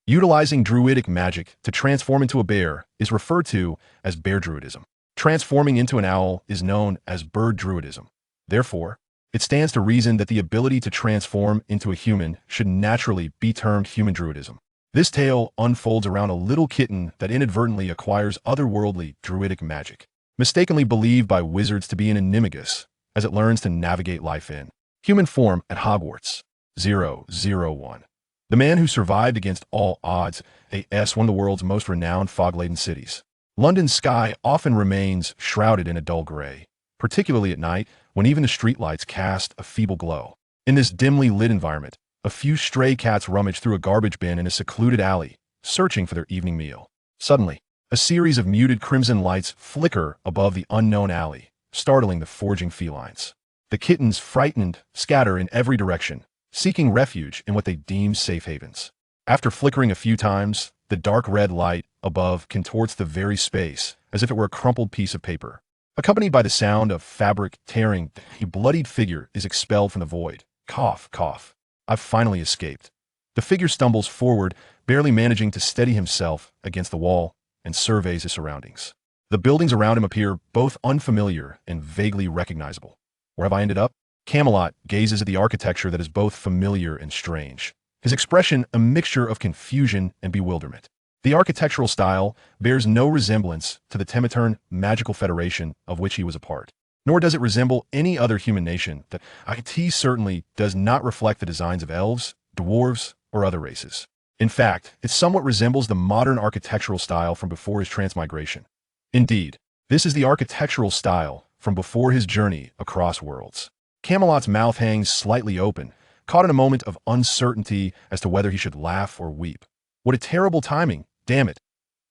Utilizing druidic magic to transform into a bear is referred to as bear druidism. Transforming into an owl is known as bird druidism. Therefore, it stands to reason that the ability to transform into a human should naturally be termed human druidism. This tale unfolds around a little kitten that inadvertently acquires otherworldly druidic magic, mistakenly believed by wizards to be an Animagus, as it learns to navigate life in human form at Hogwarts 001. The man who survived against all odds, one of the world's most renowned fog-laden cities. London's sky often remains shrouded in a dull gray, particularly at night when even the streetlights cast a feeble glow. In this dimly lit environment, a few stray cats rummage through a garbage bin in a secluded alley, searching for their evening meal. Suddenly, a series of muted crimson lights flicker above the unknown alley, startling the foraging felines. The kittens, frightened, scatter in every direction, seeking refuge in what they deem safe havens. After flickering a few times, the dark red light above contorts the very space as if it were a crumpled piece of paper. Accompanied by the sound of fabric tearing, a bloodied figure is expelled from the void. Cough, cough. I've finally escaped. The figure stumbles forward, barely managing to steady himself against the wall, and surveys his surroundings. The buildings around him appear both unfamiliar and vaguely recognizable. Where have I ended up? Camillot gazes at the architecture that is both familiar and strange, his expression a mixture of confusion and bewilderment. The architectural style bears no resemblance to the Temitern magical federation of which he was a part, nor does it resemble any other human nation. That IT certainly does not reflect the designs of elves, dwarves, or other races. In fact, it somewhat resembles the modern architectural style from before his transmigration. Indeed, this is the architectural style from before his journey across worlds. Camillot's mouth hangs slightly open, caught in a moment of uncertainty as to whether he should laugh or weep. What a terrible timing, damn it.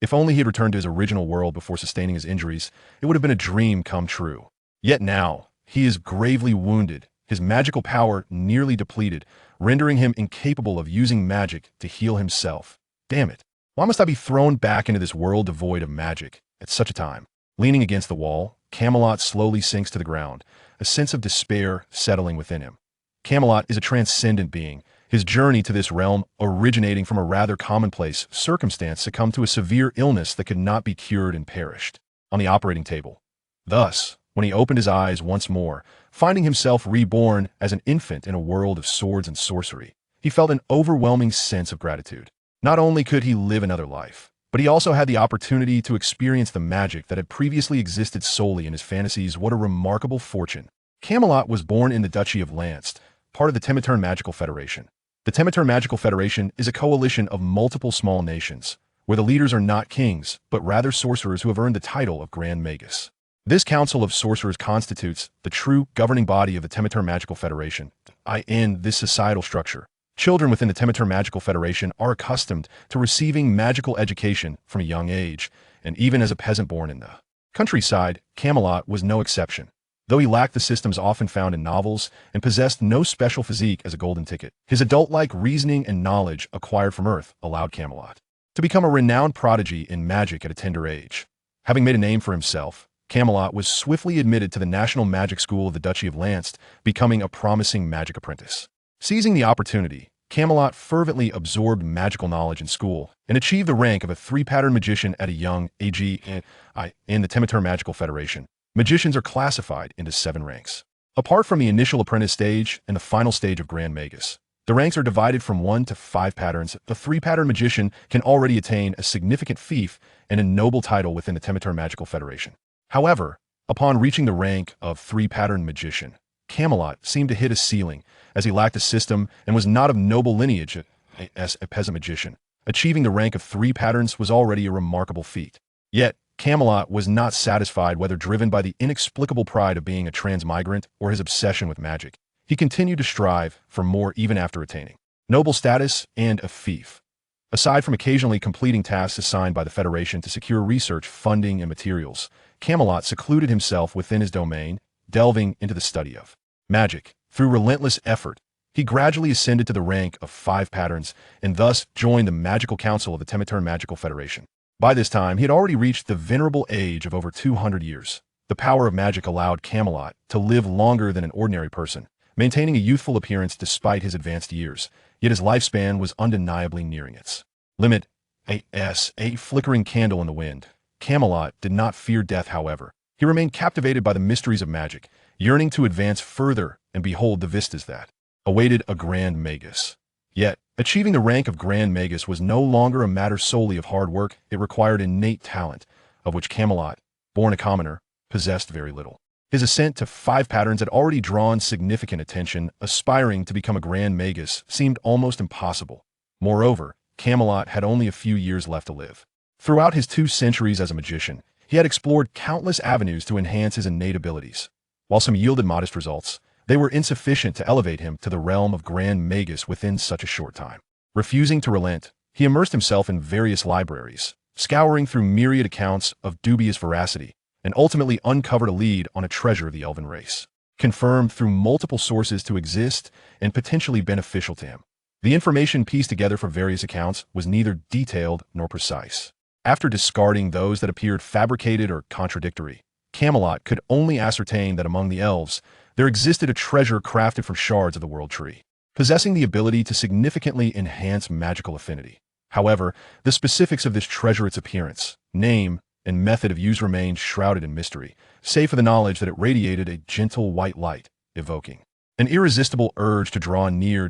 If only he had returned to his original world before sustaining his injuries, it would have been a dream come true. Yet now, he is gravely wounded, his magical power nearly depleted, rendering him incapable of using magic to heal himself. Damn it. Why must I be thrown back into this world devoid of magic at such a time? Leaning against the wall, Camillot slowly sinks to the ground, a sense of despair settling within him. Camillot is a transcendent being, his journey to this realm originating from a rather commonplace circumstance succumbed to a severe illness that could not be cured and perished on the operating table. Thus, when he opened his eyes once more, finding himself reborn as an infant in a world of swords and sorcery, he felt an overwhelming sense of gratitude. Not only could he live another life, but he also had the opportunity to experience the magic that had previously existed solely in his fantasies. What a remarkable fortune. Camillot was born in the Duchy of Lanced, part of the Temitern Magical Federation. The Temitern Magical Federation is a coalition of multiple small nations, where the leaders are not kings, but rather sorcerers who have earned the title of Grand Magus. This council of sorcerers constitutes the true governing body of the Temitern Magical Federation. In this societal structure, children within the Temitern Magical Federation are accustomed to receiving magical education from a young age, and even as a peasant born in the countryside, Camillot was no exception. Though he lacked the systems often found in novels and possessed no special physique as a golden ticket, his adult-like reasoning and knowledge acquired from Earth allowed Camillot to become a renowned prodigy in magic at a tender age. Having made a name for himself, Camillot was swiftly admitted to the National Magic School of the Duchy of Lanced, becoming a promising magic apprentice. Seizing the opportunity, Camillot fervently absorbed magical knowledge in school and achieved the rank of a 3-pattern magician at a young age. In the Temitern Magical Federation, magicians are classified into 7 ranks. Apart from the initial apprentice stage and the final stage of Grand Magus, the ranks are divided from 1 to 5 patterns. The 3-pattern magician can already attain a significant fief and a noble title within the Temitern Magical Federation. However, upon reaching the rank of 3-pattern magician, Camillot seemed to hit a ceiling, as he lacked a system and was not of noble lineage as a peasant magician. Achieving the rank of 3 patterns was already a remarkable feat. Yet, Camillot was not satisfied, whether driven by the inexplicable pride of being a transmigrant or his obsession with magic. He continued to strive for more even after attaining noble status and a fief. Aside from occasionally completing tasks assigned by the Federation to secure research, funding, and materials, Camillot secluded himself within his domain, delving into the study of magic. Through relentless effort, he gradually ascended to the rank of 5 patterns and thus joined the Magical Council of the Temitern Magical Federation. By this time, he had already reached the venerable age of over 200 years. The power of magic allowed Camillot to live longer than an ordinary person, maintaining a youthful appearance despite his advanced years, yet his lifespan was undeniably nearing its Limit a flickering candle in the wind. Camillot did not fear death, however. He remained captivated by the mysteries of magic, yearning to advance further and behold the vistas that awaited a Grand Magus. Yet, achieving the rank of Grand Magus was no longer a matter solely of hard work. It required innate talent, of which Camillot, born a commoner, possessed very little. His ascent to 5 patterns had already drawn significant attention. Aspiring to become a Grand Magus seemed almost impossible. Moreover, Camillot had only a few years left to live. Throughout his 2 centuries as a magician, he had explored countless avenues to enhance his innate abilities. While some yielded modest results, they were insufficient to elevate him to the realm of Grand Magus within such a short time. Refusing to relent, he immersed himself in various libraries, scouring through myriad accounts of dubious veracity, and ultimately uncovered a lead on a treasure of the elven race, confirmed through multiple sources to exist and potentially beneficial to him. The information pieced together from various accounts was neither detailed nor precise. After discarding those that appeared fabricated or contradictory, Camillot could only ascertain that among the elves, there existed a treasure crafted from shards of the world tree, possessing the ability to significantly enhance magical affinity. However, the specifics of this treasure, its appearance, name, and method of use remained shrouded in mystery, save for the knowledge that it radiated a gentle white light, evoking an irresistible urge to draw near.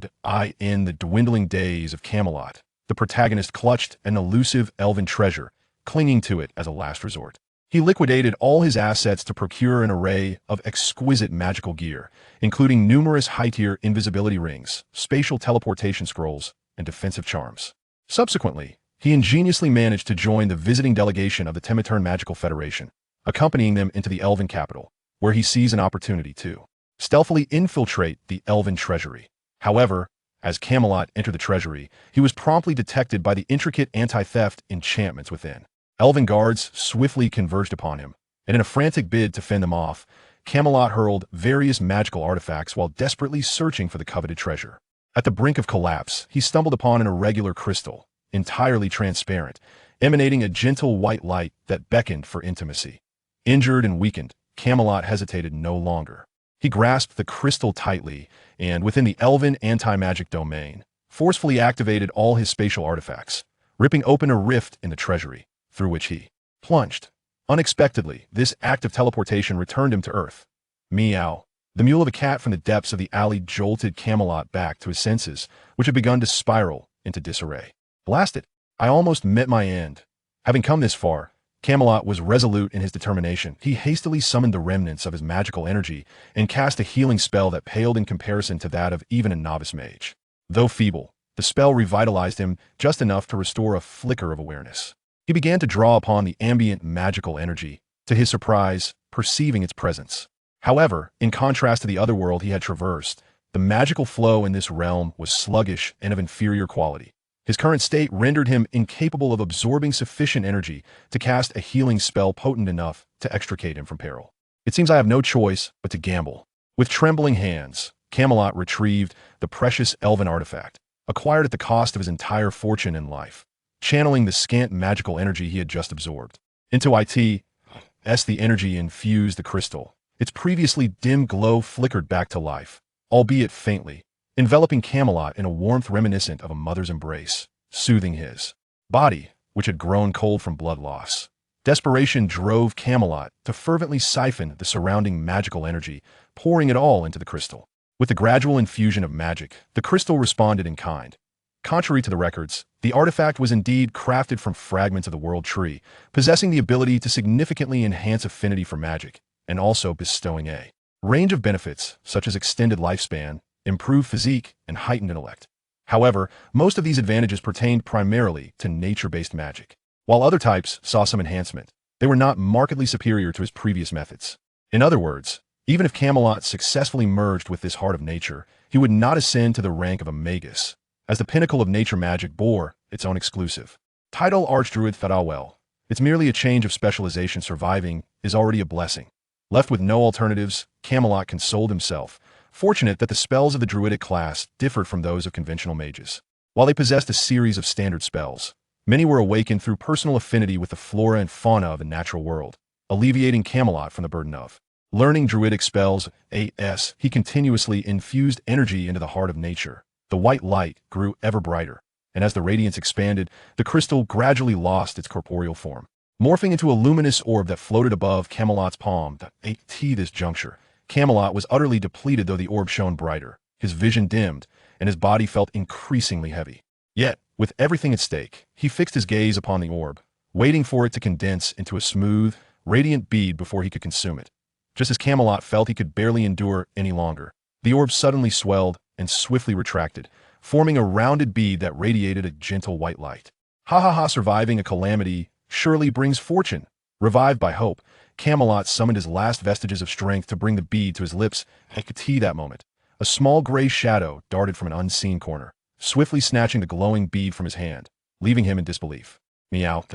In the dwindling days of Camillot, the protagonist clutched an elusive elven treasure, clinging to it as a last resort. He liquidated all his assets to procure an array of exquisite magical gear, including numerous high-tier invisibility rings, spatial teleportation scrolls, and defensive charms. Subsequently, he ingeniously managed to join the visiting delegation of the Temitern Magical Federation, accompanying them into the Elven capital, where he sees an opportunity to stealthily infiltrate the Elven treasury. However, as Camillot entered the treasury, he was promptly detected by the intricate anti-theft enchantments within. Elven guards swiftly converged upon him, and in a frantic bid to fend them off, Camillot hurled various magical artifacts while desperately searching for the coveted treasure. At the brink of collapse, he stumbled upon an irregular crystal, entirely transparent, emanating a gentle white light that beckoned for intimacy. Injured and weakened, Camillot hesitated no longer. He grasped the crystal tightly and, within the elven anti-magic domain, forcefully activated all his spatial artifacts, ripping open a rift in the treasury, through which he plunged. Unexpectedly, this act of teleportation returned him to Earth. Meow. The mewl of a cat from the depths of the alley jolted Camillot back to his senses, which had begun to spiral into disarray. Blast it! I almost met my end. Having come this far, Camillot was resolute in his determination. He hastily summoned the remnants of his magical energy and cast a healing spell that paled in comparison to that of even a novice mage. Though feeble, the spell revitalized him just enough to restore a flicker of awareness. He began to draw upon the ambient magical energy, to his surprise, perceiving its presence. However, in contrast to the other world he had traversed, the magical flow in this realm was sluggish and of inferior quality. His current state rendered him incapable of absorbing sufficient energy to cast a healing spell potent enough to extricate him from peril. It seems I have no choice but to gamble. With trembling hands, Camillot retrieved the precious elven artifact, acquired at the cost of his entire fortune and life, channeling the scant magical energy he had just absorbed. Into the energy infused the crystal. Its previously dim glow flickered back to life, albeit faintly, enveloping Camillot in a warmth reminiscent of a mother's embrace, soothing his body, which had grown cold from blood loss. Desperation drove Camillot to fervently siphon the surrounding magical energy, pouring it all into the crystal. With the gradual infusion of magic, the crystal responded in kind. Contrary to the records, the artifact was indeed crafted from fragments of the world tree, possessing the ability to significantly enhance affinity for magic, and also bestowing a range of benefits, such as extended lifespan, improved physique, and heightened intellect. However, most of these advantages pertained primarily to nature-based magic. While other types saw some enhancement, they were not markedly superior to his previous methods. In other words, even if Camillot successfully merged with this heart of nature, he would not ascend to the rank of a magus, as the pinnacle of nature magic bore its own exclusive title. Archdruid farewell. It's merely a change of specialization. Surviving is already a blessing. Left with no alternatives, Camillot consoled himself, fortunate that the spells of the Druidic class differed from those of conventional mages. While they possessed a series of standard spells, many were awakened through personal affinity with the flora and fauna of the natural world, alleviating Camillot from the burden of learning Druidic spells. He continuously infused energy into the heart of nature. The white light grew ever brighter, and as the radiance expanded, the crystal gradually lost its corporeal form, morphing into a luminous orb that floated above Camillot's palm. At this juncture, Camillot was utterly depleted, though the orb shone brighter. His vision dimmed, and his body felt increasingly heavy. Yet, with everything at stake, he fixed his gaze upon the orb, waiting for it to condense into a smooth, radiant bead before he could consume it. Just as Camillot felt he could barely endure any longer, the orb suddenly swelled and swiftly retracted, forming a rounded bead that radiated a gentle white light. Ha ha ha! Surviving a calamity surely brings fortune. Revived by hope, Camillot summoned his last vestiges of strength to bring the bead to his lips. At that moment, a small gray shadow darted from an unseen corner, swiftly snatching the glowing bead from his hand, leaving him in disbelief. Meow.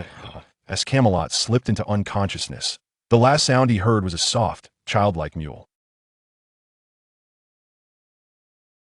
As Camillot slipped into unconsciousness, the last sound he heard was a soft, childlike mewl.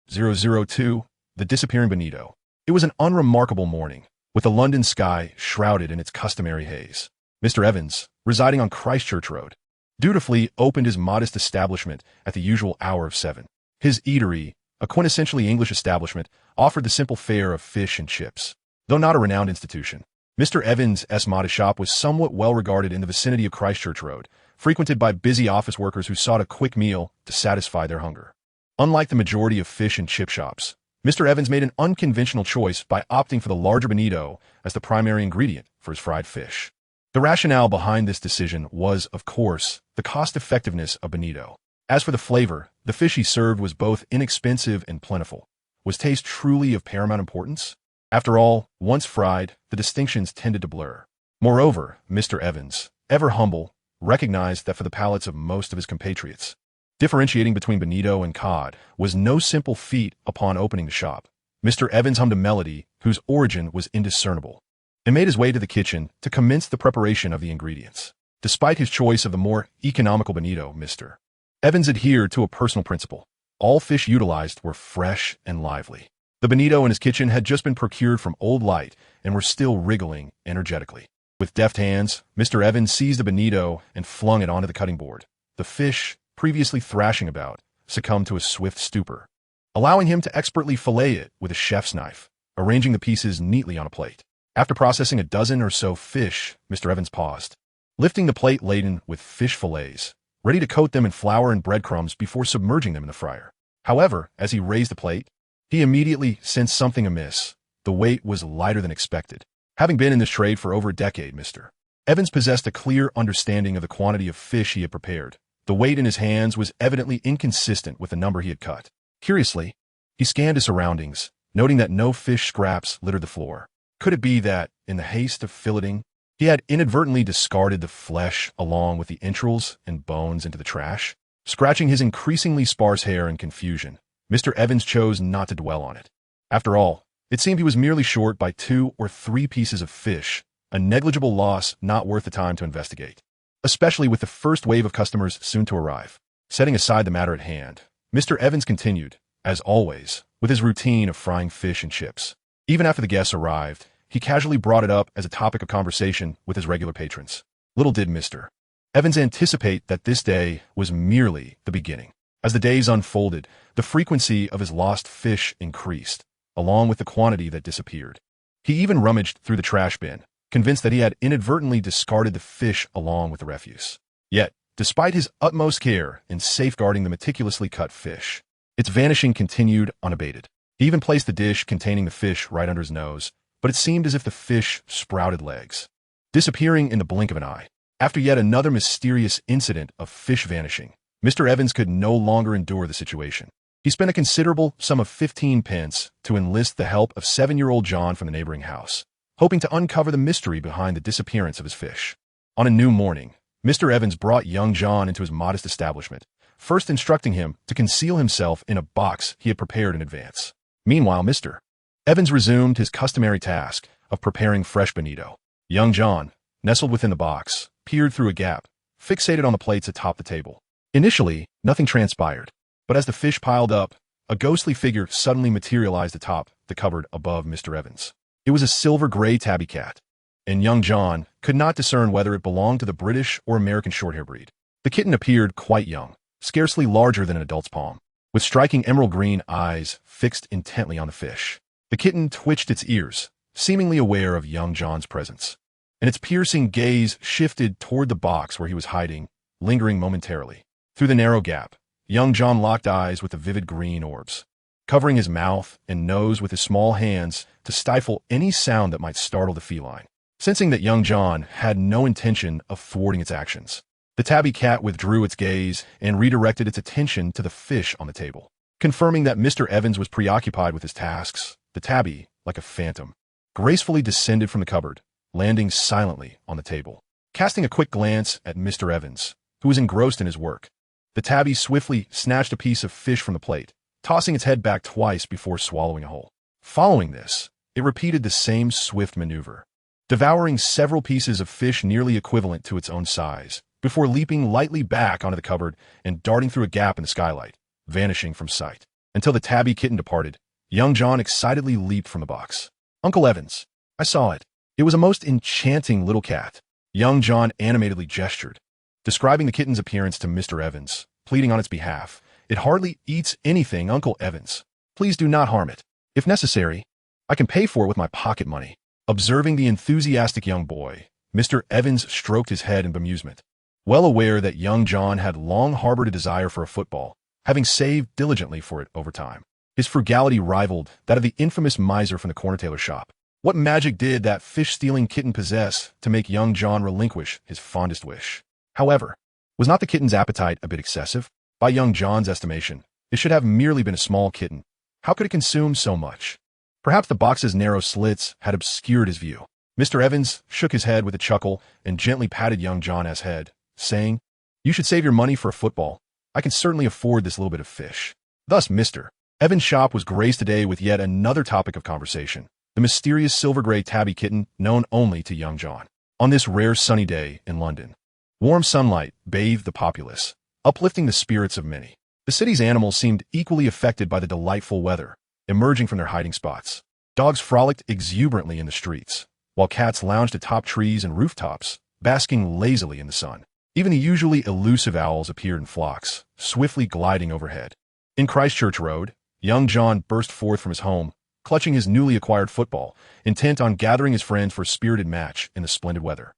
002. The Disappearing Benito. It was an unremarkable morning, with the London sky shrouded in its customary haze. Mr. Evans, residing on Christchurch Road, dutifully opened his modest establishment at the usual hour of 7. His eatery, a quintessentially English establishment, offered the simple fare of fish and chips. Though not a renowned institution, Mr. Evans' modest shop was somewhat well regarded in the vicinity of Christchurch Road, frequented by busy office workers who sought a quick meal to satisfy their hunger. Unlike the majority of fish and chip shops, Mr. Evans made an unconventional choice by opting for the larger bonito as the primary ingredient for his fried fish. The rationale behind this decision was, of course, the cost-effectiveness of bonito. As for the flavor, the fish he served was both inexpensive and plentiful. Was taste truly of paramount importance? After all, once fried, the distinctions tended to blur. Moreover, Mr. Evans, ever humble, recognized that for the palates of most of his compatriots, differentiating between bonito and cod was no simple feat upon opening the shop. Mr. Evans hummed a melody whose origin was indiscernible, and made his way to the kitchen to commence the preparation of the ingredients. Despite his choice of the more economical bonito, Mr. Evans adhered to a personal principle. All fish utilized were fresh and lively. The bonito in his kitchen had just been procured from Old Light and were still wriggling energetically. With deft hands, Mr. Evans seized the bonito and flung it onto the cutting board. The fish, previously thrashing about, succumbed to a swift stupor, allowing him to expertly fillet it with a chef's knife, arranging the pieces neatly on a plate. After processing a dozen or so fish, Mr. Evans paused, lifting the plate laden with fish fillets, ready to coat them in flour and breadcrumbs before submerging them in the fryer. However, as he raised the plate, he immediately sensed something amiss. The weight was lighter than expected. Having been in this trade for over a decade, Mr. Evans possessed a clear understanding of the quantity of fish he had prepared. The weight in his hands was evidently inconsistent with the number he had cut. Curiously, he scanned his surroundings, noting that no fish scraps littered the floor. Could it be that, in the haste of filleting, he had inadvertently discarded the flesh along with the entrails and bones into the trash? Scratching his increasingly sparse hair in confusion, Mr. Evans chose not to dwell on it. After all, it seemed he was merely short by 2 or 3 pieces of fish, a negligible loss not worth the time to investigate, especially with the first wave of customers soon to arrive. Setting aside the matter at hand, Mr. Evans continued, as always, with his routine of frying fish and chips. Even after the guests arrived, he casually brought it up as a topic of conversation with his regular patrons. Little did Mr. Evans anticipate that this day was merely the beginning. As the days unfolded, the frequency of his lost fish increased, along with the quantity that disappeared. He even rummaged through the trash bin, convinced that he had inadvertently discarded the fish along with the refuse. Yet, despite his utmost care in safeguarding the meticulously cut fish, its vanishing continued unabated. He even placed the dish containing the fish right under his nose, but it seemed as if the fish sprouted legs, disappearing in the blink of an eye. After yet another mysterious incident of fish vanishing, Mr. Evans could no longer endure the situation. He spent a considerable sum of 15 pence to enlist the help of 7-year-old John from the neighboring house, hoping to uncover the mystery behind the disappearance of his fish. On a new morning, Mr. Evans brought young John into his modest establishment, first instructing him to conceal himself in a box he had prepared in advance. Meanwhile, Mr. Evans resumed his customary task of preparing fresh bonito. Young John, nestled within the box, peered through a gap, fixated on the plates atop the table. Initially, nothing transpired, but as the fish piled up, a ghostly figure suddenly materialized atop the cupboard above Mr. Evans. It was a silver-gray tabby cat, and young John could not discern whether it belonged to the British or American Shorthair breed. The kitten appeared quite young, scarcely larger than an adult's palm, with striking emerald green eyes fixed intently on the fish. The kitten twitched its ears, seemingly aware of young John's presence, and its piercing gaze shifted toward the box where he was hiding, lingering momentarily. Through the narrow gap, young John locked eyes with the vivid green orbs, covering his mouth and nose with his small hands to stifle any sound that might startle the feline. Sensing that young John had no intention of thwarting its actions, the tabby cat withdrew its gaze and redirected its attention to the fish on the table. Confirming that Mr. Evans was preoccupied with his tasks, the tabby, like a phantom, gracefully descended from the cupboard, landing silently on the table. Casting a quick glance at Mr. Evans, who was engrossed in his work, the tabby swiftly snatched a piece of fish from the plate, tossing its head back twice before swallowing a whole. Following this, it repeated the same swift maneuver, devouring several pieces of fish nearly equivalent to its own size, before leaping lightly back onto the cupboard and darting through a gap in the skylight, vanishing from sight. Until the tabby kitten departed, young John excitedly leaped from the box. "Uncle Evans, I saw it. It was a most enchanting little cat." Young John animatedly gestured, describing the kitten's appearance to Mr. Evans, pleading on its behalf. "It hardly eats anything, Uncle Evans. Please do not harm it. If necessary, I can pay for it with my pocket money." Observing the enthusiastic young boy, Mr. Evans stroked his head in bemusement, well aware that young John had long harbored a desire for a football, having saved diligently for it over time. His frugality rivaled that of the infamous miser from the corner tailor shop. What magic did that fish-stealing kitten possess to make young John relinquish his fondest wish? However, was not the kitten's appetite a bit excessive? By young John's estimation, it should have merely been a small kitten. How could it consume so much? Perhaps the box's narrow slits had obscured his view. Mr. Evans shook his head with a chuckle and gently patted young John's head, saying, "You should save your money for a football. I can certainly afford this little bit of fish." Thus, Mr. Evans' shop was graced today with yet another topic of conversation, the mysterious silver-gray tabby kitten known only to young John. On this rare sunny day in London, warm sunlight bathed the populace, uplifting the spirits of many. The city's animals seemed equally affected by the delightful weather, emerging from their hiding spots. Dogs frolicked exuberantly in the streets, while cats lounged atop trees and rooftops, basking lazily in the sun. Even the usually elusive owls appeared in flocks, swiftly gliding overhead. In Christchurch Road, young John burst forth from his home, clutching his newly acquired football, intent on gathering his friends for a spirited match in the splendid weather.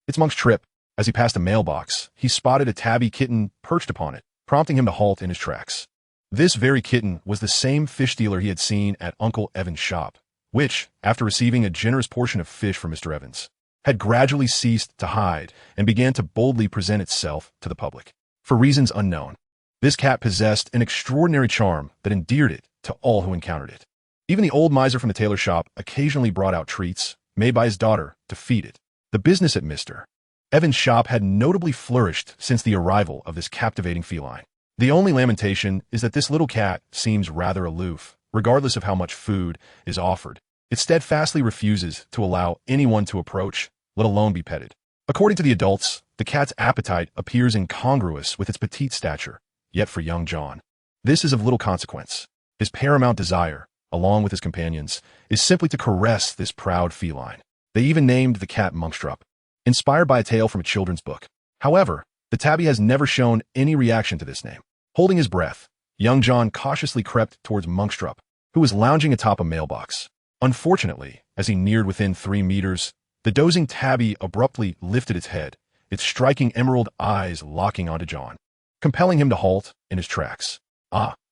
It's Monk's trip. As he passed a mailbox, he spotted a tabby kitten perched upon it, prompting him to halt in his tracks. This very kitten was the same fish dealer he had seen at Uncle Evans' shop, which, after receiving a generous portion of fish from Mr. Evans, had gradually ceased to hide and began to boldly present itself to the public. For reasons unknown, this cat possessed an extraordinary charm that endeared it to all who encountered it. Even the old miser from the tailor shop occasionally brought out treats, made by his daughter, to feed it. The business at Mr. Evans' shop had notably flourished since the arrival of this captivating feline. The only lamentation is that this little cat seems rather aloof, regardless of how much food is offered. It steadfastly refuses to allow anyone to approach, let alone be petted. According to the adults, the cat's appetite appears incongruous with its petite stature, yet for young John, this is of little consequence. His paramount desire, along with his companions, is simply to caress this proud feline. They even named the cat Monkstrup, inspired by a tale from a children's book. However, the tabby has never shown any reaction to this name. Holding his breath, young John cautiously crept towards Monkstrup, who was lounging atop a mailbox. Unfortunately, as he neared within 3 meters, the dozing tabby abruptly lifted its head, its striking emerald eyes locking onto John, compelling him to halt in his tracks.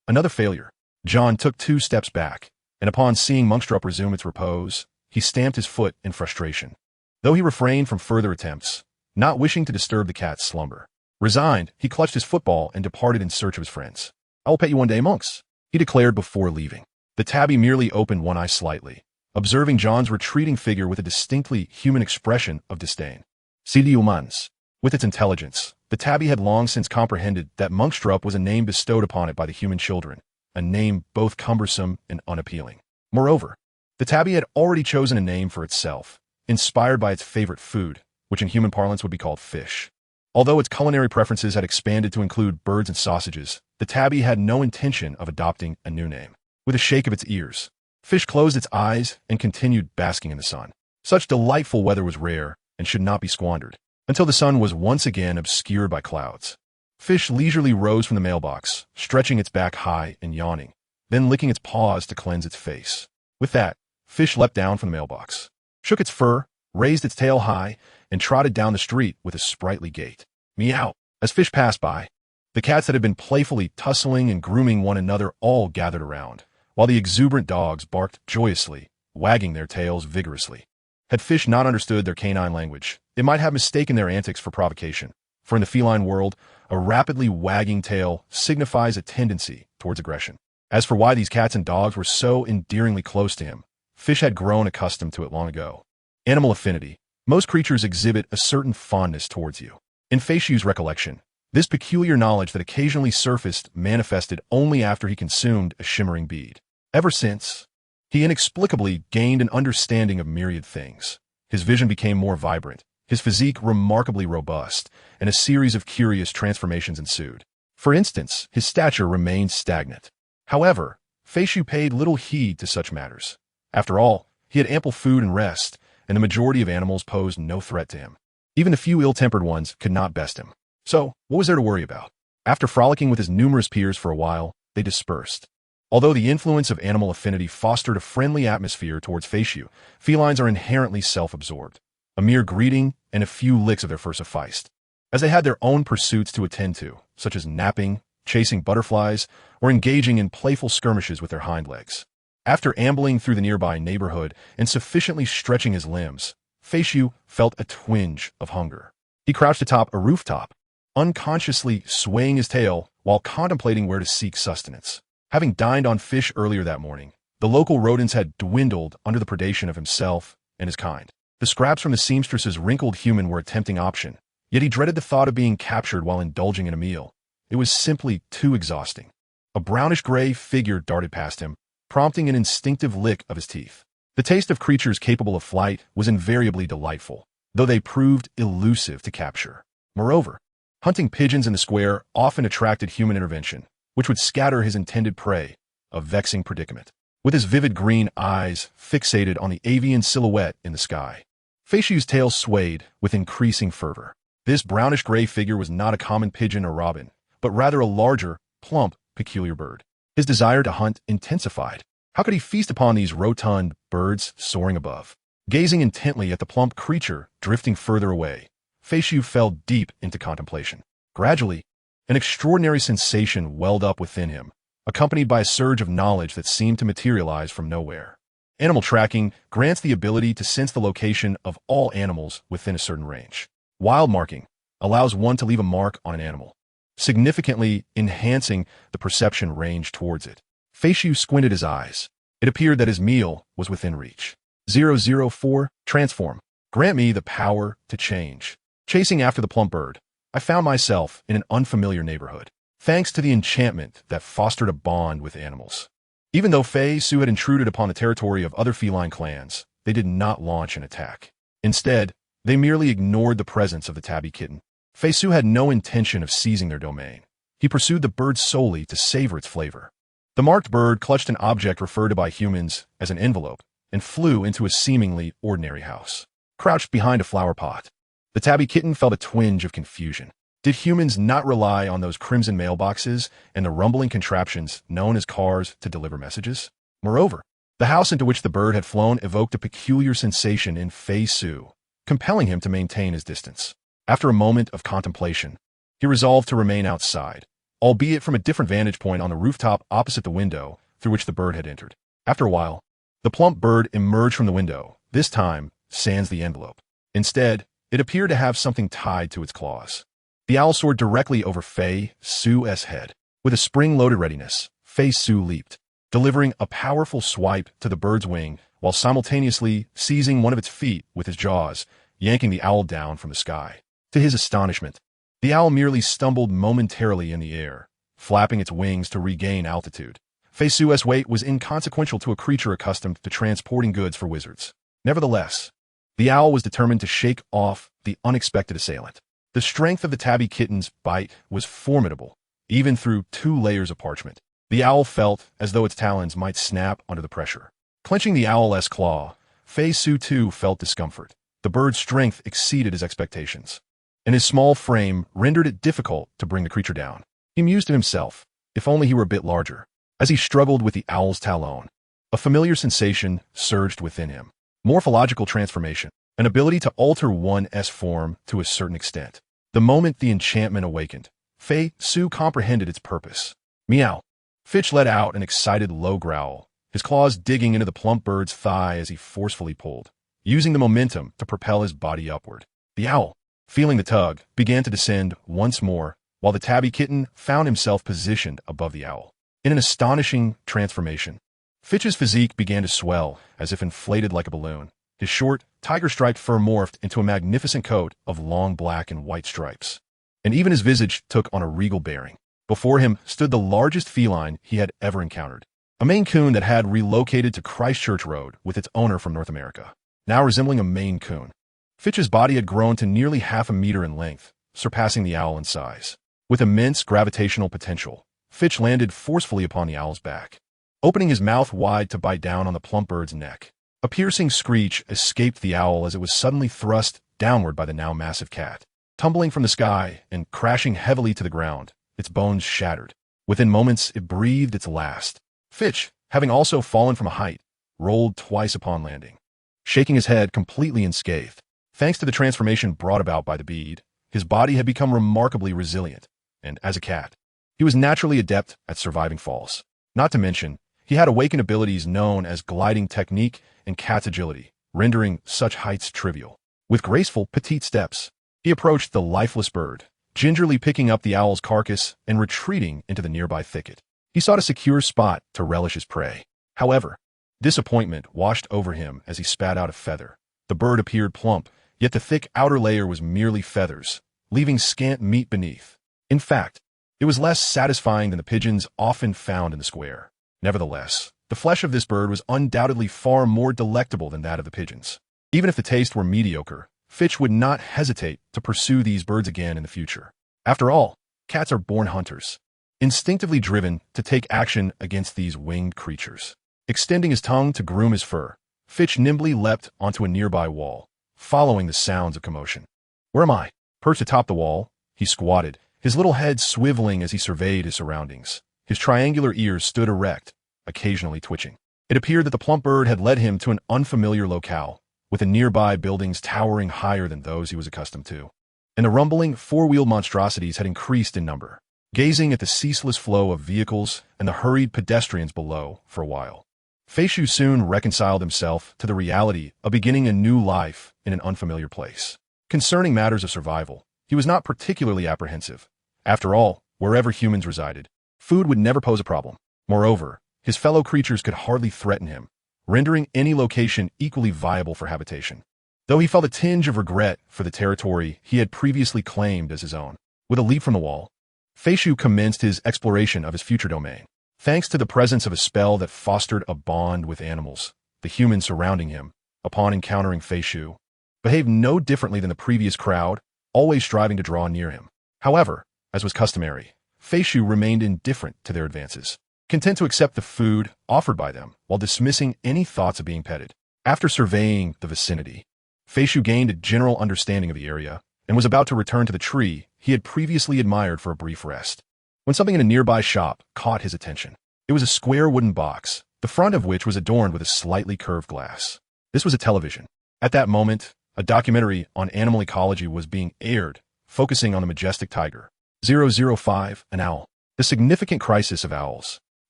Another failure. John took 2 steps back, and upon seeing Monkstrup resume its repose, he stamped his foot in frustration. Though he refrained from further attempts, not wishing to disturb the cat's slumber. Resigned, he clutched his football and departed in search of his friends. "I will pet you one day, Monks," he declared before leaving. The tabby merely opened one eye slightly, observing John's retreating figure with a distinctly human expression of disdain. "C'est humans." With its intelligence, the tabby had long since comprehended that Monkstrup was a name bestowed upon it by the human children, a name both cumbersome and unappealing. Moreover, the tabby had already chosen a name for itself, inspired by its favorite food, which in human parlance would be called fish. Although its culinary preferences had expanded to include birds and sausages, the tabby had no intention of adopting a new name. With a shake of its ears, Fish closed its eyes and continued basking in the sun. Such delightful weather was rare and should not be squandered, until the sun was once again obscured by clouds. Fish leisurely rose from the mailbox, stretching its back high and yawning, then licking its paws to cleanse its face. With that, Fish leapt down from the mailbox, shook its fur, raised its tail high, and trotted down the street with a sprightly gait. Meow! As Fish passed by, the cats that had been playfully tussling and grooming one another all gathered around, while the exuberant dogs barked joyously, wagging their tails vigorously. Had Fish not understood their canine language, it might have mistaken their antics for provocation, for in the feline world, a rapidly wagging tail signifies a tendency towards aggression. As for why these cats and dogs were so endearingly close to him, Fish had grown accustomed to it long ago. Animal affinity. Most creatures exhibit a certain fondness towards you. In Feishu's recollection, this peculiar knowledge that occasionally surfaced manifested only after he consumed a shimmering bead. Ever since, he inexplicably gained an understanding of myriad things. His vision became more vibrant, his physique remarkably robust, and a series of curious transformations ensued. For instance, his stature remained stagnant. However, Feishu paid little heed to such matters. After all, he had ample food and rest, and the majority of animals posed no threat to him. Even the few ill-tempered ones could not best him. So, what was there to worry about? After frolicking with his numerous peers for a while, they dispersed. Although the influence of animal affinity fostered a friendly atmosphere towards Feishu, felines are inherently self-absorbed. A mere greeting and a few licks of their fur sufficed, as they had their own pursuits to attend to, such as napping, chasing butterflies, or engaging in playful skirmishes with their hind legs. After ambling through the nearby neighborhood and sufficiently stretching his limbs, Feishu felt a twinge of hunger. He crouched atop a rooftop, unconsciously swaying his tail while contemplating where to seek sustenance. Having dined on fish earlier that morning, the local rodents had dwindled under the predation of himself and his kind. The scraps from the seamstress's wrinkled human were a tempting option, yet he dreaded the thought of being captured while indulging in a meal. It was simply too exhausting. A brownish-gray figure darted past him, prompting an instinctive lick of his teeth. The taste of creatures capable of flight was invariably delightful, though they proved elusive to capture. Moreover, hunting pigeons in the square often attracted human intervention, which would scatter his intended prey, a vexing predicament. With his vivid green eyes fixated on the avian silhouette in the sky, Feishu's tail swayed with increasing fervor. This brownish-gray figure was not a common pigeon or robin, but rather a larger, plump, peculiar bird. His desire to hunt intensified. How could he feast upon these rotund birds soaring above? Gazing intently at the plump creature drifting further away, Feishu fell deep into contemplation. Gradually, an extraordinary sensation welled up within him, accompanied by a surge of knowledge that seemed to materialize from nowhere. Animal tracking grants the ability to sense the location of all animals within a certain range. Wild marking allows one to leave a mark on an animal, significantly enhancing the perception range towards it. Feishu squinted his eyes. It appeared that his meal was within reach. 004, transform. Grant me the power to change. Chasing after the plump bird, I found myself in an unfamiliar neighborhood, thanks to the enchantment that fostered a bond with animals. Even though Feishu had intruded upon the territory of other feline clans, they did not launch an attack. Instead, they merely ignored the presence of the tabby kitten. Feishu had no intention of seizing their domain. He pursued the bird solely to savor its flavor. The marked bird clutched an object referred to by humans as an envelope and flew into a seemingly ordinary house. Crouched behind a flower pot, the tabby kitten felt a twinge of confusion. Did humans not rely on those crimson mailboxes and the rumbling contraptions known as cars to deliver messages? Moreover, the house into which the bird had flown evoked a peculiar sensation in Feishu, compelling him to maintain his distance. After a moment of contemplation, he resolved to remain outside, albeit from a different vantage point on the rooftop opposite the window through which the bird had entered. After a while, the plump bird emerged from the window, this time sans the envelope. Instead, it appeared to have something tied to its claws. The owl soared directly over Feishu's head. With a spring-loaded readiness, Feishu leaped, delivering a powerful swipe to the bird's wing while simultaneously seizing one of its feet with his jaws, yanking the owl down from the sky. To his astonishment, the owl merely stumbled momentarily in the air, flapping its wings to regain altitude. Feishu's weight was inconsequential to a creature accustomed to transporting goods for wizards. Nevertheless, the owl was determined to shake off the unexpected assailant. The strength of the tabby kitten's bite was formidable, even through 2 layers of parchment. The owl felt as though its talons might snap under the pressure. Clenching the owl's claw, Feishu too felt discomfort. The bird's strength exceeded his expectations, and his small frame rendered it difficult to bring the creature down. He mused to himself, if only he were a bit larger. As he struggled with the owl's talon, A familiar sensation surged within him. Morphological transformation, an ability to alter one's form to a certain extent. The moment the enchantment awakened, Fei Su comprehended its purpose. Meow. Fitch let out an excited low growl, his claws digging into the plump bird's thigh as he forcefully pulled, using the momentum to propel his body upward. The owl, feeling the tug, began to descend once more, while the tabby kitten found himself positioned above the owl. In an astonishing transformation, Fitch's physique began to swell as if inflated like a balloon. His short, tiger-striped fur morphed into a magnificent coat of long black and white stripes. And even his visage took on a regal bearing. Before him stood the largest feline he had ever encountered. A Maine Coon that had relocated to Christchurch Road with its owner from North America, now resembling a Maine Coon. Fitch's body had grown to nearly half a meter in length, surpassing the owl in size. With immense gravitational potential, Fitch landed forcefully upon the owl's back, opening his mouth wide to bite down on the plump bird's neck. A piercing screech escaped the owl as it was suddenly thrust downward by the now massive cat. Tumbling from the sky and crashing heavily to the ground, its bones shattered. Within moments, it breathed its last. Fitch, having also fallen from a height, rolled twice upon landing, shaking his head completely unscathed. Thanks to the transformation brought about by the bead, his body had become remarkably resilient, and as a cat, he was naturally adept at surviving falls. Not to mention, he had awakened abilities known as gliding technique and cat's agility, rendering such heights trivial. With graceful, petite steps, he approached the lifeless bird, gingerly picking up the owl's carcass and retreating into the nearby thicket. He sought a secure spot to relish his prey. However, disappointment washed over him as he spat out a feather. The bird appeared plump, yet the thick outer layer was merely feathers, leaving scant meat beneath. In fact, it was less satisfying than the pigeons often found in the square. Nevertheless, the flesh of this bird was undoubtedly far more delectable than that of the pigeons. Even if the taste were mediocre, Fitch would not hesitate to pursue these birds again in the future. After all, cats are born hunters, instinctively driven to take action against these winged creatures. Extending his tongue to groom his fur, Fitch nimbly leapt onto a nearby wall, following the sounds of commotion. Where am I? Perched atop the wall, he squatted, his little head swiveling as he surveyed his surroundings. His triangular ears stood erect, occasionally twitching. It appeared that the plump bird had led him to an unfamiliar locale, with the nearby buildings towering higher than those he was accustomed to. And the rumbling, four-wheeled monstrosities had increased in number, gazing at the ceaseless flow of vehicles and the hurried pedestrians below for a while. Fei Shu soon reconciled himself to the reality of beginning a new life in an unfamiliar place. Concerning matters of survival, he was not particularly apprehensive. After all, wherever humans resided, food would never pose a problem. Moreover, his fellow creatures could hardly threaten him, rendering any location equally viable for habitation. Though he felt a tinge of regret for the territory he had previously claimed as his own. With a leap from the wall, Fei Shu commenced his exploration of his future domain. Thanks to the presence of a spell that fostered a bond with animals, the humans surrounding him, upon encountering Fei Shu, behaved no differently than the previous crowd, always striving to draw near him. However, as was customary, Fei Shu remained indifferent to their advances, content to accept the food offered by them while dismissing any thoughts of being petted. After surveying the vicinity, Fei Shu gained a general understanding of the area and was about to return to the tree he had previously admired for a brief rest, when something in a nearby shop caught his attention. It was a square wooden box, the front of which was adorned with a slightly curved glass. This was a television. At that moment, a documentary on animal ecology was being aired, focusing on the majestic tiger. 005, an owl. The significant crisis of owls.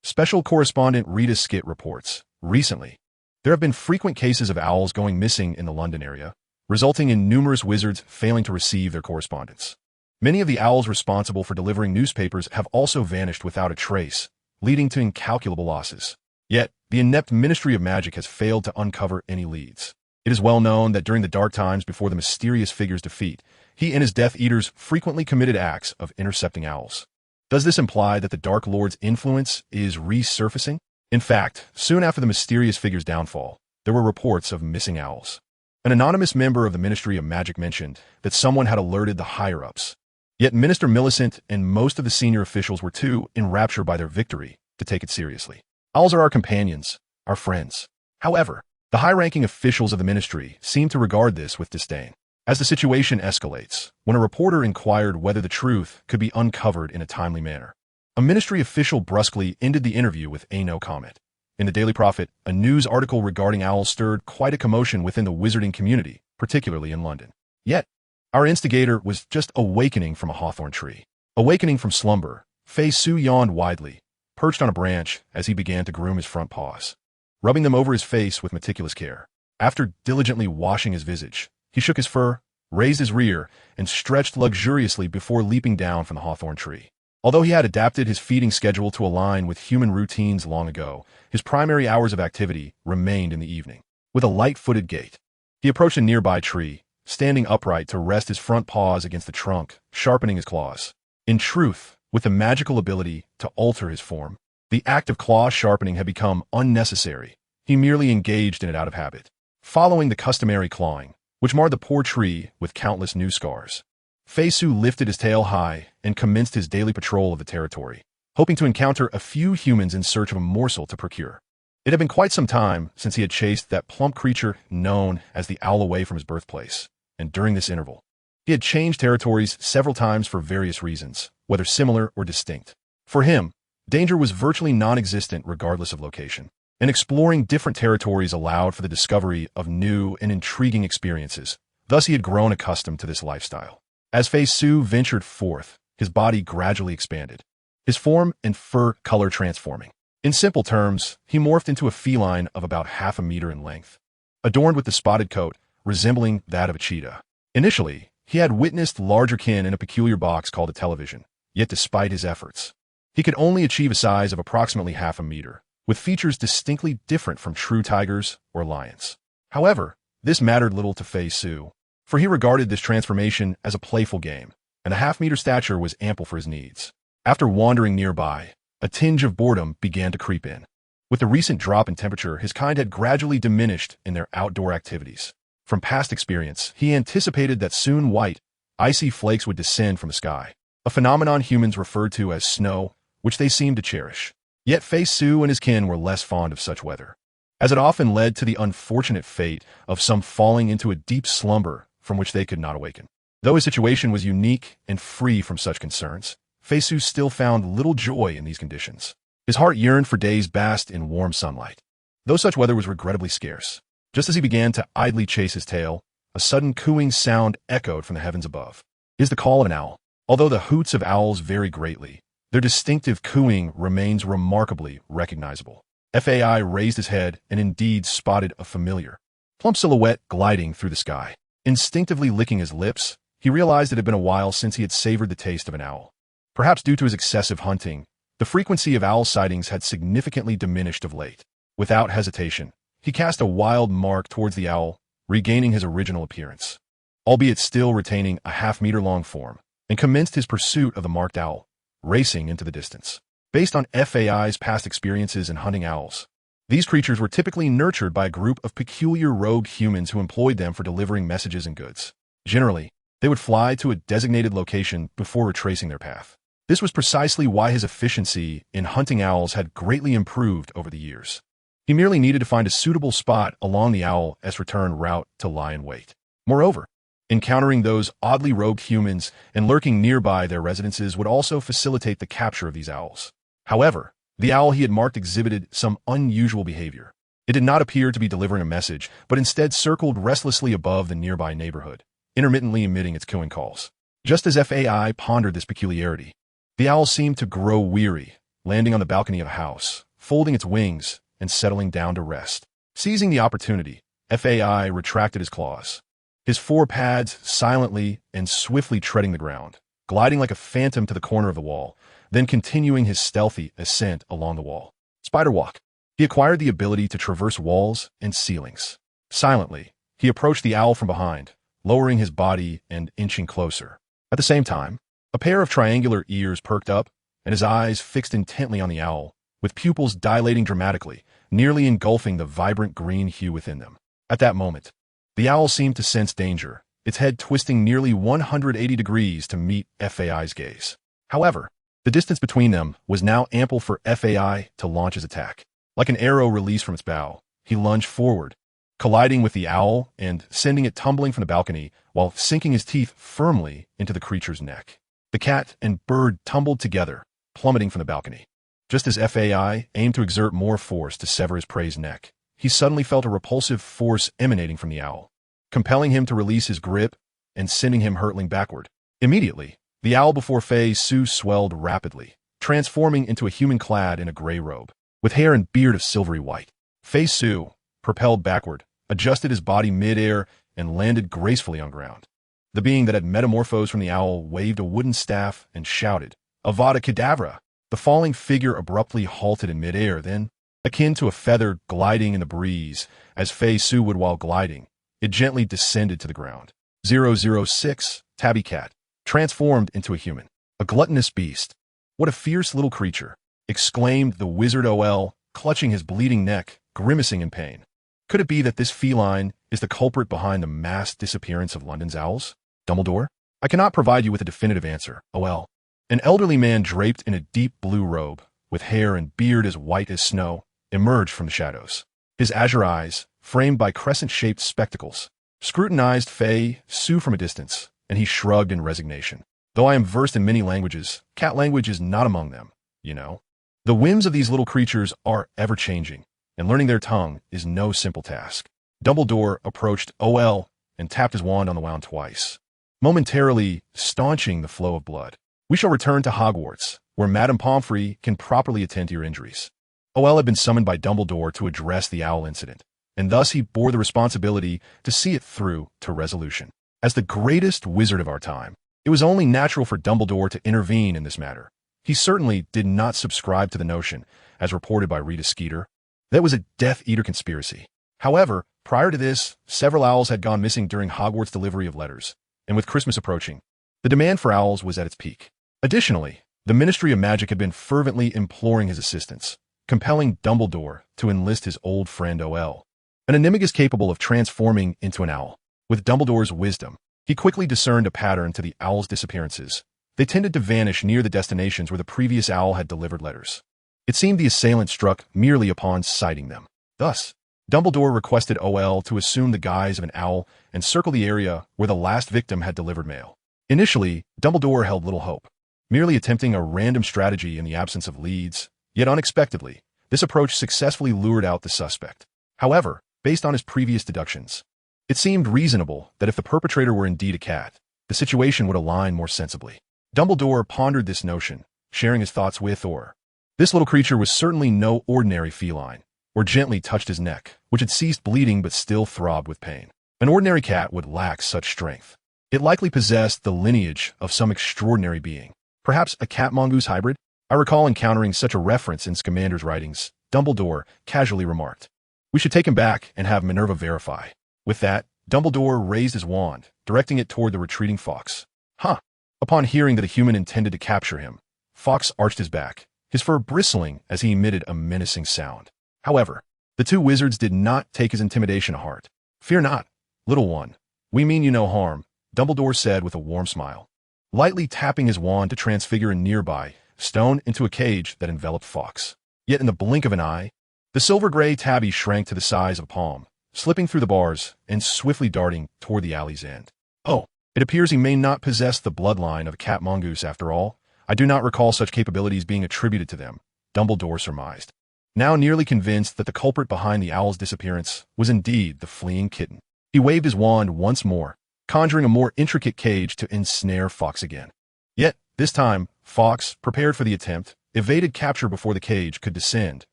Special correspondent Rita Skit reports, recently, there have been frequent cases of owls going missing in the London area, resulting in numerous wizards failing to receive their correspondence. Many of the owls responsible for delivering newspapers have also vanished without a trace, leading to incalculable losses. Yet, the inept Ministry of Magic has failed to uncover any leads. It is well known that during the dark times before the mysterious figure's defeat, he and his Death Eaters frequently committed acts of intercepting owls. Does this imply that the Dark Lord's influence is resurfacing? In fact, soon after the mysterious figure's downfall, there were reports of missing owls. An anonymous member of the Ministry of Magic mentioned that someone had alerted the higher-ups. Yet Minister Millicent and most of the senior officials were too enraptured by their victory to take it seriously. Owls are our companions, our friends. However, the high-ranking officials of the ministry seem to regard this with disdain. As the situation escalates, when a reporter inquired whether the truth could be uncovered in a timely manner, a ministry official brusquely ended the interview with a no comment. In the Daily Prophet, a news article regarding owls stirred quite a commotion within the wizarding community, particularly in London. Yet, our instigator was just awakening from a hawthorn tree. Awakening from slumber, Fei Su yawned widely, perched on a branch as he began to groom his front paws, rubbing them over his face with meticulous care. After diligently washing his visage, he shook his fur, raised his rear, and stretched luxuriously before leaping down from the hawthorn tree. Although he had adapted his feeding schedule to align with human routines long ago, his primary hours of activity remained in the evening. With a light-footed gait, he approached a nearby tree, standing upright to rest his front paws against the trunk, sharpening his claws. In truth, with the magical ability to alter his form, the act of claw sharpening had become unnecessary. He merely engaged in it out of habit, following the customary clawing, which marred the poor tree with countless new scars. Fei Su lifted his tail high and commenced his daily patrol of the territory, hoping to encounter a few humans in search of a morsel to procure. It had been quite some time since he had chased that plump creature known as the owl away from his birthplace, and during this interval, he had changed territories several times for various reasons, whether similar or distinct. For him, danger was virtually non-existent regardless of location, and exploring different territories allowed for the discovery of new and intriguing experiences. Thus he had grown accustomed to this lifestyle. As Fei Su ventured forth, his body gradually expanded, his form and fur color transforming. In simple terms, he morphed into a feline of about half a meter in length, adorned with the spotted coat resembling that of a cheetah. Initially, he had witnessed larger kin in a peculiar box called a television, yet despite his efforts, he could only achieve a size of approximately half a meter, with features distinctly different from true tigers or lions. However, this mattered little to Fei Su, for he regarded this transformation as a playful game, and a half-meter stature was ample for his needs. After wandering nearby, a tinge of boredom began to creep in. With the recent drop in temperature, his kind had gradually diminished in their outdoor activities. From past experience, he anticipated that soon white, icy flakes would descend from the sky, a phenomenon humans referred to as snow, which they seemed to cherish. Yet Fei Su and his kin were less fond of such weather, as it often led to the unfortunate fate of some falling into a deep slumber from which they could not awaken. Though his situation was unique and free from such concerns, Fei Su still found little joy in these conditions. His heart yearned for days basked in warm sunlight, though such weather was regrettably scarce. Just as he began to idly chase his tail, a sudden cooing sound echoed from the heavens above. It is the call of an owl. Although the hoots of owls vary greatly, their distinctive cooing remains remarkably recognizable. Fai raised his head and indeed spotted a familiar, plump silhouette gliding through the sky. Instinctively licking his lips, he realized it had been a while since he had savored the taste of an owl. Perhaps due to his excessive hunting, the frequency of owl sightings had significantly diminished of late. Without hesitation, he cast a wild mark towards the owl, regaining his original appearance, albeit still retaining a half-meter-long form, and commenced his pursuit of the marked owl, racing into the distance. Based on Fai's past experiences in hunting owls, these creatures were typically nurtured by a group of peculiar rogue humans who employed them for delivering messages and goods. Generally, they would fly to a designated location before retracing their path. This was precisely why his efficiency in hunting owls had greatly improved over the years. He merely needed to find a suitable spot along the owl's return route to lie in wait. Moreover, encountering those oddly rogue humans and lurking nearby their residences would also facilitate the capture of these owls. However, the owl he had marked exhibited some unusual behavior. It did not appear to be delivering a message, but instead circled restlessly above the nearby neighborhood, intermittently emitting its cooing calls. Just as Fai pondered this peculiarity, the owl seemed to grow weary, landing on the balcony of a house, folding its wings, and settling down to rest. Seizing the opportunity, Fai retracted his claws, his forepads silently and swiftly treading the ground, gliding like a phantom to the corner of the wall, then continuing his stealthy ascent along the wall. Spider walk. He acquired the ability to traverse walls and ceilings. Silently, he approached the owl from behind, lowering his body and inching closer. At the same time, a pair of triangular ears perked up, and his eyes fixed intently on the owl, with pupils dilating dramatically, nearly engulfing the vibrant green hue within them. At that moment, the owl seemed to sense danger, its head twisting nearly 180 degrees to meet Fai's gaze. However, the distance between them was now ample for Fai to launch his attack. Like an arrow released from its bow, he lunged forward, colliding with the owl and sending it tumbling from the balcony while sinking his teeth firmly into the creature's neck. The cat and bird tumbled together, plummeting from the balcony. Just as Fai aimed to exert more force to sever his prey's neck, he suddenly felt a repulsive force emanating from the owl, compelling him to release his grip and sending him hurtling backward. Immediately, the owl before Fei Su swelled rapidly, transforming into a human clad in a gray robe, with hair and beard of silvery white. Fei Su, propelled backward, adjusted his body mid-air and landed gracefully on ground. The being that had metamorphosed from the owl waved a wooden staff and shouted, "Avada Kedavra!" The falling figure abruptly halted in mid-air, then, akin to a feather gliding in the breeze, as Fei Su would while gliding, it gently descended to the ground. 006, Tabby Cat, transformed into a human. A gluttonous beast. What a fierce little creature, exclaimed the wizard OL, clutching his bleeding neck, grimacing in pain. Could it be that this feline is the culprit behind the mass disappearance of London's owls? Dumbledore? I cannot provide you with a definitive answer, OL. An elderly man draped in a deep blue robe, with hair and beard as white as snow, emerged from the shadows. His azure eyes, framed by crescent-shaped spectacles, scrutinized Fei Su from a distance, and he shrugged in resignation. Though I am versed in many languages, cat language is not among them, you know. The whims of these little creatures are ever-changing, and learning their tongue is no simple task. Dumbledore approached OL and tapped his wand on the wand twice, momentarily staunching the flow of blood. We shall return to Hogwarts, where Madame Pomfrey can properly attend to your injuries. OL had been summoned by Dumbledore to address the owl incident, and thus he bore the responsibility to see it through to resolution. As the greatest wizard of our time, it was only natural for Dumbledore to intervene in this matter. He certainly did not subscribe to the notion, as reported by Rita Skeeter, that it was a Death Eater conspiracy. However, prior to this, several owls had gone missing during Hogwarts' delivery of letters, and with Christmas approaching, the demand for owls was at its peak. Additionally, the Ministry of Magic had been fervently imploring his assistance, compelling Dumbledore to enlist his old friend OL, an Animagus capable of transforming into an owl. With Dumbledore's wisdom, he quickly discerned a pattern to the owl's disappearances. They tended to vanish near the destinations where the previous owl had delivered letters. It seemed the assailant struck merely upon sighting them. Thus, Dumbledore requested OL to assume the guise of an owl and circle the area where the last victim had delivered mail. Initially, Dumbledore held little hope, merely attempting a random strategy in the absence of leads, yet unexpectedly, this approach successfully lured out the suspect. However, based on his previous deductions, it seemed reasonable that if the perpetrator were indeed a cat, the situation would align more sensibly. Dumbledore pondered this notion, sharing his thoughts with Or. This little creature was certainly no ordinary feline, or gently touched his neck, which had ceased bleeding but still throbbed with pain. An ordinary cat would lack such strength. It likely possessed the lineage of some extraordinary being. Perhaps a cat-mongoose hybrid? I recall encountering such a reference in Scamander's writings. Dumbledore casually remarked, "We should take him back and have Minerva verify." With that, Dumbledore raised his wand, directing it toward the retreating fox. Huh! Upon hearing that a human intended to capture him, Fox arched his back, his fur bristling as he emitted a menacing sound. However, the two wizards did not take his intimidation to heart. "Fear not, little one. We mean you no harm," Dumbledore said with a warm smile, lightly tapping his wand to transfigure a nearby stone into a cage that enveloped Fox. Yet in the blink of an eye, the silver-gray tabby shrank to the size of a palm, slipping through the bars and swiftly darting toward the alley's end. "Oh, it appears he may not possess the bloodline of a cat-mongoose after all. I do not recall such capabilities being attributed to them," Dumbledore surmised, now nearly convinced that the culprit behind the owl's disappearance was indeed the fleeing kitten. He waved his wand once more, conjuring a more intricate cage to ensnare Fox again. Yet, this time, Fox, prepared for the attempt, evaded capture before the cage could descend,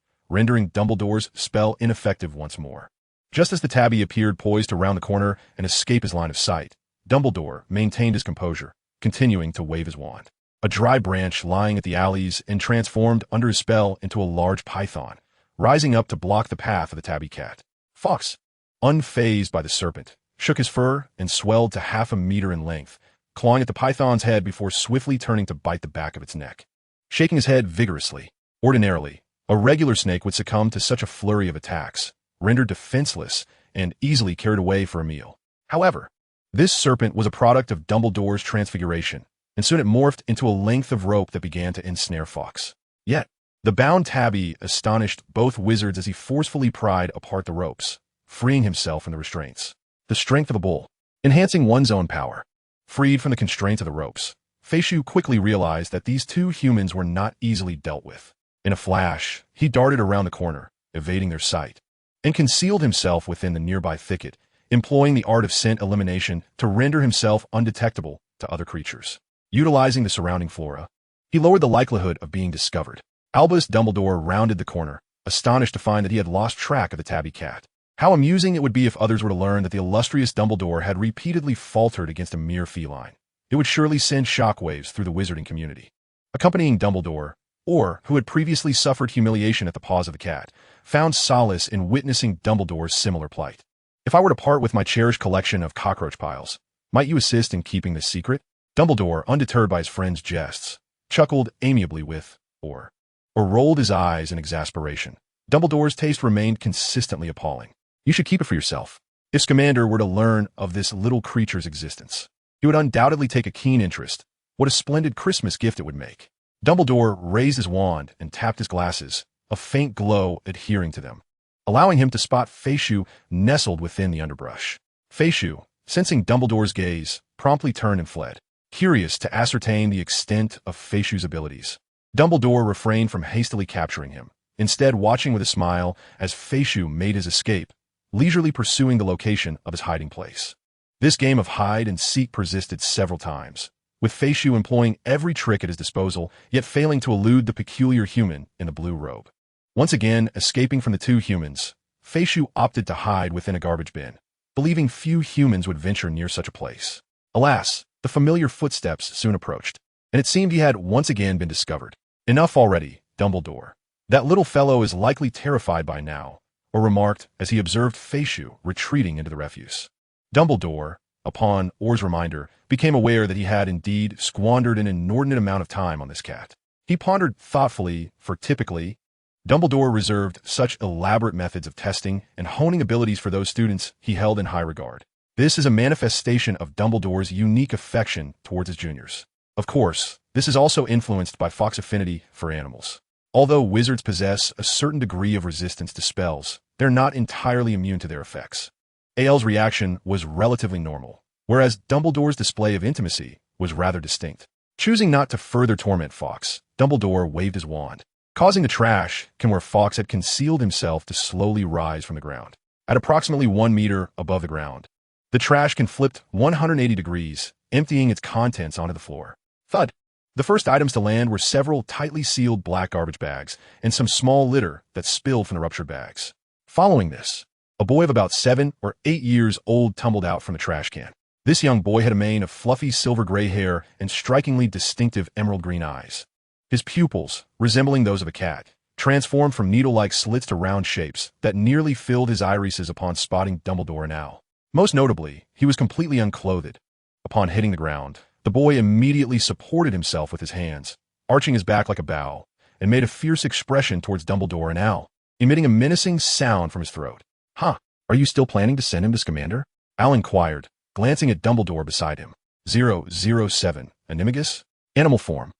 rendering Dumbledore's spell ineffective once more. Just as the tabby appeared poised to round the corner and escape his line of sight, Dumbledore maintained his composure, continuing to wave his wand. A dry branch lying at the alleys and transformed under his spell into a large python, rising up to block the path of the tabby cat. Fox, unfazed by the serpent, shook his fur and swelled to 1/2 meter in length, clawing at the python's head before swiftly turning to bite the back of its neck. Shaking his head vigorously, ordinarily, a regular snake would succumb to such a flurry of attacks, rendered defenseless and easily carried away for a meal. However, this serpent was a product of Dumbledore's transfiguration, and soon it morphed into a length of rope that began to ensnare Fox. Yet, the bound tabby astonished both wizards as he forcefully pried apart the ropes, freeing himself from the restraints. The strength of a bull, enhancing one's own power. Freed from the constraints of the ropes, Feishu quickly realized that these two humans were not easily dealt with. In a flash, he darted around the corner, evading their sight, and concealed himself within the nearby thicket, employing the art of scent elimination to render himself undetectable to other creatures. Utilizing the surrounding flora, he lowered the likelihood of being discovered. Albus Dumbledore rounded the corner, astonished to find that he had lost track of the tabby cat. How amusing it would be if others were to learn that the illustrious Dumbledore had repeatedly faltered against a mere feline. It would surely send shockwaves through the wizarding community. Accompanying Dumbledore, or who had previously suffered humiliation at the paws of the cat, found solace in witnessing Dumbledore's similar plight. If I were to part with my cherished collection of cockroach piles, might you assist in keeping this secret? Dumbledore, undeterred by his friend's jests, chuckled amiably with, or rolled his eyes in exasperation. Dumbledore's taste remained consistently appalling. You should keep it for yourself. If Scamander were to learn of this little creature's existence, he would undoubtedly take a keen interest. What a splendid Christmas gift it would make. Dumbledore raised his wand and tapped his glasses, a faint glow adhering to them, allowing him to spot Feishu nestled within the underbrush. Feishu, sensing Dumbledore's gaze, promptly turned and fled. Curious to ascertain the extent of Feishu's abilities, Dumbledore refrained from hastily capturing him, instead watching with a smile as Feishu made his escape, leisurely pursuing the location of his hiding place. This game of hide-and-seek persisted several times, with Feishu employing every trick at his disposal, yet failing to elude the peculiar human in the blue robe. Once again, escaping from the two humans, Feishu opted to hide within a garbage bin, believing few humans would venture near such a place. Alas, the familiar footsteps soon approached, and it seemed he had once again been discovered. Enough already, Dumbledore. That little fellow is likely terrified by now, or remarked as he observed Feishu retreating into the refuse. Dumbledore, upon Or's reminder, became aware that he had indeed squandered an inordinate amount of time on this cat. He pondered thoughtfully, for typically, Dumbledore reserved such elaborate methods of testing and honing abilities for those students he held in high regard. This is a manifestation of Dumbledore's unique affection towards his juniors. Of course, this is also influenced by Fawkes' affinity for animals. Although wizards possess a certain degree of resistance to spells, they're not entirely immune to their effects. AL's reaction was relatively normal, whereas Dumbledore's display of intimacy was rather distinct. Choosing not to further torment Fawkes, Dumbledore waved his wand, causing the trash can where Fawkes had concealed himself to slowly rise from the ground. At approximately 1 meter above the ground, the trash can flipped 180 degrees, emptying its contents onto the floor. Thud! The first items to land were several tightly sealed black garbage bags and some small litter that spilled from the ruptured bags. Following this, a boy of about 7 or 8 years old tumbled out from the trash can. This young boy had a mane of fluffy silver-gray hair and strikingly distinctive emerald-green eyes. His pupils, resembling those of a cat, transformed from needle-like slits to round shapes that nearly filled his irises upon spotting Dumbledore and Owl. Most notably, he was completely unclothed. Upon hitting the ground, the boy immediately supported himself with his hands, arching his back like a bow, and made a fierce expression towards Dumbledore and Owl, emitting a menacing sound from his throat. Huh, are you still planning to send him to Scamander? Owl inquired, glancing at Dumbledore beside him. 007, Animagus? Animal form.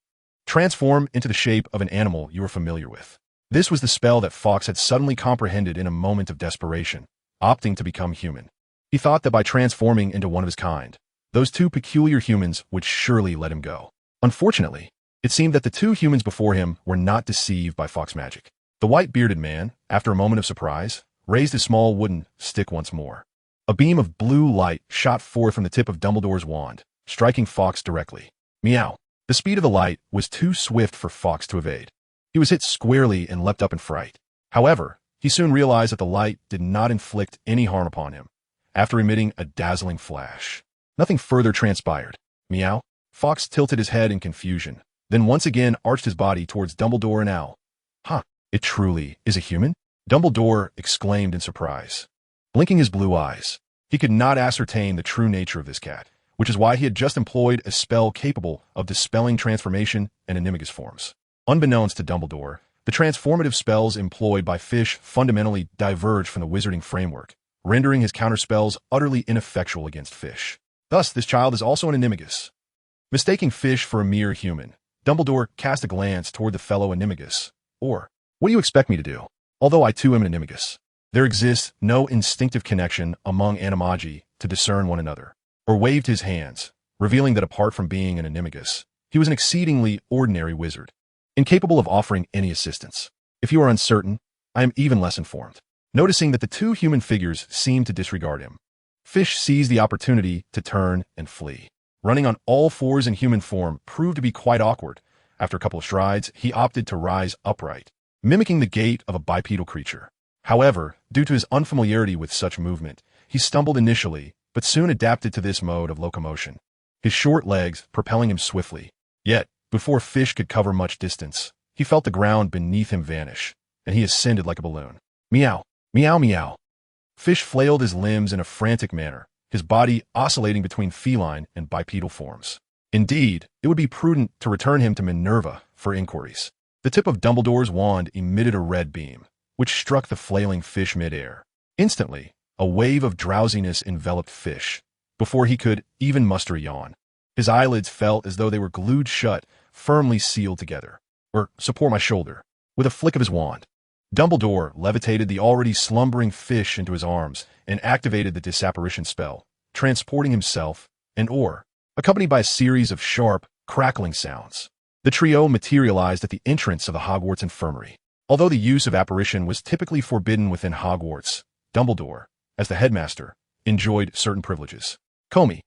Transform into the shape of an animal you are familiar with. This was the spell that Fawkes had suddenly comprehended in a moment of desperation, opting to become human. He thought that by transforming into one of his kind, those two peculiar humans would surely let him go. Unfortunately, it seemed that the two humans before him were not deceived by Fawkes' magic. The white-bearded man, after a moment of surprise, raised his small wooden stick once more. A beam of blue light shot forth from the tip of Dumbledore's wand, striking Fawkes directly. Meow. The speed of the light was too swift for Fawkes to evade. He was hit squarely and leapt up in fright. However, he soon realized that the light did not inflict any harm upon him. After emitting a dazzling flash, nothing further transpired. Meow. Fawkes tilted his head in confusion, then once again arched his body towards Dumbledore and Owl. Huh, it truly is a human? Dumbledore exclaimed in surprise. Blinking his blue eyes, he could not ascertain the true nature of this cat, which is why he had just employed a spell capable of dispelling transformation and animagus forms. Unbeknownst to Dumbledore, the transformative spells employed by fish fundamentally diverged from the wizarding framework, rendering his counterspells utterly ineffectual against fish. Thus, this child is also an animagus. Mistaking fish for a mere human, Dumbledore cast a glance toward the fellow animagus. Or, what do you expect me to do? Although I too am an animagus, there exists no instinctive connection among animagi to discern one another. Or waved his hands, revealing that apart from being an animagus, he was an exceedingly ordinary wizard. incapable of offering any assistance. If you are uncertain, I am even less informed. Noticing that the two human figures seemed to disregard him, Fish seized the opportunity to turn and flee. Running on all fours in human form proved to be quite awkward. After a couple of strides, he opted to rise upright, mimicking the gait of a bipedal creature. However, due to his unfamiliarity with such movement, he stumbled initially, but soon adapted to this mode of locomotion, his short legs propelling him swiftly. Yet, before Fish could cover much distance, he felt the ground beneath him vanish, and he ascended like a balloon. Meow, meow, meow. Fish flailed his limbs in a frantic manner, his body oscillating between feline and bipedal forms. Indeed, it would be prudent to return him to Minerva for inquiries. The tip of Dumbledore's wand emitted a red beam, which struck the flailing fish mid-air. Instantly, a wave of drowsiness enveloped Fish, before he could even muster a yawn. His eyelids felt as though they were glued shut, firmly sealed together. Support my shoulder. With a flick of his wand, Dumbledore levitated the already slumbering Fish into his arms and activated the disapparition spell, transporting himself and Orr, accompanied by a series of sharp, crackling sounds. The trio materialized at the entrance of the Hogwarts infirmary. Although the use of apparition was typically forbidden within Hogwarts, Dumbledore, as the headmaster, enjoyed certain privileges. Comey.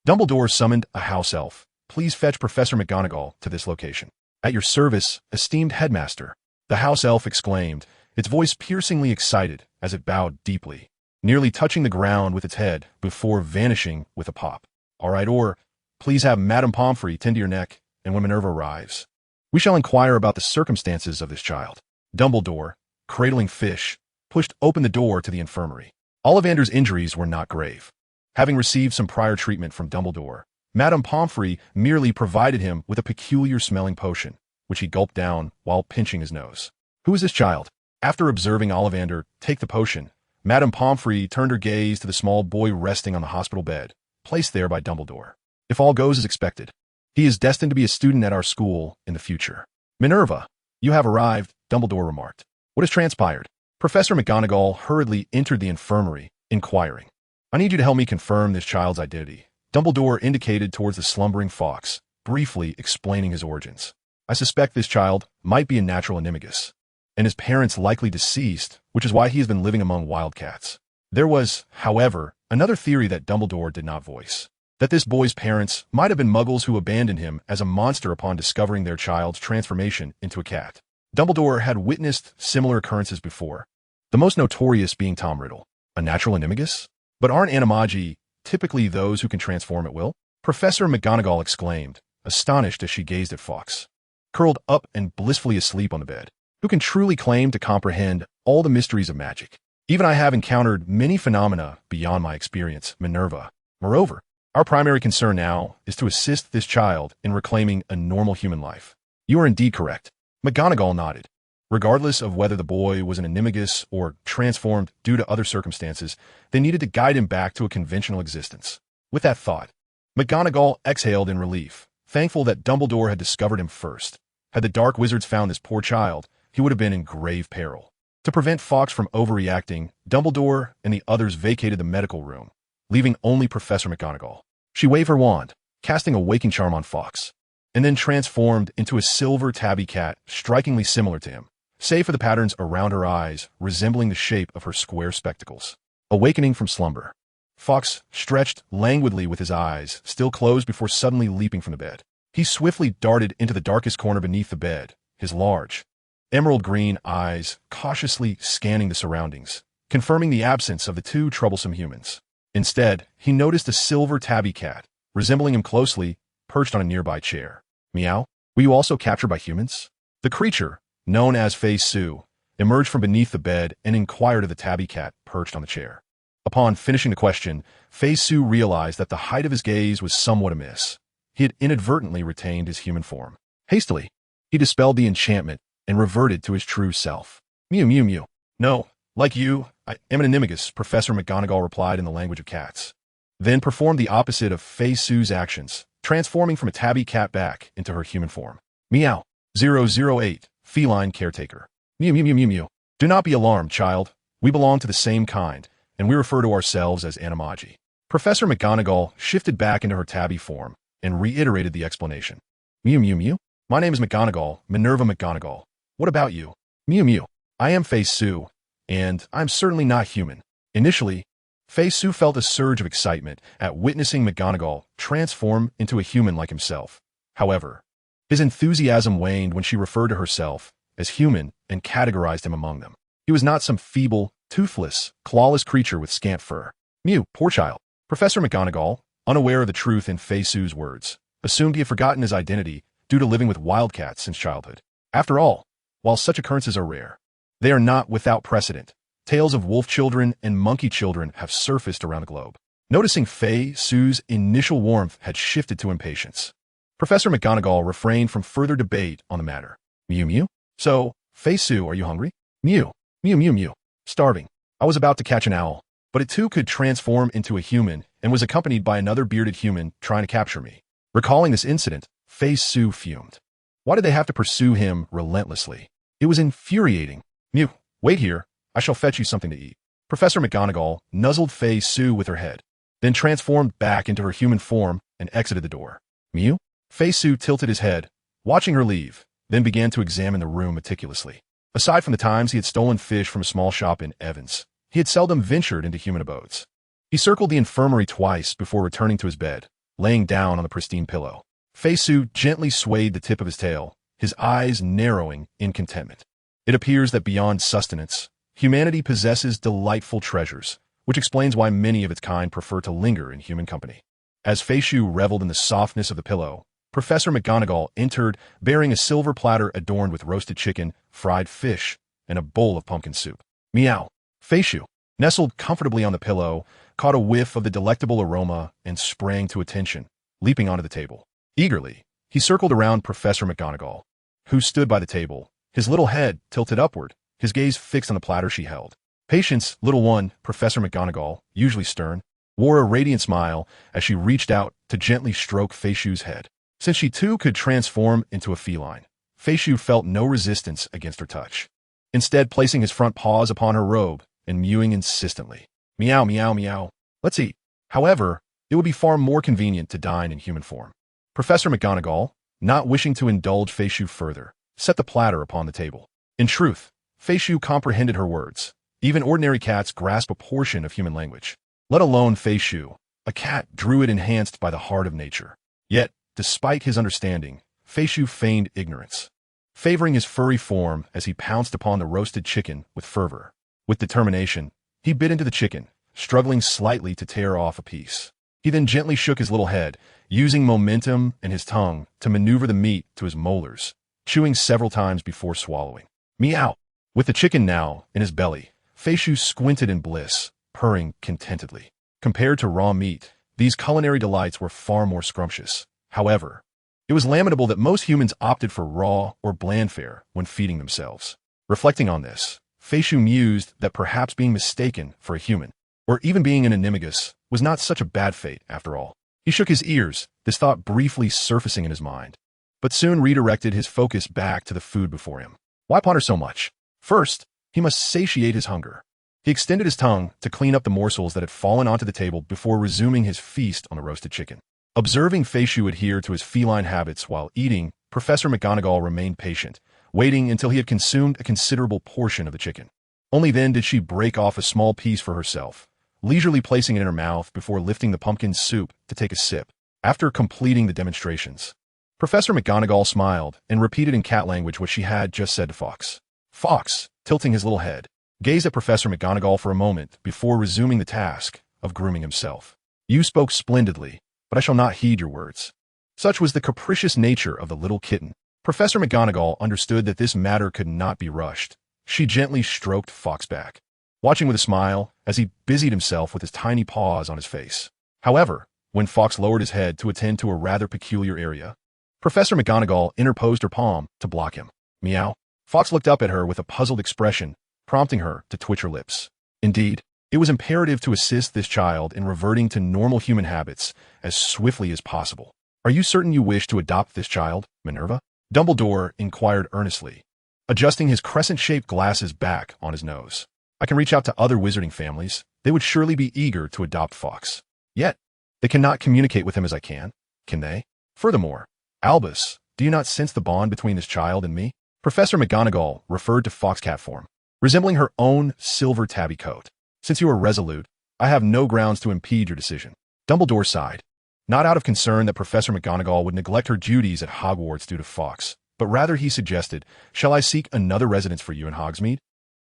Dumbledore summoned a house elf. Please fetch Professor McGonagall to this location. At your service, esteemed headmaster, the house elf exclaimed, its voice piercingly excited as it bowed deeply, nearly touching the ground with its head before vanishing with a pop. All right, Orr, please have Madame Pomfrey tend to your neck, and when Minerva arrives, we shall inquire about the circumstances of this child. Dumbledore, cradling Fish, pushed open the door to the infirmary. Ollivander's injuries were not grave. Having received some prior treatment from Dumbledore, Madame Pomfrey merely provided him with a peculiar-smelling potion, which he gulped down while pinching his nose. Who is this child? After observing Ollivander take the potion, Madame Pomfrey turned her gaze to the small boy resting on the hospital bed, placed there by Dumbledore. If all goes as expected, he is destined to be a student at our school in the future. Minerva, you have arrived, Dumbledore remarked. What has transpired? Professor McGonagall hurriedly entered the infirmary, inquiring. I need you to help me confirm this child's identity. Dumbledore indicated towards the slumbering Fawkes, briefly explaining his origins. I suspect this child might be a natural Animagus, and his parents likely deceased, which is why he has been living among wildcats. There was, however, another theory that Dumbledore did not voice, that this boy's parents might have been muggles who abandoned him as a monster upon discovering their child's transformation into a cat. Dumbledore had witnessed similar occurrences before, the most notorious being Tom Riddle, a natural Animagus? But aren't Animagi typically those who can transform at will? Professor McGonagall exclaimed, astonished as she gazed at Fawkes, curled up and blissfully asleep on the bed. Who can truly claim to comprehend all the mysteries of magic? Even I have encountered many phenomena beyond my experience, Minerva. Moreover, our primary concern now is to assist this child in reclaiming a normal human life. You are indeed correct. McGonagall nodded. Regardless of whether the boy was an Animagus or transformed due to other circumstances, they needed to guide him back to a conventional existence. With that thought, McGonagall exhaled in relief, thankful that Dumbledore had discovered him first. Had the Dark Wizards found this poor child, he would have been in grave peril. To prevent Fawkes from overreacting, Dumbledore and the others vacated the medical room, leaving only Professor McGonagall. She waved her wand, casting a waking charm on Fawkes, and then transformed into a silver tabby cat strikingly similar to him, save for the patterns around her eyes resembling the shape of her square spectacles. Awakening from slumber, Fawkes stretched languidly with his eyes still closed before suddenly leaping from the bed. He swiftly darted into the darkest corner beneath the bed, his large, emerald green eyes cautiously scanning the surroundings, confirming the absence of the two troublesome humans. Instead, he noticed a silver tabby cat, resembling him closely, perched on a nearby chair. Meow, were you also captured by humans? The creature, known as Fei Su, emerged from beneath the bed and inquired of the tabby cat perched on the chair. Upon finishing the question, Fei Su realized that the height of his gaze was somewhat amiss. He had inadvertently retained his human form. Hastily, he dispelled the enchantment and reverted to his true self. Mew, mew, mew. No, like you, I am an Animagus, Professor McGonagall replied in the language of cats. Then performed the opposite of Fei Su's actions, transforming from a tabby cat back into her human form. Meow. 008, feline caretaker. Mew, mew, mew, mew, mew. Do not be alarmed, child. We belong to the same kind, and we refer to ourselves as Animagi. Professor McGonagall shifted back into her tabby form and reiterated the explanation. Mew, mew, mew. My name is McGonagall, Minerva McGonagall. What about you? Mew Mew. I am Fei Su, and I'm certainly not human. Initially, Fei Su felt a surge of excitement at witnessing McGonagall transform into a human like himself. However, his enthusiasm waned when she referred to herself as human and categorized him among them. He was not some feeble, toothless, clawless creature with scant fur. Mew, poor child. Professor McGonagall, unaware of the truth in Fei Su's words, assumed he had forgotten his identity due to living with wildcats since childhood. After all, while such occurrences are rare, they are not without precedent. Tales of wolf children and monkey children have surfaced around the globe. Noticing Fei Su's initial warmth had shifted to impatience, Professor McGonagall refrained from further debate on the matter. Mew Mew? So, Fei Su, are you hungry? Mew. Mew Mew Mew. Starving. I was about to catch an owl, but it too could transform into a human and was accompanied by another bearded human trying to capture me. Recalling this incident, Fei Su fumed. Why did they have to pursue him relentlessly? It was infuriating. Mew, wait here. I shall fetch you something to eat. Professor McGonagall nuzzled Fei Su with her head, then transformed back into her human form and exited the door. Mew? Fei Su tilted his head, watching her leave, then began to examine the room meticulously. Aside from the times he had stolen fish from a small shop in Evans, he had seldom ventured into human abodes. He circled the infirmary twice before returning to his bed, laying down on the pristine pillow. Fei Su gently swayed the tip of his tail, his eyes narrowing in contentment. It appears that beyond sustenance, humanity possesses delightful treasures, which explains why many of its kind prefer to linger in human company. As Fei Su reveled in the softness of the pillow, Professor McGonagall entered bearing a silver platter adorned with roasted chicken, fried fish, and a bowl of pumpkin soup. Meow. Fei Su, nestled comfortably on the pillow, caught a whiff of the delectable aroma and sprang to attention, leaping onto the table. Eagerly, he circled around Professor McGonagall, who stood by the table, his little head tilted upward, his gaze fixed on the platter she held. Patience, little one, Professor McGonagall, usually stern, wore a radiant smile as she reached out to gently stroke Fei Su's head. Since she too could transform into a feline, Fei Su felt no resistance against her touch, instead placing his front paws upon her robe and mewing insistently. Meow, meow, meow. Let's eat. However, it would be far more convenient to dine in human form. Professor McGonagall, not wishing to indulge Fei Su further, set the platter upon the table. In truth, Fei Su comprehended her words. Even ordinary cats grasp a portion of human language, let alone Fei Su, a cat druid enhanced by the heart of nature. Yet, despite his understanding, Fei Su feigned ignorance, favoring his furry form as he pounced upon the roasted chicken with fervor. With determination, he bit into the chicken, struggling slightly to tear off a piece. He then gently shook his little head, using momentum and his tongue to maneuver the meat to his molars, chewing several times before swallowing. Meow! With the chicken now in his belly, Fei Su squinted in bliss, purring contentedly. Compared to raw meat, these culinary delights were far more scrumptious. However, it was lamentable that most humans opted for raw or bland fare when feeding themselves. Reflecting on this, Fei Su mused that perhaps being mistaken for a human, or even being an animagus, was not such a bad fate after all. He shook his ears, this thought briefly surfacing in his mind, but soon redirected his focus back to the food before him. Why ponder so much? First, he must satiate his hunger. He extended his tongue to clean up the morsels that had fallen onto the table before resuming his feast on the roasted chicken. Observing Fei Su adhere to his feline habits while eating, Professor McGonagall remained patient, waiting until he had consumed a considerable portion of the chicken. Only then did she break off a small piece for herself, leisurely placing it in her mouth before lifting the pumpkin soup to take a sip. After completing the demonstrations, Professor McGonagall smiled and repeated in cat language what she had just said to Fox. Fox, tilting his little head, gazed at Professor McGonagall for a moment before resuming the task of grooming himself. You spoke splendidly, but I shall not heed your words. Such was the capricious nature of the little kitten. Professor McGonagall understood that this matter could not be rushed. She gently stroked Fox back, watching with a smile as he busied himself with his tiny paws on his face. However, when Fox lowered his head to attend to a rather peculiar area, Professor McGonagall interposed her palm to block him. Meow. Fox looked up at her with a puzzled expression, prompting her to twitch her lips. Indeed, it was imperative to assist this child in reverting to normal human habits as swiftly as possible. Are you certain you wish to adopt this child, Minerva? Dumbledore inquired earnestly, adjusting his crescent-shaped glasses back on his nose. I can reach out to other wizarding families. They would surely be eager to adopt Fox. Yet, they cannot communicate with him as I can they? Furthermore, Albus, Do you not sense the bond between this child and me? Professor McGonagall referred to Foxcat form, resembling her own silver tabby coat. Since you are resolute, I have no grounds to impede your decision. Dumbledore sighed, not out of concern that Professor McGonagall would neglect her duties at Hogwarts due to Fawkes, but rather he suggested, shall I seek another residence for you in Hogsmeade?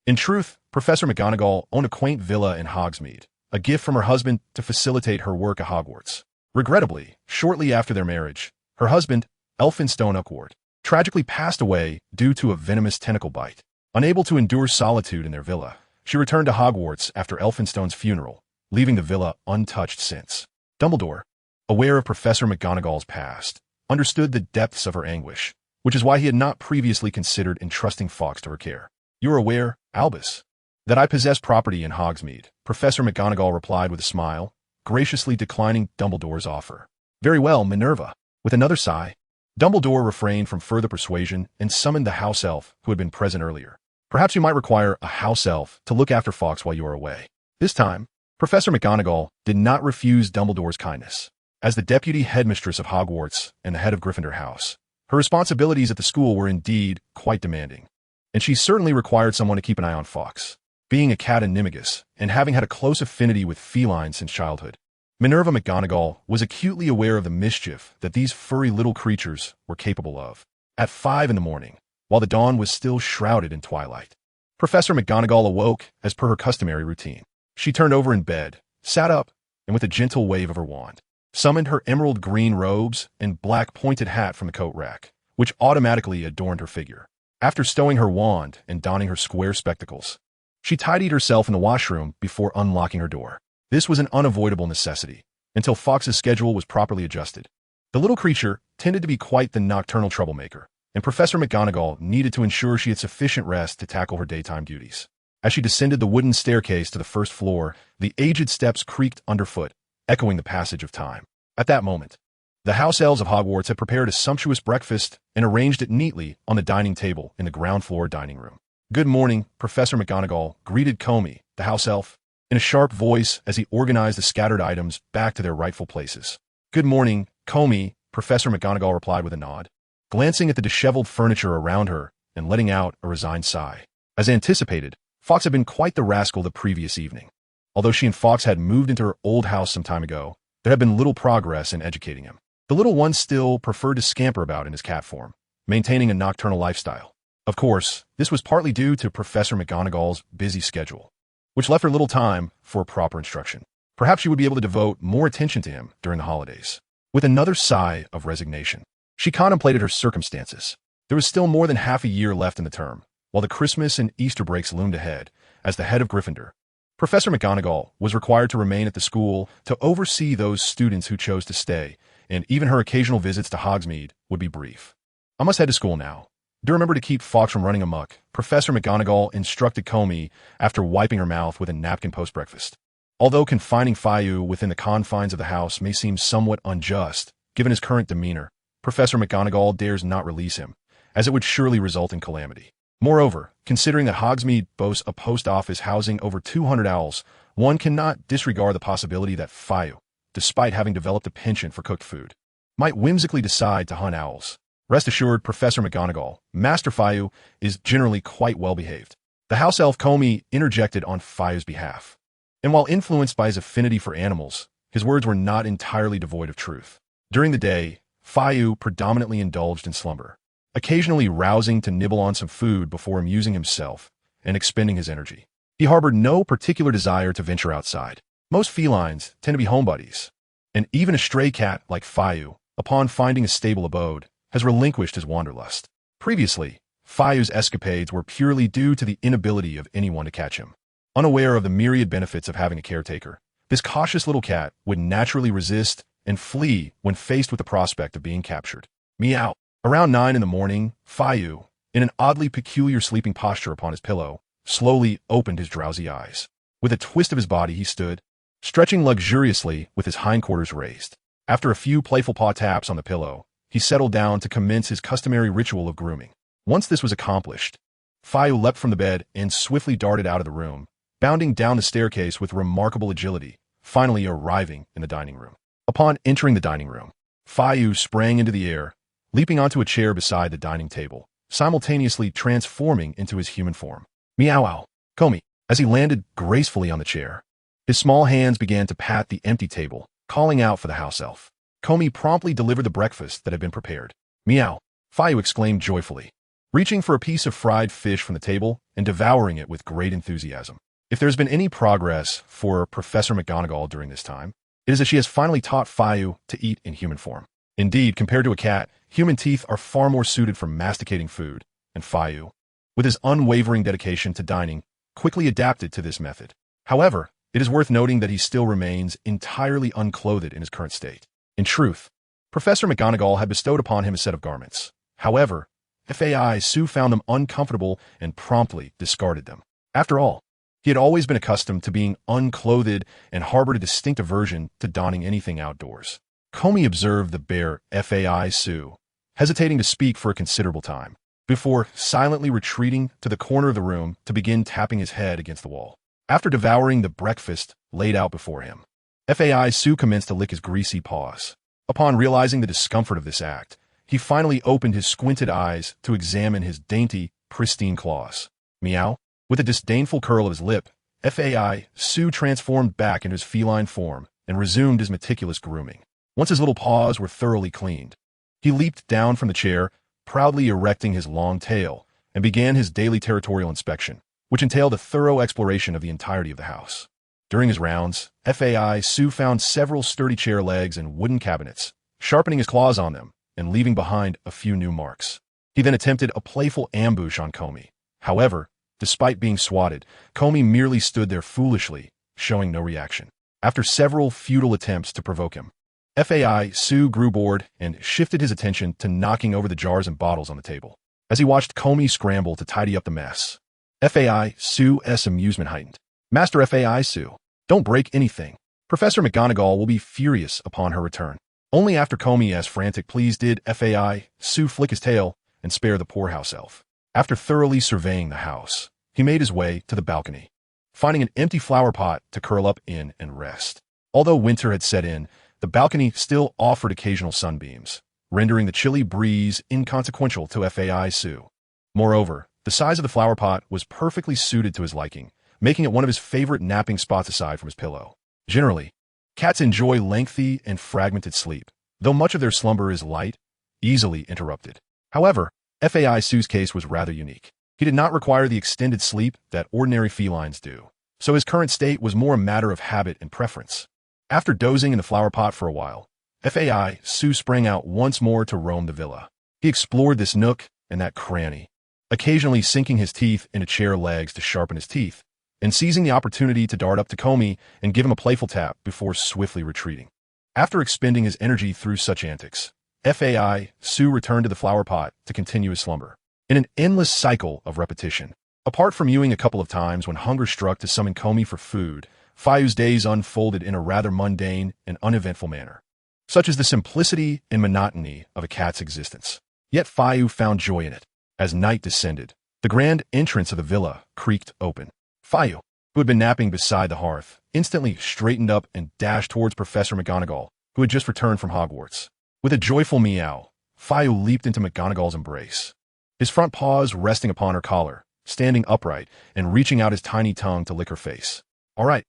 In truth, Professor McGonagall owned a quaint villa in Hogsmeade, a gift from her husband to facilitate her work at Hogwarts. Regrettably, shortly after their marriage, her husband, Elphinstone Upward, tragically passed away due to a venomous tentacle bite. Unable to endure solitude in their villa, she returned to Hogwarts after Elphinstone's funeral, leaving the villa untouched since. Dumbledore, aware of Professor McGonagall's past, understood the depths of her anguish, which is why he had not previously considered entrusting Fawkes to her care. You are aware, Albus, that I possess property in Hogsmeade, Professor McGonagall replied with a smile, graciously declining Dumbledore's offer. Very well, Minerva. With another sigh, Dumbledore refrained from further persuasion and summoned the house elf who had been present earlier. Perhaps you might require a house elf to look after Fawkes while you are away. This time, Professor McGonagall did not refuse Dumbledore's kindness. As the deputy headmistress of Hogwarts and the head of Gryffindor House, her responsibilities at the school were indeed quite demanding, and she certainly required someone to keep an eye on Fawkes. Being a cat Animagus and having had a close affinity with felines since childhood, Minerva McGonagall was acutely aware of the mischief that these furry little creatures were capable of. At 5 in the morning, while the dawn was still shrouded in twilight, Professor McGonagall awoke as per her customary routine. She turned over in bed, sat up, and with a gentle wave of her wand, summoned her emerald green robes and black pointed hat from the coat rack, which automatically adorned her figure. After stowing her wand and donning her square spectacles, she tidied herself in the washroom before unlocking her door. This was an unavoidable necessity, until Fawkes' schedule was properly adjusted. The little creature tended to be quite the nocturnal troublemaker, and Professor McGonagall needed to ensure she had sufficient rest to tackle her daytime duties. As she descended the wooden staircase to the first floor, the aged steps creaked underfoot, echoing the passage of time. At that moment, the house elves of Hogwarts had prepared a sumptuous breakfast and arranged it neatly on the dining table in the ground floor dining room. Good morning, Professor McGonagall greeted Comey, the house elf, in a sharp voice as he organized the scattered items back to their rightful places. Good morning, Comey, Professor McGonagall replied with a nod, glancing at the disheveled furniture around her and letting out a resigned sigh. As anticipated, Fawkes had been quite the rascal the previous evening. Although she and Fawkes had moved into her old house some time ago, there had been little progress in educating him. The little one still preferred to scamper about in his cat form, maintaining a nocturnal lifestyle. Of course, this was partly due to Professor McGonagall's busy schedule, which left her little time for proper instruction. Perhaps she would be able to devote more attention to him during the holidays. With another sigh of resignation, she contemplated her circumstances. There was still more than half a year left in the term, while the Christmas and Easter breaks loomed ahead. As the head of Gryffindor, Professor McGonagall was required to remain at the school to oversee those students who chose to stay, and even her occasional visits to Hogsmeade would be brief. I must head to school now. Do remember to keep Fawkes from running amok, Professor McGonagall instructed Comey after wiping her mouth with a napkin post-breakfast. Although confining Fayu within the confines of the house may seem somewhat unjust, given his current demeanor, Professor McGonagall dares not release him, as it would surely result in calamity. Moreover, considering that Hogsmeade boasts a post office housing over 200 owls, one cannot disregard the possibility that Fayu, despite having developed a penchant for cooked food, might whimsically decide to hunt owls. Rest assured, Professor McGonagall, Master Fayu, is generally quite well behaved. The house elf Comey interjected on Fayu's behalf, and while influenced by his affinity for animals, his words were not entirely devoid of truth. During the day, Fayu predominantly indulged in slumber, occasionally rousing to nibble on some food before amusing himself and expending his energy. He harbored no particular desire to venture outside. Most felines tend to be homebodies, and even a stray cat like Fayu, upon finding a stable abode, has relinquished his wanderlust. Previously, Fayu's escapades were purely due to the inability of anyone to catch him. Unaware of the myriad benefits of having a caretaker, this cautious little cat would naturally resist and flee when faced with the prospect of being captured. Meow. Around 9 in the morning, Fayu, in an oddly peculiar sleeping posture upon his pillow, slowly opened his drowsy eyes. With a twist of his body he stood, stretching luxuriously with his hindquarters raised. After a few playful paw taps on the pillow, he settled down to commence his customary ritual of grooming. Once this was accomplished, Fayu leapt from the bed and swiftly darted out of the room, bounding down the staircase with remarkable agility, finally arriving in the dining room. Upon entering the dining room, Fayu sprang into the air, leaping onto a chair beside the dining table, simultaneously transforming into his human form. Meow, Komi, as he landed gracefully on the chair. His small hands began to pat the empty table, calling out for the house elf. Komi promptly delivered the breakfast that had been prepared. Meow, Fayu exclaimed joyfully, reaching for a piece of fried fish from the table and devouring it with great enthusiasm. If there's been any progress for Professor McGonagall during this time, it is that she has finally taught Fayu to eat in human form. Indeed, compared to a cat, human teeth are far more suited for masticating food, and Fayu, with his unwavering dedication to dining, quickly adapted to this method. However, it is worth noting that he still remains entirely unclothed in his current state. In truth, Professor McGonagall had bestowed upon him a set of garments. However, Fai Su found them uncomfortable and promptly discarded them. After all, he had always been accustomed to being unclothed and harbored a distinct aversion to donning anything outdoors. Komi observed the bare Fai Su, hesitating to speak for a considerable time, before silently retreating to the corner of the room to begin tapping his head against the wall. After devouring the breakfast laid out before him, Fai Su commenced to lick his greasy paws. Upon realizing the discomfort of this act, he finally opened his squinted eyes to examine his dainty, pristine claws. Meow. With a disdainful curl of his lip, Fai Su transformed back into his feline form and resumed his meticulous grooming. Once his little paws were thoroughly cleaned, he leaped down from the chair, proudly erecting his long tail, and began his daily territorial inspection, which entailed a thorough exploration of the entirety of the house. During his rounds, Fai Su found several sturdy chair legs and wooden cabinets, sharpening his claws on them and leaving behind a few new marks. He then attempted a playful ambush on Komi. However, despite being swatted, Komi merely stood there foolishly, showing no reaction. After several futile attempts to provoke him, Fai Su grew bored and shifted his attention to knocking over the jars and bottles on the table. As he watched Komi scramble to tidy up the mess, Fai Su's amusement heightened. Master Fai Su, don't break anything. Professor McGonagall will be furious upon her return. Only after Komi asked frantic please did Fai Su flick his tail and spare the poor house elf. After thoroughly surveying the house, he made his way to the balcony, finding an empty flower pot to curl up in and rest. Although winter had set in, the balcony still offered occasional sunbeams, rendering the chilly breeze inconsequential to Fai Su. Moreover, the size of the flower pot was perfectly suited to his liking, making it one of his favorite napping spots aside from his pillow. Generally, cats enjoy lengthy and fragmented sleep, though much of their slumber is light, easily interrupted. However, Fai Su's case was rather unique. He did not require the extended sleep that ordinary felines do, so his current state was more a matter of habit and preference. After dozing in the flower pot for a while, Fai Su sprang out once more to roam the villa. He explored this nook and that cranny, occasionally sinking his teeth into chair legs to sharpen his teeth, and seizing the opportunity to dart up to Komi and give him a playful tap before swiftly retreating. After expending his energy through such antics, Fai Su returned to the flower pot to continue his slumber. In an endless cycle of repetition, apart from mewing a couple of times when hunger struck to summon Komi for food, Fayu's days unfolded in a rather mundane and uneventful manner, such as the simplicity and monotony of a cat's existence. Yet Fayu found joy in it. As night descended, the grand entrance of the villa creaked open. Fayu, who had been napping beside the hearth, instantly straightened up and dashed towards Professor McGonagall, who had just returned from Hogwarts. With a joyful meow, Fayu leaped into McGonagall's embrace, his front paws resting upon her collar, standing upright and reaching out his tiny tongue to lick her face. All right,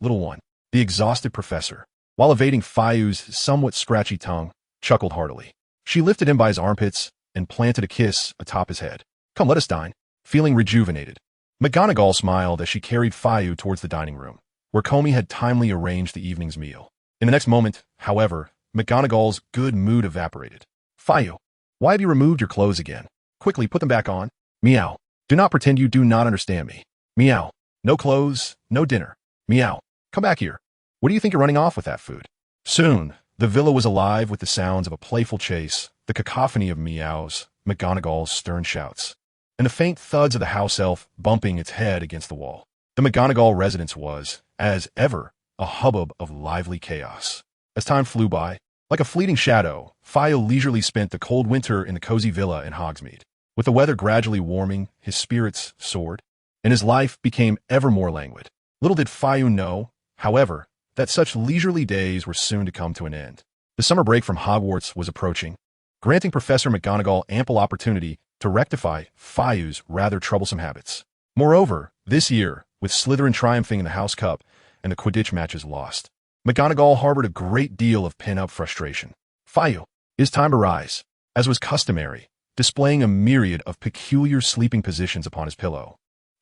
little one. The exhausted professor, while evading Fayu's somewhat scratchy tongue, chuckled heartily. She lifted him by his armpits and planted a kiss atop his head. Come, let us dine. Feeling rejuvenated, McGonagall smiled as she carried Fayu towards the dining room, where Komi had timely arranged the evening's meal. In the next moment, however, McGonagall's good mood evaporated. Fayu, why have you removed your clothes again? Quickly put them back on. Meow. Do not pretend you do not understand me. Meow. No clothes, no dinner. Meow. Come back here. Where do you think you're running off with that food? Soon, the villa was alive with the sounds of a playful chase, the cacophony of meows, McGonagall's stern shouts, and the faint thuds of the house elf bumping its head against the wall. The McGonagall residence was, as ever, a hubbub of lively chaos. As time flew by, like a fleeting shadow, Fayu leisurely spent the cold winter in the cozy villa in Hogsmeade. With the weather gradually warming, his spirits soared, and his life became ever more languid. Little did Fayu know, however, that such leisurely days were soon to come to an end. The summer break from Hogwarts was approaching. granting Professor McGonagall ample opportunity to rectify Fayu's rather troublesome habits. Moreover, this year, with Slytherin triumphing in the House Cup and the Quidditch matches lost, McGonagall harbored a great deal of pent-up frustration. Fayu, it is time to rise, as was customary, displaying a myriad of peculiar sleeping positions upon his pillow.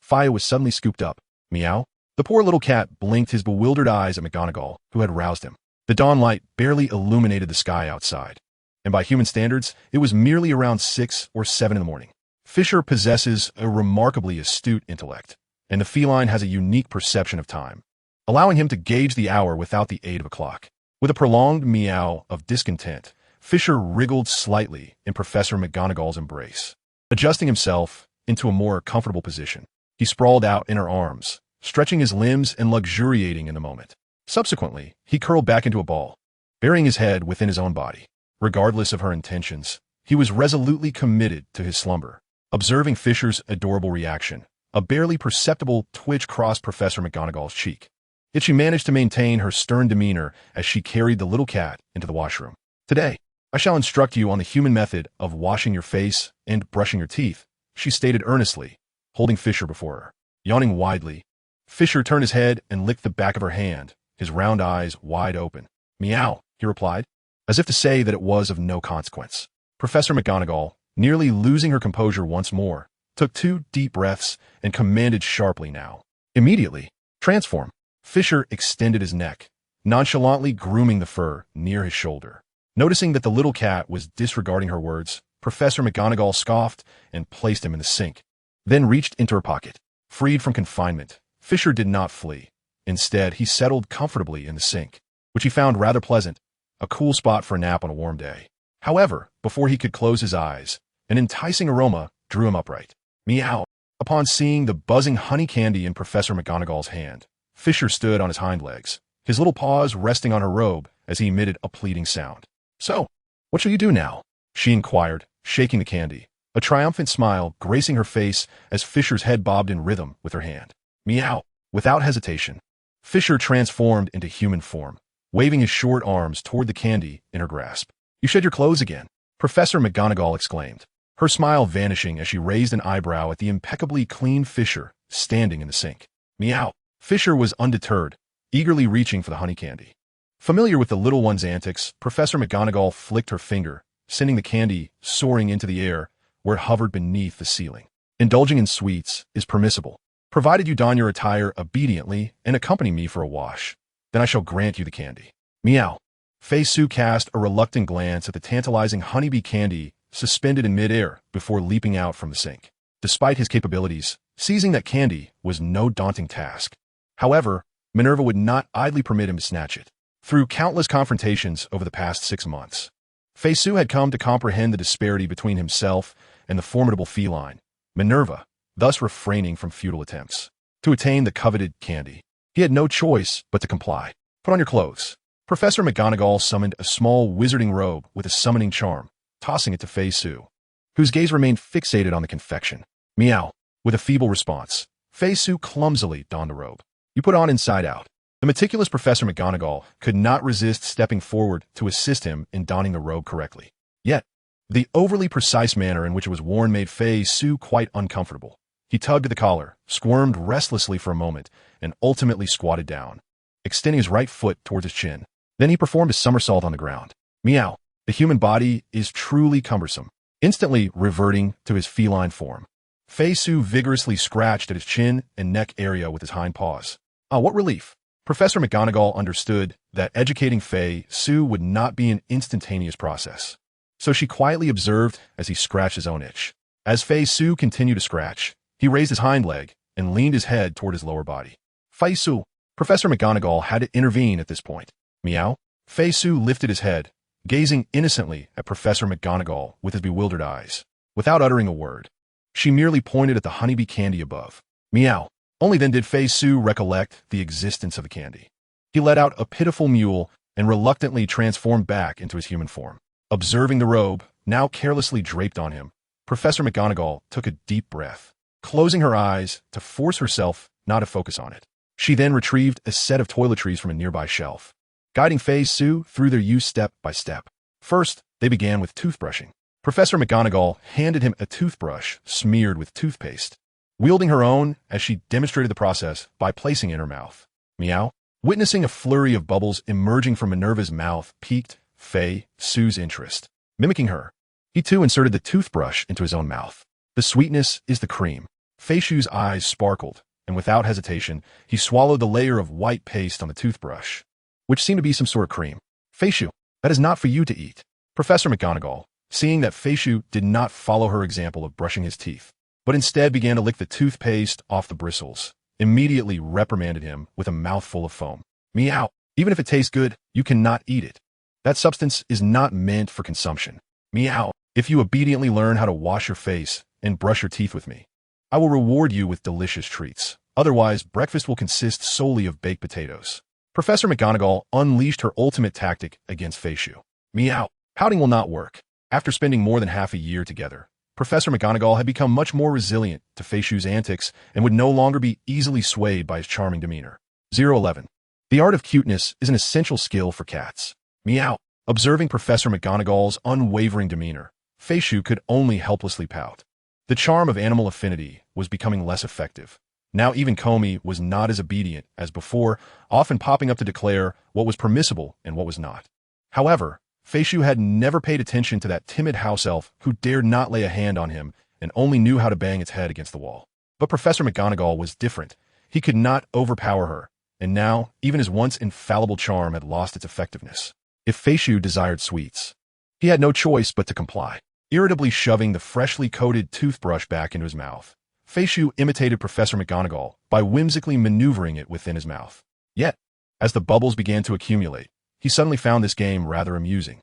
Fayu was suddenly scooped up. Meow. The poor little cat blinked his bewildered eyes at McGonagall, who had roused him. The dawn light barely illuminated the sky outside, and by human standards, it was merely around 6 or 7 in the morning. Fisher possesses a remarkably astute intellect, and the feline has a unique perception of time, allowing him to gauge the hour without the aid of a clock. With a prolonged meow of discontent, Fisher wriggled slightly in Professor McGonagall's embrace. Adjusting himself into a more comfortable position, he sprawled out in her arms, stretching his limbs and luxuriating in the moment. Subsequently, he curled back into a ball, burying his head within his own body. Regardless of her intentions, he was resolutely committed to his slumber. Observing Fisher's adorable reaction, a barely perceptible twitch crossed Professor McGonagall's cheek. Yet she managed to maintain her stern demeanor as she carried the little cat into the washroom. Today, I shall instruct you on the human method of washing your face and brushing your teeth, she stated earnestly, holding Fisher before her. Yawning widely, Fisher turned his head and licked the back of her hand, his round eyes wide open. Meow, he replied, as if to say that it was of no consequence. Professor McGonagall, nearly losing her composure once more, took 2 deep breaths and commanded sharply now. Immediately, transform. Fisher extended his neck, nonchalantly grooming the fur near his shoulder. Noticing that the little cat was disregarding her words, Professor McGonagall scoffed and placed him in the sink, then reached into her pocket. Freed from confinement, Fisher did not flee. Instead, he settled comfortably in the sink, which he found rather pleasant, a cool spot for a nap on a warm day. However, before he could close his eyes, an enticing aroma drew him upright. Meow. Upon seeing the buzzing honey candy in Professor McGonagall's hand, Fisher stood on his hind legs, his little paws resting on her robe as he emitted a pleading sound. So, what shall you do now? She inquired, shaking the candy, a triumphant smile gracing her face as Fisher's head bobbed in rhythm with her hand. Meow. Without hesitation, Fisher transformed into human form, waving his short arms toward the candy in her grasp. You shed your clothes again, Professor McGonagall exclaimed, her smile vanishing as she raised an eyebrow at the impeccably clean Fisher standing in the sink. Meow. Fisher was undeterred, eagerly reaching for the honey candy. Familiar with the little one's antics, Professor McGonagall flicked her finger, sending the candy soaring into the air where it hovered beneath the ceiling. Indulging in sweets is permissible, provided you don your attire obediently and accompany me for a wash. Then I shall grant you the candy. Meow. Fei Su cast a reluctant glance at the tantalizing honeybee candy suspended in midair before leaping out from the sink. Despite his capabilities, seizing that candy was no daunting task. However, Minerva would not idly permit him to snatch it. Through countless confrontations over the past 6 months, Fei Su had come to comprehend the disparity between himself and the formidable feline, Minerva, thus refraining from futile attempts to attain the coveted candy. He had no choice but to comply. Put on your clothes. Professor McGonagall summoned a small wizarding robe with a summoning charm, tossing it to Fei Su, whose gaze remained fixated on the confection. Meow. With a feeble response, Fei Su clumsily donned the robe. You put on inside out. The meticulous Professor McGonagall could not resist stepping forward to assist him in donning the robe correctly. Yet, the overly precise manner in which it was worn made Fei Su quite uncomfortable. He tugged at the collar, squirmed restlessly for a moment, and ultimately squatted down, extending his right foot towards his chin. Then he performed a somersault on the ground. Meow. The human body is truly cumbersome. Instantly reverting to his feline form, Fei Su vigorously scratched at his chin and neck area with his hind paws. Ah, what relief! Professor McGonagall understood that educating Fei Su would not be an instantaneous process, so she quietly observed as he scratched his own itch. As Fei Su continued to scratch, he raised his hind leg and leaned his head toward his lower body. Fei Su! Professor McGonagall had to intervene at this point. Meow. Fei Su lifted his head, gazing innocently at Professor McGonagall with his bewildered eyes. Without uttering a word, she merely pointed at the honeybee candy above. Meow. Only then did Fei Su recollect the existence of the candy. He let out a pitiful mewl and reluctantly transformed back into his human form. Observing the robe, now carelessly draped on him, Professor McGonagall took a deep breath, closing her eyes to force herself not to focus on it. She then retrieved a set of toiletries from a nearby shelf, guiding Fei Su through their use step by step. First, they began with toothbrushing. Professor McGonagall handed him a toothbrush smeared with toothpaste, wielding her own as she demonstrated the process by placing it in her mouth. Meow. Witnessing a flurry of bubbles emerging from Minerva's mouth piqued Sue's interest. Mimicking her, he too inserted the toothbrush into his own mouth. The sweetness is the cream. Sue's eyes sparkled, and without hesitation, he swallowed the layer of white paste on the toothbrush, which seemed to be some sort of cream. Sue, that is not for you to eat. Professor McGonagall, seeing that Sue did not follow her example of brushing his teeth, but instead began to lick the toothpaste off the bristles, immediately reprimanded him with a mouthful of foam. Meow. Even if it tastes good, you cannot eat it. That substance is not meant for consumption. Meow. If you obediently learn how to wash your face and brush your teeth with me, I will reward you with delicious treats. Otherwise, breakfast will consist solely of baked potatoes. Professor McGonagall unleashed her ultimate tactic against Sue. Meow. Pouting will not work. After spending more than half a year together, Professor McGonagall had become much more resilient to Sue's antics and would no longer be easily swayed by his charming demeanor. 011. The art of cuteness is an essential skill for cats. Meow. Observing Professor McGonagall's unwavering demeanor, Sue could only helplessly pout. The charm of animal affinity was becoming less effective. Now even Comey was not as obedient as before, often popping up to declare what was permissible and what was not. However, Sue had never paid attention to that timid house elf who dared not lay a hand on him and only knew how to bang its head against the wall. But Professor McGonagall was different. He could not overpower her, and now even his once infallible charm had lost its effectiveness. If Sue desired sweets, he had no choice but to comply. Irritably shoving the freshly coated toothbrush back into his mouth, Sue imitated Professor McGonagall by whimsically maneuvering it within his mouth. Yet, as the bubbles began to accumulate, he suddenly found this game rather amusing.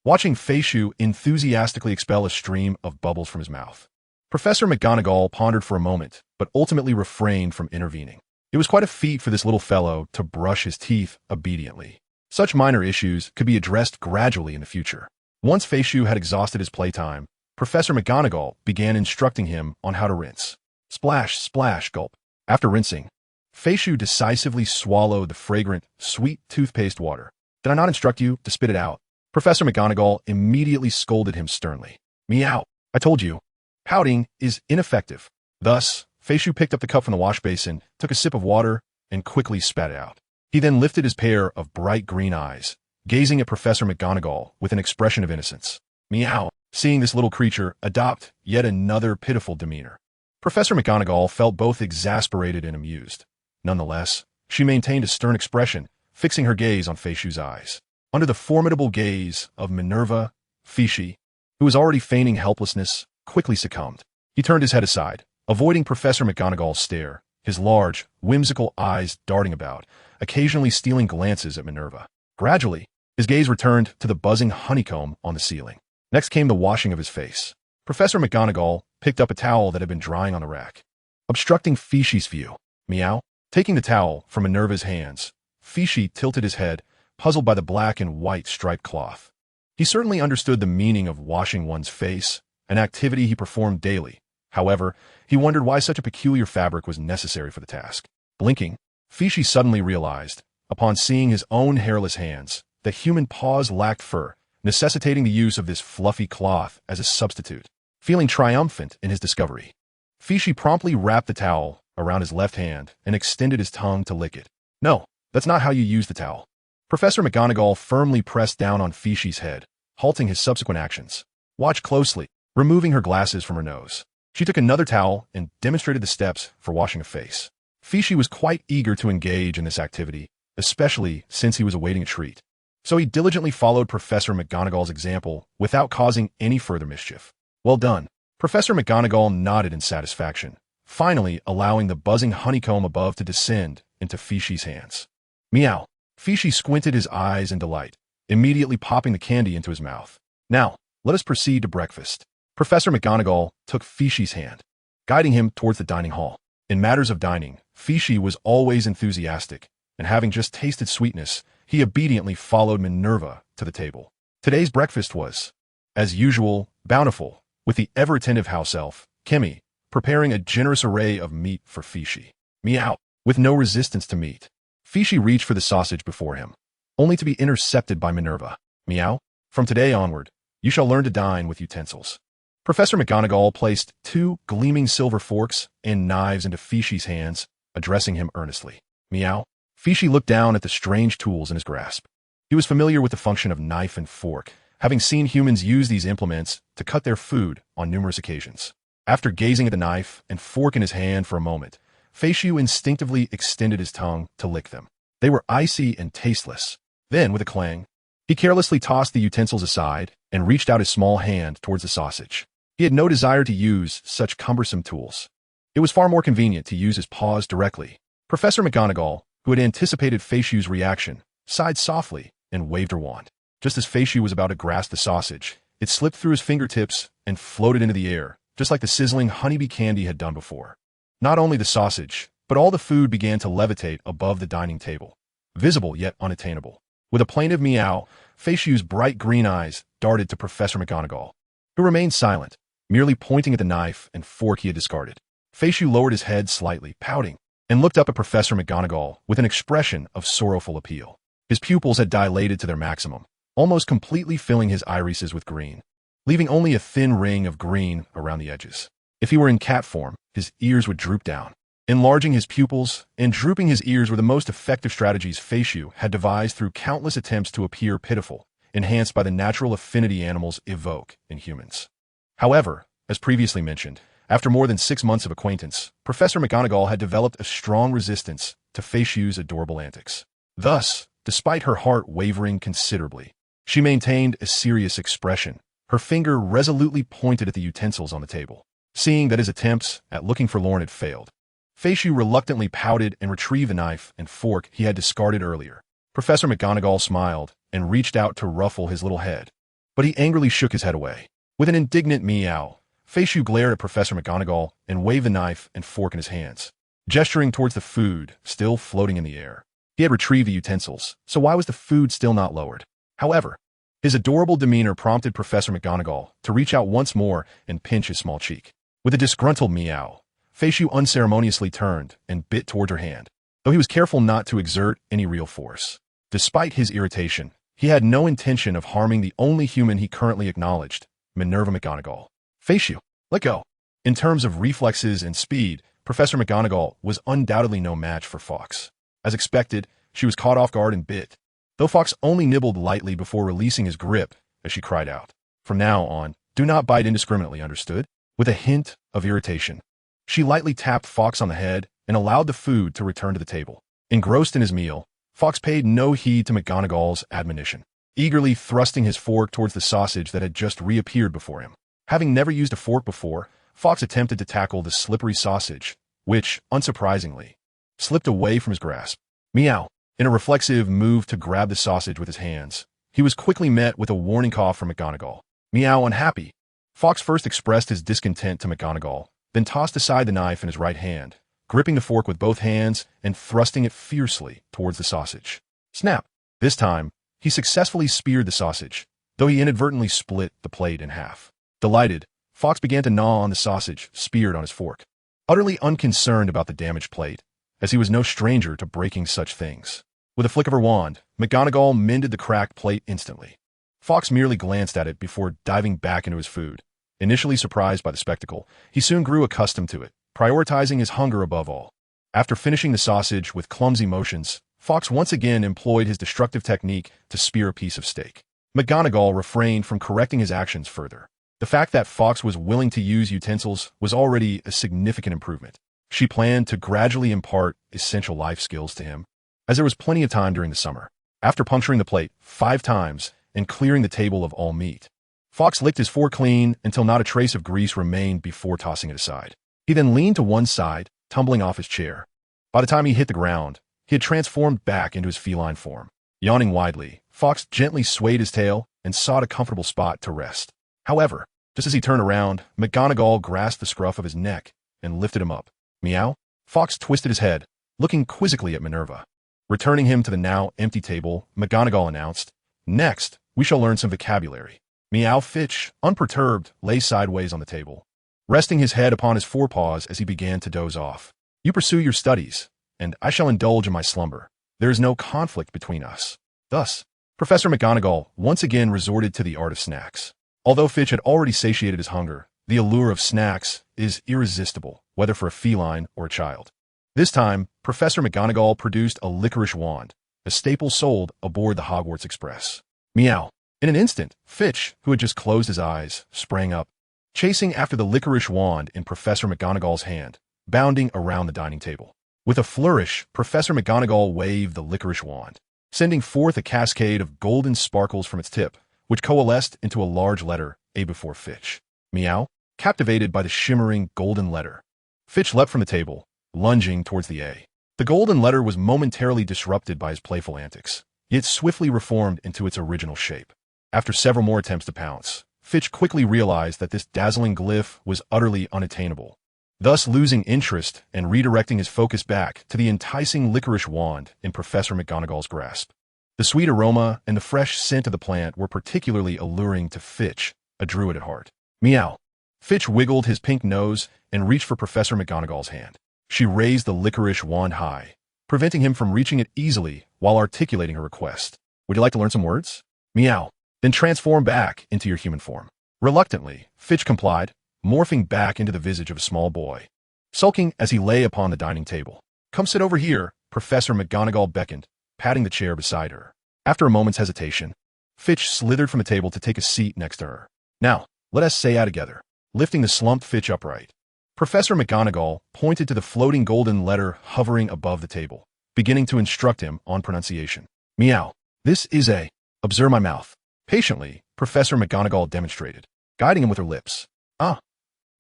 Watching Sue enthusiastically expel a stream of bubbles from his mouth, Professor McGonagall pondered for a moment, but ultimately refrained from intervening. It was quite a feat for this little fellow to brush his teeth obediently. Such minor issues could be addressed gradually in the future. Once Sue had exhausted his playtime, Professor McGonagall began instructing him on how to rinse. Splash, splash, gulp. After rinsing, Sue decisively swallowed the fragrant, sweet toothpaste water. Did I not instruct you to spit it out? Professor McGonagall immediately scolded him sternly. Meow. I told you. Pouting is ineffective. Thus, Sue picked up the cup from the wash basin, took a sip of water, and quickly spat it out. He then lifted his pair of bright green eyes, gazing at Professor McGonagall with an expression of innocence. Meow. Seeing this little creature adopt yet another pitiful demeanor, Professor McGonagall felt both exasperated and amused. Nonetheless, she maintained a stern expression, fixing her gaze on Sue's eyes. Under the formidable gaze of Minerva, Sue, who was already feigning helplessness, quickly succumbed. He turned his head aside, avoiding Professor McGonagall's stare, his large, whimsical eyes darting about, occasionally stealing glances at Minerva. Gradually, his gaze returned to the buzzing honeycomb on the ceiling. Next came the washing of his face. Professor McGonagall picked up a towel that had been drying on the rack, obstructing Sue's view. Meow. Taking the towel from Minerva's hands, Sue tilted his head, puzzled by the black and white striped cloth. He certainly understood the meaning of washing one's face, an activity he performed daily. However, he wondered why such a peculiar fabric was necessary for the task. Blinking, Sue suddenly realized, upon seeing his own hairless hands, that human paws lacked fur, necessitating the use of this fluffy cloth as a substitute. Feeling triumphant in his discovery, Sue promptly wrapped the towel around his left hand and extended his tongue to lick it. No, that's not how you use the towel. Professor McGonagall firmly pressed down on Sue's head, halting his subsequent actions. Watch closely, removing her glasses from her nose. She took another towel and demonstrated the steps for washing a face. Sue was quite eager to engage in this activity, especially since he was awaiting a treat. So he diligently followed Professor McGonagall's example without causing any further mischief. Well done. Professor McGonagall nodded in satisfaction, finally allowing the buzzing honeycomb above to descend into Sue's hands. Meow. Sue squinted his eyes in delight, immediately popping the candy into his mouth. Now, let us proceed to breakfast. Professor McGonagall took Sue's hand, guiding him towards the dining hall. In matters of dining, Sue was always enthusiastic, and having just tasted sweetness, he obediently followed Minerva to the table. Today's breakfast was, as usual, bountiful, with the ever-attentive house elf, Kimmy, preparing a generous array of meat for Sue. Meow. With no resistance to meat, Sue reached for the sausage before him, only to be intercepted by Minerva. Meow. From today onward, you shall learn to dine with utensils. Professor McGonagall placed 2 gleaming silver forks and knives into Fishy's hands, addressing him earnestly. Meow. Fishy looked down at the strange tools in his grasp. He was familiar with the function of knife and fork, having seen humans use these implements to cut their food on numerous occasions. After gazing at the knife and fork in his hand for a moment, Fishy instinctively extended his tongue to lick them. They were icy and tasteless. Then, with a clang, he carelessly tossed the utensils aside and reached out his small hand towards the sausage. He had no desire to use such cumbersome tools. It was far more convenient to use his paws directly. Professor McGonagall, who had anticipated Fishy's reaction, sighed softly and waved her wand. Just as Fishy was about to grasp the sausage, it slipped through his fingertips and floated into the air, just like the sizzling honeybee candy had done before. Not only the sausage, but all the food began to levitate above the dining table, visible yet unattainable. With a plaintive meow, Fishy's bright green eyes darted to Professor McGonagall, who remained silent, merely pointing at the knife and fork he had discarded. Fishy lowered his head slightly, pouting, and looked up at Professor McGonagall with an expression of sorrowful appeal. His pupils had dilated to their maximum, almost completely filling his irises with green, leaving only a thin ring of green around the edges. If he were in cat form, his ears would droop down. Enlarging his pupils and drooping his ears were the most effective strategies Fishy had devised through countless attempts to appear pitiful, enhanced by the natural affinity animals evoke in humans. However, as previously mentioned, after more than 6 months of acquaintance, Professor McGonagall had developed a strong resistance to Fishy's adorable antics. Thus, despite her heart wavering considerably, she maintained a serious expression, her finger resolutely pointed at the utensils on the table. Seeing that his attempts at looking forlorn had failed, Fishy reluctantly pouted and retrieved the knife and fork he had discarded earlier. Professor McGonagall smiled and reached out to ruffle his little head, but he angrily shook his head away. With an indignant meow, Fishy glared at Professor McGonagall and waved the knife and fork in his hands, gesturing towards the food still floating in the air. He had retrieved the utensils, so why was the food still not lowered? However, his adorable demeanor prompted Professor McGonagall to reach out once more and pinch his small cheek. With a disgruntled meow, Fishy unceremoniously turned and bit toward her hand, though he was careful not to exert any real force. Despite his irritation, he had no intention of harming the only human he currently acknowledged, Minerva McGonagall. Fishy, let go. In terms of reflexes and speed, Professor McGonagall was undoubtedly no match for Fawkes. As expected, she was caught off guard and bit, though Fawkes only nibbled lightly before releasing his grip as she cried out, "From now on, do not bite indiscriminately, understood?" With a hint of irritation, she lightly tapped Fawkes on the head and allowed the food to return to the table. Engrossed in his meal, Fawkes paid no heed to McGonagall's admonition, eagerly thrusting his fork towards the sausage that had just reappeared before him. Having never used a fork before, Fawkes attempted to tackle the slippery sausage, which, unsurprisingly, slipped away from his grasp. Meow. In a reflexive move to grab the sausage with his hands, he was quickly met with a warning cough from McGonagall. Meow, unhappy. Fawkes first expressed his discontent to McGonagall, then tossed aside the knife in his right hand, gripping the fork with both hands and thrusting it fiercely towards the sausage. Snap! This time, he successfully speared the sausage, though he inadvertently split the plate in half. Delighted, Fawkes began to gnaw on the sausage speared on his fork, utterly unconcerned about the damaged plate, as he was no stranger to breaking such things. With a flick of her wand, McGonagall mended the cracked plate instantly. Fawkes merely glanced at it before diving back into his food. Initially surprised by the spectacle, he soon grew accustomed to it, prioritizing his hunger above all. After finishing the sausage with clumsy motions, Fawkes once again employed his destructive technique to spear a piece of steak. McGonagall refrained from correcting his actions further. The fact that Fawkes was willing to use utensils was already a significant improvement. She planned to gradually impart essential life skills to him, as there was plenty of time during the summer. After puncturing the plate 5 times and clearing the table of all meat, Fawkes licked his fork clean until not a trace of grease remained before tossing it aside. He then leaned to one side, tumbling off his chair. By the time he hit the ground, he had transformed back into his feline form. Yawning widely, Fawkes gently swayed his tail and sought a comfortable spot to rest. However, just as he turned around, McGonagall grasped the scruff of his neck and lifted him up. Meow? Fawkes twisted his head, looking quizzically at Minerva. Returning him to the now empty table, McGonagall announced, "Next, we shall learn some vocabulary." Meow Fitch, unperturbed, lay sideways on the table, resting his head upon his forepaws as he began to doze off. "You pursue your studies, and I shall indulge in my slumber. There is no conflict between us." Thus, Professor McGonagall once again resorted to the art of snacks. Although Fitch had already satiated his hunger, the allure of snacks is irresistible, whether for a feline or a child. This time, Professor McGonagall produced a licorice wand, a staple sold aboard the Hogwarts Express. Meow. In an instant, Fitch, who had just closed his eyes, sprang up, chasing after the licorice wand in Professor McGonagall's hand, bounding around the dining table. With a flourish, Professor McGonagall waved the licorice wand, sending forth a cascade of golden sparkles from its tip, which coalesced into a large letter A before Fitch. Meow. Captivated by the shimmering golden letter, Fitch leapt from the table, lunging towards the A. The golden letter was momentarily disrupted by his playful antics, yet swiftly reformed into its original shape. After several more attempts to pounce, Fitch quickly realized that this dazzling glyph was utterly unattainable, thus losing interest and redirecting his focus back to the enticing licorice wand in Professor McGonagall's grasp. The sweet aroma and the fresh scent of the plant were particularly alluring to Fitch, a druid at heart. Meow. Fitch wiggled his pink nose and reached for Professor McGonagall's hand. She raised the licorice wand high, preventing him from reaching it easily while articulating her request. Would you like to learn some words? Meow. Then transform back into your human form. Reluctantly, Fitch complied, morphing back into the visage of a small boy, sulking as he lay upon the dining table. Come sit over here, Professor McGonagall beckoned, patting the chair beside her. After a moment's hesitation, Fitch slithered from the table to take a seat next to her. Now, let us say out together. Lifting the slumped Fitch upright, Professor McGonagall pointed to the floating golden letter hovering above the table, beginning to instruct him on pronunciation. Meow. This is a. Observe my mouth. Patiently, Professor McGonagall demonstrated, guiding him with her lips. Ah.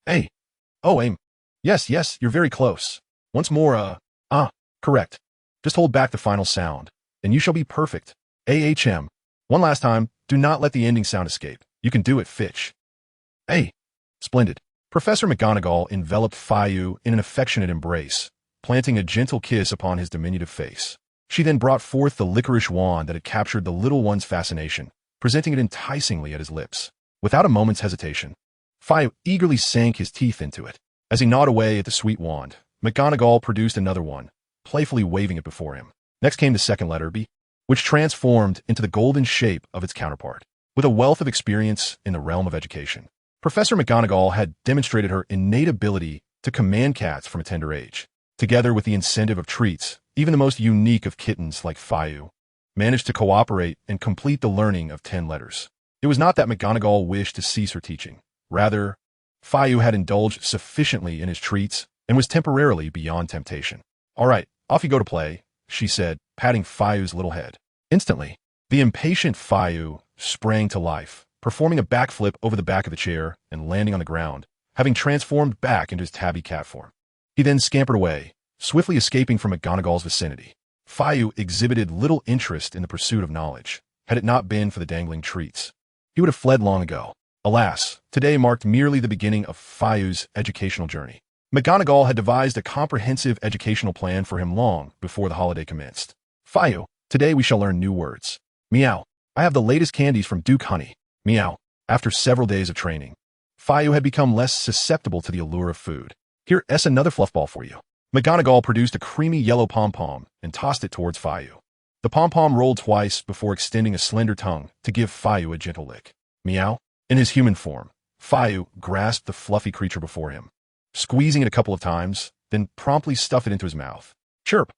A. Oh, aim. Yes, you're very close. Once more, correct. Just hold back the final sound, and you shall be perfect. AHM. One last time, do not let the ending sound escape. You can do it, Fitch. A. Splendid. Professor McGonagall enveloped Fiu in an affectionate embrace, planting a gentle kiss upon his diminutive face. She then brought forth the licorice wand that had captured the little one's fascination, presenting it enticingly at his lips. Without a moment's hesitation, Fiu eagerly sank his teeth into it. As he gnawed away at the sweet wand, McGonagall produced another one, playfully waving it before him. Next came the second letter, B, which transformed into the golden shape of its counterpart. With a wealth of experience in the realm of education, Professor McGonagall had demonstrated her innate ability to command cats from a tender age. Together with the incentive of treats, even the most unique of kittens like Fiu managed to cooperate and complete the learning of 10 letters. It was not that McGonagall wished to cease her teaching. Rather, Fiu had indulged sufficiently in his treats and was temporarily beyond temptation. All right, off you go to play, she said, patting Fiu's little head. Instantly, the impatient Fiu sprang to life, performing a backflip over the back of the chair and landing on the ground, having transformed back into his tabby cat form. He then scampered away, swiftly escaping from McGonagall's vicinity. Fiu exhibited little interest in the pursuit of knowledge, had it not been for the dangling treats. He would have fled long ago. Alas, today marked merely the beginning of Fiu's educational journey. McGonagall had devised a comprehensive educational plan for him long before the holiday commenced. Fiu, today we shall learn new words. Meow. I have the latest candies from Duke Honey. Meow. After several days of training, Fiu had become less susceptible to the allure of food. Here, another fluff ball for you. McGonagall produced a creamy yellow pom-pom and tossed it towards Fiu. The pom-pom rolled twice before extending a slender tongue to give Fiu a gentle lick. Meow. In his human form, Fiu grasped the fluffy creature before him, squeezing it a couple of times, then promptly stuffed it into his mouth. Chirp.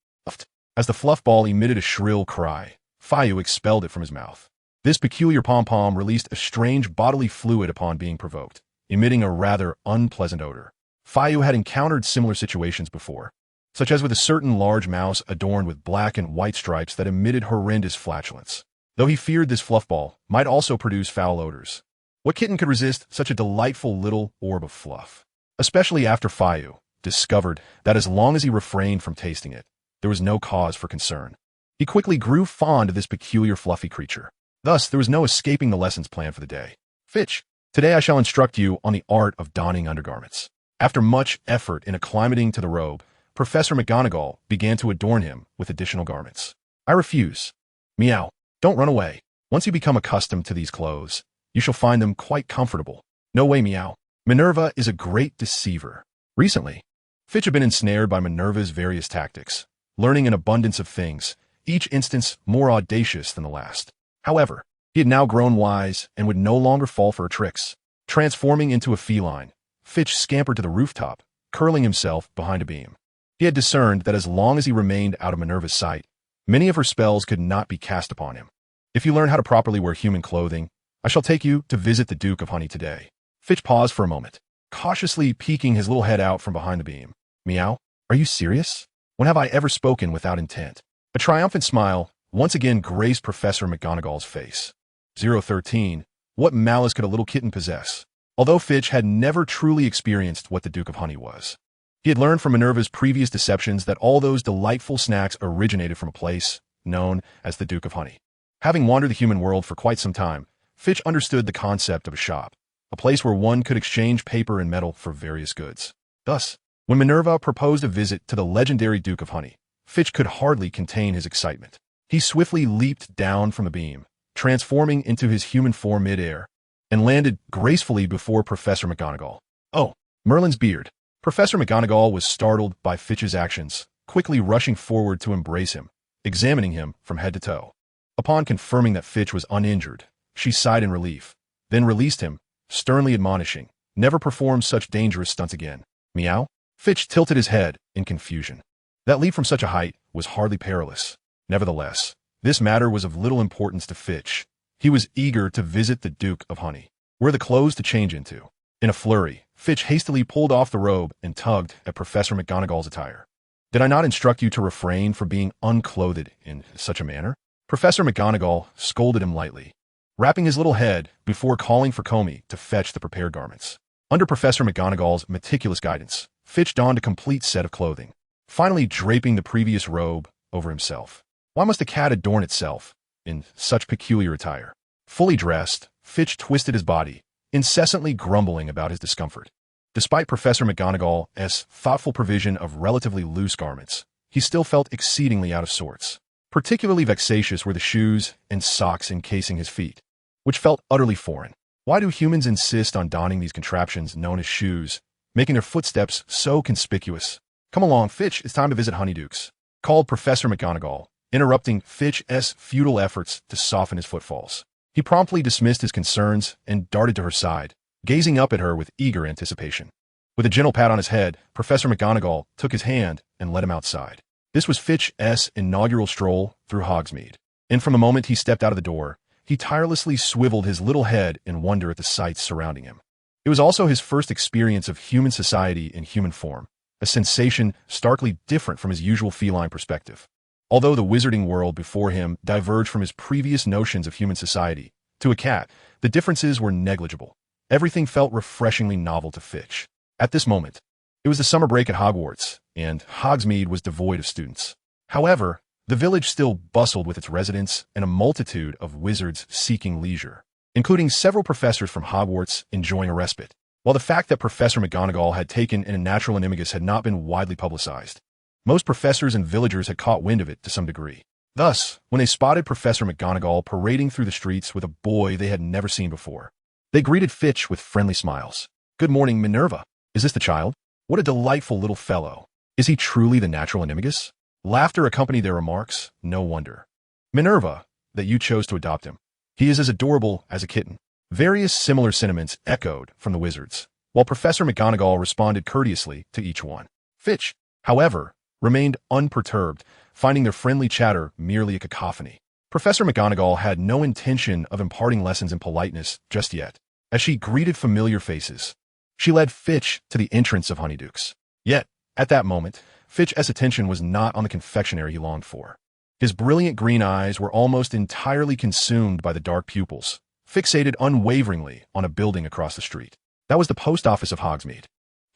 As the fluff ball emitted a shrill cry, Fiu expelled it from his mouth. This peculiar pom-pom released a strange bodily fluid upon being provoked, emitting a rather unpleasant odor. Fiu had encountered similar situations before, such as with a certain large mouse adorned with black and white stripes that emitted horrendous flatulence. Though he feared this fluffball might also produce foul odors, what kitten could resist such a delightful little orb of fluff? Especially after Fiu discovered that as long as he refrained from tasting it, there was no cause for concern. He quickly grew fond of this peculiar fluffy creature. Thus, there was no escaping the lessons planned for the day. Fitch, today I shall instruct you on the art of donning undergarments. After much effort in acclimating to the robe, Professor McGonagall began to adorn him with additional garments. I refuse. Meow. Don't run away. Once you become accustomed to these clothes, you shall find them quite comfortable. No way, Meow. Minerva is a great deceiver. Recently, Fitch had been ensnared by Minerva's various tactics, learning an abundance of things, each instance more audacious than the last. However, he had now grown wise and would no longer fall for her tricks. Transforming into a feline, Fitch scampered to the rooftop, curling himself behind a beam. He had discerned that as long as he remained out of Minerva's sight, many of her spells could not be cast upon him. If you learn how to properly wear human clothing, I shall take you to visit the Duke of Honey today. Fitch paused for a moment, cautiously peeking his little head out from behind the beam. Meow? Are you serious? When have I ever spoken without intent? A triumphant smile once again graced Professor McGonagall's face. 013. What malice could a little kitten possess? Although Fitch had never truly experienced what the Duke of Honey was, he had learned from Minerva's previous deceptions that all those delightful snacks originated from a place known as the Duke of Honey. Having wandered the human world for quite some time, Fitch understood the concept of a shop, a place where one could exchange paper and metal for various goods. Thus, when Minerva proposed a visit to the legendary Duke of Honey, Fitch could hardly contain his excitement. He swiftly leaped down from the beam, transforming into his human form mid-air, and landed gracefully before Professor McGonagall. Oh, Merlin's beard. Professor McGonagall was startled by Fitch's actions, quickly rushing forward to embrace him, examining him from head to toe. Upon confirming that Fitch was uninjured, she sighed in relief, then released him, sternly admonishing, "Never perform such dangerous stunts again." Meow? Fitch tilted his head in confusion. That leap from such a height was hardly perilous. Nevertheless, this matter was of little importance to Fitch. He was eager to visit the Duke of Honey. Where the clothes to change into? In a flurry, Fitch hastily pulled off the robe and tugged at Professor McGonagall's attire. "Did I not instruct you to refrain from being unclothed in such a manner?" Professor McGonagall scolded him lightly, rapping his little head before calling for Comey to fetch the prepared garments. Under Professor McGonagall's meticulous guidance, Fitch donned a complete set of clothing, finally draping the previous robe over himself. Why must a cat adorn itself in such peculiar attire? Fully dressed, Fitch twisted his body, incessantly grumbling about his discomfort. Despite Professor McGonagall's thoughtful provision of relatively loose garments, he still felt exceedingly out of sorts. Particularly vexatious were the shoes and socks encasing his feet, which felt utterly foreign. Why do humans insist on donning these contraptions known as shoes, making their footsteps so conspicuous? "Come along, Fitch, it's time to visit Honeydukes," called Professor McGonagall, interrupting Fitch's futile efforts to soften his footfalls. He promptly dismissed his concerns and darted to her side, gazing up at her with eager anticipation. With a gentle pat on his head, Professor McGonagall took his hand and led him outside. This was Fitch's inaugural stroll through Hogsmeade, and from the moment he stepped out of the door, he tirelessly swiveled his little head in wonder at the sights surrounding him. It was also his first experience of human society in human form, a sensation starkly different from his usual feline perspective. Although the wizarding world before him diverged from his previous notions of human society, to a cat, the differences were negligible. Everything felt refreshingly novel to Fitch. At this moment, it was the summer break at Hogwarts, and Hogsmeade was devoid of students. However, the village still bustled with its residents and a multitude of wizards seeking leisure, including several professors from Hogwarts enjoying a respite. While the fact that Professor McGonagall had taken in a natural animagus had not been widely publicized, most professors and villagers had caught wind of it to some degree. Thus, when they spotted Professor McGonagall parading through the streets with a boy they had never seen before, they greeted Fitch with friendly smiles. "Good morning, Minerva. Is this the child? What a delightful little fellow. Is he truly the natural animagus?" Laughter accompanied their remarks. "No wonder, Minerva, that you chose to adopt him. He is as adorable as a kitten." Various similar sentiments echoed from the wizards, while Professor McGonagall responded courteously to each one. Fitch, however, remained unperturbed, finding their friendly chatter merely a cacophony. Professor McGonagall had no intention of imparting lessons in politeness just yet. As she greeted familiar faces, she led Fitch to the entrance of Honeydukes. Yet, at that moment, Fitch's attention was not on the confectionery he longed for. His brilliant green eyes were almost entirely consumed by the dark pupils, fixated unwaveringly on a building across the street. That was the post office of Hogsmeade,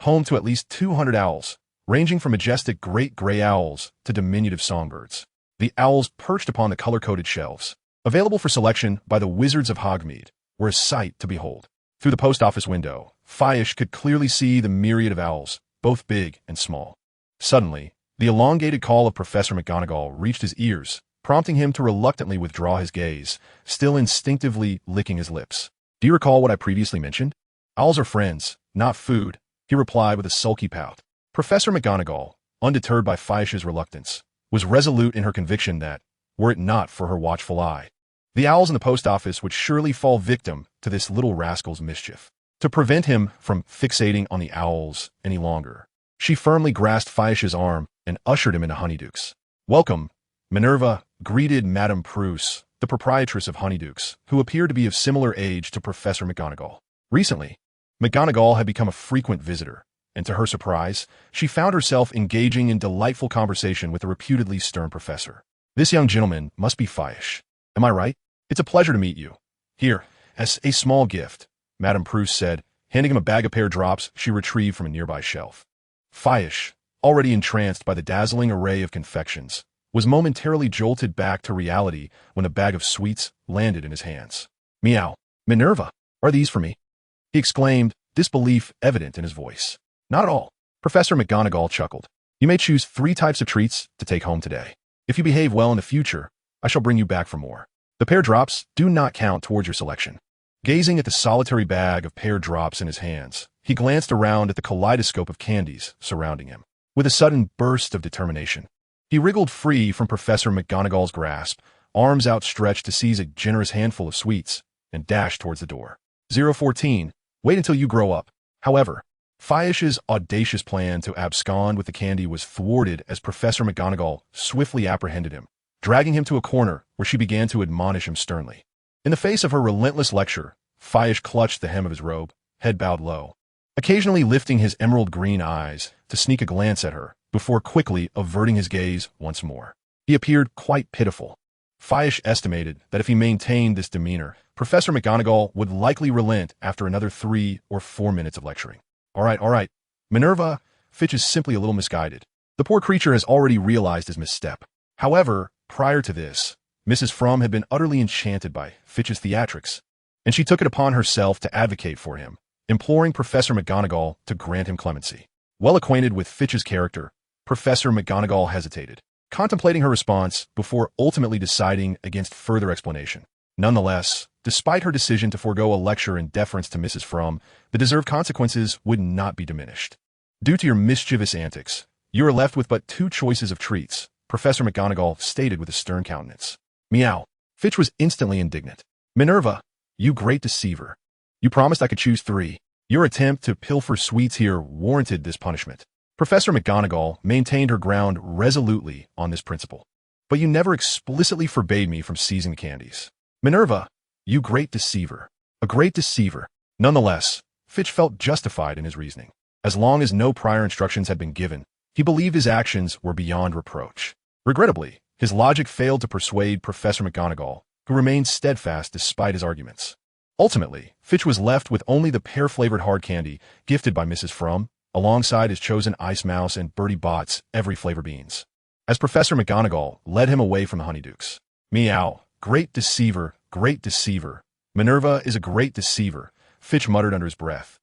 home to at least 200 owls, ranging from majestic great gray owls to diminutive songbirds. The owls perched upon the color-coded shelves, available for selection by the wizards of Hogsmeade, were a sight to behold. Through the post office window, Fish could clearly see the myriad of owls, both big and small. Suddenly, the elongated call of Professor McGonagall reached his ears, prompting him to reluctantly withdraw his gaze, still instinctively licking his lips. "Do you recall what I previously mentioned? Owls are friends, not food," he replied with a sulky pout. Professor McGonagall, undeterred by Fish's reluctance, was resolute in her conviction that, were it not for her watchful eye, The owls in the post office would surely fall victim to this little rascal's mischief. To prevent him from fixating on the owls any longer, she firmly grasped Fiash's arm and ushered him into Honeydukes. "Welcome, Minerva," greeted Madame Prusse, the proprietress of Honeydukes, who appeared to be of similar age to Professor McGonagall. Recently, McGonagall had become a frequent visitor, and to her surprise, she found herself engaging in delightful conversation with the reputedly stern professor. "This young gentleman must be Fiash. Am I right? It's a pleasure to meet you. Here, as a small gift," Madame Prusse said, handing him a bag of pear drops she retrieved from a nearby shelf. Fiash, already entranced by the dazzling array of confections, was momentarily jolted back to reality when a bag of sweets landed in his hands. "Meow. Minerva, are these for me?" he exclaimed, disbelief evident in his voice. "Not at all." Professor McGonagall chuckled. "You may choose 3 types of treats to take home today. If you behave well in the future, I shall bring you back for more. The pear drops do not count towards your selection." Gazing at the solitary bag of pear drops in his hands, he glanced around at the kaleidoscope of candies surrounding him. With a sudden burst of determination, he wriggled free from Professor McGonagall's grasp, arms outstretched to seize a generous handful of sweets, and dashed towards the door. 014. Wait until you grow up. However, Fiash's audacious plan to abscond with the candy was thwarted as Professor McGonagall swiftly apprehended him, dragging him to a corner where she began to admonish him sternly. In the face of her relentless lecture, Fiash clutched the hem of his robe, head bowed low, occasionally lifting his emerald green eyes to sneak a glance at her, before quickly averting his gaze once more. He appeared quite pitiful. Fiash estimated that if he maintained this demeanor, Professor McGonagall would likely relent after another 3 or 4 minutes of lecturing. All right. Minerva, Fitch is simply a little misguided. The poor creature has already realized his misstep. However, prior to this, Mrs. Frum had been utterly enchanted by Fitch's theatrics, and she took it upon herself to advocate for him, imploring Professor McGonagall to grant him clemency. Well acquainted with Fitch's character, Professor McGonagall hesitated, contemplating her response before ultimately deciding against further explanation. Nonetheless, despite her decision to forego a lecture in deference to Mrs. Frum, the deserved consequences would not be diminished. "Due to your mischievous antics, you are left with but 2 choices of treats," Professor McGonagall stated with a stern countenance. "Meow." Fitch was instantly indignant. "Minerva, you great deceiver. You promised I could choose 3. Your attempt to pilfer sweets here warranted this punishment." Professor McGonagall maintained her ground resolutely on this principle. "But you never explicitly forbade me from seizing the candies." "Minerva, you great deceiver. A great deceiver." Nonetheless, Fitch felt justified in his reasoning. As long as no prior instructions had been given, he believed his actions were beyond reproach. Regrettably, his logic failed to persuade Professor McGonagall, who remained steadfast despite his arguments. Ultimately, Fitch was left with only the pear-flavored hard candy gifted by Mrs. Frum, alongside his chosen Ice Mouse and Bertie Bott's every flavor beans. As Professor McGonagall led him away from the Honeydukes. "Meow, great deceiver, great deceiver. Minerva is a great deceiver," Fitch muttered under his breath,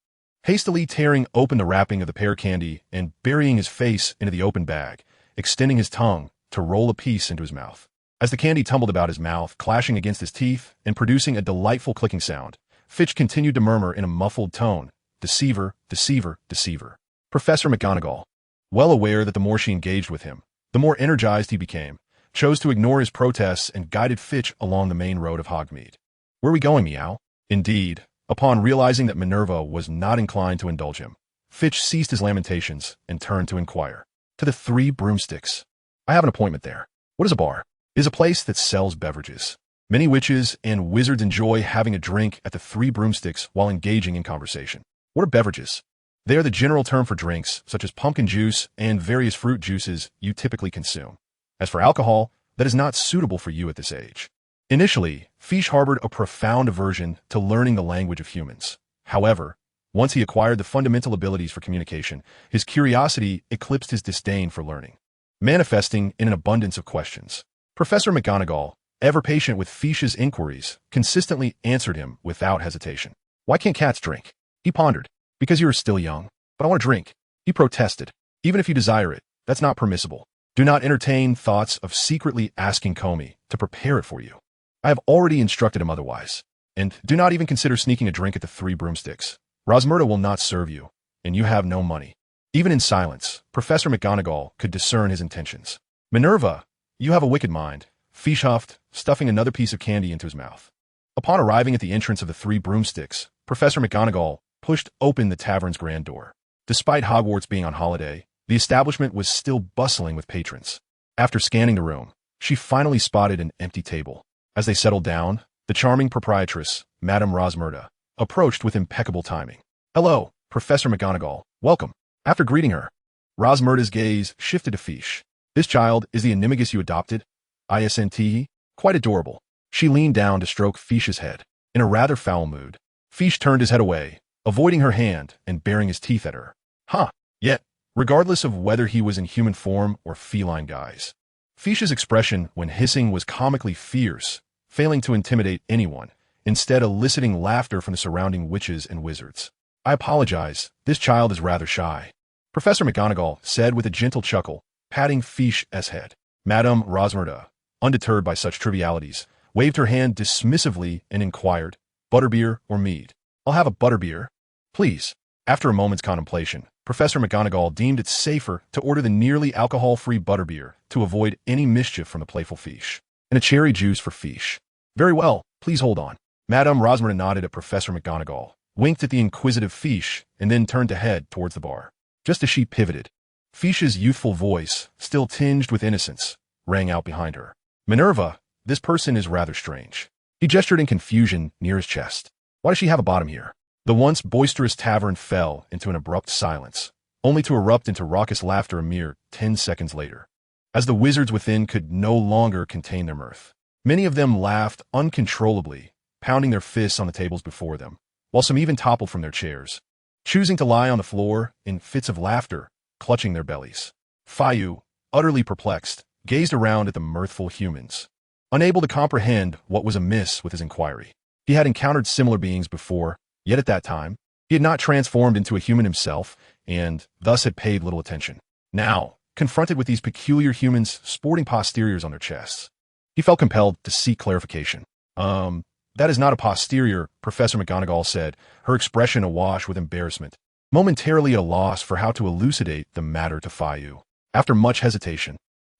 hastily tearing open the wrapping of the pear candy and burying his face into the open bag, extending his tongue to roll a piece into his mouth. As the candy tumbled about his mouth, clashing against his teeth and producing a delightful clicking sound, Fitch continued to murmur in a muffled tone, "Deceiver, deceiver, deceiver." Professor McGonagall, well aware that the more she engaged with him, the more energized he became, chose to ignore his protests and guided Fitch along the main road of Hogsmeade. "Where are we going, Meow?" Indeed, upon realizing that Minerva was not inclined to indulge him, Fitch ceased his lamentations and turned to inquire. "To the 3 Broomsticks. I have an appointment there." "What is a bar?" "It is a place that sells beverages. Many witches and wizards enjoy having a drink at the 3 Broomsticks while engaging in conversation." "What are beverages?" "They are the general term for drinks, such as pumpkin juice and various fruit juices you typically consume. As for alcohol, that is not suitable for you at this age." Initially, Fish harbored a profound aversion to learning the language of humans. However, once he acquired the fundamental abilities for communication, his curiosity eclipsed his disdain for learning, manifesting in an abundance of questions. Professor McGonagall, ever patient with Fish's inquiries, consistently answered him without hesitation. "Why can't cats drink?" he pondered. "Because you are still young." "But I want to drink," he protested. "Even if you desire it, that's not permissible. Do not entertain thoughts of secretly asking Comey to prepare it for you. I have already instructed him otherwise. And do not even consider sneaking a drink at the 3 Broomsticks. Rosmerta will not serve you, and you have no money." Even in silence, Professor McGonagall could discern his intentions. "Minerva, you have a wicked mind," Fish huffed, stuffing another piece of candy into his mouth. Upon arriving at the entrance of the Three Broomsticks, Professor McGonagall pushed open the tavern's grand door. Despite Hogwarts being on holiday, the establishment was still bustling with patrons. After scanning the room, she finally spotted an empty table. As they settled down, the charming proprietress, Madame Rosmerta, approached with impeccable timing. "Hello, Professor McGonagall. Welcome." After greeting her, Rosmerta's gaze shifted to Fish. "This child is the Animagus you adopted? ISNT? Quite adorable." She leaned down to stroke Fish's head. In a rather foul mood, Fish turned his head away, avoiding her hand and baring his teeth at her. Yet, regardless of whether he was in human form or feline guise, Fish's expression when hissing was comically fierce, failing to intimidate anyone, instead eliciting laughter from the surrounding witches and wizards. "I apologize, this child is rather shy," Professor McGonagall said with a gentle chuckle, patting Fish's head. Madame Rosmerta, undeterred by such trivialities, waved her hand dismissively and inquired, "Butterbeer or mead?" "I'll have a butterbeer, please." After a moment's contemplation, Professor McGonagall deemed it safer to order the nearly alcohol-free butterbeer to avoid any mischief from the playful Fish. "And a cherry juice for Fish." "Very well, please hold on." Madame Rosmerta nodded at Professor McGonagall, winked at the inquisitive Fish, and then turned to head towards the bar. Just as she pivoted, Fish's youthful voice, still tinged with innocence, rang out behind her. "Minerva, this person is rather strange." He gestured in confusion near his chest. "Why does she have a bottom here?" The once boisterous tavern fell into an abrupt silence, only to erupt into raucous laughter a mere 10 seconds later, as the wizards within could no longer contain their mirth. Many of them laughed uncontrollably, pounding their fists on the tables before them, while some even toppled from their chairs, choosing to lie on the floor in fits of laughter, clutching their bellies. Fayu, utterly perplexed, gazed around at the mirthful humans, unable to comprehend what was amiss with his inquiry. He had encountered similar beings before, yet at that time, he had not transformed into a human himself, and thus had paid little attention. Now, confronted with these peculiar humans sporting posteriors on their chests, he felt compelled to seek clarification. That is not a posterior," Professor McGonagall said, her expression awash with embarrassment, momentarily at a loss for how to elucidate the matter to Fayu. After much hesitation,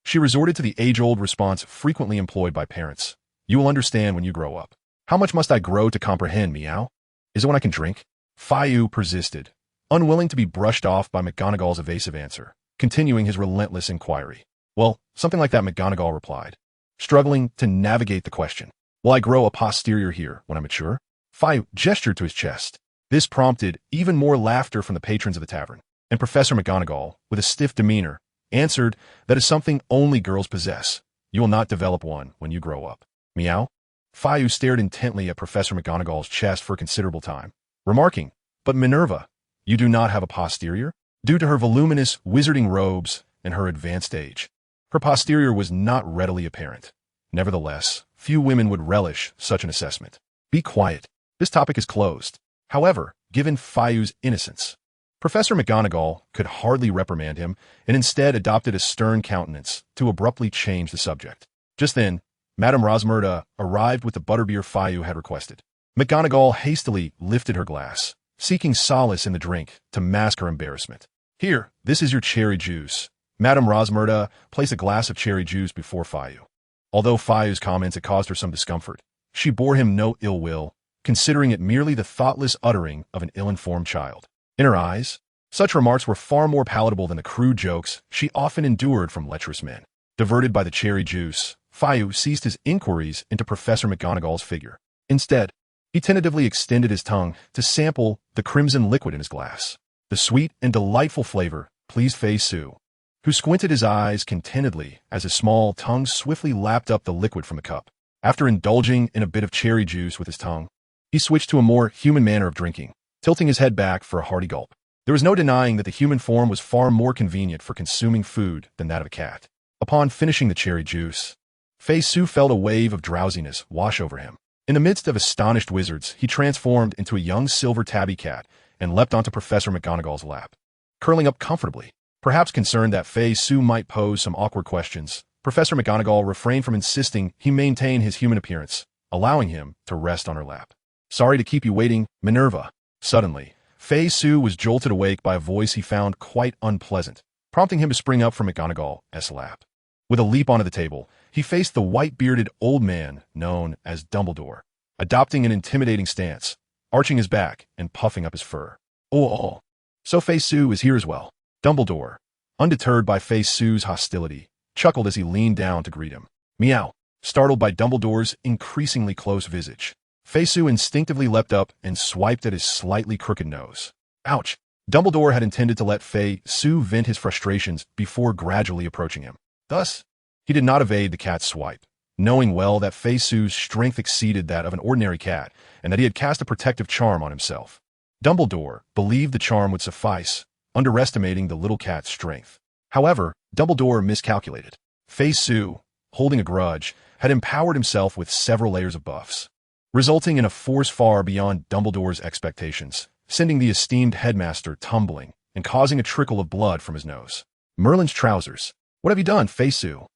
she resorted to the age-old response frequently employed by parents. "You will understand when you grow up." "How much must I grow to comprehend, meow? Is it when I can drink?" Fayu persisted, unwilling to be brushed off by McGonagall's evasive answer, continuing his relentless inquiry. "Well, something like that," McGonagall replied, struggling to navigate the question. "Will I grow a posterior here when I mature?" Fayu gestured to his chest. This prompted even more laughter from the patrons of the tavern, and Professor McGonagall, with a stiff demeanor, answered that is something only girls possess. "You will not develop one when you grow up." "Meow?" Fayu stared intently at Professor McGonagall's chest for a considerable time, remarking, "But Minerva, you do not have a posterior?" Due to her voluminous wizarding robes and her advanced age, her posterior was not readily apparent. Nevertheless, few women would relish such an assessment. "Be quiet. This topic is closed." However, given Fayu's innocence, Professor McGonagall could hardly reprimand him and instead adopted a stern countenance to abruptly change the subject. Just then, Madame Rosmerta arrived with the butterbeer Fayu had requested. McGonagall hastily lifted her glass, seeking solace in the drink to mask her embarrassment. "Here, this is your cherry juice." Madame Rosmerta placed a glass of cherry juice before Fayu. Although Fayu's comments had caused her some discomfort, she bore him no ill will, considering it merely the thoughtless uttering of an ill-informed child. In her eyes, such remarks were far more palatable than the crude jokes she often endured from lecherous men. Diverted by the cherry juice, Fayu ceased his inquiries into Professor McGonagall's figure. Instead, he tentatively extended his tongue to sample the crimson liquid in his glass. The sweet and delightful flavor pleased Fei Su, who squinted his eyes contentedly as his small tongue swiftly lapped up the liquid from the cup. After indulging in a bit of cherry juice with his tongue, he switched to a more human manner of drinking, tilting his head back for a hearty gulp. There was no denying that the human form was far more convenient for consuming food than that of a cat. Upon finishing the cherry juice, Fei Su felt a wave of drowsiness wash over him. In the midst of astonished wizards, he transformed into a young silver tabby cat and leapt onto Professor McGonagall's lap. Curling up comfortably, perhaps concerned that Fei Su might pose some awkward questions, Professor McGonagall refrained from insisting he maintain his human appearance, allowing him to rest on her lap. "Sorry to keep you waiting, Minerva." Suddenly, Fei Su was jolted awake by a voice he found quite unpleasant, prompting him to spring up from McGonagall's lap. With a leap onto the table, he faced the white-bearded old man known as Dumbledore, adopting an intimidating stance, arching his back and puffing up his fur. Oh. So Fei Su is here as well. Dumbledore, undeterred by Fei Su's hostility, chuckled as he leaned down to greet him. Meow. Startled by Dumbledore's increasingly close visage, Fei Su instinctively leapt up and swiped at his slightly crooked nose. Ouch! Dumbledore had intended to let Fei Su vent his frustrations before gradually approaching him. Thus, he did not evade the cat's swipe, knowing well that Fei Su's strength exceeded that of an ordinary cat and that he had cast a protective charm on himself. Dumbledore believed the charm would suffice, underestimating the little cat's strength. However, Dumbledore miscalculated. Fei Su, holding a grudge, had empowered himself with several layers of buffs, resulting in a force far beyond Dumbledore's expectations, sending the esteemed headmaster tumbling and causing a trickle of blood from his nose. Merlin's trousers. What have you done, Fei Su?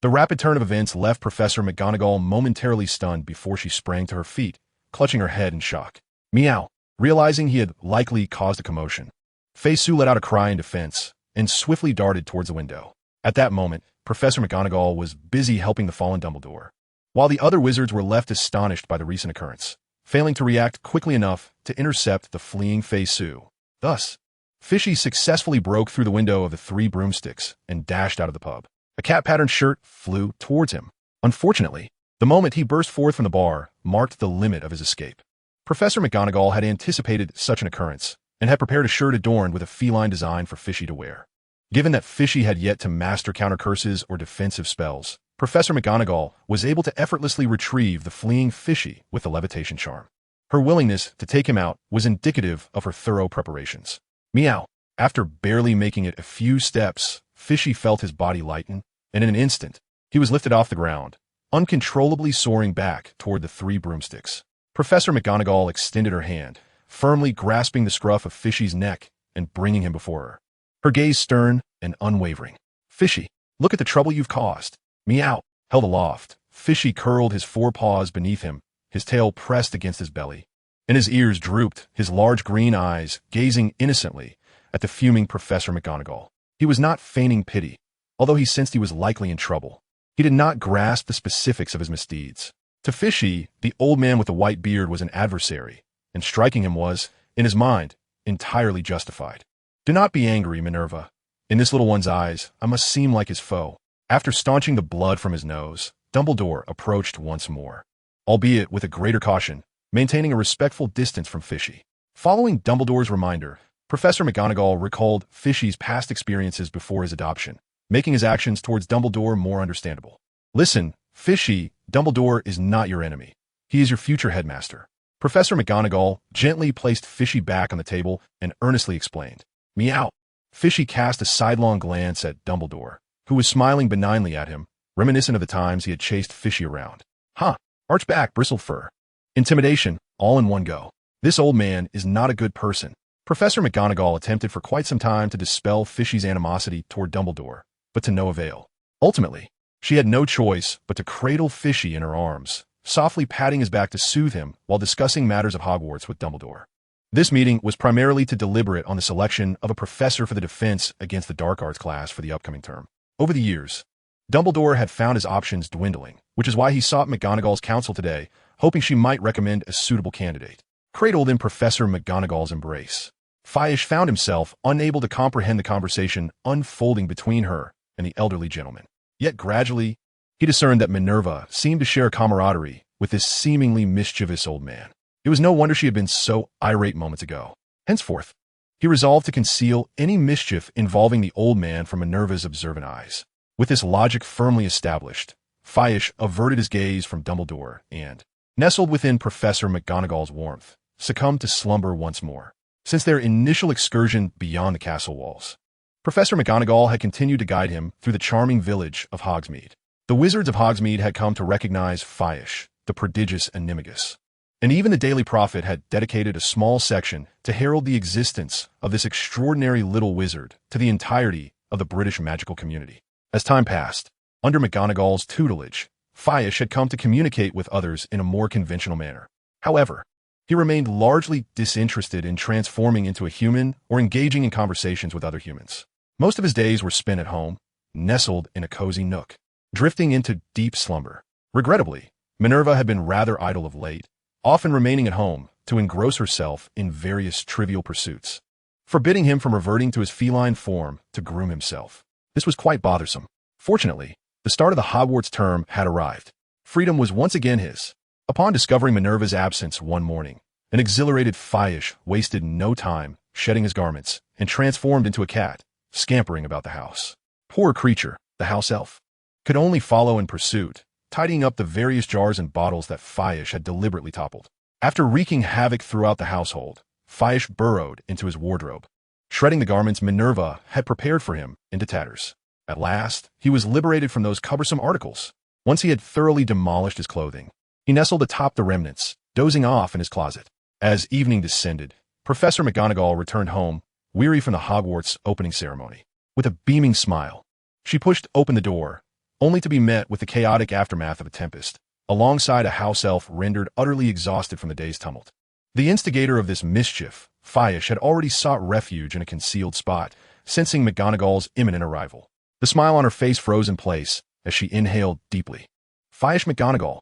The rapid turn of events left Professor McGonagall momentarily stunned before she sprang to her feet, clutching her head in shock. Meow. Realizing he had likely caused a commotion, Fei Su let out a cry in defense and swiftly darted towards the window. At that moment, Professor McGonagall was busy helping the fallen Dumbledore, while the other wizards were left astonished by the recent occurrence, failing to react quickly enough to intercept the fleeing Fei Su. Thus, Fishy successfully broke through the window of the three broomsticks and dashed out of the pub. A cat-patterned shirt flew towards him. Unfortunately, the moment he burst forth from the bar marked the limit of his escape. Professor McGonagall had anticipated such an occurrence and had prepared a shirt adorned with a feline design for Fishy to wear. Given that Fishy had yet to master counter curses or defensive spells, Professor McGonagall was able to effortlessly retrieve the fleeing Fishy with the levitation charm. Her willingness to take him out was indicative of her thorough preparations. Meow. After barely making it a few steps, Fishy felt his body lighten, and in an instant, he was lifted off the ground, uncontrollably soaring back toward the three broomsticks. Professor McGonagall extended her hand, firmly grasping the scruff of Fishy's neck and bringing him before her. Her gaze stern and unwavering. Fishy, look at the trouble you've caused. Meow. Held aloft, Fishy curled his forepaws beneath him, his tail pressed against his belly, and his ears drooped, his large green eyes gazing innocently at the fuming Professor McGonagall. He was not feigning pity, although he sensed he was likely in trouble. He did not grasp the specifics of his misdeeds. To Fishy, the old man with the white beard was an adversary, and striking him was, in his mind, entirely justified. Do not be angry, Minerva. In this little one's eyes, I must seem like his foe. After staunching the blood from his nose, Dumbledore approached once more, albeit with a greater caution, maintaining a respectful distance from Fishy. Following Dumbledore's reminder, Professor McGonagall recalled Fishy's past experiences before his adoption, making his actions towards Dumbledore more understandable. Listen, Fishy, Dumbledore is not your enemy. He is your future headmaster. Professor McGonagall gently placed Fishy back on the table and earnestly explained. Meow. Fishy cast a sidelong glance at Dumbledore, who was smiling benignly at him, reminiscent of the times he had chased Fishy around. Huh, arch back, bristled fur. Intimidation, all in one go. This old man is not a good person. Professor McGonagall attempted for quite some time to dispel Fishy's animosity toward Dumbledore, but to no avail. Ultimately, she had no choice but to cradle Fishy in her arms, softly patting his back to soothe him while discussing matters of Hogwarts with Dumbledore. This meeting was primarily to deliberate on the selection of a professor for the defense against the dark arts class for the upcoming term. Over the years, Dumbledore had found his options dwindling, which is why he sought McGonagall's counsel today, hoping she might recommend a suitable candidate. Cradled in Professor McGonagall's embrace, Fiash found himself unable to comprehend the conversation unfolding between her and the elderly gentleman. Yet gradually, he discerned that Minerva seemed to share camaraderie with this seemingly mischievous old man. It was no wonder she had been so irate moments ago. Henceforth, he resolved to conceal any mischief involving the old man from Minerva's observant eyes. With this logic firmly established, Fiash averted his gaze from Dumbledore and, nestled within Professor McGonagall's warmth, succumbed to slumber once more. Since their initial excursion beyond the castle walls, Professor McGonagall had continued to guide him through the charming village of Hogsmeade. The wizards of Hogsmeade had come to recognize Fiash, the prodigious Animagus, and even the Daily Prophet had dedicated a small section to herald the existence of this extraordinary little wizard to the entirety of the British magical community. As time passed, under McGonagall's tutelage, Fiash had come to communicate with others in a more conventional manner. However, he remained largely disinterested in transforming into a human or engaging in conversations with other humans. Most of his days were spent at home, nestled in a cozy nook, drifting into deep slumber. Regrettably, Minerva had been rather idle of late, often remaining at home to engross herself in various trivial pursuits, forbidding him from reverting to his feline form to groom himself. This was quite bothersome. Fortunately, the start of the Hogwarts term had arrived. Freedom was once again his. Upon discovering Minerva's absence one morning, an exhilarated Faish wasted no time shedding his garments and transformed into a cat, scampering about the house. Poor creature, the house elf, could only follow in pursuit, tidying up the various jars and bottles that Faish had deliberately toppled. After wreaking havoc throughout the household, Faish burrowed into his wardrobe, shredding the garments Minerva had prepared for him into tatters. At last, he was liberated from those cumbersome articles. Once he had thoroughly demolished his clothing, he nestled atop the remnants, dozing off in his closet. As evening descended, Professor McGonagall returned home, weary from the Hogwarts opening ceremony. With a beaming smile, she pushed open the door, only to be met with the chaotic aftermath of a tempest, alongside a house elf rendered utterly exhausted from the day's tumult. The instigator of this mischief, Faish, had already sought refuge in a concealed spot, sensing McGonagall's imminent arrival. The smile on her face froze in place as she inhaled deeply. Faish McGonagall.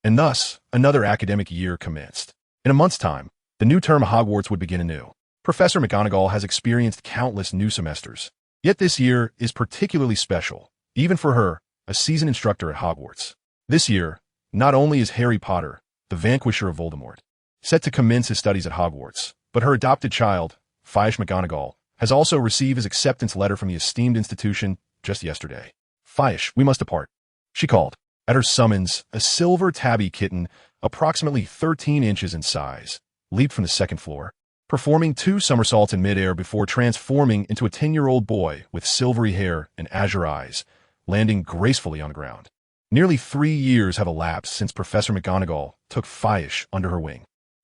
And thus, another academic year commenced. In a month's time, the new term of Hogwarts would begin anew. Professor McGonagall has experienced countless new semesters, yet this year is particularly special, even for her, a seasoned instructor at Hogwarts. This year, not only is Harry Potter, the vanquisher of Voldemort, set to commence his studies at Hogwarts, but her adopted child, Faish McGonagall, has also received his acceptance letter from the esteemed institution just yesterday. Faish, we must depart, she called. At her summons, a silver tabby kitten, approximately 13 inches in size, leaped from the second floor, performing 2 somersaults in midair before transforming into a 10-year-old boy with silvery hair and azure eyes, landing gracefully on the ground. Nearly 3 years have elapsed since Professor McGonagall took Faish under her wing,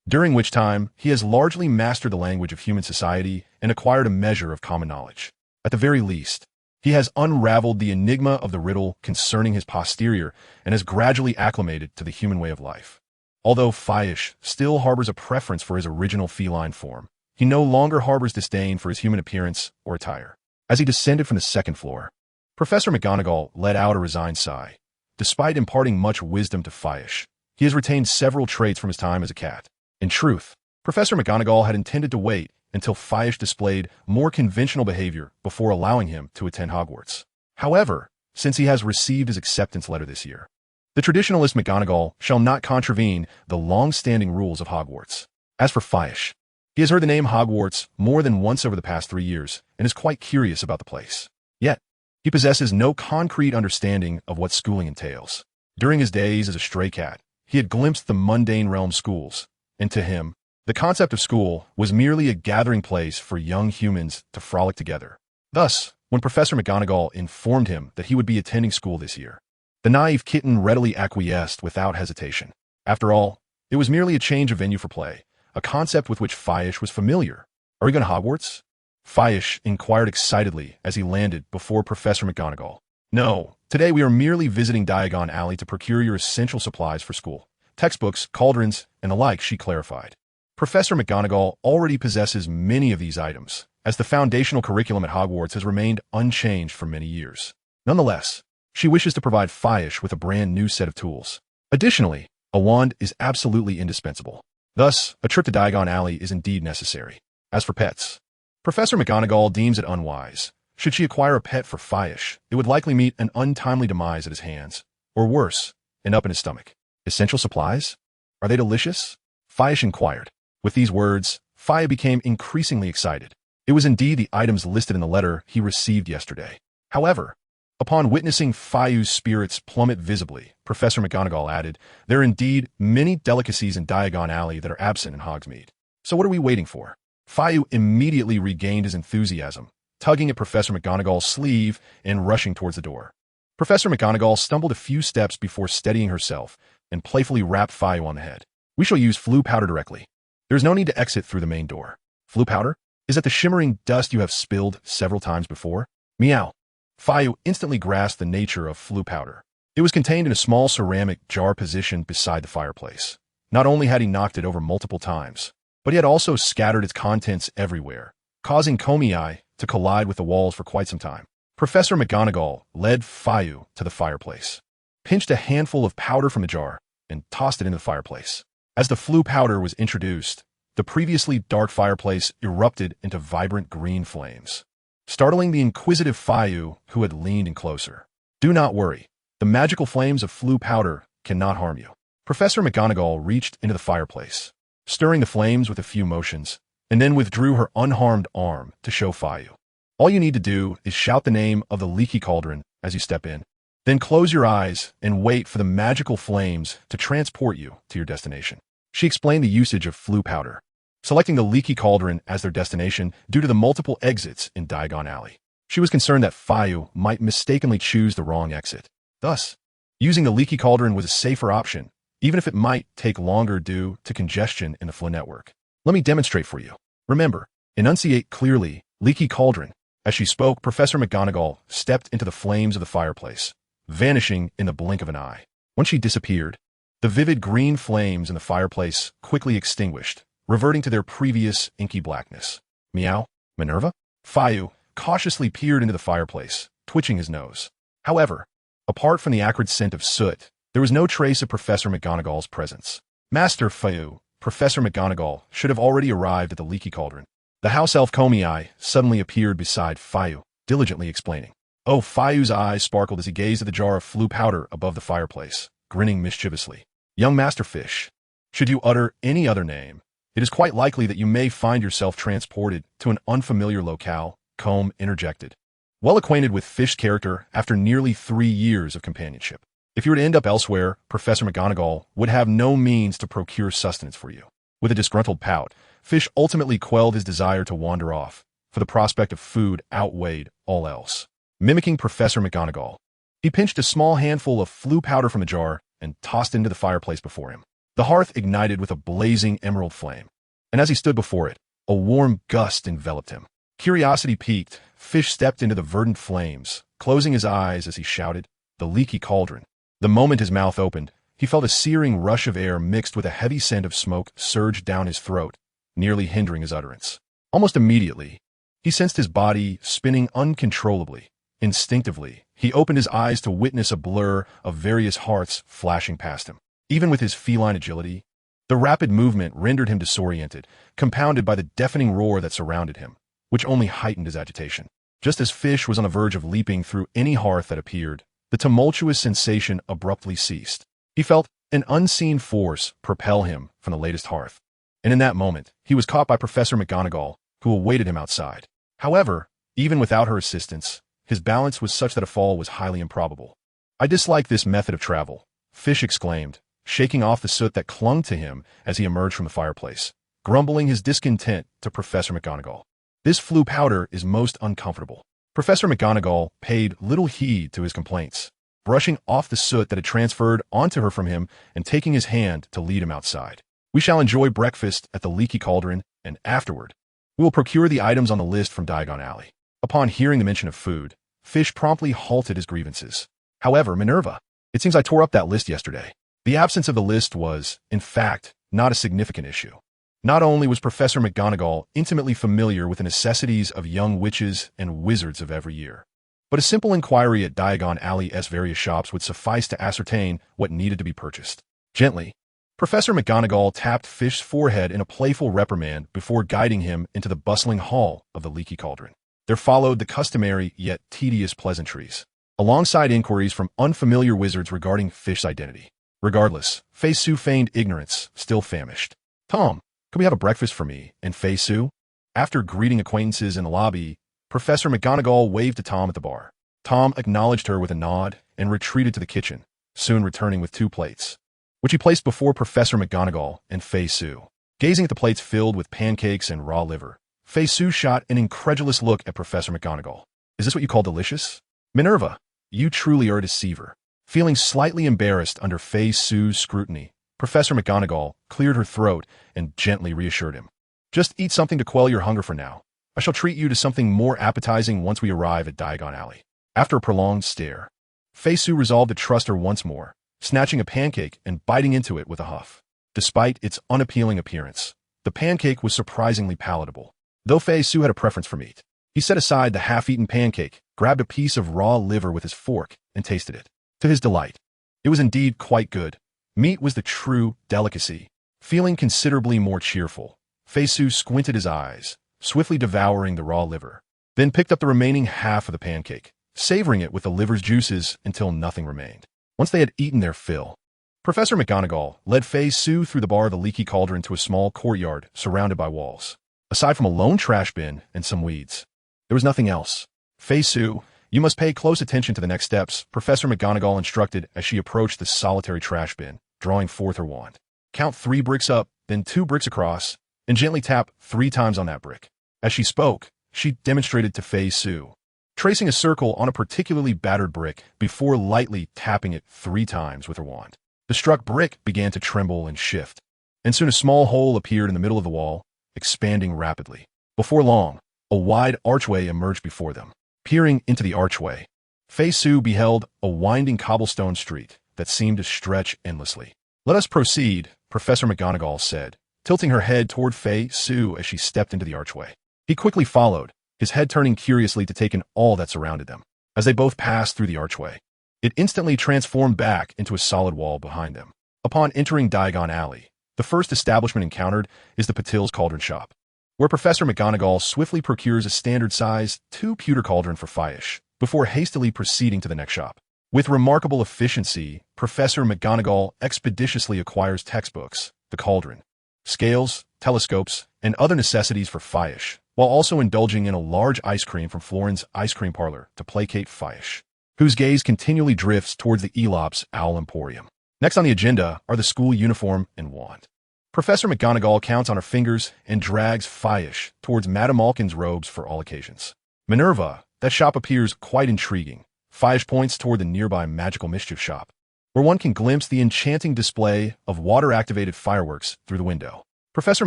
during which time he has largely mastered the language of human society and acquired a measure of common knowledge. At the very least, he has unraveled the enigma of the riddle concerning his posterior and has gradually acclimated to the human way of life. Although Faish still harbors a preference for his original feline form, he no longer harbors disdain for his human appearance or attire. As he descended from the second floor, Professor McGonagall let out a resigned sigh. Despite imparting much wisdom to Faish, he has retained several traits from his time as a cat. In truth, Professor McGonagall had intended to wait until Faish displayed more conventional behavior before allowing him to attend Hogwarts. However, since he has received his acceptance letter this year, the traditionalist McGonagall shall not contravene the long-standing rules of Hogwarts. As for Faish, he has heard the name Hogwarts more than once over the past 3 years and is quite curious about the place. Yet, he possesses no concrete understanding of what schooling entails. During his days as a stray cat, he had glimpsed the mundane realm schools, and to him, the concept of school was merely a gathering place for young humans to frolic together. Thus, when Professor McGonagall informed him that he would be attending school this year, the naive kitten readily acquiesced without hesitation. After all, it was merely a change of venue for play, a concept with which Faish was familiar. Are we going to Hogwarts? Faish inquired excitedly as he landed before Professor McGonagall. No, today we are merely visiting Diagon Alley to procure your essential supplies for school. Textbooks, cauldrons, and the like, she clarified. Professor McGonagall already possesses many of these items, as the foundational curriculum at Hogwarts has remained unchanged for many years. Nonetheless, she wishes to provide Faish with a brand new set of tools. Additionally, a wand is absolutely indispensable. Thus, a trip to Diagon Alley is indeed necessary. As for pets, Professor McGonagall deems it unwise. Should she acquire a pet for Faish, it would likely meet an untimely demise at his hands, or worse, end up in his stomach. Essential supplies? Are they delicious? Faish inquired. With these words, Faya became increasingly excited. It was indeed the items listed in the letter he received yesterday. However, upon witnessing Fayu's spirits plummet visibly, Professor McGonagall added, there are indeed many delicacies in Diagon Alley that are absent in Hogsmeade. So what are we waiting for? Fayu immediately regained his enthusiasm, tugging at Professor McGonagall's sleeve and rushing towards the door. Professor McGonagall stumbled a few steps before steadying herself and playfully rapped Fayu on the head. We shall use flue powder directly. There is no need to exit through the main door. Flue powder? Is that the shimmering dust you have spilled several times before? Meow. Fayu instantly grasped the nature of flue powder. It was contained in a small ceramic jar positioned beside the fireplace. Not only had he knocked it over multiple times, but he had also scattered its contents everywhere, causing Komei to collide with the walls for quite some time. Professor McGonagall led Fayu to the fireplace, pinched a handful of powder from the jar, and tossed it into the fireplace. As the flue powder was introduced, the previously dark fireplace erupted into vibrant green flames, startling the inquisitive Fayu, who had leaned in closer. "Do not worry. The magical flames of flue powder cannot harm you." Professor McGonagall reached into the fireplace, stirring the flames with a few motions, and then withdrew her unharmed arm to show Fayu. "All you need to do is shout the name of the leaky cauldron as you step in. Then close your eyes and wait for the magical flames to transport you to your destination." She explained the usage of flue powder, selecting the leaky cauldron as their destination due to the multiple exits in Diagon Alley. She was concerned that Fayu might mistakenly choose the wrong exit. Thus, using the leaky cauldron was a safer option, even if it might take longer due to congestion in the flue network. "Let me demonstrate for you. Remember, enunciate clearly, leaky cauldron." As she spoke, Professor McGonagall stepped into the flames of the fireplace, vanishing in the blink of an eye. When she disappeared, the vivid green flames in the fireplace quickly extinguished, reverting to their previous inky blackness. "Meow, Minerva?" Fayu cautiously peered into the fireplace, twitching his nose. However, apart from the acrid scent of soot, there was no trace of Professor McGonagall's presence. "Master Fayu," Professor McGonagall should have already arrived at the leaky cauldron. The house elf Comii suddenly appeared beside Fayu, diligently explaining. Oh, Fayu's eyes sparkled as he gazed at the jar of flue powder above the fireplace, grinning mischievously. "Young Master Fish, should you utter any other name, it is quite likely that you may find yourself transported to an unfamiliar locale," Combe interjected, well acquainted with Fish's character after nearly 3 years of companionship. "If you were to end up elsewhere, Professor McGonagall would have no means to procure sustenance for you." With a disgruntled pout, Fish ultimately quelled his desire to wander off, for the prospect of food outweighed all else. Mimicking Professor McGonagall, he pinched a small handful of flue powder from the jar and tossed it into the fireplace before him. The hearth ignited with a blazing emerald flame, and as he stood before it, a warm gust enveloped him. Curiosity piqued, Fish stepped into the verdant flames, closing his eyes as he shouted, "The leaky cauldron." The moment his mouth opened, he felt a searing rush of air mixed with a heavy scent of smoke surge down his throat, nearly hindering his utterance. Almost immediately, he sensed his body spinning uncontrollably. Instinctively, he opened his eyes to witness a blur of various hearths flashing past him. Even with his feline agility, the rapid movement rendered him disoriented, compounded by the deafening roar that surrounded him, which only heightened his agitation. Just as Fish was on the verge of leaping through any hearth that appeared, the tumultuous sensation abruptly ceased. He felt an unseen force propel him from the latest hearth, and in that moment, he was caught by Professor McGonagall, who awaited him outside. However, even without her assistance, his balance was such that a fall was highly improbable. "I dislike this method of travel," Fish exclaimed, shaking off the soot that clung to him as he emerged from the fireplace, grumbling his discontent to Professor McGonagall. "This flue powder is most uncomfortable." Professor McGonagall paid little heed to his complaints, brushing off the soot that had transferred onto her from him and taking his hand to lead him outside. "We shall enjoy breakfast at the leaky cauldron, and afterward, we will procure the items on the list from Diagon Alley." Upon hearing the mention of food, Fish promptly halted his grievances. "However, Minerva, it seems I tore up that list yesterday." The absence of the list was, in fact, not a significant issue. Not only was Professor McGonagall intimately familiar with the necessities of young witches and wizards of every year, but a simple inquiry at Diagon Alley's various shops would suffice to ascertain what needed to be purchased. Gently, Professor McGonagall tapped Fish's forehead in a playful reprimand before guiding him into the bustling hall of the leaky cauldron. There followed the customary yet tedious pleasantries, alongside inquiries from unfamiliar wizards regarding Fish's identity. Regardless, Fei Su feigned ignorance, still famished. "Tom, can we have a breakfast for me and Fei Su?" After greeting acquaintances in the lobby, Professor McGonagall waved to Tom at the bar. Tom acknowledged her with a nod and retreated to the kitchen, soon returning with 2 plates, which he placed before Professor McGonagall and Fei Su. Gazing at the plates filled with pancakes and raw liver, Fei Su shot an incredulous look at Professor McGonagall. "Is this what you call delicious? Minerva, you truly are a deceiver." Feeling slightly embarrassed under Fei Su's scrutiny, Professor McGonagall cleared her throat and gently reassured him. "Just eat something to quell your hunger for now. I shall treat you to something more appetizing once we arrive at Diagon Alley." After a prolonged stare, Fei Su resolved to trust her once more, snatching a pancake and biting into it with a huff. Despite its unappealing appearance, the pancake was surprisingly palatable. Though Fei Su had a preference for meat, he set aside the half-eaten pancake grabbed a piece of raw liver with his fork, and tasted it. To his delight, it was indeed quite good. Meat was the true delicacy. Feeling considerably more cheerful, Fei-Su squinted his eyes, swiftly devouring the raw liver, then picked up the remaining half of the pancake, savoring it with the liver's juices until nothing remained. Once they had eaten their fill, Professor McGonagall led Fei-Su through the bar of the leaky cauldron to a small courtyard surrounded by walls. Aside from a lone trash bin and some weeds, there was nothing else. Fei-Su, you must pay close attention to the next steps, Professor McGonagall instructed as she approached the solitary trash bin, drawing forth her wand. Count 3 bricks up, then 2 bricks across, and gently tap 3 times on that brick. As she spoke, she demonstrated to Fei-Su, tracing a circle on a particularly battered brick before lightly tapping it 3 times with her wand. The struck brick began to tremble and shift, and soon a small hole appeared in the middle of the wall, expanding rapidly. Before long, a wide archway emerged before them. Peering into the archway, Fei-Su beheld a winding cobblestone street that seemed to stretch endlessly. "Let us proceed," Professor McGonagall said, tilting her head toward Fei-Su as she stepped into the archway. He quickly followed, his head turning curiously to take in all that surrounded them. As they both passed through the archway, it instantly transformed back into a solid wall behind them. Upon entering Diagon Alley, the first establishment encountered is the Patil's Cauldron Shop, where Professor McGonagall swiftly procures a standard-sized 2-pewter cauldron for Faish, before hastily proceeding to the next shop. With remarkable efficiency, Professor McGonagall expeditiously acquires textbooks, the cauldron, scales, telescopes, and other necessities for Faish, while also indulging in a large ice cream from Florin's ice cream parlor to placate Faish, whose gaze continually drifts towards the Elop's Owl Emporium. Next on the agenda are the school uniform and wand. Professor McGonagall counts on her fingers and drags Faish towards Madame Malkin's robes for all occasions. Minerva, that shop appears quite intriguing. Faish points toward the nearby magical mischief shop, where one can glimpse the enchanting display of water-activated fireworks through the window. Professor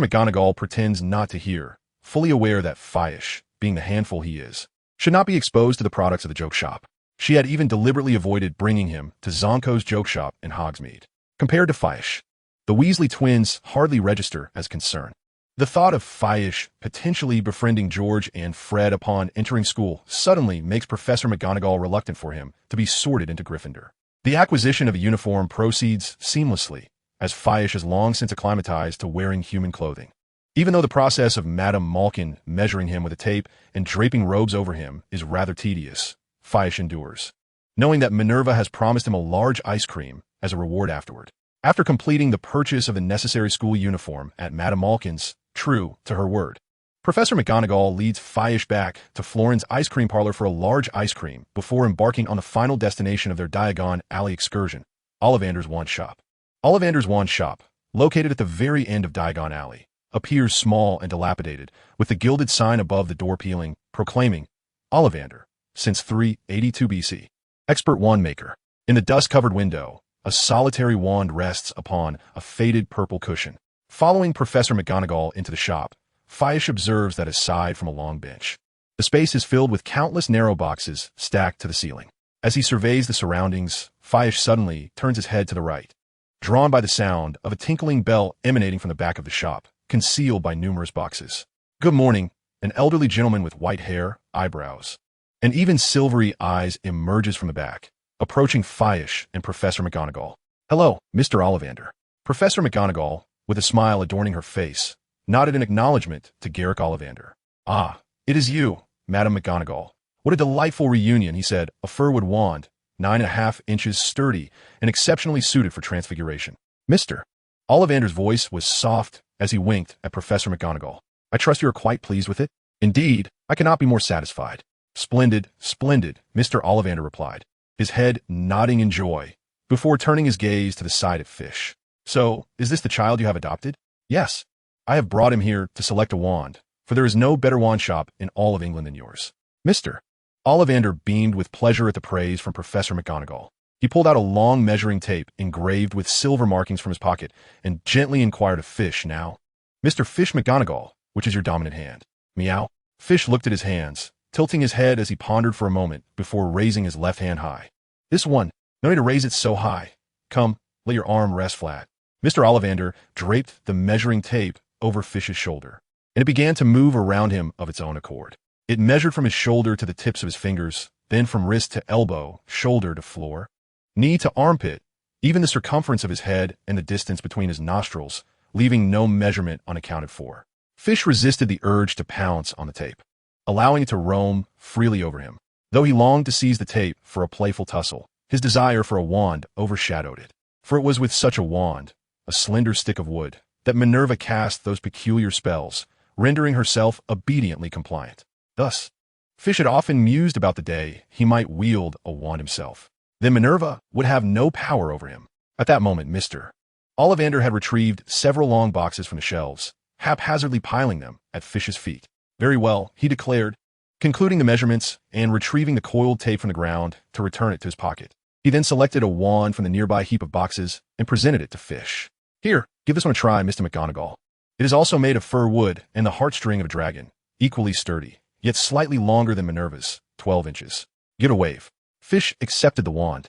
McGonagall pretends not to hear, fully aware that Faish, being the handful he is, should not be exposed to the products of the joke shop. She had even deliberately avoided bringing him to Zonko's joke shop in Hogsmeade. Compared to Faish, the Weasley twins hardly register as concern. The thought of Faish potentially befriending George and Fred upon entering school suddenly makes Professor McGonagall reluctant for him to be sorted into Gryffindor. The acquisition of a uniform proceeds seamlessly, as Faish is long since acclimatized to wearing human clothing. Even though the process of Madame Malkin measuring him with a tape and draping robes over him is rather tedious, Faish endures, knowing that Minerva has promised him a large ice cream as a reward afterward. After completing the purchase of the necessary school uniform at Madame Malkin's, true to her word, Professor McGonagall leads Faish back to Florin's ice cream parlor for a large ice cream before embarking on the final destination of their Diagon Alley excursion, Ollivander's Wand Shop. Ollivander's Wand Shop, located at the very end of Diagon Alley, appears small and dilapidated, with the gilded sign above the door peeling, proclaiming, "Ollivander, since 382 BC. Expert wand maker." In the dust-covered window, a solitary wand rests upon a faded purple cushion. Following Professor McGonagall into the shop, Faish observes that aside from a long bench, the space is filled with countless narrow boxes stacked to the ceiling. As he surveys the surroundings, Faish suddenly turns his head to the right, drawn by the sound of a tinkling bell emanating from the back of the shop, concealed by numerous boxes. "Good morning," an elderly gentleman with white hair, eyebrows, and even silvery eyes emerges from the back, approaching Faish and Professor McGonagall. "Hello, Mr. Ollivander." Professor McGonagall, with a smile adorning her face, nodded in acknowledgement to Garrick Ollivander. "Ah, it is you, Madame McGonagall. What a delightful reunion," he said, a firwood wand, 9.5 inches sturdy and exceptionally suited for transfiguration. "Mr." Ollivander's voice was soft as he winked at Professor McGonagall. "I trust you are quite pleased with it?" "Indeed, I cannot be more satisfied." "Splendid, splendid," Mr. Ollivander replied, his head nodding in joy, before turning his gaze to the side at Fish. "So, is this the child you have adopted?" "Yes. I have brought him here to select a wand, for there is no better wand shop in all of England than yours." "Mr." Ollivander beamed with pleasure at the praise from Professor McGonagall. He pulled out a long measuring tape engraved with silver markings from his pocket and gently inquired of Fish now. "Mr. Fish McGonagall, which is your dominant hand?" "Meow." Fish looked at his hands, tilting his head as he pondered for a moment before raising his left hand high. "This one. No need to raise it so high. Come, let your arm rest flat." Mr. Ollivander draped the measuring tape over Fish's shoulder, and it began to move around him of its own accord. It measured from his shoulder to the tips of his fingers, then from wrist to elbow, shoulder to floor, knee to armpit, even the circumference of his head and the distance between his nostrils, leaving no measurement unaccounted for. Fish resisted the urge to pounce on the tape, allowing it to roam freely over him. Though he longed to seize the tape for a playful tussle, his desire for a wand overshadowed it. For it was with such a wand, a slender stick of wood, that Minerva cast those peculiar spells, rendering herself obediently compliant. Thus, Fish had often mused about the day he might wield a wand himself. Then Minerva would have no power over him. At that moment, Mr. Ollivander had retrieved several long boxes from the shelves, haphazardly piling them at Fish's feet. Very well, he declared, concluding the measurements and retrieving the coiled tape from the ground to return it to his pocket. He then selected a wand from the nearby heap of boxes and presented it to Fish. Here, give this one a try, Mr. McGonagall. It is also made of fir wood and the heartstring of a dragon, equally sturdy, yet slightly longer than Minerva's, 12 inches. Give it a wave. Fish accepted the wand,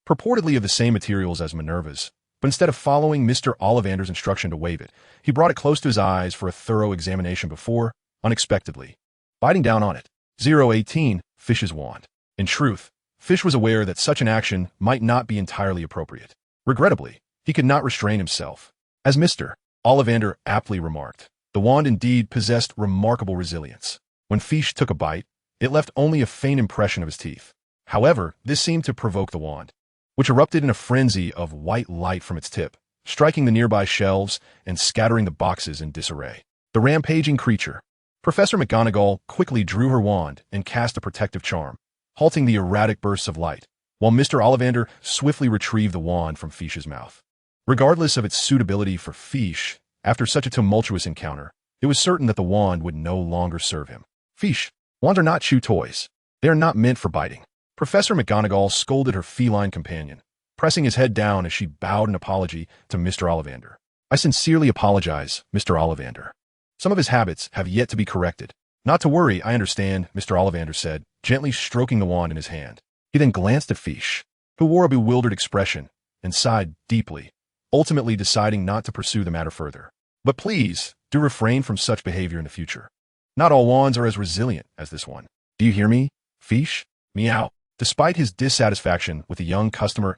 purportedly of the same materials as Minerva's, but instead of following Mr. Ollivander's instruction to wave it, he brought it close to his eyes for a thorough examination before, unexpectedly, biting down on it. 018, Fish's wand. In truth, Fish was aware that such an action might not be entirely appropriate. Regrettably, he could not restrain himself. As Mr. Ollivander aptly remarked, the wand indeed possessed remarkable resilience. When Fish took a bite, it left only a faint impression of his teeth. However, this seemed to provoke the wand, which erupted in a frenzy of white light from its tip, striking the nearby shelves and scattering the boxes in disarray. The rampaging creature. Professor McGonagall quickly drew her wand and cast a protective charm, halting the erratic bursts of light, while Mr. Ollivander swiftly retrieved the wand from Fish's mouth. Regardless of its suitability for Fish, after such a tumultuous encounter, it was certain that the wand would no longer serve him. Fish, wands are not chew toys. They are not meant for biting. Professor McGonagall scolded her feline companion, pressing his head down as she bowed an apology to Mr. Ollivander. I sincerely apologize, Mr. Ollivander. Some of his habits have yet to be corrected. Not to worry, I understand, Mr. Ollivander said, gently stroking the wand in his hand. He then glanced at Fish, who wore a bewildered expression, and sighed deeply, ultimately deciding not to pursue the matter further. But please, do refrain from such behavior in the future. Not all wands are as resilient as this one. Do you hear me, Fish? Meow. Despite his dissatisfaction with the young customer's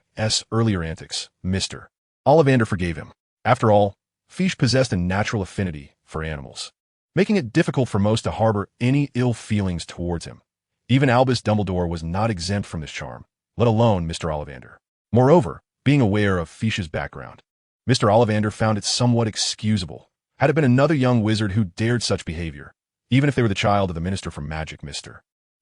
earlier antics, Mr. Ollivander forgave him. After all, Fish possessed a natural affinity for animals, making it difficult for most to harbor any ill feelings towards him. Even Albus Dumbledore was not exempt from this charm, let alone Mr. Ollivander. Moreover, being aware of Fish's background, Mr. Ollivander found it somewhat excusable, had it been another young wizard who dared such behavior, even if they were the child of the Minister for Magic, Mr.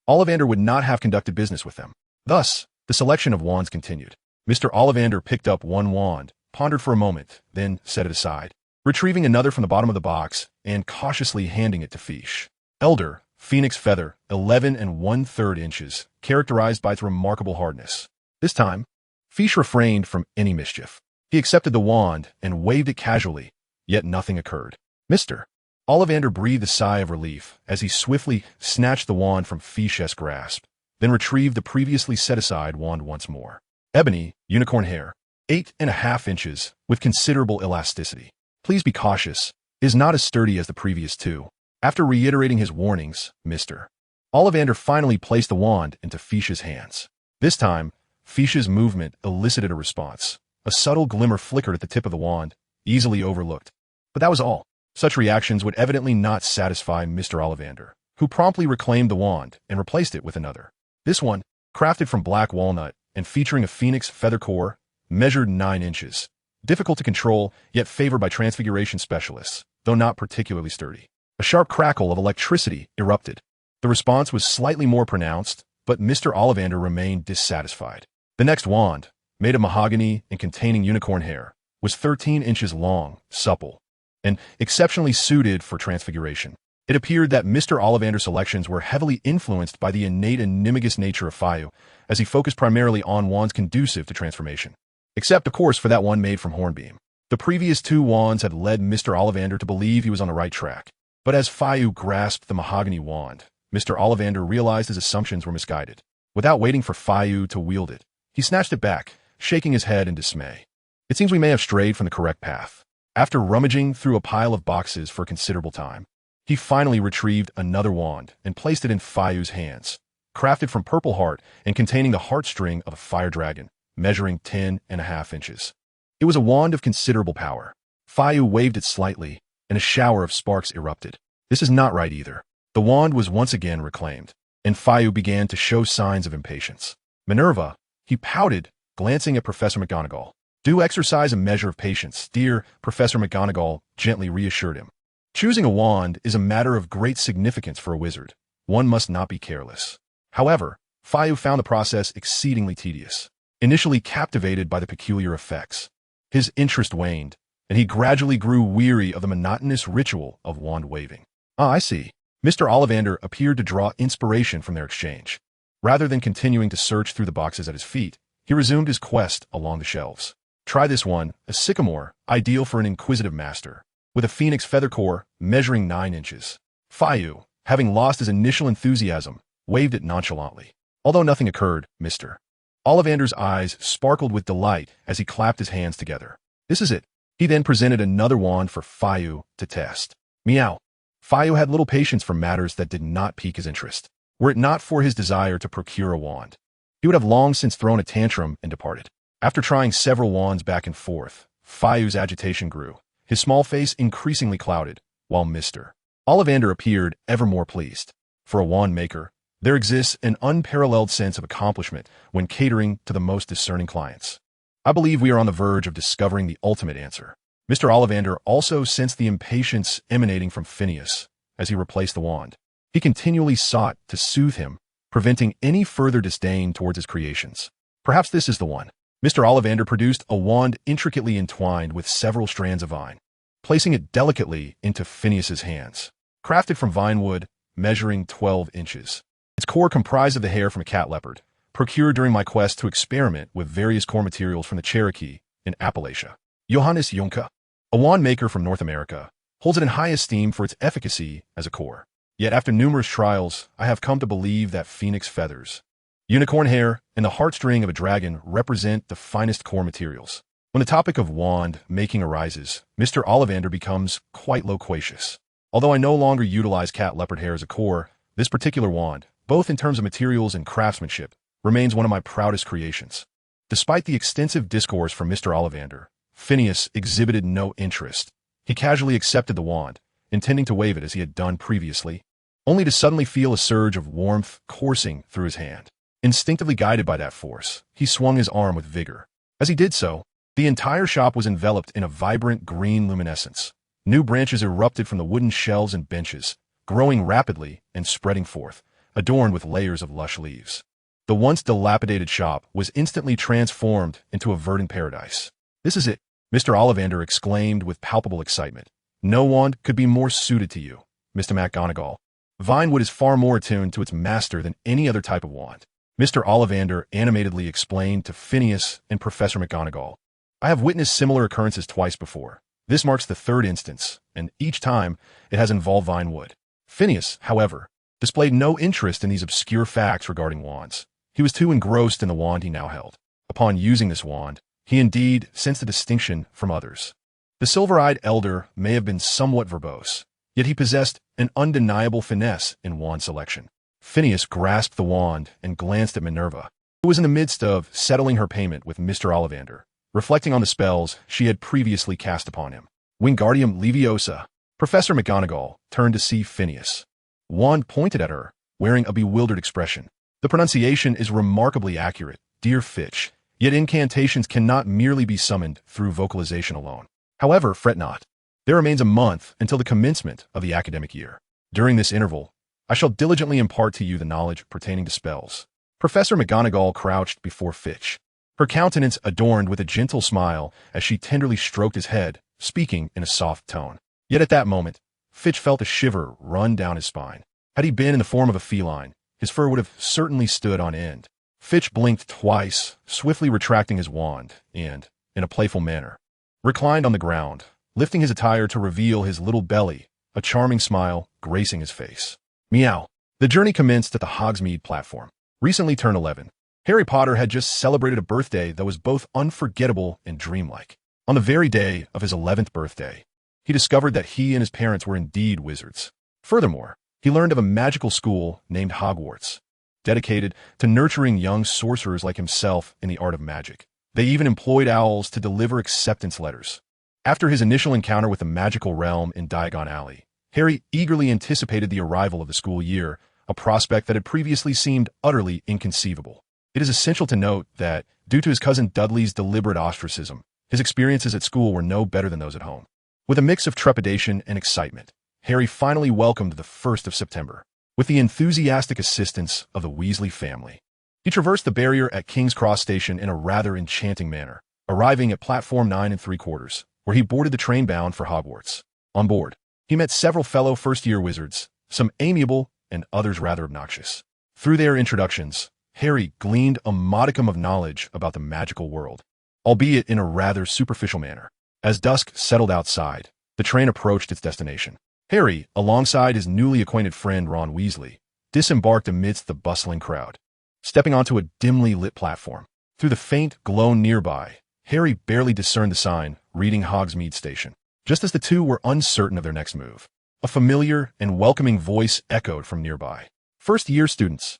Ollivander would not have conducted business with them. Thus, the selection of wands continued. Mr. Ollivander picked up one wand, pondered for a moment, then set it aside, retrieving another from the bottom of the box and cautiously handing it to Fish. Elder, phoenix feather, 11 1/3 inches, characterized by its remarkable hardness. This time, Fish refrained from any mischief. He accepted the wand and waved it casually, yet nothing occurred. Mr. Ollivander breathed a sigh of relief as he swiftly snatched the wand from Fish's grasp, then retrieved the previously set-aside wand once more. Ebony, unicorn hair, 8.5 inches, with considerable elasticity. Please be cautious. It is not as sturdy as the previous two. After reiterating his warnings, Mr. Ollivander finally placed the wand into Fish's hands. This time, Fish's movement elicited a response. A subtle glimmer flickered at the tip of the wand, easily overlooked. But that was all. Such reactions would evidently not satisfy Mr. Ollivander, who promptly reclaimed the wand and replaced it with another. This one, crafted from black walnut and featuring a phoenix feather core, measured 9 inches. Difficult to control, yet favored by transfiguration specialists, though not particularly sturdy. A sharp crackle of electricity erupted. The response was slightly more pronounced, but Mr. Ollivander remained dissatisfied. The next wand, made of mahogany and containing unicorn hair, was 13 inches long, supple, and exceptionally suited for transfiguration. It appeared that Mr. Ollivander's selections were heavily influenced by the innate Animagus nature of Fayu, as he focused primarily on wands conducive to transformation. Except, of course, for that one made from Hornbeam. The previous two wands had led Mr. Ollivander to believe he was on the right track. But as Fayu grasped the mahogany wand, Mr. Ollivander realized his assumptions were misguided. Without waiting for Fayu to wield it, he snatched it back, shaking his head in dismay. It seems we may have strayed from the correct path. After rummaging through a pile of boxes for a considerable time, he finally retrieved another wand and placed it in Fayu's hands, crafted from purple heart and containing the heartstring of a fire dragon, measuring 10.5 inches. It was a wand of considerable power. Fayu waved it slightly, and a shower of sparks erupted. This is not right either. The wand was once again reclaimed, and Fayu began to show signs of impatience. Minerva, he pouted, glancing at Professor McGonagall. Do exercise a measure of patience, dear Professor McGonagall gently reassured him. Choosing a wand is a matter of great significance for a wizard. One must not be careless. However, Fayu found the process exceedingly tedious. Initially captivated by the peculiar effects, his interest waned, and he gradually grew weary of the monotonous ritual of wand waving. Ah, I see. Mr. Ollivander appeared to draw inspiration from their exchange. Rather than continuing to search through the boxes at his feet, he resumed his quest along the shelves. Try this one, a sycamore, ideal for an inquisitive master, with a phoenix feather core measuring 9 inches. Fayu, having lost his initial enthusiasm, waved it nonchalantly. Although nothing occurred, Mr. Ollivander's eyes sparkled with delight as he clapped his hands together. This is it. He then presented another wand for Fayu to test. Meow. Fayu had little patience for matters that did not pique his interest. Were it not for his desire to procure a wand, he would have long since thrown a tantrum and departed. After trying several wands back and forth, Fayu's agitation grew, his small face increasingly clouded, while Mr. Ollivander appeared ever more pleased. For a wand maker, there exists an unparalleled sense of accomplishment when catering to the most discerning clients. I believe we are on the verge of discovering the ultimate answer. Mr. Ollivander also sensed the impatience emanating from Phineas as he replaced the wand. He continually sought to soothe him, preventing any further disdain towards his creations. Perhaps this is the one. Mr. Ollivander produced a wand intricately entwined with several strands of vine, placing it delicately into Phineas's hands. Crafted from vine wood, measuring 12 inches. Its core comprised of the hair from a cat leopard, procured during my quest to experiment with various core materials from the Cherokee in Appalachia. Johannes Juncker, a wand maker from North America, holds it in high esteem for its efficacy as a core. Yet after numerous trials, I have come to believe that phoenix feathers, unicorn hair, and the heartstring of a dragon represent the finest core materials. When the topic of wand making arises, Mr. Ollivander becomes quite loquacious. Although I no longer utilize cat leopard hair as a core, this particular wand, both in terms of materials and craftsmanship, remains one of my proudest creations. Despite the extensive discourse from Mr. Ollivander, Phineas exhibited no interest. He casually accepted the wand, intending to wave it as he had done previously, only to suddenly feel a surge of warmth coursing through his hand. Instinctively guided by that force, he swung his arm with vigor. As he did so, the entire shop was enveloped in a vibrant green luminescence. New branches erupted from the wooden shelves and benches, growing rapidly and spreading forth, adorned with layers of lush leaves. The once dilapidated shop was instantly transformed into a verdant paradise. This is it, Mr. Ollivander exclaimed with palpable excitement. No wand could be more suited to you, Mr. McGonagall. Vinewood is far more attuned to its master than any other type of wand. Mr. Ollivander animatedly explained to Phineas and Professor McGonagall. I have witnessed similar occurrences twice before. This marks the third instance, and each time it has involved Vinewood. Phineas, however, displayed no interest in these obscure facts regarding wands. He was too engrossed in the wand he now held. Upon using this wand, he indeed sensed a distinction from others. The silver-eyed elder may have been somewhat verbose, yet he possessed an undeniable finesse in wand selection. Phineas grasped the wand and glanced at Minerva, who was in the midst of settling her payment with Mr. Ollivander, reflecting on the spells she had previously cast upon him. Wingardium Leviosa. Professor McGonagall turned to see Phineas. Wand pointed at her, wearing a bewildered expression. The pronunciation is remarkably accurate, dear Fitch, yet incantations cannot merely be summoned through vocalization alone. However, fret not. There remains a month until the commencement of the academic year. During this interval, I shall diligently impart to you the knowledge pertaining to spells. Professor McGonagall crouched before Fitch, her countenance adorned with a gentle smile as she tenderly stroked his head, speaking in a soft tone. Yet at that moment, Fitch felt a shiver run down his spine. Had he been in the form of a feline, his fur would have certainly stood on end. Fitch blinked twice, swiftly retracting his wand, and, in a playful manner, reclined on the ground, lifting his attire to reveal his little belly, a charming smile gracing his face. Meow. The journey commenced at the Hogsmeade platform. Recently turned 11, Harry Potter had just celebrated a birthday that was both unforgettable and dreamlike. On the very day of his 11th birthday, he discovered that he and his parents were indeed wizards. Furthermore, he learned of a magical school named Hogwarts. dedicated to nurturing young sorcerers like himself in the art of magic. They even employed owls to deliver acceptance letters. After his initial encounter with the magical realm in Diagon Alley, Harry eagerly anticipated the arrival of the school year, a prospect that had previously seemed utterly inconceivable. It is essential to note that, due to his cousin Dudley's deliberate ostracism, his experiences at school were no better than those at home. With a mix of trepidation and excitement, Harry finally welcomed the 1st of September, with the enthusiastic assistance of the Weasley family. He traversed the barrier at King's Cross Station in a rather enchanting manner, arriving at platform 9 3/4, where he boarded the train bound for Hogwarts. On board, he met several fellow first-year wizards, some amiable and others rather obnoxious. Through their introductions, Harry gleaned a modicum of knowledge about the magical world, albeit in a rather superficial manner. As dusk settled outside, the train approached its destination. Harry, alongside his newly acquainted friend Ron Weasley, disembarked amidst the bustling crowd. Stepping onto a dimly lit platform, through the faint glow nearby, Harry barely discerned the sign reading Hogsmeade Station. Just as the two were uncertain of their next move, a familiar and welcoming voice echoed from nearby. First-year students,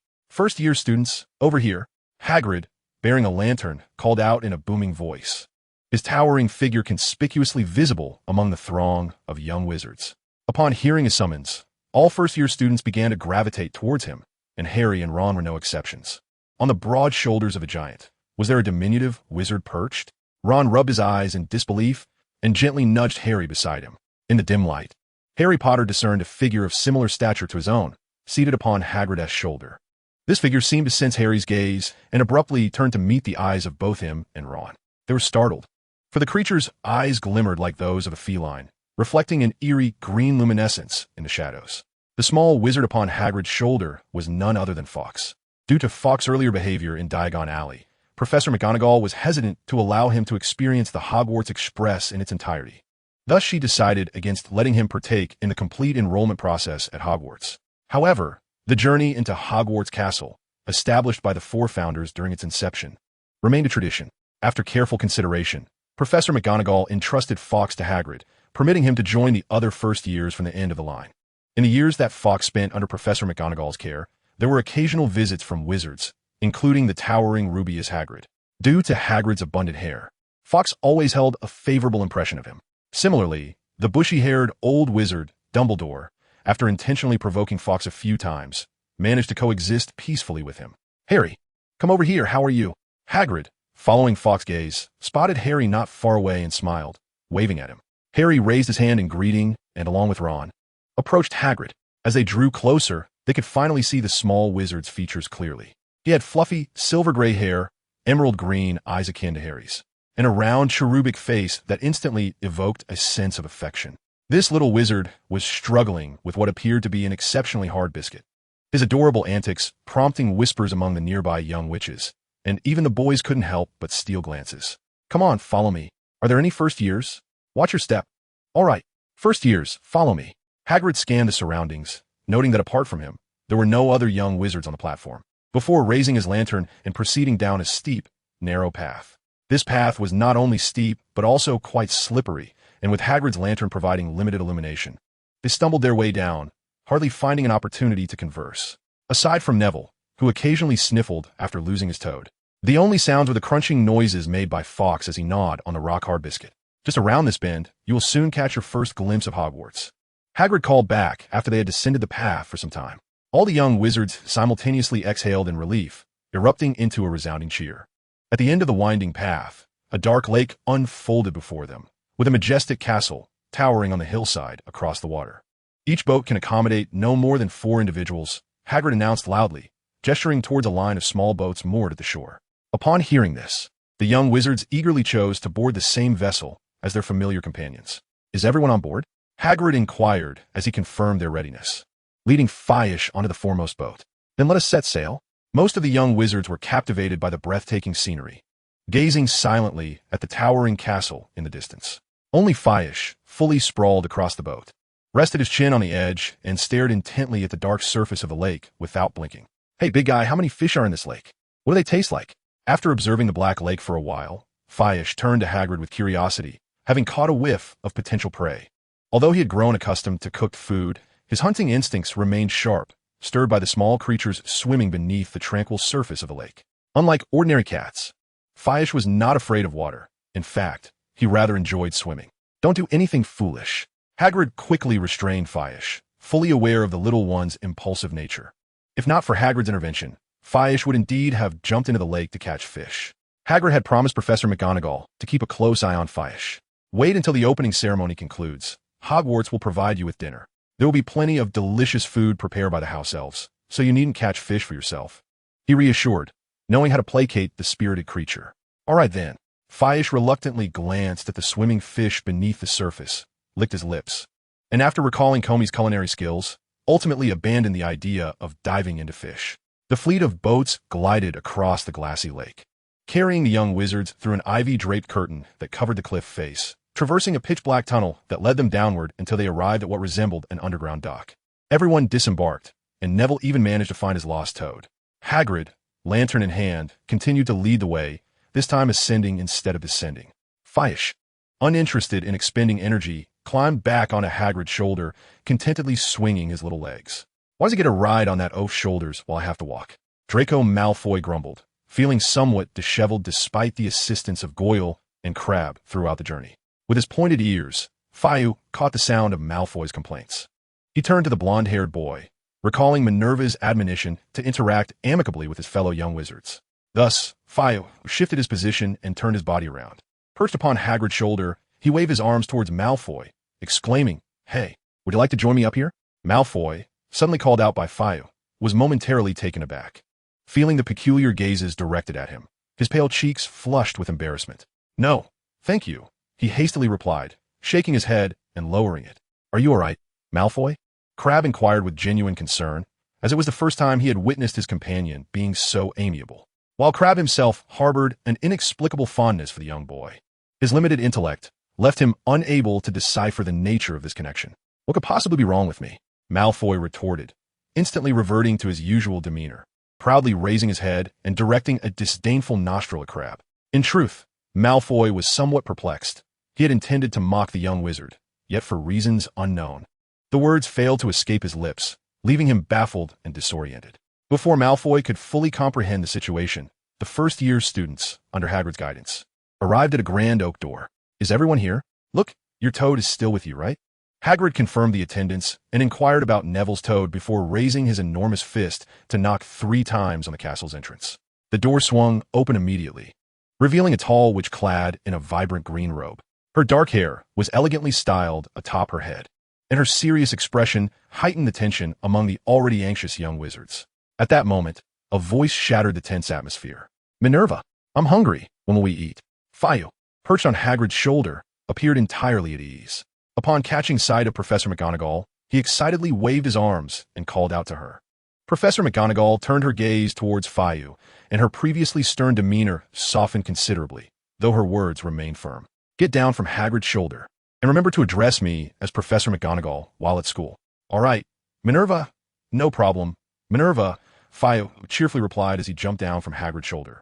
over here." Hagrid, bearing a lantern, called out in a booming voice, his towering figure conspicuously visible among the throng of young wizards. Upon hearing his summons, all first-year students began to gravitate towards him, and Harry and Ron were no exceptions. On the broad shoulders of a giant, was there a diminutive wizard perched? Ron rubbed his eyes in disbelief and gently nudged Harry beside him. In the dim light, Harry Potter discerned a figure of similar stature to his own, seated upon Hagrid's shoulder. This figure seemed to sense Harry's gaze and abruptly turned to meet the eyes of both him and Ron. They were startled, for the creature's eyes glimmered like those of a feline, reflecting an eerie green luminescence in the shadows. The small wizard upon Hagrid's shoulder was none other than Fawkes. Due to Fawkes' earlier behavior in Diagon Alley, Professor McGonagall was hesitant to allow him to experience the Hogwarts Express in its entirety. Thus, she decided against letting him partake in the complete enrollment process at Hogwarts. However, the journey into Hogwarts Castle, established by the four founders during its inception, remained a tradition. After careful consideration, Professor McGonagall entrusted Fawkes to Hagrid, permitting him to join the other first years from the end of the line. In the years that Fawkes spent under Professor McGonagall's care, there were occasional visits from wizards, including the towering Rubius Hagrid. Due to Hagrid's abundant hair, Fawkes always held a favorable impression of him. Similarly, the bushy-haired old wizard, Dumbledore, after intentionally provoking Fawkes a few times, managed to coexist peacefully with him. "Harry, come over here, how are you?" Hagrid, following Fawkes' gaze, spotted Harry not far away and smiled, waving at him. Harry raised his hand in greeting and, along with Ron, approached Hagrid. As they drew closer, they could finally see the small wizard's features clearly. He had fluffy, silver-gray hair, emerald-green eyes akin to Harry's, and a round, cherubic face that instantly evoked a sense of affection. This little wizard was struggling with what appeared to be an exceptionally hard biscuit, his adorable antics prompting whispers among the nearby young witches, and even the boys couldn't help but steal glances. "Come on, follow me. Are there any first years? Watch your step." "All right, first years, follow me." Hagrid scanned the surroundings, noting that apart from him, there were no other young wizards on the platform, before raising his lantern and proceeding down a steep, narrow path. This path was not only steep, but also quite slippery, and with Hagrid's lantern providing limited illumination, they stumbled their way down, hardly finding an opportunity to converse. Aside from Neville, who occasionally sniffled after losing his toad, the only sounds were the crunching noises made by Fawkes as he gnawed on the rock-hard biscuit. "Just around this bend, you will soon catch your first glimpse of Hogwarts," Hagrid called back after they had descended the path for some time. All the young wizards simultaneously exhaled in relief, erupting into a resounding cheer. At the end of the winding path, a dark lake unfolded before them, with a majestic castle towering on the hillside across the water. "Each boat can accommodate no more than 4 individuals," Hagrid announced loudly, gesturing towards a line of small boats moored at the shore. Upon hearing this, the young wizards eagerly chose to board the same vessel as their familiar companions. "Is everyone on board?" Hagrid inquired as he confirmed their readiness, leading Fish onto the foremost boat. "Then let us set sail." Most of the young wizards were captivated by the breathtaking scenery, gazing silently at the towering castle in the distance. Only Fish, fully sprawled across the boat, rested his chin on the edge and stared intently at the dark surface of the lake without blinking. "Hey, big guy, how many fish are in this lake? What do they taste like?" After observing the black lake for a while, Fish turned to Hagrid with curiosity, having caught a whiff of potential prey. Although he had grown accustomed to cooked food, his hunting instincts remained sharp, stirred by the small creatures swimming beneath the tranquil surface of the lake. Unlike ordinary cats, Fish was not afraid of water. In fact, he rather enjoyed swimming. Don't do anything foolish. Hagrid quickly restrained Fish, fully aware of the little one's impulsive nature. If not for Hagrid's intervention, Fish would indeed have jumped into the lake to catch fish. Hagrid had promised Professor McGonagall to keep a close eye on Fish. Wait until the opening ceremony concludes. Hogwarts will provide you with dinner. There will be plenty of delicious food prepared by the house elves, so you needn't catch fish for yourself, he reassured, knowing how to placate the spirited creature. All right then. Fish reluctantly glanced at the swimming fish beneath the surface, licked his lips, and after recalling Comey's culinary skills, ultimately abandoned the idea of diving into fish. The fleet of boats glided across the glassy lake, carrying the young wizards through an ivy-draped curtain that covered the cliff face, traversing a pitch-black tunnel that led them downward until they arrived at what resembled an underground dock. Everyone disembarked, and Neville even managed to find his lost toad. Hagrid, lantern in hand, continued to lead the way, this time ascending instead of descending. Fish, uninterested in expending energy, climbed back onto Hagrid's shoulder, contentedly swinging his little legs. Why does he get a ride on that oaf's shoulders while I have to walk? Draco Malfoy grumbled, feeling somewhat disheveled despite the assistance of Goyle and Crabbe throughout the journey. With his pointed ears, Fiu caught the sound of Malfoy's complaints. He turned to the blonde-haired boy, recalling Minerva's admonition to interact amicably with his fellow young wizards. Thus, Fiu shifted his position and turned his body around. Perched upon Hagrid's shoulder, he waved his arms towards Malfoy, exclaiming, "Hey, would you like to join me up here?" Malfoy, suddenly called out by Fiu, was momentarily taken aback. Feeling the peculiar gazes directed at him, his pale cheeks flushed with embarrassment. "No, thank you," he hastily replied, shaking his head and lowering it. "Are you all right, Malfoy?" Crabbe inquired with genuine concern, as it was the first time he had witnessed his companion being so amiable, while Crabbe himself harbored an inexplicable fondness for the young boy. His limited intellect left him unable to decipher the nature of this connection. "What could possibly be wrong with me?" Malfoy retorted, instantly reverting to his usual demeanor, proudly raising his head and directing a disdainful nostril at Crabbe. In truth, Malfoy was somewhat perplexed. He had intended to mock the young wizard, yet for reasons unknown, the words failed to escape his lips, leaving him baffled and disoriented. Before Malfoy could fully comprehend the situation, the first-year students, under Hagrid's guidance, arrived at a grand oak door. "Is everyone here? Look, your toad is still with you, right?" Hagrid confirmed the attendance and inquired about Neville's toad before raising his enormous fist to knock 3 times on the castle's entrance. The door swung open immediately, revealing a tall witch clad in a vibrant green robe. Her dark hair was elegantly styled atop her head, and her serious expression heightened the tension among the already anxious young wizards. At that moment, a voice shattered the tense atmosphere. "Minerva, I'm hungry. When will we eat?" Fiu, perched on Hagrid's shoulder, appeared entirely at ease. Upon catching sight of Professor McGonagall, he excitedly waved his arms and called out to her. Professor McGonagall turned her gaze towards Fiu, and her previously stern demeanor softened considerably, though her words remained firm. "Get down from Hagrid's shoulder, and remember to address me as Professor McGonagall while at school." "All right, Minerva." "No problem, Minerva," Fiu cheerfully replied as he jumped down from Hagrid's shoulder.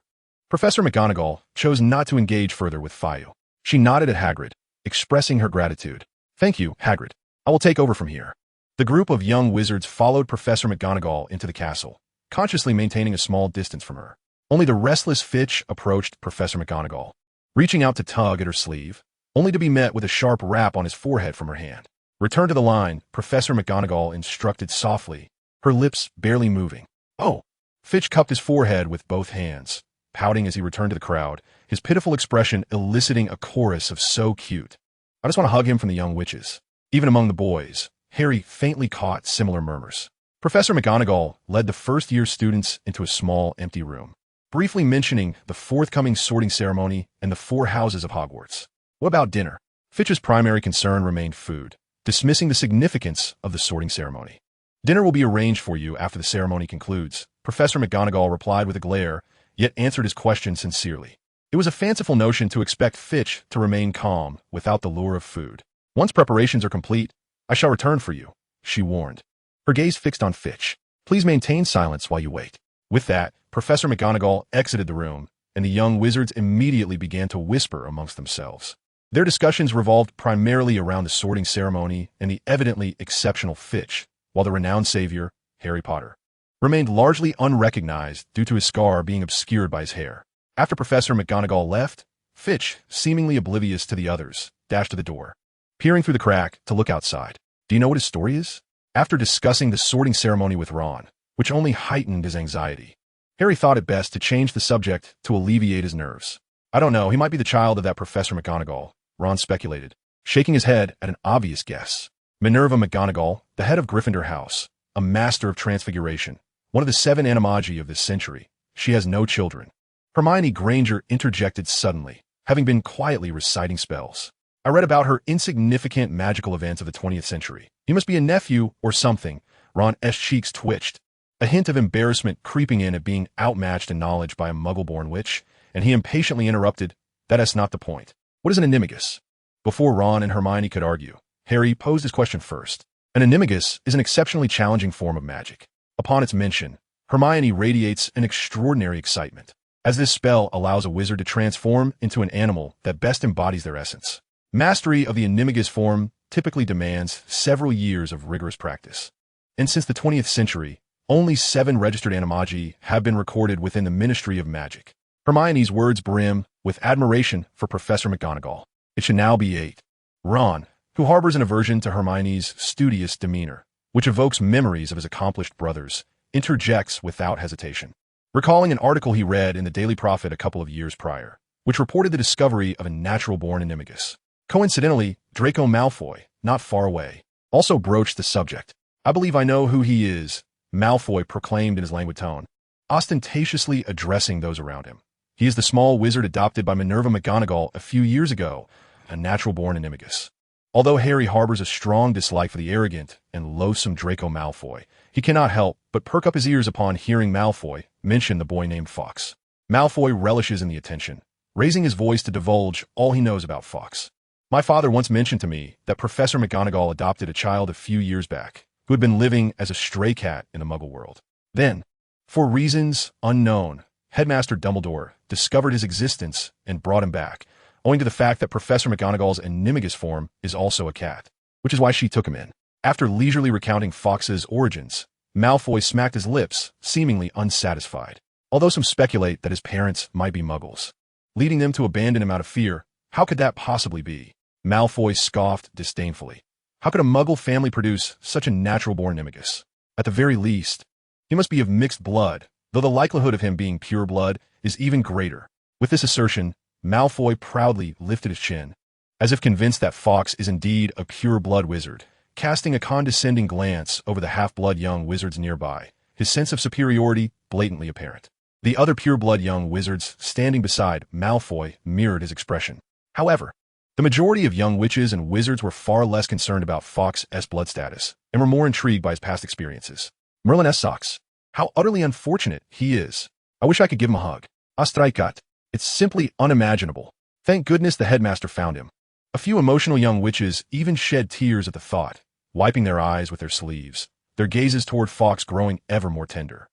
Professor McGonagall chose not to engage further with Fiu. She nodded at Hagrid, expressing her gratitude. "Thank you, Hagrid. I will take over from here." The group of young wizards followed Professor McGonagall into the castle, consciously maintaining a small distance from her. Only the restless Fitch approached Professor McGonagall, reaching out to tug at her sleeve, only to be met with a sharp rap on his forehead from her hand. "Return to the line," Professor McGonagall instructed softly, her lips barely moving. "Oh!" Fitch cupped his forehead with both hands, pouting as he returned to the crowd, his pitiful expression eliciting a chorus of "so cute." "I just want to hug him" from the young witches. Even among the boys, Harry faintly caught similar murmurs. Professor McGonagall led the first-year students into a small, empty room, briefly mentioning the forthcoming sorting ceremony and the 4 houses of Hogwarts. "What about dinner?" Fitch's primary concern remained food, dismissing the significance of the sorting ceremony. "Dinner will be arranged for you after the ceremony concludes," Professor McGonagall replied with a glare, yet answered his question sincerely. It was a fanciful notion to expect Fitch to remain calm without the lure of food. "Once preparations are complete, I shall return for you," she warned, her gaze fixed on Fitch. "Please maintain silence while you wait." With that, Professor McGonagall exited the room, and the young wizards immediately began to whisper amongst themselves. Their discussions revolved primarily around the sorting ceremony and the evidently exceptional Fitch, while the renowned savior, Harry Potter, remained largely unrecognized due to his scar being obscured by his hair. After Professor McGonagall left, Fitch, seemingly oblivious to the others, dashed to the door, peering through the crack to look outside. Do you know what his story is? After discussing the sorting ceremony with Ron, which only heightened his anxiety, Harry thought it best to change the subject to alleviate his nerves. I don't know, he might be the child of that Professor McGonagall, Ron speculated, shaking his head at an obvious guess. Minerva McGonagall, the head of Gryffindor House, a master of transfiguration, one of the 7 animagi of this century. She has no children. Hermione Granger interjected suddenly, having been quietly reciting spells. I read about her insignificant magical events of the 20th century. You must be a nephew or something. Ron's cheeks twitched, a hint of embarrassment creeping in at being outmatched in knowledge by a muggle-born witch, and he impatiently interrupted, That's not the point. What is an Animagus? Before Ron and Hermione could argue, Harry posed his question first. An Animagus is an exceptionally challenging form of magic. Upon its mention, Hermione radiates an extraordinary excitement, as this spell allows a wizard to transform into an animal that best embodies their essence. Mastery of the Animagus form typically demands several years of rigorous practice. And since the 20th century, only 7 registered animagi have been recorded within the Ministry of Magic. Hermione's words brim with admiration for Professor McGonagall. It should now be 8. Ron, who harbors an aversion to Hermione's studious demeanor, which evokes memories of his accomplished brothers, interjects without hesitation, recalling an article he read in the Daily Prophet a couple of years prior, which reported the discovery of a natural-born Animagus. Coincidentally, Draco Malfoy, not far away, also broached the subject. I believe I know who he is, Malfoy proclaimed in his languid tone, ostentatiously addressing those around him. He is the small wizard adopted by Minerva McGonagall a few years ago, a natural-born Animagus. Although Harry harbors a strong dislike for the arrogant and loathsome Draco Malfoy, he cannot help but perk up his ears upon hearing Malfoy mention the boy named Fawkes. Malfoy relishes in the attention, raising his voice to divulge all he knows about Fawkes. My father once mentioned to me that Professor McGonagall adopted a child a few years back, who had been living as a stray cat in the Muggle world. Then, for reasons unknown, Headmaster Dumbledore discovered his existence and brought him back, owing to the fact that Professor McGonagall's Animagus form is also a cat, which is why she took him in. After leisurely recounting Fawkes' origins, Malfoy smacked his lips, seemingly unsatisfied, although some speculate that his parents might be Muggles, leading them to abandon him out of fear. How could that possibly be? Malfoy scoffed disdainfully. How could a Muggle family produce such a natural-born Animagus? At the very least, he must be of mixed blood, though the likelihood of him being pure blood is even greater. With this assertion, Malfoy proudly lifted his chin, as if convinced that Fawkes is indeed a pure-blood wizard, casting a condescending glance over the half-blood young wizards nearby, his sense of superiority blatantly apparent. The other pure-blood young wizards standing beside Malfoy mirrored his expression. However, the majority of young witches and wizards were far less concerned about Fawkes' blood status, and were more intrigued by his past experiences. Merlin sucks. How utterly unfortunate he is. I wish I could give him a hug. Astraikat. It's simply unimaginable. Thank goodness the headmaster found him. A few emotional young witches even shed tears at the thought, wiping their eyes with their sleeves, their gazes toward Fawkes growing ever more tender.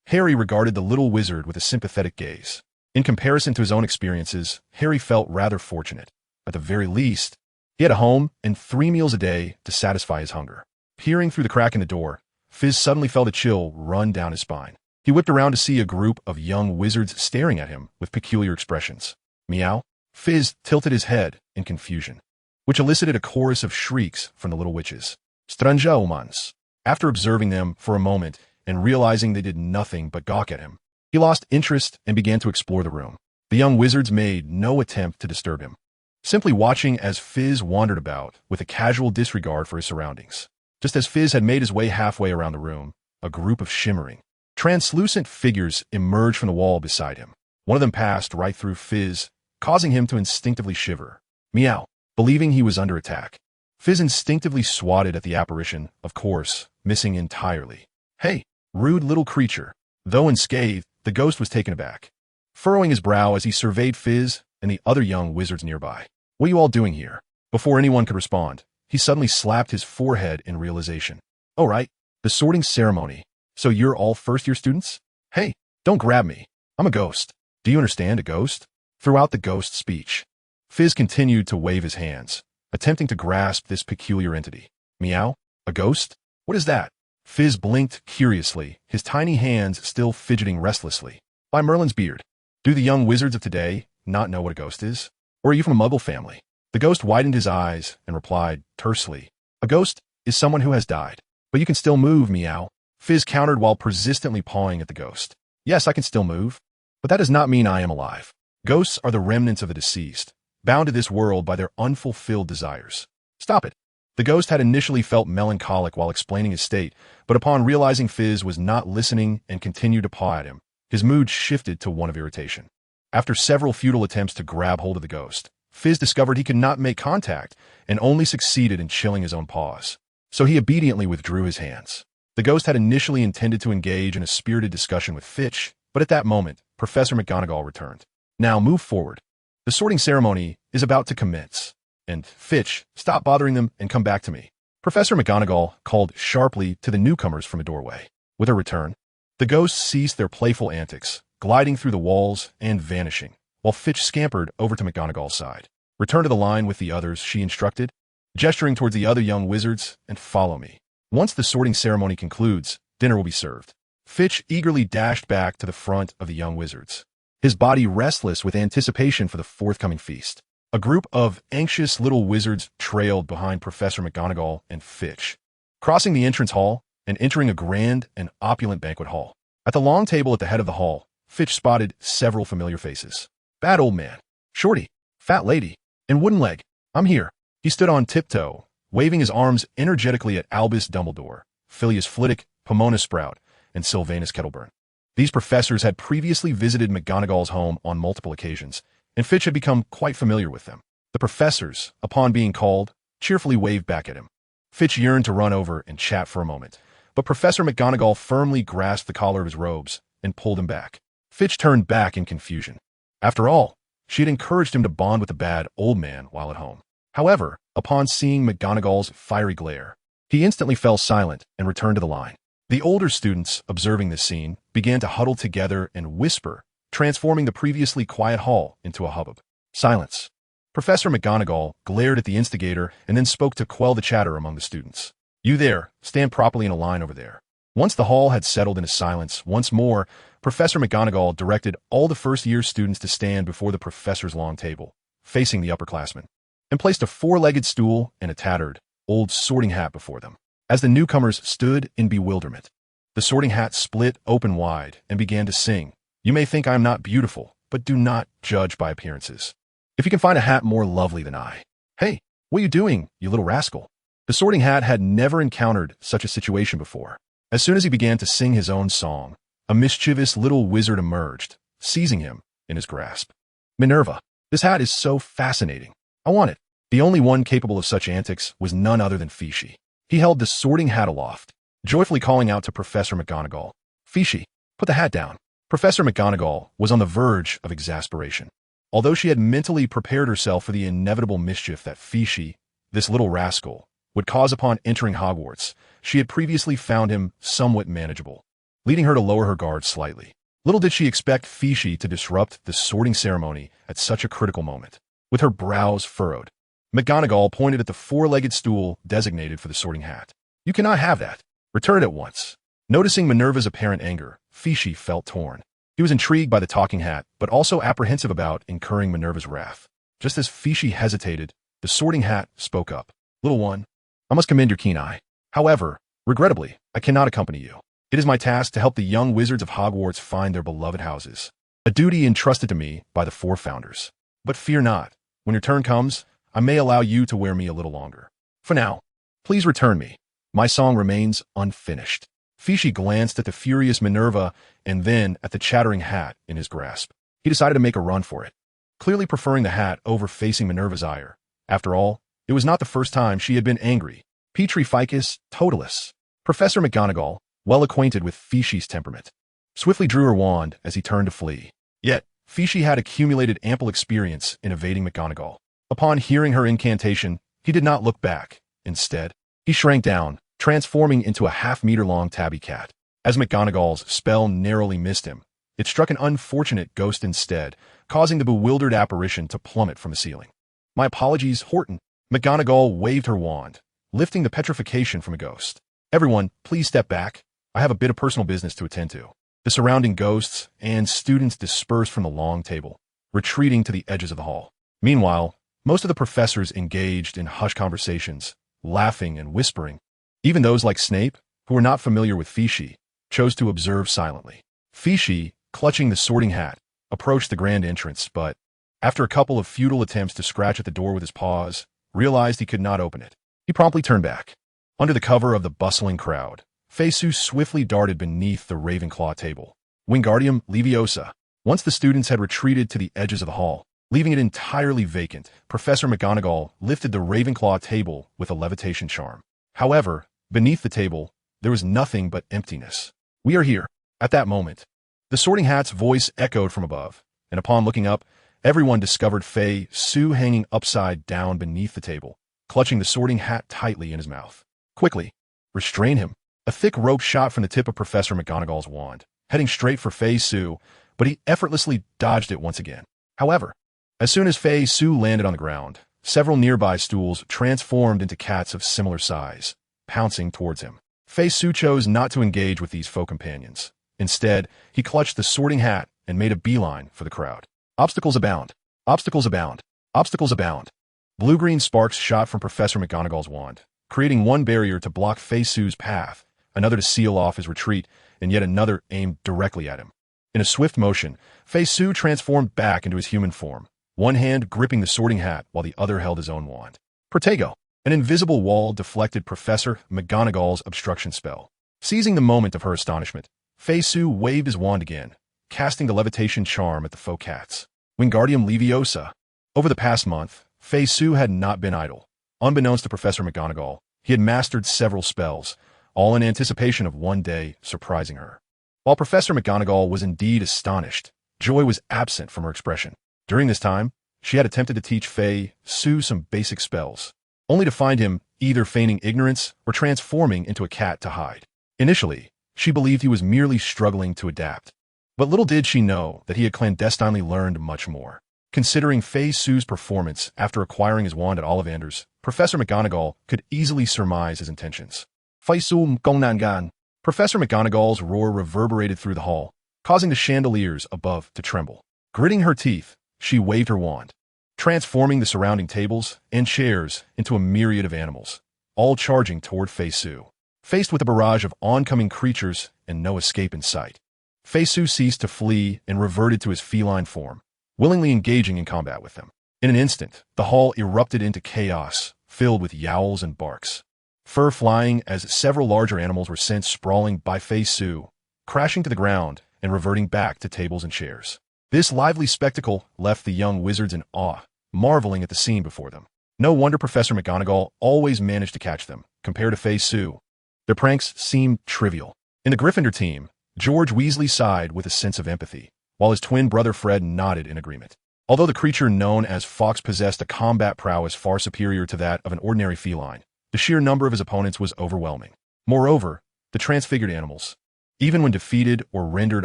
Harry regarded the little wizard with a sympathetic gaze. In comparison to his own experiences, Harry felt rather fortunate. At the very least, he had a home and 3 meals a day to satisfy his hunger. Peering through the crack in the door, Fizz suddenly felt a chill run down his spine. He whipped around to see a group of young wizards staring at him with peculiar expressions. Meow? Fizz tilted his head in confusion, which elicited a chorus of shrieks from the little witches. Stranja humans. After observing them for a moment and realizing they did nothing but gawk at him, he lost interest and began to explore the room. The young wizards made no attempt to disturb him, simply watching as Fizz wandered about with a casual disregard for his surroundings. Just as Fizz had made his way halfway around the room, a group of shimmering, translucent figures emerged from the wall beside him. One of them passed right through Fizz, causing him to instinctively shiver. Meow. Believing he was under attack, Fizz instinctively swatted at the apparition, of course, missing entirely. Hey, rude little creature. Though unscathed, the ghost was taken aback, furrowing his brow as he surveyed Fizz and the other young wizards nearby. What are you all doing here? Before anyone could respond, he suddenly slapped his forehead in realization. Oh right, the sorting ceremony. So you're all first-year students? Hey, don't grab me. I'm a ghost. Do you understand a ghost? Throughout the ghost's speech, Fizz continued to wave his hands, attempting to grasp this peculiar entity. Meow? A ghost? What is that? Fizz blinked curiously, his tiny hands still fidgeting restlessly. By Merlin's beard. Do the young wizards of today not know what a ghost is? Or are you from a muggle family? The ghost widened his eyes and replied tersely. A ghost is someone who has died. But you can still move, meow. Fizz countered while persistently pawing at the ghost. Yes, I can still move. But that does not mean I am alive. Ghosts are the remnants of the deceased, bound to this world by their unfulfilled desires. Stop it. The ghost had initially felt melancholic while explaining his state, but upon realizing Fizz was not listening and continued to paw at him, his mood shifted to one of irritation. After several futile attempts to grab hold of the ghost, Fizz discovered he could not make contact and only succeeded in chilling his own paws. So he obediently withdrew his hands. The ghost had initially intended to engage in a spirited discussion with Fitch, but at that moment, Professor McGonagall returned. Now move forward. The sorting ceremony is about to commence. And, Fitch, stop bothering them and come back to me. Professor McGonagall called sharply to the newcomers from a doorway. With her return, the ghosts ceased their playful antics, gliding through the walls and vanishing, while Fitch scampered over to McGonagall's side. Return to the line with the others, she instructed, gesturing towards the other young wizards, and follow me. Once the sorting ceremony concludes, dinner will be served. Fitch eagerly dashed back to the front of the young wizards, his body restless with anticipation for the forthcoming feast. A group of anxious little wizards trailed behind Professor McGonagall and Fitch, crossing the entrance hall and entering a grand and opulent banquet hall. At the long table at the head of the hall, Fitch spotted several familiar faces. Bad old man, Shorty, fat lady, and wooden leg. I'm here. He stood on tiptoe, waving his arms energetically at Albus Dumbledore, Filius Flitwick, Pomona Sprout, and Sylvanus Kettleburn. These professors had previously visited McGonagall's home on multiple occasions, and Fitch had become quite familiar with them. The professors, upon being called, cheerfully waved back at him. Fitch yearned to run over and chat for a moment, but Professor McGonagall firmly grasped the collar of his robes and pulled him back. Fitch turned back in confusion. After all, she had encouraged him to bond with the bad old man while at home. However, upon seeing McGonagall's fiery glare, he instantly fell silent and returned to the line. The older students, observing this scene, began to huddle together and whisper, transforming the previously quiet hall into a hubbub. Silence. Professor McGonagall glared at the instigator and then spoke to quell the chatter among the students. You there, stand properly in a line over there. Once the hall had settled into silence once more, Professor McGonagall directed all the first-year students to stand before the professor's long table, facing the upperclassmen, and placed a four-legged stool and a tattered, old sorting hat before them. As the newcomers stood in bewilderment, the sorting hat split open wide and began to sing. You may think I am not beautiful, but do not judge by appearances. If you can find a hat more lovely than I. Hey, what are you doing, you little rascal? The sorting hat had never encountered such a situation before. As soon as he began to sing his own song, a mischievous little wizard emerged, seizing him in his grasp. Minerva, this hat is so fascinating. I want it. The only one capable of such antics was none other than Fishi. He held the sorting hat aloft, joyfully calling out to Professor McGonagall, Fishi, put the hat down. Professor McGonagall was on the verge of exasperation. Although she had mentally prepared herself for the inevitable mischief that Fishi, this little rascal, would cause upon entering Hogwarts, she had previously found him somewhat manageable, leading her to lower her guard slightly. Little did she expect Fishi to disrupt the sorting ceremony at such a critical moment. With her brows furrowed, McGonagall pointed at the four-legged stool designated for the sorting hat. You cannot have that. Return it at once. Noticing Minerva's apparent anger, Fishi felt torn. He was intrigued by the talking hat, but also apprehensive about incurring Minerva's wrath. Just as Fishi hesitated, the sorting hat spoke up. Little one, I must commend your keen eye. However, regrettably, I cannot accompany you. It is my task to help the young wizards of Hogwarts find their beloved houses, a duty entrusted to me by the four founders. But fear not. When your turn comes, I may allow you to wear me a little longer. For now, please return me. My song remains unfinished. Fishi glanced at the furious Minerva and then at the chattering hat in his grasp. He decided to make a run for it, clearly preferring the hat over facing Minerva's ire. After all, it was not the first time she had been angry. Petri Ficus Totalis. Professor McGonagall, well acquainted with Fishi's temperament, swiftly drew her wand as he turned to flee. Yet, Fishi had accumulated ample experience in evading McGonagall. Upon hearing her incantation, he did not look back. Instead, he shrank down, transforming into a half-meter-long tabby cat. As McGonagall's spell narrowly missed him, it struck an unfortunate ghost instead, causing the bewildered apparition to plummet from the ceiling. My apologies, Horton. McGonagall waved her wand, lifting the petrification from a ghost. Everyone, please step back. I have a bit of personal business to attend to. The surrounding ghosts and students disperse from the long table, retreating to the edges of the hall. Meanwhile, most of the professors engaged in hushed conversations, laughing and whispering. Even those like Snape, who were not familiar with Fishi, chose to observe silently. Fishi, clutching the sorting hat, approached the grand entrance, but, after a couple of futile attempts to scratch at the door with his paws, realized he could not open it. He promptly turned back. Under the cover of the bustling crowd, Feisu swiftly darted beneath the Ravenclaw table. Wingardium Leviosa. Once the students had retreated to the edges of the hall, leaving it entirely vacant, Professor McGonagall lifted the Ravenclaw table with a levitation charm. However, beneath the table, there was nothing but emptiness. "We are here." At that moment, the Sorting Hat's voice echoed from above, and upon looking up, everyone discovered Fei-Su hanging upside down beneath the table, clutching the Sorting Hat tightly in his mouth. "Quickly, restrain him." A thick rope shot from the tip of Professor McGonagall's wand, heading straight for Fei-Su, but he effortlessly dodged it once again. However, as soon as Fei-Su landed on the ground, several nearby stools transformed into cats of similar size, pouncing towards him. Fei-Su chose not to engage with these foe companions. Instead, he clutched the Sorting Hat and made a beeline for the crowd. Obstacles abound. Obstacles abound. Obstacles abound. Blue-green sparks shot from Professor McGonagall's wand, creating one barrier to block Fei-Su's path, another to seal off his retreat, and yet another aimed directly at him. In a swift motion, Fei-Su transformed back into his human form, one hand gripping the Sorting Hat while the other held his own wand. Protego! An invisible wall deflected Professor McGonagall's obstruction spell. Seizing the moment of her astonishment, Fei-Su waved his wand again, casting the levitation charm at the faux cats. Wingardium Leviosa. Over the past month, Fei-Su had not been idle. Unbeknownst to Professor McGonagall, he had mastered several spells, all in anticipation of one day surprising her. While Professor McGonagall was indeed astonished, joy was absent from her expression. During this time, she had attempted to teach Fei-Su some basic spells, only to find him either feigning ignorance or transforming into a cat to hide. Initially, she believed he was merely struggling to adapt. But little did she know that he had clandestinely learned much more. Considering Fei-Su's performance after acquiring his wand at Ollivander's, Professor McGonagall could easily surmise his intentions. Fei-Su Gongnangan. Professor McGonagall's roar reverberated through the hall, causing the chandeliers above to tremble. Gritting her teeth, she waved her wand, transforming the surrounding tables and chairs into a myriad of animals, all charging toward Fei-Su. Faced with a barrage of oncoming creatures and no escape in sight, Fei-Su ceased to flee and reverted to his feline form, willingly engaging in combat with them. In an instant, the hall erupted into chaos, filled with yowls and barks, fur flying as several larger animals were sent sprawling by Fei-Su, crashing to the ground and reverting back to tables and chairs. This lively spectacle left the young wizards in awe, marveling at the scene before them. No wonder Professor McGonagall always managed to catch them, compared to Fei-Su. Their pranks seemed trivial. In the Gryffindor team, George Weasley sighed with a sense of empathy, while his twin brother Fred nodded in agreement. Although the creature known as Fawkes possessed a combat prowess far superior to that of an ordinary feline, the sheer number of his opponents was overwhelming. Moreover, the transfigured animals, even when defeated or rendered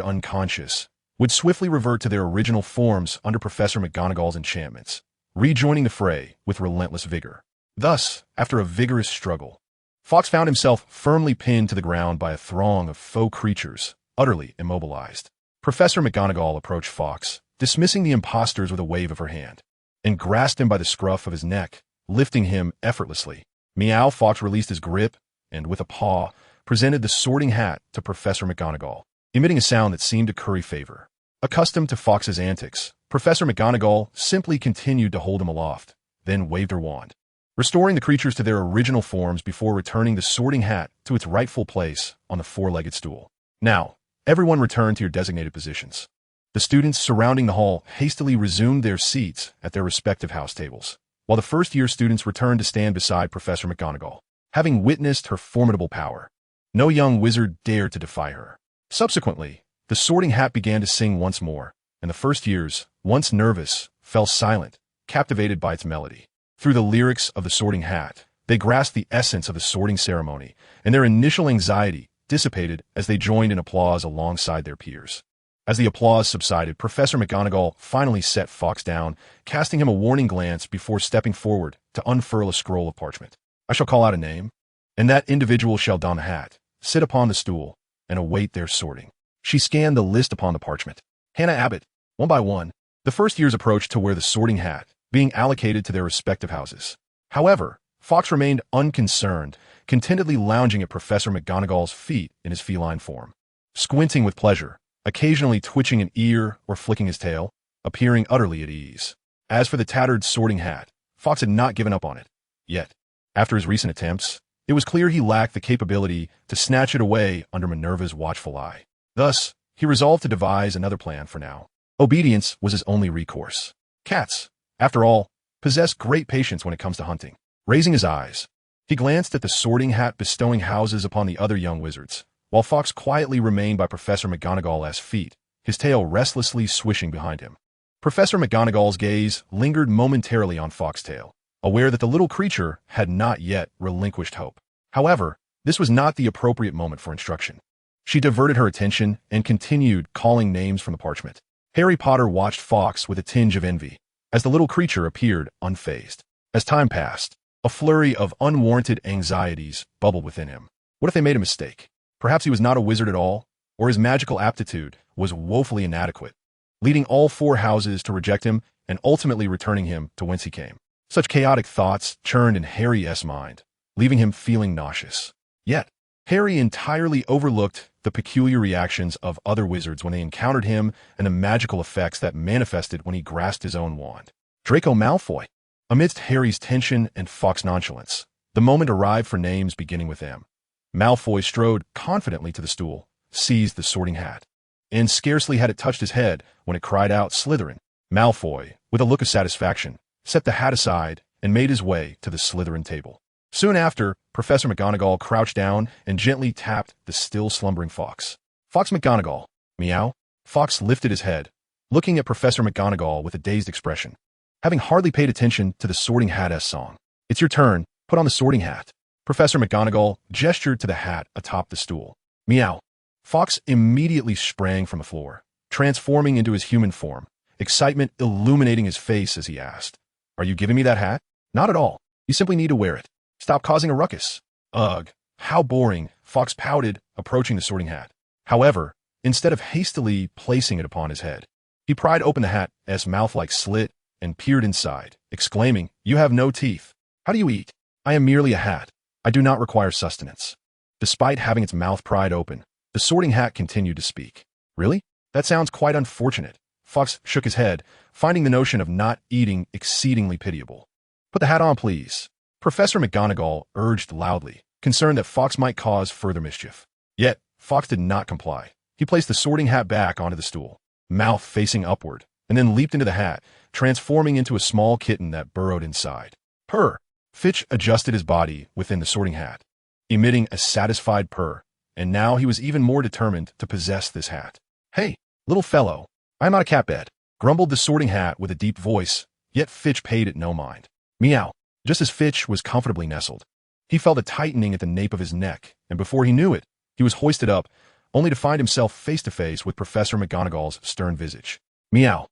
unconscious, would swiftly revert to their original forms under Professor McGonagall's enchantments, rejoining the fray with relentless vigor. Thus, after a vigorous struggle, Fawkes found himself firmly pinned to the ground by a throng of faux creatures, utterly immobilized. Professor McGonagall approached Fawkes, dismissing the impostors with a wave of her hand, and grasped him by the scruff of his neck, lifting him effortlessly. Meow. Fawkes released his grip, and with a paw, presented the Sorting Hat to Professor McGonagall, emitting a sound that seemed to curry favor. Accustomed to Fawkes's antics, Professor McGonagall simply continued to hold him aloft, then waved her wand, restoring the creatures to their original forms before returning the Sorting Hat to its rightful place on the four-legged stool. Now, everyone returned to your designated positions. The students surrounding the hall hastily resumed their seats at their respective house tables, while the first-year students returned to stand beside Professor McGonagall. Having witnessed her formidable power, no young wizard dared to defy her. Subsequently, the Sorting Hat began to sing once more, and the first years, once nervous, fell silent, captivated by its melody. Through the lyrics of the Sorting Hat, they grasped the essence of the sorting ceremony, and their initial anxiety dissipated as they joined in applause alongside their peers. As the applause subsided, Professor McGonagall finally set Fawkes down, casting him a warning glance before stepping forward to unfurl a scroll of parchment. "I shall call out a name. and that individual shall don the hat, sit upon the stool, and await their sorting. She scanned the list upon the parchment. Hannah Abbott, one by one, the first years approached to wear the sorting hat, being allocated to their respective houses. However, Fawkes remained unconcerned, contentedly lounging at Professor McGonagall's feet in his feline form, squinting with pleasure, occasionally twitching an ear or flicking his tail, appearing utterly at ease. As for the tattered sorting hat, Fawkes had not given up on it. Yet, after his recent attempts, it was clear he lacked the capability to snatch it away under Minerva's watchful eye. Thus, he resolved to devise another plan for now. Obedience was his only recourse. Cats, after all, possess great patience when it comes to hunting. Raising his eyes, he glanced at the sorting hat bestowing houses upon the other young wizards, while Fawkes quietly remained by Professor McGonagall's feet, his tail restlessly swishing behind him. Professor McGonagall's gaze lingered momentarily on Fawkes' tail, aware that the little creature had not yet relinquished hope. However, this was not the appropriate moment for instruction. She diverted her attention and continued calling names from the parchment. Harry Potter watched Fawkes with a tinge of envy, as the little creature appeared unfazed. As time passed, a flurry of unwarranted anxieties bubbled within him. What if they made a mistake? Perhaps he was not a wizard at all, or his magical aptitude was woefully inadequate, leading all 4 houses to reject him and ultimately returning him to whence he came. Such chaotic thoughts churned in Harry's mind, leaving him feeling nauseous. Yet, Harry entirely overlooked the peculiar reactions of other wizards when they encountered him and the magical effects that manifested when he grasped his own wand. Draco Malfoy. Amidst Harry's tension and Fawkes' nonchalance, the moment arrived for names beginning with M. Malfoy strode confidently to the stool, seized the sorting hat, and scarcely had it touched his head when it cried out Slytherin. Malfoy, with a look of satisfaction, set the hat aside and made his way to the Slytherin table. Soon after, Professor McGonagall crouched down and gently tapped the still slumbering Fawkes. Fawkes McGonagall, meow. Fawkes lifted his head, looking at Professor McGonagall with a dazed expression, having hardly paid attention to the sorting hat's song. It's your turn, put on the sorting hat. Professor McGonagall gestured to the hat atop the stool. Meow. Fawkes immediately sprang from the floor, transforming into his human form, excitement illuminating his face as he asked, Are you giving me that hat? Not at all. You simply need to wear it. Stop causing a ruckus. Ugh, how boring, Fawkes pouted, approaching the sorting hat. However, instead of hastily placing it upon his head, he pried open the hat's mouth-like slit and peered inside, exclaiming, You have no teeth. How do you eat? I am merely a hat. I do not require sustenance. Despite having its mouth pried open, the sorting hat continued to speak. Really? That sounds quite unfortunate. Fawkes shook his head, finding the notion of not eating exceedingly pitiable. Put the hat on, please. Professor McGonagall urged loudly, concerned that Fawkes might cause further mischief. Yet, Fawkes did not comply. He placed the sorting hat back onto the stool, mouth facing upward, and then leaped into the hat, transforming into a small kitten that burrowed inside. Purr! Fitch adjusted his body within the sorting hat, emitting a satisfied purr, and now he was even more determined to possess this hat. Hey, little fellow, I am not a cat bed, grumbled the sorting hat with a deep voice, yet Fitch paid it no mind. Meow. Just as Fitch was comfortably nestled, he felt a tightening at the nape of his neck, and before he knew it, he was hoisted up, only to find himself face-to-face with Professor McGonagall's stern visage. Meow.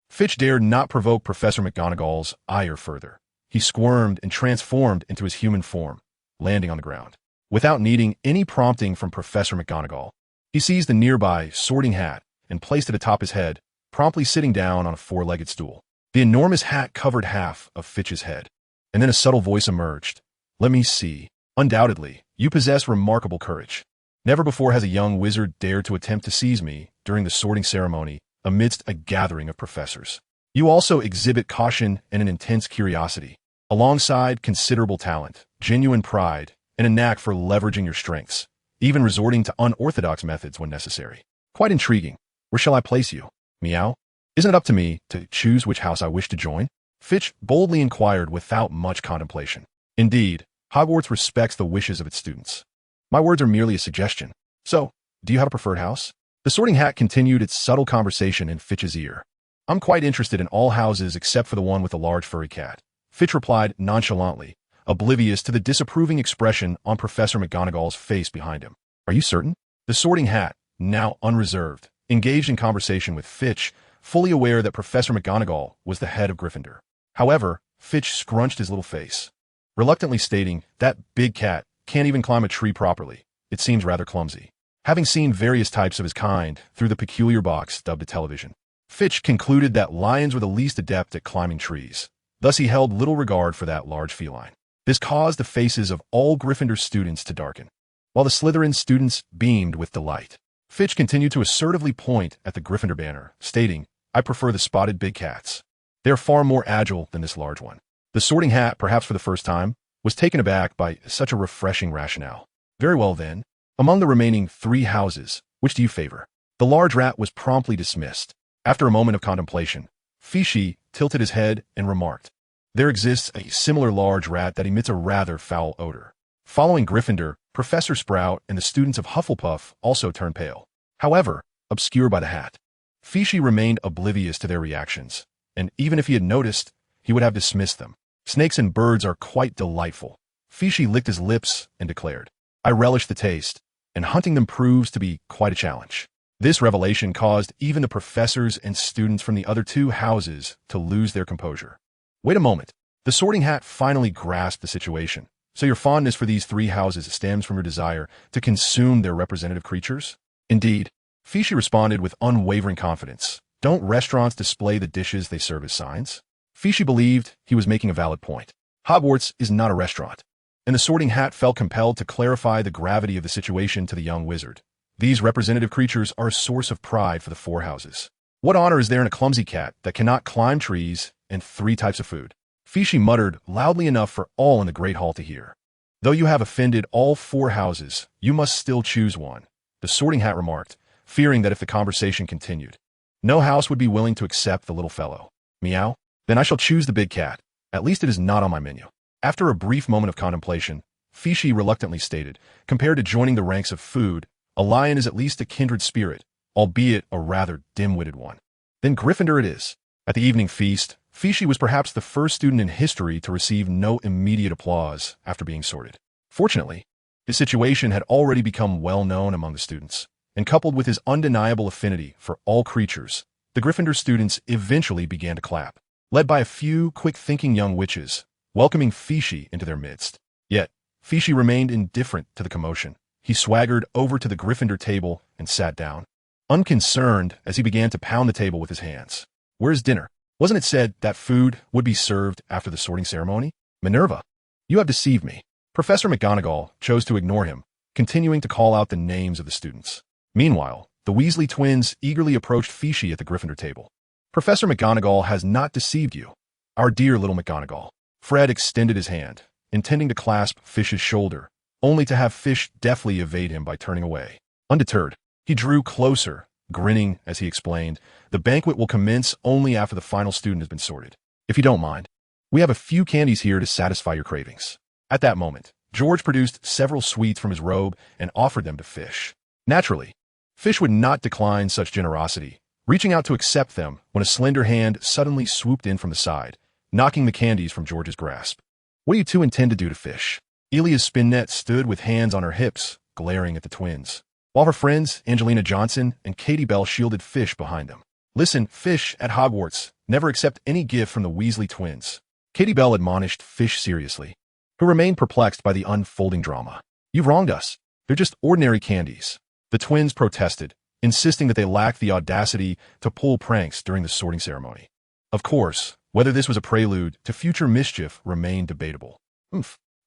Fitch dared not provoke Professor McGonagall's ire further. He squirmed and transformed into his human form, landing on the ground. Without needing any prompting from Professor McGonagall, he seized the nearby sorting hat and placed it atop his head, promptly sitting down on a 4-legged stool. The enormous hat covered half of Fitch's head. And then a subtle voice emerged. Let me see. Undoubtedly, you possess remarkable courage. Never before has a young wizard dared to attempt to seize me during the sorting ceremony amidst a gathering of professors. You also exhibit caution and an intense curiosity, alongside considerable talent, genuine pride, and a knack for leveraging your strengths, even resorting to unorthodox methods when necessary. Quite intriguing. Where shall I place you? Meow. Isn't it up to me to choose which house I wish to join? Fitch boldly inquired without much contemplation. Indeed, Hogwarts respects the wishes of its students. My words are merely a suggestion. So, do you have a preferred house? The sorting hat continued its subtle conversation in Fitch's ear. I'm quite interested in all houses except for the one with the large furry cat. Fitch replied nonchalantly, oblivious to the disapproving expression on Professor McGonagall's face behind him. Are you certain? The sorting hat, now unreserved, engaged in conversation with Fitch, fully aware that Professor McGonagall was the head of Gryffindor. However, Fitch scrunched his little face, reluctantly stating, That big cat can't even climb a tree properly. It seems rather clumsy. Having seen various types of his kind through the peculiar box dubbed a television, Fitch concluded that lions were the least adept at climbing trees. Thus he held little regard for that large feline. This caused the faces of all Gryffindor students to darken, while the Slytherin students beamed with delight. Fitch continued to assertively point at the Gryffindor banner, stating, "I prefer the spotted big cats. They are far more agile than this large one." The Sorting Hat, perhaps for the first time, was taken aback by such a refreshing rationale. "Very well then. Among the remaining 3 houses, which do you favor?" The large rat was promptly dismissed. After a moment of contemplation, Fishy tilted his head and remarked, "There exists a similar large rat that emits a rather foul odor." Following Gryffindor, Professor Sprout and the students of Hufflepuff also turned pale. However, obscured by the hat, Fishy remained oblivious to their reactions, and even if he had noticed, he would have dismissed them. "Snakes and birds are quite delightful." Fishy licked his lips and declared, "I relish the taste, and hunting them proves to be quite a challenge." This revelation caused even the professors and students from the other 2 houses to lose their composure. "Wait a moment." The Sorting Hat finally grasped the situation. "So your fondness for these 3 houses stems from your desire to consume their representative creatures?" "Indeed," Fishy responded with unwavering confidence. "Don't restaurants display the dishes they serve as signs?" Fishy believed he was making a valid point. Hogwarts is not a restaurant, and the Sorting Hat felt compelled to clarify the gravity of the situation to the young wizard. "These representative creatures are a source of pride for the 4 houses. What honor is there in a clumsy cat that cannot climb trees and 3 types of food?" Fishy muttered loudly enough for all in the Great Hall to hear. "Though you have offended all 4 houses, you must still choose one," the Sorting Hat remarked, fearing that if the conversation continued, no house would be willing to accept the little fellow. "Meow? Then I shall choose the big cat. At least it is not on my menu." After a brief moment of contemplation, Fishy reluctantly stated, "Compared to joining the ranks of food, a lion is at least a kindred spirit, albeit a rather dim-witted one." "Then Gryffindor it is." At the evening feast, Fishy was perhaps the first student in history to receive no immediate applause after being sorted. Fortunately, his situation had already become well known among the students, and coupled with his undeniable affinity for all creatures, the Gryffindor students eventually began to clap, led by a few quick-thinking young witches, welcoming Fishy into their midst. Yet, Fishy remained indifferent to the commotion. He swaggered over to the Gryffindor table and sat down, unconcerned as he began to pound the table with his hands. "Where's dinner? Wasn't it said that food would be served after the sorting ceremony?" "Minerva, you have deceived me." Professor McGonagall chose to ignore him, continuing to call out the names of the students. Meanwhile, the Weasley twins eagerly approached Fishy at the Gryffindor table. "Professor McGonagall has not deceived you. Our dear little McGonagall." Fred extended his hand, intending to clasp Fish's shoulder, only to have Fish deftly evade him by turning away. Undeterred, he drew closer, grinning as he explained, "The banquet will commence only after the final student has been sorted. If you don't mind, we have a few candies here to satisfy your cravings." At that moment, George produced several sweets from his robe and offered them to Fish. Naturally, Fish would not decline such generosity, reaching out to accept them when a slender hand suddenly swooped in from the side, knocking the candies from George's grasp. "What do you 2 intend to do to Fish?" Elia's Spinnet stood with hands on her hips, glaring at the twins, while her friends Angelina Johnson and Katie Bell shielded Fish behind them. "Listen, Fish at Hogwarts never accept any gift from the Weasley twins," Katie Bell admonished Fish seriously, who remained perplexed by the unfolding drama. "You've wronged us. They're just ordinary candies." The twins protested, insisting that they lacked the audacity to pull pranks during the sorting ceremony. Of course, whether this was a prelude to future mischief remained debatable.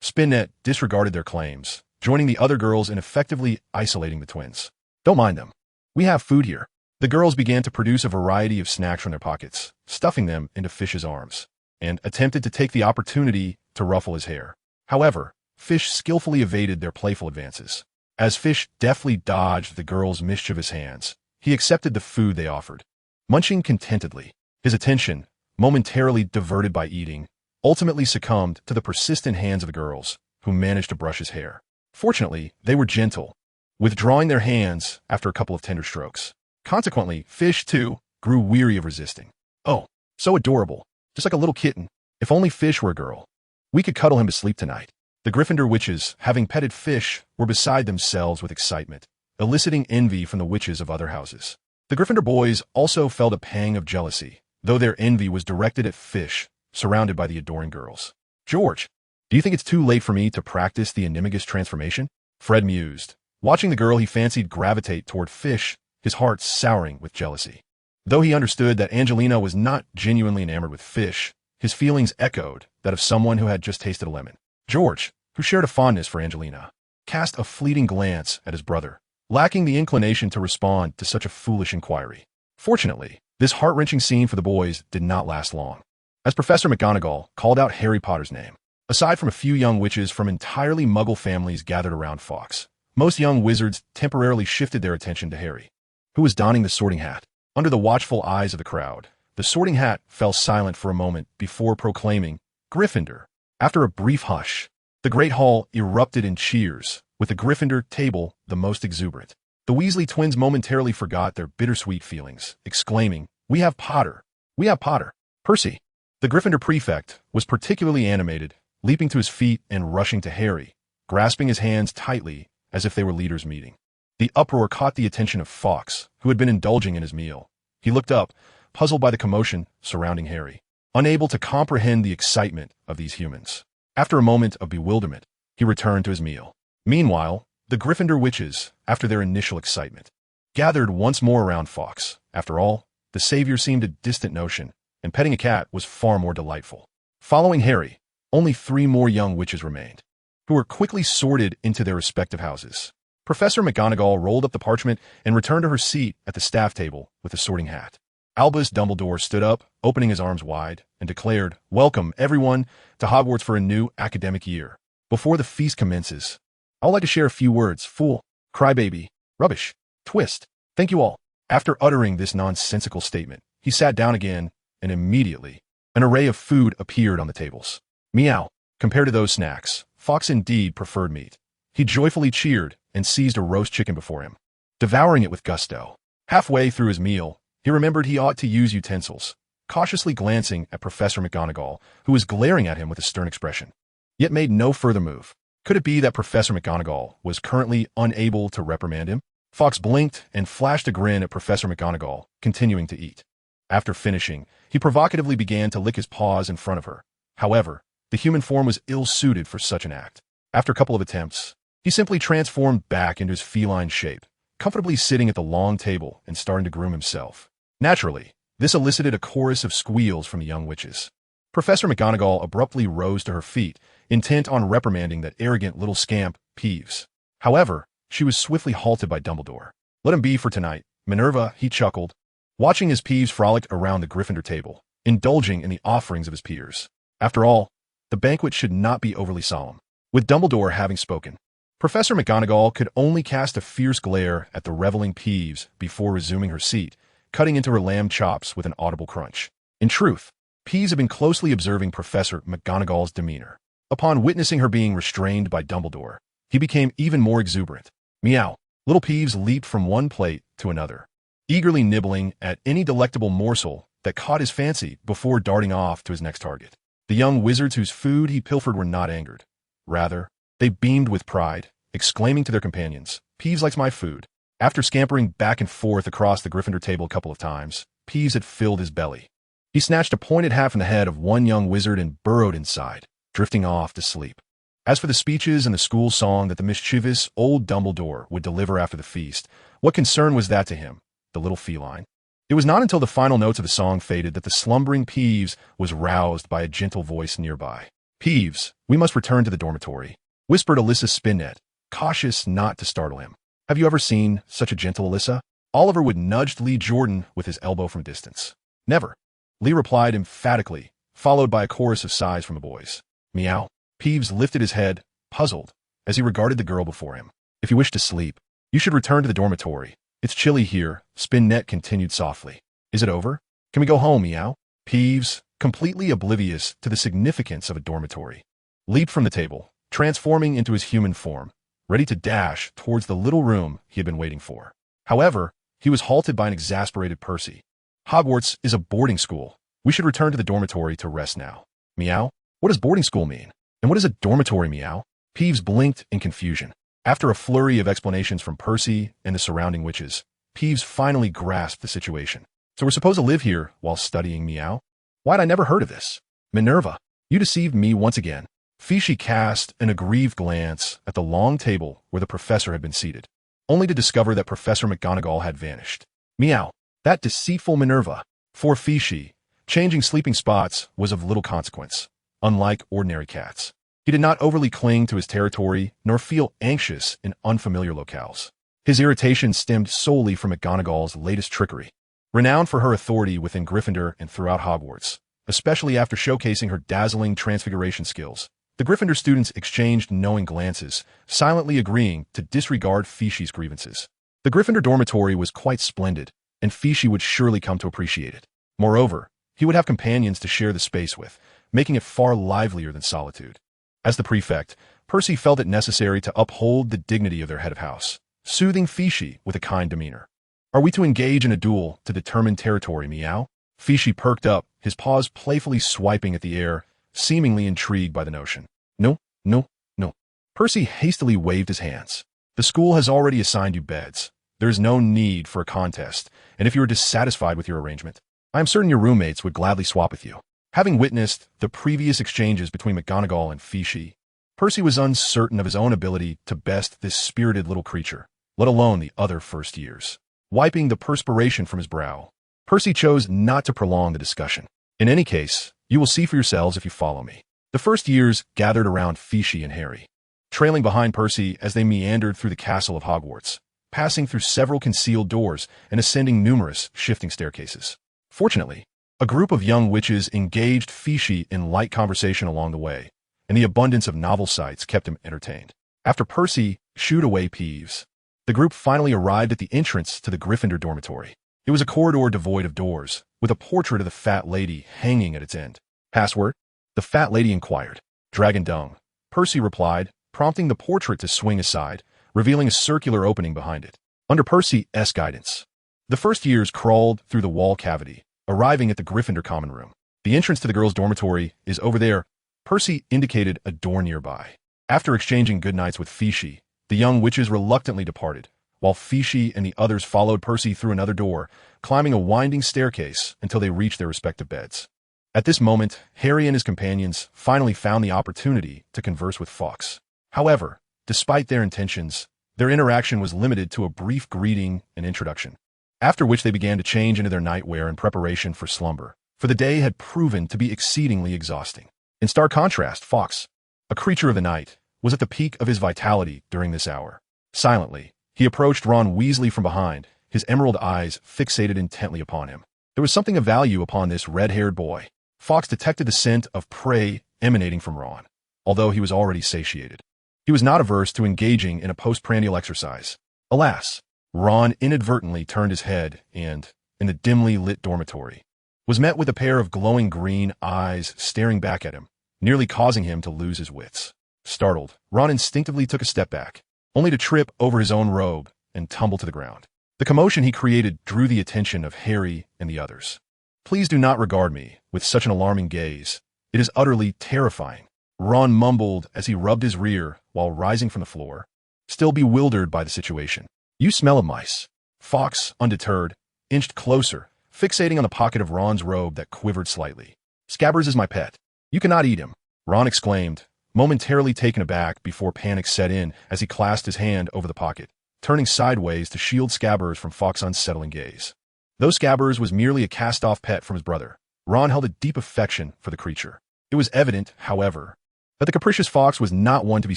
Spinnet disregarded their claims, joining the other girls in effectively isolating the twins. "Don't mind them. We have food here." The girls began to produce a variety of snacks from their pockets, stuffing them into Fish's arms, and attempted to take the opportunity to ruffle his hair. However, Fish skillfully evaded their playful advances. As Fish deftly dodged the girls' mischievous hands, he accepted the food they offered. Munching contentedly, his attention, momentarily diverted by eating, ultimately succumbed to the persistent hands of the girls, who managed to brush his hair. Fortunately, they were gentle, withdrawing their hands after a couple of tender strokes. Consequently, Fish, too, grew weary of resisting. "Oh, so adorable, just like a little kitten. If only Fish were a girl. We could cuddle him to sleep tonight." The Gryffindor witches, having petted Fish, were beside themselves with excitement, eliciting envy from the witches of other houses. The Gryffindor boys also felt a pang of jealousy, though their envy was directed at Fish, surrounded by the adoring girls. "George, Do you think it's too late for me to practice the Animagus transformation? Fred mused, watching the girl he fancied gravitate toward fish, his heart souring with jealousy. Though he understood that Angelina was not genuinely enamored with fish, his feelings echoed that of someone who had just tasted a lemon. George, who shared a fondness for Angelina, cast a fleeting glance at his brother, lacking the inclination to respond to such a foolish inquiry. Fortunately, this heart-wrenching scene for the boys did not last long. As Professor McGonagall called out Harry Potter's name, aside from a few young witches from entirely Muggle families gathered around Fawkes, most young wizards temporarily shifted their attention to Harry, who was donning the sorting hat. Under the watchful eyes of the crowd, the sorting hat fell silent for a moment before proclaiming, "Gryffindor." After a brief hush, the great hall erupted in cheers, with the Gryffindor table the most exuberant. The Weasley twins momentarily forgot their bittersweet feelings, exclaiming, "We have Potter! We have Potter!" Percy, the Gryffindor prefect, was particularly animated, leaping to his feet and rushing to Harry, grasping his hands tightly as if they were leaders meeting. The uproar caught the attention of Fawkes, who had been indulging in his meal. He looked up, puzzled by the commotion surrounding Harry, unable to comprehend the excitement of these humans. After a moment of bewilderment, he returned to his meal. Meanwhile, the Gryffindor witches, after their initial excitement, gathered once more around Fawkes. After all, the savior seemed a distant notion, and petting a cat was far more delightful. Following Harry, only 3 more young witches remained, who were quickly sorted into their respective houses. Professor McGonagall rolled up the parchment and returned to her seat at the staff table with the sorting hat. Albus Dumbledore stood up, opening his arms wide, and declared, "Welcome, everyone, to Hogwarts for a new academic year. Before the feast commences, I would like to share a few words. Fool, crybaby, rubbish, twist. Thank you all." After uttering this nonsensical statement, he sat down again, and immediately, an array of food appeared on the tables. Meow. Compared to those snacks, Fawkes indeed preferred meat. He joyfully cheered and seized a roast chicken before him, devouring it with gusto. Halfway through his meal, he remembered he ought to use utensils, cautiously glancing at Professor McGonagall, who was glaring at him with a stern expression, yet made no further move. Could it be that Professor McGonagall was currently unable to reprimand him? Fawkes blinked and flashed a grin at Professor McGonagall, continuing to eat. After finishing, he provocatively began to lick his paws in front of her. However, the human form was ill-suited for such an act. After a couple of attempts, he simply transformed back into his feline shape, comfortably sitting at the long table and starting to groom himself. Naturally, this elicited a chorus of squeals from the young witches. Professor McGonagall abruptly rose to her feet, intent on reprimanding that arrogant little scamp, Peeves. However, she was swiftly halted by Dumbledore. "Let him be for tonight, Minerva," he chuckled, watching as Peeves frolicked around the Gryffindor table, indulging in the offerings of his peers. After all, the banquet should not be overly solemn. With Dumbledore having spoken, Professor McGonagall could only cast a fierce glare at the reveling Peeves before resuming her seat, cutting into her lamb chops with an audible crunch. In truth, Peeves had been closely observing Professor McGonagall's demeanor. Upon witnessing her being restrained by Dumbledore, he became even more exuberant. Meow. Little Peeves leaped from one plate to another, eagerly nibbling at any delectable morsel that caught his fancy before darting off to his next target. The young wizards whose food he pilfered were not angered. Rather, they beamed with pride, exclaiming to their companions, "Peeves likes my food." After scampering back and forth across the Gryffindor table a couple of times, Peeves had filled his belly. He snatched a pointed hat from the head of one young wizard and burrowed inside, drifting off to sleep. As for the speeches and the school song that the mischievous old Dumbledore would deliver after the feast, what concern was that to him, the little feline? It was not until the final notes of the song faded that the slumbering Peeves was roused by a gentle voice nearby. "Peeves, we must return to the dormitory," whispered Alyssa Spinnet, cautious not to startle him. "Have you ever seen such a gentle Alyssa?" Oliver would nudge Lee Jordan with his elbow from a distance. "Never," Lee replied emphatically, followed by a chorus of sighs from the boys. Meow. Peeves lifted his head, puzzled, as he regarded the girl before him. "If you wish to sleep, you should return to the dormitory. It's chilly here," Spinnet continued softly. "Is it over? Can we go home, Meow?" Peeves, completely oblivious to the significance of a dormitory, leaped from the table, transforming into his human form, ready to dash towards the little room he had been waiting for. However, he was halted by an exasperated Percy. "Hogwarts is a boarding school. We should return to the dormitory to rest now." "Meow? What does boarding school mean? And what is a dormitory, Meow?" Peeves blinked in confusion. After a flurry of explanations from Percy and the surrounding witches, Peeves finally grasped the situation. "So we're supposed to live here while studying, Meow? Why'd I never heard of this? Minerva, you deceived me once again." Fishy cast an aggrieved glance at the long table where the professor had been seated, only to discover that Professor McGonagall had vanished. Meow. That deceitful Minerva. For Fishy, changing sleeping spots was of little consequence, unlike ordinary cats. He did not overly cling to his territory nor feel anxious in unfamiliar locales. His irritation stemmed solely from McGonagall's latest trickery. Renowned for her authority within Gryffindor and throughout Hogwarts, especially after showcasing her dazzling transfiguration skills, the Gryffindor students exchanged knowing glances, silently agreeing to disregard Fishy's grievances. The Gryffindor dormitory was quite splendid, and Fishy would surely come to appreciate it. Moreover, he would have companions to share the space with, making it far livelier than solitude. As the prefect, Percy felt it necessary to uphold the dignity of their head of house, soothing Fishy with a kind demeanor. Are we to engage in a duel to determine territory, meow? Fishy perked up, his paws playfully swiping at the air, seemingly intrigued by the notion. No, no, no. Percy hastily waved his hands. The school has already assigned you beds. There is no need for a contest, and if you are dissatisfied with your arrangement, I am certain your roommates would gladly swap with you. Having witnessed the previous exchanges between McGonagall and Fishy, Percy was uncertain of his own ability to best this spirited little creature, let alone the other first years. Wiping the perspiration from his brow, Percy chose not to prolong the discussion. In any case, you will see for yourselves if you follow me. The first years gathered around Fishy and Harry, trailing behind Percy as they meandered through the castle of Hogwarts, passing through several concealed doors and ascending numerous shifting staircases. Fortunately, a group of young witches engaged Fishy in light conversation along the way, and the abundance of novel sights kept him entertained. After Percy shooed away Peeves, the group finally arrived at the entrance to the Gryffindor dormitory. It was a corridor devoid of doors, with a portrait of the fat lady hanging at its end. Password? The fat lady inquired. Dragon dung. Percy replied, prompting the portrait to swing aside, revealing a circular opening behind it. Under Percy's guidance, the first years crawled through the wall cavity, arriving at the Gryffindor common room. The entrance to the girls' dormitory is over there. Percy indicated a door nearby. After exchanging goodnights with Fishy, the young witches reluctantly departed, while Fishy and the others followed Percy through another door, climbing a winding staircase until they reached their respective beds. At this moment, Harry and his companions finally found the opportunity to converse with Fawkes. However, despite their intentions, their interaction was limited to a brief greeting and introduction, after which they began to change into their nightwear in preparation for slumber, for the day had proven to be exceedingly exhausting. In stark contrast, Fawkes, a creature of the night, was at the peak of his vitality during this hour. Silently, he approached Ron Weasley from behind, his emerald eyes fixated intently upon him. There was something of value upon this red-haired boy. Fawkes detected the scent of prey emanating from Ron, although he was already satiated. He was not averse to engaging in a postprandial exercise. Alas, Ron inadvertently turned his head and, in the dimly lit dormitory, was met with a pair of glowing green eyes staring back at him, nearly causing him to lose his wits. Startled, Ron instinctively took a step back, only to trip over his own robe and tumble to the ground. The commotion he created drew the attention of Harry and the others. Please do not regard me with such an alarming gaze. It is utterly terrifying, Ron mumbled as he rubbed his rear while rising from the floor, still bewildered by the situation. You smell of mice. Fawkes, undeterred, inched closer, fixating on the pocket of Ron's robe that quivered slightly. Scabbers is my pet. You cannot eat him, Ron exclaimed, momentarily taken aback before panic set in as he clasped his hand over the pocket, turning sideways to shield Scabbers from Fawkes' unsettling gaze. Though Scabbers was merely a cast-off pet from his brother, Ron held a deep affection for the creature. It was evident, however, that the capricious Fawkes was not one to be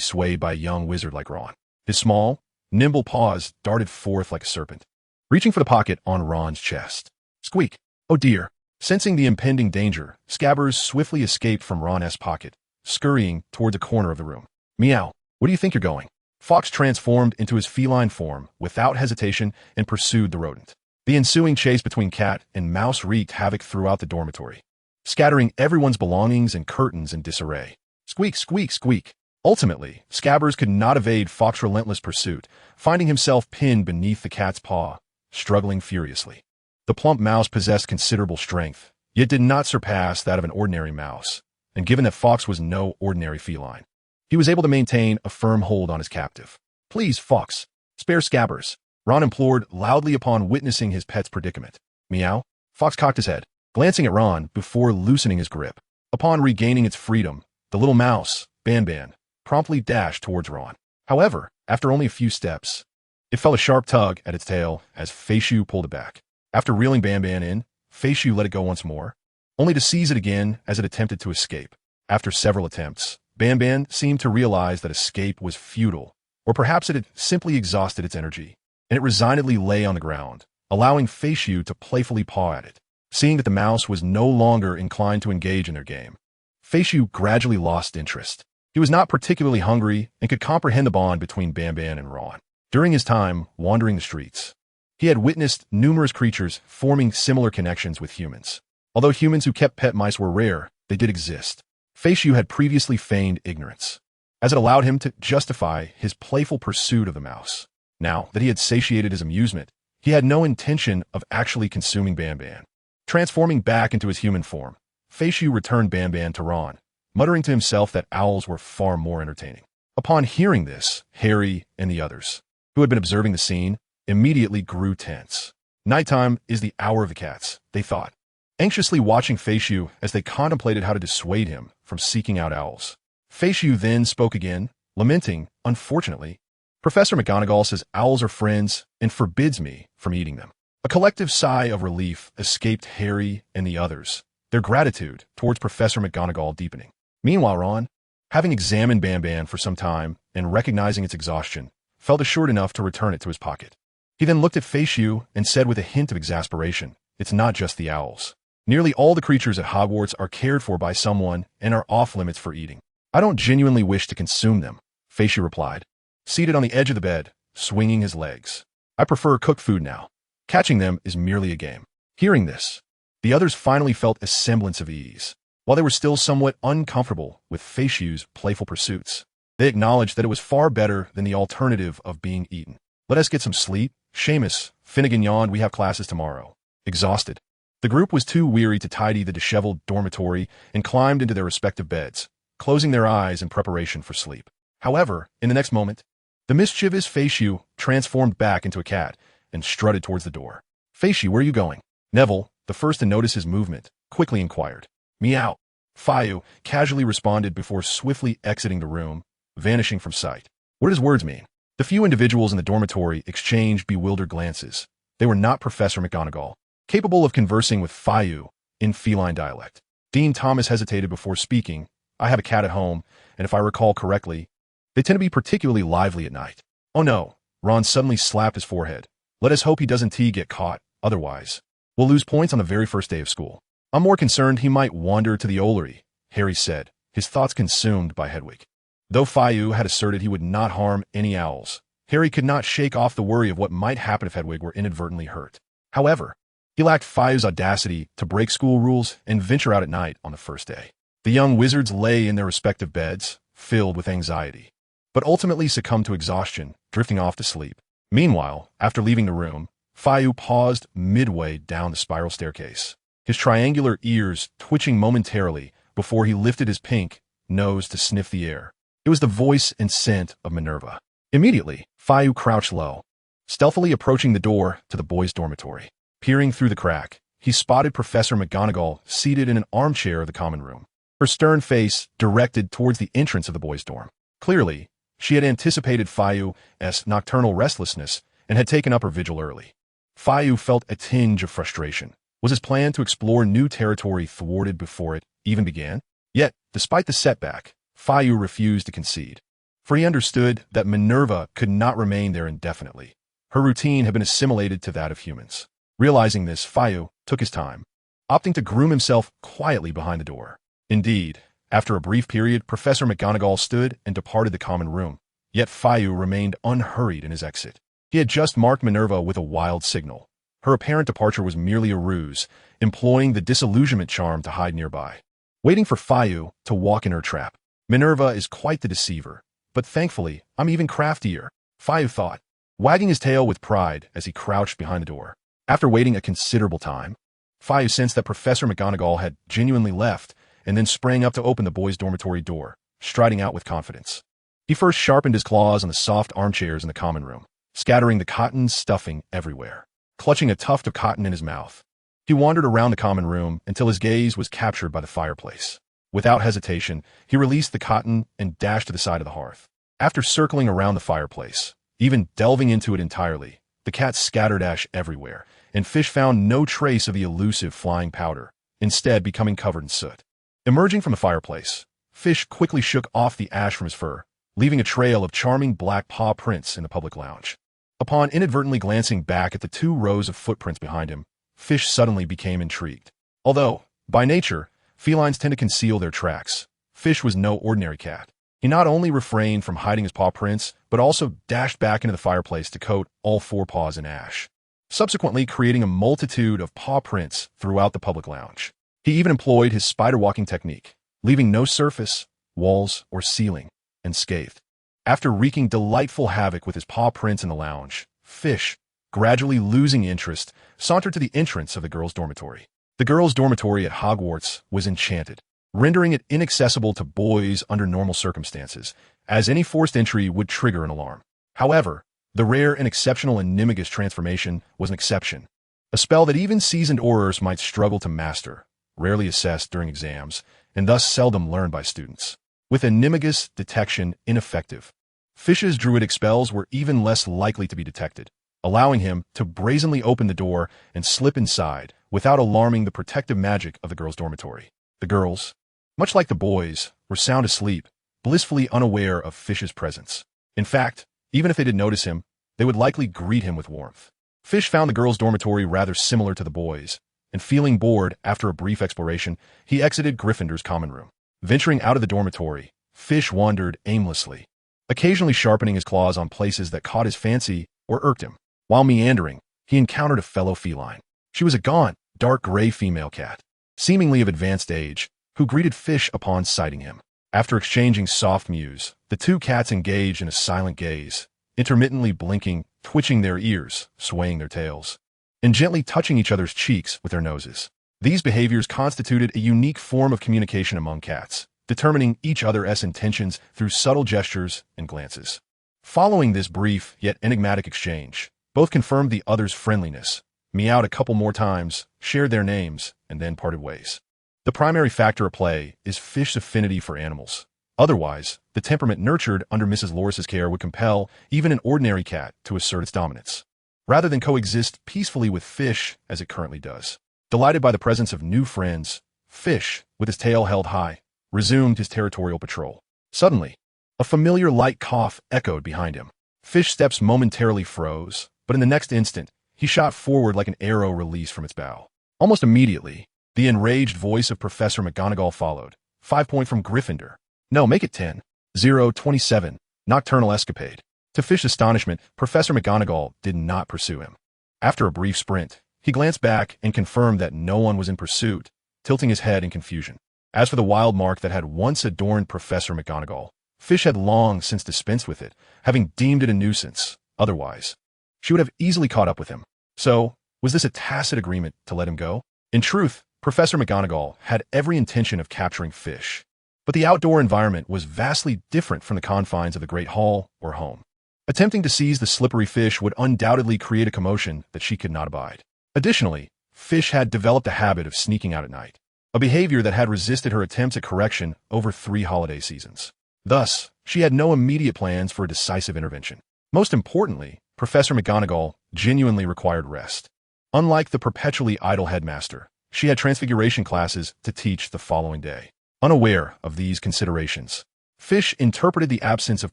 swayed by a young wizard like Ron. His small, nimble paws darted forth like a serpent, reaching for the pocket on Ron's chest. Squeak! Oh dear! Sensing the impending danger, Scabbers swiftly escaped from Ron's pocket, scurrying towards a corner of the room. Meow! Where do you think you're going? Fawkes transformed into his feline form without hesitation and pursued the rodent. The ensuing chase between cat and mouse wreaked havoc throughout the dormitory, scattering everyone's belongings and curtains in disarray. Squeak, squeak, squeak. Ultimately, Scabbers could not evade Fawkes' relentless pursuit, finding himself pinned beneath the cat's paw, struggling furiously. The plump mouse possessed considerable strength, yet did not surpass that of an ordinary mouse, and given that Fawkes was no ordinary feline, he was able to maintain a firm hold on his captive. Please, Fawkes, spare Scabbers, Ron implored loudly upon witnessing his pet's predicament. Meow. Fawkes cocked his head, glancing at Ron before loosening his grip. Upon regaining its freedom, the little mouse, Banban promptly dashed towards Ron. However, after only a few steps, it felt a sharp tug at its tail as Feishu pulled it back. After reeling Banban in, Feishu let it go once more, only to seize it again as it attempted to escape. After several attempts, Banban seemed to realize that escape was futile, or perhaps it had simply exhausted its energy, and it resignedly lay on the ground, allowing Feishu to playfully paw at it. Seeing that the mouse was no longer inclined to engage in their game, Feishu gradually lost interest. He was not particularly hungry and could comprehend the bond between Banban and Ron. During his time wandering the streets, he had witnessed numerous creatures forming similar connections with humans. Although humans who kept pet mice were rare, they did exist. Feishu had previously feigned ignorance, as it allowed him to justify his playful pursuit of the mouse. Now that he had satiated his amusement, he had no intention of actually consuming Banban. Transforming back into his human form, Feishu returned Banban to Ron, muttering to himself that owls were far more entertaining. Upon hearing this, Harry and the others, who had been observing the scene, immediately grew tense. Nighttime is the hour of the cats, they thought, anxiously watching Feishu as they contemplated how to dissuade him from seeking out owls. Feishu then spoke again, lamenting, unfortunately, Professor McGonagall says owls are friends and forbids me from eating them. A collective sigh of relief escaped Harry and the others, their gratitude towards Professor McGonagall deepening. Meanwhile, Ron, having examined Banban for some time and recognizing its exhaustion, felt assured enough to return it to his pocket. He then looked at Feishu and said with a hint of exasperation, "It's not just the owls. Nearly all the creatures at Hogwarts are cared for by someone and are off-limits for eating. I don't genuinely wish to consume them," Feishu replied, seated on the edge of the bed, swinging his legs. "I prefer cooked food now. Catching them is merely a game." Hearing this, the others finally felt a semblance of ease. While they were still somewhat uncomfortable with Feishu's playful pursuits, they acknowledged that it was far better than the alternative of being eaten. "Let us get some sleep." Seamus Finnegan yawned. "We have classes tomorrow." Exhausted, the group was too weary to tidy the disheveled dormitory and climbed into their respective beds, closing their eyes in preparation for sleep. However, in the next moment, the mischievous Feishu transformed back into a cat and strutted towards the door. "Feishu, where are you going?" Neville, the first to notice his movement, quickly inquired. "Meow," Feishu casually responded before swiftly exiting the room, vanishing from sight. What does words mean? The few individuals in the dormitory exchanged bewildered glances. They were not Professor McGonagall, capable of conversing with Feishu in feline dialect. Dean Thomas hesitated before speaking. "I have a cat at home, and if I recall correctly, they tend to be particularly lively at night." "Oh no," Ron suddenly slapped his forehead. "Let us hope he doesn't get caught, otherwise we'll lose points on the very first day of school." "I'm more concerned he might wander to the Ollery," Harry said, his thoughts consumed by Hedwig. Though Feishu had asserted he would not harm any owls, Harry could not shake off the worry of what might happen if Hedwig were inadvertently hurt. However, he lacked Feishu's audacity to break school rules and venture out at night on the first day. The young wizards lay in their respective beds, filled with anxiety, but ultimately succumbed to exhaustion, drifting off to sleep. Meanwhile, after leaving the room, Feishu paused midway down the spiral staircase, his triangular ears twitching momentarily before he lifted his pink nose to sniff the air. It was the voice and scent of Minerva. Immediately, Feishu crouched low, stealthily approaching the door to the boys' dormitory. Peering through the crack, he spotted Professor McGonagall seated in an armchair of the common room, her stern face directed towards the entrance of the boys' dorm. Clearly, she had anticipated Feishu's nocturnal restlessness and had taken up her vigil early. Feishu felt a tinge of frustration. Was his plan to explore new territory thwarted before it even began? Yet, despite the setback, Feishu refused to concede, for he understood that Minerva could not remain there indefinitely. Her routine had been assimilated to that of humans. Realizing this, Feishu took his time, opting to groom himself quietly behind the door. Indeed, after a brief period, Professor McGonagall stood and departed the common room, yet Feishu remained unhurried in his exit. He had just marked Minerva with a wild signal. Her apparent departure was merely a ruse, employing the disillusionment charm to hide nearby, waiting for Feishu to walk in her trap. Minerva is quite the deceiver, but thankfully, I'm even craftier, Feishu thought, wagging his tail with pride as he crouched behind the door. After waiting a considerable time, Feishu sensed that Professor McGonagall had genuinely left and then sprang up to open the boys' dormitory door, striding out with confidence. He first sharpened his claws on the soft armchairs in the common room, scattering the cotton stuffing everywhere. Clutching a tuft of cotton in his mouth, he wandered around the common room until his gaze was captured by the fireplace. Without hesitation, he released the cotton and dashed to the side of the hearth. After circling around the fireplace, even delving into it entirely, the cat scattered ash everywhere, and Fish found no trace of the elusive flying powder, instead becoming covered in soot. Emerging from the fireplace, Fish quickly shook off the ash from his fur, leaving a trail of charming black paw prints in the public lounge. Upon inadvertently glancing back at the 2 rows of footprints behind him, Fish suddenly became intrigued. Although, by nature, felines tend to conceal their tracks, Fish was no ordinary cat. He not only refrained from hiding his paw prints, but also dashed back into the fireplace to coat all 4 paws in ash, subsequently creating a multitude of paw prints throughout the public lounge. He even employed his spider-walking technique, leaving no surface, walls, or ceiling unscathed. After wreaking delightful havoc with his paw prints in the lounge, Fish, gradually losing interest, sauntered to the entrance of the girls' dormitory. The girls' dormitory at Hogwarts was enchanted, rendering it inaccessible to boys under normal circumstances, as any forced entry would trigger an alarm. However, the rare and exceptional Animagus transformation was an exception, a spell that even seasoned aurors might struggle to master, rarely assessed during exams, and thus seldom learned by students. With Animagus detection ineffective, Fish's druidic spells were even less likely to be detected, allowing him to brazenly open the door and slip inside without alarming the protective magic of the girls' dormitory. The girls, much like the boys, were sound asleep, blissfully unaware of Fish's presence. In fact, even if they did notice him, they would likely greet him with warmth. Fish found the girls' dormitory rather similar to the boys', and feeling bored after a brief exploration, he exited Gryffindor's common room. Venturing out of the dormitory, Fish wandered aimlessly, occasionally sharpening his claws on places that caught his fancy or irked him. While meandering, he encountered a fellow feline. She was a gaunt, dark gray female cat, seemingly of advanced age, who greeted Fish upon sighting him. After exchanging soft mews, the 2 cats engaged in a silent gaze, intermittently blinking, twitching their ears, swaying their tails, and gently touching each other's cheeks with their noses. These behaviors constituted a unique form of communication among cats, determining each other's intentions through subtle gestures and glances. Following this brief yet enigmatic exchange, both confirmed the other's friendliness, meowed a couple more times, shared their names, and then parted ways. The primary factor at play is Fish's affinity for animals. Otherwise, the temperament nurtured under Mrs. Loris's care would compel even an ordinary cat to assert its dominance, rather than coexist peacefully with Fish as it currently does. Delighted by the presence of new friends, Fish, with his tail held high, resumed his territorial patrol. Suddenly, a familiar light cough echoed behind him. Fish's steps momentarily froze, but in the next instant, he shot forward like an arrow released from its bow. Almost immediately, the enraged voice of Professor McGonagall followed. 5 point from Gryffindor. No, make it 10. 027. Nocturnal escapade. To Fish's astonishment, Professor McGonagall did not pursue him. After a brief sprint, he glanced back and confirmed that no one was in pursuit, tilting his head in confusion. As for the wild mark that had once adorned Professor McGonagall, Fish had long since dispensed with it, having deemed it a nuisance. Otherwise, she would have easily caught up with him. So, was this a tacit agreement to let him go? In truth, Professor McGonagall had every intention of capturing Fish, but the outdoor environment was vastly different from the confines of the Great Hall or home. Attempting to seize the slippery Fish would undoubtedly create a commotion that she could not abide. Additionally, Fish had developed a habit of sneaking out at night, a behavior that had resisted her attempts at correction over 3 holiday seasons. Thus, she had no immediate plans for a decisive intervention. Most importantly, Professor McGonagall genuinely required rest. Unlike the perpetually idle headmaster, she had transfiguration classes to teach the following day. Unaware of these considerations, Fish interpreted the absence of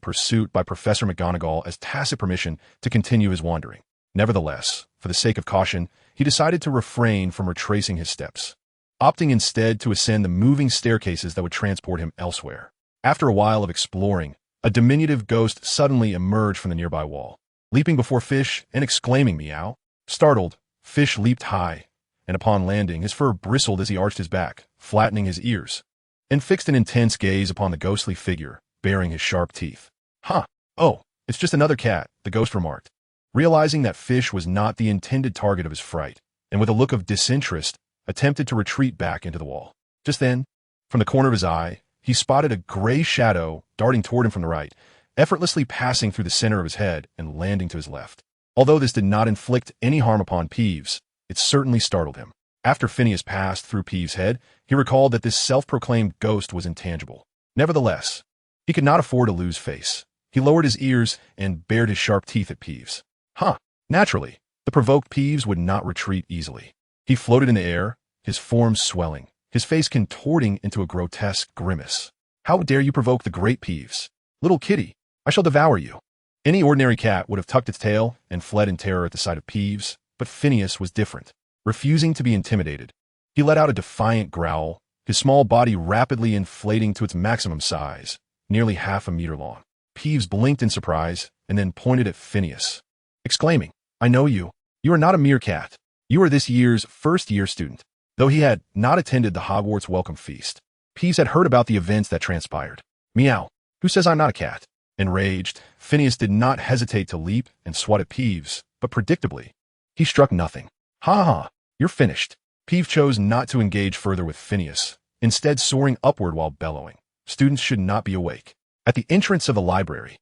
pursuit by Professor McGonagall as tacit permission to continue his wandering. Nevertheless, for the sake of caution, he decided to refrain from retracing his steps, opting instead to ascend the moving staircases that would transport him elsewhere. After a while of exploring, a diminutive ghost suddenly emerged from the nearby wall, leaping before Fish and exclaiming, "Meow!" Startled, Fish leaped high, and upon landing, his fur bristled as he arched his back, flattening his ears, and fixed an intense gaze upon the ghostly figure, baring his sharp teeth. "Huh. Oh, it's just another cat," the ghost remarked, realizing that Fish was not the intended target of his fright, and with a look of disinterest, attempted to retreat back into the wall. Just then, from the corner of his eye, he spotted a gray shadow darting toward him from the right, effortlessly passing through the center of his head and landing to his left. Although this did not inflict any harm upon Peeves, it certainly startled him. After Phineas passed through Peeves' head, he recalled that this self-proclaimed ghost was intangible. Nevertheless, he could not afford to lose face. He lowered his ears and bared his sharp teeth at Peeves. Naturally, the provoked Peeves would not retreat easily. He floated in the air, his form swelling, his face contorting into a grotesque grimace. How dare you provoke the great Peeves? Little kitty, I shall devour you. Any ordinary cat would have tucked its tail and fled in terror at the sight of Peeves, but Phineas was different. Refusing to be intimidated, he let out a defiant growl, his small body rapidly inflating to its maximum size, nearly half a meter long. Peeves blinked in surprise and then pointed at Phineas, exclaiming, I know you. You are not a meerkat. You are this year's first-year student. Though he had not attended the Hogwarts welcome feast, Peeves had heard about the events that transpired. Meow. Who says I'm not a cat? Enraged, Phineas did not hesitate to leap and swat at Peeves, but predictably, he struck nothing. Ha! You're finished. Peeves chose not to engage further with Phineas, instead soaring upward while bellowing. Students should not be awake. At the entrance of the library.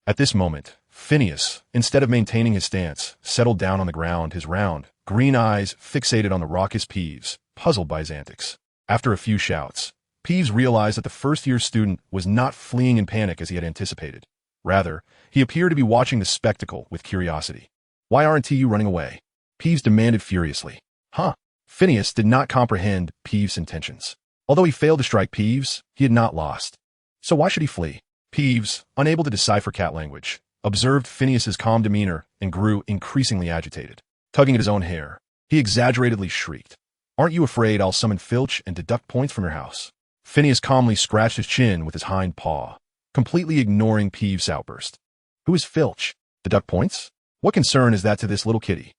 At this moment, Phineas, instead of maintaining his stance, settled down on the ground, his round, green eyes fixated on the raucous Peeves, puzzled by his antics. After a few shouts, Peeves realized that the first-year student was not fleeing in panic as he had anticipated. Rather, he appeared to be watching the spectacle with curiosity. Why aren't you running away? Peeves demanded furiously. Phineas did not comprehend Peeves' intentions. Although he failed to strike Peeves, he had not lost. So why should he flee? Peeves, unable to decipher cat language, observed Phineas's calm demeanor and grew increasingly agitated. Tugging at his own hair, he exaggeratedly shrieked, Aren't you afraid I'll summon Filch and deduct points from your house? Phineas calmly scratched his chin with his hind paw, completely ignoring Peeves' outburst. Who is Filch? Deduct points? What concern is that to this little kitty?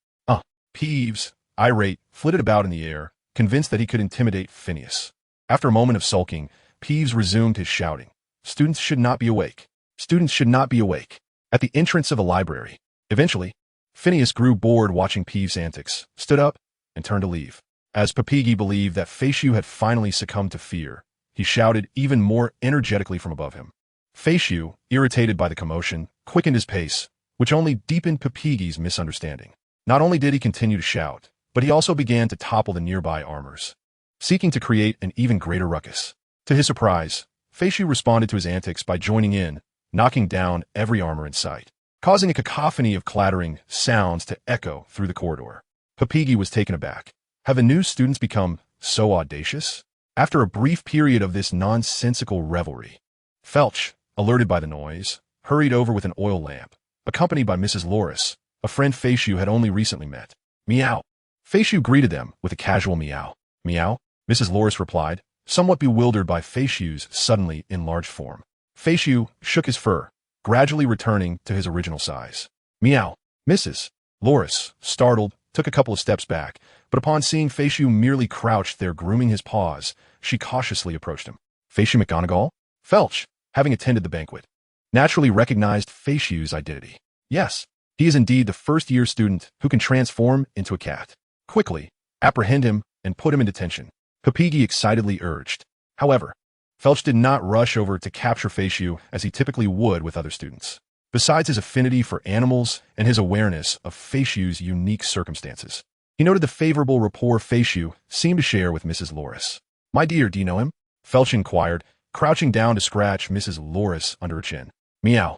Peeves, irate, flitted about in the air, convinced that he could intimidate Phineas. After a moment of sulking, Peeves resumed his shouting. Students should not be awake. Students should not be awake. At the entrance of the library. Eventually, Phineas grew bored watching Peeves' antics, stood up, and turned to leave. As Papigi believed that Faciu had finally succumbed to fear, he shouted even more energetically from above him. Faciu, irritated by the commotion, quickened his pace, which only deepened Papigi's misunderstanding. Not only did he continue to shout, but he also began to topple the nearby armors, seeking to create an even greater ruckus. To his surprise, Faciu responded to his antics by joining in, knocking down every armor in sight, causing a cacophony of clattering sounds to echo through the corridor. Papigi was taken aback. Have the new students become so audacious? After a brief period of this nonsensical revelry, Felch, alerted by the noise, hurried over with an oil lamp, accompanied by Mrs. Loris, a friend Faciu had only recently met. Meow. Faciu greeted them with a casual meow. Meow, Mrs. Loris replied, somewhat bewildered by Faciu's suddenly enlarged form. Faciu shook his fur, gradually returning to his original size. Meow. Mrs. Loris, startled, took a couple of steps back, but upon seeing Faciu merely crouched there grooming his paws, she cautiously approached him. Faciu McGonagall? Felch, having attended the banquet, naturally recognized Faciu's identity. Yes, he is indeed the first-year student who can transform into a cat. Quickly, apprehend him and put him in detention, Papigi excitedly urged. However, Felch did not rush over to capture Faciu as he typically would with other students. Besides his affinity for animals and his awareness of Faciu's unique circumstances, he noted the favorable rapport Faciu seemed to share with Mrs. Loris. My dear, do you know him? Felch inquired, crouching down to scratch Mrs. Loris under her chin. Meow.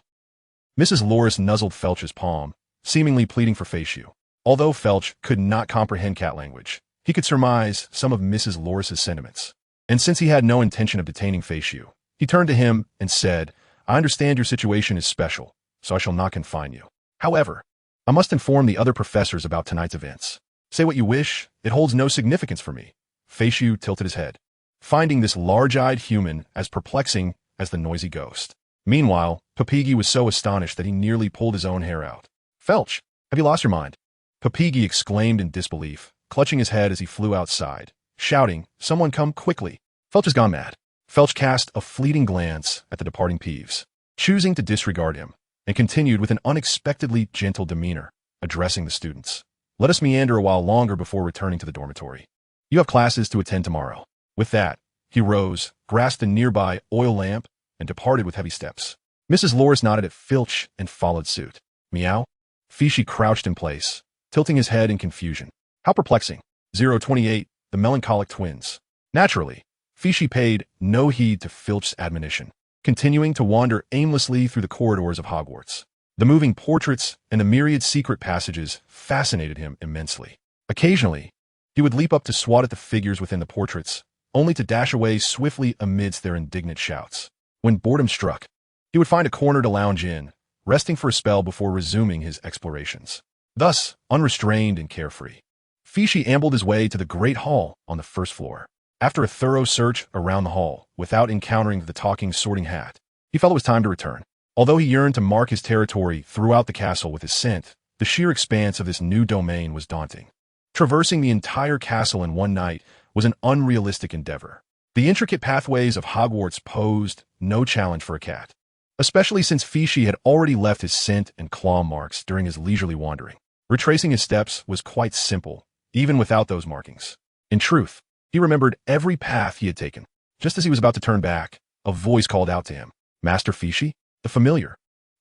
Mrs. Loris nuzzled Felch's palm, seemingly pleading for Faciu. Although Felch could not comprehend cat language, he could surmise some of Mrs. Loris's sentiments. And since he had no intention of detaining Faciu, he turned to him and said, I understand your situation is special, so I shall not confine you. However, I must inform the other professors about tonight's events. Say what you wish, it holds no significance for me. Faciu tilted his head, finding this large-eyed human as perplexing as the noisy ghost. Meanwhile, Papigi was so astonished that he nearly pulled his own hair out. Felch, have you lost your mind? Papigi exclaimed in disbelief, clutching his head as he flew outside, shouting, Someone come quickly. Felch has gone mad. Felch cast a fleeting glance at the departing Peeves, choosing to disregard him, and continued with an unexpectedly gentle demeanor, addressing the students. Let us meander a while longer before returning to the dormitory. You have classes to attend tomorrow. With that, he rose, grasped a nearby oil lamp, and departed with heavy steps. Mrs. Loris nodded at Filch and followed suit. Meow. Fishi crouched in place, tilting his head in confusion. How perplexing. 028, The Melancholic Twins. Naturally, Fishy paid no heed to Filch's admonition, continuing to wander aimlessly through the corridors of Hogwarts. The moving portraits and the myriad secret passages fascinated him immensely. Occasionally, he would leap up to swat at the figures within the portraits, only to dash away swiftly amidst their indignant shouts. When boredom struck, he would find a corner to lounge in, resting for a spell before resuming his explorations. Thus, unrestrained and carefree, Fishy ambled his way to the Great Hall on the first floor. After a thorough search around the hall, without encountering the talking Sorting Hat, he felt it was time to return. Although he yearned to mark his territory throughout the castle with his scent, the sheer expanse of this new domain was daunting. Traversing the entire castle in one night was an unrealistic endeavor. The intricate pathways of Hogwarts posed no challenge for a cat, especially since Fishy had already left his scent and claw marks during his leisurely wandering. Retracing his steps was quite simple, even without those markings. In truth, he remembered every path he had taken. Just as he was about to turn back, a voice called out to him. Master Fishy? The familiar,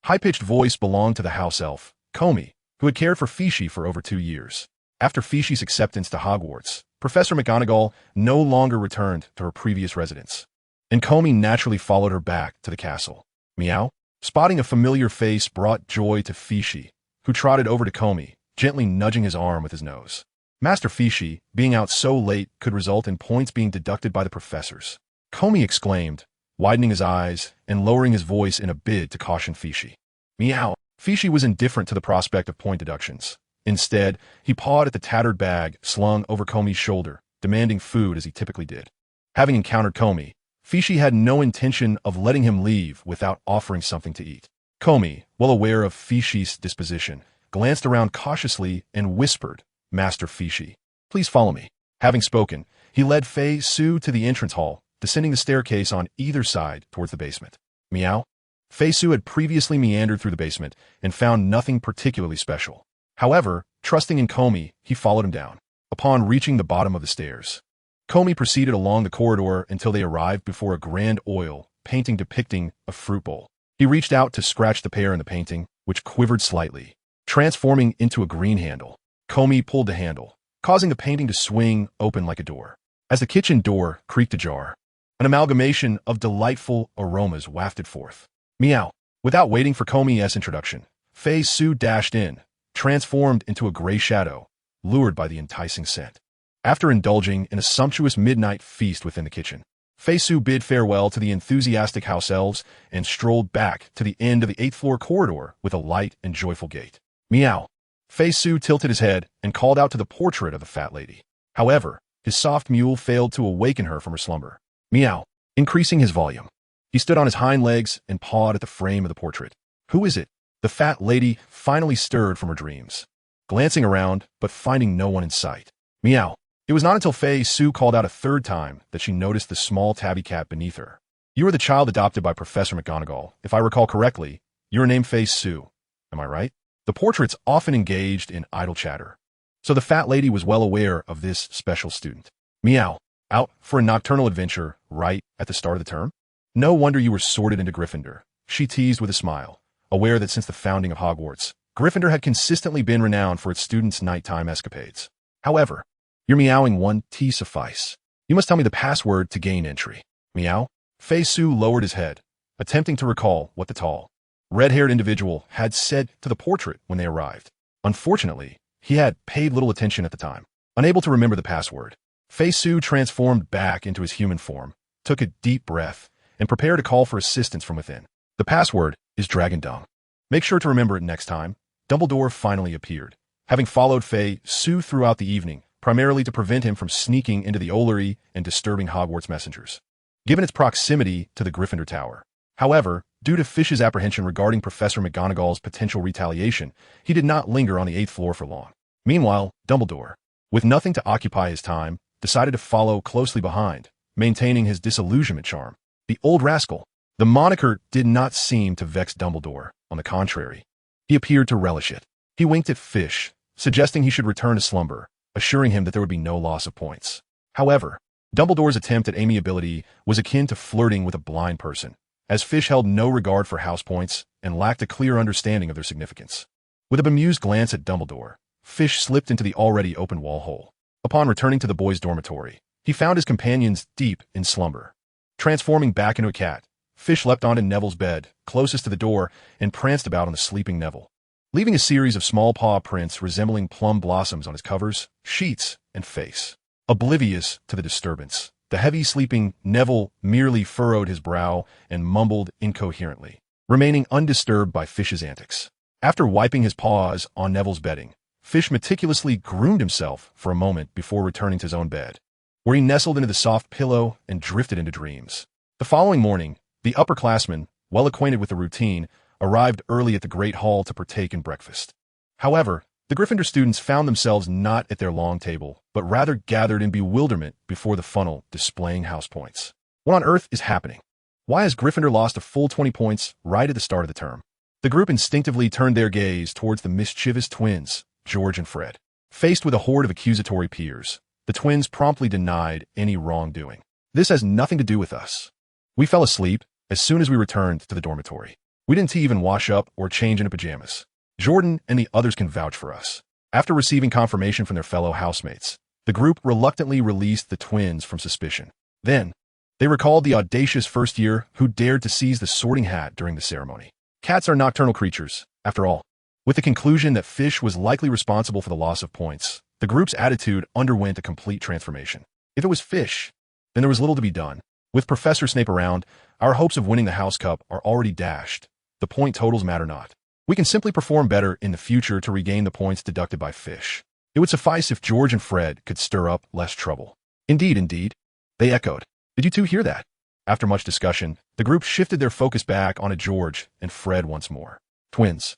high-pitched voice belonged to the house elf, Comey, who had cared for Fishy for over 2 years. After Fishy's acceptance to Hogwarts, Professor McGonagall no longer returned to her previous residence, and Comey naturally followed her back to the castle. Meow? Spotting a familiar face brought joy to Fishy, who trotted over to Comey, gently nudging his arm with his nose. Master Fishy, being out so late could result in points being deducted by the professors. Comey exclaimed, widening his eyes and lowering his voice in a bid to caution Fishy. Meow. Fishy was indifferent to the prospect of point deductions. Instead, he pawed at the tattered bag slung over Comey's shoulder, demanding food as he typically did. Having encountered Comey, Fishy had no intention of letting him leave without offering something to eat. Comey, well aware of Fishy's disposition, glanced around cautiously and whispered, Master Fishy, please follow me. Having spoken, he led Fei Su to the entrance hall, descending the staircase on either side towards the basement. Meow. Fei Su had previously meandered through the basement and found nothing particularly special. However, trusting in Comey, he followed him down. Upon reaching the bottom of the stairs, Comey proceeded along the corridor until they arrived before a grand oil painting depicting a fruit bowl. He reached out to scratch the pear in the painting, which quivered slightly, transforming into a green handle. Comey pulled the handle, causing the painting to swing open like a door. As the kitchen door creaked ajar, an amalgamation of delightful aromas wafted forth. Meow. Without waiting for Comey's introduction, Fei Su dashed in, transformed into a gray shadow, lured by the enticing scent. After indulging in a sumptuous midnight feast within the kitchen, Fei Su bid farewell to the enthusiastic house elves and strolled back to the end of the 8th floor corridor with a light and joyful gait. Meow. Fei Su tilted his head and called out to the portrait of the fat lady. However, his soft mew failed to awaken her from her slumber. Meow. Increasing his volume, he stood on his hind legs and pawed at the frame of the portrait. Who is it? The fat lady finally stirred from her dreams, glancing around but finding no one in sight. Meow. It was not until Fei Su called out a third time that she noticed the small tabby cat beneath her. You are the child adopted by Professor McGonagall. If I recall correctly, you are named Fei Su. Am I right? The portraits often engaged in idle chatter, so the fat lady was well aware of this special student. Meow. Out for a nocturnal adventure right at the start of the term? No wonder you were sorted into Gryffindor, she teased with a smile, aware that since the founding of Hogwarts, Gryffindor had consistently been renowned for its students' nighttime escapades. However, your meowing won't suffice. You must tell me the password to gain entry. Meow. Fei Su lowered his head, attempting to recall what the tall, red-haired individual had said to the portrait when they arrived. Unfortunately, he had paid little attention at the time. Unable to remember the password, Fei Su transformed back into his human form, took a deep breath, and prepared to call for assistance from within. The password is Dragon Dung. Make sure to remember it next time. Dumbledore finally appeared, having followed Fei Su throughout the evening, primarily to prevent him from sneaking into the Ollery and disturbing Hogwarts messengers, given its proximity to the Gryffindor Tower. However, due to Fish's apprehension regarding Professor McGonagall's potential retaliation, he did not linger on the 8th floor for long. Meanwhile, Dumbledore, with nothing to occupy his time, decided to follow closely behind, maintaining his disillusionment charm. The old rascal. The moniker did not seem to vex Dumbledore. On the contrary, he appeared to relish it. He winked at Fish, suggesting he should return to slumber, assuring him that there would be no loss of points. However, Dumbledore's attempt at amiability was akin to flirting with a blind person, as Fish held no regard for house points and lacked a clear understanding of their significance. With a bemused glance at Dumbledore, Fish slipped into the already open wall hole. Upon returning to the boys' dormitory, he found his companions deep in slumber. Transforming back into a cat, Fish leapt onto Neville's bed, closest to the door, and pranced about on the sleeping Neville, leaving a series of small paw prints resembling plum blossoms on his covers, sheets, and face. Oblivious to the disturbance, the heavy sleeping Neville merely furrowed his brow and mumbled incoherently, remaining undisturbed by Fish's antics. After wiping his paws on Neville's bedding, Fish meticulously groomed himself for a moment before returning to his own bed, where he nestled into the soft pillow and drifted into dreams. The following morning, the upperclassmen, well acquainted with the routine, arrived early at the Great Hall to partake in breakfast. However, the Gryffindor students found themselves not at their long table, but rather gathered in bewilderment before the funnel displaying house points. What on earth is happening? Why has Gryffindor lost a full 20 points right at the start of the term? The group instinctively turned their gaze towards the mischievous twins, George and Fred. Faced with a horde of accusatory peers, the twins promptly denied any wrongdoing. This has nothing to do with us. We fell asleep as soon as we returned to the dormitory. We didn't even wash up or change into pajamas. Jordan and the others can vouch for us. After receiving confirmation from their fellow housemates, the group reluctantly released the twins from suspicion. Then, they recalled the audacious first year who dared to seize the sorting hat during the ceremony. Cats are nocturnal creatures, after all. With the conclusion that Fish was likely responsible for the loss of points, the group's attitude underwent a complete transformation. If it was Fish, then there was little to be done. With Professor Snape around, our hopes of winning the House Cup are already dashed. The point totals matter not. We can simply perform better in the future to regain the points deducted by Fish. It would suffice if George and Fred could stir up less trouble. Indeed, they echoed. Did you two hear that? After much discussion, the group shifted their focus back onto George and Fred once more. Twins.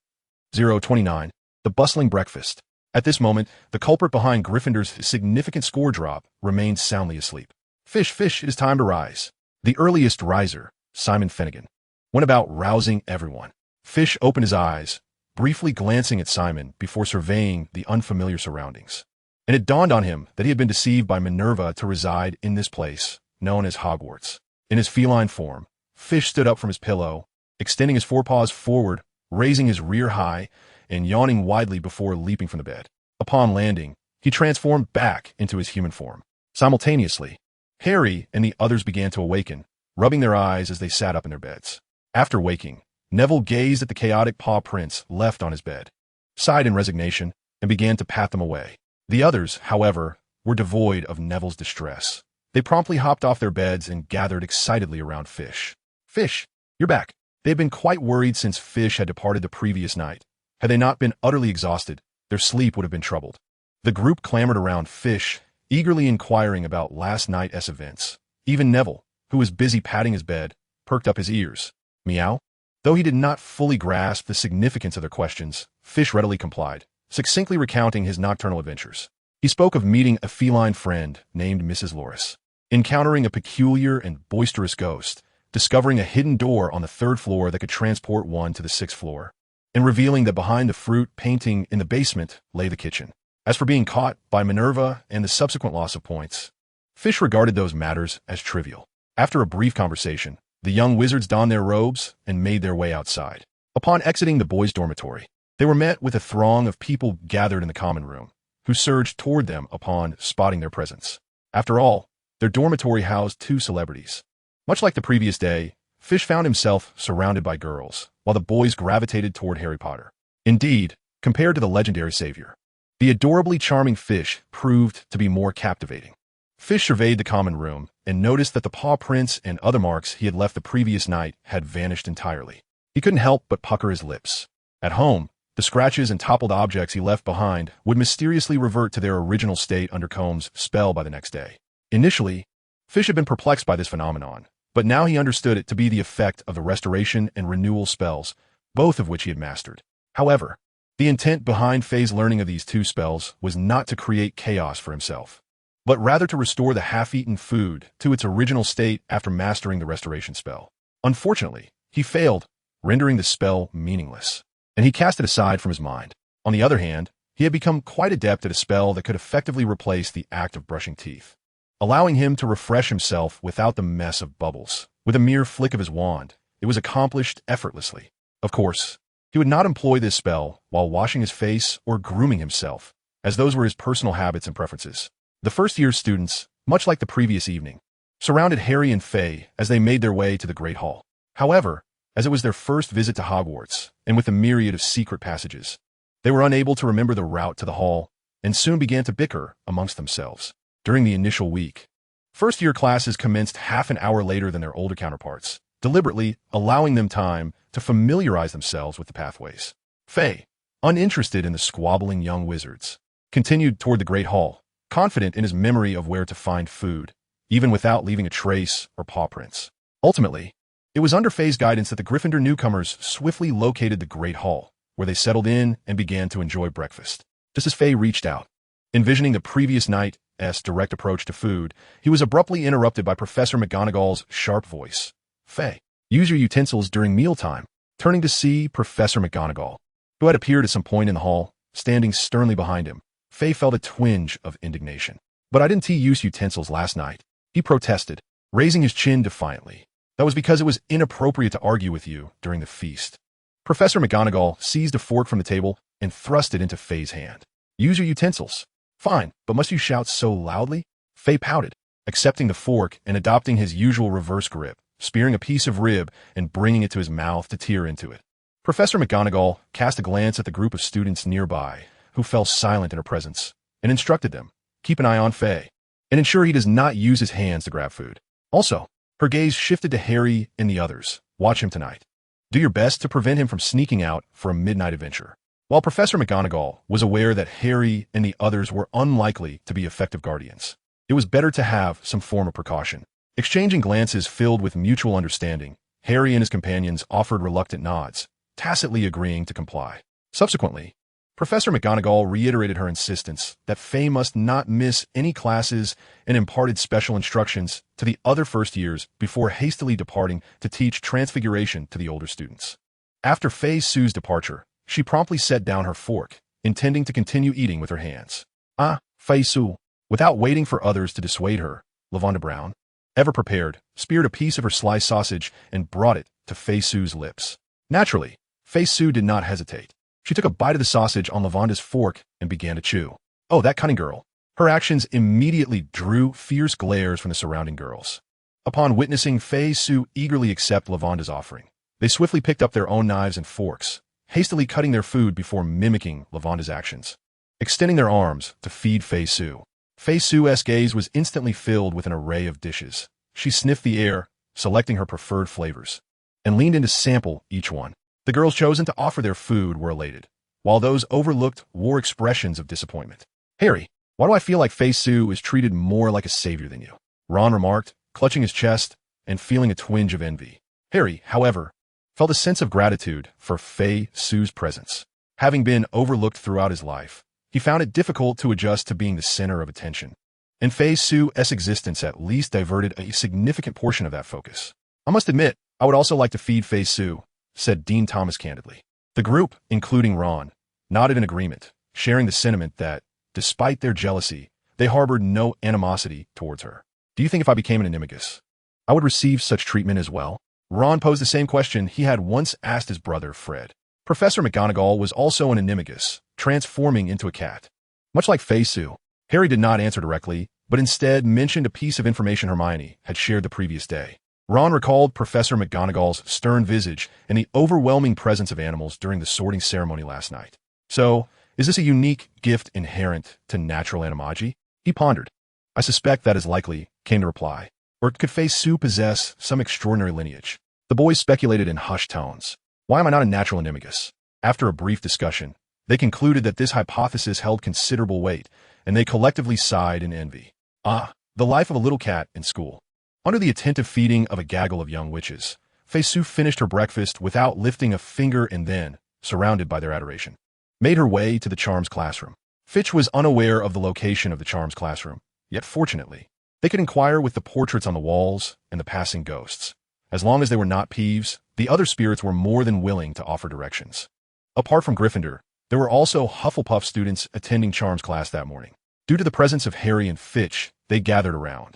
029. The bustling breakfast. At this moment, the culprit behind Gryffindor's significant score drop remained soundly asleep. Fish, it is time to rise. The earliest riser, Simon Finnegan, went about rousing everyone. Fish opened his eyes, briefly glancing at Simon before surveying the unfamiliar surroundings. And it dawned on him that he had been deceived by Minerva to reside in this place, known as Hogwarts. In his feline form, Fish stood up from his pillow, extending his forepaws forward, raising his rear high, and yawning widely before leaping from the bed. Upon landing, he transformed back into his human form. Simultaneously, Harry and the others began to awaken, rubbing their eyes as they sat up in their beds. After waking, Neville gazed at the chaotic paw prints left on his bed, sighed in resignation, and began to pat them away. The others, however, were devoid of Neville's distress. They promptly hopped off their beds and gathered excitedly around Fish. Fish, you're back. They had been quite worried since Fish had departed the previous night. Had they not been utterly exhausted, their sleep would have been troubled. The group clamored around Fish, eagerly inquiring about last night's events. Even Neville, who was busy patting his bed, perked up his ears. Meow? Though he did not fully grasp the significance of their questions, Fish readily complied, succinctly recounting his nocturnal adventures. He spoke of meeting a feline friend named Mrs. Loris, encountering a peculiar and boisterous ghost, discovering a hidden door on the 3rd floor that could transport one to the 6th floor, and revealing that behind the fruit painting in the basement lay the kitchen. As for being caught by Minerva and the subsequent loss of points, Fish regarded those matters as trivial. After a brief conversation, the young wizards donned their robes and made their way outside. Upon exiting the boys' dormitory, they were met with a throng of people gathered in the common room, who surged toward them upon spotting their presence. After all, their dormitory housed 2 celebrities. Much like the previous day, Fish found himself surrounded by girls, while the boys gravitated toward Harry Potter. Indeed, compared to the legendary savior, the adorably charming Fish proved to be more captivating. Fish surveyed the common room and noticed that the paw prints and other marks he had left the previous night had vanished entirely. He couldn't help but pucker his lips. At home, the scratches and toppled objects he left behind would mysteriously revert to their original state under Combs' spell by the next day. Initially, Fish had been perplexed by this phenomenon, but now he understood it to be the effect of the restoration and renewal spells, both of which he had mastered. However, the intent behind Faye's learning of these 2 spells was not to create chaos for himself, but rather to restore the half-eaten food to its original state after mastering the restoration spell. Unfortunately, he failed, rendering the spell meaningless, and he cast it aside from his mind. On the other hand, he had become quite adept at a spell that could effectively replace the act of brushing teeth, allowing him to refresh himself without the mess of bubbles. With a mere flick of his wand, it was accomplished effortlessly. Of course, he would not employ this spell while washing his face or grooming himself, as those were his personal habits and preferences. The first-year students, much like the previous evening, surrounded Harry and Fay as they made their way to the Great Hall. However, as it was their first visit to Hogwarts, and with a myriad of secret passages, they were unable to remember the route to the hall and soon began to bicker amongst themselves. During the initial week, first-year classes commenced half an hour later than their older counterparts, deliberately allowing them time to familiarize themselves with the pathways. Fay, uninterested in the squabbling young wizards, continued toward the Great Hall, confident in his memory of where to find food, even without leaving a trace or paw prints. Ultimately, it was under Fay's guidance that the Gryffindor newcomers swiftly located the Great Hall, where they settled in and began to enjoy breakfast. Just as Fay reached out, envisioning the previous night's direct approach to food, he was abruptly interrupted by Professor McGonagall's sharp voice. Fay, use your utensils during mealtime. Turning to see Professor McGonagall, who had appeared at some point in the hall, standing sternly behind him, Fay felt a twinge of indignation. But I didn't use utensils last night, he protested, raising his chin defiantly. That was because it was inappropriate to argue with you during the feast. Professor McGonagall seized a fork from the table and thrust it into Fay's hand. Use your utensils. Fine, but must you shout so loudly? Fay pouted, accepting the fork and adopting his usual reverse grip, spearing a piece of rib and bringing it to his mouth to tear into it. Professor McGonagall cast a glance at the group of students nearby, who fell silent in her presence, and instructed them, keep an eye on Fay, and ensure he does not use his hands to grab food. Also, her gaze shifted to Harry and the others. Watch him tonight. Do your best to prevent him from sneaking out for a midnight adventure. While Professor McGonagall was aware that Harry and the others were unlikely to be effective guardians, it was better to have some form of precaution. Exchanging glances filled with mutual understanding, Harry and his companions offered reluctant nods, tacitly agreeing to comply. Subsequently, Professor McGonagall reiterated her insistence that Fay must not miss any classes and imparted special instructions to the other first years before hastily departing to teach Transfiguration to the older students. After Fay Sue's departure, she promptly set down her fork, intending to continue eating with her hands. Fay Sue. Without waiting for others to dissuade her, Lavanda Brown, ever prepared, speared a piece of her sliced sausage and brought it to Fay Sue's lips. Naturally, Fay Sue did not hesitate. She took a bite of the sausage on Lavanda's fork and began to chew. Oh, that cunning girl. Her actions immediately drew fierce glares from the surrounding girls. Upon witnessing Fay Sue eagerly accept Lavanda's offering, they swiftly picked up their own knives and forks, hastily cutting their food before mimicking Lavanda's actions, extending their arms to feed Fay Sue. Fay Sue's gaze was instantly filled with an array of dishes. She sniffed the air, selecting her preferred flavors, and leaned in to sample each one. The girls chosen to offer their food were elated, while those overlooked wore expressions of disappointment. Harry, why do I feel like Fay Sue is treated more like a savior than you? Ron remarked, clutching his chest and feeling a twinge of envy. Harry, however, felt a sense of gratitude for Fay Sue's presence. Having been overlooked throughout his life, he found it difficult to adjust to being the center of attention, and Fay Sue's existence at least diverted a significant portion of that focus. I must admit, I would also like to feed Fay Sue, said Dean Thomas candidly. The group, including Ron, nodded in agreement, sharing the sentiment that, despite their jealousy, they harbored no animosity towards her. Do you think if I became an Animagus, I would receive such treatment as well? Ron posed the same question he had once asked his brother Fred. Professor McGonagall was also an Animagus, transforming into a cat. Much like Fay Sue, Harry did not answer directly, but instead mentioned a piece of information Hermione had shared the previous day. Ron recalled Professor McGonagall's stern visage and the overwhelming presence of animals during the sorting ceremony last night. So, is this a unique gift inherent to natural animagi? He pondered. I suspect that is likely, came the reply. Or could Fay Sue possess some extraordinary lineage? The boys speculated in hushed tones. Why am I not a natural Animagus? After a brief discussion, they concluded that this hypothesis held considerable weight, and they collectively sighed in envy. The life of a little cat in school. Under the attentive feeding of a gaggle of young witches, Fay Sue finished her breakfast without lifting a finger and then, surrounded by their adoration, made her way to the Charms classroom. Fitch was unaware of the location of the Charms classroom, yet fortunately, they could inquire with the portraits on the walls and the passing ghosts. As long as they were not Peeves, the other spirits were more than willing to offer directions. Apart from Gryffindor, there were also Hufflepuff students attending Charms class that morning. Due to the presence of Harry and Fitch, they gathered around,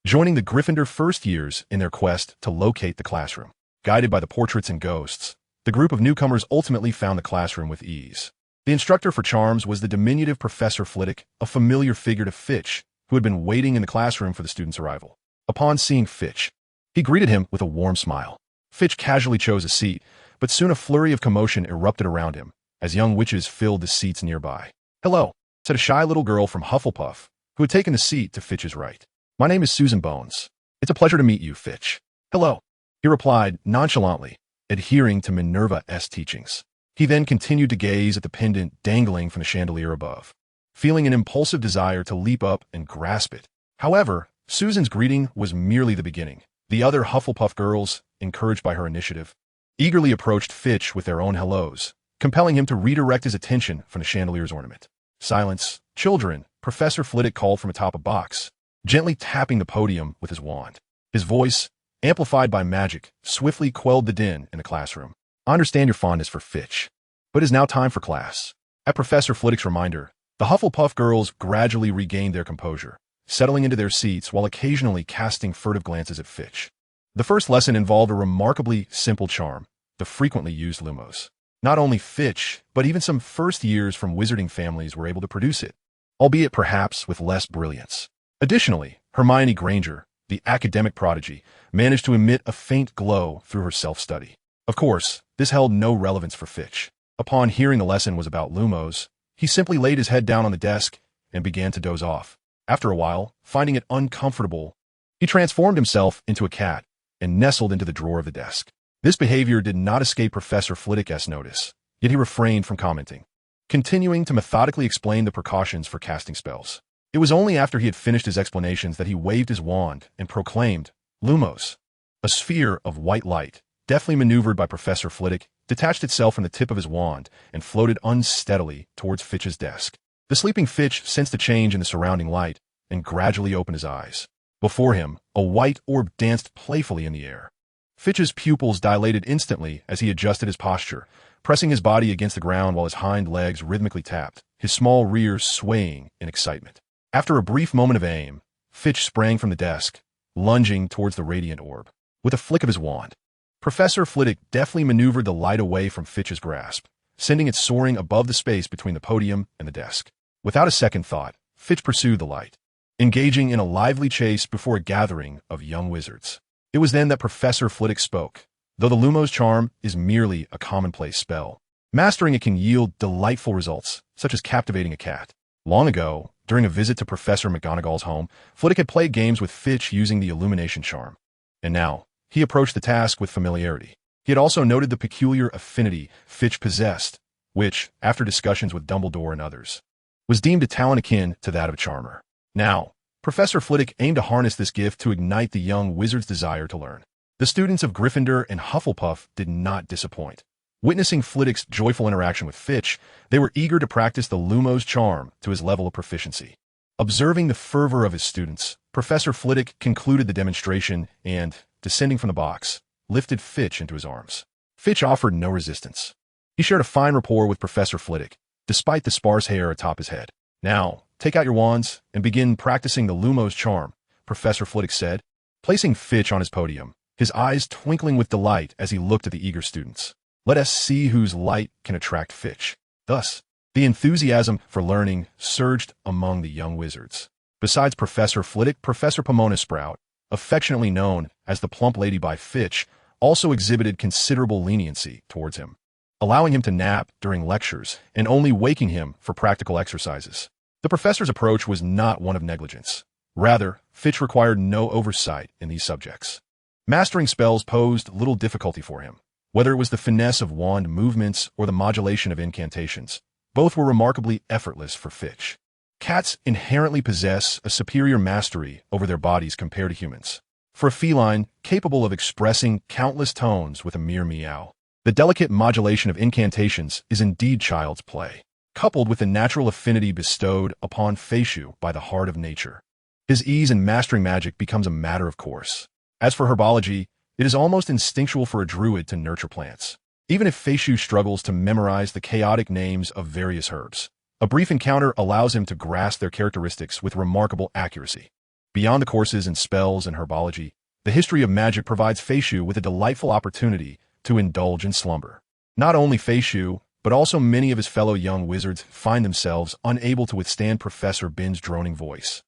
joining the Gryffindor first years in their quest to locate the classroom. Guided by the portraits and ghosts, the group of newcomers ultimately found the classroom with ease. The instructor for Charms was the diminutive Professor Flitwick, a familiar figure to Fitch, who had been waiting in the classroom for the student's arrival. Upon seeing Fitch, he greeted him with a warm smile. Fitch casually chose a seat, but soon a flurry of commotion erupted around him as young witches filled the seats nearby. "Hello," said a shy little girl from Hufflepuff, who had taken the seat to Fitch's right. "My name is Susan Bones. It's a pleasure to meet you, Fitch." "Hello," he replied nonchalantly, adhering to Minerva's teachings. He then continued to gaze at the pendant dangling from the chandelier above, feeling an impulsive desire to leap up and grasp it. However, Susan's greeting was merely the beginning. The other Hufflepuff girls, encouraged by her initiative, eagerly approached Fitch with their own hellos, compelling him to redirect his attention from the chandelier's ornament. "Silence, children," Professor Flitwick called from atop a box, gently tapping the podium with his wand. His voice, amplified by magic, swiftly quelled the din in the classroom. "I understand your fondness for Fitch, but it is now time for class." At Professor Flitwick's reminder, the Hufflepuff girls gradually regained their composure, settling into their seats while occasionally casting furtive glances at Fitch. The first lesson involved a remarkably simple charm, the frequently used Lumos. Not only Fitch, but even some first years from wizarding families were able to produce it, albeit perhaps with less brilliance. Additionally, Hermione Granger, the academic prodigy, managed to emit a faint glow through her self-study. Of course, this held no relevance for Fitch. Upon hearing the lesson was about Lumos, he simply laid his head down on the desk and began to doze off. After a while, finding it uncomfortable, he transformed himself into a cat and nestled into the drawer of the desk. This behavior did not escape Professor Flitwick's notice, yet he refrained from commenting, continuing to methodically explain the precautions for casting spells. It was only after he had finished his explanations that he waved his wand and proclaimed, "Lumos." A sphere of white light, deftly maneuvered by Professor Flitwick, detached itself from the tip of his wand and floated unsteadily towards Fitch's desk. The sleeping Fitch sensed a change in the surrounding light and gradually opened his eyes. Before him, a white orb danced playfully in the air. Fitch's pupils dilated instantly as he adjusted his posture, pressing his body against the ground while his hind legs rhythmically tapped, his small rear swaying in excitement. After a brief moment of aim, Fitch sprang from the desk, lunging towards the radiant orb. With a flick of his wand, Professor Flitwick deftly maneuvered the light away from Fitch's grasp, sending it soaring above the space between the podium and the desk. Without a second thought, Fitch pursued the light, engaging in a lively chase before a gathering of young wizards. It was then that Professor Flitwick spoke. Though the Lumos charm is merely a commonplace spell, mastering it can yield delightful results, such as captivating a cat. Long ago, during a visit to Professor McGonagall's home, Flitwick had played games with Fitch using the illumination charm. And now, he approached the task with familiarity. He had also noted the peculiar affinity Fitch possessed, which, after discussions with Dumbledore and others, was deemed a talent akin to that of a charmer. Now, Professor Flitwick aimed to harness this gift to ignite the young wizard's desire to learn. The students of Gryffindor and Hufflepuff did not disappoint. Witnessing Flitwick's joyful interaction with Fitch, they were eager to practice the Lumos charm to his level of proficiency. Observing the fervor of his students, Professor Flitwick concluded the demonstration and, descending from the box, lifted Fitch into his arms. Fitch offered no resistance. He shared a fine rapport with Professor Flitwick, despite the sparse hair atop his head. "Now, take out your wands and begin practicing the Lumos charm," Professor Flitwick said, placing Fitch on his podium, his eyes twinkling with delight as he looked at the eager students. "Let us see whose light can attract Fitch." Thus, the enthusiasm for learning surged among the young wizards. Besides Professor Flitwick, Professor Pomona Sprout, affectionately known as the Plump Lady by Fitch, also exhibited considerable leniency towards him, allowing him to nap during lectures and only waking him for practical exercises. The professor's approach was not one of negligence. Rather, Fitch required no oversight in these subjects. Mastering spells posed little difficulty for him. Whether it was the finesse of wand movements or the modulation of incantations, both were remarkably effortless for Fitch. Cats inherently possess a superior mastery over their bodies compared to humans. For a feline capable of expressing countless tones with a mere meow, the delicate modulation of incantations is indeed child's play, coupled with the natural affinity bestowed upon Feishu by the heart of nature. His ease in mastering magic becomes a matter of course. As for herbology, it is almost instinctual for a druid to nurture plants. Even if Feishu struggles to memorize the chaotic names of various herbs, a brief encounter allows him to grasp their characteristics with remarkable accuracy. Beyond the courses in spells and herbology, the history of magic provides Feishu with a delightful opportunity to indulge in slumber. Not only Feishu, but also many of his fellow young wizards find themselves unable to withstand Professor Bin's droning voice.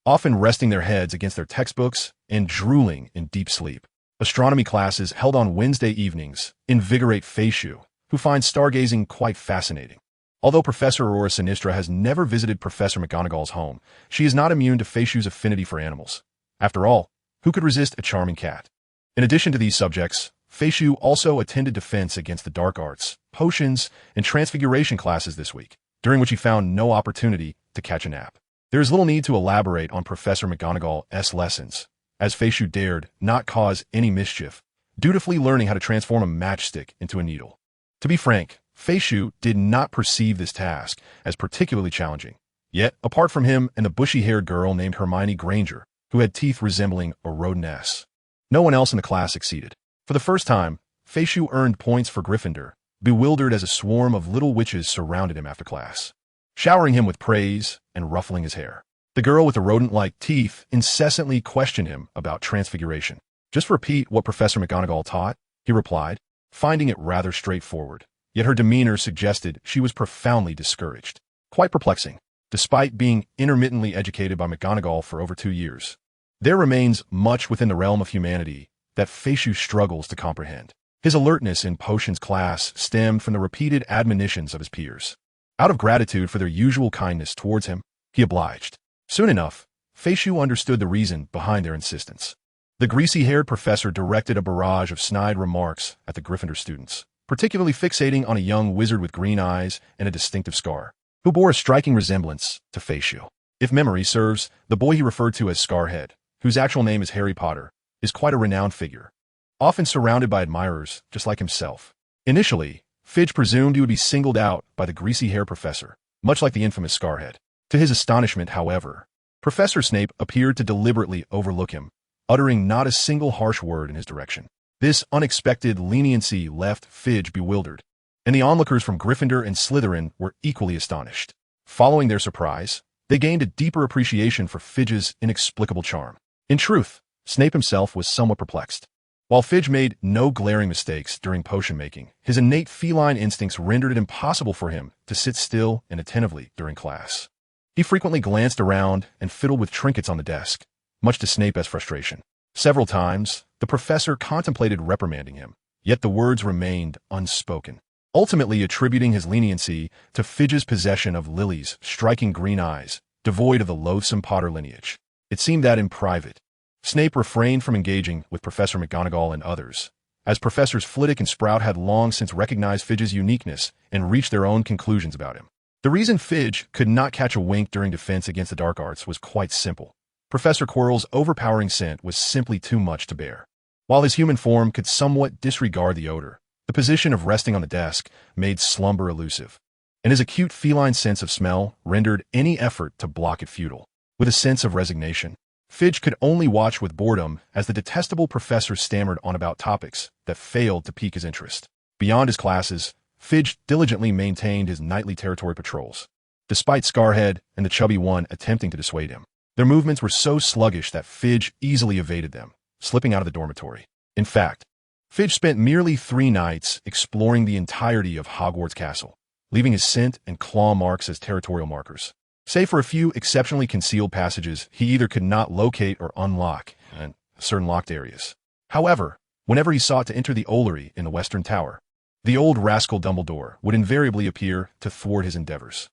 often resting their heads against their textbooks and drooling in deep sleep. Astronomy classes held on Wednesday evenings invigorate Feishu, who finds stargazing quite fascinating. Although Professor Aurora Sinistra has never visited Professor McGonagall's home, she is not immune to Feishu's affinity for animals. After all, who could resist a charming cat? In addition to these subjects, Feishu also attended defense against the dark arts, potions, and transfiguration classes this week, during which he found no opportunity to catch a nap. There is little need to elaborate on Professor McGonagall's lessons, as Feishu dared not cause any mischief, dutifully learning how to transform a matchstick into a needle. To be frank, Feishu did not perceive this task as particularly challenging. Yet, apart from him and the bushy-haired girl named Hermione Granger, who had teeth resembling a rodentess, no one else in the class succeeded. For the first time, Feishu earned points for Gryffindor, bewildered as a swarm of little witches surrounded him after class, showering him with praise and ruffling his hair. The girl with the rodent-like teeth incessantly questioned him about transfiguration. "Just repeat what Professor McGonagall taught," he replied, finding it rather straightforward. Yet her demeanor suggested she was profoundly discouraged. Quite perplexing. Despite being intermittently educated by McGonagall for over 2 years, there remains much within the realm of humanity that Feishu struggles to comprehend. His alertness in potions class stemmed from the repeated admonitions of his peers. Out of gratitude for their usual kindness towards him, he obliged. Soon enough, Feishu understood the reason behind their insistence. The greasy-haired professor directed a barrage of snide remarks at the Gryffindor students, particularly fixating on a young wizard with green eyes and a distinctive scar, who bore a striking resemblance to Feishu. If memory serves, the boy he referred to as Scarhead, whose actual name is Harry Potter, is quite a renowned figure, often surrounded by admirers just like himself. Initially, Fidge presumed he would be singled out by the greasy-haired professor, much like the infamous Scarhead. To his astonishment, however, Professor Snape appeared to deliberately overlook him, uttering not a single harsh word in his direction. This unexpected leniency left Fidge bewildered, and the onlookers from Gryffindor and Slytherin were equally astonished. Following their surprise, they gained a deeper appreciation for Fidge's inexplicable charm. In truth, Snape himself was somewhat perplexed. While Fidge made no glaring mistakes during potion-making, his innate feline instincts rendered it impossible for him to sit still and attentively during class. He frequently glanced around and fiddled with trinkets on the desk, much to Snape's frustration. Several times, the professor contemplated reprimanding him, yet the words remained unspoken, ultimately attributing his leniency to Fidge's possession of Lily's striking green eyes, devoid of the loathsome Potter lineage. It seemed that in private, Snape refrained from engaging with Professor McGonagall and others, as Professors Flitwick and Sprout had long since recognized Fidge's uniqueness and reached their own conclusions about him. The reason Fidge could not catch a wink during defense against the dark arts was quite simple. Professor Quirrell's overpowering scent was simply too much to bear. While his human form could somewhat disregard the odor, the position of resting on the desk made slumber elusive, and his acute feline sense of smell rendered any effort to block it futile. With a sense of resignation, Fidge could only watch with boredom as the detestable professor stammered on about topics that failed to pique his interest. Beyond his classes, Fidge diligently maintained his nightly territory patrols, despite Scarhead and the chubby one attempting to dissuade him. Their movements were so sluggish that Fidge easily evaded them, slipping out of the dormitory. In fact, Fidge spent merely 3 nights exploring the entirety of Hogwarts Castle, leaving his scent and claw marks as territorial markers. Save for a few exceptionally concealed passages he either could not locate or unlock in certain locked areas. However, whenever he sought to enter the Ollery in the Western Tower, the old rascal Dumbledore would invariably appear to thwart his endeavors.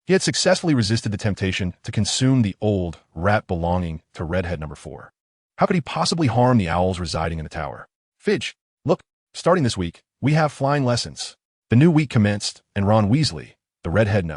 He had successfully resisted the temptation to consume the old rat belonging to Redhead number 4. How could he possibly harm the owls residing in the tower? "Fidge, look, starting this week, we have flying lessons." The new week commenced, and Ron Weasley, the Redhead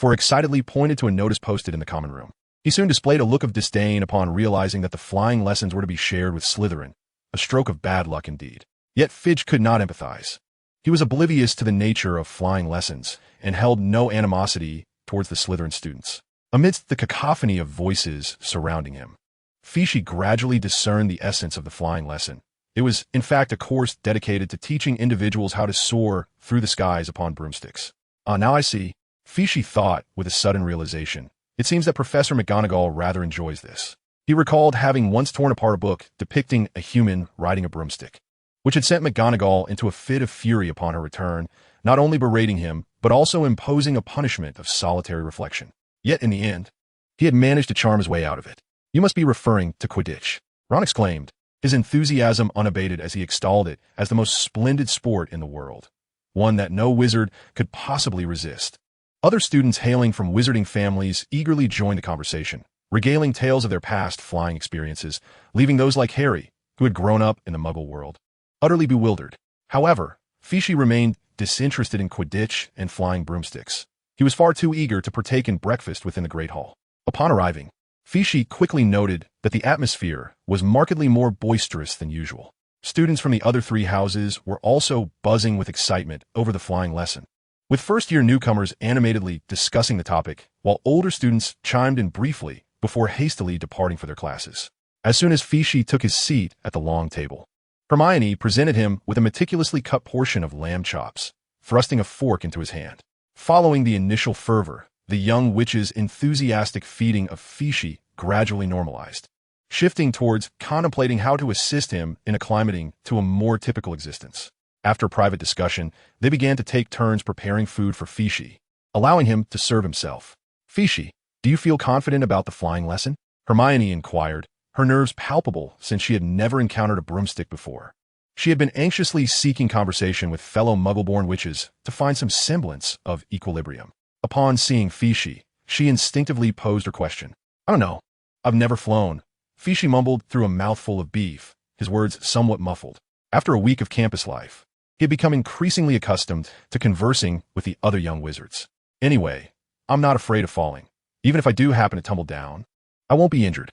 excitedly pointed to a notice posted in the common room. He soon displayed a look of disdain upon realizing that the flying lessons were to be shared with Slytherin, a stroke of bad luck indeed. Yet Fidge could not empathize. He was oblivious to the nature of flying lessons, and held no animosity towards the Slytherin students. Amidst the cacophony of voices surrounding him, Feishu gradually discerned the essence of the flying lesson. It was, in fact, a course dedicated to teaching individuals how to soar through the skies upon broomsticks. Now I see, Feishu thought with a sudden realization. It seems that Professor McGonagall rather enjoys this. He recalled having once torn apart a book depicting a human riding a broomstick, which had sent McGonagall into a fit of fury upon her return, not only berating him, but also imposing a punishment of solitary reflection. Yet in the end, He had managed to charm his way out of it. You must be referring to Quidditch, Ron exclaimed, his enthusiasm unabated as he extolled it as the most splendid sport in the world, one that no wizard could possibly resist. Other students hailing from wizarding families eagerly joined the conversation, regaling tales of their past flying experiences, leaving those like Harry, who had grown up in the Muggle world, utterly bewildered. However, Fishy remained disinterested in Quidditch and flying broomsticks. He was far too eager to partake in breakfast within the Great Hall. Upon arriving, Fishy quickly noted that the atmosphere was markedly more boisterous than usual. Students from the other 3 houses were also buzzing with excitement over the flying lesson, with first-year newcomers animatedly discussing the topic, while older students chimed in briefly before hastily departing for their classes. As soon as Fishy took his seat at the long table, Hermione presented him with a meticulously cut portion of lamb chops, thrusting a fork into his hand. Following the initial fervor, the young witch's enthusiastic feeding of Fishy gradually normalized, shifting towards contemplating how to assist him in acclimating to a more typical existence. After private discussion, they began to take turns preparing food for Fishy, allowing him to serve himself. Fishy, do you feel confident about the flying lesson? Hermione inquired, her nerves palpable since she had never encountered a broomstick before. She had been anxiously seeking conversation with fellow Muggle-born witches to find some semblance of equilibrium. Upon seeing Fishy, she instinctively posed her question. I don't know. I've never flown. Fishy mumbled through a mouthful of beef, his words somewhat muffled. After a week of campus life, he had become increasingly accustomed to conversing with the other young wizards. Anyway, I'm not afraid of falling. Even if I do happen to tumble down, I won't be injured.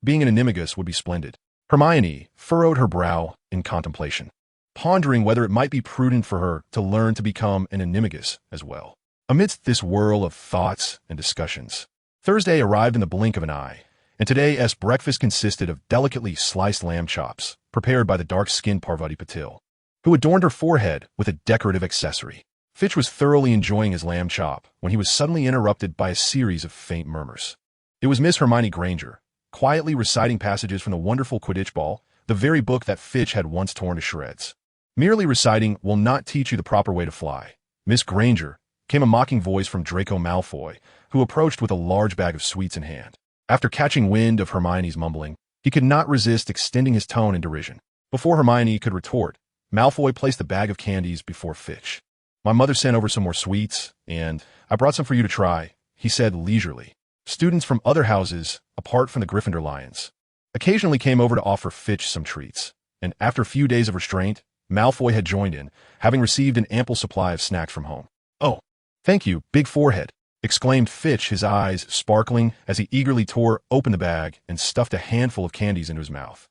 Being an Animagus would be splendid. Hermione furrowed her brow in contemplation, pondering whether it might be prudent for her to learn to become an Animagus as well. Amidst this whirl of thoughts and discussions, Thursday arrived in the blink of an eye, and today's breakfast consisted of delicately sliced lamb chops, prepared by the dark-skinned Parvati Patil, who adorned her forehead with a decorative accessory. Fitch was thoroughly enjoying his lamb chop when he was suddenly interrupted by a series of faint murmurs. It was Miss Hermione Granger, quietly reciting passages from the wonderful Quidditch Ball, the very book that Fitch had once torn to shreds. Merely reciting will not teach you the proper way to fly. Miss Granger, came a mocking voice from Draco Malfoy, who approached with a large bag of sweets in hand. After catching wind of Hermione's mumbling, he could not resist extending his tone in derision. Before Hermione could retort, Malfoy placed the bag of candies before Fitch. My mother sent over some more sweets, and I brought some for you to try, he said leisurely. Students from other houses, apart from the Gryffindor Lions, occasionally came over to offer Fitch some treats, and after a few days of restraint, Malfoy had joined in, having received an ample supply of snacks from home. Oh, thank you, big forehead, exclaimed Fitch, his eyes sparkling as he eagerly tore open the bag and stuffed a handful of candies into his mouth.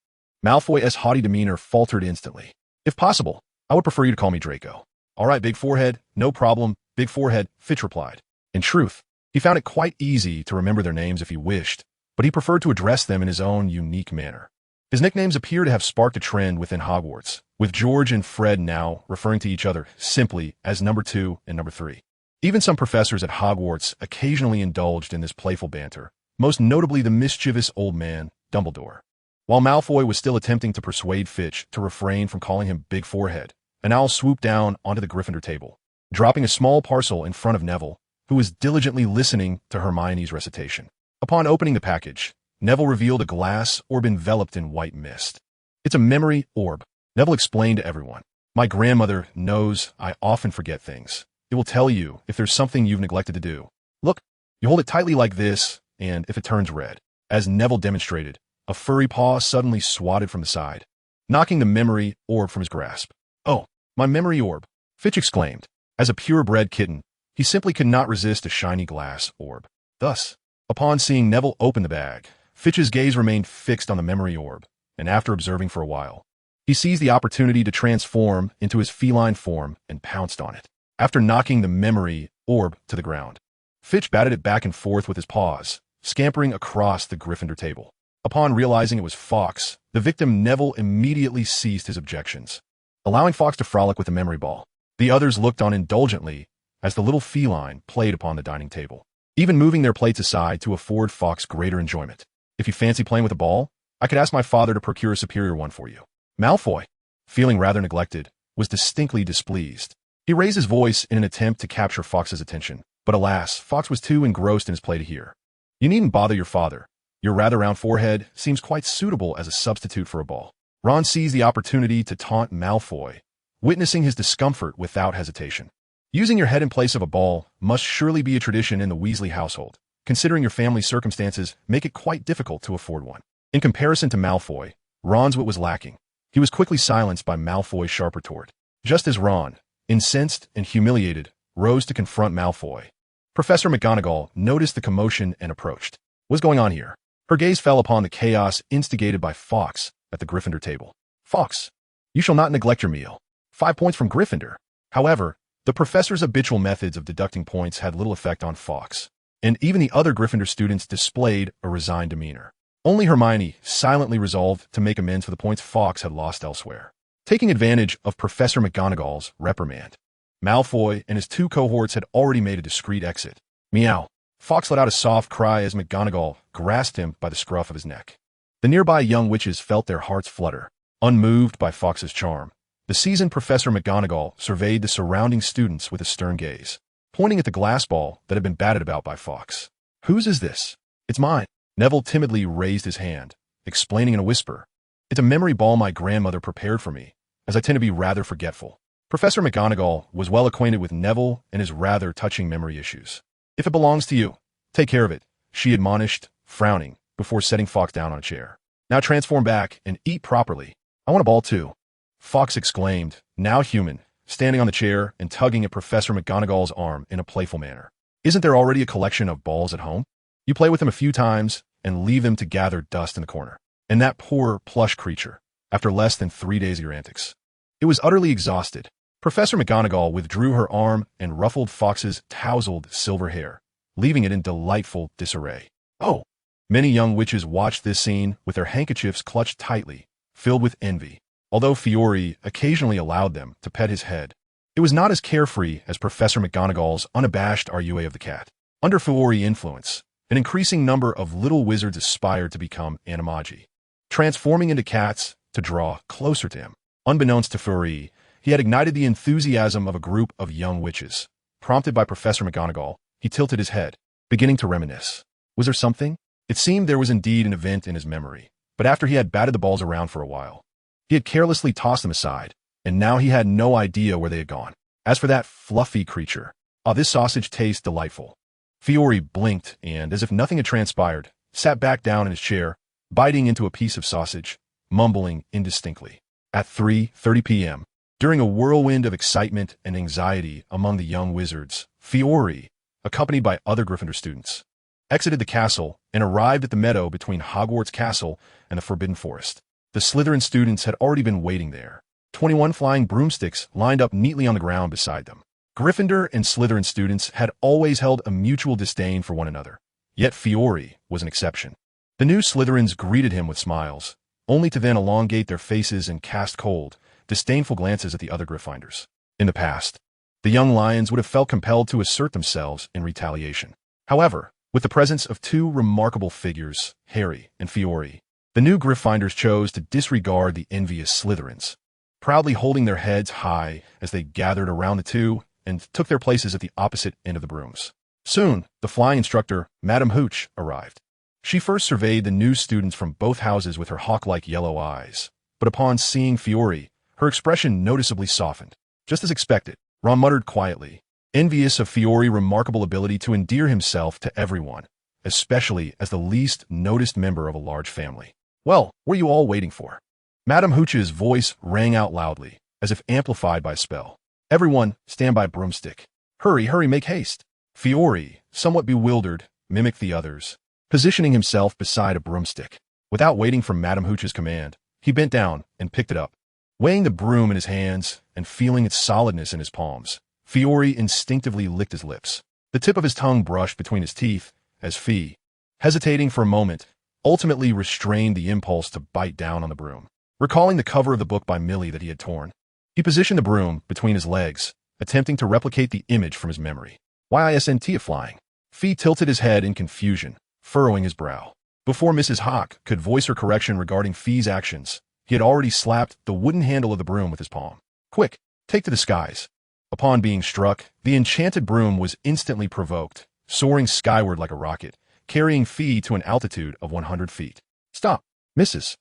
Malfoy's haughty demeanor faltered instantly. If possible, I would prefer you to call me Draco. All right, big forehead, no problem, big forehead, Fitch replied. In truth, he found it quite easy to remember their names if he wished, but he preferred to address them in his own unique manner. His nicknames appear to have sparked a trend within Hogwarts, with George and Fred now referring to each other simply as number 2 and number 3. Even some professors at Hogwarts occasionally indulged in this playful banter, most notably the mischievous old man, Dumbledore. While Malfoy was still attempting to persuade Fitch to refrain from calling him Big Forehead, an owl swooped down onto the Gryffindor table, dropping a small parcel in front of Neville, who was diligently listening to Hermione's recitation. Upon opening the package, Neville revealed a glass orb enveloped in white mist. It's a memory orb, Neville explained to everyone. My grandmother knows I often forget things. It will tell you if there's something you've neglected to do. Look, you hold it tightly like this, and if it turns red. As Neville demonstrated, a furry paw suddenly swatted from the side, knocking the memory orb from his grasp. Oh, my memory orb, Fitch exclaimed. As a purebred kitten, he simply could not resist a shiny glass orb. Thus, upon seeing Neville open the bag, Fitch's gaze remained fixed on the memory orb, and after observing for a while, he seized the opportunity to transform into his feline form and pounced on it. After knocking the memory orb to the ground, Fitch batted it back and forth with his paws, scampering across the Gryffindor table. Upon realizing it was Fawkes, the victim Neville immediately ceased his objections, allowing Fawkes to frolic with the memory ball. The others looked on indulgently as the little feline played upon the dining table, even moving their plates aside to afford Fawkes greater enjoyment. If you fancy playing with a ball, I could ask my father to procure a superior one for you. Malfoy, feeling rather neglected, was distinctly displeased. He raised his voice in an attempt to capture Fawkes' attention, but alas, Fawkes was too engrossed in his play to hear. You needn't bother your father. Your rather round forehead seems quite suitable as a substitute for a ball. Ron seized the opportunity to taunt Malfoy, witnessing his discomfort without hesitation. Using your head in place of a ball must surely be a tradition in the Weasley household, considering your family's circumstances make it quite difficult to afford one. In comparison to Malfoy, Ron's wit was lacking. He was quickly silenced by Malfoy's sharp retort. Just as Ron, incensed and humiliated, rose to confront Malfoy, Professor McGonagall noticed the commotion and approached. What's going on here? Her gaze fell upon the chaos instigated by Fawkes at the Gryffindor table. Fawkes, you shall not neglect your meal. 5 points from Gryffindor. However, the professor's habitual methods of deducting points had little effect on Fawkes, and even the other Gryffindor students displayed a resigned demeanor. Only Hermione silently resolved to make amends for the points Fawkes had lost elsewhere. Taking advantage of Professor McGonagall's reprimand, Malfoy and his 2 cohorts had already made a discreet exit. Meow. Fawkes let out a soft cry as McGonagall grasped him by the scruff of his neck. The nearby young witches felt their hearts flutter. Unmoved by Fawkes' charm, the seasoned Professor McGonagall surveyed the surrounding students with a stern gaze, pointing at the glass ball that had been batted about by Fawkes. Whose is this? It's mine. Neville timidly raised his hand, explaining in a whisper. It's a memory ball my grandmother prepared for me, as I tend to be rather forgetful. Professor McGonagall was well acquainted with Neville and his rather touching memory issues. If it belongs to you, take care of it, she admonished, frowning, before setting Fawkes down on a chair. Now transform back and eat properly. I want a ball too. Fawkes exclaimed, now human, standing on the chair and tugging at Professor McGonagall's arm in a playful manner. Isn't there already a collection of balls at home? You play with them a few times and leave them to gather dust in the corner. And that poor, plush creature, after less than 3 days of your antics. It was utterly exhausted. Professor McGonagall withdrew her arm and ruffled Fawkes' tousled silver hair, leaving it in delightful disarray. Oh! Many young witches watched this scene with their handkerchiefs clutched tightly, filled with envy, although Fiore occasionally allowed them to pet his head. It was not as carefree as Professor McGonagall's unabashed RUA of the cat. Under Fiore influence, an increasing number of little wizards aspired to become animagi, transforming into cats to draw closer to him. Unbeknownst to Fiore, he had ignited the enthusiasm of a group of young witches. Prompted by Professor McGonagall, he tilted his head, beginning to reminisce. Was there something? It seemed there was indeed an event in his memory, but after he had batted the balls around for a while, he had carelessly tossed them aside, and now he had no idea where they had gone. As for that fluffy creature, this sausage tastes delightful. Fiore blinked and, as if nothing had transpired, sat back down in his chair, biting into a piece of sausage, mumbling indistinctly. At 3:30 p.m., during a whirlwind of excitement and anxiety among the young wizards, Fiore, accompanied by other Gryffindor students, exited the castle and arrived at the meadow between Hogwarts Castle and the Forbidden Forest. The Slytherin students had already been waiting there. 21 flying broomsticks lined up neatly on the ground beside them. Gryffindor and Slytherin students had always held a mutual disdain for one another, yet Fiore was an exception. The new Slytherins greeted him with smiles, only to then elongate their faces and cast cold, disdainful glances at the other Gryffindors. In the past, the young lions would have felt compelled to assert themselves in retaliation. However, with the presence of 2 remarkable figures, Harry and Fiore, the new Gryffindors chose to disregard the envious Slytherins, proudly holding their heads high as they gathered around the two and took their places at the opposite end of the brooms. Soon, the flying instructor, Madame Hooch, arrived. She first surveyed the new students from both houses with her hawk-like yellow eyes, but upon seeing Fiore, her expression noticeably softened. Just as expected, Ron muttered quietly, envious of Fiore's remarkable ability to endear himself to everyone, especially as the least noticed member of a large family. Well, what are you all waiting for? Madame Hooch's voice rang out loudly, as if amplified by a spell. Everyone, stand by broomstick. Hurry, hurry, make haste. Fiore, somewhat bewildered, mimicked the others, positioning himself beside a broomstick. Without waiting for Madame Hooch's command, he bent down and picked it up. Weighing the broom in his hands and feeling its solidness in his palms, Fiore instinctively licked his lips. The tip of his tongue brushed between his teeth as Fee, hesitating for a moment, ultimately restrained the impulse to bite down on the broom. Recalling the cover of the book by Millie that he had torn, he positioned the broom between his legs, attempting to replicate the image from his memory. Why isn't he flying? Fee tilted his head in confusion, furrowing his brow. Before Mrs. Hawk could voice her correction regarding Fee's actions, he had already slapped the wooden handle of the broom with his palm. Quick, take to the skies. Upon being struck, the enchanted broom was instantly provoked, soaring skyward like a rocket, carrying Fee to an altitude of 100 feet. "Stop, Mrs."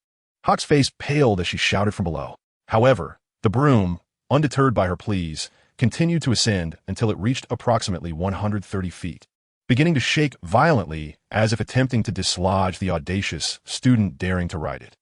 Hawk's face paled as she shouted from below. However, the broom, undeterred by her pleas, continued to ascend until it reached approximately 130 feet, beginning to shake violently as if attempting to dislodge the audacious student daring to ride it.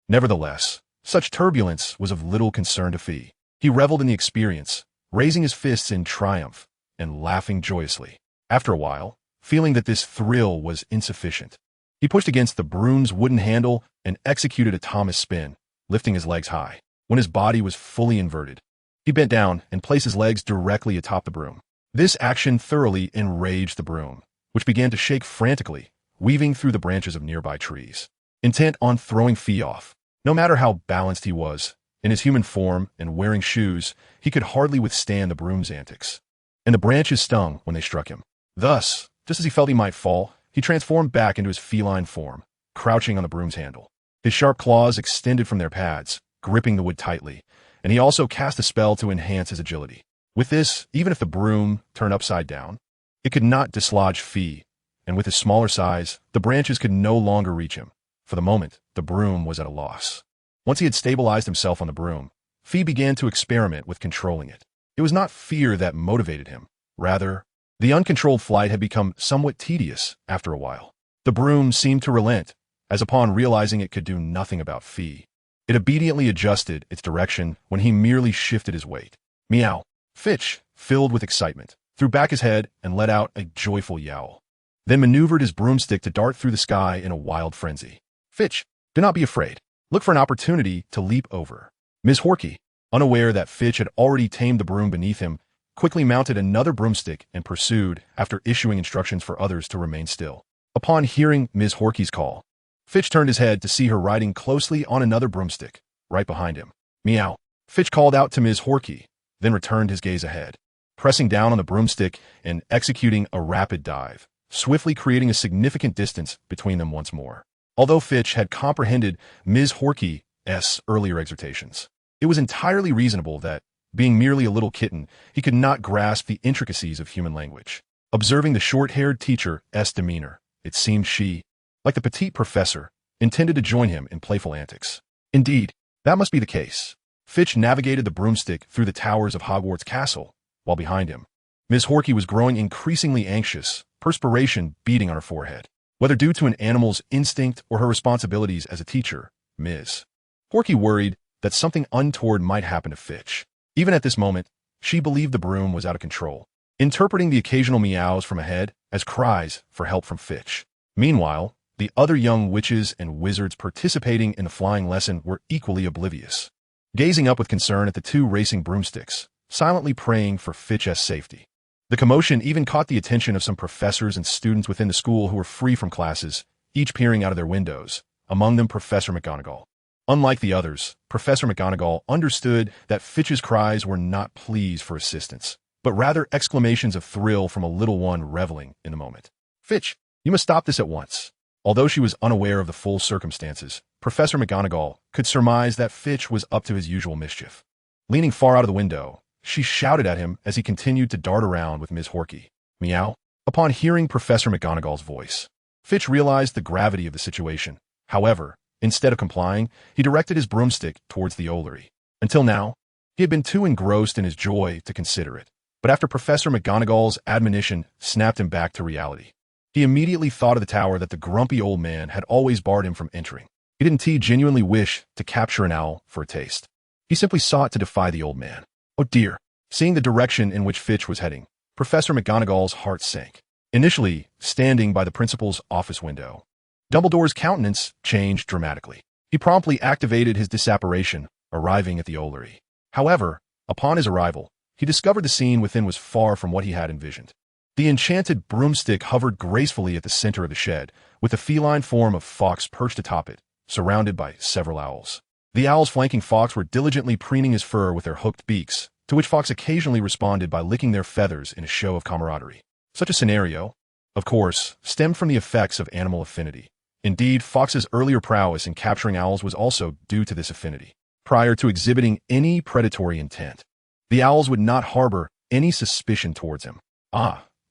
Nevertheless, such turbulence was of little concern to Fee. He reveled in the experience, raising his fists in triumph and laughing joyously. After a while, feeling that this thrill was insufficient, he pushed against the broom's wooden handle and executed a Thomas spin, lifting his legs high. When his body was fully inverted, he bent down and placed his legs directly atop the broom. This action thoroughly enraged the broom, which began to shake frantically, weaving through the branches of nearby trees, intent on throwing Fee off. No matter how balanced he was, in his human form and wearing shoes, he could hardly withstand the broom's antics, and the branches stung when they struck him. Thus, just as he felt he might fall, he transformed back into his feline form, crouching on the broom's handle. His sharp claws extended from their pads, gripping the wood tightly, and he also cast a spell to enhance his agility. With this, even if the broom turned upside down, it could not dislodge Fee, and with his smaller size, the branches could no longer reach him. For the moment, the broom was at a loss. Once he had stabilized himself on the broom, Fee began to experiment with controlling it. It was not fear that motivated him. Rather, the uncontrolled flight had become somewhat tedious after a while. The broom seemed to relent, as upon realizing it could do nothing about Fee, it obediently adjusted its direction when he merely shifted his weight. Meow. Fitch, filled with excitement, threw back his head and let out a joyful yowl, then maneuvered his broomstick to dart through the sky in a wild frenzy. "Fitch, do not be afraid. Look for an opportunity to leap over." Ms. Horky, unaware that Fitch had already tamed the broom beneath him, quickly mounted another broomstick and pursued after issuing instructions for others to remain still. Upon hearing Ms. Horky's call, Fitch turned his head to see her riding closely on another broomstick, right behind him. "Meow." Fitch called out to Ms. Horky, then returned his gaze ahead, pressing down on the broomstick and executing a rapid dive, swiftly creating a significant distance between them once more. Although Fitch had comprehended Ms. Horky's earlier exhortations, it was entirely reasonable that, being merely a little kitten, he could not grasp the intricacies of human language. Observing the short-haired teacher's demeanor, it seemed she, like the petite professor, intended to join him in playful antics. Indeed, that must be the case. Fitch navigated the broomstick through the towers of Hogwarts Castle, while behind him, Ms. Horky was growing increasingly anxious, perspiration beading on her forehead. Whether due to an animal's instinct or her responsibilities as a teacher, Ms. Horky worried that something untoward might happen to Fitch. Even at this moment, she believed the broom was out of control, interpreting the occasional meows from ahead as cries for help from Fitch. Meanwhile, the other young witches and wizards participating in the flying lesson were equally oblivious, gazing up with concern at the two racing broomsticks, silently praying for Fitch's safety. The commotion even caught the attention of some professors and students within the school who were free from classes, each peering out of their windows, among them Professor McGonagall. Unlike the others, Professor McGonagall understood that Fitch's cries were not pleas for assistance, but rather exclamations of thrill from a little one reveling in the moment. "Fitch, you must stop this at once." Although she was unaware of the full circumstances, Professor McGonagall could surmise that Fitch was up to his usual mischief. Leaning far out of the window, she shouted at him as he continued to dart around with Ms. Horky. Meow. Upon hearing Professor McGonagall's voice, Fitch realized the gravity of the situation. However, instead of complying, he directed his broomstick towards the Ollery. Until now, he had been too engrossed in his joy to consider it, but after Professor McGonagall's admonition snapped him back to reality, he immediately thought of the tower that the grumpy old man had always barred him from entering. He didn't genuinely wish to capture an owl for a taste. He simply sought to defy the old man. Oh dear. Seeing the direction in which Fitch was heading, Professor McGonagall's heart sank. Initially, standing by the principal's office window, Dumbledore's countenance changed dramatically. He promptly activated his disapparation, arriving at the Ollery. However, upon his arrival, he discovered the scene within was far from what he had envisioned. The enchanted broomstick hovered gracefully at the center of the shed, with the feline form of Fawkes perched atop it, surrounded by several owls. The owls flanking Fawkes were diligently preening his fur with their hooked beaks, to which Fawkes occasionally responded by licking their feathers in a show of camaraderie. Such a scenario, of course, stemmed from the effects of animal affinity. Indeed, Fawkes's earlier prowess in capturing owls was also due to this affinity. Prior to exhibiting any predatory intent, the owls would not harbor any suspicion towards him.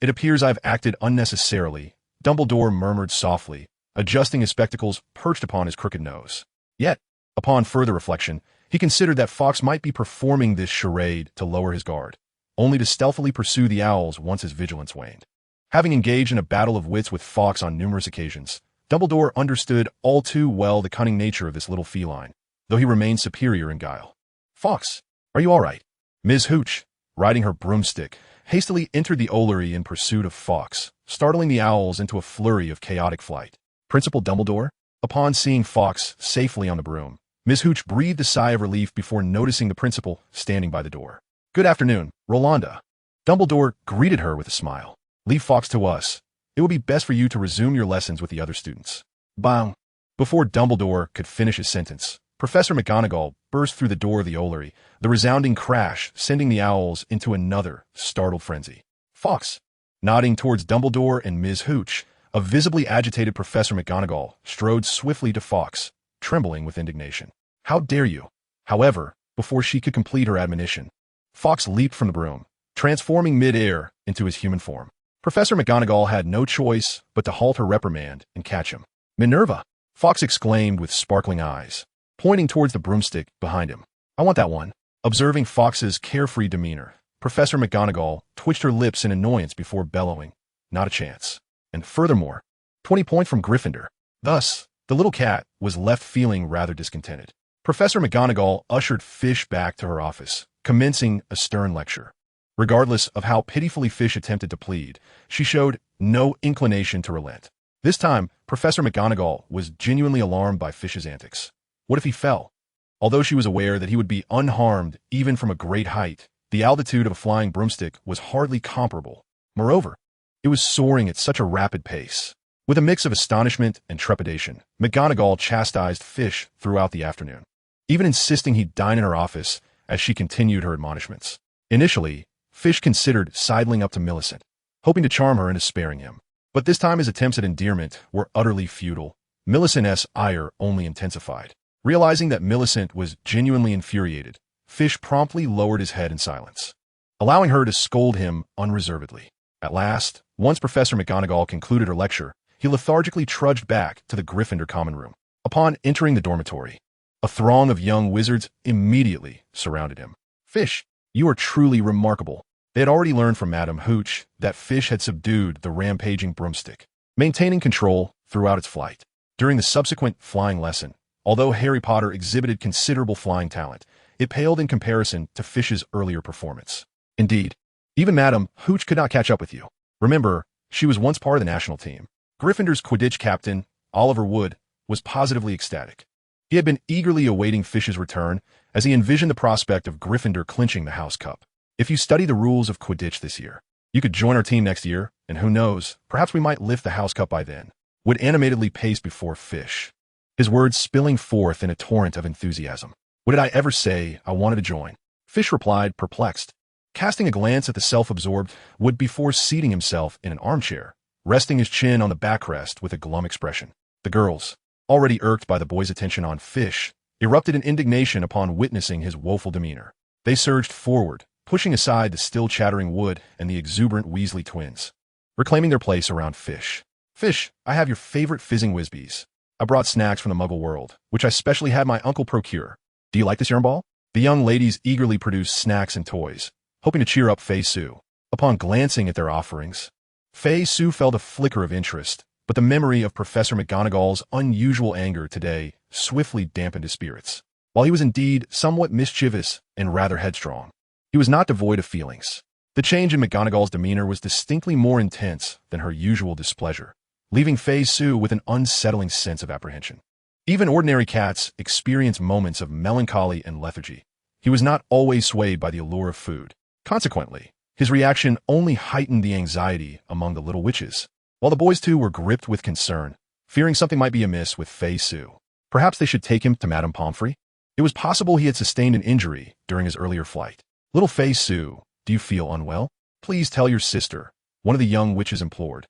It appears I've acted unnecessarily, Dumbledore murmured softly, adjusting his spectacles perched upon his crooked nose. Yet, upon further reflection, he considered that Fawkes might be performing this charade to lower his guard, only to stealthily pursue the owls once his vigilance waned. Having engaged in a battle of wits with Fawkes on numerous occasions, Dumbledore understood all too well the cunning nature of this little feline, though he remained superior in guile. "Fawkes, are you all right?" Ms. Hooch, riding her broomstick, hastily entered the Ollery in pursuit of Fawkes, startling the owls into a flurry of chaotic flight. Principal Dumbledore? Upon seeing Fawkes safely on the broom, Ms. Hooch breathed a sigh of relief before noticing the principal standing by the door. "Good afternoon, Rolanda." Dumbledore greeted her with a smile. "Leave Fawkes to us. It would be best for you to resume your lessons with the other students." Bang! Before Dumbledore could finish his sentence, Professor McGonagall burst through the door of the Ollery, the resounding crash sending the owls into another startled frenzy. "Fawkes!" Nodding towards Dumbledore and Ms. Hooch, a visibly agitated Professor McGonagall strode swiftly to Fawkes, trembling with indignation. "How dare you?" However, before she could complete her admonition, Fawkes leaped from the broom, transforming mid-air into his human form. Professor McGonagall had no choice but to halt her reprimand and catch him. "Minerva!" Fawkes exclaimed with sparkling eyes, pointing towards the broomstick behind him. "I want that one." Observing Fawkes's carefree demeanor, Professor McGonagall twitched her lips in annoyance before bellowing, "Not a chance." And furthermore, 20 points from Gryffindor. Thus, the little cat was left feeling rather discontented. Professor McGonagall ushered Fish back to her office, commencing a stern lecture. Regardless of how pitifully Fish attempted to plead, she showed no inclination to relent. This time, Professor McGonagall was genuinely alarmed by Fish's antics. What if he fell? Although she was aware that he would be unharmed even from a great height, the altitude of a flying broomstick was hardly comparable. Moreover, it was soaring at such a rapid pace. With a mix of astonishment and trepidation, McGonagall chastised Fish throughout the afternoon, even insisting he dine in her office as she continued her admonishments. Initially, Fish considered sidling up to Millicent, hoping to charm her into sparing him. But this time his attempts at endearment were utterly futile. Millicent's ire only intensified. Realizing that Millicent was genuinely infuriated, Fish promptly lowered his head in silence, allowing her to scold him unreservedly. At last, once Professor McGonagall concluded her lecture, he lethargically trudged back to the Gryffindor common room. Upon entering the dormitory, a throng of young wizards immediately surrounded him. "Fish, you are truly remarkable." They had already learned from Madame Hooch that Fish had subdued the rampaging broomstick, maintaining control throughout its flight. During the subsequent flying lesson, although Harry Potter exhibited considerable flying talent, it paled in comparison to Fish's earlier performance. Indeed, even Madame Hooch could not catch up with you. Remember, she was once part of the national team. Gryffindor's Quidditch captain, Oliver Wood, was positively ecstatic. He had been eagerly awaiting Fish's return as he envisioned the prospect of Gryffindor clinching the House Cup. "If you study the rules of Quidditch this year, you could join our team next year, and who knows, perhaps we might lift the House Cup by then." Wood animatedly paced before Fish, his words spilling forth in a torrent of enthusiasm. "What did I ever say I wanted to join?" Fish replied, perplexed, casting a glance at the self-absorbed Wood before seating himself in an armchair, resting his chin on the backrest with a glum expression. The girls, already irked by the boy's attention on Fish, erupted in indignation upon witnessing his woeful demeanor. They surged forward, pushing aside the still chattering Wood and the exuberant Weasley twins, reclaiming their place around Fish. "Fish, I have your favorite fizzing Whizbees. I brought snacks from the Muggle world, which I specially had my uncle procure. Do you like this yarn ball?" The young ladies eagerly produced snacks and toys, hoping to cheer up Fei Sue. Upon glancing at their offerings, Fei Sue felt a flicker of interest, but the memory of Professor McGonagall's unusual anger today swiftly dampened his spirits. While he was indeed somewhat mischievous and rather headstrong, he was not devoid of feelings. The change in McGonagall's demeanor was distinctly more intense than her usual displeasure, leaving Fei Sue with an unsettling sense of apprehension. Even ordinary cats experience moments of melancholy and lethargy. He was not always swayed by the allure of food. Consequently, his reaction only heightened the anxiety among the little witches, while the boys too were gripped with concern, fearing something might be amiss with Fei Sue. Perhaps they should take him to Madame Pomfrey? It was possible he had sustained an injury during his earlier flight. "Little Fei Sue, do you feel unwell? Please tell your sister," one of the young witches implored,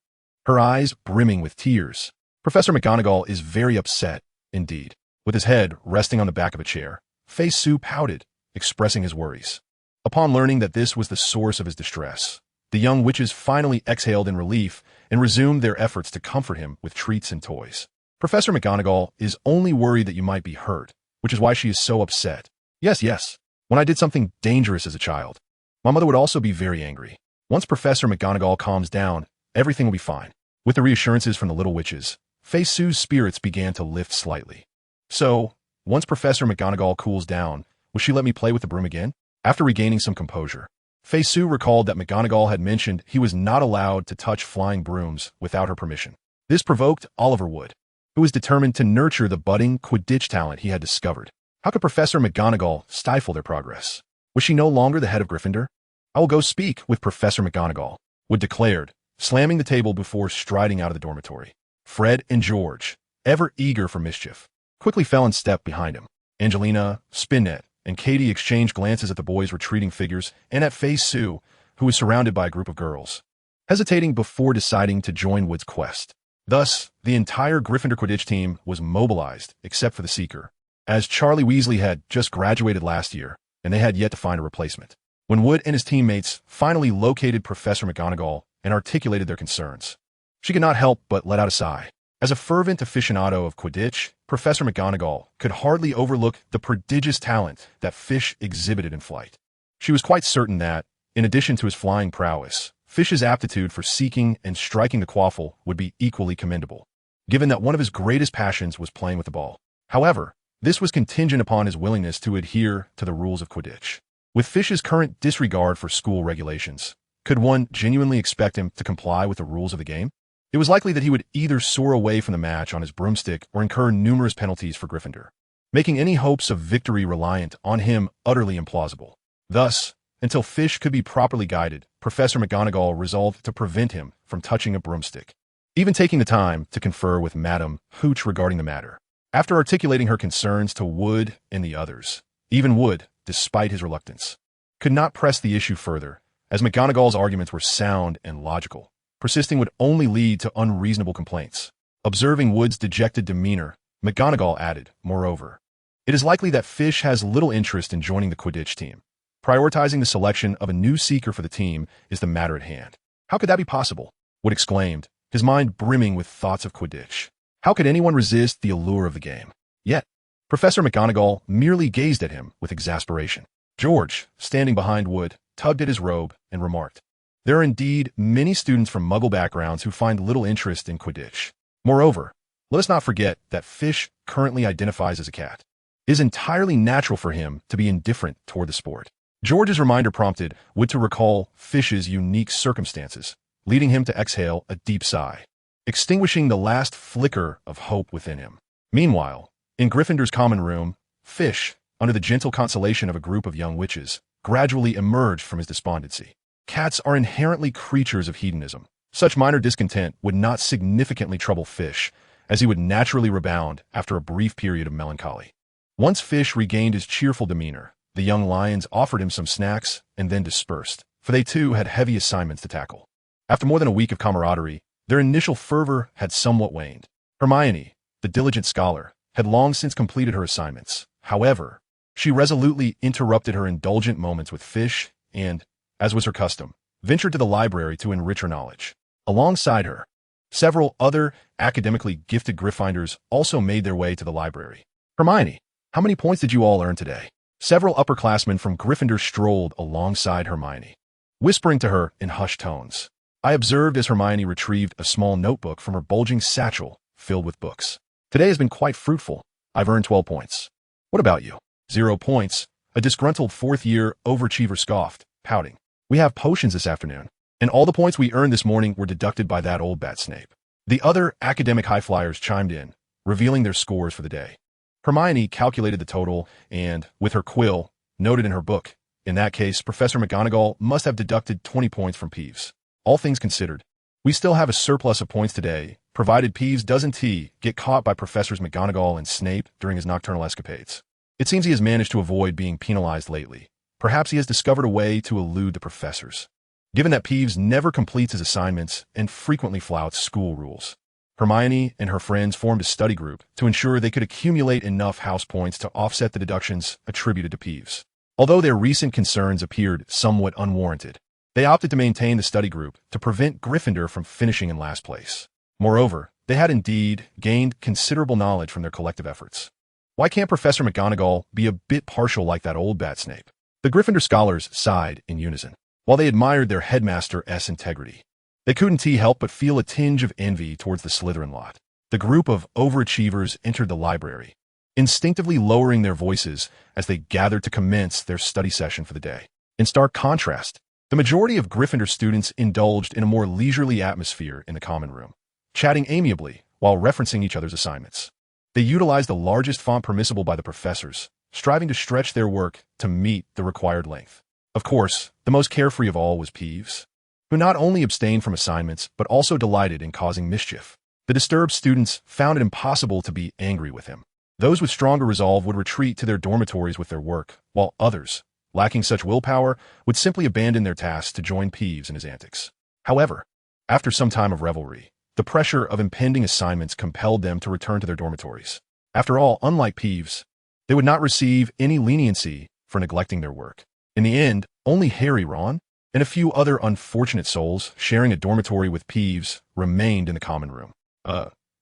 her eyes brimming with tears. Professor McGonagall is very upset, indeed. With his head resting on the back of a chair, Fei Sue pouted, expressing his worries. Upon learning that this was the source of his distress, The young witches finally exhaled in relief and resumed their efforts to comfort him with treats and toys. Professor McGonagall is only worried that you might be hurt, which is why she is so upset. Yes. When I did something dangerous as a child, my mother would also be very angry. Once Professor McGonagall calms down, everything will be fine. With the reassurances from the little witches, Fei Sue's spirits began to lift slightly. So, once Professor McGonagall cools down, will she let me play with the broom again? After regaining some composure, Fei Sue recalled that McGonagall had mentioned he was not allowed to touch flying brooms without her permission. This provoked Oliver Wood, who was determined to nurture the budding Quidditch talent he had discovered. How could Professor McGonagall stifle their progress? Was she no longer the head of Gryffindor? I will go speak with Professor McGonagall, Wood declared, slamming the table before striding out of the dormitory. Fred and George, ever eager for mischief, quickly fell in step behind him. Angelina, Spinnet, and Katie exchanged glances at the boys' retreating figures and at Fei Sue, who was surrounded by a group of girls, hesitating before deciding to join Wood's quest. Thus, the entire Gryffindor Quidditch team was mobilized, except for the Seeker, as Charlie Weasley had just graduated last year, and they had yet to find a replacement. When Wood and his teammates finally located Professor McGonagall and articulated their concerns, she could not help but let out a sigh. As a fervent aficionado of Quidditch, Professor McGonagall could hardly overlook the prodigious talent that Fish exhibited in flight. She was quite certain that, in addition to his flying prowess, Fish's aptitude for seeking and striking the quaffle would be equally commendable, given that one of his greatest passions was playing with the ball. However, this was contingent upon his willingness to adhere to the rules of Quidditch. With Fish's current disregard for school regulations, could one genuinely expect him to comply with the rules of the game? It was likely that he would either soar away from the match on his broomstick or incur numerous penalties for Gryffindor, making any hopes of victory reliant on him utterly implausible. Thus, until Fish could be properly guided, Professor McGonagall resolved to prevent him from touching a broomstick, even taking the time to confer with Madame Hooch regarding the matter. After articulating her concerns to Wood and the others, even Wood, despite his reluctance, could not press the issue further, as McGonagall's arguments were sound and logical. Persisting would only lead to unreasonable complaints. Observing Wood's dejected demeanor, McGonagall added, moreover, it is likely that Fish has little interest in joining the Quidditch team. Prioritizing the selection of a new seeker for the team is the matter at hand. How could that be possible? Wood exclaimed, his mind brimming with thoughts of Quidditch. How could anyone resist the allure of the game? Yet, Professor McGonagall merely gazed at him with exasperation. George, standing behind Wood, tugged at his robe and remarked, there are indeed many students from Muggle backgrounds who find little interest in Quidditch. Moreover, let us not forget that Fish currently identifies as a cat. It is entirely natural for him to be indifferent toward the sport. George's reminder prompted Wood to recall Fish's unique circumstances, leading him to exhale a deep sigh, extinguishing the last flicker of hope within him. Meanwhile, in Gryffindor's common room, Fish, under the gentle consolation of a group of young witches, gradually emerged from his despondency. Cats are inherently creatures of hedonism. Such minor discontent would not significantly trouble Fish, as he would naturally rebound after a brief period of melancholy. Once Fish regained his cheerful demeanor, the young lions offered him some snacks and then dispersed, for they too had heavy assignments to tackle. After more than a week of camaraderie, their initial fervor had somewhat waned. Hermione, the diligent scholar, had long since completed her assignments. However, she resolutely interrupted her indulgent moments with Fish and, as was her custom, ventured to the library to enrich her knowledge. Alongside her, several other academically gifted Gryffindors also made their way to the library. Hermione, how many points did you all earn today? Several upperclassmen from Gryffindor strolled alongside Hermione, whispering to her in hushed tones. I observed as Hermione retrieved a small notebook from her bulging satchel filled with books. Today has been quite fruitful. I've earned 12 points. What about you? 0 points, a disgruntled fourth-year overachiever scoffed, pouting. We have potions this afternoon, and all the points we earned this morning were deducted by that old bat Snape. The other academic highflyers chimed in, revealing their scores for the day. Hermione calculated the total and, with her quill, noted in her book, in that case, Professor McGonagall must have deducted 20 points from Peeves. All things considered, we still have a surplus of points today, provided Peeves doesn't get caught by Professors McGonagall and Snape during his nocturnal escapades. It seems he has managed to avoid being penalized lately. Perhaps he has discovered a way to elude the professors. Given that Peeves never completes his assignments and frequently flouts school rules, Hermione and her friends formed a study group to ensure they could accumulate enough house points to offset the deductions attributed to Peeves. Although their recent concerns appeared somewhat unwarranted, They opted to maintain the study group to prevent Gryffindor from finishing in last place. Moreover, they had indeed gained considerable knowledge from their collective efforts. Why can't Professor McGonagall be a bit partial like that old bat Snape? The Gryffindor scholars sighed in unison, while they admired their headmaster's integrity. They couldn't help but feel a tinge of envy towards the Slytherin lot. The group of overachievers entered the library, instinctively lowering their voices as they gathered to commence their study session for the day. In stark contrast, the majority of Gryffindor students indulged in a more leisurely atmosphere in the common room, chatting amiably while referencing each other's assignments. They utilized the largest font permissible by the professors, striving to stretch their work to meet the required length. Of course, the most carefree of all was Peeves, who not only abstained from assignments but also delighted in causing mischief. The disturbed students found it impossible to be angry with him. Those with stronger resolve would retreat to their dormitories with their work, while others, lacking such willpower, would simply abandon their tasks to join Peeves in his antics. However, after some time of revelry, the pressure of impending assignments compelled them to return to their dormitories. After all, unlike Peeves, they would not receive any leniency for neglecting their work. In the end, only Harry, Ron, and a few other unfortunate souls sharing a dormitory with Peeves remained in the common room.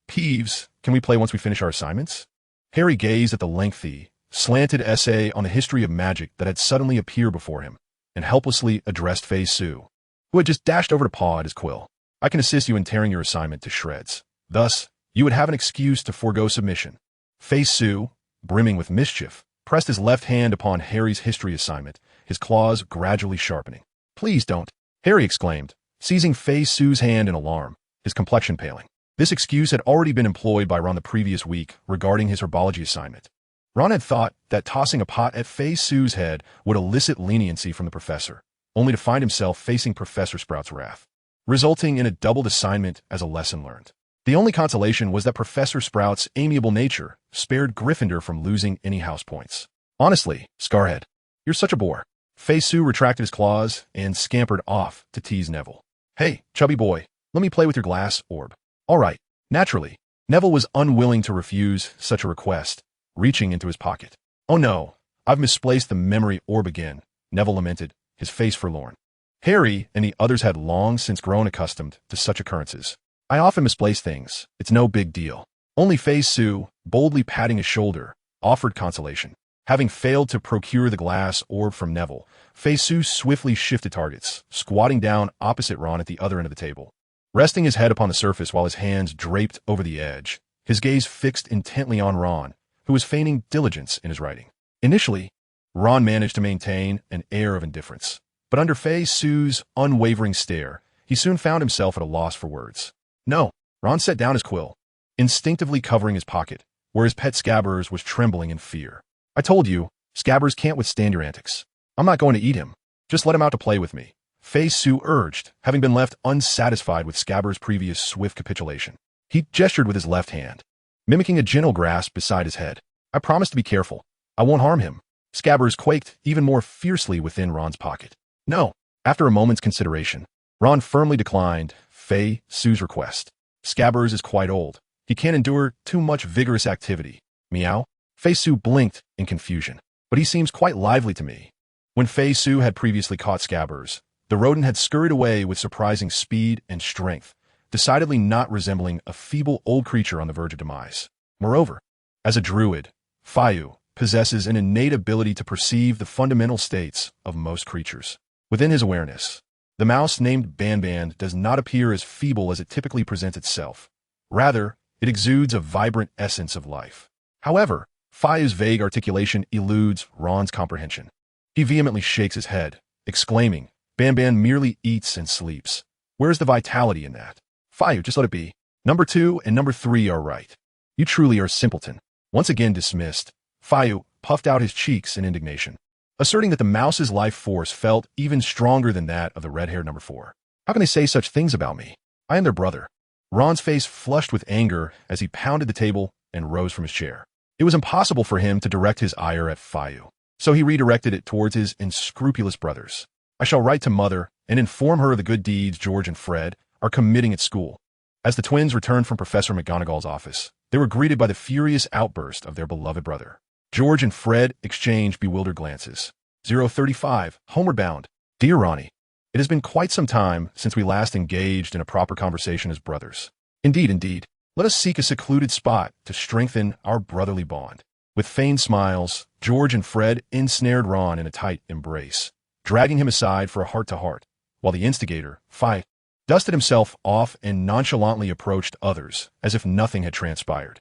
Peeves, can we play once we finish our assignments? Harry gazed at the lengthy, slanted essay on the history of magic that had suddenly appeared before him, and helplessly addressed Fei Su, who had just dashed over to paw at his quill. I can assist you in tearing your assignment to shreds. Thus, you would have an excuse to forego submission. Fei Su, brimming with mischief, pressed his left hand upon Harry's history assignment, his claws gradually sharpening. Please don't, Harry exclaimed, seizing Fei Su's hand in alarm, his complexion paling. This excuse had already been employed by Ron the previous week regarding his herbology assignment. Ron had thought that tossing a pot at Fei Su's head would elicit leniency from the professor, only to find himself facing Professor Sprout's wrath, resulting in a doubled assignment as a lesson learned. The only consolation was that Professor Sprout's amiable nature spared Gryffindor from losing any house points. Honestly, Scarhead, you're such a bore. Fei Su retracted his claws and scampered off to tease Neville. Hey, chubby boy, let me play with your glass orb. All right. Naturally, Neville was unwilling to refuse such a request, reaching into his pocket. Oh no, I've misplaced the memory orb again, Neville lamented, his face forlorn. Harry and the others had long since grown accustomed to such occurrences. I often misplace things. It's no big deal. Only Fei Su, boldly patting his shoulder, offered consolation. Having failed to procure the glass orb from Neville, Fei Su swiftly shifted targets, squatting down opposite Ron at the other end of the table. Resting his head upon the surface while his hands draped over the edge, his gaze fixed intently on Ron, who was feigning diligence in his writing. Initially, Ron managed to maintain an air of indifference, but under Fei Su's unwavering stare, he soon found himself at a loss for words. No, Ron set down his quill, instinctively covering his pocket, where his pet Scabbers was trembling in fear. I told you, Scabbers can't withstand your antics. I'm not going to eat him. Just let him out to play with me, Fei Su urged, having been left unsatisfied with Scabbers' previous swift capitulation. He gestured with his left hand, mimicking a gentle grasp beside his head. I promise to be careful. I won't harm him. Scabbers quaked even more fiercely within Ron's pocket. No. After a moment's consideration, Ron firmly declined Fei Su's request. Scabbers is quite old. He can't endure too much vigorous activity. Meow. Fei Su blinked in confusion. But he seems quite lively to me. When Fei Su had previously caught Scabbers, the rodent had scurried away with surprising speed and strength, decidedly not resembling a feeble old creature on the verge of demise. Moreover, as a druid, Fayu possesses an innate ability to perceive the fundamental states of most creatures. Within his awareness, the mouse named Banban does not appear as feeble as it typically presents itself. Rather, it exudes a vibrant essence of life. However, Fayu's vague articulation eludes Ron's comprehension. He vehemently shakes his head, exclaiming, Banban merely eats and sleeps. Where's the vitality in that? Fayu, just let it be. Number 2 and number 3 are right. You truly are a simpleton. Once again dismissed, Fayu puffed out his cheeks in indignation, asserting that the mouse's life force felt even stronger than that of the red-haired number 4. How can they say such things about me? I am their brother. Ron's face flushed with anger as he pounded the table and rose from his chair. It was impossible for him to direct his ire at Fayu, so he redirected it towards his unscrupulous brothers. I shall write to Mother and inform her of the good deeds George and Fred are committing at school. As the twins returned from Professor McGonagall's office, they were greeted by the furious outburst of their beloved brother. George and Fred exchanged bewildered glances. 035, Homeward Bound. Dear Ronnie, It has been quite some time since we last engaged in a proper conversation as brothers. Indeed. Let us seek a secluded spot to strengthen our brotherly bond." With feigned smiles, George and Fred ensnared Ron in a tight embrace, dragging him aside for a heart-to-heart, while the instigator, Fi, dusted himself off and nonchalantly approached others as if nothing had transpired.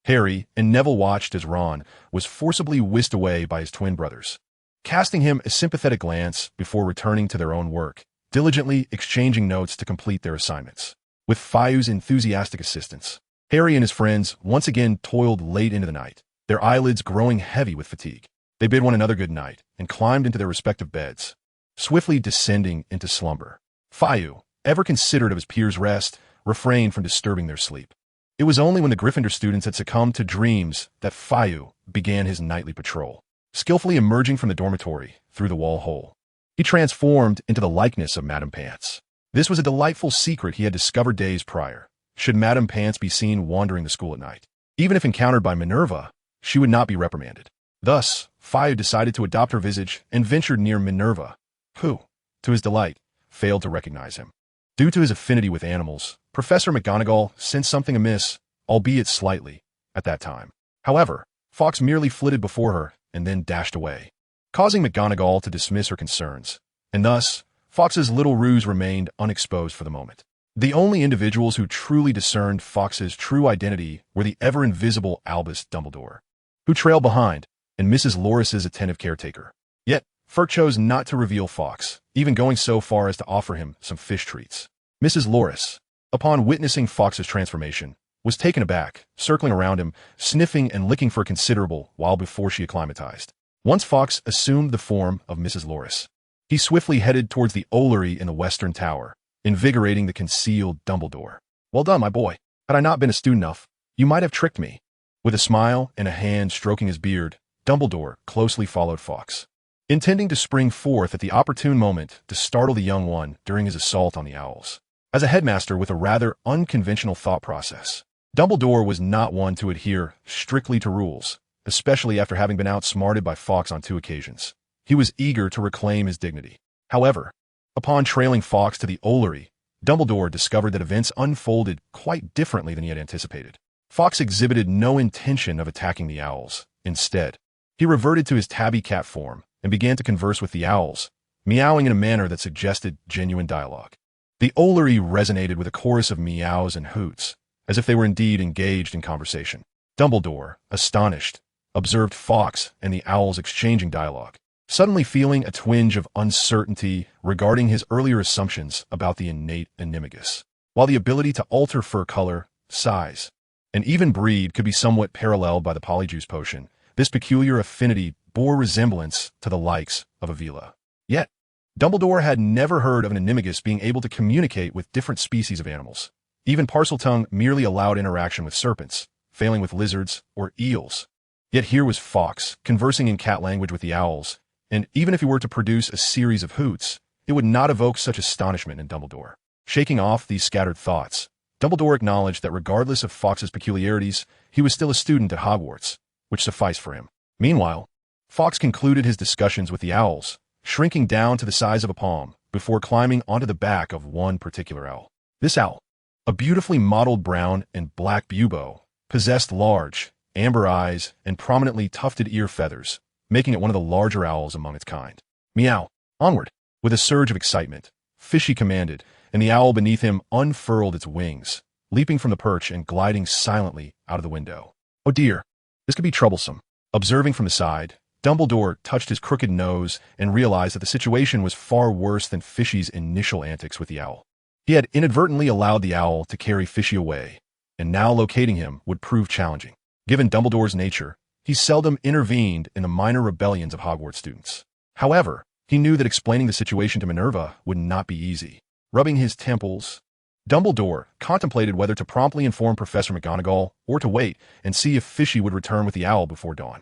Harry and Neville watched as Ron was forcibly whisked away by his twin brothers, casting him a sympathetic glance before returning to their own work, diligently exchanging notes to complete their assignments. With Fiu's enthusiastic assistance, Harry and his friends once again toiled late into the night, their eyelids growing heavy with fatigue. They bid one another good night and climbed into their respective beds, swiftly descending into slumber. Fiu, ever considerate of his peers' rest, refrained from disturbing their sleep. It was only when the Gryffindor students had succumbed to dreams that Fiu began his nightly patrol, skillfully emerging from the dormitory through the wall hole. He transformed into the likeness of Madame Pants. This was a delightful secret he had discovered days prior. Should Madame Pants be seen wandering the school at night, even if encountered by Minerva, she would not be reprimanded. Thus, Fiu decided to adopt her visage and ventured near Minerva, who, to his delight, failed to recognize him. Due to his affinity with animals, Professor McGonagall sensed something amiss, albeit slightly, at that time. However, Fawkes merely flitted before her and then dashed away, causing McGonagall to dismiss her concerns, and thus, Fawkes's little ruse remained unexposed for the moment. The only individuals who truly discerned Fawkes's true identity were the ever-invisible Albus Dumbledore, who trailed behind, and Mrs. Loris's attentive caretaker. Yet, Fawkes chose not to reveal Fawkes, even going so far as to offer him some fish treats. Mrs. Loris, upon witnessing Fawkes's transformation, was taken aback, circling around him, sniffing and licking for a considerable while before she acclimatized. Once Fawkes assumed the form of Mrs. Loris, he swiftly headed towards the Ollery in the western tower, invigorating the concealed Dumbledore. "Well done, my boy. Had I not been astute enough, you might have tricked me." With a smile and a hand stroking his beard, Dumbledore closely followed Fawkes, intending to spring forth at the opportune moment to startle the young one during his assault on the owls. As a headmaster with a rather unconventional thought process, Dumbledore was not one to adhere strictly to rules, especially after having been outsmarted by Fawkes on 2 occasions. He was eager to reclaim his dignity. However, upon trailing Fawkes to the Ollery, Dumbledore discovered that events unfolded quite differently than he had anticipated. Fawkes exhibited no intention of attacking the owls. Instead, he reverted to his tabby cat form and began to converse with the owls, meowing in a manner that suggested genuine dialogue. The Ollery resonated with a chorus of meows and hoots, as if they were indeed engaged in conversation. Dumbledore, astonished, observed Fawkes and the owls exchanging dialogue, suddenly feeling a twinge of uncertainty regarding his earlier assumptions about the innate Animagus. While the ability to alter fur color, size, and even breed could be somewhat paralleled by the Polyjuice potion, this peculiar affinity bore resemblance to the likes of Avila. Yet, Dumbledore had never heard of an Animagus being able to communicate with different species of animals. Even Parseltongue merely allowed interaction with serpents, failing with lizards or eels. Yet here was Fawkes conversing in cat language with the owls, and even if he were to produce a series of hoots, it would not evoke such astonishment in Dumbledore. Shaking off these scattered thoughts, Dumbledore acknowledged that regardless of Fawkes's peculiarities, he was still a student at Hogwarts, which sufficed for him. Meanwhile, Fawkes concluded his discussions with the owls, shrinking down to the size of a palm before climbing onto the back of one particular owl. This owl, a beautifully modeled brown and black bubo, possessed large, amber eyes and prominently tufted ear feathers, making it one of the larger owls among its kind. "Meow! Onward!" With a surge of excitement, Fishy commanded, and the owl beneath him unfurled its wings, leaping from the perch and gliding silently out of the window. "Oh dear, this could be troublesome." Observing from the side, Dumbledore touched his crooked nose and realized that the situation was far worse than Fishy's initial antics with the owl. He had inadvertently allowed the owl to carry Fishy away, and now locating him would prove challenging. Given Dumbledore's nature, he seldom intervened in the minor rebellions of Hogwarts students. However, he knew that explaining the situation to Minerva would not be easy. Rubbing his temples, Dumbledore contemplated whether to promptly inform Professor McGonagall or to wait and see if Fishy would return with the owl before dawn.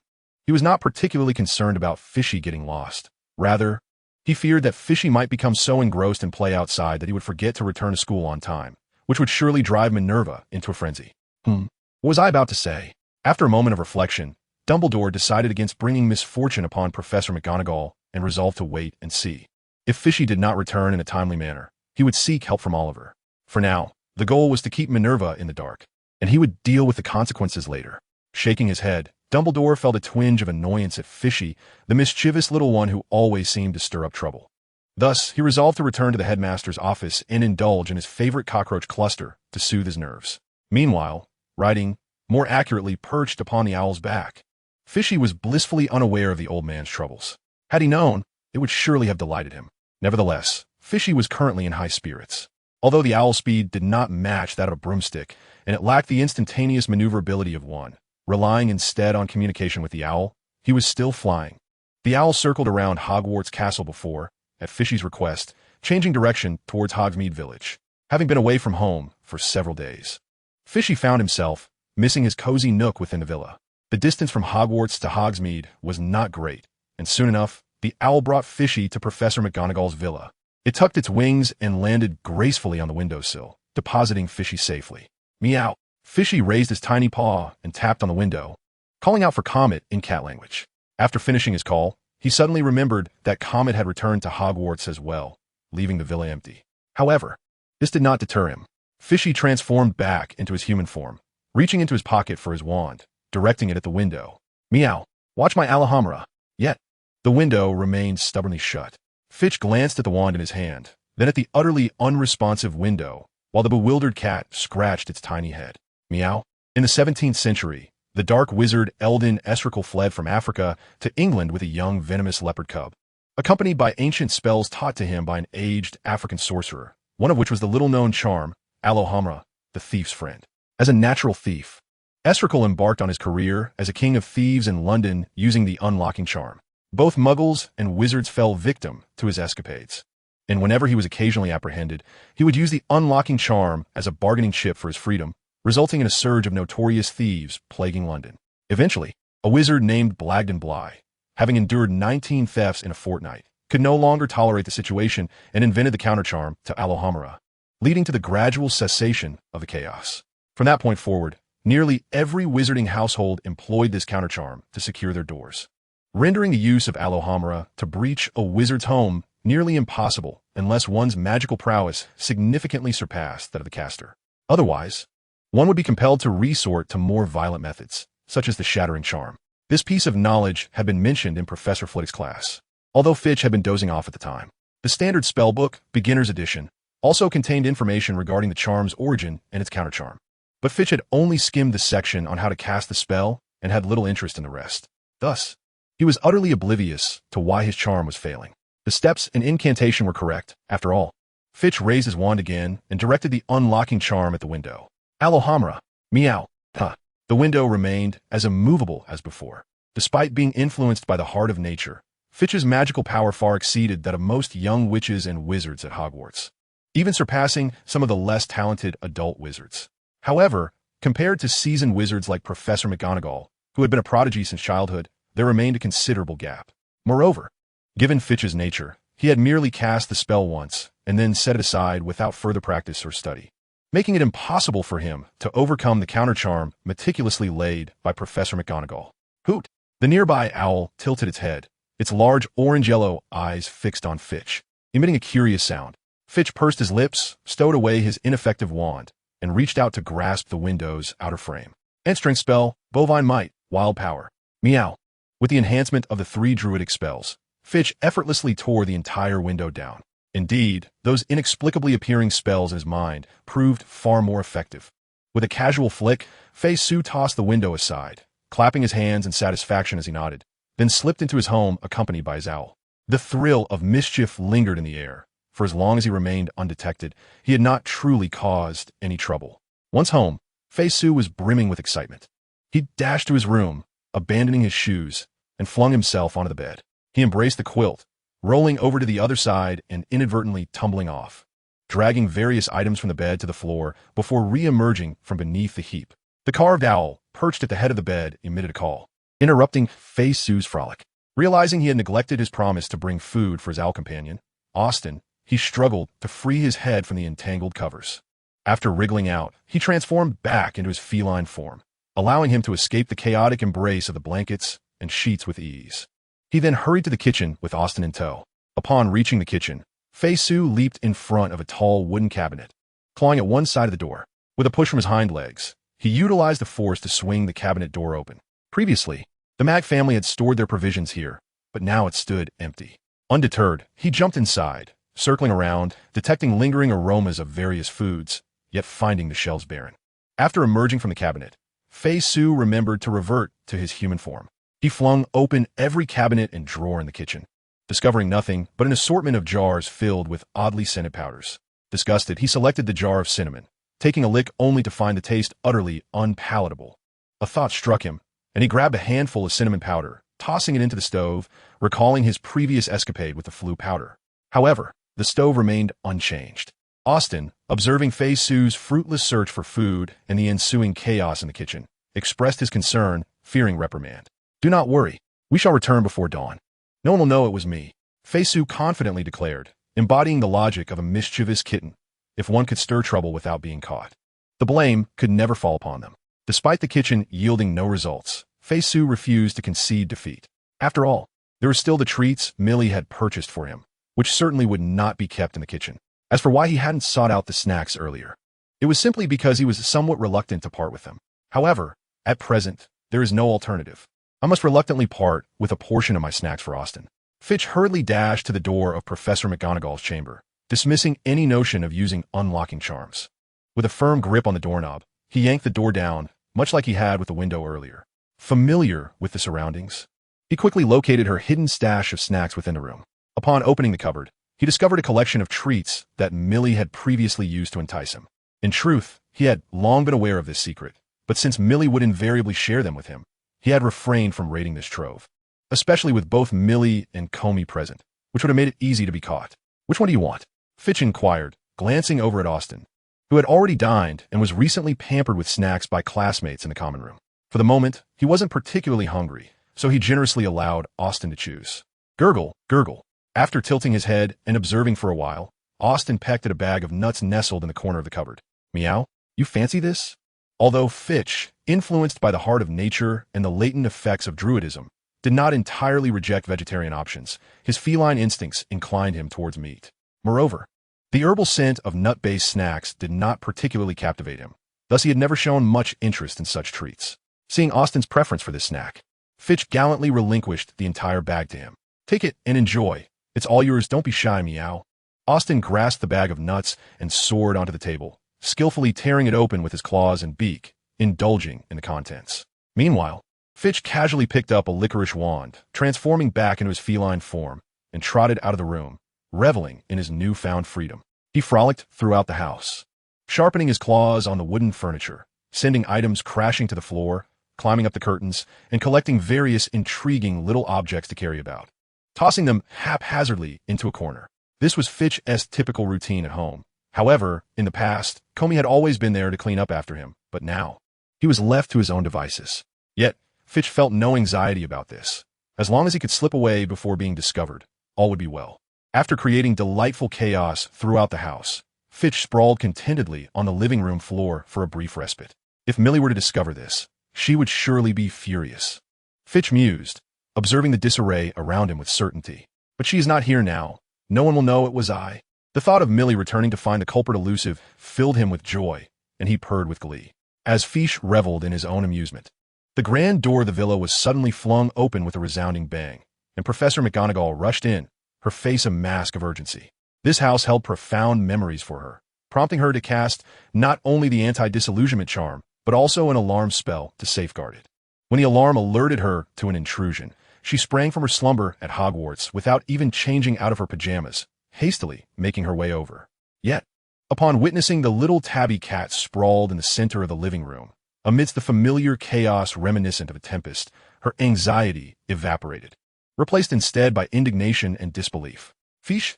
He was not particularly concerned about Fishy getting lost. Rather, he feared that Fishy might become so engrossed in play outside that he would forget to return to school on time, which would surely drive Minerva into a frenzy. What was I about to say? After a moment of reflection, Dumbledore decided against bringing misfortune upon Professor McGonagall and resolved to wait and see. If Fishy did not return in a timely manner, he would seek help from Oliver. For now, the goal was to keep Minerva in the dark, and he would deal with the consequences later. Shaking his head, Dumbledore felt a twinge of annoyance at Fishy, the mischievous little one who always seemed to stir up trouble. Thus, he resolved to return to the headmaster's office and indulge in his favorite cockroach cluster to soothe his nerves. Meanwhile, riding, more accurately perched upon the owl's back, Fishy was blissfully unaware of the old man's troubles. Had he known, it would surely have delighted him. Nevertheless, Fishy was currently in high spirits. Although the owl's speed did not match that of a broomstick, and it lacked the instantaneous maneuverability of one, relying instead on communication with the owl, he was still flying. The owl circled around Hogwarts Castle before, at Fishy's request, changing direction towards Hogsmeade Village, having been away from home for several days. Fishy found himself missing his cozy nook within the villa. The distance from Hogwarts to Hogsmeade was not great, and soon enough, the owl brought Fishy to Professor McGonagall's villa. It tucked its wings and landed gracefully on the windowsill, depositing Fishy safely. Meow. Fishy raised his tiny paw and tapped on the window, calling out for Comet in cat language. After finishing his call, he suddenly remembered that Comet had returned to Hogwarts as well, leaving the villa empty. However, this did not deter him. Fishy transformed back into his human form, reaching into his pocket for his wand, directing it at the window. Meow. Watch my Alhambra. Yet, the window remained stubbornly shut. Fitch glanced at the wand in his hand, then at the utterly unresponsive window, while the bewildered cat scratched its tiny head. Meow. In the 17th century, the dark wizard Eldin Estricle fled from Africa to England with a young venomous leopard cub, accompanied by ancient spells taught to him by an aged African sorcerer, one of which was the little-known charm, Alhambra, the thief's friend. As a natural thief, Estricle embarked on his career as a king of thieves in London using the unlocking charm. Both muggles and wizards fell victim to his escapades, and whenever he was occasionally apprehended, he would use the unlocking charm as a bargaining chip for his freedom, resulting in a surge of notorious thieves plaguing London. Eventually, a wizard named Blagden Bly, having endured 19 thefts in a fortnight, could no longer tolerate the situation and invented the countercharm to Alhambra, leading to the gradual cessation of the chaos. From that point forward, nearly every wizarding household employed this countercharm to secure their doors, rendering the use of Alhambra to breach a wizard's home nearly impossible unless one's magical prowess significantly surpassed that of the caster. Otherwise, one would be compelled to resort to more violent methods, such as the shattering charm. This piece of knowledge had been mentioned in Professor Flitwick's class, although Fitch had been dozing off at the time. The standard spellbook, Beginner's Edition, also contained information regarding the charm's origin and its countercharm. But Fitch had only skimmed the section on how to cast the spell and had little interest in the rest. Thus, he was utterly oblivious to why his charm was failing. The steps and incantation were correct, after all. Fitch raised his wand again and directed the unlocking charm at the window. Alhambra. Meow. Huh. The window remained as immovable as before. Despite being influenced by the heart of nature, Fitch's magical power far exceeded that of most young witches and wizards at Hogwarts, even surpassing some of the less talented adult wizards. However, compared to seasoned wizards like Professor McGonagall, who had been a prodigy since childhood, there remained a considerable gap. Moreover, given Fitch's nature, he had merely cast the spell once and then set it aside without further practice or study, making it impossible for him to overcome the countercharm meticulously laid by Professor McGonagall. Hoot! The nearby owl tilted its head, its large orange-yellow eyes fixed on Fitch, emitting a curious sound. Fitch pursed his lips, stowed away his ineffective wand, and reached out to grasp the window's outer frame. End-strength spell, Bovine Might, Wild Power. Meow. With the enhancement of the 3 druidic spells, Fitch effortlessly tore the entire window down. Indeed, those inexplicably appearing spells in his mind proved far more effective. With a casual flick, Fei Su tossed the window aside, clapping his hands in satisfaction as he nodded, then slipped into his home accompanied by his owl. The thrill of mischief lingered in the air. For as long as he remained undetected, he had not truly caused any trouble. Once home, Fei Su was brimming with excitement. He dashed to his room, abandoning his shoes, and flung himself onto the bed. He embraced the quilt, rolling over to the other side and inadvertently tumbling off, dragging various items from the bed to the floor before re-emerging from beneath the heap. The carved owl, perched at the head of the bed, emitted a call, interrupting Fei Su's frolic. Realizing he had neglected his promise to bring food for his owl companion, Austin, he struggled to free his head from the entangled covers. After wriggling out, he transformed back into his feline form, allowing him to escape the chaotic embrace of the blankets and sheets with ease. He then hurried to the kitchen with Austin in tow. Upon reaching the kitchen, Fei Su leaped in front of a tall wooden cabinet, clawing at one side of the door. With a push from his hind legs, he utilized the force to swing the cabinet door open. Previously, the Mag family had stored their provisions here, but now it stood empty. Undeterred, he jumped inside, circling around, detecting lingering aromas of various foods, yet finding the shelves barren. After emerging from the cabinet, Fei Su remembered to revert to his human form. He flung open every cabinet and drawer in the kitchen, discovering nothing but an assortment of jars filled with oddly scented powders. Disgusted, he selected the jar of cinnamon, taking a lick only to find the taste utterly unpalatable. A thought struck him, and he grabbed a handful of cinnamon powder, tossing it into the stove, recalling his previous escapade with the flu powder. However, the stove remained unchanged. Austin, observing Fei Su's fruitless search for food and the ensuing chaos in the kitchen, expressed his concern, fearing reprimand. "Do not worry. We shall return before dawn. No one will know it was me," Fei Su confidently declared, embodying the logic of a mischievous kitten. If one could stir trouble without being caught, the blame could never fall upon them. Despite the kitchen yielding no results, Fei Su refused to concede defeat. After all, there were still the treats Millie had purchased for him, which certainly would not be kept in the kitchen. As for why he hadn't sought out the snacks earlier, it was simply because he was somewhat reluctant to part with them. However, at present, there is no alternative. I must reluctantly part with a portion of my snacks for Austin. Fitch hurriedly dashed to the door of Professor McGonagall's chamber, dismissing any notion of using unlocking charms. With a firm grip on the doorknob, he yanked the door down, much like he had with the window earlier. Familiar with the surroundings, he quickly located her hidden stash of snacks within the room. Upon opening the cupboard, he discovered a collection of treats that Millie had previously used to entice him. In truth, he had long been aware of this secret, but since Millie would invariably share them with him, he had refrained from raiding this trove, especially with both Millie and Comey present, which would have made it easy to be caught. "Which one do you want?" Fitch inquired, glancing over at Austin, who had already dined and was recently pampered with snacks by classmates in the common room. For the moment, he wasn't particularly hungry, so he generously allowed Austin to choose. Gurgle, gurgle. After tilting his head and observing for a while, Austin pecked at a bag of nuts nestled in the corner of the cupboard. "Meow, you fancy this?" Although Fitch, influenced by the heart of nature and the latent effects of druidism, did not entirely reject vegetarian options, his feline instincts inclined him towards meat. Moreover, the herbal scent of nut-based snacks did not particularly captivate him, thus he had never shown much interest in such treats. Seeing Austin's preference for this snack, Fitch gallantly relinquished the entire bag to him. "Take it and enjoy. It's all yours, don't be shy, meow." Austin grasped the bag of nuts and soared onto the table, skillfully tearing it open with his claws and beak, indulging in the contents. Meanwhile, Fitch casually picked up a licorice wand, transforming back into his feline form, and trotted out of the room, reveling in his newfound freedom. He frolicked throughout the house, sharpening his claws on the wooden furniture, sending items crashing to the floor, climbing up the curtains, and collecting various intriguing little objects to carry about, tossing them haphazardly into a corner. This was Fitch's typical routine at home. However, in the past, Comey had always been there to clean up after him, but now, he was left to his own devices. Yet, Fitch felt no anxiety about this. As long as he could slip away before being discovered, all would be well. After creating delightful chaos throughout the house, Fitch sprawled contentedly on the living room floor for a brief respite. If Millie were to discover this, she would surely be furious. Fitch mused, observing the disarray around him with certainty. But she is not here now. No one will know it was I. The thought of Millie returning to find the culprit elusive filled him with joy, and he purred with glee, as Fish reveled in his own amusement. The grand door of the villa was suddenly flung open with a resounding bang, and Professor McGonagall rushed in, her face a mask of urgency. This house held profound memories for her, prompting her to cast not only the anti-disillusionment charm, but also an alarm spell to safeguard it. When the alarm alerted her to an intrusion, she sprang from her slumber at Hogwarts without even changing out of her pajamas, hastily making her way over. Yet, upon witnessing the little tabby cat sprawled in the center of the living room, amidst the familiar chaos reminiscent of a tempest, her anxiety evaporated, replaced instead by indignation and disbelief. "Fish?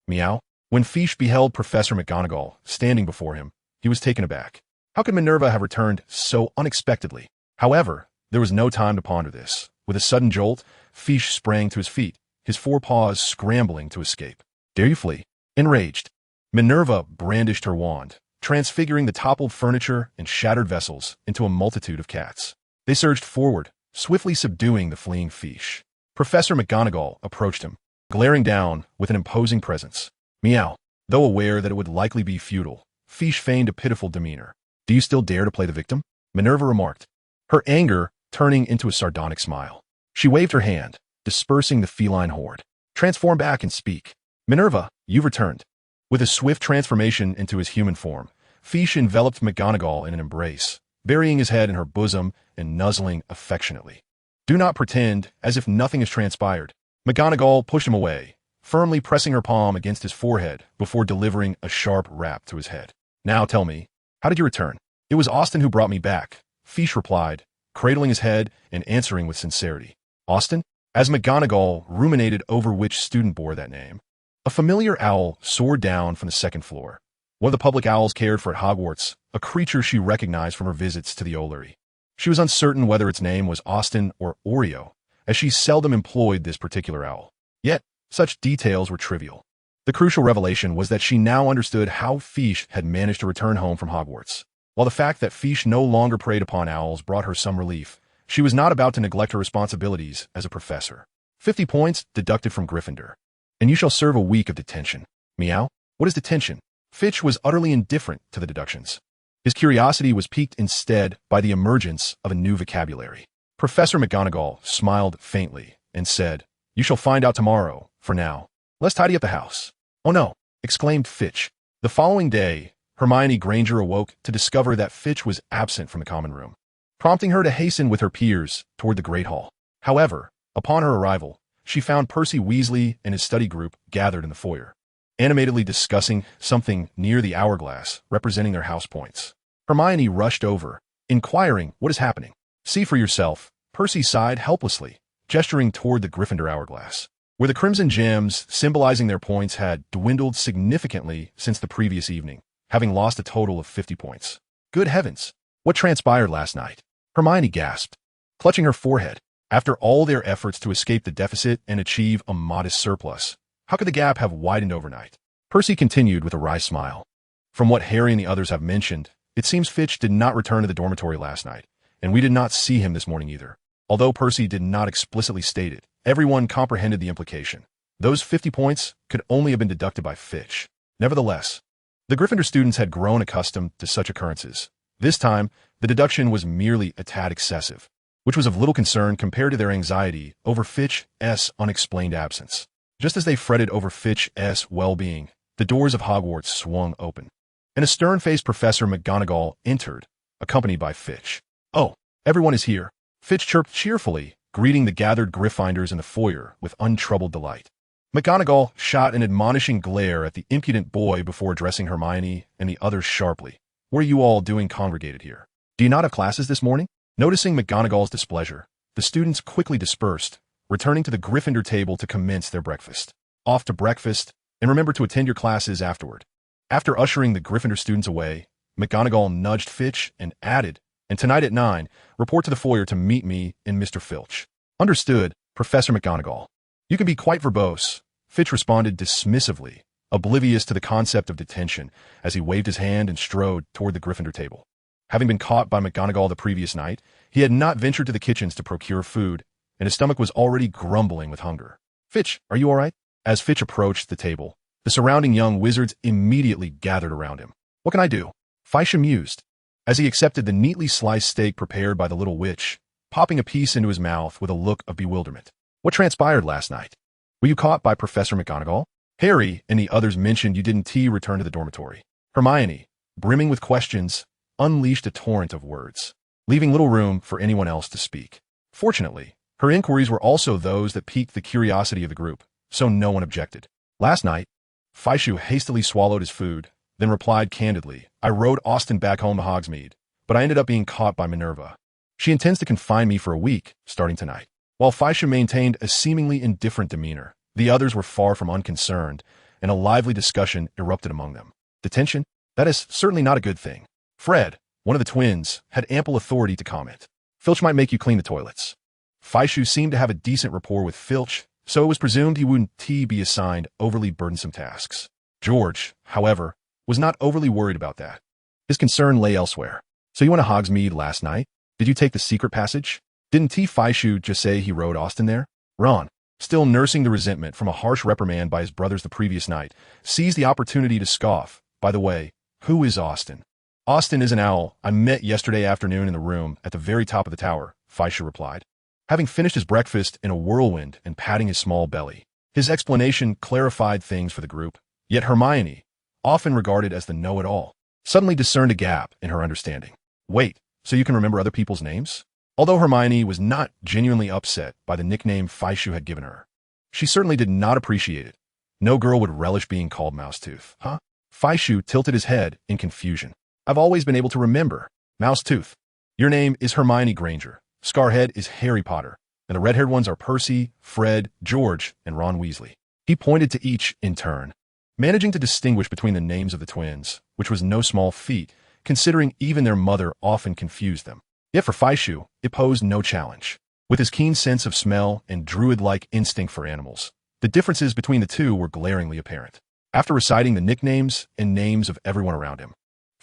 Meow." When Fish beheld Professor McGonagall standing before him, he was taken aback. How could Minerva have returned so unexpectedly? However, there was no time to ponder this. With a sudden jolt, Fish sprang to his feet, his forepaws scrambling to escape. "Dare you flee?" Enraged, Minerva brandished her wand, transfiguring the toppled furniture and shattered vessels into a multitude of cats. They surged forward, swiftly subduing the fleeing Fish. Professor McGonagall approached him, glaring down with an imposing presence. Meow. Though aware that it would likely be futile, Fiche feigned a pitiful demeanor. Do you still dare to play the victim? Minerva remarked, her anger turning into a sardonic smile. She waved her hand, dispersing the feline horde. Transform back and speak. Minerva, you've returned. With a swift transformation into his human form, Fiche enveloped McGonagall in an embrace, burying his head in her bosom and nuzzling affectionately. Do not pretend as if nothing has transpired. McGonagall pushed him away, firmly pressing her palm against his forehead before delivering a sharp rap to his head. Now tell me, how did you return? It was Austin who brought me back, Fiche replied, cradling his head and answering with sincerity. Austin? As McGonagall ruminated over which student bore that name, a familiar owl soared down from the second floor. One of the public owls cared for at Hogwarts, a creature she recognized from her visits to the Ollery. She was uncertain whether its name was Austin or Oreo, as she seldom employed this particular owl. Yet, such details were trivial. The crucial revelation was that she now understood how Fiche had managed to return home from Hogwarts. While the fact that Fiche no longer preyed upon owls brought her some relief, she was not about to neglect her responsibilities as a professor. 50 points deducted from Gryffindor. And you shall serve a week of detention. Meow? What is detention? Fiche was utterly indifferent to the deductions. His curiosity was piqued instead by the emergence of a new vocabulary. Professor McGonagall smiled faintly and said, You shall find out tomorrow. For now, let's tidy up the house. Oh no, exclaimed Fiche. The following day, Hermione Granger awoke to discover that Fiche was absent from the common room, prompting her to hasten with her peers toward the Great Hall. However, upon her arrival, she found Percy Weasley and his study group gathered in the foyer, animatedly discussing something near the hourglass representing their house points. Hermione rushed over, inquiring what is happening. See for yourself, Percy sighed helplessly, gesturing toward the Gryffindor hourglass, where the crimson gems symbolizing their points had dwindled significantly since the previous evening, having lost a total of 50 points. Good heavens! What transpired last night? Hermione gasped, clutching her forehead. After all their efforts to escape the deficit and achieve a modest surplus, how could the gap have widened overnight? Percy continued with a wry smile. From what Harry and the others have mentioned, it seems Fiche did not return to the dormitory last night, and we did not see him this morning either. Although Percy did not explicitly state it, everyone comprehended the implication. Those 50 points could only have been deducted by Fiche. Nevertheless, the Gryffindor students had grown accustomed to such occurrences. This time, the deduction was merely a tad excessive, which was of little concern compared to their anxiety over Fiche's unexplained absence. Just as they fretted over Fiche's well-being, the doors of Hogwarts swung open, and a stern-faced Professor McGonagall entered, accompanied by Fiche. Oh, everyone is here, Fiche chirped cheerfully, greeting the gathered Gryffindors in the foyer with untroubled delight. McGonagall shot an admonishing glare at the impudent boy before addressing Hermione and the others sharply. What are you all doing congregated here? Do you not have classes this morning? Noticing McGonagall's displeasure, the students quickly dispersed, returning to the Gryffindor table to commence their breakfast. Off to breakfast, and remember to attend your classes afterward. After ushering the Gryffindor students away, McGonagall nudged Fiche and added, and tonight at 9, report to the foyer to meet me and Mr. Filch. Understood, Professor McGonagall. You can be quite verbose, Fiche responded dismissively, oblivious to the concept of detention as he waved his hand and strode toward the Gryffindor table. Having been caught by McGonagall the previous night, he had not ventured to the kitchens to procure food, and his stomach was already grumbling with hunger. Fiche, are you all right? As Fiche approached the table, the surrounding young wizards immediately gathered around him. What can I do? Fiche mused, as he accepted the neatly sliced steak prepared by the little witch, popping a piece into his mouth with a look of bewilderment. What transpired last night? Were you caught by Professor McGonagall? Harry and the others mentioned you didn't return to the dormitory. Hermione, brimming with questions, unleashed a torrent of words, leaving little room for anyone else to speak. Fortunately, her inquiries were also those that piqued the curiosity of the group, so no one objected. Last night, Fiche hastily swallowed his food, then replied candidly, I rode Austin back home to Hogsmeade, but I ended up being caught by Minerva. She intends to confine me for a week, starting tonight. While Fiche maintained a seemingly indifferent demeanor, the others were far from unconcerned, and a lively discussion erupted among them. Detention? That is certainly not a good thing. Fred, one of the twins, had ample authority to comment. Filch might make you clean the toilets. Fiche seemed to have a decent rapport with Filch, so it was presumed he wouldn't be assigned overly burdensome tasks. George, however, was not overly worried about that. His concern lay elsewhere. So you went to Hogsmeade last night? Did you take the secret passage? Didn't Fiche just say he rode Austin there? Ron, still nursing the resentment from a harsh reprimand by his brothers the previous night, seized the opportunity to scoff. By the way, who is Austin? Austin is an owl I met yesterday afternoon in the room at the very top of the tower, Faisha replied, having finished his breakfast in a whirlwind and patting his small belly. His explanation clarified things for the group, yet Hermione, often regarded as the know-it-all, suddenly discerned a gap in her understanding. Wait, so you can remember other people's names? Although Hermione was not genuinely upset by the nickname Faishu had given her, she certainly did not appreciate it. No girl would relish being called Mousetooth, huh? Faishu tilted his head in confusion. I've always been able to remember. Mousetooth. Your name is Hermione Granger. Scarhead is Harry Potter. And the red-haired ones are Percy, Fred, George, and Ron Weasley. He pointed to each in turn, managing to distinguish between the names of the twins, which was no small feat, considering even their mother often confused them. Yet for Faishu, it posed no challenge. With his keen sense of smell and druid-like instinct for animals, the differences between the two were glaringly apparent. After reciting the nicknames and names of everyone around him,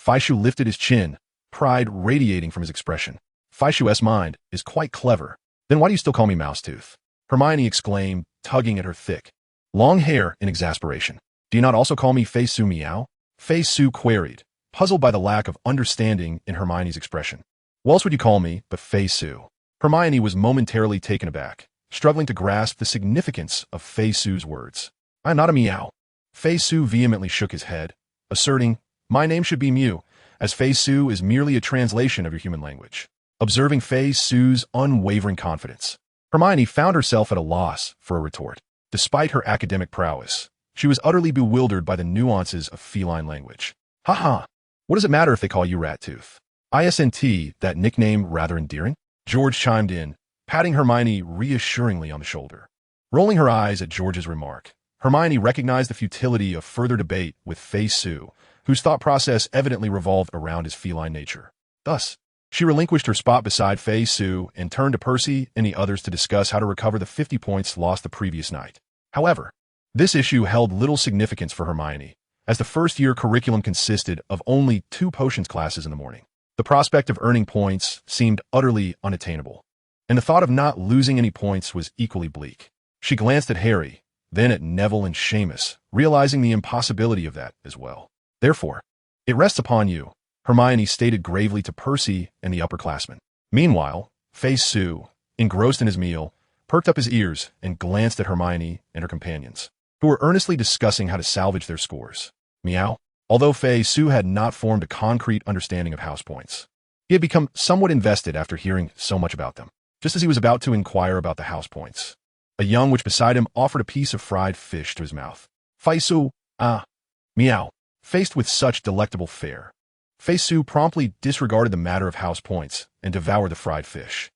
Faishu lifted his chin, pride radiating from his expression. Faishu's mind is quite clever. Then why do you still call me Mousetooth? Hermione exclaimed, tugging at her thick, long hair in exasperation. Do you not also call me Fei-Su Meow? Fei-Su queried, puzzled by the lack of understanding in Hermione's expression. What else would you call me but Fei-Su? Hermione was momentarily taken aback, struggling to grasp the significance of Fei-Su's words. I'm not a meow. Fei-Su vehemently shook his head, asserting, my name should be Mew, as Fei-Su is merely a translation of your human language. Observing Fei-Su's unwavering confidence, Hermione found herself at a loss for a retort. Despite her academic prowess, she was utterly bewildered by the nuances of feline language. Haha, what does it matter if they call you Rat-Tooth? Isn't that nickname rather endearing? George chimed in, patting Hermione reassuringly on the shoulder. Rolling her eyes at George's remark, Hermione recognized the futility of further debate with Fei-Su, whose thought process evidently revolved around his feline nature. Thus, she relinquished her spot beside Fei-Su and turned to Percy and the others to discuss how to recover the 50 points lost the previous night. However, this issue held little significance for Hermione, as the first-year curriculum consisted of only 2 potions classes in the morning. The prospect of earning points seemed utterly unattainable, and the thought of not losing any points was equally bleak. She glanced at Harry, then at Neville and Seamus, realizing the impossibility of that as well. Therefore, it rests upon you, Hermione stated gravely to Percy and the upperclassmen. Meanwhile, Fei-Su, engrossed in his meal, perked up his ears and glanced at Hermione and her companions, who were earnestly discussing how to salvage their scores. Meow. Although Fei-Su had not formed a concrete understanding of house points, he had become somewhat invested after hearing so much about them. Just as he was about to inquire about the house points, a young witch beside him offered a piece of fried fish to his mouth. Fei-Su, meow. Faced with such delectable fare, Fei-Su promptly disregarded the matter of house points and devoured the fried fish.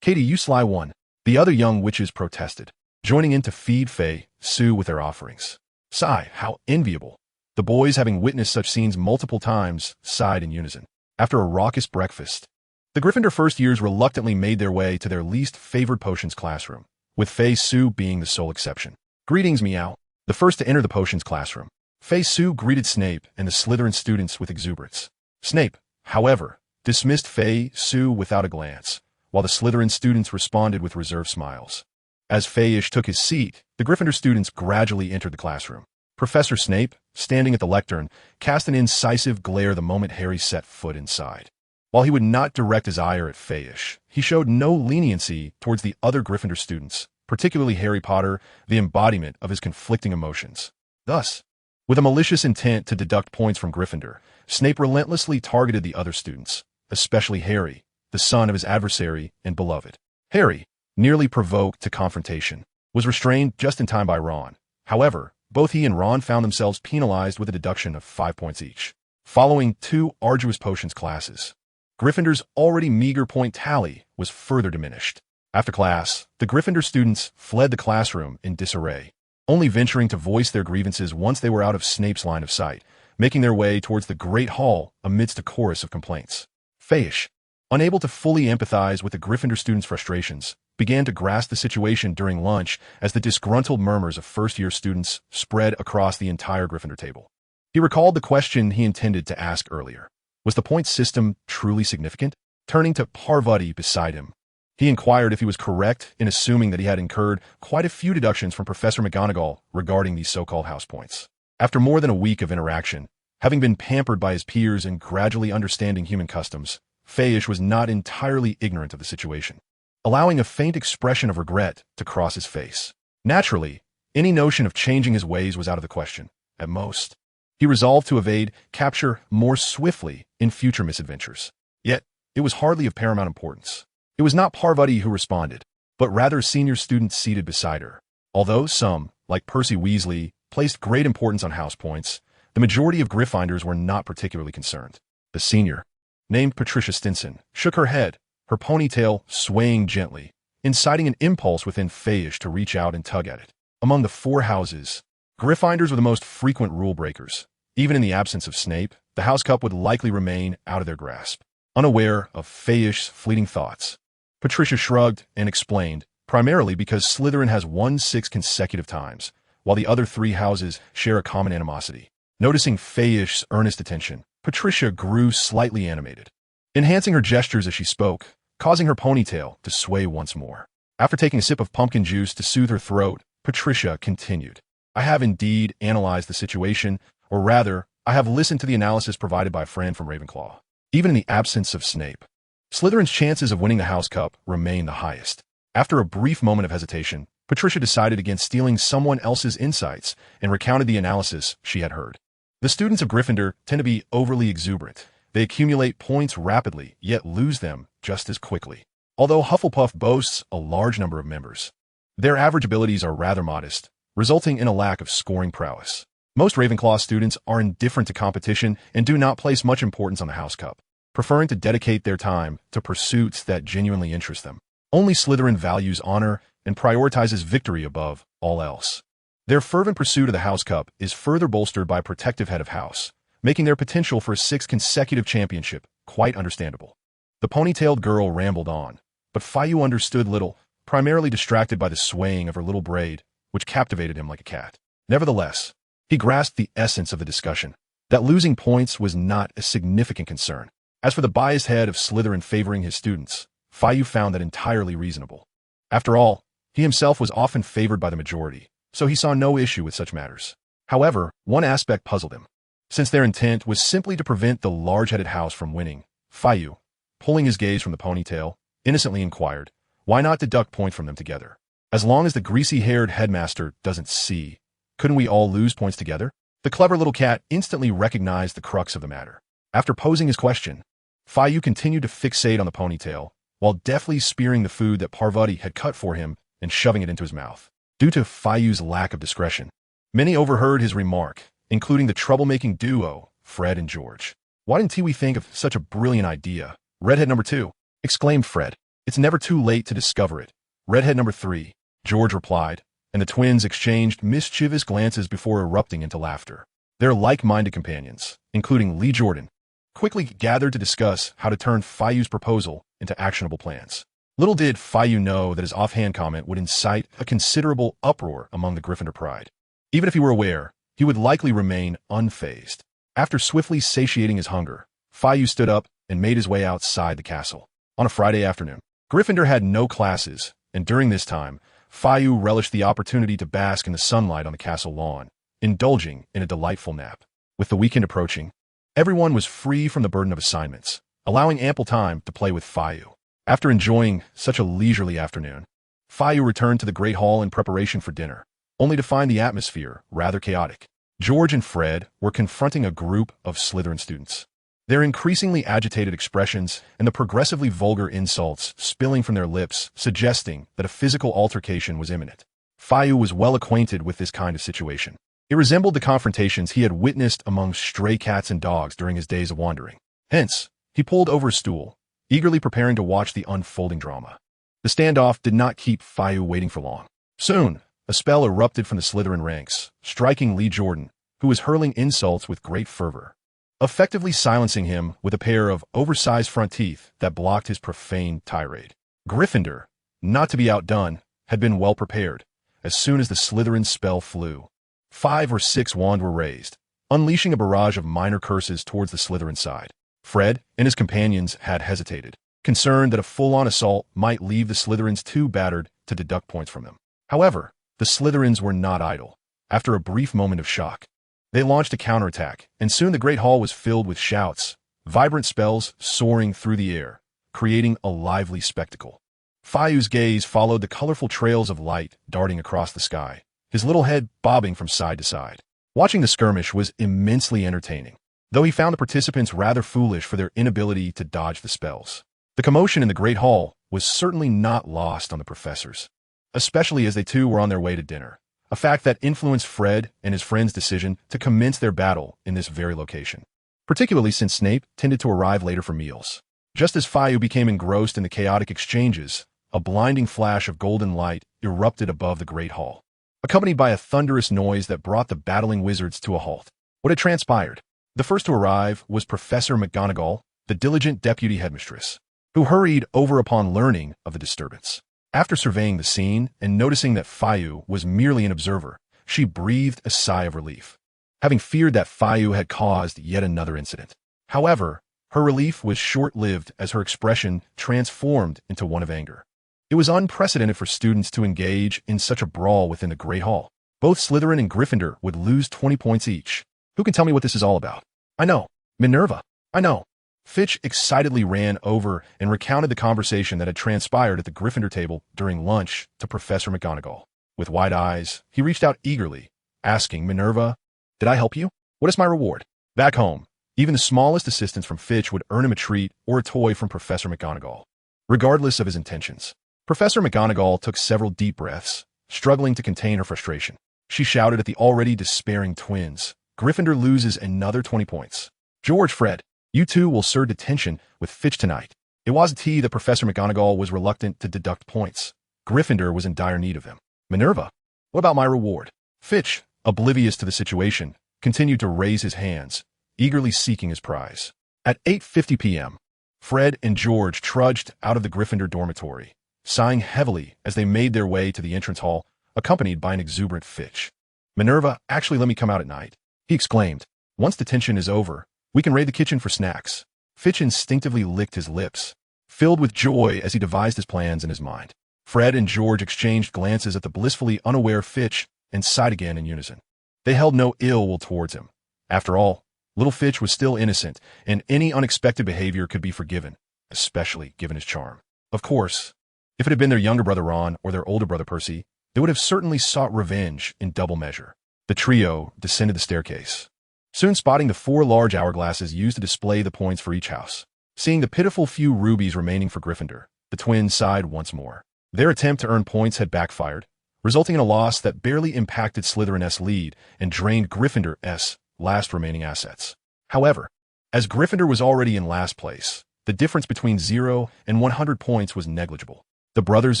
Katie, you sly one. The other young witches protested, joining in to feed Fei-Su with their offerings. Sigh, how enviable. The boys, having witnessed such scenes multiple times, sighed in unison. After a raucous breakfast, the Gryffindor first years reluctantly made their way to their least favored potions classroom, with Fei-Su being the sole exception. Greetings, Meow. The first to enter the potions classroom, Fei-Su greeted Snape and the Slytherin students with exuberance. Snape, however, dismissed Fei-Su without a glance, while the Slytherin students responded with reserved smiles. As Fei-ish took his seat, the Gryffindor students gradually entered the classroom. Professor Snape, standing at the lectern, cast an incisive glare the moment Harry set foot inside. While he would not direct his ire at Fei-ish, he showed no leniency towards the other Gryffindor students, particularly Harry Potter, the embodiment of his conflicting emotions. Thus, with a malicious intent to deduct points from Gryffindor, Snape relentlessly targeted the other students, especially Harry, the son of his adversary and beloved. Harry, nearly provoked to confrontation, was restrained just in time by Ron. However, both he and Ron found themselves penalized with a deduction of 5 points each. Following 2 arduous potions classes, Gryffindor's already meager point tally was further diminished. After class, the Gryffindor students fled the classroom in disarray, only venturing to voice their grievances once they were out of Snape's line of sight, making their way towards the Great Hall amidst a chorus of complaints. Fei-ish, unable to fully empathize with the Gryffindor students' frustrations, began to grasp the situation during lunch as the disgruntled murmurs of first-year students spread across the entire Gryffindor table. He recalled the question he intended to ask earlier. Was the point system truly significant? Turning to Parvati beside him, He inquired if he was correct in assuming that he had incurred quite a few deductions from Professor McGonagall regarding these so-called house points. After more than a week of interaction, having been pampered by his peers and gradually understanding human customs, Faish was not entirely ignorant of the situation, allowing a faint expression of regret to cross his face. Naturally, any notion of changing his ways was out of the question, at most. He resolved to evade capture more swiftly in future misadventures. Yet, it was hardly of paramount importance. It was not Parvati who responded, but rather senior students seated beside her. Although some, like Percy Weasley, placed great importance on house points, the majority of Gryffindors were not particularly concerned. The senior, named Patricia Stinson, shook her head, her ponytail swaying gently, inciting an impulse within Faish to reach out and tug at it. Among the 4 houses, Gryffindors were the most frequent rule breakers. Even in the absence of Snape, the House Cup would likely remain out of their grasp. Unaware of Faish's fleeting thoughts, Patricia shrugged and explained, primarily because Slytherin has won 6 consecutive times, while the other 3 houses share a common animosity. Noticing Faish's earnest attention, Patricia grew slightly animated, enhancing her gestures as she spoke, causing her ponytail to sway once more. After taking a sip of pumpkin juice to soothe her throat, Patricia continued, I have indeed analyzed the situation, or rather, I have listened to the analysis provided by a friend from Ravenclaw. Even in the absence of Snape, Slytherin's chances of winning the House Cup remain the highest. After a brief moment of hesitation, Patricia decided against stealing someone else's insights and recounted the analysis she had heard. The students of Gryffindor tend to be overly exuberant. They accumulate points rapidly, yet lose them just as quickly. Although Hufflepuff boasts a large number of members, their average abilities are rather modest, resulting in a lack of scoring prowess. Most Ravenclaw students are indifferent to competition and do not place much importance on the House Cup, preferring to dedicate their time to pursuits that genuinely interest them. Only Slytherin values honor and prioritizes victory above all else. Their fervent pursuit of the House Cup is further bolstered by a protective head of house, making their potential for a 6th consecutive championship quite understandable. The ponytailed girl rambled on, but Fayu understood little, primarily distracted by the swaying of her little braid, which captivated him like a cat. Nevertheless, he grasped the essence of the discussion, that losing points was not a significant concern. As for the biased head of Slytherin favoring his students, Fayu found that entirely reasonable. After all, he himself was often favored by the majority, so he saw no issue with such matters. However, one aspect puzzled him. Since their intent was simply to prevent the large-headed house from winning, Fayu, pulling his gaze from the ponytail, innocently inquired, why not deduct points from them together? As long as the greasy-haired headmaster doesn't see, couldn't we all lose points together? The clever little cat instantly recognized the crux of the matter. After posing his question, Fayu continued to fixate on the ponytail, while deftly spearing the food that Parvati had cut for him and shoving it into his mouth. Due to Fayu's lack of discretion, many overheard his remark, including the troublemaking duo, Fred and George. Why didn't we think of such a brilliant idea? Redhead number 2, exclaimed Fred. It's never too late to discover it. Redhead number 3, George replied, and the twins exchanged mischievous glances before erupting into laughter. Their like-minded companions, including Lee Jordan, quickly gathered to discuss how to turn Fayu's proposal into actionable plans. Little did Fayu know that his offhand comment would incite a considerable uproar among the Gryffindor pride. Even if he were aware, he would likely remain unfazed. After swiftly satiating his hunger, Fayu stood up and made his way outside the castle. On a Friday afternoon, Gryffindor had no classes, and during this time, Fayu relished the opportunity to bask in the sunlight on the castle lawn, indulging in a delightful nap. With the weekend approaching, everyone was free from the burden of assignments, allowing ample time to play with Fayu. After enjoying such a leisurely afternoon, Fayu returned to the Great Hall in preparation for dinner, only to find the atmosphere rather chaotic. George and Fred were confronting a group of Slytherin students. Their increasingly agitated expressions and the progressively vulgar insults spilling from their lips suggesting that a physical altercation was imminent. Fayu was well acquainted with this kind of situation. It resembled the confrontations he had witnessed among stray cats and dogs during his days of wandering. Hence, he pulled over a stool, eagerly preparing to watch the unfolding drama. The standoff did not keep Fayu waiting for long. Soon, a spell erupted from the Slytherin ranks, striking Lee Jordan, who was hurling insults with great fervor, effectively silencing him with a pair of oversized front teeth that blocked his profane tirade. Gryffindor, not to be outdone, had been well prepared. As soon as the Slytherin spell flew, 5 or 6 wands were raised, unleashing a barrage of minor curses towards the Slytherin side. Fred and his companions had hesitated, concerned that a full-on assault might leave the Slytherins too battered to deduct points from them. However, the Slytherins were not idle. After a brief moment of shock, they launched a counterattack, and soon the Great Hall was filled with shouts, vibrant spells soaring through the air, creating a lively spectacle. Fayu's gaze followed the colorful trails of light darting across the sky, his little head bobbing from side to side. Watching the skirmish was immensely entertaining, though he found the participants rather foolish for their inability to dodge the spells. The commotion in the Great Hall was certainly not lost on the professors, especially as they too were on their way to dinner, a fact that influenced Fred and his friend's decision to commence their battle in this very location, particularly since Snape tended to arrive later for meals. Just as Fayu became engrossed in the chaotic exchanges, a blinding flash of golden light erupted above the Great Hall, accompanied by a thunderous noise that brought the battling wizards to a halt. What had transpired? The first to arrive was Professor McGonagall, the diligent deputy headmistress, who hurried over upon learning of the disturbance. After surveying the scene and noticing that Fayu was merely an observer, she breathed a sigh of relief, having feared that Fayu had caused yet another incident. However, her relief was short-lived as her expression transformed into one of anger. It was unprecedented for students to engage in such a brawl within the Great Hall. Both Slytherin and Gryffindor would lose 20 points each. Who can tell me what this is all about? I know. Minerva. I know. Fitch excitedly ran over and recounted the conversation that had transpired at the Gryffindor table during lunch to Professor McGonagall. With wide eyes, he reached out eagerly, asking, "Minerva, did I help you? What is my reward?" Back home, even the smallest assistance from Fitch would earn him a treat or a toy from Professor McGonagall, regardless of his intentions. Professor McGonagall took several deep breaths, struggling to contain her frustration. She shouted at the already despairing twins, "Gryffindor loses another 20 points. George, Fred, you two will serve detention with Fitch tonight." It was a tea that Professor McGonagall was reluctant to deduct points. Gryffindor was in dire need of them. "Minerva, what about my reward?" Fitch, oblivious to the situation, continued to raise his hands, eagerly seeking his prize. At 8:50 p.m., Fred and George trudged out of the Gryffindor dormitory, sighing heavily as they made their way to the entrance hall, accompanied by an exuberant Fitch. "Minerva, actually let me come out at night," he exclaimed. "Once detention is over, we can raid the kitchen for snacks." Fitch instinctively licked his lips, filled with joy as he devised his plans in his mind. Fred and George exchanged glances at the blissfully unaware Fitch and sighed again in unison. They held no ill will towards him. After all, little Fitch was still innocent, and any unexpected behavior could be forgiven, especially given his charm. Of course, if it had been their younger brother Ron or their older brother Percy, they would have certainly sought revenge in double measure. The trio descended the staircase, soon spotting the 4 large hourglasses used to display the points for each house. Seeing the pitiful few rubies remaining for Gryffindor, the twins sighed once more. Their attempt to earn points had backfired, resulting in a loss that barely impacted Slytherin's lead and drained Gryffindor's last remaining assets. However, as Gryffindor was already in last place, the difference between 0 and 100 points was negligible. The brothers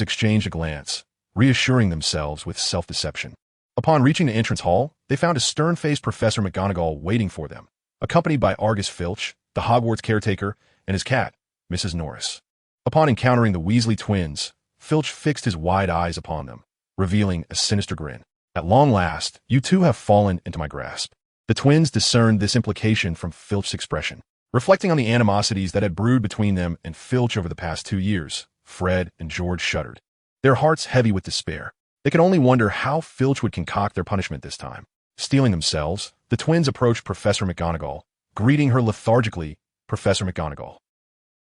exchanged a glance, reassuring themselves with self-deception. Upon reaching the entrance hall, they found a stern-faced Professor McGonagall waiting for them, accompanied by Argus Filch, the Hogwarts caretaker, and his cat, Mrs. Norris. Upon encountering the Weasley twins, Filch fixed his wide eyes upon them, revealing a sinister grin. "At long last, you two have fallen into my grasp." The twins discerned this implication from Filch's expression. Reflecting on the animosities that had brewed between them and Filch over the past 2 years, Fred and George shuddered, their hearts heavy with despair. They could only wonder how Filch would concoct their punishment this time. Steeling themselves, the twins approached Professor McGonagall, greeting her lethargically, "Professor McGonagall."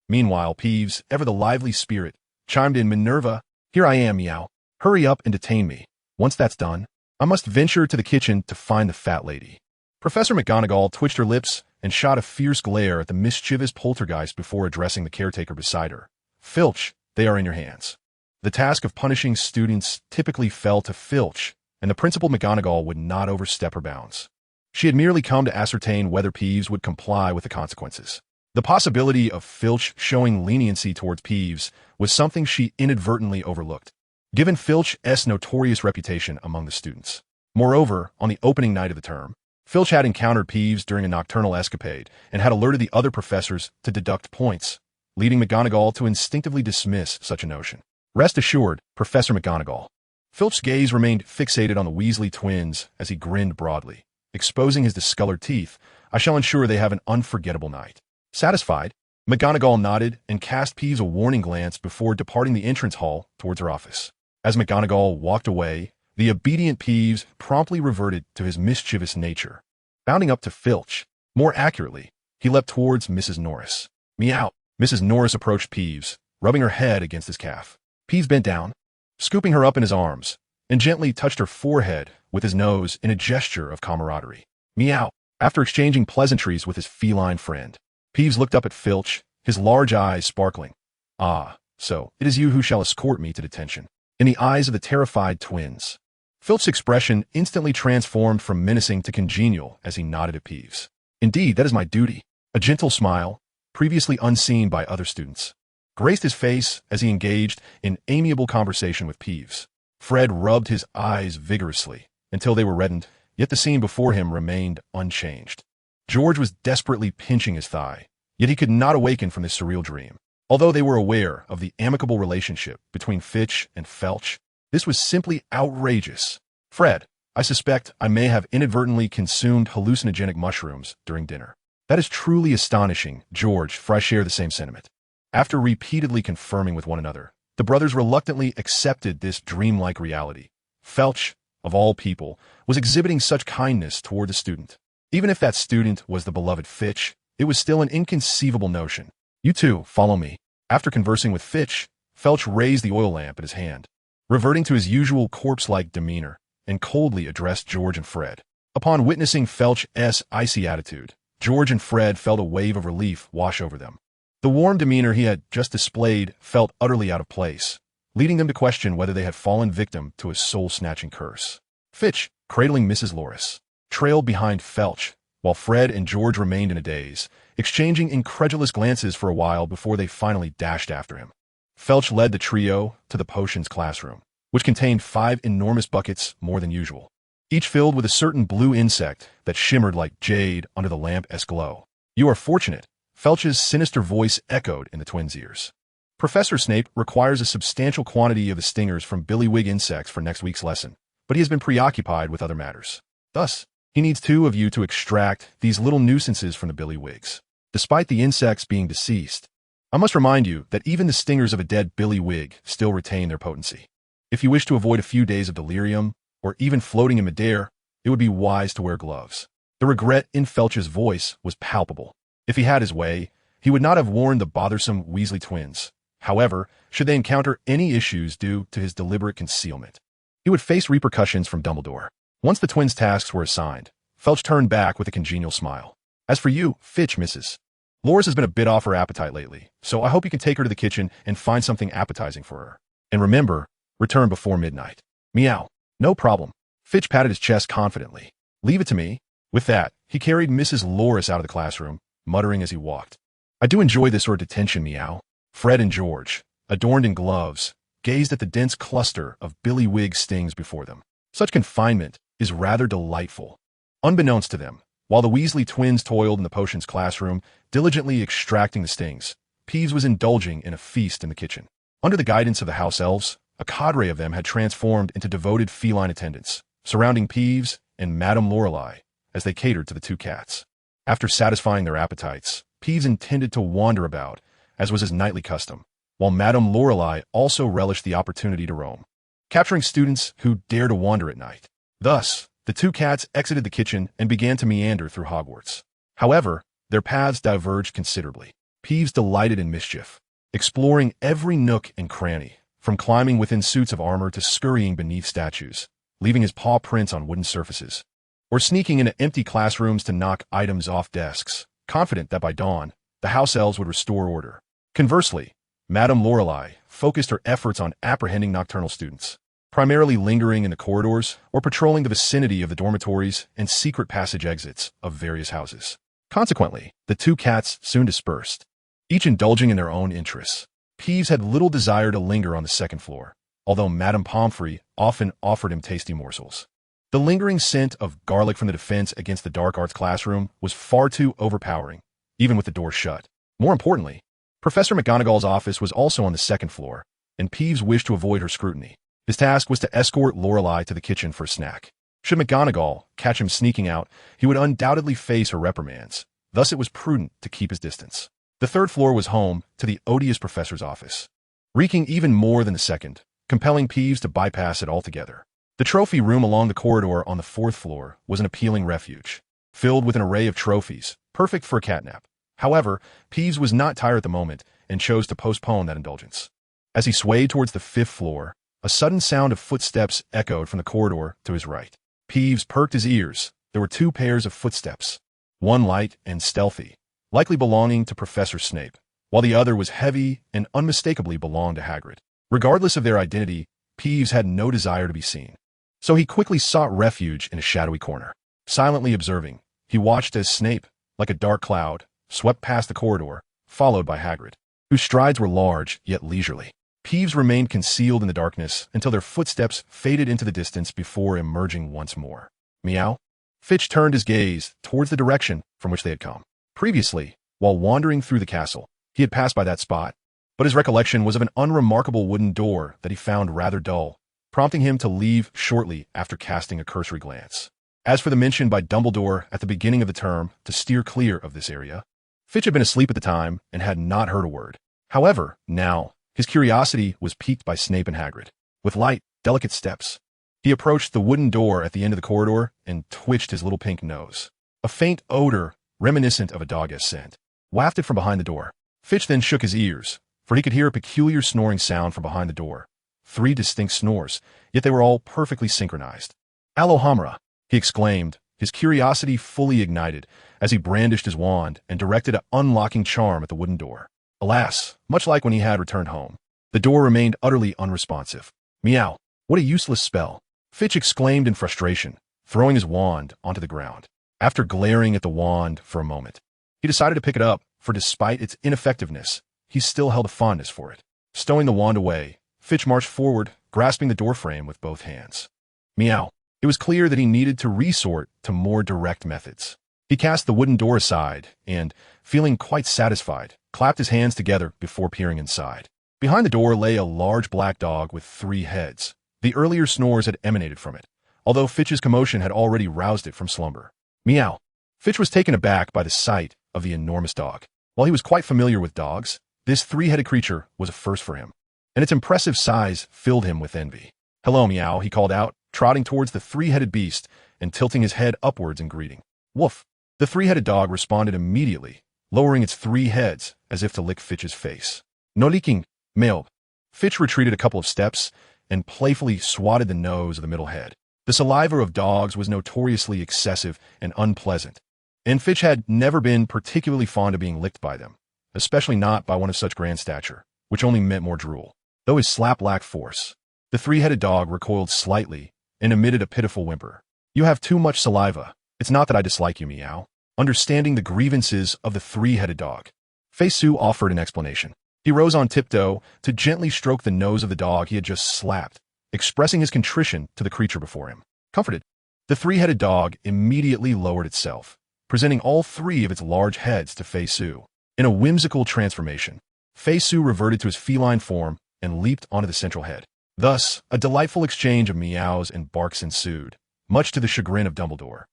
Meanwhile, Peeves, ever the lively spirit, chimed in, "Minerva, here I am, meow. Hurry up and detain me. Once that's done, I must venture to the kitchen to find the fat lady." Professor McGonagall twitched her lips and shot a fierce glare at the mischievous poltergeist before addressing the caretaker beside her. "Filch, they are in your hands." The task of punishing students typically fell to Filch, and the Principal McGonagall would not overstep her bounds. She had merely come to ascertain whether Peeves would comply with the consequences. The possibility of Filch showing leniency towards Peeves was something she inadvertently overlooked, given Filch's notorious reputation among the students. Moreover, on the opening night of the term, Filch had encountered Peeves during a nocturnal escapade and had alerted the other professors to deduct points, leading McGonagall to instinctively dismiss such a notion. "Rest assured, Professor McGonagall." Filch's gaze remained fixated on the Weasley twins as he grinned broadly, exposing his discolored teeth. "I shall ensure they have an unforgettable night." Satisfied, McGonagall nodded and cast Peeves a warning glance before departing the entrance hall towards her office. As McGonagall walked away, the obedient Peeves promptly reverted to his mischievous nature. Bounding up to Filch, more accurately, he leapt towards Mrs. Norris. Meow. Mrs. Norris approached Peeves, rubbing her head against his calf. Peeves bent down, scooping her up in his arms, and gently touched her forehead with his nose in a gesture of camaraderie. Meow. After exchanging pleasantries with his feline friend, Peeves looked up at Filch, his large eyes sparkling. Ah, so it is you who shall escort me to detention. In the eyes of the terrified twins, Filch's expression instantly transformed from menacing to congenial as he nodded at Peeves. Indeed, that is my duty. A gentle smile, previously unseen by other students, graced his face as he engaged in amiable conversation with Peeves. Fred rubbed his eyes vigorously until they were reddened, yet the scene before him remained unchanged. George was desperately pinching his thigh, yet he could not awaken from this surreal dream. Although they were aware of the amicable relationship between Fitch and Felch, this was simply outrageous. Fred, I suspect I may have inadvertently consumed hallucinogenic mushrooms during dinner. That is truly astonishing, George, for I share the same sentiment. After repeatedly confirming with one another, the brothers reluctantly accepted this dreamlike reality. Felch, of all people, was exhibiting such kindness toward the student. Even if that student was the beloved Fitch, it was still an inconceivable notion. You two, follow me. After conversing with Fitch, Felch raised the oil lamp in his hand, reverting to his usual corpse-like demeanor, and coldly addressed George and Fred. Upon witnessing Felch's icy attitude, George and Fred felt a wave of relief wash over them. The warm demeanor he had just displayed felt utterly out of place, leading them to question whether they had fallen victim to a soul-snatching curse. Fitch, cradling Mrs. Loris, trailed behind Felch, while Fred and George remained in a daze, exchanging incredulous glances for a while before they finally dashed after him. Felch led the trio to the potions classroom, which contained 5 enormous buckets more than usual, each filled with a certain blue insect that shimmered like jade under the lamp's glow. You are fortunate, Felch's sinister voice echoed in the twins' ears. Professor Snape requires a substantial quantity of the stingers from billywig insects for next week's lesson, but he has been preoccupied with other matters. Thus, he needs 2 of you to extract these little nuisances from the billywigs. Despite the insects being deceased, I must remind you that even the stingers of a dead billywig still retain their potency. If you wish to avoid a few days of delirium, or even floating in midair, it would be wise to wear gloves. The regret in Felch's voice was palpable. If he had his way, he would not have warned the bothersome Weasley twins. However, should they encounter any issues due to his deliberate concealment, he would face repercussions from Dumbledore. Once the twins' tasks were assigned, Felch turned back with a congenial smile. As for you, Fitch, Mrs. Loris has been a bit off her appetite lately, so I hope you can take her to the kitchen and find something appetizing for her. And remember, return before midnight. Meow. No problem. Fitch patted his chest confidently. Leave it to me. With that, he carried Mrs. Loris out of the classroom, muttering as he walked. I do enjoy this sort of detention, meow. Fred and George, adorned in gloves, gazed at the dense cluster of billywig stings before them. Such confinement is rather delightful. Unbeknownst to them, while the Weasley twins toiled in the potions classroom, diligently extracting the stings, Peeves was indulging in a feast in the kitchen. Under the guidance of the house elves, a cadre of them had transformed into devoted feline attendants, surrounding Peeves and Madame Lorelei as they catered to the 2 cats. After satisfying their appetites, Peeves intended to wander about, as was his nightly custom, while Madame Lorelei also relished the opportunity to roam, capturing students who dare to wander at night. Thus, the 2 cats exited the kitchen and began to meander through Hogwarts. However, their paths diverged considerably. Peeves delighted in mischief, exploring every nook and cranny, from climbing within suits of armor to scurrying beneath statues, leaving his paw prints on wooden surfaces, or sneaking into empty classrooms to knock items off desks, confident that by dawn, the house elves would restore order. Conversely, Madame Lorelei focused her efforts on apprehending nocturnal students, primarily lingering in the corridors or patrolling the vicinity of the dormitories and secret passage exits of various houses. Consequently, the 2 cats soon dispersed, each indulging in their own interests. Peeves had little desire to linger on the 2nd floor, although Madame Pomfrey often offered him tasty morsels. The lingering scent of garlic from the Defense Against the Dark Arts classroom was far too overpowering, even with the door shut. More importantly, Professor McGonagall's office was also on the 2nd floor, and Peeves wished to avoid her scrutiny. His task was to escort Lorelei to the kitchen for a snack. Should McGonagall catch him sneaking out, he would undoubtedly face her reprimands. Thus it was prudent to keep his distance. The third floor was home to the odious professor's office, reeking even more than the second, compelling Peeves to bypass it altogether. The trophy room along the corridor on the fourth floor was an appealing refuge, filled with an array of trophies, perfect for a catnap. However, Peeves was not tired at the moment and chose to postpone that indulgence. As he swayed towards the fifth floor, a sudden sound of footsteps echoed from the corridor to his right. Peeves perked his ears. There were two pairs of footsteps, one light and stealthy, likely belonging to Professor Snape, while the other was heavy and unmistakably belonged to Hagrid. Regardless of their identity, Peeves had no desire to be seen, so he quickly sought refuge in a shadowy corner. Silently observing, he watched as Snape, like a dark cloud, swept past the corridor, followed by Hagrid, whose strides were large yet leisurely. Peeves remained concealed in the darkness until their footsteps faded into the distance before emerging once more. Meow? Fitch turned his gaze towards the direction from which they had come. Previously, while wandering through the castle, he had passed by that spot, but his recollection was of an unremarkable wooden door that he found rather dull, prompting him to leave shortly after casting a cursory glance. As for the mention by Dumbledore at the beginning of the term to steer clear of this area, Fitch had been asleep at the time and had not heard a word. However, now, his curiosity was piqued by Snape and Hagrid. With light, delicate steps, he approached the wooden door at the end of the corridor and twitched his little pink nose. A faint odor, reminiscent of a dog-esque scent, wafted from behind the door. Fitch then shook his ears, for he could hear a peculiar snoring sound from behind the door. 3 distinct snores, yet they were all perfectly synchronized. Alohomora, he exclaimed, his curiosity fully ignited as he brandished his wand and directed an unlocking charm at the wooden door. Alas, much like when he had returned home, the door remained utterly unresponsive. Meow, what a useless spell, Fitch exclaimed in frustration, throwing his wand onto the ground. After glaring at the wand for a moment, he decided to pick it up, for despite its ineffectiveness, he still held a fondness for it. Stowing the wand away, Fitch marched forward, grasping the doorframe with both hands. Meow. It was clear that he needed to resort to more direct methods. He cast the wooden door aside and, feeling quite satisfied, clapped his hands together before peering inside. Behind the door lay a large black dog with 3 heads. The earlier snores had emanated from it, although Fitch's commotion had already roused it from slumber. Meow. Fitch was taken aback by the sight of the enormous dog. While he was quite familiar with dogs, this 3-headed creature was a first for him, and its impressive size filled him with envy. Hello, Meow, he called out, trotting towards the 3-headed beast and tilting his head upwards in greeting. Woof. The 3-headed dog responded immediately, lowering its 3 heads as if to lick Fitch's face. No leaking, Melb. Fitch retreated a couple of steps and playfully swatted the nose of the middle head. The saliva of dogs was notoriously excessive and unpleasant, and Fitch had never been particularly fond of being licked by them, especially not by one of such grand stature, which only meant more drool. Though his slap lacked force, the 3-headed dog recoiled slightly and emitted a pitiful whimper. You have too much saliva. It's not that I dislike you, Meow. Understanding the grievances of the 3-headed dog, Fei Su offered an explanation. He rose on tiptoe to gently stroke the nose of the dog he had just slapped, expressing his contrition to the creature before him. Comforted, the 3-headed dog immediately lowered itself, presenting all 3 of its large heads to Fei Su. In a whimsical transformation, Fei Su reverted to his feline form and leaped onto the central head. Thus, a delightful exchange of meows and barks ensued, much to the chagrin of Dumbledore,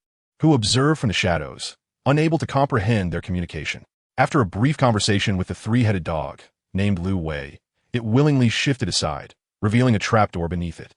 who observed from the shadows, unable to comprehend their communication. After a brief conversation with the 3-headed dog, named Lu Wei, it willingly shifted aside, revealing a trapdoor beneath it.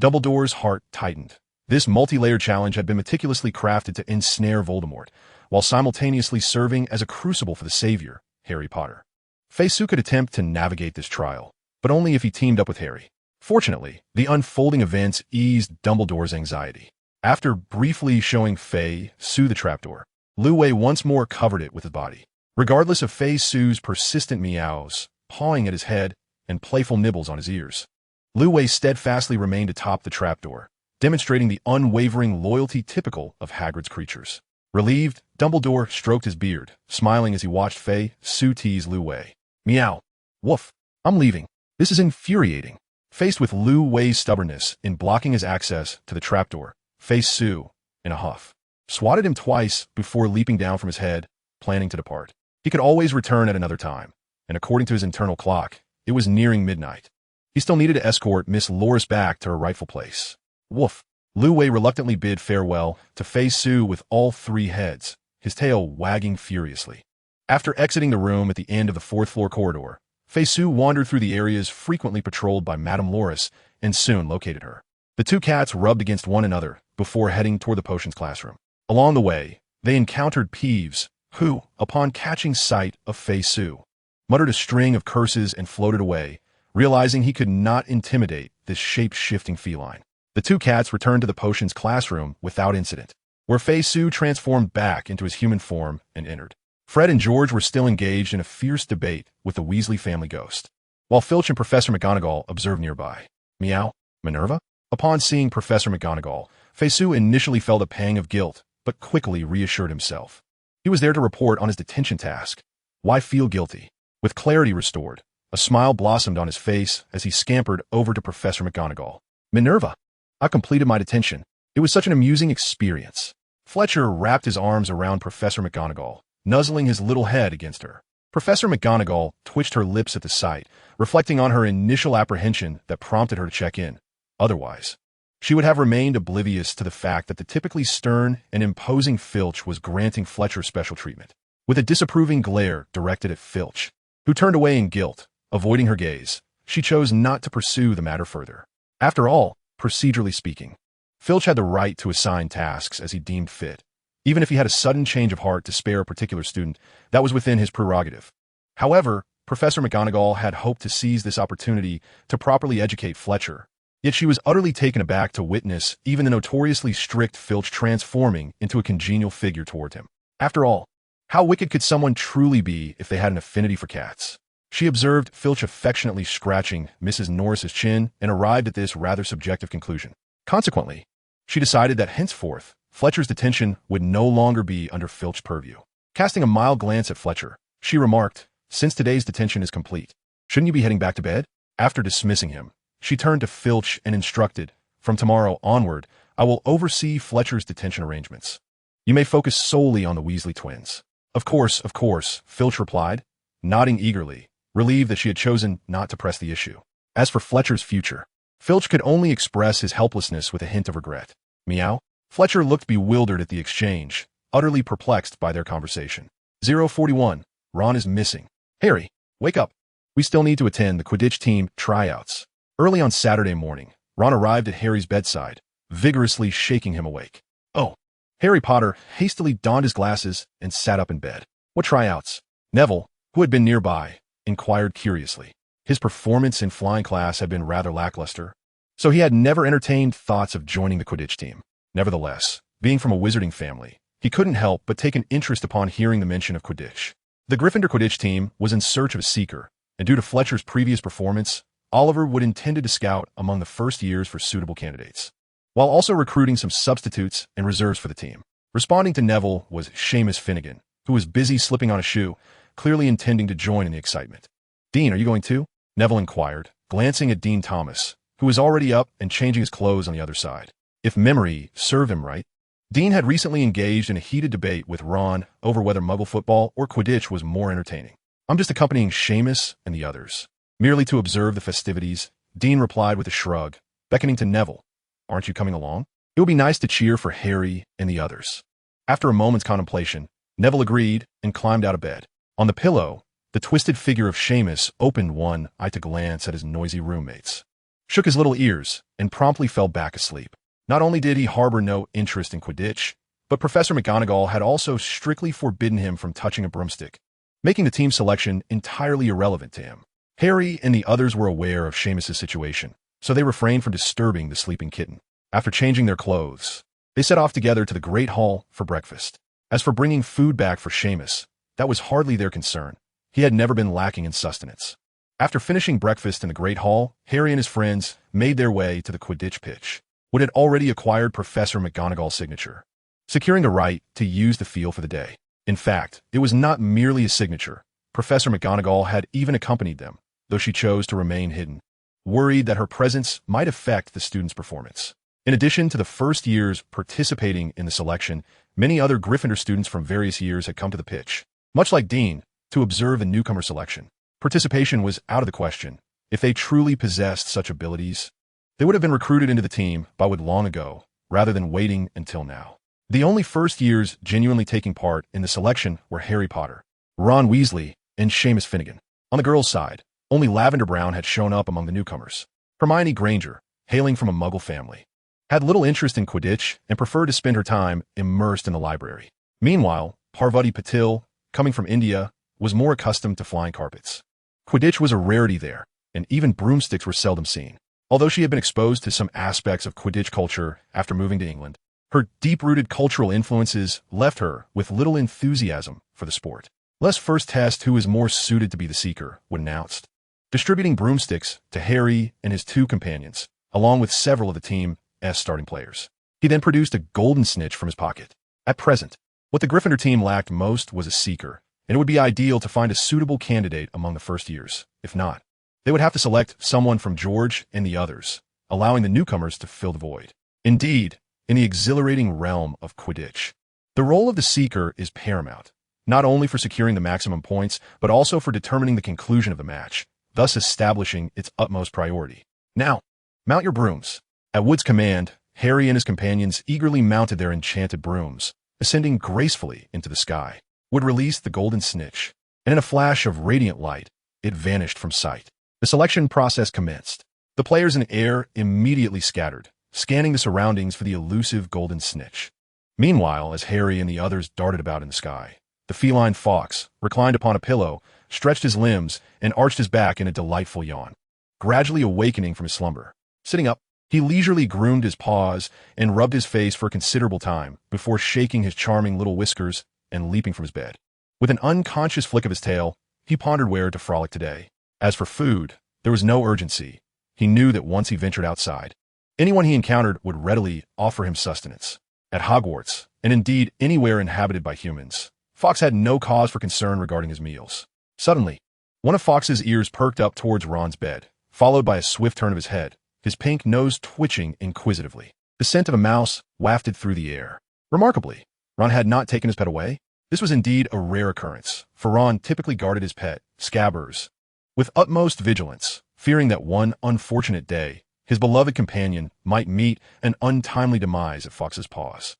Dumbledore's heart tightened. This multi-layered challenge had been meticulously crafted to ensnare Voldemort, while simultaneously serving as a crucible for the savior, Harry Potter. Fei Su could attempt to navigate this trial, but only if he teamed up with Harry. Fortunately, the unfolding events eased Dumbledore's anxiety. After briefly showing Fei Su the trapdoor, Lu Wei once more covered it with his body. Regardless of Fei Su's persistent meows, pawing at his head, and playful nibbles on his ears, Lu Wei steadfastly remained atop the trapdoor, demonstrating the unwavering loyalty typical of Hagrid's creatures. Relieved, Dumbledore stroked his beard, smiling as he watched Fei Su tease Lu Wei. Meow. Woof. I'm leaving. This is infuriating. Faced with Lu Wei's stubbornness in blocking his access to the trapdoor, Fei Su, in a huff, swatted him twice before leaping down from his head, planning to depart. He could always return at another time, and according to his internal clock, it was nearing midnight. He still needed to escort Miss Loris back to her rightful place. Woof. Lu Wei reluctantly bid farewell to Fei Su with all 3 heads, his tail wagging furiously. After exiting the room at the end of the fourth-floor corridor, Fei Su wandered through the areas frequently patrolled by Madame Loris and soon located her. The two cats rubbed against one another before heading toward the potions classroom. Along the way, they encountered Peeves, who, upon catching sight of Fei Su, muttered a string of curses and floated away, realizing he could not intimidate this shape-shifting feline. The two cats returned to the potions classroom without incident, where Fei Su transformed back into his human form and entered. Fred and George were still engaged in a fierce debate with the Weasley family ghost, while Filch and Professor McGonagall observed nearby. Meow, Minerva? Upon seeing Professor McGonagall, Fei Su initially felt a pang of guilt, but quickly reassured himself. He was there to report on his detention task. Why feel guilty? With clarity restored, a smile blossomed on his face as he scampered over to Professor McGonagall. Minerva, I completed my detention. It was such an amusing experience. Fletcher wrapped his arms around Professor McGonagall, nuzzling his little head against her. Professor McGonagall twitched her lips at the sight, reflecting on her initial apprehension that prompted her to check in. Otherwise, she would have remained oblivious to the fact that the typically stern and imposing Filch was granting Fletcher special treatment. With a disapproving glare directed at Filch, who turned away in guilt, avoiding her gaze, she chose not to pursue the matter further. After all, procedurally speaking, Filch had the right to assign tasks as he deemed fit. Even if he had a sudden change of heart to spare a particular student, that was within his prerogative. However, Professor McGonagall had hoped to seize this opportunity to properly educate Fletcher. Yet she was utterly taken aback to witness even the notoriously strict Filch transforming into a congenial figure toward him. After all, how wicked could someone truly be if they had an affinity for cats? She observed Filch affectionately scratching Mrs. Norris's chin and arrived at this rather subjective conclusion. Consequently, she decided that henceforth, Fletcher's detention would no longer be under Filch's purview. Casting a mild glance at Fletcher, she remarked, "Since today's detention is complete, shouldn't you be heading back to bed?" After dismissing him, she turned to Filch and instructed, "From tomorrow onward, I will oversee Fletcher's detention arrangements. You may focus solely on the Weasley twins." Of course, Filch replied, nodding eagerly, relieved that she had chosen not to press the issue. As for Fletcher's future, Filch could only express his helplessness with a hint of regret. Meow? Fletcher looked bewildered at the exchange, utterly perplexed by their conversation. 041. Ron is missing. Harry, wake up. We still need to attend the Quidditch team tryouts. Early on Saturday morning, Ron arrived at Harry's bedside, vigorously shaking him awake. Oh. Harry Potter hastily donned his glasses and sat up in bed. What tryouts? Neville, who had been nearby, inquired curiously. His performance in flying class had been rather lackluster, so he had never entertained thoughts of joining the Quidditch team. Nevertheless, being from a wizarding family, he couldn't help but take an interest upon hearing the mention of Quidditch. The Gryffindor Quidditch team was in search of a seeker, and due to Fletcher's previous performance, Oliver would intended to scout among the first years for suitable candidates, while also recruiting some substitutes and reserves for the team. Responding to Neville was Seamus Finnegan, who was busy slipping on a shoe, clearly intending to join in the excitement. Dean, are you going too? Neville inquired, glancing at Dean Thomas, who was already up and changing his clothes on the other side. If memory served him right, Dean had recently engaged in a heated debate with Ron over whether Muggle football or Quidditch was more entertaining. I'm just accompanying Seamus and the others. Merely to observe the festivities, Dean replied with a shrug, beckoning to Neville. Aren't you coming along? It would be nice to cheer for Harry and the others. After a moment's contemplation, Neville agreed and climbed out of bed. On the pillow, the twisted figure of Seamus opened one eye to glance at his noisy roommates, shook his little ears, and promptly fell back asleep. Not only did he harbor no interest in Quidditch, but Professor McGonagall had also strictly forbidden him from touching a broomstick, making the team selection entirely irrelevant to him. Harry and the others were aware of Seamus's situation, so they refrained from disturbing the sleeping kitten. After changing their clothes, they set off together to the Great Hall for breakfast. As for bringing food back for Seamus, that was hardly their concern. He had never been lacking in sustenance. After finishing breakfast in the Great Hall, Harry and his friends made their way to the Quidditch pitch, which had already acquired Professor McGonagall's signature, securing the right to use the field for the day. In fact, it was not merely a signature. Professor McGonagall had even accompanied them, though she chose to remain hidden, worried that her presence might affect the students' performance. In addition to the first years participating in the selection, many other Gryffindor students from various years had come to the pitch, much like Dean, to observe the newcomer selection. Participation was out of the question. If they truly possessed such abilities, they would have been recruited into the team by Wood long ago, rather than waiting until now. The only first years genuinely taking part in the selection were Harry Potter, Ron Weasley, and Seamus Finnegan. On the girls' side, only Lavender Brown had shown up among the newcomers. Hermione Granger, hailing from a Muggle family, had little interest in Quidditch and preferred to spend her time immersed in the library. Meanwhile, Parvati Patil, coming from India, was more accustomed to flying carpets. Quidditch was a rarity there, and even broomsticks were seldom seen. Although she had been exposed to some aspects of Quidditch culture after moving to England, her deep-rooted cultural influences left her with little enthusiasm for the sport. Let's first test who is more suited to be the Seeker when announced. Distributing broomsticks to Harry and his two companions, along with several of the team's starting players. He then produced a golden snitch from his pocket. At present, what the Gryffindor team lacked most was a Seeker, and it would be ideal to find a suitable candidate among the first years. If not, they would have to select someone from George and the others, allowing the newcomers to fill the void. Indeed, in the exhilarating realm of Quidditch, the role of the Seeker is paramount, not only for securing the maximum points, but also for determining the conclusion of the match, thus establishing its utmost priority. Now, mount your brooms. At Wood's command, Harry and his companions eagerly mounted their enchanted brooms, ascending gracefully into the sky. Wood released the golden snitch, and in a flash of radiant light, it vanished from sight. The selection process commenced. The players in air immediately scattered, scanning the surroundings for the elusive golden snitch. Meanwhile, as Harry and the others darted about in the sky, the feline fox, reclined upon a pillow, stretched his limbs and arched his back in a delightful yawn. Gradually awakening from his slumber, sitting up, he leisurely groomed his paws and rubbed his face for a considerable time before shaking his charming little whiskers and leaping from his bed. With an unconscious flick of his tail, he pondered where to frolic today. As for food, there was no urgency. He knew that once he ventured outside, anyone he encountered would readily offer him sustenance. At Hogwarts, and indeed anywhere inhabited by humans, Fox had no cause for concern regarding his meals. Suddenly, one of Fox's ears perked up towards Ron's bed, followed by a swift turn of his head, his pink nose twitching inquisitively. The scent of a mouse wafted through the air. Remarkably, Ron had not taken his pet away. This was indeed a rare occurrence, for Ron typically guarded his pet, Scabbers, with utmost vigilance, fearing that one unfortunate day, his beloved companion might meet an untimely demise at Fox's paws.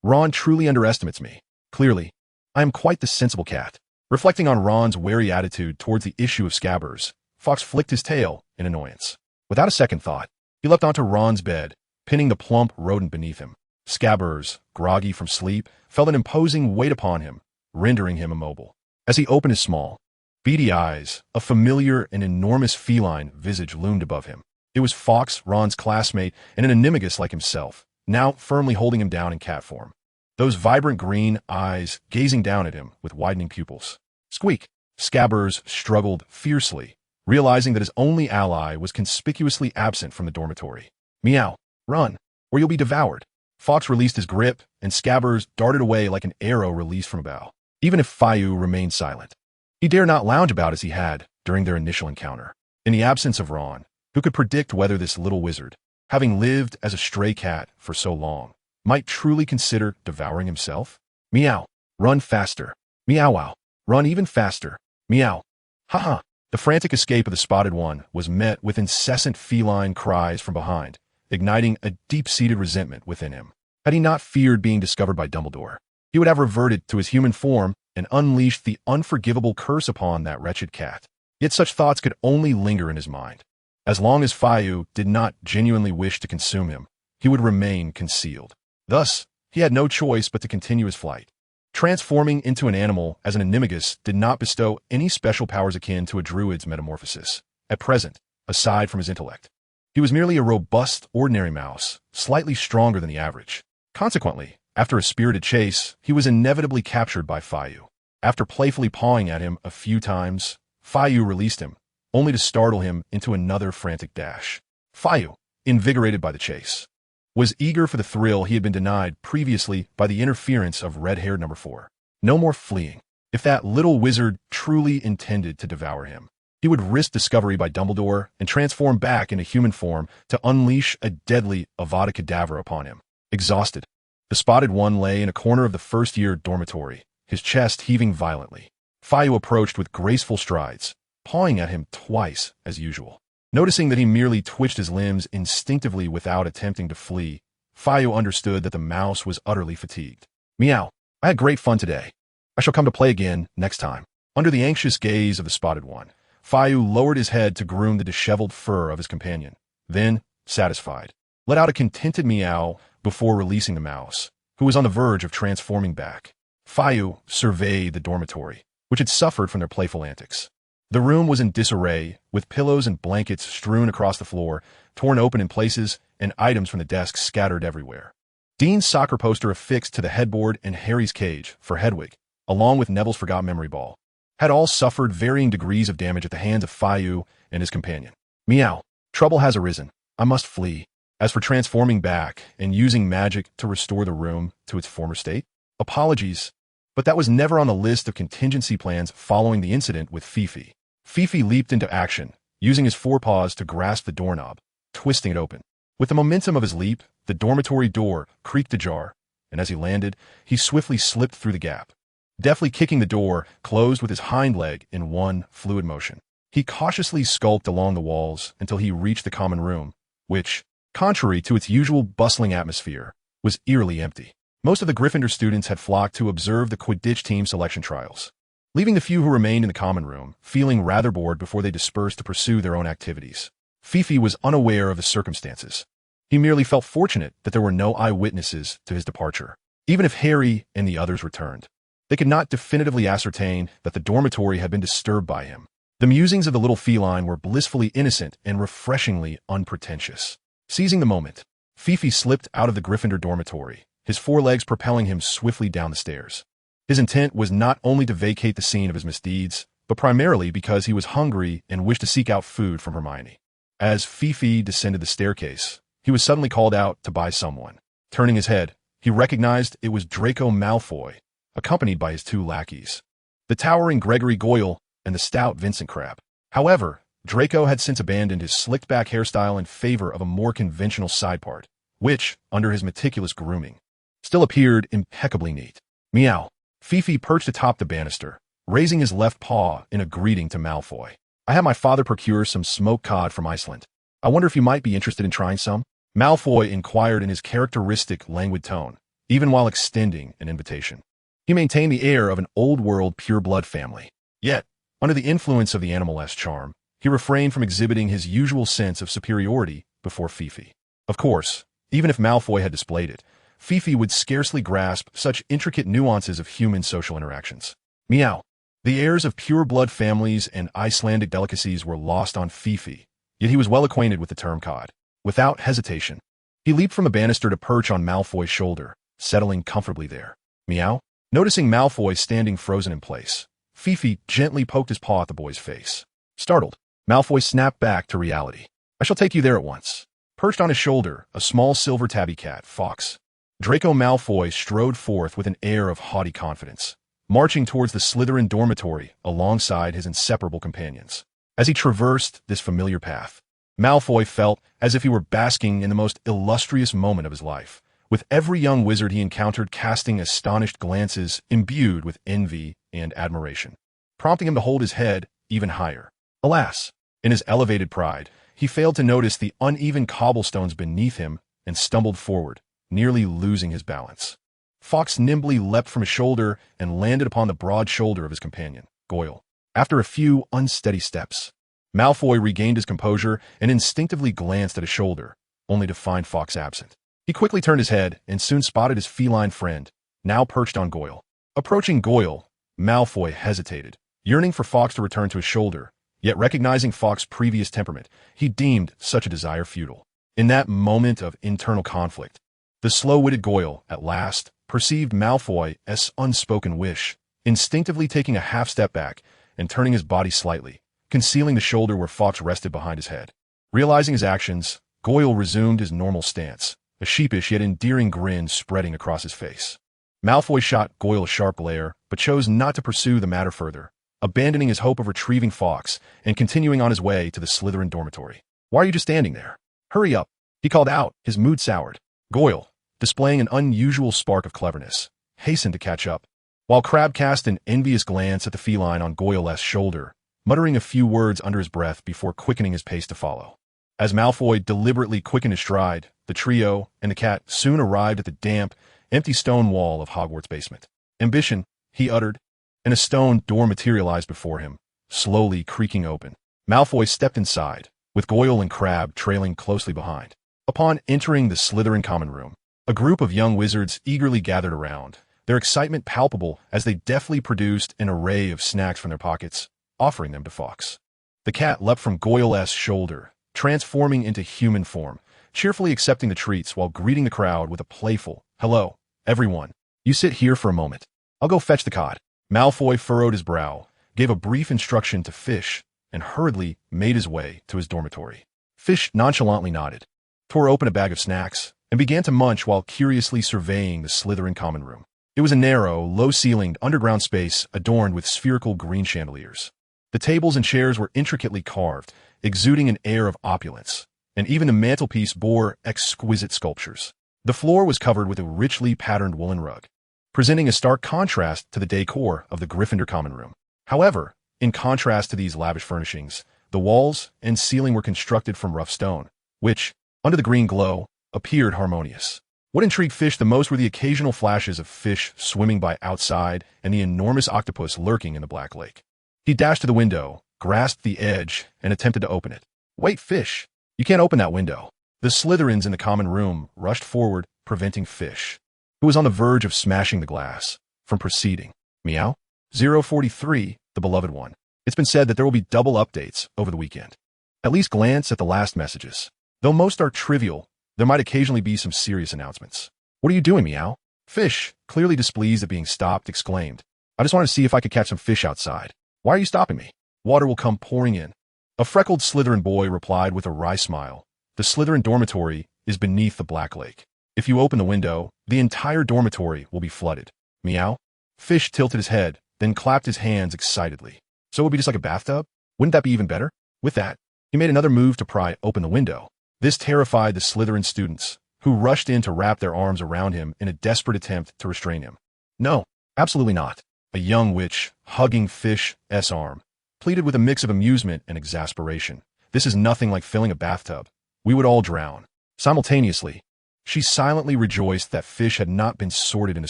Ron truly underestimates me. Clearly, I am quite the sensible cat. Reflecting on Ron's wary attitude towards the issue of Scabbers, Fox flicked his tail in annoyance. Without a second thought, he leapt onto Ron's bed, pinning the plump rodent beneath him. Scabbers, groggy from sleep, felt an imposing weight upon him, rendering him immobile. As he opened his small, beady eyes, a familiar and enormous feline visage loomed above him. It was Fox, Ron's classmate, and an Animagus like himself, now firmly holding him down in cat form. Those vibrant green eyes gazing down at him with widening pupils. Squeak! Scabbers struggled fiercely, realizing that his only ally was conspicuously absent from the dormitory. Meow! Run, or you'll be devoured. Fox released his grip, and Scabbers darted away like an arrow released from a bow. Even if Fayu remained silent, he dared not lounge about as he had during their initial encounter. In the absence of Ron, who could predict whether this little wizard, having lived as a stray cat for so long, might truly consider devouring himself? Meow! Run faster! Meow-wow! Run even faster! Meow! Ha-ha! The frantic escape of the spotted one was met with incessant feline cries from behind, igniting a deep-seated resentment within him. Had he not feared being discovered by Dumbledore, he would have reverted to his human form and unleashed the unforgivable curse upon that wretched cat. Yet such thoughts could only linger in his mind. As long as Fayu did not genuinely wish to consume him, he would remain concealed. Thus, he had no choice but to continue his flight. Transforming into an animal as an Animagus did not bestow any special powers akin to a druid's metamorphosis. At present, aside from his intellect, he was merely a robust, ordinary mouse, slightly stronger than the average. Consequently, after a spirited chase, he was inevitably captured by Fayu. After playfully pawing at him a few times, Fayu released him, only to startle him into another frantic dash. Fayu, invigorated by the chase, was eager for the thrill he had been denied previously by the interference of red-haired number 4. No more fleeing. If that little wizard truly intended to devour him, he would risk discovery by Dumbledore and transform back into human form to unleash a deadly Avada Kedavra upon him. Exhausted, the spotted one lay in a corner of the first-year dormitory, his chest heaving violently. Fayu approached with graceful strides, pawing at him twice as usual. Noticing that he merely twitched his limbs instinctively without attempting to flee, Fayu understood that the mouse was utterly fatigued. Meow! I had great fun today. I I shall come to play again next time. Under the anxious gaze of the spotted one, Fayu lowered his head to groom the disheveled fur of his companion. Then, satisfied, let out a contented meow before releasing the mouse, who was on the verge of transforming back. Fayu surveyed the dormitory, which had suffered from their playful antics. The room was in disarray, with pillows and blankets strewn across the floor, torn open in places, and items from the desk scattered everywhere. Dean's soccer poster affixed to the headboard and Harry's cage for Hedwig, along with Neville's forgotten memory ball, had all suffered varying degrees of damage at the hands of Fayu and his companion. Meow. Trouble has arisen. I must flee. As for transforming back and using magic to restore the room to its former state, apologies, but that was never on the list of contingency plans following the incident with Fifi. Fifi leaped into action, using his forepaws to grasp the doorknob, twisting it open. With the momentum of his leap, the dormitory door creaked ajar, and as he landed, he swiftly slipped through the gap. Deftly kicking the door, closed with his hind leg in one fluid motion. He cautiously skulked along the walls until he reached the common room, which, contrary to its usual bustling atmosphere, was eerily empty. Most of the Gryffindor students had flocked to observe the Quidditch team selection trials, leaving the few who remained in the common room feeling rather bored before they dispersed to pursue their own activities. Fifi was unaware of the circumstances. He merely felt fortunate that there were no eyewitnesses to his departure. Even if Harry and the others returned, they could not definitively ascertain that the dormitory had been disturbed by him. The musings of the little feline were blissfully innocent and refreshingly unpretentious. Seizing the moment, Fifi slipped out of the Gryffindor dormitory, his forelegs propelling him swiftly down the stairs. His intent was not only to vacate the scene of his misdeeds, but primarily because he was hungry and wished to seek out food from Hermione. As Fifi descended the staircase, he was suddenly called out to by someone. Turning his head, he recognized it was Draco Malfoy, accompanied by his two lackeys, the towering Gregory Goyle and the stout Vincent Crabbe. However, Draco had since abandoned his slicked-back hairstyle in favor of a more conventional side part, which, under his meticulous grooming, still appeared impeccably neat. Meow. Fifi perched atop the banister, raising his left paw in a greeting to Malfoy. I had my father procure some smoked cod from Iceland. I wonder if you might be interested in trying some? Malfoy inquired in his characteristic languid tone, even while extending an invitation. He maintained the air of an old-world pure-blood family. Yet, under the influence of the animalesque charm, he refrained from exhibiting his usual sense of superiority before Fifi. Of course, even if Malfoy had displayed it, Fifi would scarcely grasp such intricate nuances of human social interactions. Meow. The airs of pure-blood families and Icelandic delicacies were lost on Fifi, yet he was well acquainted with the term cod. Without hesitation, he leaped from the banister to perch on Malfoy's shoulder, settling comfortably there. Meow. Noticing Malfoy standing frozen in place, Fifi gently poked his paw at the boy's face. Startled, Malfoy snapped back to reality. I shall take you there at once. Perched on his shoulder, a small silver tabby cat, Fox, Draco Malfoy strode forth with an air of haughty confidence, marching towards the Slytherin dormitory alongside his inseparable companions. As he traversed this familiar path, Malfoy felt as if he were basking in the most illustrious moment of his life, with every young wizard he encountered casting astonished glances imbued with envy and admiration, prompting him to hold his head even higher. Alas, in his elevated pride, he failed to notice the uneven cobblestones beneath him and stumbled forward, nearly losing his balance. Fox nimbly leapt from his shoulder and landed upon the broad shoulder of his companion, Goyle. After a few unsteady steps, Malfoy regained his composure and instinctively glanced at his shoulder, only to find Fox absent. He quickly turned his head and soon spotted his feline friend, now perched on Goyle. Approaching Goyle, Malfoy hesitated, yearning for Fox to return to his shoulder, yet recognizing Fox's previous temperament, he deemed such a desire futile. In that moment of internal conflict, the slow-witted Goyle, at last, perceived Malfoy's unspoken wish, instinctively taking a half-step back and turning his body slightly, concealing the shoulder where Fox rested behind his head. Realizing his actions, Goyle resumed his normal stance, a sheepish yet endearing grin spreading across his face. Malfoy shot Goyle a sharp glare, but chose not to pursue the matter further, abandoning his hope of retrieving Fox and continuing on his way to the Slytherin dormitory. Why are you just standing there? Hurry up, he called out, his mood soured. Goyle, displaying an unusual spark of cleverness, hastened to catch up, while Crabbe cast an envious glance at the feline on Goyle's shoulder, muttering a few words under his breath before quickening his pace to follow. As Malfoy deliberately quickened his stride, the trio and the cat soon arrived at the damp, empty stone wall of Hogwarts' basement. Ambition, he uttered, and a stone door materialized before him, slowly creaking open. Malfoy stepped inside, with Goyle and Crabbe trailing closely behind. Upon entering the Slytherin common room, a group of young wizards eagerly gathered around, their excitement palpable as they deftly produced an array of snacks from their pockets, offering them to Fawkes. The cat leapt from Goyle's shoulder, transforming into human form, cheerfully accepting the treats while greeting the crowd with a playful, "Hello, everyone. You sit here for a moment. I'll go fetch the cod." Malfoy furrowed his brow, gave a brief instruction to Fish, and hurriedly made his way to his dormitory. Fish nonchalantly nodded, tore open a bag of snacks, and began to munch while curiously surveying the Slytherin common room. It was a narrow, low-ceilinged underground space adorned with spherical green chandeliers. The tables and chairs were intricately carved, exuding an air of opulence, and even the mantelpiece bore exquisite sculptures. The floor was covered with a richly patterned woolen rug, presenting a stark contrast to the decor of the Gryffindor common room. However, in contrast to these lavish furnishings, the walls and ceiling were constructed from rough stone, which, under the green glow, appeared harmonious. What intrigued Fish the most were the occasional flashes of fish swimming by outside and the enormous octopus lurking in the black lake. He dashed to the window, grasped the edge, and attempted to open it. "Wait, Fish! You can't open that window." The Slytherins in the common room rushed forward, preventing Fish, who was on the verge of smashing the glass, from proceeding. Meow? 043, the beloved one. It's been said that there will be double updates over the weekend. At least glance at the last messages. Though most are trivial, there might occasionally be some serious announcements. "What are you doing, Meow?" Fish, clearly displeased at being stopped, exclaimed, "I just wanted to see if I could catch some fish outside." "Why are you stopping me? Water will come pouring in." A freckled Slytherin boy replied with a wry smile. "The Slytherin dormitory is beneath the Black Lake. If you open the window, the entire dormitory will be flooded." Meow? Fish tilted his head, then clapped his hands excitedly. "So it would be just like a bathtub? Wouldn't that be even better?" With that, he made another move to pry open the window. This terrified the Slytherin students, who rushed in to wrap their arms around him in a desperate attempt to restrain him. "No, absolutely not." A young witch, hugging Fish's arm, pleaded with a mix of amusement and exasperation. "This is nothing like filling a bathtub. We would all drown." Simultaneously, she silently rejoiced that Fish had not been sorted into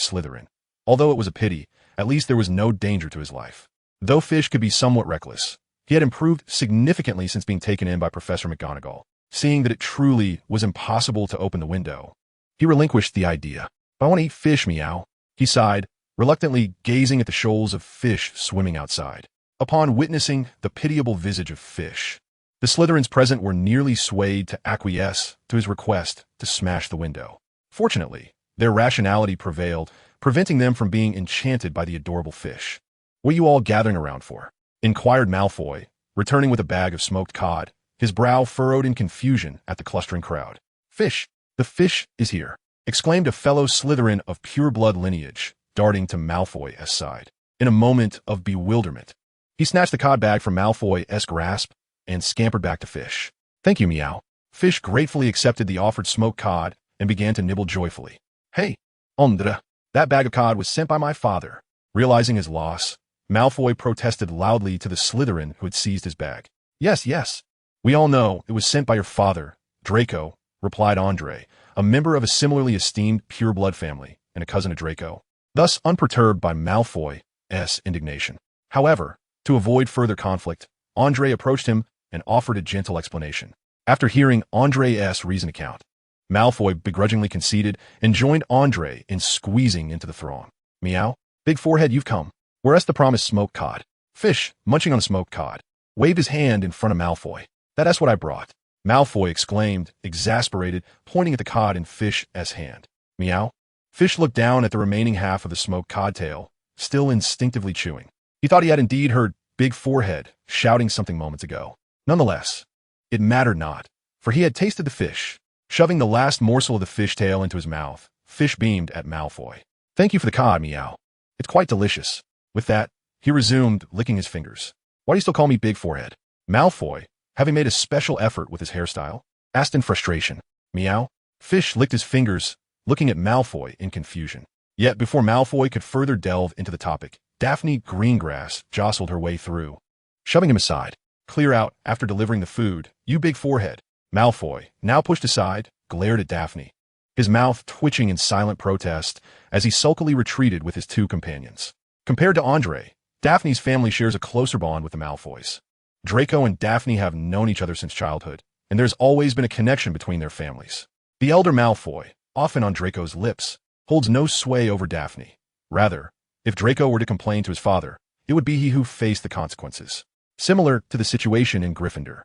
Slytherin. Although it was a pity, at least there was no danger to his life. Though Fish could be somewhat reckless, he had improved significantly since being taken in by Professor McGonagall. Seeing that it truly was impossible to open the window, he relinquished the idea. "But I want to eat fish, Meow," he sighed, reluctantly gazing at the shoals of fish swimming outside. Upon witnessing the pitiable visage of Fish, the Slytherins present were nearly swayed to acquiesce to his request to smash the window. Fortunately, their rationality prevailed, preventing them from being enchanted by the adorable fish. "What are you all gathering around for?" inquired Malfoy, returning with a bag of smoked cod, his brow furrowed in confusion at the clustering crowd. "Fish! The fish is here!" exclaimed a fellow Slytherin of pure-blood lineage, darting to Malfoy's side. In a moment of bewilderment, he snatched the cod bag from Malfoy's grasp and scampered back to Fish. "Thank you, Meow." Fish gratefully accepted the offered smoked cod and began to nibble joyfully. "Hey, Ondra, that bag of cod was sent by my father." Realizing his loss, Malfoy protested loudly to the Slytherin who had seized his bag. Yes, we all know it was sent by your father, Draco," replied Andre, a member of a similarly esteemed pure-blood family and a cousin of Draco, thus unperturbed by Malfoy's indignation. However, to avoid further conflict, Andre approached him and offered a gentle explanation. After hearing Andre's reasoned account, Malfoy begrudgingly conceded and joined Andre in squeezing into the throng. "Meow, big forehead, you've come. Where's the promised smoked cod?" Fish, munching on a smoked cod, waved his hand in front of Malfoy. "That's what I brought," Malfoy exclaimed, exasperated, pointing at the cod in Fish's hand. "Meow." Fish looked down at the remaining half of the smoked codtail, still instinctively chewing. He thought he had indeed heard Big Forehead shouting something moments ago. Nonetheless, it mattered not, for he had tasted the fish. Shoving the last morsel of the fishtail into his mouth, Fish beamed at Malfoy. "Thank you for the cod, Meow. It's quite delicious." With that, he resumed, licking his fingers. "Why do you still call me Big Forehead?" Malfoy, having made a special effort with his hairstyle, asked in frustration. "Meow." Fish licked his fingers, looking at Malfoy in confusion. Yet before Malfoy could further delve into the topic, Daphne Greengrass jostled her way through, shoving him aside. "Clear out after delivering the food, you Big Forehead." Malfoy, now pushed aside, glared at Daphne, his mouth twitching in silent protest as he sulkily retreated with his two companions. Compared to Andre, Daphne's family shares a closer bond with the Malfoys. Draco and Daphne have known each other since childhood, and there's always been a connection between their families. The elder Malfoy, often on Draco's lips, holds no sway over Daphne. Rather, if Draco were to complain to his father, it would be he who faced the consequences. Similar to the situation in Gryffindor.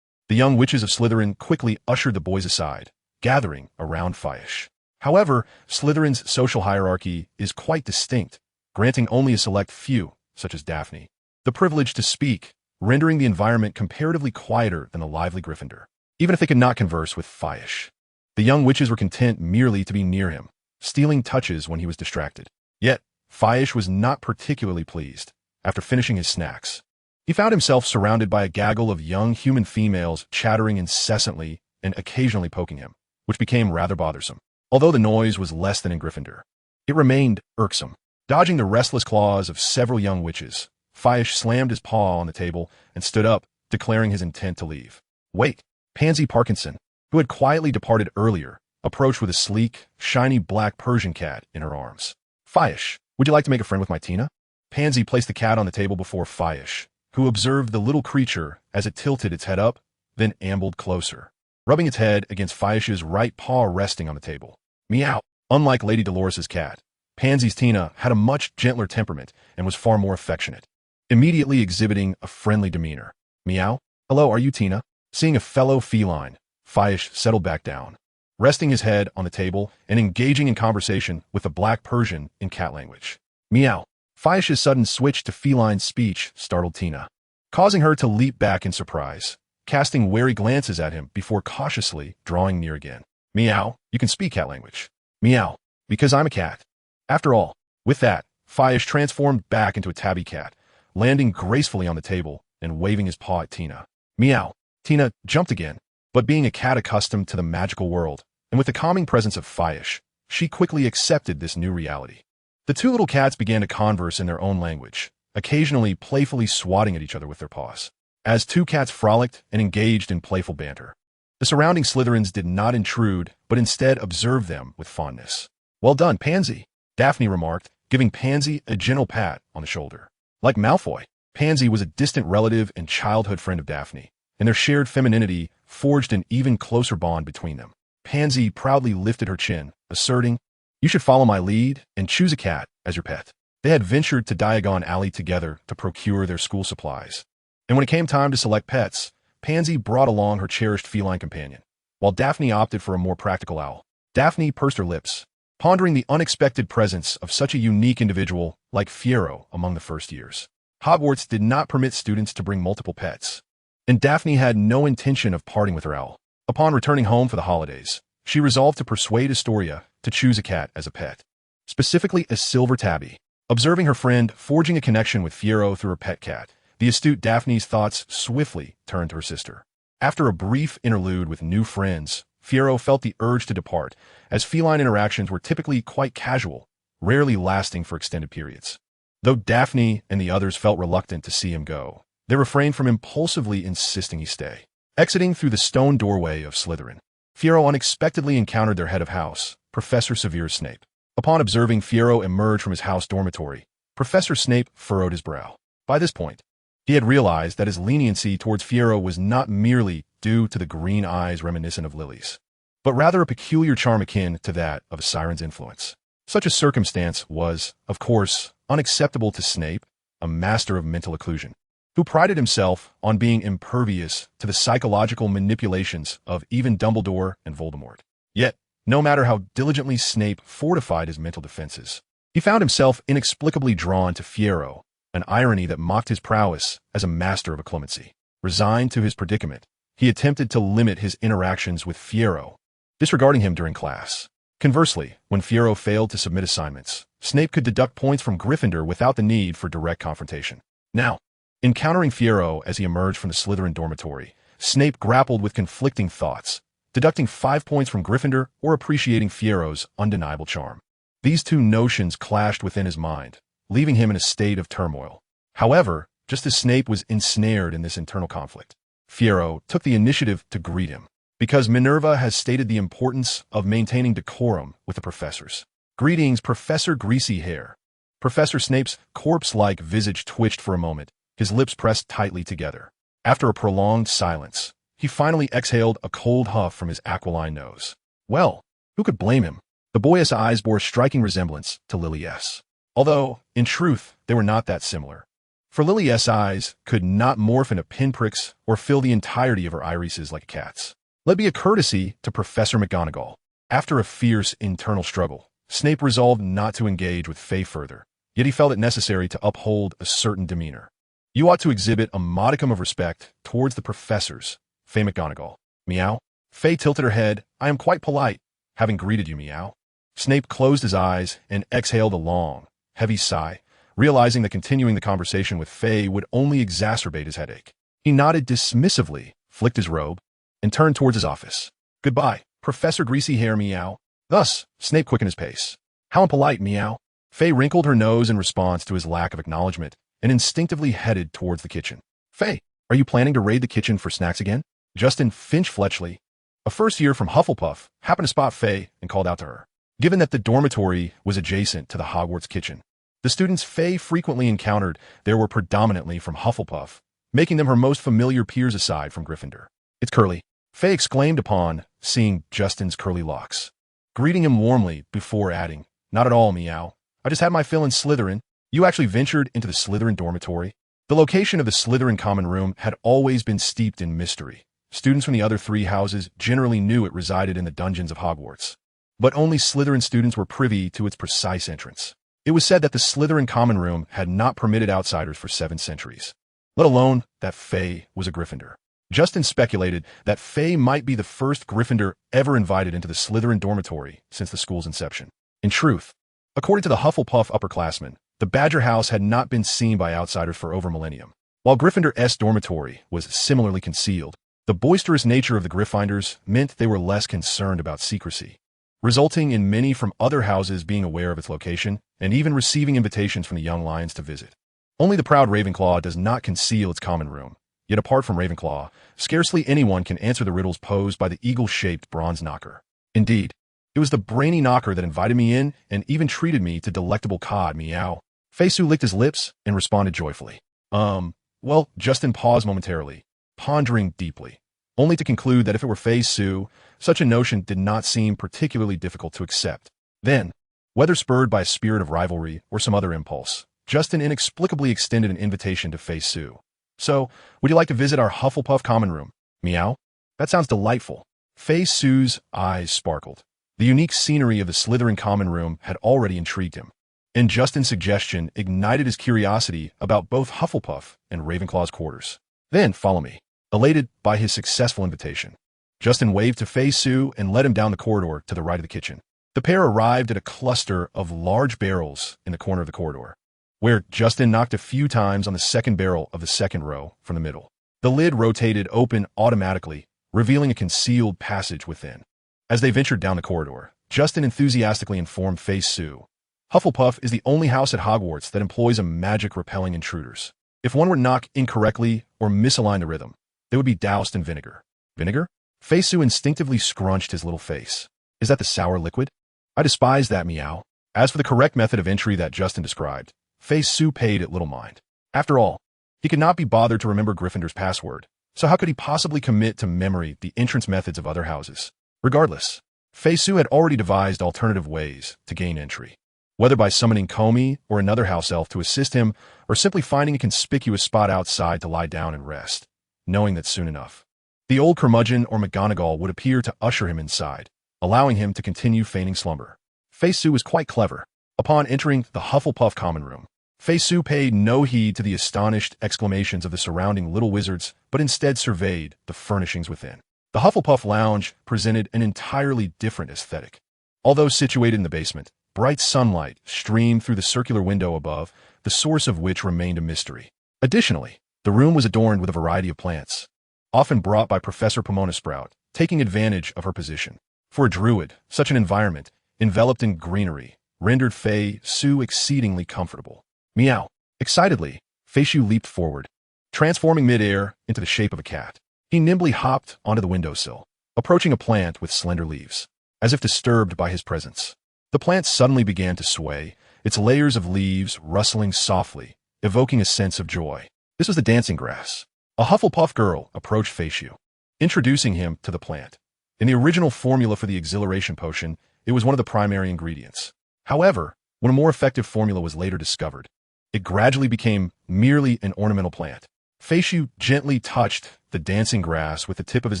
The young witches of Slytherin quickly ushered the boys aside, gathering around Filch. However, Slytherin's social hierarchy is quite distinct, granting only a select few, such as Daphne, the privilege to speak, rendering the environment comparatively quieter than the lively Gryffindor. Even if they could not converse with Filch, the young witches were content merely to be near him, stealing touches when he was distracted. Yet, Filch was not particularly pleased. After finishing his snacks, he found himself surrounded by a gaggle of young human females chattering incessantly and occasionally poking him, which became rather bothersome. Although the noise was less than in Gryffindor, it remained irksome. Dodging the restless claws of several young witches, Filch slammed his paw on the table and stood up, declaring his intent to leave. Wait! Pansy Parkinson, who had quietly departed earlier, approached with a sleek, shiny black Persian cat in her arms. Filch, would you like to make a friend with my Tina? Pansy placed the cat on the table before Filch, who observed the little creature as it tilted its head up, then ambled closer, rubbing its head against Filch's right paw resting on the table. Meow! Unlike Lady Dolores's cat, Pansy's Tina had a much gentler temperament and was far more affectionate, immediately exhibiting a friendly demeanor. Meow? Hello, are you Tina? Seeing a fellow feline, Filch settled back down, resting his head on the table and engaging in conversation with the black Persian in cat language. Meow. Filch's sudden switch to feline speech startled Tina, causing her to leap back in surprise, casting wary glances at him before cautiously drawing near again. Meow, you can speak cat language. Meow, because I'm a cat. After all, with that, Filch transformed back into a tabby cat, landing gracefully on the table and waving his paw at Tina. Meow. Tina jumped again, but being a cat accustomed to the magical world, and with the calming presence of Filch, she quickly accepted this new reality. The two little cats began to converse in their own language, occasionally playfully swatting at each other with their paws. As two cats frolicked and engaged in playful banter, the surrounding Slytherins did not intrude, but instead observed them with fondness. Well done, Pansy, Daphne remarked, giving Pansy a gentle pat on the shoulder. Like Malfoy, Pansy was a distant relative and childhood friend of Daphne, and their shared femininity forged an even closer bond between them. Pansy proudly lifted her chin, asserting, "You should follow my lead and choose a cat as your pet." They had ventured to Diagon Alley together to procure their school supplies, and when it came time to select pets, Pansy brought along her cherished feline companion, while Daphne opted for a more practical owl. Daphne pursed her lips, pondering the unexpected presence of such a unique individual like Fiero among the first years. Hogwarts did not permit students to bring multiple pets, and Daphne had no intention of parting with her owl. Upon returning home for the holidays, she resolved to persuade Astoria to choose a cat as a pet, specifically a silver tabby. Observing her friend forging a connection with Fiero through her pet cat, the astute Daphne's thoughts swiftly turned to her sister. After a brief interlude with new friends, Fiero felt the urge to depart, as feline interactions were typically quite casual, rarely lasting for extended periods. Though Daphne and the others felt reluctant to see him go, they refrained from impulsively insisting he stay. Exiting through the stone doorway of Slytherin, Fiero unexpectedly encountered their head of house, Professor Severus Snape. Upon observing Fiero emerge from his house dormitory, Professor Snape furrowed his brow. By this point, he had realized that his leniency towards Fiero was not merely due to the green eyes reminiscent of lilies, but rather a peculiar charm akin to that of a siren's influence. Such a circumstance was, of course, unacceptable to Snape, a master of mental occlusion, who prided himself on being impervious to the psychological manipulations of even Dumbledore and Voldemort. Yet, no matter how diligently Snape fortified his mental defenses, he found himself inexplicably drawn to Fiero, an irony that mocked his prowess as a master of occlumency. Resigned to his predicament, he attempted to limit his interactions with Fiero, disregarding him during class. Conversely, when Fiero failed to submit assignments, Snape could deduct points from Gryffindor without the need for direct confrontation. Now, encountering Fiero as he emerged from the Slytherin dormitory, Snape grappled with conflicting thoughts, deducting 5 points from Gryffindor or appreciating Fiero's undeniable charm. These two notions clashed within his mind, leaving him in a state of turmoil. However, just as Snape was ensnared in this internal conflict, Fiero took the initiative to greet him, because Minerva has stated the importance of maintaining decorum with the professors. Greetings, Professor Greasy Hair. Professor Snape's corpse-like visage twitched for a moment, his lips pressed tightly together. After a prolonged silence, he finally exhaled a cold huff from his aquiline nose. Well, who could blame him? The boyish eyes bore a striking resemblance to Lily S. Although, in truth, they were not that similar. For Lily S. eyes could not morph into pinpricks or fill the entirety of her irises like a cat's. Let be a courtesy to Professor McGonagall. After a fierce internal struggle, Snape resolved not to engage with Fay further, yet he felt it necessary to uphold a certain demeanor. You ought to exhibit a modicum of respect towards the professors, Fay McGonagall. Meow. Fay tilted her head. I am quite polite, having greeted you, meow. Snape closed his eyes and exhaled a long, heavy sigh, realizing that continuing the conversation with Fay would only exacerbate his headache. He nodded dismissively, flicked his robe, and turned towards his office. Goodbye, Professor Greasy Hair, meow. Thus, Snape quickened his pace. How impolite, meow. Fay wrinkled her nose in response to his lack of acknowledgement and instinctively headed towards the kitchen. Fay, are you planning to raid the kitchen for snacks again? Justin Finch-Fletchley, a first year from Hufflepuff, happened to spot Fay and called out to her. Given that the dormitory was adjacent to the Hogwarts kitchen, the students Fay frequently encountered there were predominantly from Hufflepuff, making them her most familiar peers aside from Gryffindor. It's curly, Fay exclaimed upon seeing Justin's curly locks, greeting him warmly before adding, not at all, meow. I just had my fill in Slytherin. You actually ventured into the Slytherin dormitory? The location of the Slytherin common room had always been steeped in mystery. Students from the other three houses generally knew it resided in the dungeons of Hogwarts, but only Slytherin students were privy to its precise entrance. It was said that the Slytherin common room had not permitted outsiders for 7 centuries, let alone that Fay was a Gryffindor. Justin speculated that Fay might be the first Gryffindor ever invited into the Slytherin dormitory since the school's inception. In truth, according to the Hufflepuff upperclassmen, the Badger House had not been seen by outsiders for over a millennium. While Gryffindor's dormitory was similarly concealed, the boisterous nature of the Gryffindors meant they were less concerned about secrecy, resulting in many from other houses being aware of its location and even receiving invitations from the young lions to visit. Only the proud Ravenclaw does not conceal its common room, yet apart from Ravenclaw, scarcely anyone can answer the riddles posed by the eagle-shaped bronze knocker. Indeed, it was the brainy knocker that invited me in and even treated me to delectable cod, meow. Fay-Sue licked his lips and responded joyfully. Well, Justin paused momentarily, pondering deeply, only to conclude that if it were Fay-Sue, such a notion did not seem particularly difficult to accept. Then, whether spurred by a spirit of rivalry or some other impulse, Justin inexplicably extended an invitation to Fay-Sue. So, would you like to visit our Hufflepuff common room? Meow? That sounds delightful. Fay-Sue's eyes sparkled. The unique scenery of the Slytherin common room had already intrigued him, and Justin's suggestion ignited his curiosity about both Hufflepuff and Ravenclaw's quarters. Then, follow me. Elated by his successful invitation, Justin waved to Fay-Sue and led him down the corridor to the right of the kitchen. The pair arrived at a cluster of large barrels in the corner of the corridor, where Justin knocked a few times on the second barrel of the second row from the middle. The lid rotated open automatically, revealing a concealed passage within. As they ventured down the corridor, Justin enthusiastically informed Fay-Sue, Hufflepuff is the only house at Hogwarts that employs a magic repelling intruders. If one were to knock incorrectly or misalign the rhythm, they would be doused in vinegar. Vinegar? Fay-Sue instinctively scrunched his little face. Is that the sour liquid? I despise that, meow. As for the correct method of entry that Justin described, Fay-Sue paid it little mind. After all, he could not be bothered to remember Gryffindor's password, so how could he possibly commit to memory the entrance methods of other houses? Regardless, Fay-Sue had already devised alternative ways to gain entry, whether by summoning Comey or another house elf to assist him, or simply finding a conspicuous spot outside to lie down and rest, knowing that soon enough, the old curmudgeon or McGonagall would appear to usher him inside, allowing him to continue feigning slumber. Fay-Sue was quite clever. Upon entering the Hufflepuff common room, Fay-Sue paid no heed to the astonished exclamations of the surrounding little wizards, but instead surveyed the furnishings within. The Hufflepuff lounge presented an entirely different aesthetic. Although situated in the basement, bright sunlight streamed through the circular window above, the source of which remained a mystery. Additionally, the room was adorned with a variety of plants, often brought by Professor Pomona Sprout, taking advantage of her position. For a druid, such an environment, enveloped in greenery, rendered Fay-Sue exceedingly comfortable. Meow. Excitedly, Fay-Sue leaped forward, transforming mid-air into the shape of a cat. He nimbly hopped onto the windowsill, approaching a plant with slender leaves. As if disturbed by his presence, the plant suddenly began to sway, its layers of leaves rustling softly, evoking a sense of joy. This was the dancing grass. A Hufflepuff girl approached Feishu, introducing him to the plant. In the original formula for the exhilaration potion, it was one of the primary ingredients. However, when a more effective formula was later discovered, it gradually became merely an ornamental plant. Feishu gently touched the dancing grass with the tip of his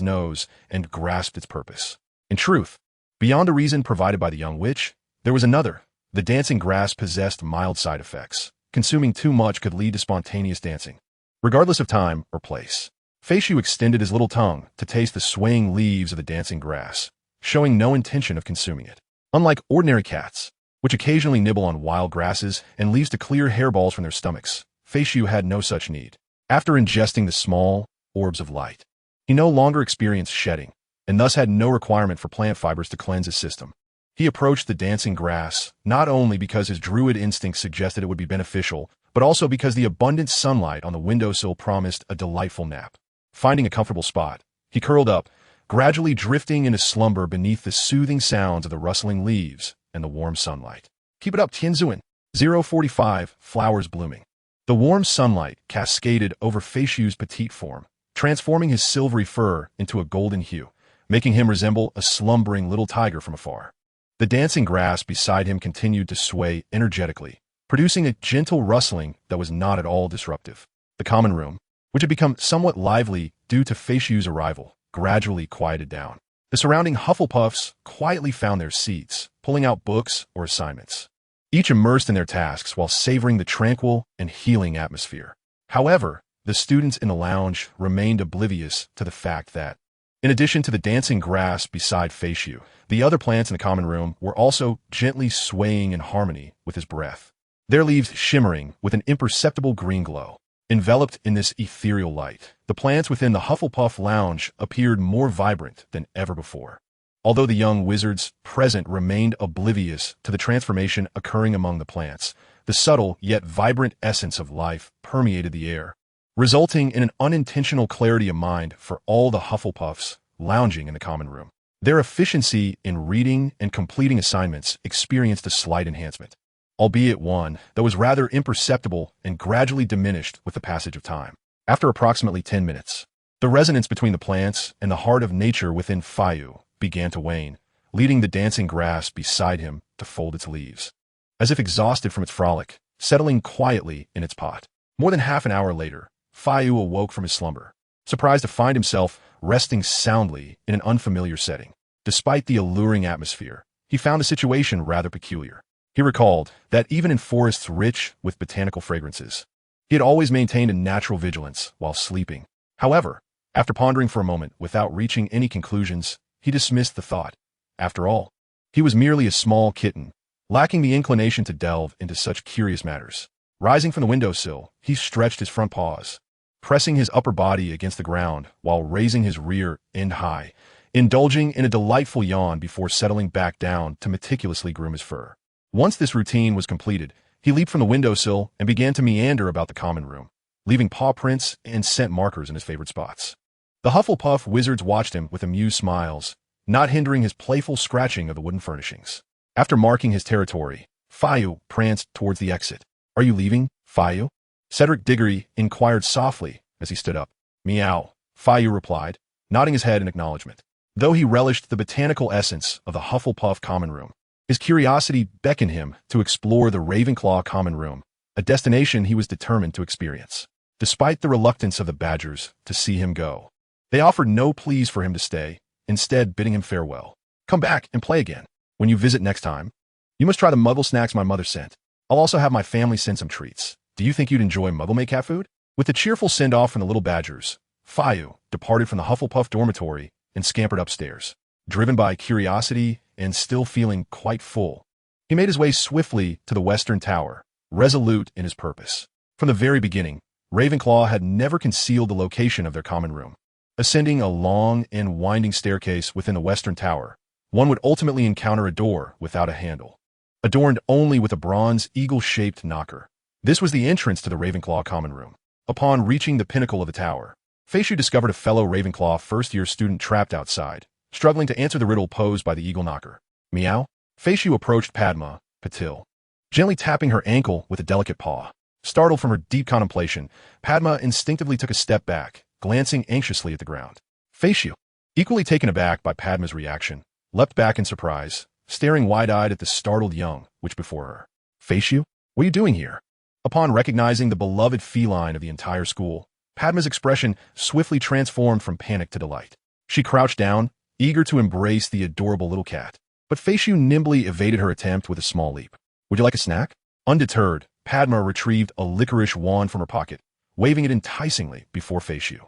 nose and grasped its purpose. In truth, beyond a reason provided by the young witch, there was another. The dancing grass possessed mild side effects. Consuming too much could lead to spontaneous dancing. Regardless of time or place, Feishu extended his little tongue to taste the swaying leaves of the dancing grass, showing no intention of consuming it. Unlike ordinary cats, which occasionally nibble on wild grasses and leaves to clear hairballs from their stomachs, Feishu had no such need. After ingesting the small orbs of light, he no longer experienced shedding, and thus had no requirement for plant fibers to cleanse his system. He approached the dancing grass not only because his druid instinct suggested it would be beneficial, but also because the abundant sunlight on the windowsill promised a delightful nap. Finding a comfortable spot, he curled up, gradually drifting into slumber beneath the soothing sounds of the rustling leaves and the warm sunlight. Keep it up, Tianzuan. 045, flowers blooming. The warm sunlight cascaded over Feishu's petite form, transforming his silvery fur into a golden hue, making him resemble a slumbering little tiger from afar. The dancing grass beside him continued to sway energetically, producing a gentle rustling that was not at all disruptive. The common room, which had become somewhat lively due to Feishu's arrival, gradually quieted down. The surrounding Hufflepuffs quietly found their seats, pulling out books or assignments, each immersed in their tasks while savoring the tranquil and healing atmosphere. However, the students in the lounge remained oblivious to the fact that, in addition to the dancing grass beside Feishu, the other plants in the common room were also gently swaying in harmony with his breath, their leaves shimmering with an imperceptible green glow. Enveloped in this ethereal light, the plants within the Hufflepuff lounge appeared more vibrant than ever before. Although the young wizards present remained oblivious to the transformation occurring among the plants, the subtle yet vibrant essence of life permeated the air, resulting in an unintentional clarity of mind for all the Hufflepuffs lounging in the common room. Their efficiency in reading and completing assignments experienced a slight enhancement, albeit one that was rather imperceptible and gradually diminished with the passage of time. After approximately 10 minutes, the resonance between the plants and the heart of nature within Feishu began to wane, leading the dancing grass beside him to fold its leaves, as if exhausted from its frolic, settling quietly in its pot. More than half an hour later, Feishu awoke from his slumber, surprised to find himself resting soundly in an unfamiliar setting. Despite the alluring atmosphere, he found the situation rather peculiar. He recalled that even in forests rich with botanical fragrances, he had always maintained a natural vigilance while sleeping. However, after pondering for a moment without reaching any conclusions, he dismissed the thought. After all, he was merely a small kitten, lacking the inclination to delve into such curious matters. Rising from the windowsill, he stretched his front paws, pressing his upper body against the ground while raising his rear end high, indulging in a delightful yawn before settling back down to meticulously groom his fur. Once this routine was completed, he leaped from the windowsill and began to meander about the common room, leaving paw prints and scent markers in his favorite spots. The Hufflepuff wizards watched him with amused smiles, not hindering his playful scratching of the wooden furnishings. After marking his territory, Feishu pranced towards the exit. "Are you leaving, Feishu?" Cedric Diggory inquired softly as he stood up. "Meow," Feishu replied, nodding his head in acknowledgement. Though he relished the botanical essence of the Hufflepuff common room, his curiosity beckoned him to explore the Ravenclaw common room, a destination he was determined to experience. Despite the reluctance of the Badgers to see him go, they offered no pleas for him to stay, instead bidding him farewell. "Come back and play again. When you visit next time, you must try the Muggle snacks my mother sent. I'll also have my family send some treats. Do you think you'd enjoy Muggle-made cat food?" With a cheerful send-off from the little Badgers, Feishu departed from the Hufflepuff dormitory and scampered upstairs. Driven by curiosity and still feeling quite full, he made his way swiftly to the Western Tower, resolute in his purpose. From the very beginning, Ravenclaw had never concealed the location of their common room. Ascending a long and winding staircase within the Western Tower, one would ultimately encounter a door without a handle, adorned only with a bronze eagle-shaped knocker. This was the entrance to the Ravenclaw common room. Upon reaching the pinnacle of the tower, Feishu discovered a fellow Ravenclaw first-year student trapped outside, struggling to answer the riddle posed by the eagle knocker. "Meow?" Feishu approached Padma Patil, gently tapping her ankle with a delicate paw. Startled from her deep contemplation, Padma instinctively took a step back, glancing anxiously at the ground. Faciu, equally taken aback by Padma's reaction, leapt back in surprise, staring wide-eyed at the startled young witch before her. Faciu, what are you doing here? Upon recognizing the beloved feline of the entire school, Padma's expression swiftly transformed from panic to delight. She crouched down, eager to embrace the adorable little cat. But Faciu nimbly evaded her attempt with a small leap. Would you like a snack? Undeterred, Padma retrieved a licorice wand from her pocket, waving it enticingly before Faciu.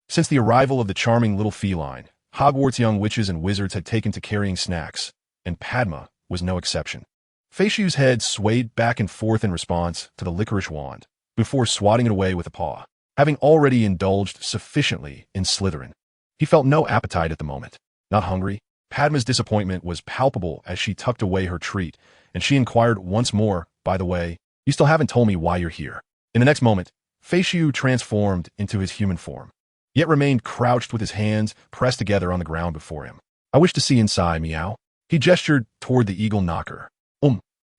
Since the arrival of the charming little feline, Hogwarts young witches and wizards had taken to carrying snacks, and Padma was no exception. Faciu's head swayed back and forth in response to the licorice wand, before swatting it away with a paw. Having already indulged sufficiently in Slytherin, he felt no appetite at the moment. Not hungry, Padma's disappointment was palpable as she tucked away her treat, and she inquired once more, by the way, you still haven't told me why you're here. In the next moment, Faciu transformed into his human form, yet remained crouched with his hands pressed together on the ground before him. I wish to see inside, meow. He gestured toward the eagle knocker.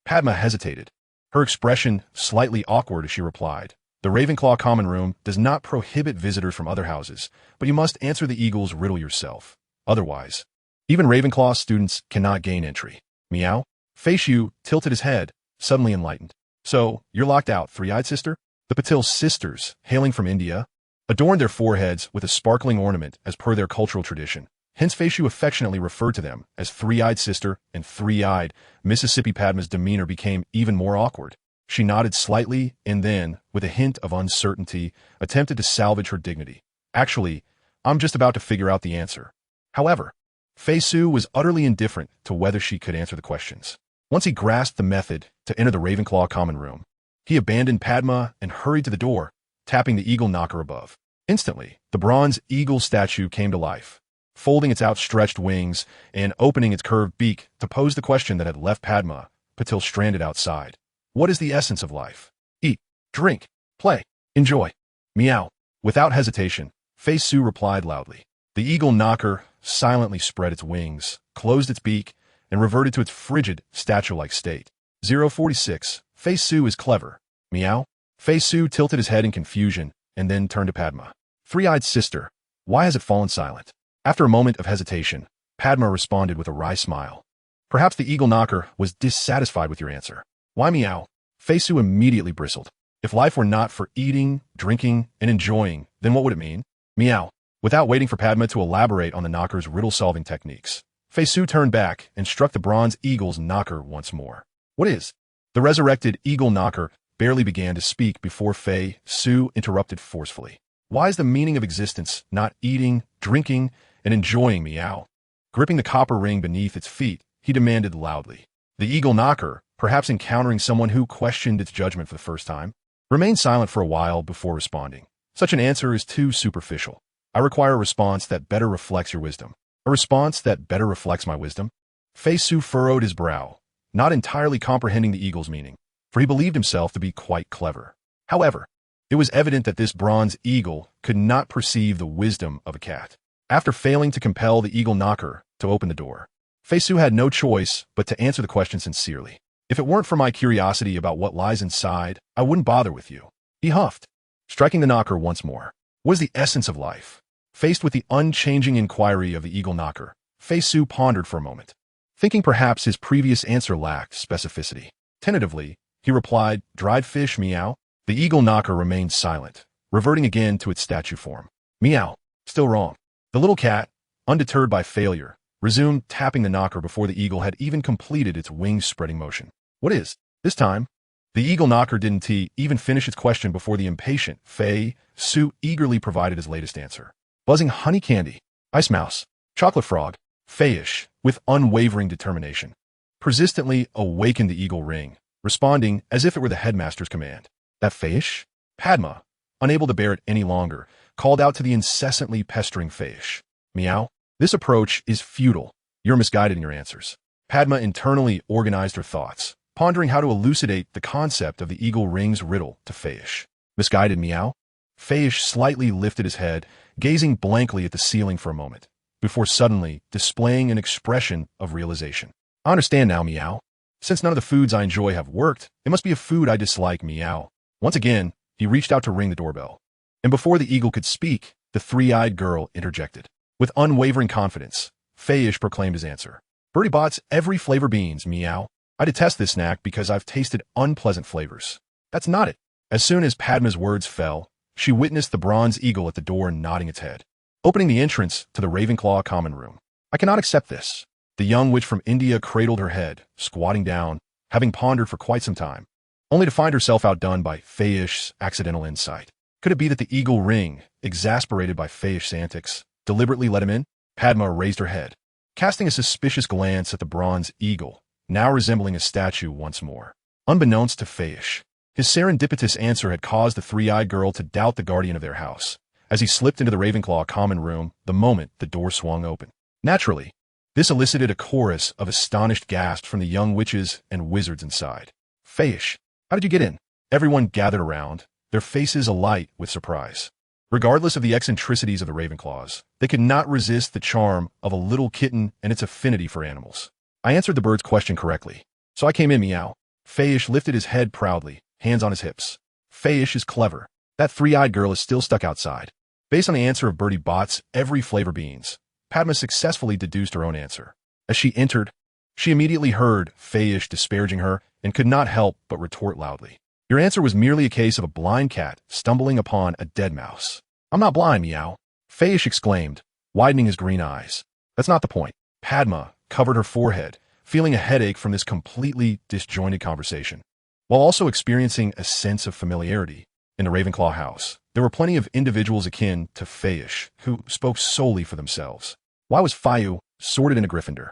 Padma hesitated, her expression slightly awkward as she replied. The Ravenclaw common room does not prohibit visitors from other houses, but you must answer the eagle's riddle yourself. Otherwise, even Ravenclaw students cannot gain entry. Meow. Faciu tilted his head, suddenly enlightened. So, you're locked out, three-eyed sister? The Patil sisters, hailing from India, adorned their foreheads with a sparkling ornament as per their cultural tradition. Hence Faciu affectionately referred to them as three-eyed sister and three-eyed. Mississippi Padma's demeanor became even more awkward. She nodded slightly and then, with a hint of uncertainty, attempted to salvage her dignity. Actually, I'm just about to figure out the answer. However, Faciu was utterly indifferent to whether she could answer the questions. Once he grasped the method to enter the Ravenclaw common room, he abandoned Padma and hurried to the door, tapping the eagle knocker above. Instantly, the bronze eagle statue came to life, folding its outstretched wings and opening its curved beak to pose the question that had left Padma Patil stranded outside. What is the essence of life? Eat, drink, play, enjoy. Meow. Without hesitation, Faciu replied loudly. The eagle knocker silently spread its wings, closed its beak, and reverted to its frigid, statue-like state. 046. Faciu is clever. Meow. Faciu tilted his head in confusion and then turned to Padma. Three-eyed sister, why has it fallen silent? After a moment of hesitation, Padma responded with a wry smile. Perhaps the eagle knocker was dissatisfied with your answer. Why meow? Faciu immediately bristled. If life were not for eating, drinking, and enjoying, then what would it mean? Meow. Without waiting for Padma to elaborate on the knocker's riddle-solving techniques, Faciu turned back and struck the bronze eagle's knocker once more. What is? The resurrected eagle knocker barely began to speak before Faciu interrupted forcefully. Why is the meaning of existence not eating, drinking, and enjoying meow? Gripping the copper ring beneath its feet, he demanded loudly. The eagle knocker, perhaps encountering someone who questioned its judgment for the first time, remained silent for a while before responding. Such an answer is too superficial. I require a response that better reflects your wisdom. A response that better reflects my wisdom? Faciu furrowed his brow, not entirely comprehending the eagle's meaning, for he believed himself to be quite clever. However, it was evident that this bronze eagle could not perceive the wisdom of a cat. After failing to compel the eagle knocker to open the door, Faciu had no choice but to answer the question sincerely. If it weren't for my curiosity about what lies inside, I wouldn't bother with you. He huffed, striking the knocker once more. What is the essence of life? Faced with the unchanging inquiry of the eagle knocker, Faciu pondered for a moment, thinking perhaps his previous answer lacked specificity. Tentatively, he replied, dried fish, meow. The eagle knocker remained silent, reverting again to its statue form. Meow. Still wrong. The little cat, undeterred by failure, resumed tapping the knocker before the eagle had even completed its wing-spreading motion. What is? This time, the eagle knocker didn't even finish its question before the impatient Faciu eagerly provided his latest answer. Buzzing honey candy, ice mouse, chocolate frog, Fayish, with unwavering determination, persistently awakened the eagle ring, responding as if it were the headmaster's command. That Fayish? Padma, unable to bear it any longer, called out to the incessantly pestering Fayish. Meow. This approach is futile. You're misguided in your answers. Padma internally organized her thoughts, pondering how to elucidate the concept of the eagle ring's riddle to Fayish. Misguided meow? Fayish slightly lifted his head, gazing blankly at the ceiling for a moment, before suddenly displaying an expression of realization. I understand now, meow. Since none of the foods I enjoy have worked, it must be a food I dislike, meow. Once again, he reached out to ring the doorbell. And before the eagle could speak, the three-eyed girl interjected. With unwavering confidence, Fayish proclaimed his answer. Birdie Bot's every flavor beans, meow. I detest this snack because I've tasted unpleasant flavors. That's not it. As soon as Padma's words fell, she witnessed the bronze eagle at the door nodding its head, opening the entrance to the Ravenclaw common room. I cannot accept this. The young witch from India cradled her head, squatting down, having pondered for quite some time, only to find herself outdone by Fayish's accidental insight. Could it be that the eagle ring, exasperated by Fayish's antics, deliberately let him in? Padma raised her head, casting a suspicious glance at the bronze eagle, now resembling a statue once more. Unbeknownst to Fayish, his serendipitous answer had caused the three-eyed girl to doubt the guardian of their house, as he slipped into the Ravenclaw common room the moment the door swung open. Naturally, this elicited a chorus of astonished gasps from the young witches and wizards inside. Fayish, how did you get in? Everyone gathered around, their faces alight with surprise. Regardless of the eccentricities of the Ravenclaws, they could not resist the charm of a little kitten and its affinity for animals. I answered the bird's question correctly, so I came in, meow. Fayish lifted his head proudly, hands on his hips. Fayish is clever. That three-eyed girl is still stuck outside. Based on the answer of Birdie Bot's every flavor beans, Padma successfully deduced her own answer. As she entered, she immediately heard Fayish disparaging her and could not help but retort loudly. Your answer was merely a case of a blind cat stumbling upon a dead mouse. I'm not blind, meow. Fayish exclaimed, widening his green eyes. That's not the point. Padma covered her forehead, feeling a headache from this completely disjointed conversation. While also experiencing a sense of familiarity in the Ravenclaw house, there were plenty of individuals akin to Fayish who spoke solely for themselves. Why was Fayu sorted into Gryffindor?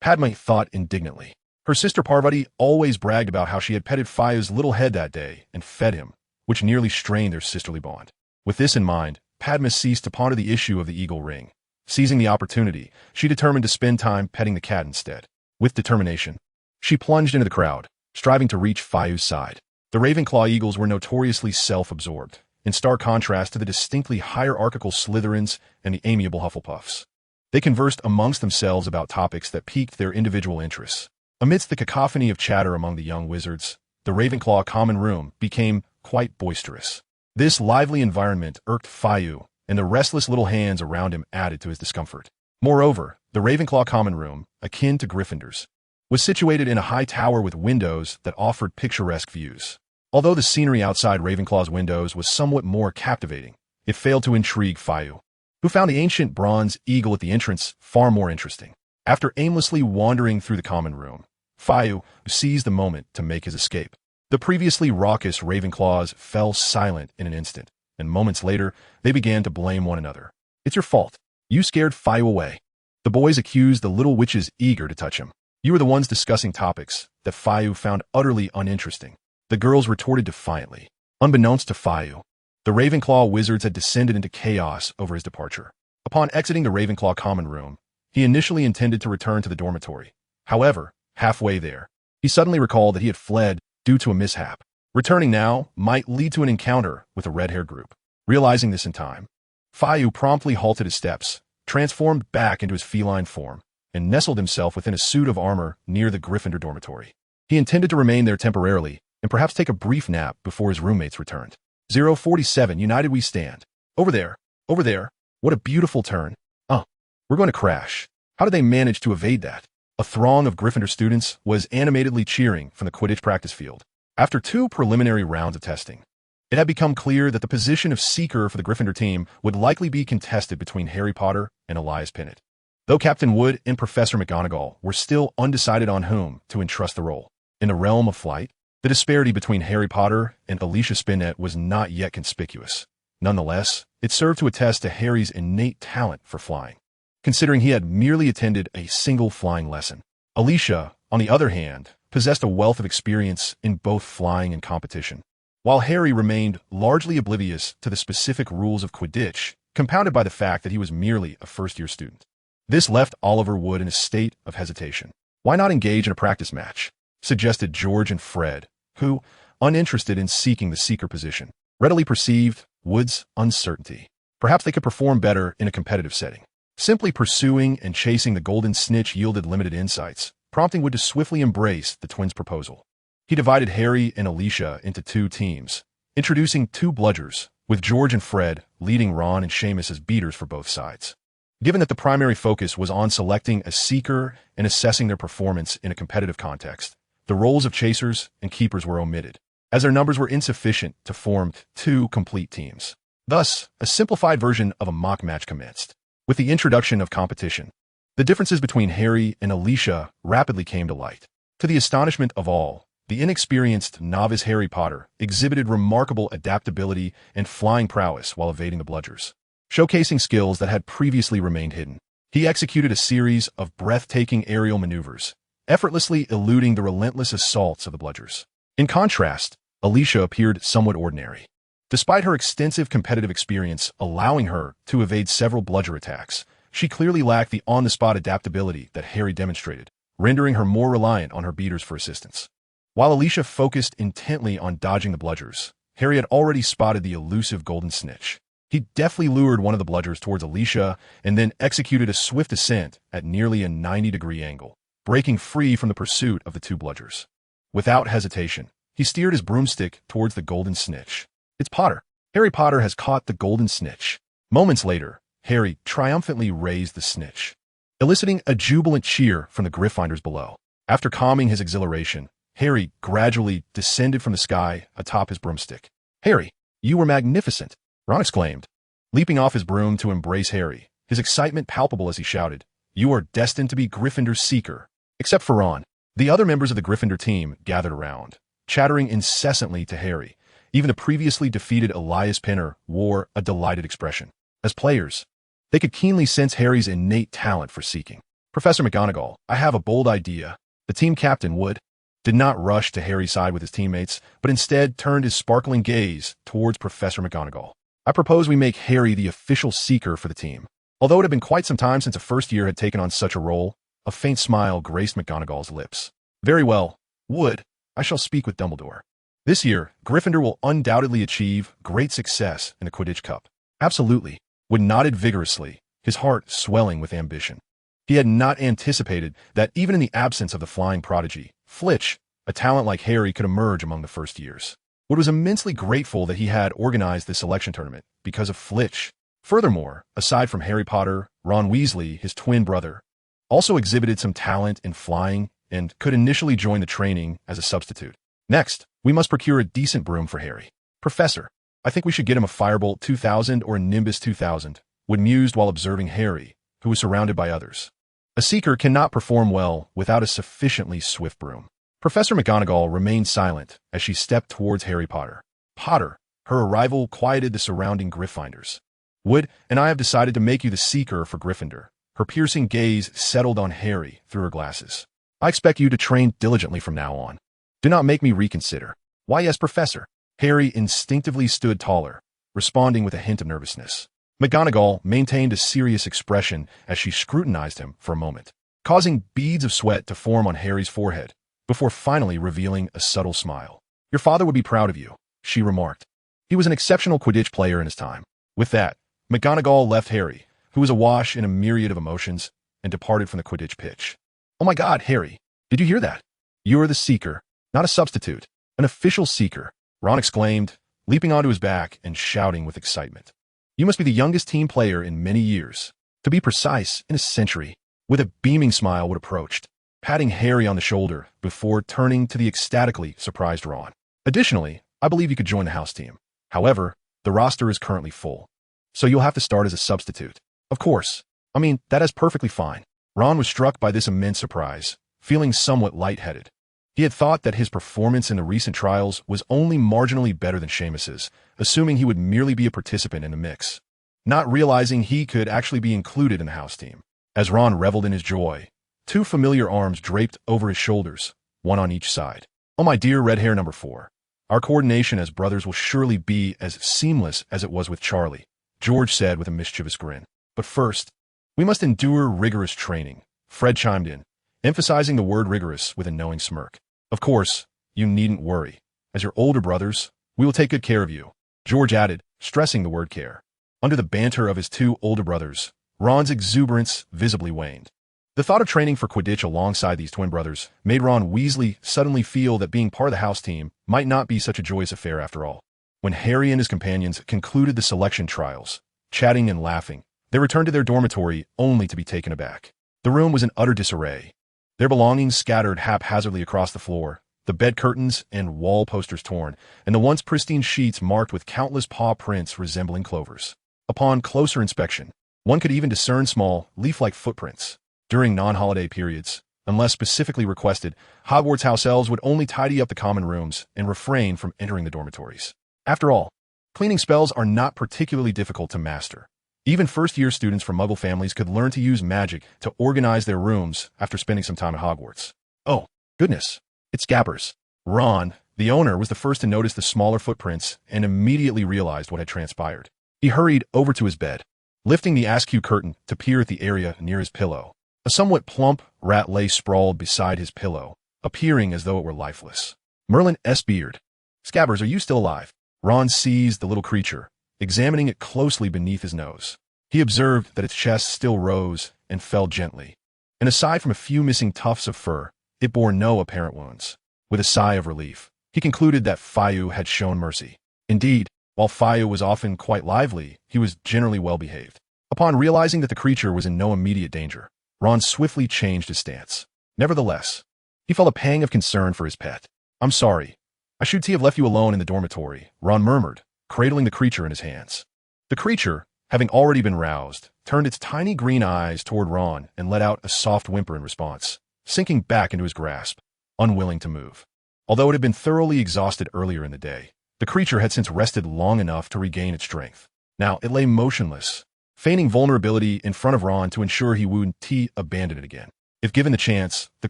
Padma thought indignantly. Her sister Parvati always bragged about how she had petted Fayu's little head that day and fed him, which nearly strained their sisterly bond. With this in mind, Padma ceased to ponder the issue of the eagle ring. Seizing the opportunity, she determined to spend time petting the cat instead. With determination, she plunged into the crowd, striving to reach Fayu's side. The Ravenclaw eagles were notoriously self-absorbed, in stark contrast to the distinctly hierarchical Slytherins and the amiable Hufflepuffs. They conversed amongst themselves about topics that piqued their individual interests. Amidst the cacophony of chatter among the young wizards, the Ravenclaw common room became quite boisterous. This lively environment irked Fayu, and the restless little hands around him added to his discomfort. Moreover, the Ravenclaw common room, akin to Gryffindor's, was situated in a high tower with windows that offered picturesque views. Although the scenery outside Ravenclaw's windows was somewhat more captivating, it failed to intrigue Fayu, who found the ancient bronze eagle at the entrance far more interesting. After aimlessly wandering through the common room, Fayu seized the moment to make his escape. The previously raucous Ravenclaws fell silent in an instant, and moments later, they began to blame one another. It's your fault. You scared Fayu away. The boys accused the little witches eager to touch him. You were the ones discussing topics that Fayu found utterly uninteresting. The girls retorted defiantly. Unbeknownst to Fayu, the Ravenclaw wizards had descended into chaos over his departure. Upon exiting the Ravenclaw common room, he initially intended to return to the dormitory. However, halfway there, he suddenly recalled that he had fled due to a mishap. Returning now might lead to an encounter with a red-haired group. Realizing this in time, Fayu promptly halted his steps, transformed back into his feline form, and nestled himself within a suit of armor near the Gryffindor dormitory. He intended to remain there temporarily and perhaps take a brief nap before his roommates returned. 047, united we stand. Over there, over there. What a beautiful turn. We're going to crash. How did they manage to evade that? A throng of Gryffindor students was animatedly cheering from the Quidditch practice field. After 2 preliminary rounds of testing, it had become clear that the position of seeker for the Gryffindor team would likely be contested between Harry Potter and Elias Pinnett. Though Captain Wood and Professor McGonagall were still undecided on whom to entrust the role. In the realm of flight, the disparity between Harry Potter and Alicia Spinnet was not yet conspicuous. Nonetheless, it served to attest to Harry's innate talent for flying, considering he had merely attended a single flying lesson. Alicia, on the other hand, possessed a wealth of experience in both flying and competition, while Harry remained largely oblivious to the specific rules of Quidditch, compounded by the fact that he was merely a first-year student. This left Oliver Wood in a state of hesitation. Why not engage in a practice match? Suggested George and Fred, who, uninterested in seeking the seeker position, readily perceived Wood's uncertainty. Perhaps they could perform better in a competitive setting. Simply pursuing and chasing the golden snitch yielded limited insights, prompting Wood to swiftly embrace the twins' proposal. He divided Harry and Alicia into two teams, introducing two bludgers, with George and Fred leading Ron and Seamus as beaters for both sides. Given that the primary focus was on selecting a seeker and assessing their performance in a competitive context, the roles of chasers and keepers were omitted, as their numbers were insufficient to form two complete teams. Thus, a simplified version of a mock match commenced. With the introduction of competition, the differences between Harry and Alicia rapidly came to light. To the astonishment of all, the inexperienced novice Harry Potter exhibited remarkable adaptability and flying prowess while evading the bludgers, showcasing skills that had previously remained hidden. He executed a series of breathtaking aerial maneuvers, effortlessly eluding the relentless assaults of the bludgers. In contrast, Alicia appeared somewhat ordinary, despite her extensive competitive experience allowing her to evade several bludger attacks. She clearly lacked the on-the-spot adaptability that Harry demonstrated, rendering her more reliant on her beaters for assistance. While Alicia focused intently on dodging the bludgers, Harry had already spotted the elusive golden snitch. He deftly lured one of the bludgers towards Alicia and then executed a swift ascent at nearly a 90-degree angle, breaking free from the pursuit of the two bludgers. Without hesitation, he steered his broomstick towards the golden snitch. It's Potter. Harry Potter has caught the golden snitch. Moments later, Harry triumphantly raised the snitch, eliciting a jubilant cheer from the Gryffindors below. After calming his exhilaration, Harry gradually descended from the sky atop his broomstick. "Harry, you were magnificent," Ron exclaimed, leaping off his broom to embrace Harry, his excitement palpable as he shouted, "You are destined to be Gryffindor's seeker." Except for Ron, the other members of the Gryffindor team gathered around, chattering incessantly to Harry. Even the previously defeated Elias Pinner wore a delighted expression. As players, they could keenly sense Harry's innate talent for seeking. "Professor McGonagall, I have a bold idea." The team captain, Wood, did not rush to Harry's side with his teammates, but instead turned his sparkling gaze towards Professor McGonagall. "I propose we make Harry the official seeker for the team." Although it had been quite some time since a first year had taken on such a role, a faint smile graced McGonagall's lips. "Very well, Wood, I shall speak with Dumbledore. This year, Gryffindor will undoubtedly achieve great success in the Quidditch Cup." "Absolutely," Wood nodded vigorously, his heart swelling with ambition. He had not anticipated that even in the absence of the flying prodigy, Flitch, a talent like Harry could emerge among the first years. Wood was immensely grateful that he had organized this selection tournament because of Flitch. Furthermore, aside from Harry Potter, Ron Weasley, his twin brother, also exhibited some talent in flying and could initially join the training as a substitute. "Next, we must procure a decent broom for Harry. Professor, I think we should get him a Firebolt 2000 or a Nimbus 2000, Wood mused while observing Harry, who was surrounded by others. A seeker cannot perform well without a sufficiently swift broom. Professor McGonagall remained silent as she stepped towards Harry Potter. "Potter," her arrival quieted the surrounding Gryffindors. "Wood and I have decided to make you the seeker for Gryffindor." Her piercing gaze settled on Harry through her glasses. "I expect you to train diligently from now on. Do not make me reconsider." "Why, yes, Professor." Harry instinctively stood taller, responding with a hint of nervousness. McGonagall maintained a serious expression as she scrutinized him for a moment, causing beads of sweat to form on Harry's forehead, before finally revealing a subtle smile. "Your father would be proud of you," she remarked. He was an exceptional Quidditch player in his time. With that, McGonagall left Harry, who was awash in a myriad of emotions, and departed from the Quidditch pitch. "Oh my God, Harry, did you hear that? You are the seeker, not a substitute, an official seeker," Ron exclaimed, leaping onto his back and shouting with excitement. "You must be the youngest team player in many years. To be precise, in a century." With a beaming smile, Wood approached, patting Harry on the shoulder before turning to the ecstatically surprised Ron. "Additionally, I believe you could join the house team. However, the roster is currently full, so you'll have to start as a substitute." "Of course. I mean, that is perfectly fine." Ron was struck by this immense surprise, feeling somewhat lightheaded. He had thought that his performance in the recent trials was only marginally better than Seamus's, assuming he would merely be a participant in the mix, not realizing he could actually be included in the house team. As Ron reveled in his joy, two familiar arms draped over his shoulders, one on each side. "Oh, my dear red hair number 4. Our coordination as brothers will surely be as seamless as it was with Charlie," George said with a mischievous grin. "But first, we must endure rigorous training," Fred chimed in, emphasizing the word rigorous with a knowing smirk. "Of course, you needn't worry. As your older brothers, we will take good care of you," George added, stressing the word care. Under the banter of his two older brothers, Ron's exuberance visibly waned. The thought of training for Quidditch alongside these twin brothers made Ron Weasley suddenly feel that being part of the house team might not be such a joyous affair after all. When Harry and his companions concluded the selection trials, chatting and laughing, they returned to their dormitory only to be taken aback. The room was in utter disarray. Their belongings scattered haphazardly across the floor, the bed curtains and wall posters torn, and the once pristine sheets marked with countless paw prints resembling clovers. Upon closer inspection, one could even discern small, leaf-like footprints. During non-holiday periods, unless specifically requested, Hogwarts house elves would only tidy up the common rooms and refrain from entering the dormitories. After all, cleaning spells are not particularly difficult to master. Even first-year students from Muggle families could learn to use magic to organize their rooms after spending some time at Hogwarts. Oh, goodness, it's Scabbers. Ron, the owner, was the first to notice the smaller footprints and immediately realized what had transpired. He hurried over to his bed, lifting the askew curtain to peer at the area near his pillow. A somewhat plump rat lay sprawled beside his pillow, appearing as though it were lifeless. Merlin S. Beard. Scabbers, are you still alive? Ron seized the little creature, examining it closely beneath his nose. He observed that its chest still rose and fell gently, and aside from a few missing tufts of fur, it bore no apparent wounds. With a sigh of relief, he concluded that Fayu had shown mercy. Indeed, while Fayu was often quite lively, he was generally well-behaved. Upon realizing that the creature was in no immediate danger, Ron swiftly changed his stance. Nevertheless, he felt a pang of concern for his pet. I'm sorry. I should have left you alone in the dormitory, Ron murmured, cradling the creature in his hands. The creature, having already been roused, turned its tiny green eyes toward Ron and let out a soft whimper in response, sinking back into his grasp, unwilling to move. Although it had been thoroughly exhausted earlier in the day, the creature had since rested long enough to regain its strength. Now it lay motionless, feigning vulnerability in front of Ron to ensure he wouldn't abandon it again. If given the chance, the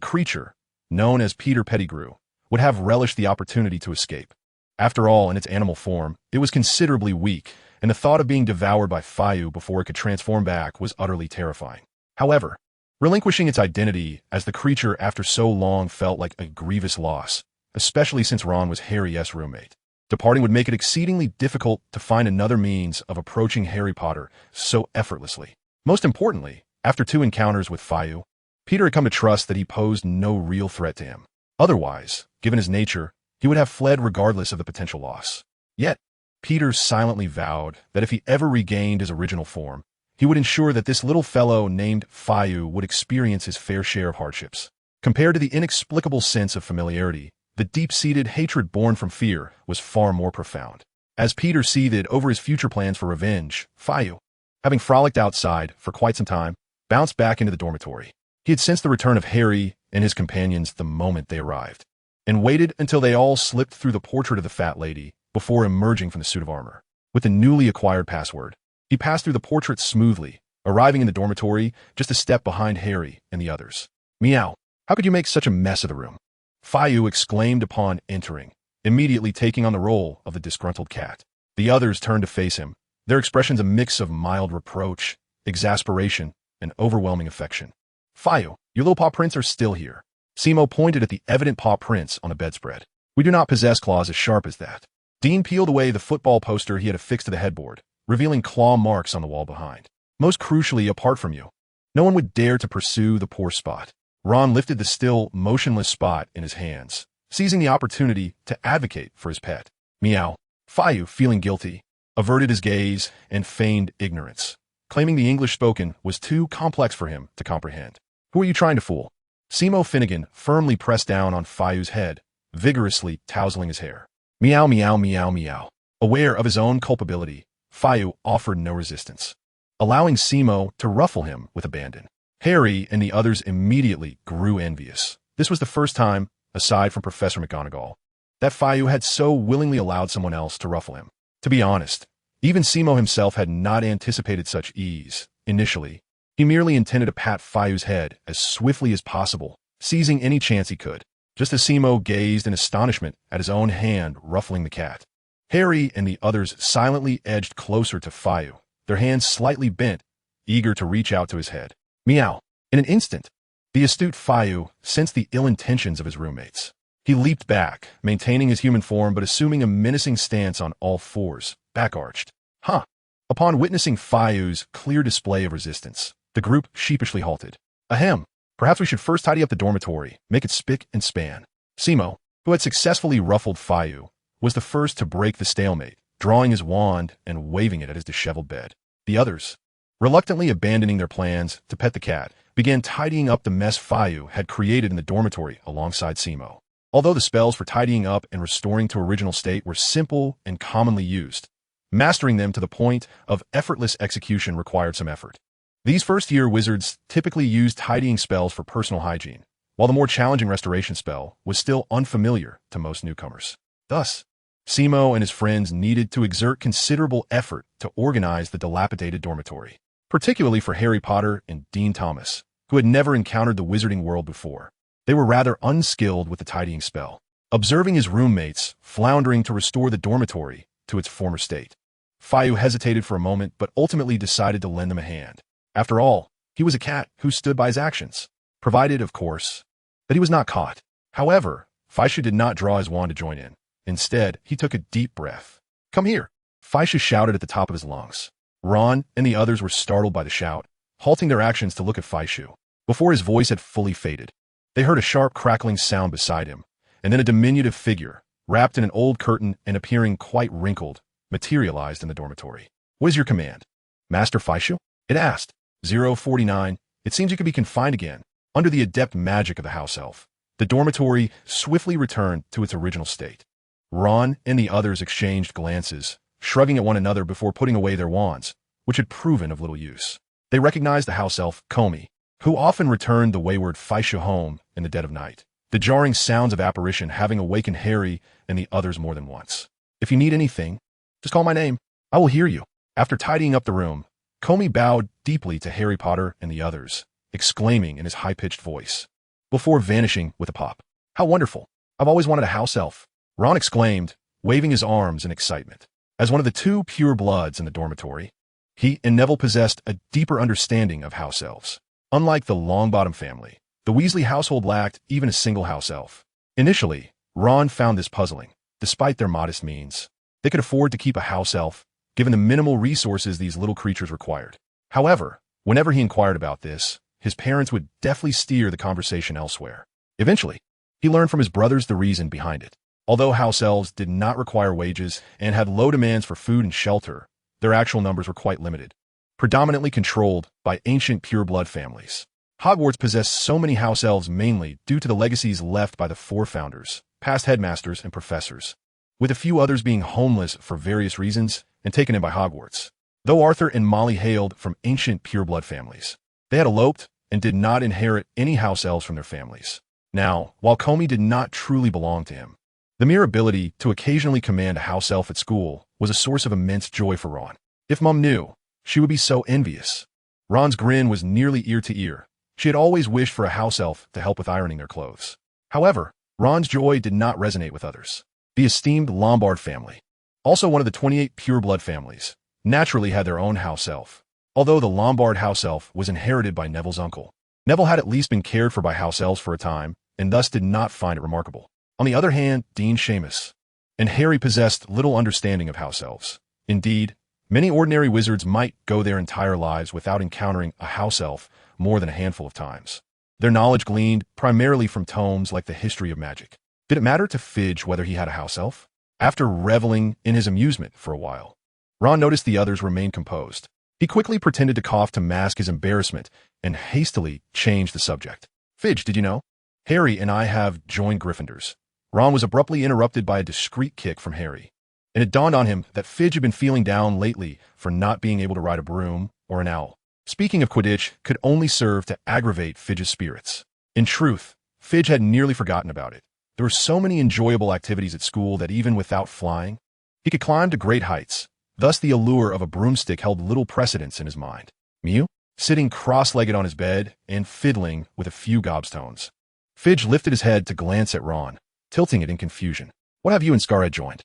creature, known as Peter Pettigrew, would have relished the opportunity to escape. After all, in its animal form, it was considerably weak, and the thought of being devoured by Fayu before it could transform back was utterly terrifying. However, relinquishing its identity as the creature after so long felt like a grievous loss, especially since Ron was Harry's roommate. Departing would make it exceedingly difficult to find another means of approaching Harry Potter so effortlessly. Most importantly, after 2 encounters with Fayu, Peter had come to trust that he posed no real threat to him. Otherwise, given his nature, he would have fled regardless of the potential loss. Yet, Peter silently vowed that if he ever regained his original form, he would ensure that this little fellow named Fayu would experience his fair share of hardships. Compared to the inexplicable sense of familiarity, the deep-seated hatred born from fear was far more profound. As Peter seethed over his future plans for revenge, Fayu, having frolicked outside for quite some time, bounced back into the dormitory. He had sensed the return of Harry and his companions the moment they arrived, and waited until they all slipped through the portrait of the fat lady before emerging from the suit of armor. With the newly acquired password, he passed through the portrait smoothly, arriving in the dormitory just a step behind Harry and the others. Meow, how could you make such a mess of the room? Fayu exclaimed upon entering, immediately taking on the role of the disgruntled cat. The others turned to face him, their expressions a mix of mild reproach, exasperation, and overwhelming affection. Fayu, your little paw prints are still here. Simo pointed at the evident paw prints on the bedspread. We do not possess claws as sharp as that. Dean peeled away the football poster he had affixed to the headboard, revealing claw marks on the wall behind. Most crucially, apart from you, no one would dare to pursue the poor spot. Ron lifted the still, motionless spot in his hands, seizing the opportunity to advocate for his pet. Meow. Fayu, feeling guilty, averted his gaze and feigned ignorance, claiming the English spoken was too complex for him to comprehend. Who are you trying to fool? Simo Finnegan firmly pressed down on Fayu's head, vigorously tousling his hair. Meow, meow, meow, meow. Aware of his own culpability, Fayu offered no resistance, allowing Simo to ruffle him with abandon. Harry and the others immediately grew envious. This was the first time, aside from Professor McGonagall, that Fayu had so willingly allowed someone else to ruffle him. To be honest, even Simo himself had not anticipated such ease. Initially, he merely intended to pat Fayu's head as swiftly as possible, seizing any chance he could, just as Simo gazed in astonishment at his own hand ruffling the cat. Harry and the others silently edged closer to Fayu, their hands slightly bent, eager to reach out to his head. Meow. In an instant, the astute Fayu sensed the ill intentions of his roommates. He leaped back, maintaining his human form but assuming a menacing stance on all fours, back-arched. Huh. Upon witnessing Fayu's clear display of resistance, the group sheepishly halted. Ahem. Perhaps we should first tidy up the dormitory, make it spick and span. Simo, who had successfully ruffled Fayu, was the first to break the stalemate, drawing his wand and waving it at his disheveled bed. The others, reluctantly abandoning their plans to pet the cat, began tidying up the mess Fayu had created in the dormitory alongside Simo. Although the spells for tidying up and restoring to original state were simple and commonly used, mastering them to the point of effortless execution required some effort. These first-year wizards typically used tidying spells for personal hygiene, while the more challenging restoration spell was still unfamiliar to most newcomers. Thus, Simo and his friends needed to exert considerable effort to organize the dilapidated dormitory, particularly for Harry Potter and Dean Thomas, who had never encountered the wizarding world before. They were rather unskilled with the tidying spell, observing his roommates floundering to restore the dormitory to its former state. Fayu hesitated for a moment but ultimately decided to lend them a hand. After all, he was a cat who stood by his actions, provided, of course, that he was not caught. However, Faishu did not draw his wand to join in. Instead, he took a deep breath. "Come here," Faishu shouted at the top of his lungs. Ron and the others were startled by the shout, halting their actions to look at Faishu. Before his voice had fully faded, they heard a sharp crackling sound beside him, and then a diminutive figure, wrapped in an old curtain and appearing quite wrinkled, materialized in the dormitory. "What is your command, Master Faishu?" it asked. 049, "It seems you could be confined again." Under the adept magic of the house elf, the dormitory swiftly returned to its original state. Ron and the others exchanged glances, shrugging at one another before putting away their wands, which had proven of little use. They recognized the house elf, Komi, who often returned the wayward Faishu home in the dead of night, the jarring sounds of apparition having awakened Harry and the others more than once. "If you need anything, just call my name. I will hear you." After tidying up the room, Komi bowed deeply to Harry Potter and the others, exclaiming in his high-pitched voice, before vanishing with a pop. "How wonderful! I've always wanted a house elf," Ron exclaimed, waving his arms in excitement. As one of the two pure bloods in the dormitory, he and Neville possessed a deeper understanding of house elves. Unlike the Longbottom family, the Weasley household lacked even a single house elf. Initially, Ron found this puzzling. Despite their modest means, they could afford to keep a house elf, given the minimal resources these little creatures required. However, whenever he inquired about this, his parents would deftly steer the conversation elsewhere. Eventually, he learned from his brothers the reason behind it. Although house elves did not require wages and had low demands for food and shelter, their actual numbers were quite limited, predominantly controlled by ancient pureblood families. Hogwarts possessed so many house elves mainly due to the legacies left by the four founders, past headmasters and professors, with a few others being homeless for various reasons and taken in by Hogwarts. Though Arthur and Molly hailed from ancient pureblood families, they had eloped and did not inherit any house elves from their families. Now, while Komi did not truly belong to him, the mere ability to occasionally command a house elf at school was a source of immense joy for Ron. If Mum knew, she would be so envious. Ron's grin was nearly ear to ear. She had always wished for a house elf to help with ironing their clothes. However, Ron's joy did not resonate with others. The esteemed Lombard family, also one of the 28 pureblood families, naturally had their own house elf. Although the Lombard house elf was inherited by Neville's uncle, Neville had at least been cared for by house elves for a time, and thus did not find it remarkable. On the other hand, Dean Seamus and Harry possessed little understanding of house elves. Indeed, many ordinary wizards might go their entire lives without encountering a house elf more than a handful of times. Their knowledge gleaned primarily from tomes like the History of Magic. Did it matter to Fidge whether he had a house elf? After reveling in his amusement for a while, Ron noticed the others remained composed. He quickly pretended to cough to mask his embarrassment and hastily changed the subject. "Fidge, did you know? Harry and I have joined Gryffindors." Ron was abruptly interrupted by a discreet kick from Harry, and it dawned on him that Fidge had been feeling down lately for not being able to ride a broom or an owl. Speaking of Quidditch could only serve to aggravate Fidge's spirits. In truth, Fidge had nearly forgotten about it. There were so many enjoyable activities at school that even without flying, he could climb to great heights. Thus the allure of a broomstick held little precedence in his mind. Mew, sitting cross-legged on his bed and fiddling with a few gobstones. Fidge lifted his head to glance at Ron, tilting it in confusion. "What have you and Scarhead joined?"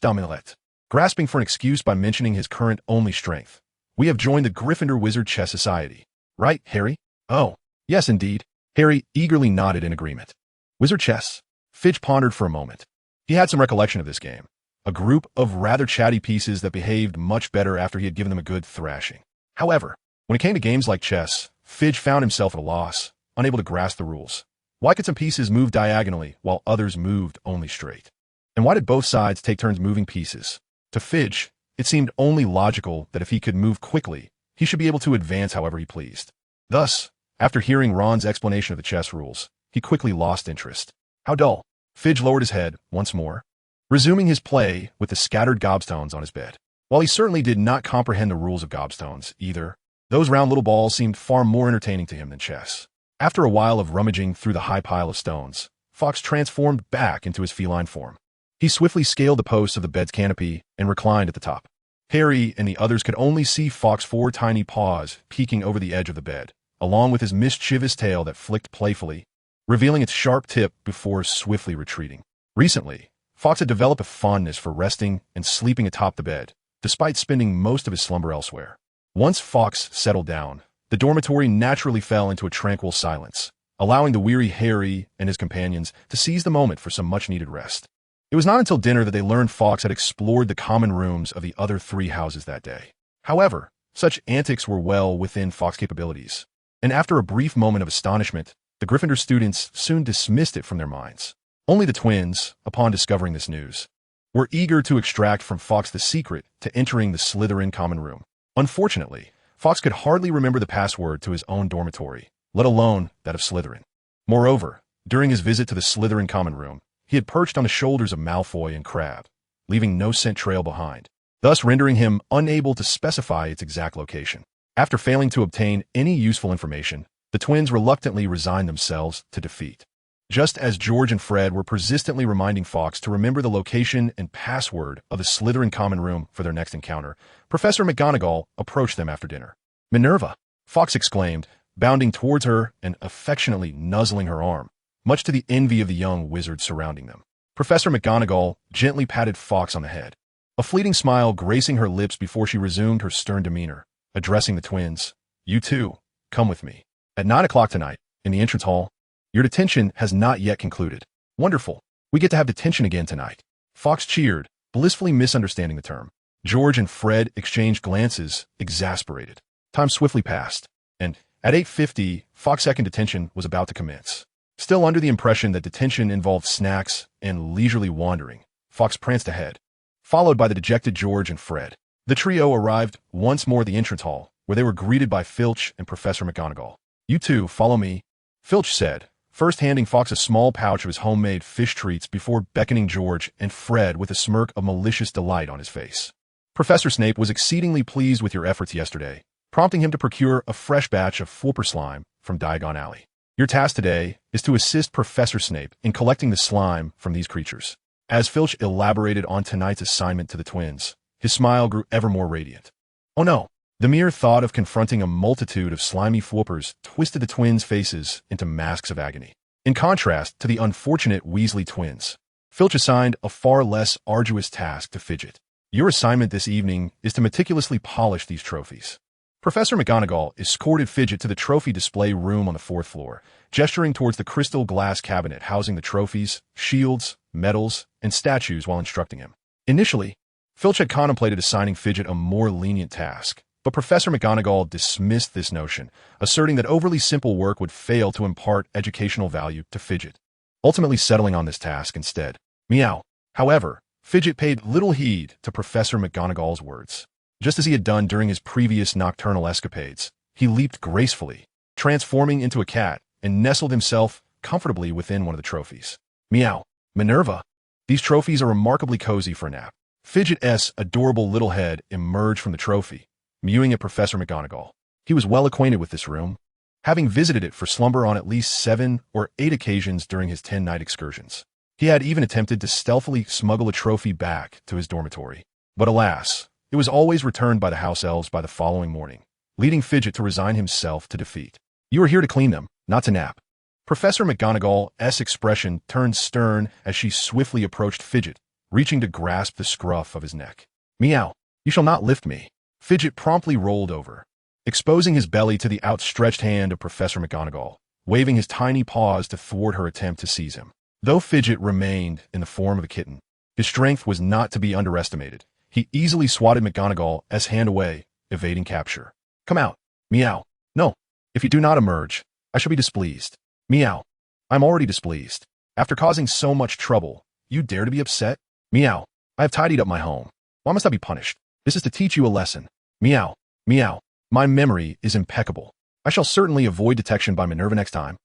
Camillot, grasping for an excuse by mentioning his current only strength. "We have joined the Gryffindor Wizard Chess Society." "Right, Harry?" "Oh, yes, indeed." Harry eagerly nodded in agreement. Wizard chess? Fidge pondered for a moment. He had some recollection of this game, a group of rather chatty pieces that behaved much better after he had given them a good thrashing. However, when it came to games like chess, Fidge found himself at a loss, unable to grasp the rules. Why could some pieces move diagonally while others moved only straight? And why did both sides take turns moving pieces? To Fidge, it seemed only logical that if he could move quickly, he should be able to advance however he pleased. Thus, after hearing Ron's explanation of the chess rules, he quickly lost interest. How dull. Fidge lowered his head once more, resuming his play with the scattered gobstones on his bed. While he certainly did not comprehend the rules of gobstones either, those round little balls seemed far more entertaining to him than chess. After a while of rummaging through the high pile of stones, Fawkes transformed back into his feline form. He swiftly scaled the posts of the bed's canopy and reclined at the top. Harry and the others could only see Fawkes' 4 tiny paws peeking over the edge of the bed, along with his mischievous tail that flicked playfully, revealing its sharp tip before swiftly retreating. Recently, Fawkes had developed a fondness for resting and sleeping atop the bed, despite spending most of his slumber elsewhere. Once Fawkes settled down, the dormitory naturally fell into a tranquil silence, allowing the weary Harry and his companions to seize the moment for some much-needed rest. It was not until dinner that they learned Fawkes had explored the common rooms of the other 3 houses that day. However, such antics were well within Fawkes' capabilities, and after a brief moment of astonishment, the Gryffindor students soon dismissed it from their minds. Only the twins, upon discovering this news, were eager to extract from Fawkes the secret to entering the Slytherin common room. Unfortunately, Fawkes could hardly remember the password to his own dormitory, let alone that of Slytherin. Moreover, during his visit to the Slytherin common room, he had perched on the shoulders of Malfoy and Crabbe, leaving no scent trail behind, thus rendering him unable to specify its exact location. After failing to obtain any useful information, the twins reluctantly resigned themselves to defeat. Just as George and Fred were persistently reminding Fawkes to remember the location and password of the Slytherin common room for their next encounter, Professor McGonagall approached them after dinner. "Minerva!" Fawkes exclaimed, bounding towards her and affectionately nuzzling her arm, much to the envy of the young wizards surrounding them. Professor McGonagall gently patted Fawkes on the head, a fleeting smile gracing her lips before she resumed her stern demeanor, addressing the twins. "You two, come with me. At 9 o'clock tonight, in the entrance hall, your detention has not yet concluded." "Wonderful. We get to have detention again tonight." Fawkes cheered, blissfully misunderstanding the term. George and Fred exchanged glances, exasperated. Time swiftly passed, and at 8:50, Fawkes' second detention was about to commence. Still under the impression that detention involved snacks and leisurely wandering, Fawkes pranced ahead, followed by the dejected George and Fred. The trio arrived once more at the entrance hall, where they were greeted by Filch and Professor McGonagall. "You two, follow me," Filch said, first handing Fawkes a small pouch of his homemade fish treats before beckoning George and Fred with a smirk of malicious delight on his face. "Professor Snape was exceedingly pleased with your efforts yesterday, prompting him to procure a fresh batch of Fulper slime from Diagon Alley. Your task today is to assist Professor Snape in collecting the slime from these creatures." As Filch elaborated on tonight's assignment to the twins, his smile grew ever more radiant. Oh no! The mere thought of confronting a multitude of slimy Fulpers twisted the twins' faces into masks of agony. In contrast to the unfortunate Weasley twins, Filch assigned a far less arduous task to Fidget. "Your assignment this evening is to meticulously polish these trophies." Professor McGonagall escorted Fidget to the trophy display room on the 4th floor, gesturing towards the crystal glass cabinet housing the trophies, shields, medals, and statues while instructing him. Initially, Filch had contemplated assigning Fidget a more lenient task, but Professor McGonagall dismissed this notion, asserting that overly simple work would fail to impart educational value to Fidget, ultimately settling on this task instead. Meow. However, Fidget paid little heed to Professor McGonagall's words. Just as he had done during his previous nocturnal escapades, he leaped gracefully, transforming into a cat, and nestled himself comfortably within one of the trophies. "Meow. Minerva, these trophies are remarkably cozy for a nap." Fidget's adorable little head emerged from the trophy, mewing at Professor McGonagall. He was well acquainted with this room, having visited it for slumber on at least 7 or 8 occasions during his 10-night excursions. He had even attempted to stealthily smuggle a trophy back to his dormitory. But alas, it was always returned by the house elves by the following morning, leading Fidget to resign himself to defeat. "You are here to clean them, not to nap." Professor McGonagall's expression turned stern as she swiftly approached Fidget, reaching to grasp the scruff of his neck. "Meow, you shall not lift me." Fidget promptly rolled over, exposing his belly to the outstretched hand of Professor McGonagall, waving his tiny paws to thwart her attempt to seize him. Though Fidget remained in the form of a kitten, his strength was not to be underestimated. He easily swatted McGonagall's hand away, evading capture. "Come out." "Meow. No." If you do not emerge, I shall be displeased. Meow. I'm already displeased. After causing so much trouble, you dare to be upset? Meow. I have tidied up my home. Why must I be punished? This is to teach you a lesson. Meow. Meow. My memory is impeccable. I shall certainly avoid detection by Minerva next time.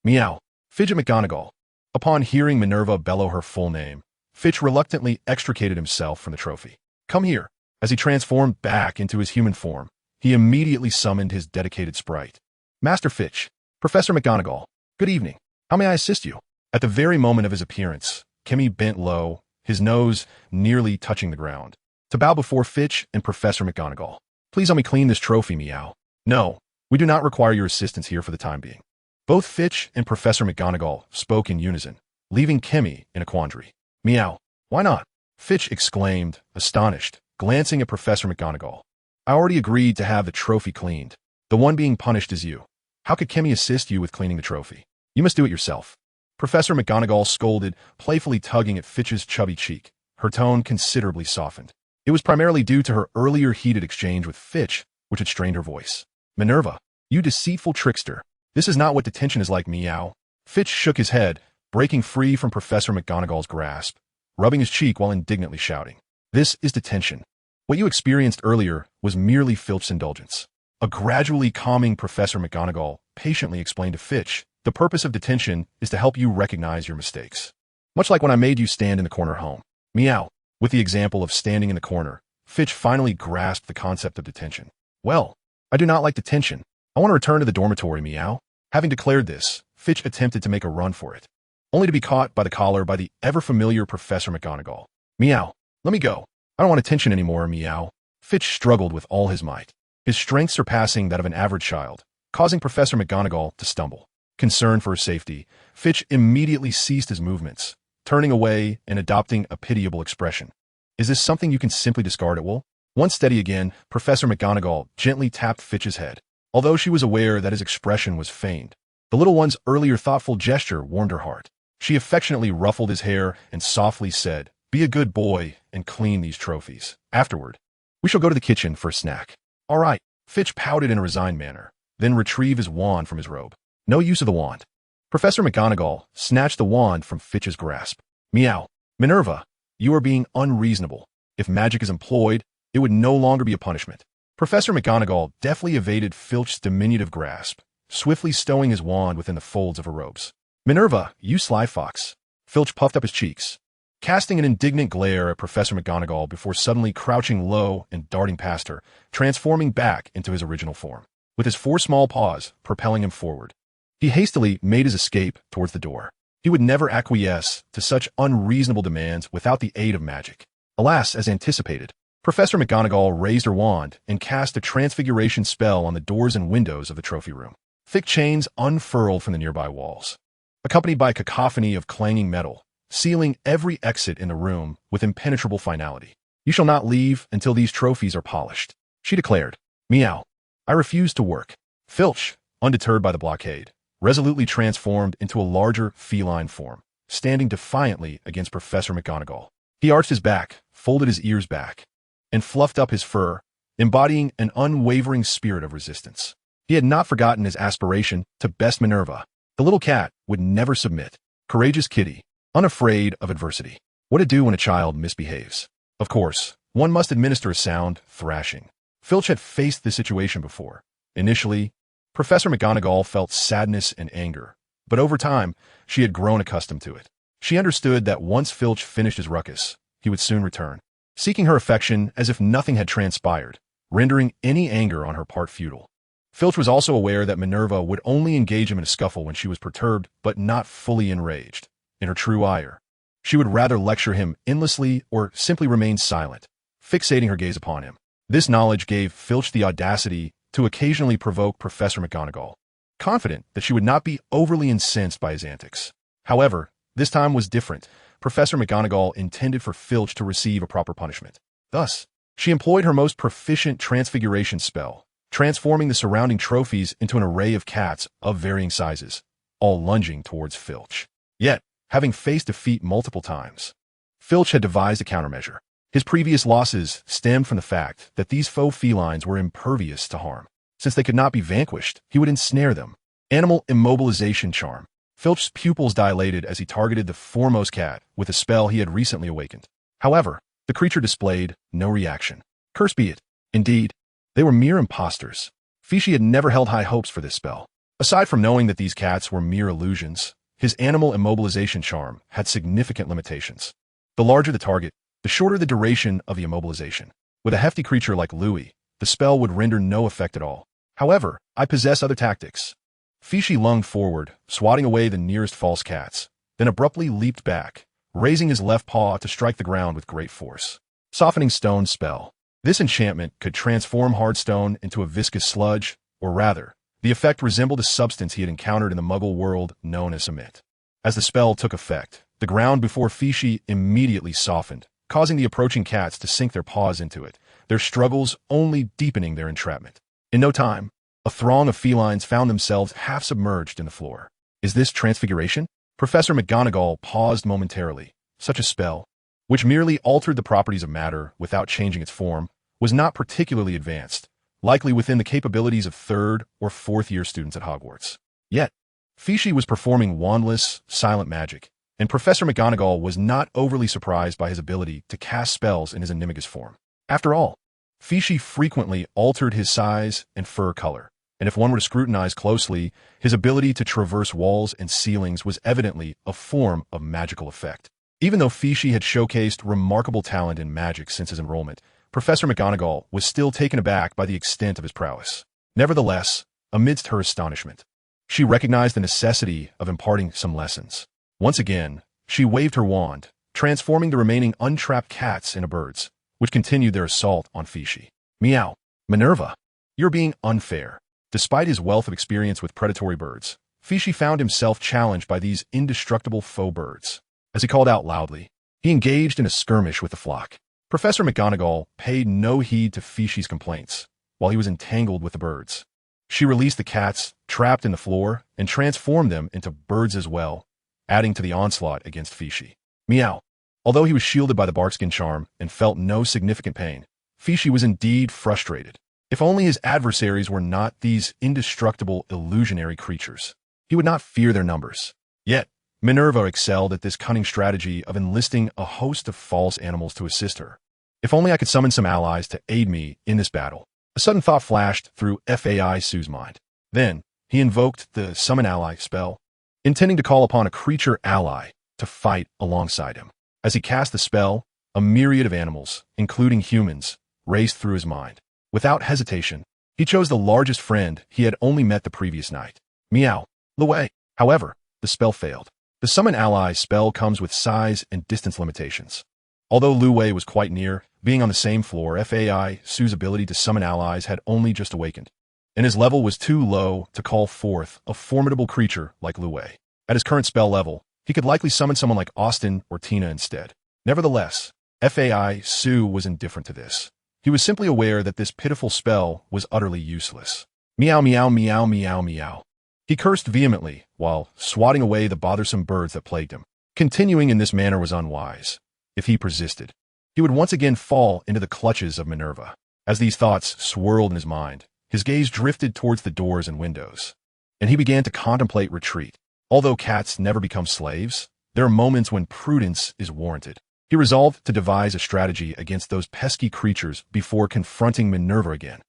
Meow. Fidget McGonagall. Upon hearing Minerva bellow her full name, Fitch reluctantly extricated himself from the trophy. Come here. As he transformed back into his human form, he immediately summoned his dedicated sprite. Master Fitch. Professor McGonagall. Good evening. How may I assist you? At the very moment of his appearance, Kimmy bent low, his nose nearly touching the ground, to bow before Fitch and Professor McGonagall. Please help me clean this trophy, Meow. No, we do not require your assistance here for the time being. Both Fitch and Professor McGonagall spoke in unison, leaving Kimmy in a quandary. Meow. Why not? Fitch exclaimed, astonished, glancing at Professor McGonagall. I already agreed to have the trophy cleaned. The one being punished is you. How could Kimmy assist you with cleaning the trophy? You must do it yourself. Professor McGonagall scolded, playfully tugging at Fitch's chubby cheek. Her tone considerably softened. It was primarily due to her earlier heated exchange with Fitch, which had strained her voice. Minerva, you deceitful trickster. This is not what detention is like, Meow. Fitch shook his head, breaking free from Professor McGonagall's grasp, rubbing his cheek while indignantly shouting. This is detention. What you experienced earlier was merely Filch's indulgence. A gradually calming Professor McGonagall patiently explained to Fitch, the purpose of detention is to help you recognize your mistakes. Much like when I made you stand in the corner home. Meow. With the example of standing in the corner, Fitch finally grasped the concept of detention. Well, I do not like detention. I want to return to the dormitory, Meow. Having declared this, Fitch attempted to make a run for it, only to be caught by the collar by the ever-familiar Professor McGonagall. Meow. Let me go. I don't want attention anymore, Meow. Fitch struggled with all his might, his strength surpassing that of an average child, causing Professor McGonagall to stumble. Concerned for his safety, Fitch immediately ceased his movements, turning away and adopting a pitiable expression. Is this something you can simply discard at will? Once steady again, Professor McGonagall gently tapped Fitch's head. Although she was aware that his expression was feigned, the little one's earlier thoughtful gesture warmed her heart. She affectionately ruffled his hair and softly said, Be a good boy and clean these trophies. Afterward, we shall go to the kitchen for a snack. All right. Fitch pouted in a resigned manner, then retrieved his wand from his robe. No use of the wand. Professor McGonagall snatched the wand from Fitch's grasp. Meow. Minerva, you are being unreasonable. If magic is employed, it would no longer be a punishment. Professor McGonagall deftly evaded Filch's diminutive grasp, swiftly stowing his wand within the folds of her robes. Minerva, you sly fox. Filch puffed up his cheeks, casting an indignant glare at Professor McGonagall before suddenly crouching low and darting past her, transforming back into his original form, with his 4 small paws propelling him forward. He hastily made his escape towards the door. He would never acquiesce to such unreasonable demands without the aid of magic. Alas, as anticipated, Professor McGonagall raised her wand and cast a transfiguration spell on the doors and windows of the trophy room. Thick chains unfurled from the nearby walls, accompanied by a cacophony of clanging metal, sealing every exit in the room with impenetrable finality. You shall not leave until these trophies are polished, she declared. Meow. I refuse to work. Filch, undeterred by the blockade, resolutely transformed into a larger feline form, standing defiantly against Professor McGonagall. He arched his back, folded his ears back, and fluffed up his fur, embodying an unwavering spirit of resistance. He had not forgotten his aspiration to best Minerva. The little cat would never submit. Courageous kitty, unafraid of adversity. What to do when a child misbehaves? Of course, one must administer a sound thrashing. Filch had faced this situation before. Initially, Professor McGonagall felt sadness and anger, but over time, she had grown accustomed to it. She understood that once Filch finished his ruckus, he would soon return, seeking her affection as if nothing had transpired, rendering any anger on her part futile. Filch was also aware that Minerva would only engage him in a scuffle when she was perturbed but not fully enraged. In her true ire, she would rather lecture him endlessly or simply remain silent, fixating her gaze upon him. This knowledge gave Filch the audacity to occasionally provoke Professor McGonagall, confident that she would not be overly incensed by his antics. However, this time was different. Professor McGonagall intended for Filch to receive a proper punishment. Thus, she employed her most proficient transfiguration spell, transforming the surrounding trophies into an array of cats of varying sizes, all lunging towards Filch. Yet, having faced defeat multiple times, Filch had devised a countermeasure. His previous losses stemmed from the fact that these faux felines were impervious to harm. Since they could not be vanquished, he would ensnare them. Animal immobilization charm. Filch's pupils dilated as he targeted the foremost cat with a spell he had recently awakened. However, the creature displayed no reaction. Curse be it. Indeed, they were mere impostors. Fishy had never held high hopes for this spell. Aside from knowing that these cats were mere illusions, his animal immobilization charm had significant limitations. The larger the target, the shorter the duration of the immobilization. With a hefty creature like Louis, the spell would render no effect at all. However, I possess other tactics. Fishy lunged forward, swatting away the nearest false cats, then abruptly leaped back, raising his left paw to strike the ground with great force. Softening Stone spell. This enchantment could transform hard stone into a viscous sludge, or rather, the effect resembled a substance he had encountered in the Muggle world known as cement. As the spell took effect, the ground before Fishy immediately softened, causing the approaching cats to sink their paws into it, their struggles only deepening their entrapment. In no time, a throng of felines found themselves half submerged in the floor. Is this transfiguration? Professor McGonagall paused momentarily. Such a spell, which merely altered the properties of matter without changing its form, was not particularly advanced, likely within the capabilities of third or fourth year students at Hogwarts. Yet, Fishy was performing wandless, silent magic, and Professor McGonagall was not overly surprised by his ability to cast spells in his Animagus form. After all, Fishy frequently altered his size and fur color, and if one were to scrutinize closely, his ability to traverse walls and ceilings was evidently a form of magical effect. Even though Fishy had showcased remarkable talent in magic since his enrollment, Professor McGonagall was still taken aback by the extent of his prowess. Nevertheless, amidst her astonishment, she recognized the necessity of imparting some lessons. Once again, she waved her wand, transforming the remaining untrapped cats into birds, which continued their assault on Fishy. Meow. Minerva, you're being unfair. Despite his wealth of experience with predatory birds, Fishy found himself challenged by these indestructible faux birds. As he called out loudly, he engaged in a skirmish with the flock. Professor McGonagall paid no heed to Fishy's complaints while he was entangled with the birds. She released the cats trapped in the floor and transformed them into birds as well, adding to the onslaught against Fishy. Meow. Although he was shielded by the barkskin charm and felt no significant pain, Fishy was indeed frustrated. If only his adversaries were not these indestructible illusionary creatures, he would not fear their numbers. Yet, Minerva excelled at this cunning strategy of enlisting a host of false animals to assist her. If only I could summon some allies to aid me in this battle. A sudden thought flashed through Fai Sue's mind. Then, he invoked the Summon Ally spell, intending to call upon a creature ally to fight alongside him. As he cast the spell, a myriad of animals, including humans, raced through his mind. Without hesitation, he chose the largest friend he had only met the previous night. Meow. Luwei. However, the spell failed. The Summon Ally spell comes with size and distance limitations. Although Luwei was quite near, being on the same floor, Fai Sue's ability to summon allies had only just awakened, and his level was too low to call forth a formidable creature like Luwei. At his current spell level, he could likely summon someone like Austin or Tina instead. Nevertheless, Fai Sue was indifferent to this. He was simply aware that this pitiful spell was utterly useless. Meow meow meow meow meow. He cursed vehemently while swatting away the bothersome birds that plagued him. Continuing in this manner was unwise. If he persisted, he would once again fall into the clutches of Minerva. As these thoughts swirled in his mind, his gaze drifted towards the doors and windows, and he began to contemplate retreat. Although cats never become slaves, there are moments when prudence is warranted. He resolved to devise a strategy against those pesky creatures before confronting Minerva again.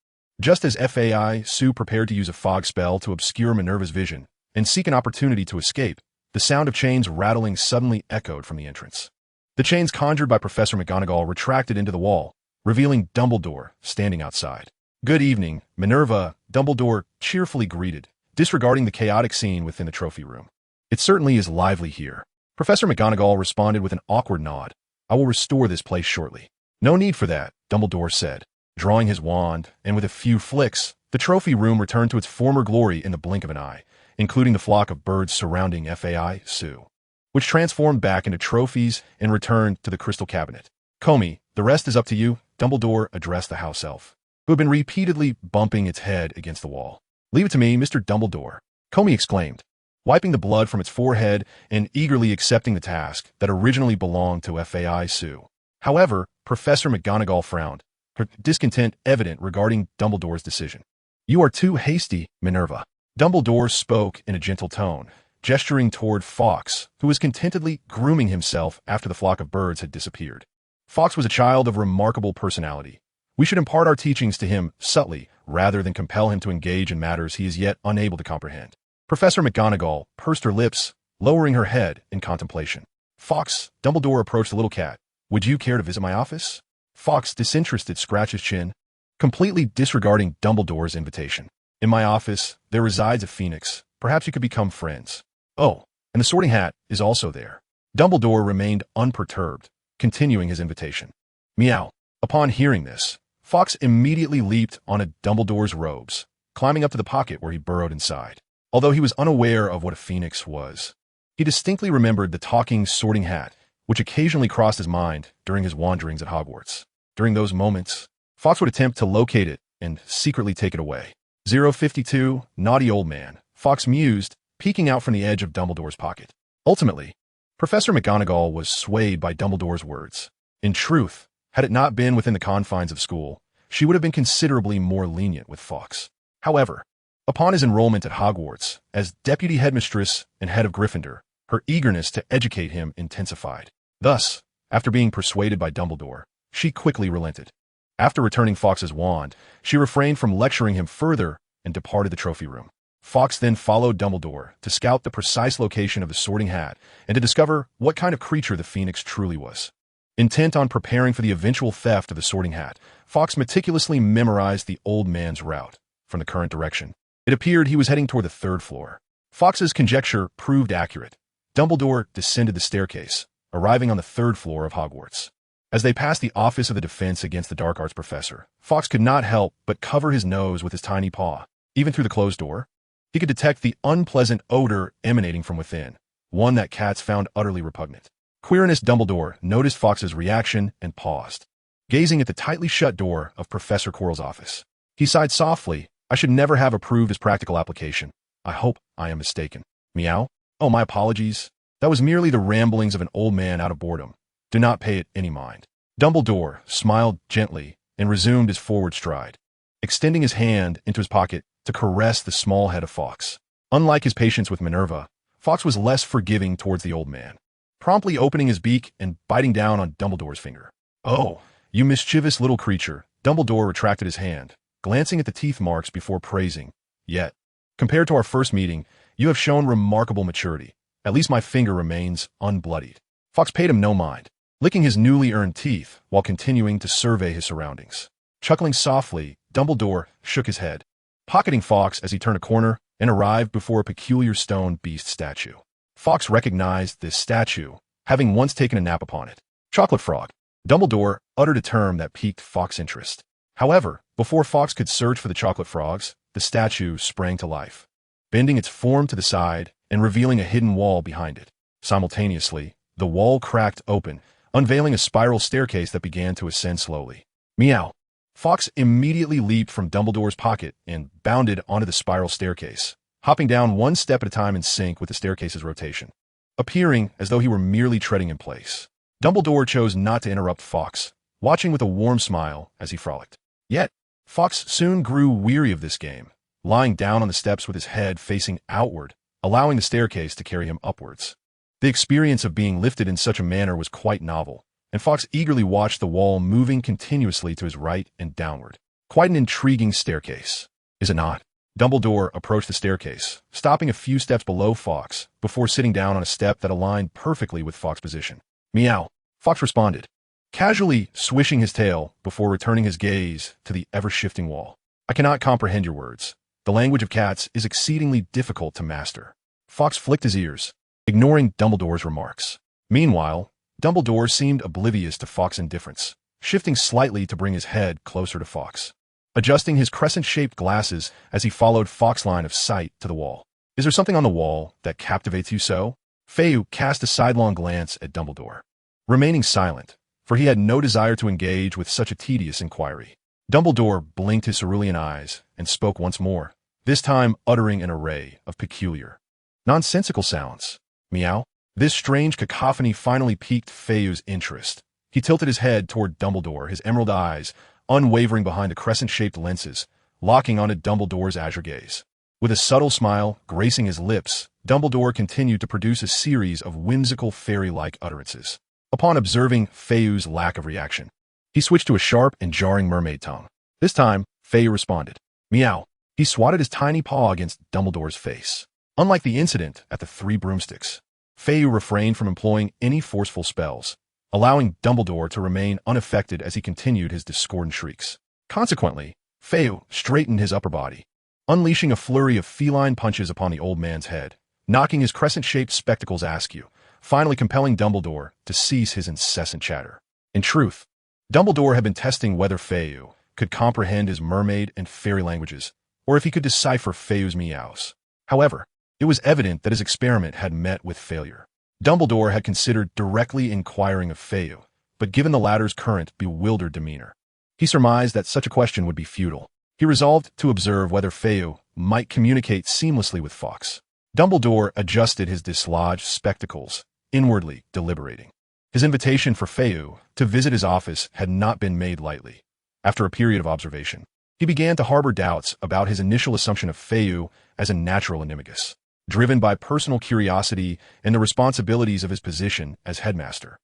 Just as Fai Sue prepared to use a fog spell to obscure Minerva's vision and seek an opportunity to escape, the sound of chains rattling suddenly echoed from the entrance. The chains conjured by Professor McGonagall retracted into the wall, revealing Dumbledore standing outside. Good evening, Minerva, Dumbledore cheerfully greeted, disregarding the chaotic scene within the trophy room. It certainly is lively here. Professor McGonagall responded with an awkward nod. I will restore this place shortly. No need for that, Dumbledore said. Drawing his wand, and with a few flicks, the trophy room returned to its former glory in the blink of an eye, including the flock of birds surrounding Fai Sue, which transformed back into trophies and returned to the crystal cabinet. Comey, the rest is up to you, Dumbledore addressed the house elf, who had been repeatedly bumping its head against the wall. Leave it to me, Mr. Dumbledore, Comey exclaimed, wiping the blood from its forehead and eagerly accepting the task that originally belonged to Fai Sue. However, Professor McGonagall frowned, her discontent evident regarding Dumbledore's decision. You are too hasty, Minerva. Dumbledore spoke in a gentle tone, gesturing toward Fawkes, who was contentedly grooming himself after the flock of birds had disappeared. Fawkes was a child of remarkable personality. We should impart our teachings to him subtly, rather than compel him to engage in matters he is yet unable to comprehend. Professor McGonagall pursed her lips, lowering her head in contemplation. Fawkes, Dumbledore approached the little cat. Would you care to visit my office? Fawkes, disinterested, scratched his chin, completely disregarding Dumbledore's invitation. In my office, there resides a phoenix. Perhaps you could become friends. Oh, and the Sorting Hat is also there. Dumbledore remained unperturbed, continuing his invitation. Meow. Upon hearing this, Fawkes immediately leaped onto Dumbledore's robes, climbing up to the pocket where he burrowed inside. Although he was unaware of what a phoenix was, he distinctly remembered the talking Sorting Hat, which occasionally crossed his mind during his wanderings at Hogwarts. During those moments, Fawkes would attempt to locate it and secretly take it away. 052, naughty old man, Fawkes mused, peeking out from the edge of Dumbledore's pocket. Ultimately, Professor McGonagall was swayed by Dumbledore's words. In truth, had it not been within the confines of school, she would have been considerably more lenient with Fawkes. However, upon his enrollment at Hogwarts, as deputy headmistress and head of Gryffindor, her eagerness to educate him intensified. Thus, after being persuaded by Dumbledore, she quickly relented. After returning Fawkes's wand, she refrained from lecturing him further and departed the trophy room. Fawkes then followed Dumbledore to scout the precise location of the Sorting Hat and to discover what kind of creature the Phoenix truly was. Intent on preparing for the eventual theft of the Sorting Hat, Fawkes meticulously memorized the old man's route. From the current direction, it appeared he was heading toward the third floor. Fawkes's conjecture proved accurate. Dumbledore descended the staircase, arriving on the third floor of Hogwarts. As they passed the Office of the Defense Against the Dark Arts professor, Fawkes could not help but cover his nose with his tiny paw. Even through the closed door, he could detect the unpleasant odor emanating from within, one that cats found utterly repugnant. Quirinius Dumbledore noticed Fawkes's reaction and paused, gazing at the tightly shut door of Professor Quirrell's office. He sighed softly. I should never have approved his practical application. I hope I am mistaken. Meow? Oh, my apologies. That was merely the ramblings of an old man out of boredom. Do not pay it any mind. Dumbledore smiled gently and resumed his forward stride, extending his hand into his pocket to caress the small head of Fawkes. Unlike his patience with Minerva, Fawkes was less forgiving towards the old man, promptly opening his beak and biting down on Dumbledore's finger. Oh, you mischievous little creature. Dumbledore retracted his hand, glancing at the teeth marks before praising. Yet, compared to our first meeting, you have shown remarkable maturity. At least my finger remains unbloodied. Fawkes paid him no mind, licking his newly earned teeth while continuing to survey his surroundings. Chuckling softly, Dumbledore shook his head, pocketing Fawkes as he turned a corner and arrived before a peculiar stone beast statue. Fawkes recognized this statue, having once taken a nap upon it. Chocolate frog. Dumbledore uttered a term that piqued Fawkes' interest. However, before Fawkes could search for the chocolate frogs, the statue sprang to life, bending its form to the side and revealing a hidden wall behind it. Simultaneously, the wall cracked open, unveiling a spiral staircase that began to ascend slowly. Meow. Fawkes immediately leaped from Dumbledore's pocket and bounded onto the spiral staircase, hopping down one step at a time in sync with the staircase's rotation, appearing as though he were merely treading in place. Dumbledore chose not to interrupt Fawkes, watching with a warm smile as he frolicked. Yet, Fawkes soon grew weary of this game, lying down on the steps with his head facing outward, allowing the staircase to carry him upwards. The experience of being lifted in such a manner was quite novel, and Fawkes eagerly watched the wall moving continuously to his right and downward. Quite an intriguing staircase, is it not? Dumbledore approached the staircase, stopping a few steps below Fawkes before sitting down on a step that aligned perfectly with Fawkes' position. Meow. Fawkes responded, casually swishing his tail before returning his gaze to the ever-shifting wall. I cannot comprehend your words. The language of cats is exceedingly difficult to master. Fawkes flicked his ears, ignoring Dumbledore's remarks. Meanwhile, Dumbledore seemed oblivious to Fawkes' indifference, shifting slightly to bring his head closer to Fawkes, adjusting his crescent-shaped glasses as he followed Fawkes' line of sight to the wall. Is there something on the wall that captivates you so? Fayou cast a sidelong glance at Dumbledore, remaining silent, for he had no desire to engage with such a tedious inquiry. Dumbledore blinked his cerulean eyes and spoke once more, this time uttering an array of peculiar, nonsensical sounds. Meow. This strange cacophony finally piqued Fayou's interest. He tilted his head toward Dumbledore, his emerald eyes unwavering behind the crescent-shaped lenses, locking onto Dumbledore's azure gaze. With a subtle smile gracing his lips, Dumbledore continued to produce a series of whimsical fairy-like utterances. Upon observing Feyu's lack of reaction, he switched to a sharp and jarring mermaid tongue. This time, Feyu responded. Meow. He swatted his tiny paw against Dumbledore's face. Unlike the incident at the Three Broomsticks, Feyu refrained from employing any forceful spells, allowing Dumbledore to remain unaffected as he continued his discordant shrieks. Consequently, Feyu straightened his upper body, unleashing a flurry of feline punches upon the old man's head, knocking his crescent-shaped spectacles askew, finally compelling Dumbledore to cease his incessant chatter. In truth, Dumbledore had been testing whether Feyu could comprehend his mermaid and fairy languages, or if he could decipher Feyu's meows. However, it was evident that his experiment had met with failure. Dumbledore had considered directly inquiring of Feyu, but given the latter's current, bewildered demeanor, he surmised that such a question would be futile. He resolved to observe whether Feyu might communicate seamlessly with Fawkes. Dumbledore adjusted his dislodged spectacles, inwardly deliberating. His invitation for Feyu to visit his office had not been made lightly. After a period of observation, he began to harbor doubts about his initial assumption of Feyu as a natural animagus. Driven by personal curiosity and the responsibilities of his position as headmaster,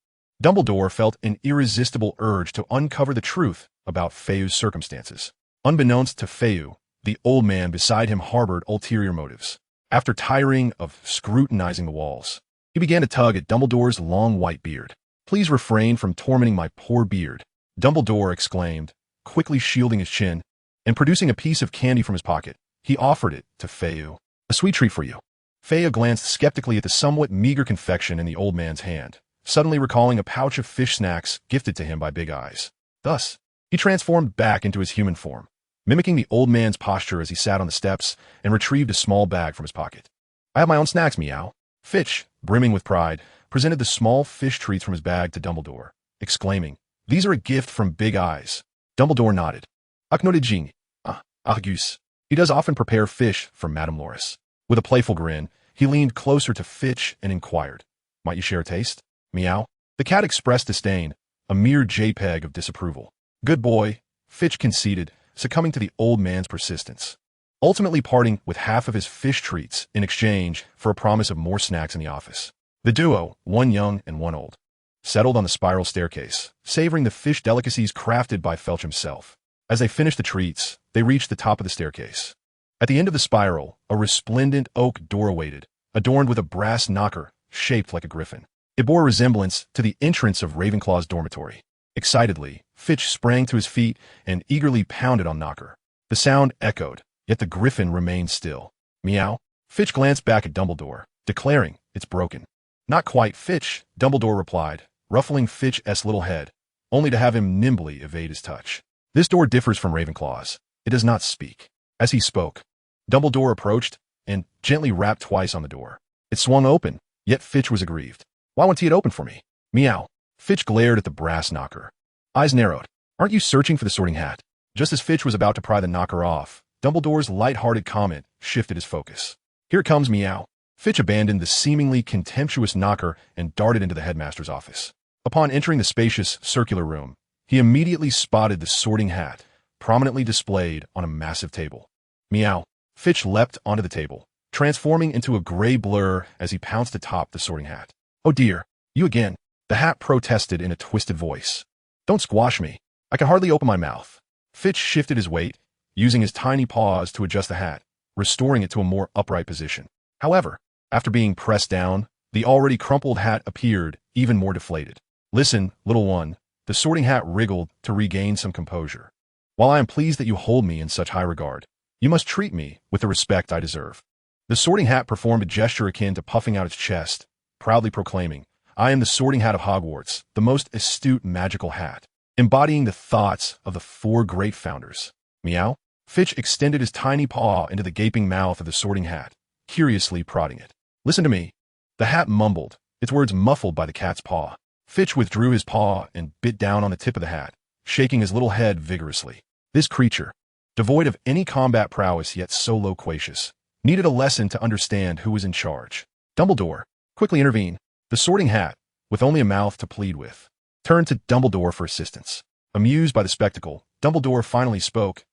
Dumbledore felt an irresistible urge to uncover the truth about Feyu's circumstances. Unbeknownst to Feyu, the old man beside him harbored ulterior motives. After tiring of scrutinizing the walls, he began to tug at Dumbledore's long white beard. Please refrain from tormenting my poor beard, Dumbledore exclaimed, quickly shielding his chin, and producing a piece of candy from his pocket. He offered it to Feyu. A sweet treat for you. Feyu glanced skeptically at the somewhat meager confection in the old man's hand, suddenly recalling a pouch of fish snacks gifted to him by Big Eyes. Thus, he transformed back into his human form, mimicking the old man's posture as he sat on the steps and retrieved a small bag from his pocket. I have my own snacks, meow. Fitch, brimming with pride, presented the small fish treats from his bag to Dumbledore, exclaiming, These are a gift from Big Eyes. Dumbledore nodded. Acknowledging. Argus. He does often prepare fish for Madame Loris. With a playful grin, he leaned closer to Fitch and inquired, Might you share a taste? Meow. The cat expressed disdain, a mere JPEG of disapproval. Good boy, Fitch conceded, succumbing to the old man's persistence, ultimately parting with half of his fish treats in exchange for a promise of more snacks in the office. The duo, one young and one old, settled on the spiral staircase, savoring the fish delicacies crafted by Felch himself. As they finished the treats, they reached the top of the staircase. At the end of the spiral, a resplendent oak door awaited, adorned with a brass knocker shaped like a griffin. It bore resemblance to the entrance of Ravenclaw's dormitory. Excitedly, Fitch sprang to his feet and eagerly pounded on knocker. The sound echoed, yet the griffin remained still. Meow. Fitch glanced back at Dumbledore, declaring, It's broken. Not quite, Fitch, Dumbledore replied, ruffling Fitch's little head, only to have him nimbly evade his touch. This door differs from Ravenclaw's. It does not speak. As he spoke, Dumbledore approached and gently rapped twice on the door. It swung open, yet Fitch was aggrieved. Why won't he open for me? Meow. Fitch glared at the brass knocker. Eyes narrowed. Aren't you searching for the Sorting Hat? Just as Fitch was about to pry the knocker off, Dumbledore's light-hearted comment shifted his focus. Here it comes, meow. Fitch abandoned the seemingly contemptuous knocker and darted into the headmaster's office. Upon entering the spacious, circular room, he immediately spotted the Sorting Hat, prominently displayed on a massive table. Meow. Fitch leapt onto the table, transforming into a gray blur as he pounced atop the Sorting Hat. Oh dear, you again, the hat protested in a twisted voice. Don't squash me. I can hardly open my mouth. Fitch shifted his weight, using his tiny paws to adjust the hat, restoring it to a more upright position. However, after being pressed down, the already crumpled hat appeared even more deflated. Listen, little one, the Sorting Hat wriggled to regain some composure. While I am pleased that you hold me in such high regard, you must treat me with the respect I deserve. The Sorting Hat performed a gesture akin to puffing out its chest, proudly proclaiming, I am the Sorting Hat of Hogwarts, the most astute magical hat, embodying the thoughts of the four great founders. Meow. Fitch extended his tiny paw into the gaping mouth of the Sorting Hat, curiously prodding it. Listen to me. The hat mumbled, its words muffled by the cat's paw. Fitch withdrew his paw and bit down on the tip of the hat, shaking his little head vigorously. This creature, devoid of any combat prowess yet so loquacious, needed a lesson to understand who was in charge. Dumbledore quickly intervened. The Sorting Hat, with only a mouth to plead with, turned to Dumbledore for assistance. Amused by the spectacle, Dumbledore finally spoke.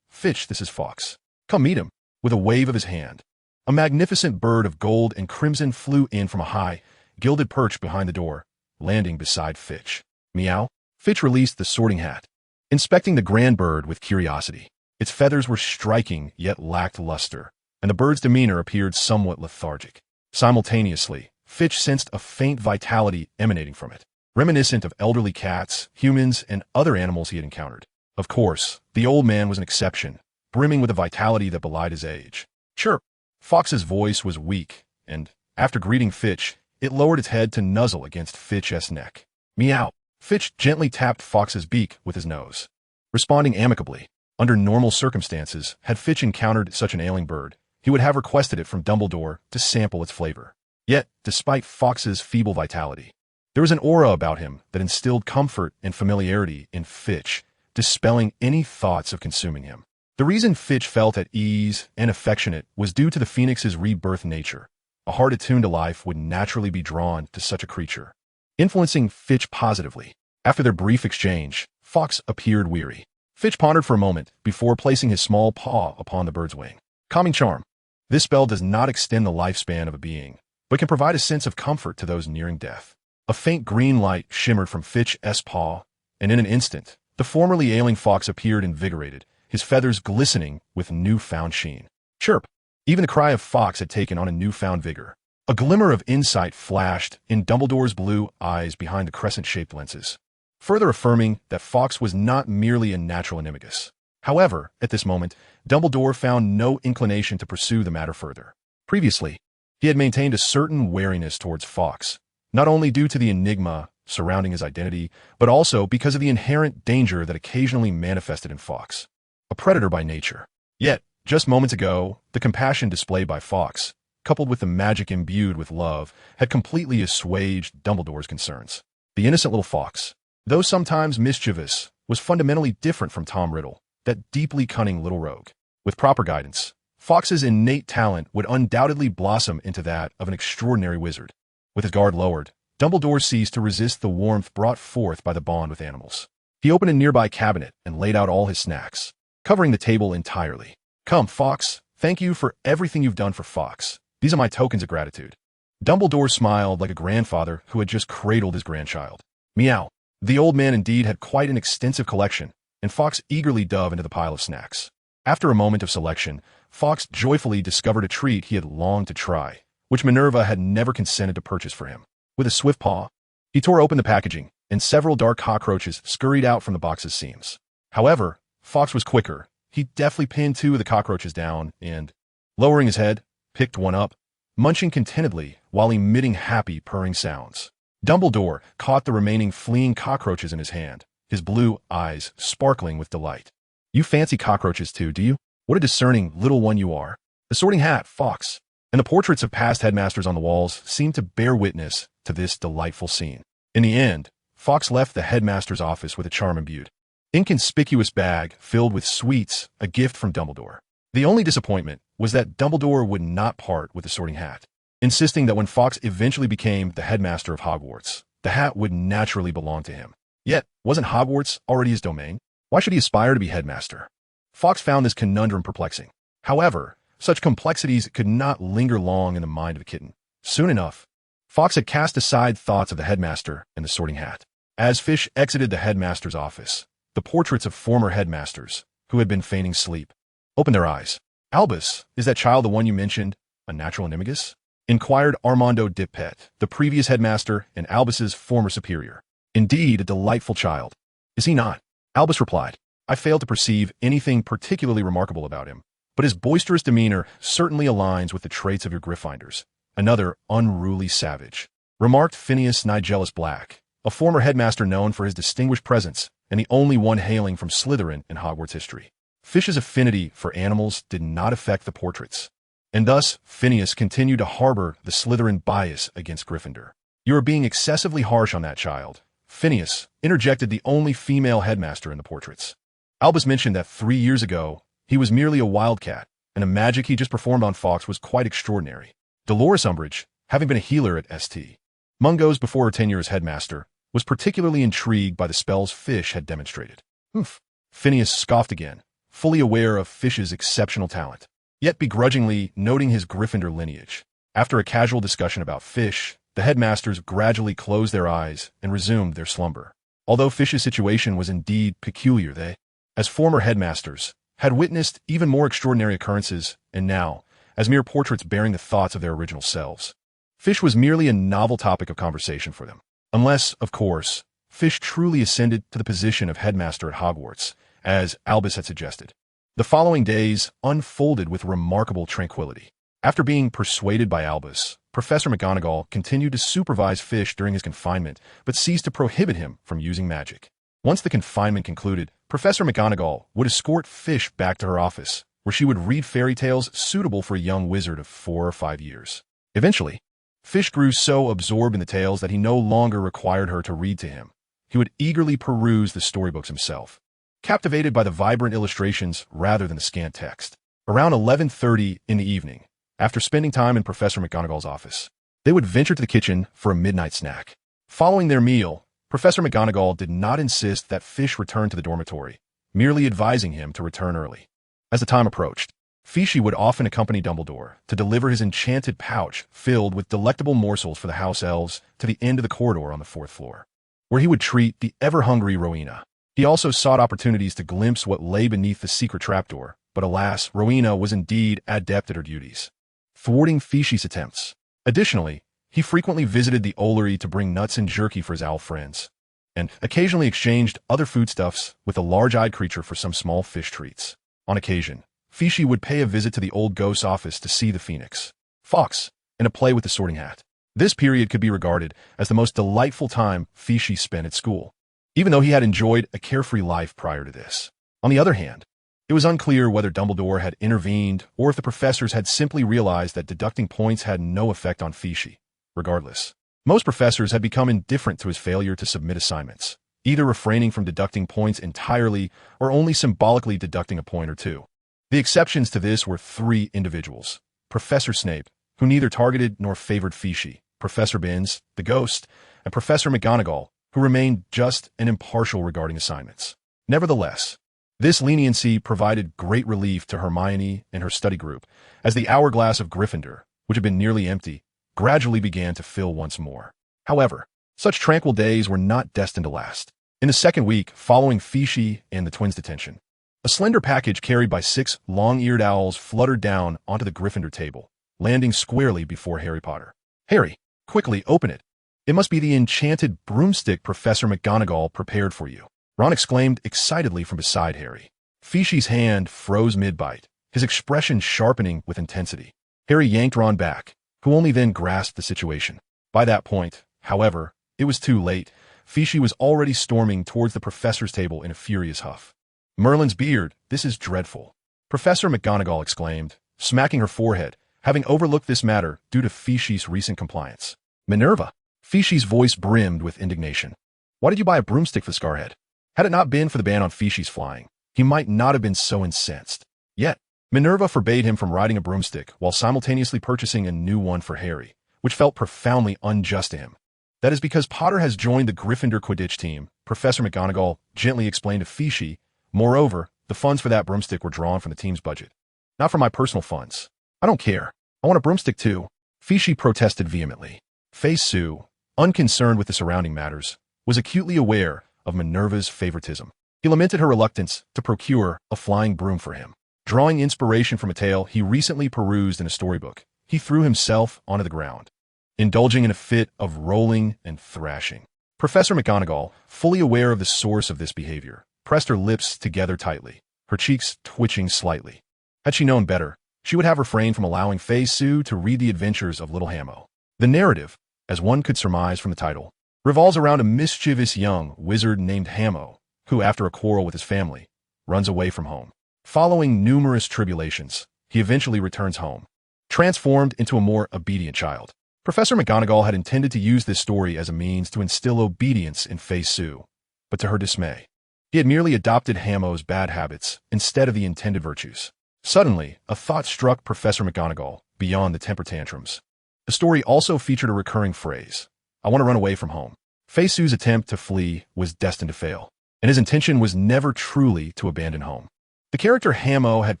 "Fitch, this is Fox. Come meet him," with a wave of his hand. A magnificent bird of gold and crimson flew in from a high, gilded perch behind the door, landing beside Fitch. "Meow." Fitch released the sorting hat, inspecting the grand bird with curiosity. Its feathers were striking yet lacked luster, and the bird's demeanor appeared somewhat lethargic. Simultaneously, Fitch sensed a faint vitality emanating from it, reminiscent of elderly cats, humans, and other animals he had encountered. Of course, the old man was an exception, brimming with a vitality that belied his age. "Chirp." Fox's voice was weak, and, after greeting Fitch, it lowered its head to nuzzle against Fitch's neck. "Meow." Fitch gently tapped Fox's beak with his nose, responding amicably. Under normal circumstances, had Fitch encountered such an ailing bird, he would have requested it from Dumbledore to sample its flavor. Yet, despite Fox's feeble vitality, there was an aura about him that instilled comfort and familiarity in Fitch, dispelling any thoughts of consuming him. The reason Fitch felt at ease and affectionate was due to the phoenix's rebirth nature. A heart attuned to life would naturally be drawn to such a creature, influencing Fitch positively. After their brief exchange, Fox appeared weary. Fitch pondered for a moment before placing his small paw upon the bird's wing. Calming charm. This spell does not extend the lifespan of a being, but can provide a sense of comfort to those nearing death. A faint green light shimmered from Fitch's paw, and in an instant, the formerly ailing Fox appeared invigorated, his feathers glistening with newfound sheen. "Chirp." Even the cry of Fox had taken on a newfound vigor. A glimmer of insight flashed in Dumbledore's blue eyes behind the crescent-shaped lenses, further affirming that Fox was not merely a natural Animagus. However, at this moment, Dumbledore found no inclination to pursue the matter further. Previously, he had maintained a certain wariness towards Fox, not only due to the enigma surrounding his identity, but also because of the inherent danger that occasionally manifested in Fox. A predator by nature. Yet, just moments ago, the compassion displayed by Fox, coupled with the magic imbued with love, had completely assuaged Dumbledore's concerns. The innocent little Fox, though sometimes mischievous, was fundamentally different from Tom Riddle, that deeply cunning little rogue. With proper guidance, Fox's innate talent would undoubtedly blossom into that of an extraordinary wizard. With his guard lowered, Dumbledore ceased to resist the warmth brought forth by the bond with animals. He opened a nearby cabinet and laid out all his snacks, covering the table entirely. "Come, Fox, thank you for everything you've done for Fox. These are my tokens of gratitude." Dumbledore smiled like a grandfather who had just cradled his grandchild. Meow. The old man indeed had quite an extensive collection, and Fox eagerly dove into the pile of snacks. After a moment of selection, Fox joyfully discovered a treat he had longed to try, which Minerva had never consented to purchase for him. With a swift paw, he tore open the packaging, and several dark cockroaches scurried out from the box's seams. However, Fox was quicker. He deftly pinned 2 of the cockroaches down and, lowering his head, picked one up, munching contentedly while emitting happy purring sounds. Dumbledore caught the remaining fleeing cockroaches in his hand, his blue eyes sparkling with delight. "You fancy cockroaches too, do you? What a discerning little one you are." The sorting hat, Fox, and the portraits of past headmasters on the walls seemed to bear witness to this delightful scene. In the end, Fox left the headmaster's office with a charm-imbued, inconspicuous bag filled with sweets, a gift from Dumbledore. The only disappointment was that Dumbledore would not part with the sorting hat, insisting that when Fox eventually became the headmaster of Hogwarts, the hat would naturally belong to him. Yet, wasn't Hogwarts already his domain? Why should he aspire to be headmaster? Fox found this conundrum perplexing. However, such complexities could not linger long in the mind of the kitten. Soon enough, Fox had cast aside thoughts of the headmaster and the sorting hat. As Fish exited the headmaster's office, the portraits of former headmasters, who had been feigning sleep, opened their eyes. "Albus, is that child the one you mentioned, a natural Animagus?" inquired Armando Dippet, the previous headmaster and Albus's former superior. "Indeed, a delightful child. Is he not?" Albus replied. "I failed to perceive anything particularly remarkable about him, but his boisterous demeanor certainly aligns with the traits of your Gryffindors. Another unruly savage," remarked Phineas Nigellus Black, a former headmaster known for his distinguished presence and the only one hailing from Slytherin in Hogwarts history. Fish's affinity for animals did not affect the portraits, and thus Phineas continued to harbor the Slytherin bias against Gryffindor. "You are being excessively harsh on that child," Phineas interjected, the only female headmaster in the portraits. Albus mentioned that 3 years ago, he was merely a wildcat, and the magic he just performed on Fox was quite extraordinary. Dolores Umbridge, having been a healer at St. Mungo's before her tenure as headmaster, was particularly intrigued by the spells Fish had demonstrated. "Humph." Phineas scoffed again, fully aware of Fish's exceptional talent, yet begrudgingly noting his Gryffindor lineage. After a casual discussion about Fish, the headmasters gradually closed their eyes and resumed their slumber. Although Fish's situation was indeed peculiar, they, as former headmasters, had witnessed even more extraordinary occurrences, and now, as mere portraits bearing the thoughts of their original selves. Fish was merely a novel topic of conversation for them. Unless, of course, Fish truly ascended to the position of headmaster at Hogwarts, as Albus had suggested. The following days unfolded with remarkable tranquility. After being persuaded by Albus, Professor McGonagall continued to supervise Fish during his confinement, but ceased to prohibit him from using magic. Once the confinement concluded, Professor McGonagall would escort Fish back to her office, where she would read fairy tales suitable for a young wizard of 4 or 5 years. Eventually, Fish grew so absorbed in the tales that he no longer required her to read to him. He would eagerly peruse the storybooks himself, captivated by the vibrant illustrations rather than the scant text. Around 11:30 in the evening, after spending time in Professor McGonagall's office, they would venture to the kitchen for a midnight snack. Following their meal, Professor McGonagall did not insist that Fish return to the dormitory, merely advising him to return early. As the time approached, Fishy would often accompany Dumbledore to deliver his enchanted pouch filled with delectable morsels for the house elves to the end of the corridor on the 4th floor, where he would treat the ever-hungry Rowena. He also sought opportunities to glimpse what lay beneath the secret trapdoor, but alas, Rowena was indeed adept at her duties, thwarting Fishy's attempts. Additionally, he frequently visited the Ollery to bring nuts and jerky for his owl friends, and occasionally exchanged other foodstuffs with a large-eyed creature for some small fish treats. On occasion, Fishy would pay a visit to the old ghost's office to see the Phoenix, Fox, and a play with the Sorting Hat. This period could be regarded as the most delightful time Fishy spent at school, even though he had enjoyed a carefree life prior to this. On the other hand, it was unclear whether Dumbledore had intervened or if the professors had simply realized that deducting points had no effect on Fishy. Regardless, most professors had become indifferent to his failure to submit assignments, either refraining from deducting points entirely or only symbolically deducting a point or two. The exceptions to this were 3 individuals: Professor Snape, who neither targeted nor favored Fishy, Professor Binns, the ghost, and Professor McGonagall, who remained just and impartial regarding assignments. Nevertheless, this leniency provided great relief to Hermione and her study group, as the hourglass of Gryffindor, which had been nearly empty, gradually began to fill once more. However, such tranquil days were not destined to last. In the second week following Fishy and the twins' detention, a slender package carried by 6 long-eared owls fluttered down onto the Gryffindor table, landing squarely before Harry Potter. "Harry, quickly open it. It must be the enchanted broomstick Professor McGonagall prepared for you," Ron exclaimed excitedly from beside Harry. Fishy's hand froze mid-bite, his expression sharpening with intensity. Harry yanked Ron back, who only then grasped the situation. By that point, however, it was too late. Fishy was already storming towards the professor's table in a furious huff. "Merlin's beard, this is dreadful," Professor McGonagall exclaimed, smacking her forehead, having overlooked this matter due to Fishy's recent compliance. "Minerva!" Fishy's voice brimmed with indignation. "Why did you buy a broomstick for Scarhead? Had it not been for the ban on Fishy's flying, he might not have been so incensed." Yet, Minerva forbade him from riding a broomstick while simultaneously purchasing a new one for Harry, which felt profoundly unjust to him. "That is because Potter has joined the Gryffindor Quidditch team," Professor McGonagall gently explained to Fishy. "Moreover, the funds for that broomstick were drawn from the team's budget, not from my personal funds." "I don't care. I want a broomstick too," Fishy protested vehemently. Fei Su, unconcerned with the surrounding matters, was acutely aware of Minerva's favoritism. He lamented her reluctance to procure a flying broom for him. Drawing inspiration from a tale he recently perused in a storybook, he threw himself onto the ground, indulging in a fit of rolling and thrashing. Professor McGonagall, fully aware of the source of this behavior, pressed her lips together tightly, her cheeks twitching slightly. Had she known better, she would have refrained from allowing Fei Su to read the adventures of little Hamo. The narrative, as one could surmise from the title, revolves around a mischievous young wizard named Hamo, who, after a quarrel with his family, runs away from home. Following numerous tribulations, he eventually returns home, transformed into a more obedient child. Professor McGonagall had intended to use this story as a means to instill obedience in Fei Su, but to her dismay, he had merely adopted Hamo's bad habits instead of the intended virtues. Suddenly, a thought struck Professor McGonagall beyond the temper tantrums. The story also featured a recurring phrase: "I want to run away from home." Fei Su's attempt to flee was destined to fail, and his intention was never truly to abandon home. The character Hamo had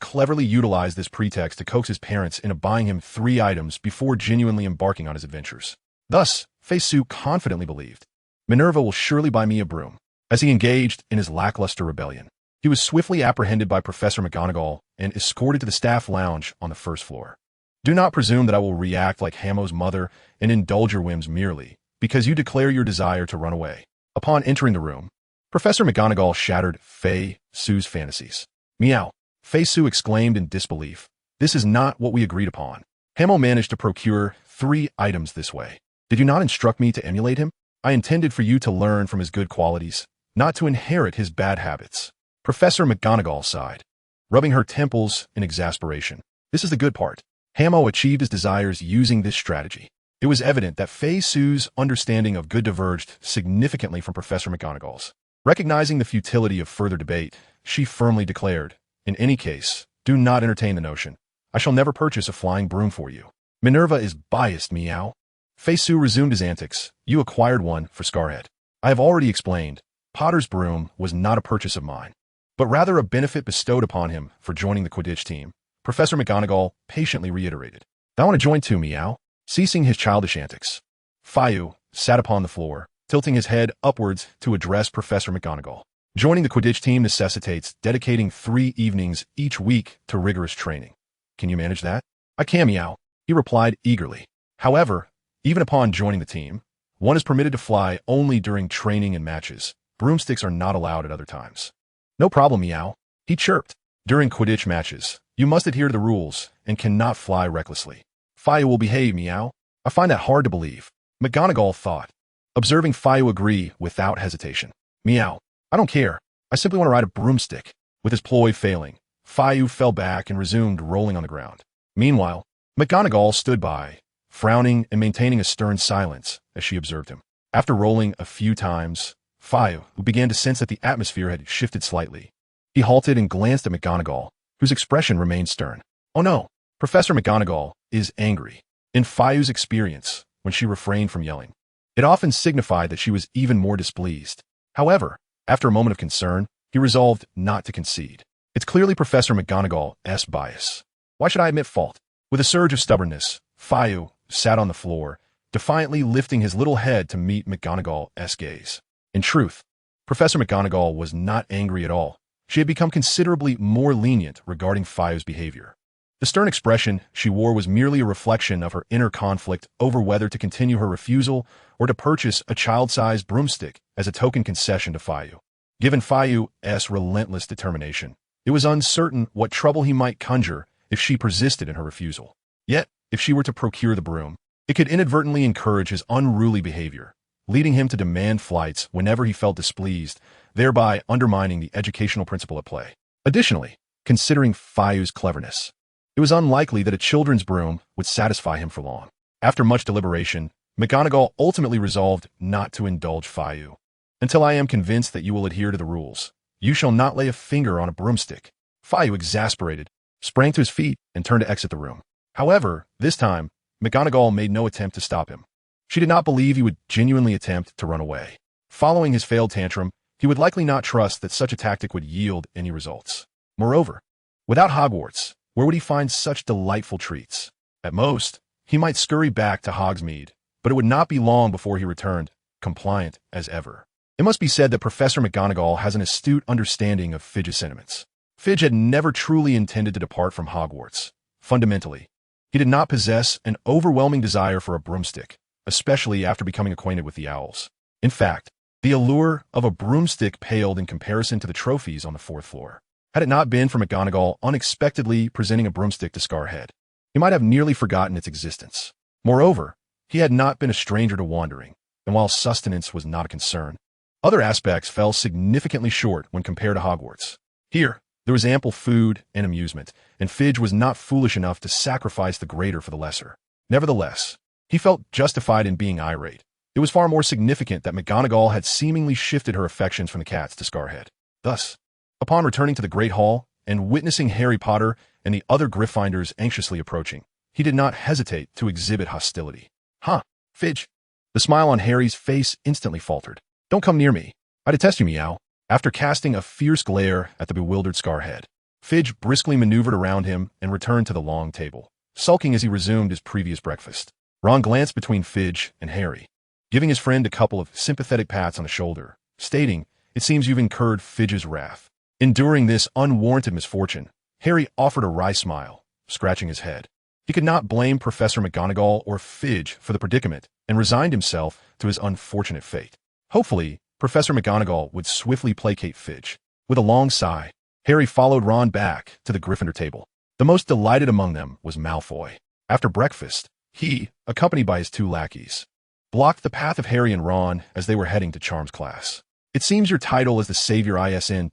cleverly utilized this pretext to coax his parents into buying him 3 items before genuinely embarking on his adventures. Thus, Fei-Su confidently believed, Minerva will surely buy me a broom. As he engaged in his lackluster rebellion, he was swiftly apprehended by Professor McGonagall and escorted to the staff lounge on the first floor. Do not presume that I will react like Hamo's mother and indulge your whims merely because you declare your desire to run away. Upon entering the room, Professor McGonagall shattered Fei-Su's fantasies. Meow. Fei-Su exclaimed in disbelief. This is not what we agreed upon. Hamo managed to procure 3 items this way. Did you not instruct me to emulate him? I intended for you to learn from his good qualities, not to inherit his bad habits. Professor McGonagall sighed, rubbing her temples in exasperation. This is the good part. Hamo achieved his desires using this strategy. It was evident that Fei-Su's understanding of good diverged significantly from Professor McGonagall's. Recognizing the futility of further debate, she firmly declared, in any case, do not entertain the notion. I shall never purchase a flying broom for you. Minerva is biased, meow. Fei-Su resumed his antics. You acquired one for Scarhead. I have already explained, Potter's broom was not a purchase of mine, but rather a benefit bestowed upon him for joining the Quidditch team. Professor McGonagall patiently reiterated. I want to join too, meow. Ceasing his childish antics, Fayu sat upon the floor, tilting his head upwards to address Professor McGonagall. Joining the Quidditch team necessitates dedicating 3 evenings each week to rigorous training. Can you manage that? I can, meow, he replied eagerly. However, even upon joining the team, one is permitted to fly only during training and matches. Broomsticks are not allowed at other times. No problem, meow, he chirped. During Quidditch matches, you must adhere to the rules and cannot fly recklessly. Fayu will behave, meow. I find that hard to believe. McGonagall thought, observing Fayu agree without hesitation. Meow. I don't care. I simply want to ride a broomstick. With his ploy failing, Fayu fell back and resumed rolling on the ground. Meanwhile, McGonagall stood by, frowning and maintaining a stern silence as she observed him. After rolling a few times, Fayu began to sense that the atmosphere had shifted slightly. He halted and glanced at McGonagall, whose expression remained stern. Oh no, Professor McGonagall is angry. In Fayu's experience, when she refrained from yelling, it often signified that she was even more displeased. However, after a moment of concern, he resolved not to concede. It's clearly Professor McGonagall's bias. Why should I admit fault? With a surge of stubbornness, Fayu sat on the floor, defiantly lifting his little head to meet McGonagall's gaze. In truth, Professor McGonagall was not angry at all. She had become considerably more lenient regarding Fayu's behavior. The stern expression she wore was merely a reflection of her inner conflict over whether to continue her refusal or to purchase a child-sized broomstick as a token concession to Fayu. Given Fayu's relentless determination, it was uncertain what trouble he might conjure if she persisted in her refusal. Yet, if she were to procure the broom, it could inadvertently encourage his unruly behavior, leading him to demand flights whenever he felt displeased, thereby undermining the educational principle at play. Additionally, considering Fayu's cleverness, it was unlikely that a children's broom would satisfy him for long. After much deliberation, McGonagall ultimately resolved not to indulge Fayu. Until I am convinced that you will adhere to the rules, you shall not lay a finger on a broomstick. Fayu, exasperated, sprang to his feet and turned to exit the room. However, this time, McGonagall made no attempt to stop him. She did not believe he would genuinely attempt to run away. Following his failed tantrum, he would likely not trust that such a tactic would yield any results. Moreover, without Hogwarts, where would he find such delightful treats? At most, he might scurry back to Hogsmeade, but it would not be long before he returned, compliant as ever. It must be said that Professor McGonagall has an astute understanding of Fidge's sentiments. Fidge had never truly intended to depart from Hogwarts. Fundamentally, he did not possess an overwhelming desire for a broomstick, especially after becoming acquainted with the owls. In fact, the allure of a broomstick paled in comparison to the trophies on the 4th floor. Had it not been for McGonagall unexpectedly presenting a broomstick to Scarhead, he might have nearly forgotten its existence. Moreover, he had not been a stranger to wandering, and while sustenance was not a concern, other aspects fell significantly short when compared to Hogwarts. Here, there was ample food and amusement, and Fidge was not foolish enough to sacrifice the greater for the lesser. Nevertheless, he felt justified in being irate. It was far more significant that McGonagall had seemingly shifted her affections from the cats to Scarhead. Thus, upon returning to the Great Hall and witnessing Harry Potter and the other Gryffindors anxiously approaching, he did not hesitate to exhibit hostility. Huh, Fidge. The smile on Harry's face instantly faltered. Don't come near me. I detest you, meow. After casting a fierce glare at the bewildered Scarhead, Fidge briskly maneuvered around him and returned to the long table, sulking as he resumed his previous breakfast. Ron glanced between Fidge and Harry, giving his friend a couple of sympathetic pats on the shoulder, stating, "It seems you've incurred Fidge's wrath." Enduring this unwarranted misfortune, Harry offered a wry smile, scratching his head. He could not blame Professor McGonagall or Fidge for the predicament and resigned himself to his unfortunate fate. Hopefully, Professor McGonagall would swiftly placate Fidge. With a long sigh, Harry followed Ron back to the Gryffindor table. The most delighted among them was Malfoy. After breakfast, he, accompanied by his two lackeys, blocked the path of Harry and Ron as they were heading to Charms class. "It seems your title as the Savior isn't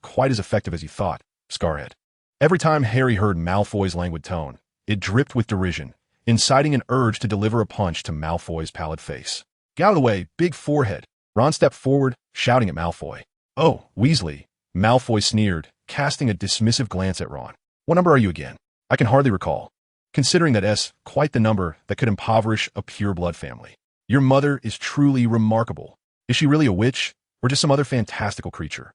quite as effective as you thought, Scarhead." Every time Harry heard Malfoy's languid tone, it dripped with derision, inciting an urge to deliver a punch to Malfoy's pallid face. "Get out of the way, big forehead." Ron stepped forward, shouting at Malfoy. "Oh, Weasley," Malfoy sneered, casting a dismissive glance at Ron. "What number are you again?" "I can hardly recall, considering that's quite the number that could impoverish a pure-blood family." "Your mother is truly remarkable. Is she really a witch, or just some other fantastical creature?"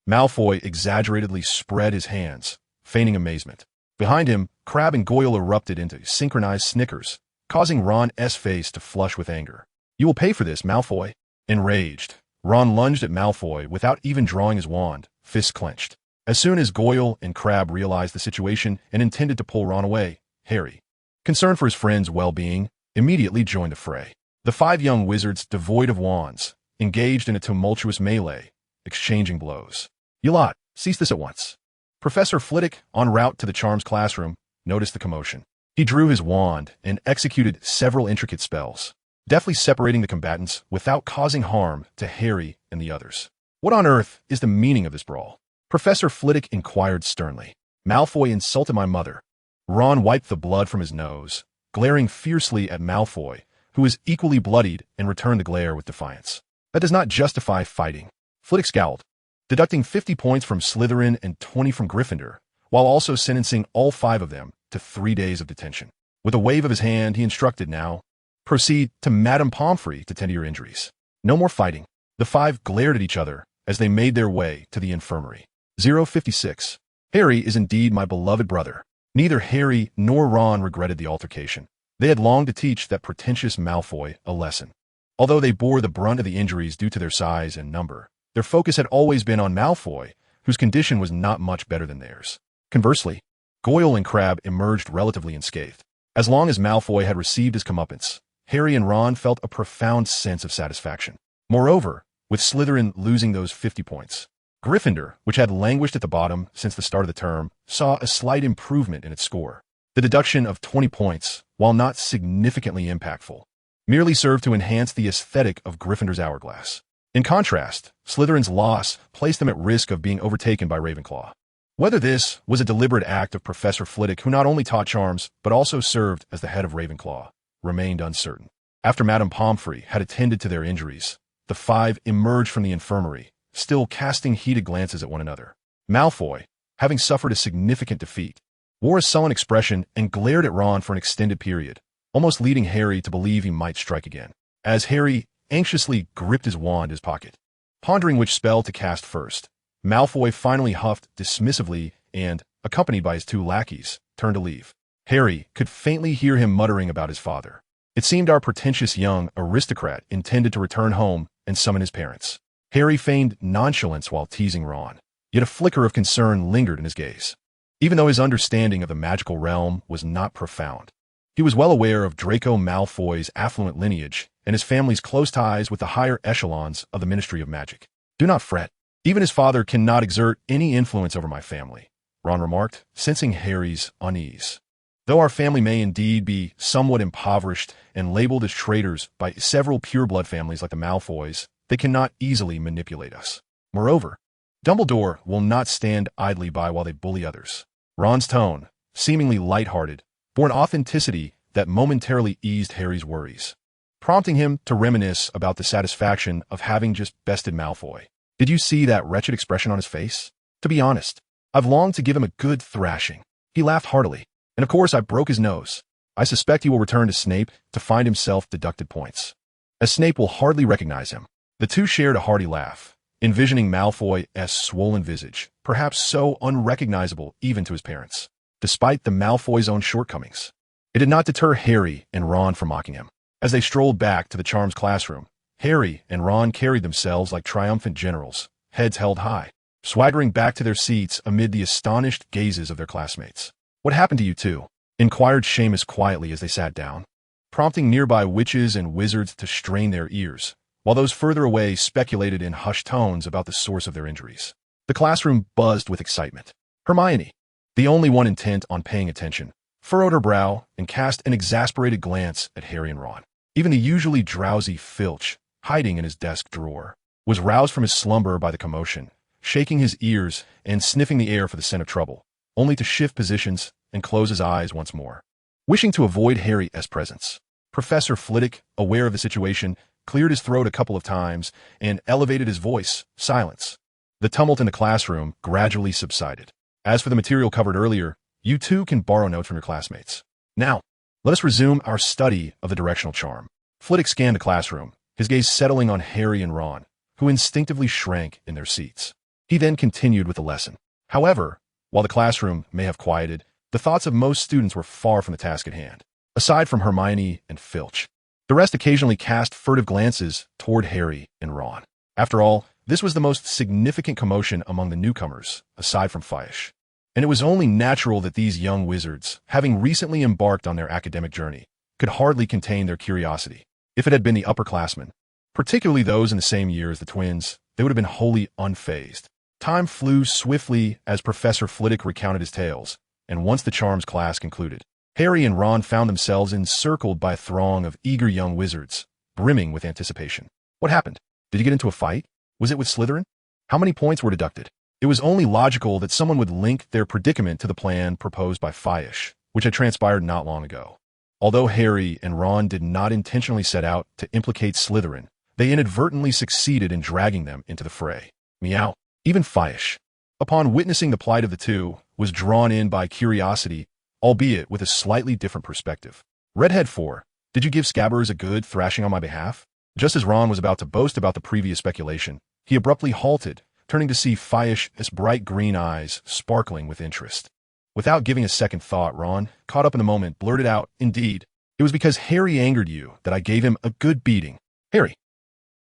Malfoy exaggeratedly spread his hands, feigning amazement. Behind him, Crabbe and Goyle erupted into synchronized snickers, causing Ron's face to flush with anger. "You will pay for this, Malfoy." Enraged, Ron lunged at Malfoy without even drawing his wand, fists clenched. As soon as Goyle and Crabbe realized the situation and intended to pull Ron away, Harry, concerned for his friend's well-being, immediately joined the fray. The five young wizards, devoid of wands, engaged in a tumultuous melee, exchanging blows. "You lot, cease this at once." Professor Flitwick, en route to the Charms classroom, noticed the commotion. He drew his wand and executed several intricate spells, deftly separating the combatants without causing harm to Harry and the others. "What on earth is the meaning of this brawl?" Professor Flitwick inquired sternly. "Malfoy insulted my mother." Ron wiped the blood from his nose, glaring fiercely at Malfoy, who was equally bloodied and returned the glare with defiance. "That does not justify fighting." Flitwick scowled, deducting 50 points from Slytherin and 20 from Gryffindor, while also sentencing all 5 of them to 3 days of detention. With a wave of his hand, he instructed, "Now, proceed to Madame Pomfrey to tend to your injuries." No more fighting. The 5 glared at each other as they made their way to the infirmary. 056. Harry is indeed my beloved brother. Neither Harry nor Ron regretted the altercation. They had longed to teach that pretentious Malfoy a lesson. Although they bore the brunt of the injuries due to their size and number, their focus had always been on Malfoy, whose condition was not much better than theirs. Conversely, Goyle and Crabbe emerged relatively unscathed. As long as Malfoy had received his comeuppance, Harry and Ron felt a profound sense of satisfaction. Moreover, with Slytherin losing those 50 points, Gryffindor, which had languished at the bottom since the start of the term, saw a slight improvement in its score. The deduction of 20 points, while not significantly impactful, merely served to enhance the aesthetic of Gryffindor's hourglass. In contrast, Slytherin's loss placed them at risk of being overtaken by Ravenclaw. Whether this was a deliberate act of Professor Flitwick, who not only taught charms but also served as the head of Ravenclaw, remained uncertain. After Madame Pomfrey had attended to their injuries, the 5 emerged from the infirmary, still casting heated glances at one another. Malfoy, having suffered a significant defeat, wore a sullen expression and glared at Ron for an extended period, almost leading Harry to believe he might strike again. As Harry anxiously gripped his wand in his pocket, pondering which spell to cast first, Malfoy finally huffed dismissively and, accompanied by his 2 lackeys, turned to leave. Harry could faintly hear him muttering about his father. It seemed our pretentious young aristocrat intended to return home and summon his parents. Harry feigned nonchalance while teasing Ron, yet a flicker of concern lingered in his gaze. Even though his understanding of the magical realm was not profound, he was well aware of Draco Malfoy's affluent lineage and his family's close ties with the higher echelons of the Ministry of Magic. "Do not fret. Even his father cannot exert any influence over my family," Ron remarked, sensing Harry's unease. "Though our family may indeed be somewhat impoverished and labeled as traitors by several pureblood families like the Malfoys, they cannot easily manipulate us. Moreover, Dumbledore will not stand idly by while they bully others." Ron's tone, seemingly lighthearted, bore an authenticity that momentarily eased Harry's worries, prompting him to reminisce about the satisfaction of having just bested Malfoy. "Did you see that wretched expression on his face? To be honest, I've longed to give him a good thrashing." He laughed heartily. "And of course I broke his nose. I suspect he will return to Snape to find himself deducted points, as Snape will hardly recognize him." The 2 shared a hearty laugh, envisioning Malfoy's swollen visage, perhaps so unrecognizable even to his parents. Despite the Malfoy's own shortcomings, it did not deter Harry and Ron from mocking him. As they strolled back to the Charms classroom, Harry and Ron carried themselves like triumphant generals, heads held high, swaggering back to their seats amid the astonished gazes of their classmates. "What happened to you two?" inquired Seamus quietly as they sat down, prompting nearby witches and wizards to strain their ears, while those further away speculated in hushed tones about the source of their injuries. The classroom buzzed with excitement. Hermione, the only one intent on paying attention, furrowed her brow and cast an exasperated glance at Harry and Ron. Even the usually drowsy Filch, hiding in his desk drawer, was roused from his slumber by the commotion, shaking his ears and sniffing the air for the scent of trouble, only to shift positions and close his eyes once more. Wishing to avoid Harry's presence, Professor Flitwick, aware of the situation, cleared his throat a couple of times and elevated his voice. Silence. The tumult in the classroom gradually subsided. As for the material covered earlier, you too can borrow notes from your classmates. Now, let us resume our study of the directional charm. Flitwick scanned the classroom, his gaze settling on Harry and Ron, who instinctively shrank in their seats. He then continued with the lesson. However, while the classroom may have quieted, the thoughts of most students were far from the task at hand. Aside from Hermione and Filch, the rest occasionally cast furtive glances toward Harry and Ron. After all, this was the most significant commotion among the newcomers, aside from Filch. And it was only natural that these young wizards, having recently embarked on their academic journey, could hardly contain their curiosity. If it had been the upperclassmen, particularly those in the same year as the twins, they would have been wholly unfazed. Time flew swiftly as Professor Flitwick recounted his tales, and once the charms class concluded, Harry and Ron found themselves encircled by a throng of eager young wizards, brimming with anticipation. What happened? Did you get into a fight? Was it with Slytherin? How many points were deducted? It was only logical that someone would link their predicament to the plan proposed by Filch, which had transpired not long ago. Although Harry and Ron did not intentionally set out to implicate Slytherin, they inadvertently succeeded in dragging them into the fray. Meow. Even Filch, upon witnessing the plight of the two, was drawn in by curiosity, albeit with a slightly different perspective. Redhead 4, did you give Scabbers a good thrashing on my behalf? Just as Ron was about to boast about the previous speculation, he abruptly halted, turning to see Filch's bright green eyes sparkling with interest. Without giving a second thought, Ron, caught up in the moment, blurted out, "Indeed, it was because Harry angered you that I gave him a good beating." Harry.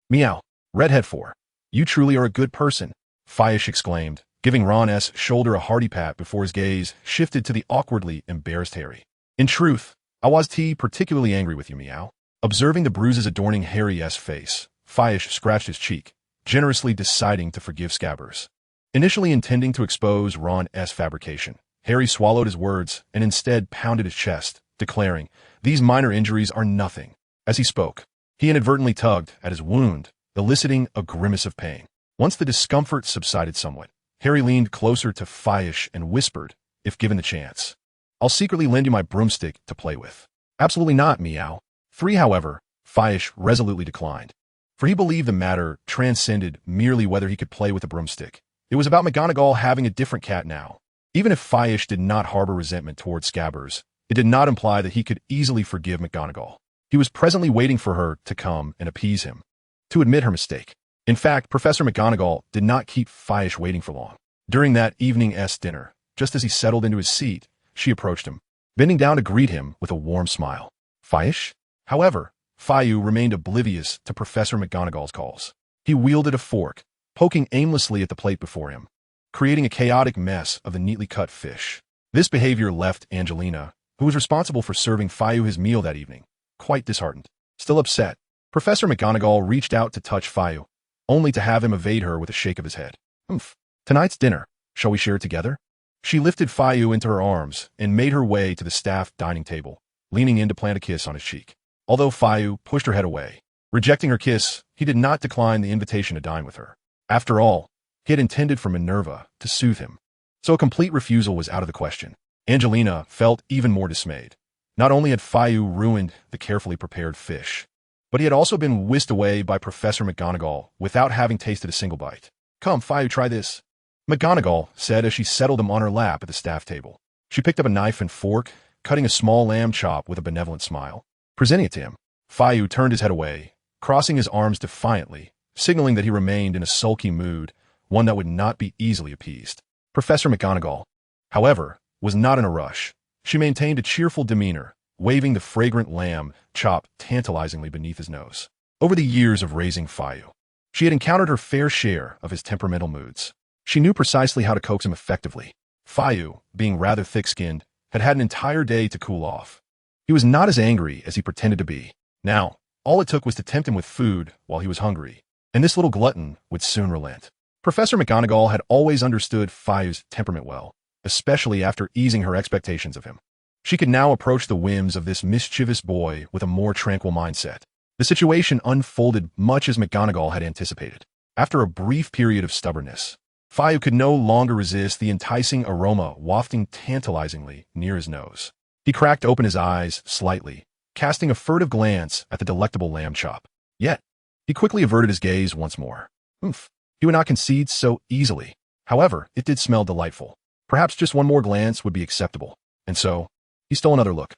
Meow. Redhead 4, you truly are a good person, Filch exclaimed, giving Ron's shoulder a hearty pat before his gaze shifted to the awkwardly embarrassed Harry. "In truth, I was particularly angry with you, Meow." Observing the bruises adorning Harry's face, Filch scratched his cheek, generously deciding to forgive Scabbers. Initially intending to expose Ron's fabrication, Harry swallowed his words and instead pounded his chest, declaring, "These minor injuries are nothing." As he spoke, he inadvertently tugged at his wound, eliciting a grimace of pain. Once the discomfort subsided somewhat, Harry leaned closer to Filch and whispered, "If given the chance, I'll secretly lend you my broomstick to play with." "Absolutely not, Meow." 3, however, Filch resolutely declined, for he believed the matter transcended merely whether he could play with a broomstick. It was about McGonagall having a different cat now. Even if Filch did not harbor resentment toward Scabbers, it did not imply that he could easily forgive McGonagall. He was presently waiting for her to come and appease him, to admit her mistake. In fact, Professor McGonagall did not keep Filch waiting for long. During that evening's dinner, just as he settled into his seat, she approached him, bending down to greet him with a warm smile. "Filch?" However, Fiu remained oblivious to Professor McGonagall's calls. He wielded a fork, poking aimlessly at the plate before him, creating a chaotic mess of the neatly cut fish. This behavior left Angelina, who was responsible for serving Fiu his meal that evening, quite disheartened. Still upset, Professor McGonagall reached out to touch Fiu, only to have him evade her with a shake of his head. "Humph. Tonight's dinner. Shall we share it together?" She lifted Fiu into her arms and made her way to the staff dining table, leaning in to plant a kiss on his cheek. Although Fiu pushed her head away, rejecting her kiss, he did not decline the invitation to dine with her. After all, he had intended for Minerva to soothe him, so a complete refusal was out of the question. Angelina felt even more dismayed. Not only had Fiu ruined the carefully prepared fish, but he had also been whisked away by Professor McGonagall without having tasted a single bite. "Come, Fiu, try this," McGonagall said as she settled him on her lap at the staff table. She picked up a knife and fork, cutting a small lamb chop with a benevolent smile. Presenting it to him, Fiu turned his head away, crossing his arms defiantly, signaling that he remained in a sulky mood, one that would not be easily appeased. Professor McGonagall, however, was not in a rush. She maintained a cheerful demeanor, waving the fragrant lamb chop tantalizingly beneath his nose. Over the years of raising Fayu, she had encountered her fair share of his temperamental moods. She knew precisely how to coax him effectively. Fayu, being rather thick-skinned, had had an entire day to cool off. He was not as angry as he pretended to be. Now, all it took was to tempt him with food while he was hungry, and this little glutton would soon relent. Professor McGonagall had always understood Fayu's temperament well, especially after easing her expectations of him. She could now approach the whims of this mischievous boy with a more tranquil mindset. The situation unfolded much as McGonagall had anticipated. After a brief period of stubbornness, Fayu could no longer resist the enticing aroma wafting tantalizingly near his nose. He cracked open his eyes slightly, casting a furtive glance at the delectable lamb chop. Yet, he quickly averted his gaze once more. He would not concede so easily. However, it did smell delightful. Perhaps just one more glance would be acceptable. And so, he stole another look.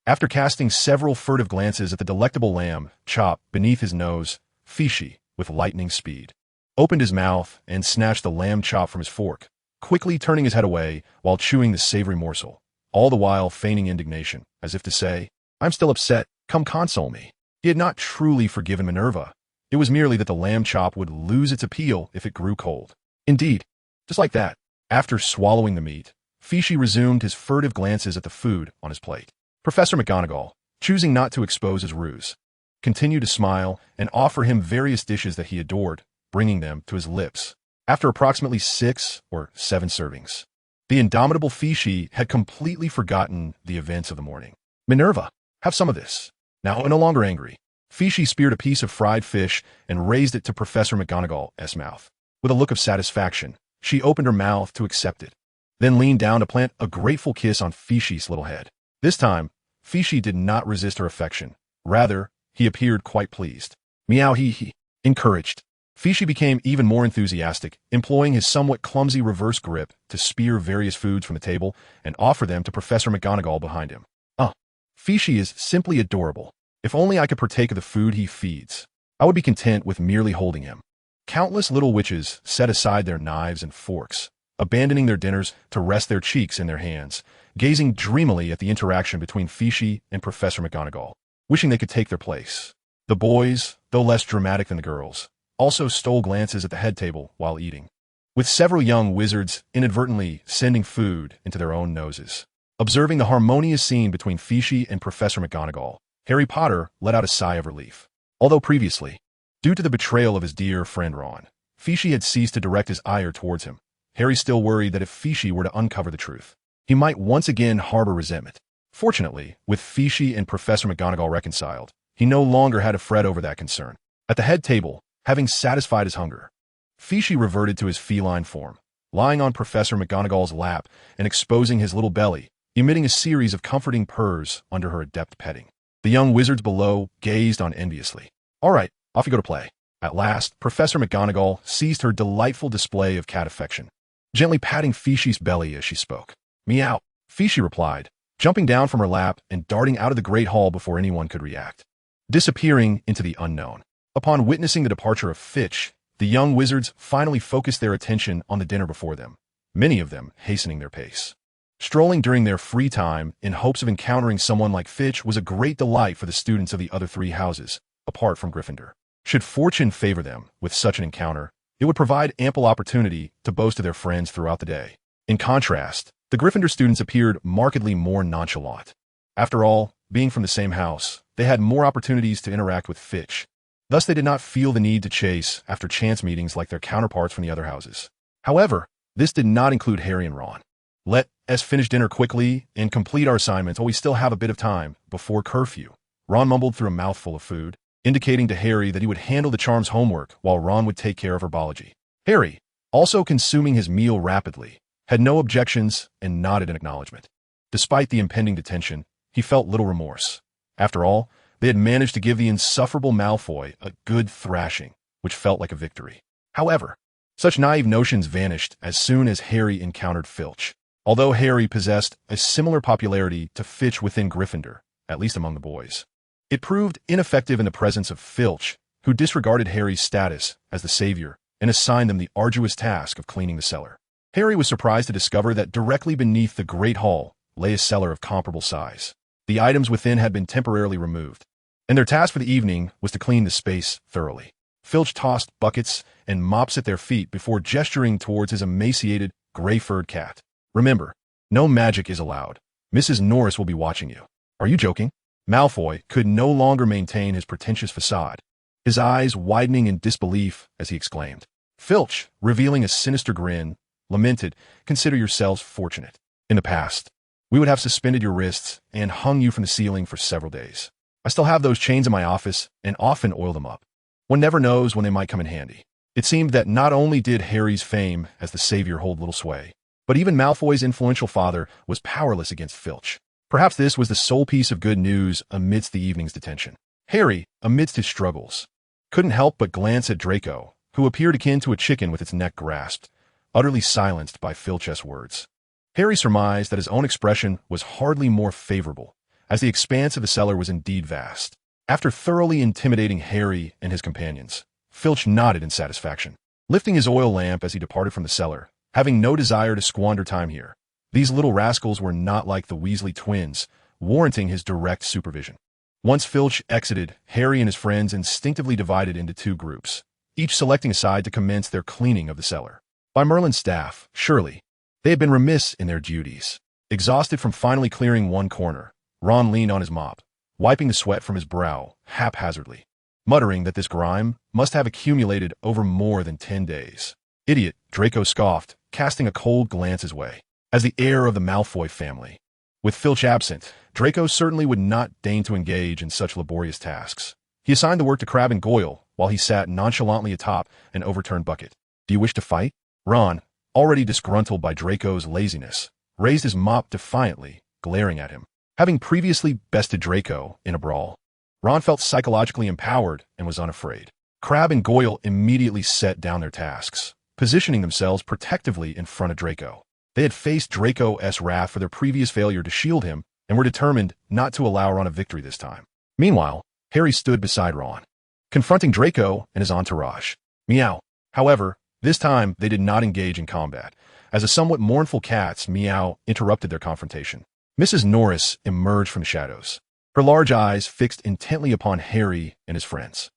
After casting several furtive glances at the delectable lamb chop beneath his nose, Fishi, with lightning speed, opened his mouth and snatched the lamb chop from his fork, quickly turning his head away while chewing the savory morsel, all the while feigning indignation, as if to say, "I'm still upset, come console me." He had not truly forgiven Minerva. It was merely that the lamb chop would lose its appeal if it grew cold. Indeed, just like that, after swallowing the meat, Fishi resumed his furtive glances at the food on his plate. Professor McGonagall, choosing not to expose his ruse, continued to smile and offer him various dishes that he adored, bringing them to his lips. After approximately 6 or 7 servings, the indomitable Fishi had completely forgotten the events of the morning. "Minerva, have some of this." Now no longer angry, Fishi speared a piece of fried fish and raised it to Professor McGonagall's mouth. With a look of satisfaction, she opened her mouth to accept it, then leaned down to plant a grateful kiss on Fishi's little head. This time, Fishi did not resist her affection. Rather, he appeared quite pleased. "Meow he," encouraged. Fishi became even more enthusiastic, employing his somewhat clumsy reverse grip to spear various foods from the table and offer them to Professor McGonagall behind him. Fishi is simply adorable. If only I could partake of the food he feeds, I would be content with merely holding him." Countless little witches set aside their knives and forks, abandoning their dinners to rest their cheeks in their hands, gazing dreamily at the interaction between Fishi and Professor McGonagall, wishing they could take their place. The boys, though less dramatic than the girls, also stole glances at the head table while eating, with several young wizards inadvertently sending food into their own noses. Observing the harmonious scene between Fishi and Professor McGonagall, Harry Potter let out a sigh of relief. Although previously, due to the betrayal of his dear friend Ron, Fishi had ceased to direct his ire towards him, Harry still worried that if Fishi were to uncover the truth, he might once again harbor resentment. Fortunately, with Fishi and Professor McGonagall reconciled, he no longer had to fret over that concern. At the head table, having satisfied his hunger, Fishi reverted to his feline form, lying on Professor McGonagall's lap and exposing his little belly, emitting a series of comforting purrs under her adept petting. The young wizards below gazed on enviously. "All right, off you go to play." At last, Professor McGonagall seized her delightful display of cat affection, gently patting Fishi's belly as she spoke. "Meow," Fishi replied, jumping down from her lap and darting out of the great hall before anyone could react, disappearing into the unknown. Upon witnessing the departure of Fitch, the young wizards finally focused their attention on the dinner before them, many of them hastening their pace. Strolling during their free time in hopes of encountering someone like Fitch was a great delight for the students of the other 3 houses, apart from Gryffindor. Should fortune favor them with such an encounter, it would provide ample opportunity to boast to their friends throughout the day. In contrast, the Gryffindor students appeared markedly more nonchalant. After all, being from the same house, they had more opportunities to interact with Fitch. Thus, they did not feel the need to chase after chance meetings like their counterparts from the other houses. However, this did not include Harry and Ron. "Let us finish dinner quickly and complete our assignments while we still have a bit of time before curfew," Ron mumbled through a mouthful of food, indicating to Harry that he would handle the charm's homework while Ron would take care of herbology. Harry, also consuming his meal rapidly, had no objections and nodded in acknowledgement. Despite the impending detention, he felt little remorse. After all, they had managed to give the insufferable Malfoy a good thrashing, which felt like a victory. However, such naive notions vanished as soon as Harry encountered Filch. Although Harry possessed a similar popularity to Fitch within Gryffindor, at least among the boys, it proved ineffective in the presence of Filch, who disregarded Harry's status as the savior and assigned them the arduous task of cleaning the cellar. Harry was surprised to discover that directly beneath the Great Hall lay a cellar of comparable size. The items within had been temporarily removed, and their task for the evening was to clean the space thoroughly. Filch tossed buckets and mops at their feet before gesturing towards his emaciated, gray-furred cat. "Remember, no magic is allowed. Mrs. Norris will be watching you." "Are you joking?" Malfoy could no longer maintain his pretentious facade, his eyes widening in disbelief as he exclaimed. Filch, revealing a sinister grin, lamented, "Consider yourselves fortunate. In the past, we would have suspended your wrists and hung you from the ceiling for several days. I still have those chains in my office and often oil them up. One never knows when they might come in handy." It seemed that not only did Harry's fame as the savior hold little sway, but even Malfoy's influential father was powerless against Filch. Perhaps this was the sole piece of good news amidst the evening's detention. Harry, amidst his struggles, couldn't help but glance at Draco, who appeared akin to a chicken with its neck grasped, utterly silenced by Filch's words. Harry surmised that his own expression was hardly more favorable, as the expanse of the cellar was indeed vast. After thoroughly intimidating Harry and his companions, Filch nodded in satisfaction, lifting his oil lamp as he departed from the cellar, having no desire to squander time here. These little rascals were not like the Weasley twins, warranting his direct supervision. Once Filch exited, Harry and his friends instinctively divided into two groups, each selecting a side to commence their cleaning of the cellar. By Merlin's staff, surely, they had been remiss in their duties. Exhausted from finally clearing one corner, Ron leaned on his mop, wiping the sweat from his brow haphazardly, muttering that this grime must have accumulated over more than 10 days. "Idiot," Draco scoffed, casting a cold glance his way. As the heir of the Malfoy family, with Filch absent, Draco certainly would not deign to engage in such laborious tasks. He assigned the work to Crabbe and Goyle while he sat nonchalantly atop an overturned bucket. "Do you wish to fight?" Ron, already disgruntled by Draco's laziness, raised his mop defiantly, glaring at him. Having previously bested Draco in a brawl, Ron felt psychologically empowered and was unafraid. Crabbe and Goyle immediately set down their tasks, positioning themselves protectively in front of Draco. They had faced Draco's wrath for their previous failure to shield him and were determined not to allow Ron a victory this time. Meanwhile, Harry stood beside Ron, confronting Draco and his entourage. Meow. However, this time they did not engage in combat, as a somewhat mournful cat's meow interrupted their confrontation. Mrs. Norris emerged from the shadows, her large eyes fixed intently upon Harry and his friends.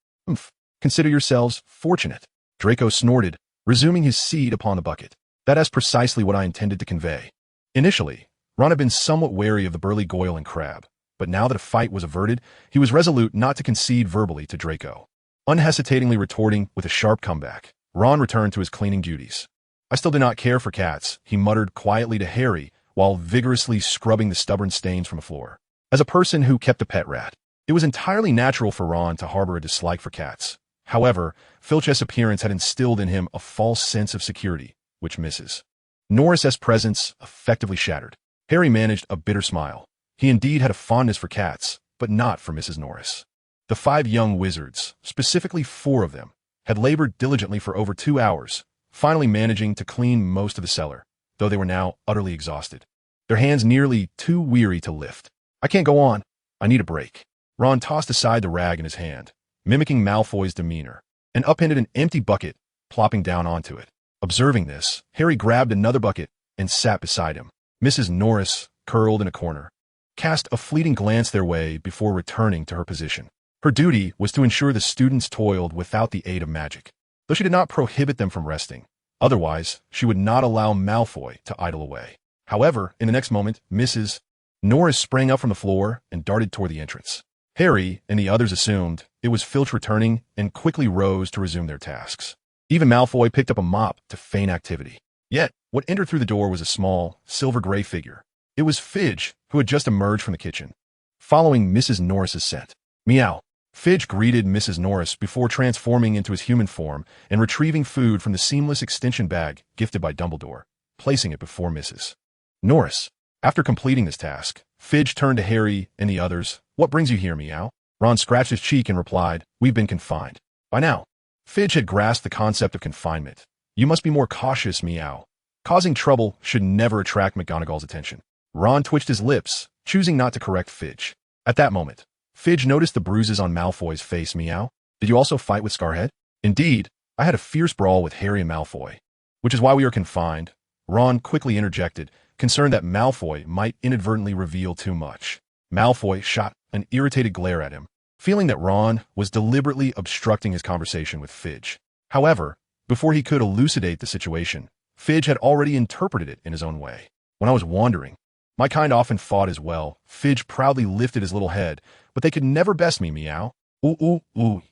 Consider yourselves fortunate." Draco snorted, resuming his seat upon the bucket. "That is precisely what I intended to convey." Initially, Ron had been somewhat wary of the burly Goyle and Crabbe, but now that a fight was averted, he was resolute not to concede verbally to Draco. Unhesitatingly retorting with a sharp comeback, Ron returned to his cleaning duties. "I still do not care for cats," he muttered quietly to Harry while vigorously scrubbing the stubborn stains from the floor. As a person who kept a pet rat, it was entirely natural for Ron to harbor a dislike for cats. However, Filch's appearance had instilled in him a false sense of security, which Mrs. Norris's presence effectively shattered. Harry managed a bitter smile. He indeed had a fondness for cats, but not for Mrs. Norris. The 5 young wizards, specifically 4 of them, had labored diligently for over 2 hours, finally managing to clean most of the cellar, though they were now utterly exhausted, their hands nearly too weary to lift. "I can't go on. I need a break." Ron tossed aside the rag in his hand, mimicking Malfoy's demeanor, and upended an empty bucket, plopping down onto it. Observing this, Harry grabbed another bucket and sat beside him. Mrs. Norris, curled in a corner, cast a fleeting glance their way before returning to her position. Her duty was to ensure the students toiled without the aid of magic, though she did not prohibit them from resting. Otherwise, she would not allow Malfoy to idle away. However, in the next moment, Mrs. Norris sprang up from the floor and darted toward the entrance. Harry and the others assumed it was Filch returning and quickly rose to resume their tasks. Even Malfoy picked up a mop to feign activity. Yet, what entered through the door was a small, silver-gray figure. It was Fidge, who had just emerged from the kitchen, following Mrs. Norris's scent. Meow. Fidge greeted Mrs. Norris before transforming into his human form and retrieving food from the seamless extension bag gifted by Dumbledore, placing it before Mrs. Norris. After completing this task, Fidge turned to Harry and the others. "What brings you here, Meow?" Ron scratched his cheek and replied, "We've been confined." By now, Fidge had grasped the concept of confinement. "You must be more cautious, Meow. Causing trouble should never attract McGonagall's attention." Ron twitched his lips, choosing not to correct Fidge. At that moment, Fidge noticed the bruises on Malfoy's face. "Meow, did you also fight with Scarhead?" "Indeed, I had a fierce brawl with Harry and Malfoy, which is why we are confined. Ron quickly interjected, concerned that Malfoy might inadvertently reveal too much. Malfoy shot an irritated glare at him, feeling that Ron was deliberately obstructing his conversation with Fidge. However, before he could elucidate the situation, Fidge had already interpreted it in his own way. When I was wandering, my kind often fought as well. Fidge proudly lifted his little head, but they could never best me, meow. Ooh, ooh, ooh.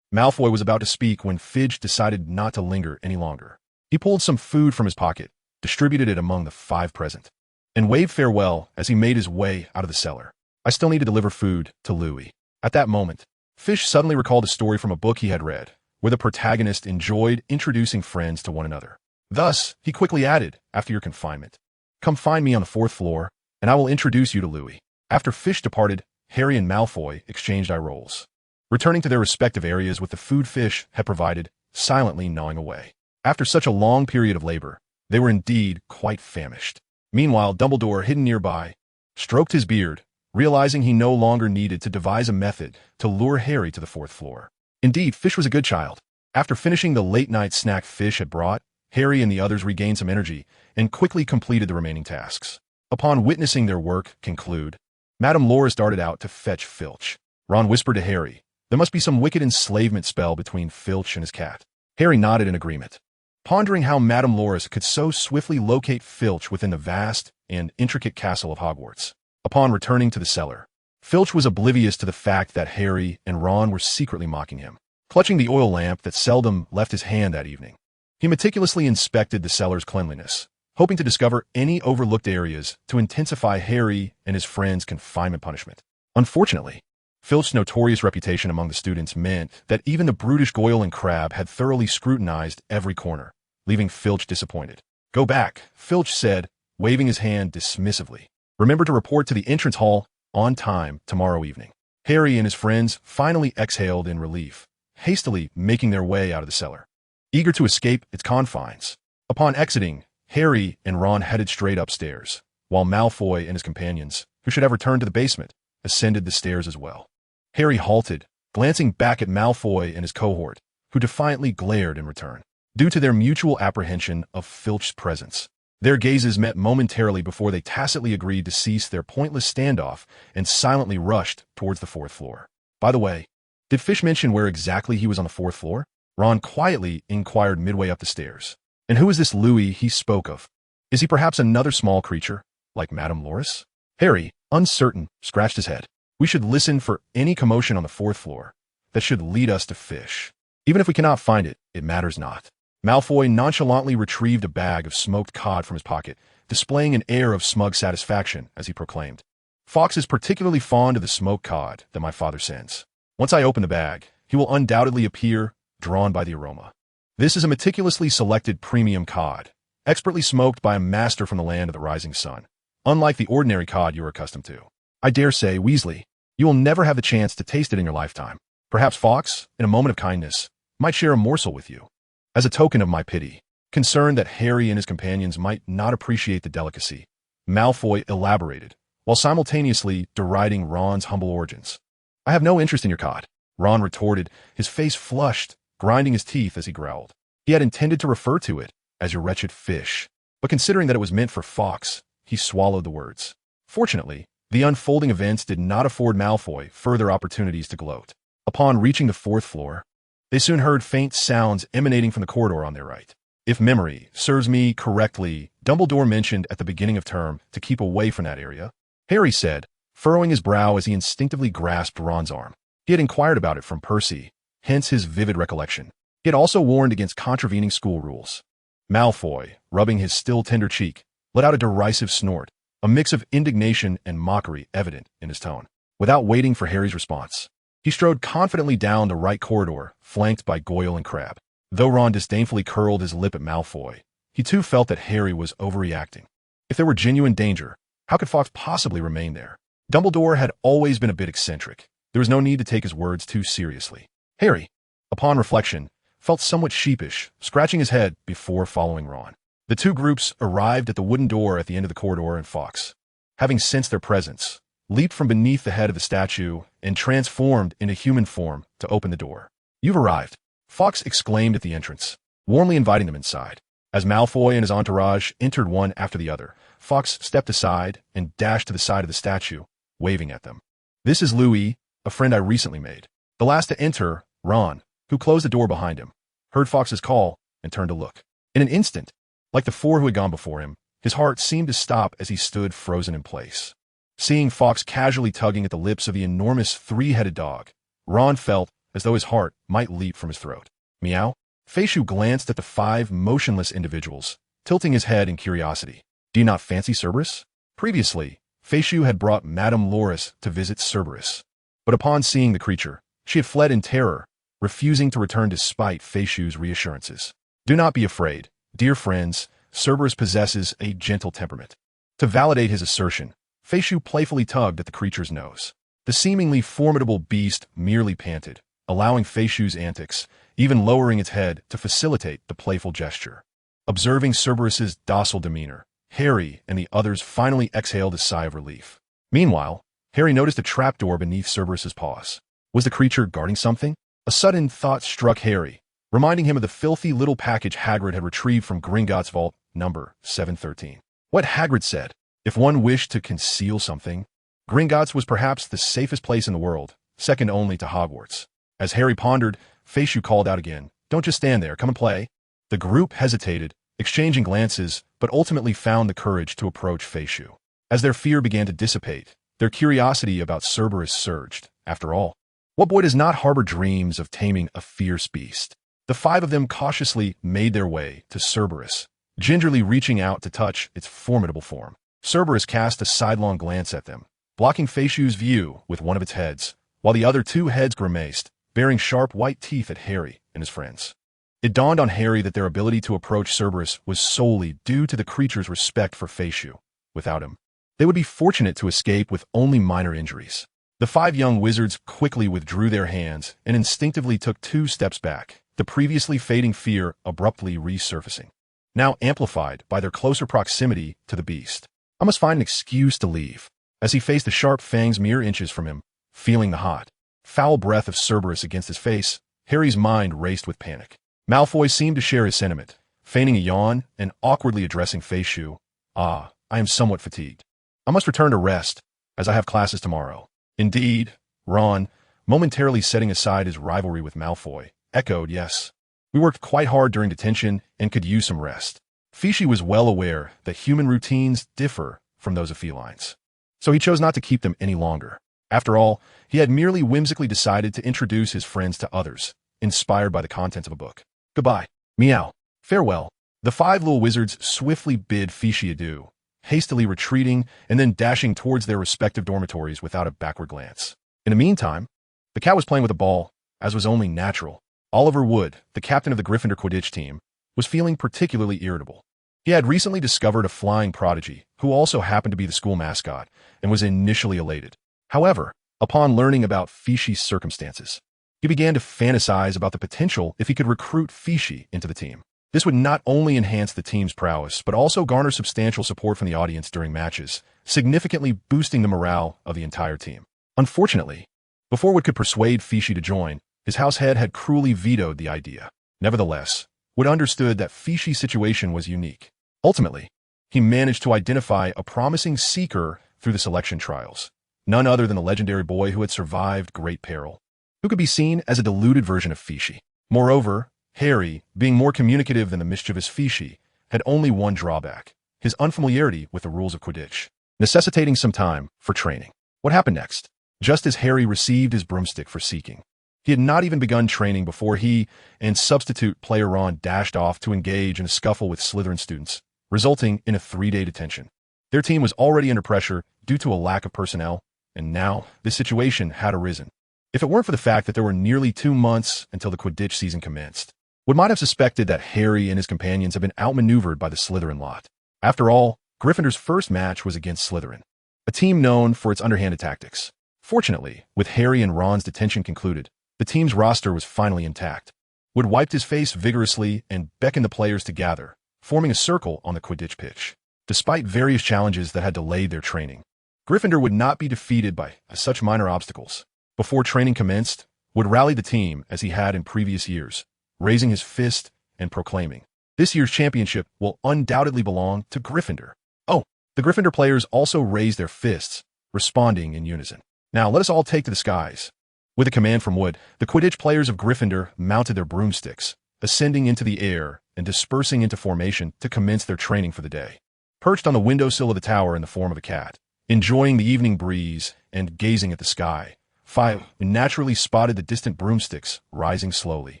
Malfoy was about to speak when Fidge decided not to linger any longer. He pulled some food from his pocket, distributed it among the 5 present, and waved farewell as he made his way out of the cellar. I still need to deliver food to Louis. At that moment, Fish suddenly recalled a story from a book he had read, where the protagonist enjoyed introducing friends to one another. Thus, he quickly added, after your confinement, come find me on the 4th floor, and I will introduce you to Louis. After Fish departed, Harry and Malfoy exchanged eye rolls, returning to their respective areas with the food Fish had provided, silently gnawing away. After such a long period of labor, they were indeed quite famished. Meanwhile, Dumbledore, hidden nearby, stroked his beard, realizing he no longer needed to devise a method to lure Harry to the 4th floor. Indeed, Fish was a good child. After finishing the late-night snack Fish had brought, Harry and the others regained some energy and quickly completed the remaining tasks. Upon witnessing their work conclude, Madame Loris darted out to fetch Filch. Ron whispered to Harry, there must be some wicked enslavement spell between Filch and his cat. Harry nodded in agreement, pondering how Madame Loris could so swiftly locate Filch within the vast and intricate castle of Hogwarts. Upon returning to the cellar, Filch was oblivious to the fact that Harry and Ron were secretly mocking him. Clutching the oil lamp that seldom left his hand that evening, he meticulously inspected the cellar's cleanliness, hoping to discover any overlooked areas to intensify Harry and his friends' confinement punishment. Unfortunately, Filch's notorious reputation among the students meant that even the brutish Goyle and Crabbe had thoroughly scrutinized every corner, leaving Filch disappointed. Go back, Filch said, waving his hand dismissively. Remember to report to the entrance hall on time tomorrow evening. Harry and his friends finally exhaled in relief, hastily making their way out of the cellar, eager to escape its confines. Upon exiting, Harry and Ron headed straight upstairs, while Malfoy and his companions, who should have returned to the basement, ascended the stairs as well. Harry halted, glancing back at Malfoy and his cohort, who defiantly glared in return. Due to their mutual apprehension of Filch's presence, their gazes met momentarily before they tacitly agreed to cease their pointless standoff and silently rushed towards the 4th floor. By the way, did Fish mention where exactly he was on the 4th floor? Ron quietly inquired midway up the stairs. And who is this Louis he spoke of? Is he perhaps another small creature, like Madame Loris? Harry, uncertain, scratched his head. We should listen for any commotion on the 4th floor that should lead us to Fish. Even if we cannot find it, it matters not. Malfoy nonchalantly retrieved a bag of smoked cod from his pocket, displaying an air of smug satisfaction as he proclaimed, Fawkes is particularly fond of the smoked cod that my father sends. Once I open the bag, he will undoubtedly appear, drawn by the aroma. This is a meticulously selected premium cod, expertly smoked by a master from the land of the rising sun, unlike the ordinary cod you are accustomed to. I dare say, Weasley, you will never have the chance to taste it in your lifetime. Perhaps Fawkes, in a moment of kindness, might share a morsel with you. As a token of my pity, concerned that Harry and his companions might not appreciate the delicacy, Malfoy elaborated, while simultaneously deriding Ron's humble origins. I have no interest in your cod, Ron retorted, his face flushed, grinding his teeth as he growled. He had intended to refer to it as your wretched fish, but considering that it was meant for Fawkes, he swallowed the words. Fortunately, the unfolding events did not afford Malfoy further opportunities to gloat. Upon reaching the 4th floor, they soon heard faint sounds emanating from the corridor on their right. If memory serves me correctly, Dumbledore mentioned at the beginning of term to keep away from that area. Harry said, furrowing his brow as he instinctively grasped Ron's arm. He had inquired about it from Percy, hence his vivid recollection. He had also warned against contravening school rules. Malfoy, rubbing his still tender cheek, let out a derisive snort, a mix of indignation and mockery evident in his tone. Without waiting for Harry's response, he strode confidently down the right corridor, flanked by Goyle and Crabbe. Though Ron disdainfully curled his lip at Malfoy, he too felt that Harry was overreacting. If there were genuine danger, how could Fawkes possibly remain there? Dumbledore had always been a bit eccentric. There was no need to take his words too seriously. Harry, upon reflection, felt somewhat sheepish, scratching his head before following Ron. The two groups arrived at the wooden door at the end of the corridor, and Fawkes, having sensed their presence, leaped from beneath the head of the statue and transformed into human form to open the door. You've arrived, Fawkes exclaimed at the entrance, warmly inviting them inside. As Malfoy and his entourage entered one after the other, Fawkes stepped aside and dashed to the side of the statue, waving at them. "This is Louis, a friend I recently made." The last to enter, Ron, who closed the door behind him, heard Fawkes' call and turned to look. In an instant, like the four who had gone before him, his heart seemed to stop as he stood frozen in place. Seeing Fawkes casually tugging at the lips of the enormous three-headed dog, Ron felt as though his heart might leap from his throat. Meow? Feishu glanced at the five motionless individuals, tilting his head in curiosity. "Do you not fancy Cerberus?" Previously, Feishu had brought Madame Loris to visit Cerberus. But upon seeing the creature, she had fled in terror, refusing to return despite Feishu's reassurances. "Do not be afraid, dear friends, Cerberus possesses a gentle temperament." To validate his assertion, Feishu playfully tugged at the creature's nose. The seemingly formidable beast merely panted, allowing Feishu's antics, even lowering its head to facilitate the playful gesture. Observing Cerberus's docile demeanor, Harry and the others finally exhaled a sigh of relief. Meanwhile, Harry noticed a trapdoor beneath Cerberus's paws. Was the creature guarding something? A sudden thought struck Harry, reminding him of the filthy little package Hagrid had retrieved from Gringotts' vault, number 713. What Hagrid said, if one wished to conceal something, Gringotts was perhaps the safest place in the world, second only to Hogwarts. As Harry pondered, Feishu called out again, "Don't just stand there, come and play." The group hesitated, exchanging glances, but ultimately found the courage to approach Feishu. As their fear began to dissipate, their curiosity about Cerberus surged. After all, what boy does not harbor dreams of taming a fierce beast? The five of them cautiously made their way to Cerberus, gingerly reaching out to touch its formidable form. Cerberus cast a sidelong glance at them, blocking Feishu's view with one of its heads, while the other two heads grimaced, baring sharp white teeth at Harry and his friends. It dawned on Harry that their ability to approach Cerberus was solely due to the creature's respect for Feishu. Without him, they would be fortunate to escape with only minor injuries. The five young wizards quickly withdrew their hands and instinctively took 2 steps back, the previously fading fear abruptly resurfacing, now amplified by their closer proximity to the beast. I must find an excuse to leave. As he faced the sharp fangs mere inches from him, feeling the hot, foul breath of Cerberus against his face, Harry's mind raced with panic. Malfoy seemed to share his sentiment, feigning a yawn and awkwardly addressing Feishu. "I am somewhat fatigued. I must return to rest, as I have classes tomorrow." "Indeed," Ron, momentarily setting aside his rivalry with Malfoy, echoed, "Yes. We worked quite hard during detention and could use some rest." Feishu was well aware that human routines differ from those of felines, so he chose not to keep them any longer. After all, he had merely whimsically decided to introduce his friends to others, inspired by the contents of a book. "Goodbye. Meow. Farewell." The 5 little wizards swiftly bid Feishu adieu, hastily retreating and then dashing towards their respective dormitories without a backward glance. In the meantime, the cat was playing with a ball, as was only natural. Oliver Wood, the captain of the Gryffindor Quidditch team, was feeling particularly irritable. He had recently discovered a flying prodigy, who also happened to be the school mascot, and was initially elated. However, upon learning about Feishu's circumstances, he began to fantasize about the potential if he could recruit Feishu into the team. This would not only enhance the team's prowess, but also garner substantial support from the audience during matches, significantly boosting the morale of the entire team. Unfortunately, before Wood could persuade Feishu to join, his househead had cruelly vetoed the idea. Nevertheless, Wood understood that Feishu's situation was unique. Ultimately, he managed to identify a promising seeker through the selection trials, none other than the legendary boy who had survived great peril, who could be seen as a diluted version of Feishu. Moreover, Harry, being more communicative than the mischievous Feishu, had only one drawback: his unfamiliarity with the rules of Quidditch, necessitating some time for training. What happened next? Just as Harry received his broomstick for seeking, he had not even begun training before he and substitute player Ron dashed off to engage in a scuffle with Slytherin students, resulting in a 3-day detention. Their team was already under pressure due to a lack of personnel, and now this situation had arisen. If it weren't for the fact that there were nearly 2 months until the Quidditch season commenced, one might have suspected that Harry and his companions had been outmaneuvered by the Slytherin lot. After all, Gryffindor's first match was against Slytherin, a team known for its underhanded tactics. Fortunately, with Harry and Ron's detention concluded, the team's roster was finally intact. Wood wiped his face vigorously and beckoned the players to gather, forming a circle on the Quidditch pitch. Despite various challenges that had delayed their training, Gryffindor would not be defeated by such minor obstacles. Before training commenced, Wood rallied the team as he had in previous years, raising his fist and proclaiming, "This year's championship will undoubtedly belong to Gryffindor." Oh, the Gryffindor players also raised their fists, responding in unison. "Now let us all take to the skies." With a command from Wood, the Quidditch players of Gryffindor mounted their broomsticks, ascending into the air and dispersing into formation to commence their training for the day. Perched on the windowsill of the tower in the form of a cat, enjoying the evening breeze and gazing at the sky, Fio naturally spotted the distant broomsticks rising slowly,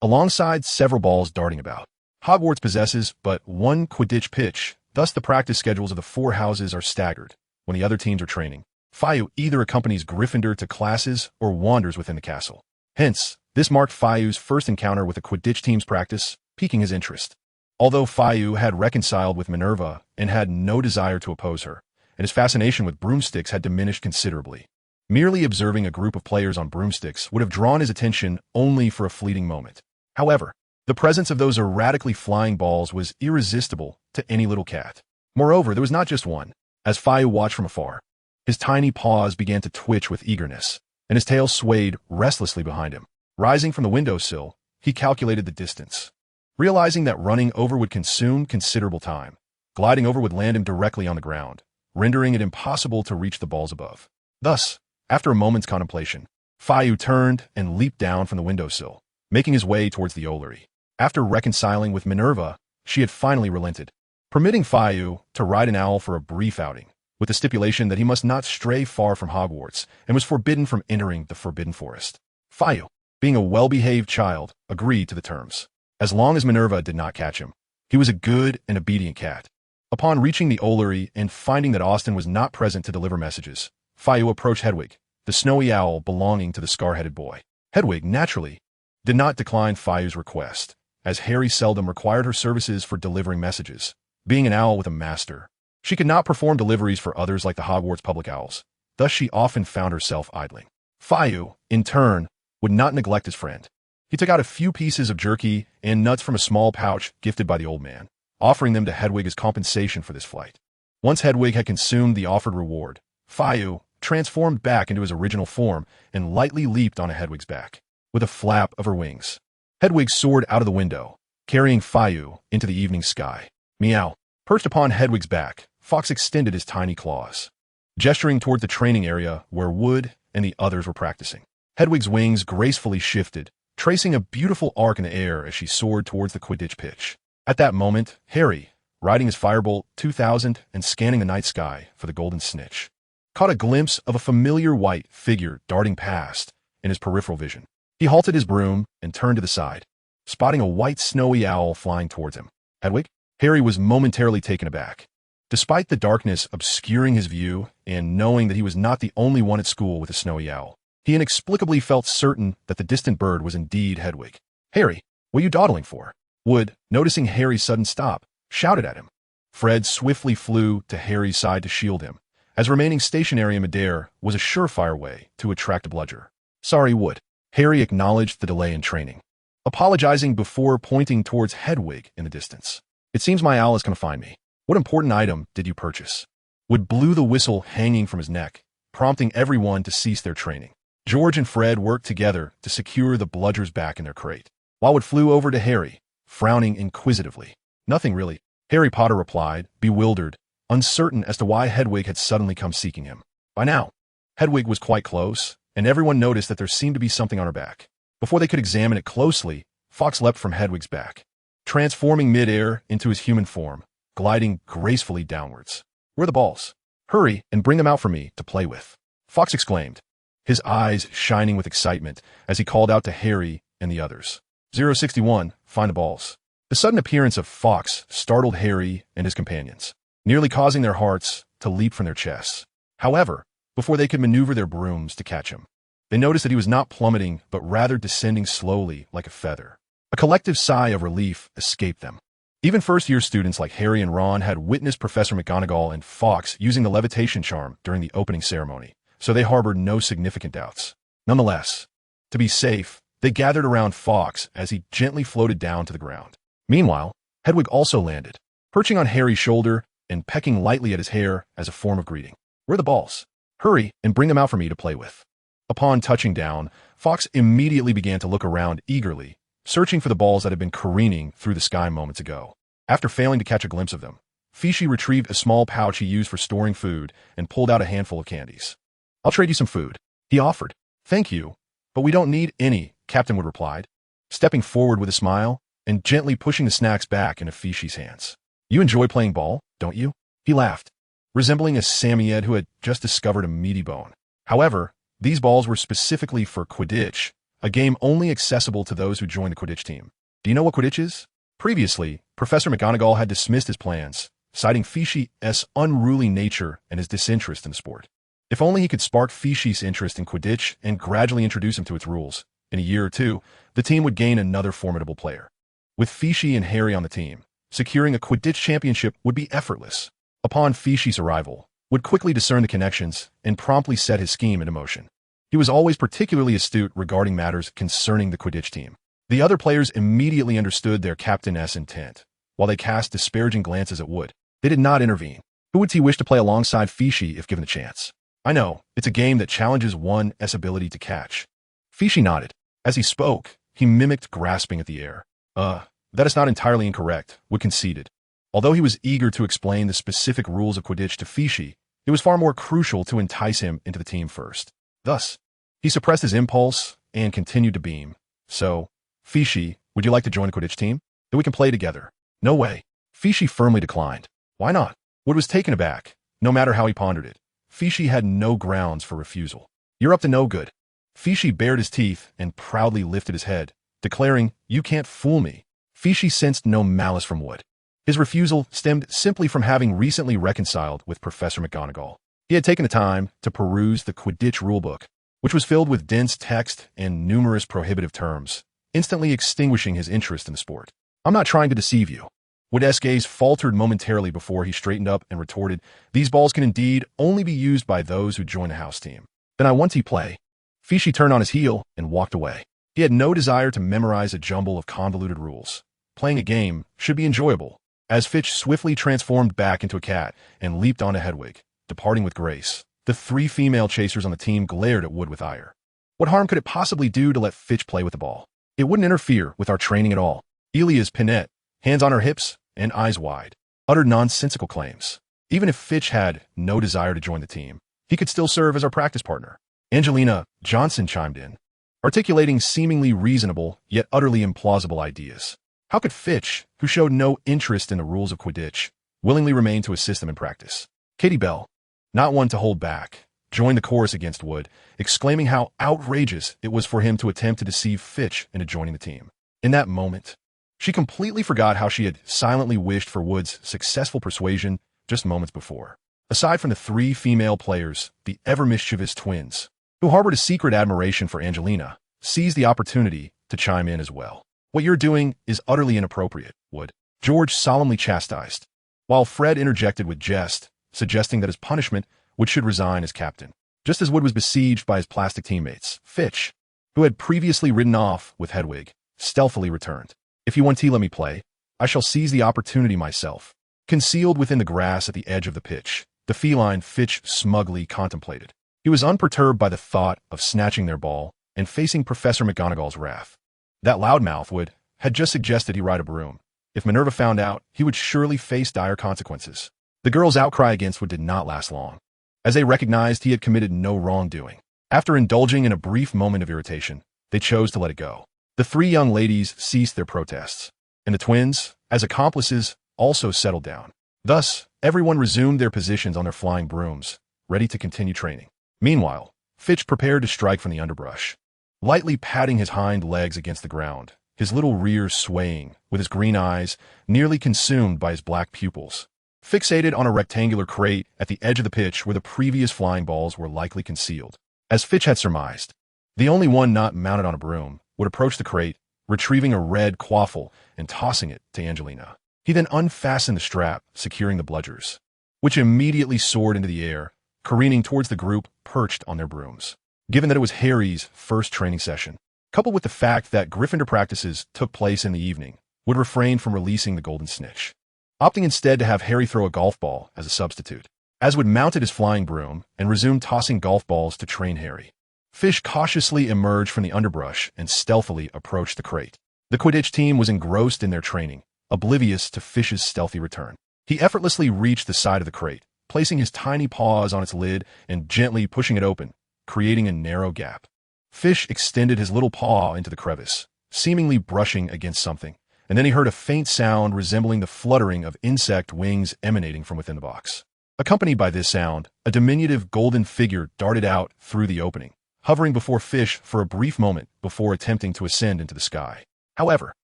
alongside several balls darting about. Hogwarts possesses but one Quidditch pitch, thus the practice schedules of the 4 houses are staggered. When the other teams are training, Fio either accompanies Gryffindor to classes or wanders within the castle. Hence, this marked Fio's first encounter with the Quidditch team's practice, piquing his interest. Although Fio had reconciled with Minerva and had no desire to oppose her, and his fascination with broomsticks had diminished considerably, merely observing a group of players on broomsticks would have drawn his attention only for a fleeting moment. However, the presence of those erratically flying balls was irresistible to any little cat. Moreover, there was not just one. As Fio watched from afar, his tiny paws began to twitch with eagerness, and his tail swayed restlessly behind him. Rising from the windowsill, he calculated the distance. Realizing that running over would consume considerable time, gliding over would land him directly on the ground, rendering it impossible to reach the balls above. Thus, after a moment's contemplation, Fio turned and leaped down from the windowsill, making his way towards the Ollery. After reconciling with Minerva, she had finally relented, permitting Fio to ride an owl for a brief outing, with the stipulation that he must not stray far from Hogwarts and was forbidden from entering the Forbidden Forest. Fio, being a well-behaved child, agreed to the terms. As long as Minerva did not catch him, he was a good and obedient cat. Upon reaching the Ollery and finding that Austin was not present to deliver messages, Fio approached Hedwig, the snowy owl belonging to the scar-headed boy. Hedwig, naturally, did not decline Fio's request, as Harry seldom required her services for delivering messages. Being an owl with a master, she could not perform deliveries for others like the Hogwarts public owls, thus she often found herself idling. Fio, in turn, would not neglect his friend. He took out a few pieces of jerky and nuts from a small pouch gifted by the old man, offering them to Hedwig as compensation for this flight. Once Hedwig had consumed the offered reward, Fio transformed back into his original form and lightly leaped onto Hedwig's back. With a flap of her wings, Hedwig soared out of the window, carrying Fio into the evening sky. Meow. Perched upon Hedwig's back, Fawkes extended his tiny claws, gesturing toward the training area where Wood and the others were practicing. Hedwig's wings gracefully shifted, tracing a beautiful arc in the air as she soared towards the Quidditch pitch. At that moment, Harry, riding his Firebolt 2000 and scanning the night sky for the golden snitch, caught a glimpse of a familiar white figure darting past in his peripheral vision. He halted his broom and turned to the side, spotting a white snowy owl flying towards him. Hedwig? Harry was momentarily taken aback. Despite the darkness obscuring his view and knowing that he was not the only one at school with a snowy owl, he inexplicably felt certain that the distant bird was indeed Hedwig. "Harry, what are you dawdling for?" Wood, noticing Harry's sudden stop, shouted at him. Fred swiftly flew to Harry's side to shield him, as remaining stationary in midair was a surefire way to attract a bludger. "Sorry, Wood." Harry acknowledged the delay in training, apologizing before pointing towards Hedwig in the distance. "It seems my owl has come to find me. What important item did you purchase?" Wood blew the whistle hanging from his neck, prompting everyone to cease their training. George and Fred worked together to secure the bludgers back in their crate, while Wood flew over to Harry, frowning inquisitively. "Nothing really," Harry Potter replied, bewildered, uncertain as to why Hedwig had suddenly come seeking him. By now, Hedwig was quite close, and everyone noticed that there seemed to be something on her back. Before they could examine it closely, Fawkes leapt from Hedwig's back, transforming midair into his human form, gliding gracefully downwards. "Where are the balls? Hurry and bring them out for me to play with," Fawkes exclaimed, his eyes shining with excitement as he called out to Harry and the others. 061, find the balls. The sudden appearance of Fawkes startled Harry and his companions, nearly causing their hearts to leap from their chests. However, before they could maneuver their brooms to catch him, they noticed that he was not plummeting but rather descending slowly like a feather. A collective sigh of relief escaped them. Even first-year students like Harry and Ron had witnessed Professor McGonagall and Fawkes using the levitation charm during the opening ceremony, so they harbored no significant doubts. Nonetheless, to be safe, they gathered around Fawkes as he gently floated down to the ground. Meanwhile, Hedwig also landed, perching on Harry's shoulder and pecking lightly at his hair as a form of greeting. "Where are the balls? Hurry and bring them out for me to play with." Upon touching down, Fawkes immediately began to look around eagerly, searching for the balls that had been careening through the sky moments ago. After failing to catch a glimpse of them, Fishi retrieved a small pouch he used for storing food and pulled out a handful of candies. "I'll trade you some food," he offered. "Thank you, but we don't need any," Captain Wood replied, stepping forward with a smile and gently pushing the snacks back into Fishi's hands. "You enjoy playing ball, don't you?" He laughed, resembling a Samoyed who had just discovered a meaty bone. However, these balls were specifically for Quidditch, a game only accessible to those who join the Quidditch team. "Do you know what Quidditch is?" Previously, Professor McGonagall had dismissed his plans, citing Fishi's unruly nature and his disinterest in the sport. If only he could spark Fishi's interest in Quidditch and gradually introduce him to its rules. In a year or two, the team would gain another formidable player. With Fishi and Harry on the team, securing a Quidditch championship would be effortless. Upon Fishi's arrival, Wood quickly discerned the connections and promptly set his scheme into motion. He was always particularly astute regarding matters concerning the Quidditch team. The other players immediately understood their captain's intent. While they cast disparaging glances at Wood, they did not intervene. Who would he wish to play alongside Fishi if given the chance? "I know, it's a game that challenges one's ability to catch." Fishi nodded. As he spoke, he mimicked grasping at the air. That is not entirely incorrect," Wood conceded. Although he was eager to explain the specific rules of Quidditch to Fishi, it was far more crucial to entice him into the team first. Thus, he suppressed his impulse and continued to beam. "So, Fishi, would you like to join the Quidditch team? Then we can play together." "No way." Fishi firmly declined. "Why not?" Wood was taken aback. No matter how he pondered it, Fishi had no grounds for refusal. "You're up to no good." Fishi bared his teeth and proudly lifted his head, declaring, "You can't fool me." Fishi sensed no malice from Wood. His refusal stemmed simply from having recently reconciled with Professor McGonagall. He had taken the time to peruse the Quidditch rulebook, which was filled with dense text and numerous prohibitive terms, instantly extinguishing his interest in the sport. "I'm not trying to deceive you." Wood's gaze faltered momentarily before he straightened up and retorted, "These balls can indeed only be used by those who join the house team." "Then I want to play." Fishi turned on his heel and walked away. He had no desire to memorize a jumble of convoluted rules. Playing a game should be enjoyable. As Fitch swiftly transformed back into a cat and leaped onto Hedwig, departing with grace, the three female chasers on the team glared at Wood with ire. What harm could it possibly do to let Fitch play with the ball? It wouldn't interfere with our training at all. Elia's Pinette, hands on her hips and eyes wide, uttered nonsensical claims. Even if Fitch had no desire to join the team, he could still serve as our practice partner. Angelina Johnson chimed in, articulating seemingly reasonable yet utterly implausible ideas. How could Fitch, who showed no interest in the rules of Quidditch, willingly remain to assist them in practice? Katie Bell, not one to hold back, joined the chorus against Wood, exclaiming how outrageous it was for him to attempt to deceive Fitch into joining the team. In that moment, she completely forgot how she had silently wished for Wood's successful persuasion just moments before. Aside from the three female players, the ever-mischievous twins, who harbored a secret admiration for Angelina, seized the opportunity to chime in as well. "What you're doing is utterly inappropriate, Wood," George solemnly chastised, while Fred interjected with jest, suggesting that as punishment, Wood should resign as captain. Just as Wood was besieged by his plastic teammates, Fitch, who had previously ridden off with Hedwig, stealthily returned. "If you want to let me play, I shall seize the opportunity myself." Concealed within the grass at the edge of the pitch, the feline Fitch smugly contemplated. He was unperturbed by the thought of snatching their ball and facing Professor McGonagall's wrath. That loudmouth Wood had just suggested he ride a broom. If Minerva found out, he would surely face dire consequences. The girls' outcry against Wood did not last long, as they recognized he had committed no wrongdoing. After indulging in a brief moment of irritation, they chose to let it go. The three young ladies ceased their protests, and the twins, as accomplices, also settled down. Thus, everyone resumed their positions on their flying brooms, ready to continue training. Meanwhile, Fitch prepared to strike from the underbrush, lightly patting his hind legs against the ground, his little rear swaying, with his green eyes nearly consumed by his black pupils. Fixated on a rectangular crate at the edge of the pitch where the previous flying balls were likely concealed. As Fitch had surmised, the only one not mounted on a broom would approach the crate, retrieving a red quaffle and tossing it to Angelina. He then unfastened the strap, securing the bludgers, which immediately soared into the air, careening towards the group perched on their brooms. Given that it was Harry's first training session, coupled with the fact that Gryffindor practices took place in the evening, Wood refrained from releasing the golden snitch, opting instead to have Harry throw a golf ball as a substitute. As Wood mounted his flying broom and resumed tossing golf balls to train Harry, Fish cautiously emerged from the underbrush and stealthily approached the crate. The Quidditch team was engrossed in their training, oblivious to Fish's stealthy return. He effortlessly reached the side of the crate, placing his tiny paws on its lid and gently pushing it open, creating a narrow gap. Fish extended his little paw into the crevice, seemingly brushing against something, and then he heard a faint sound resembling the fluttering of insect wings emanating from within the box. Accompanied by this sound, a diminutive golden figure darted out through the opening, hovering before Fish for a brief moment before attempting to ascend into the sky. However,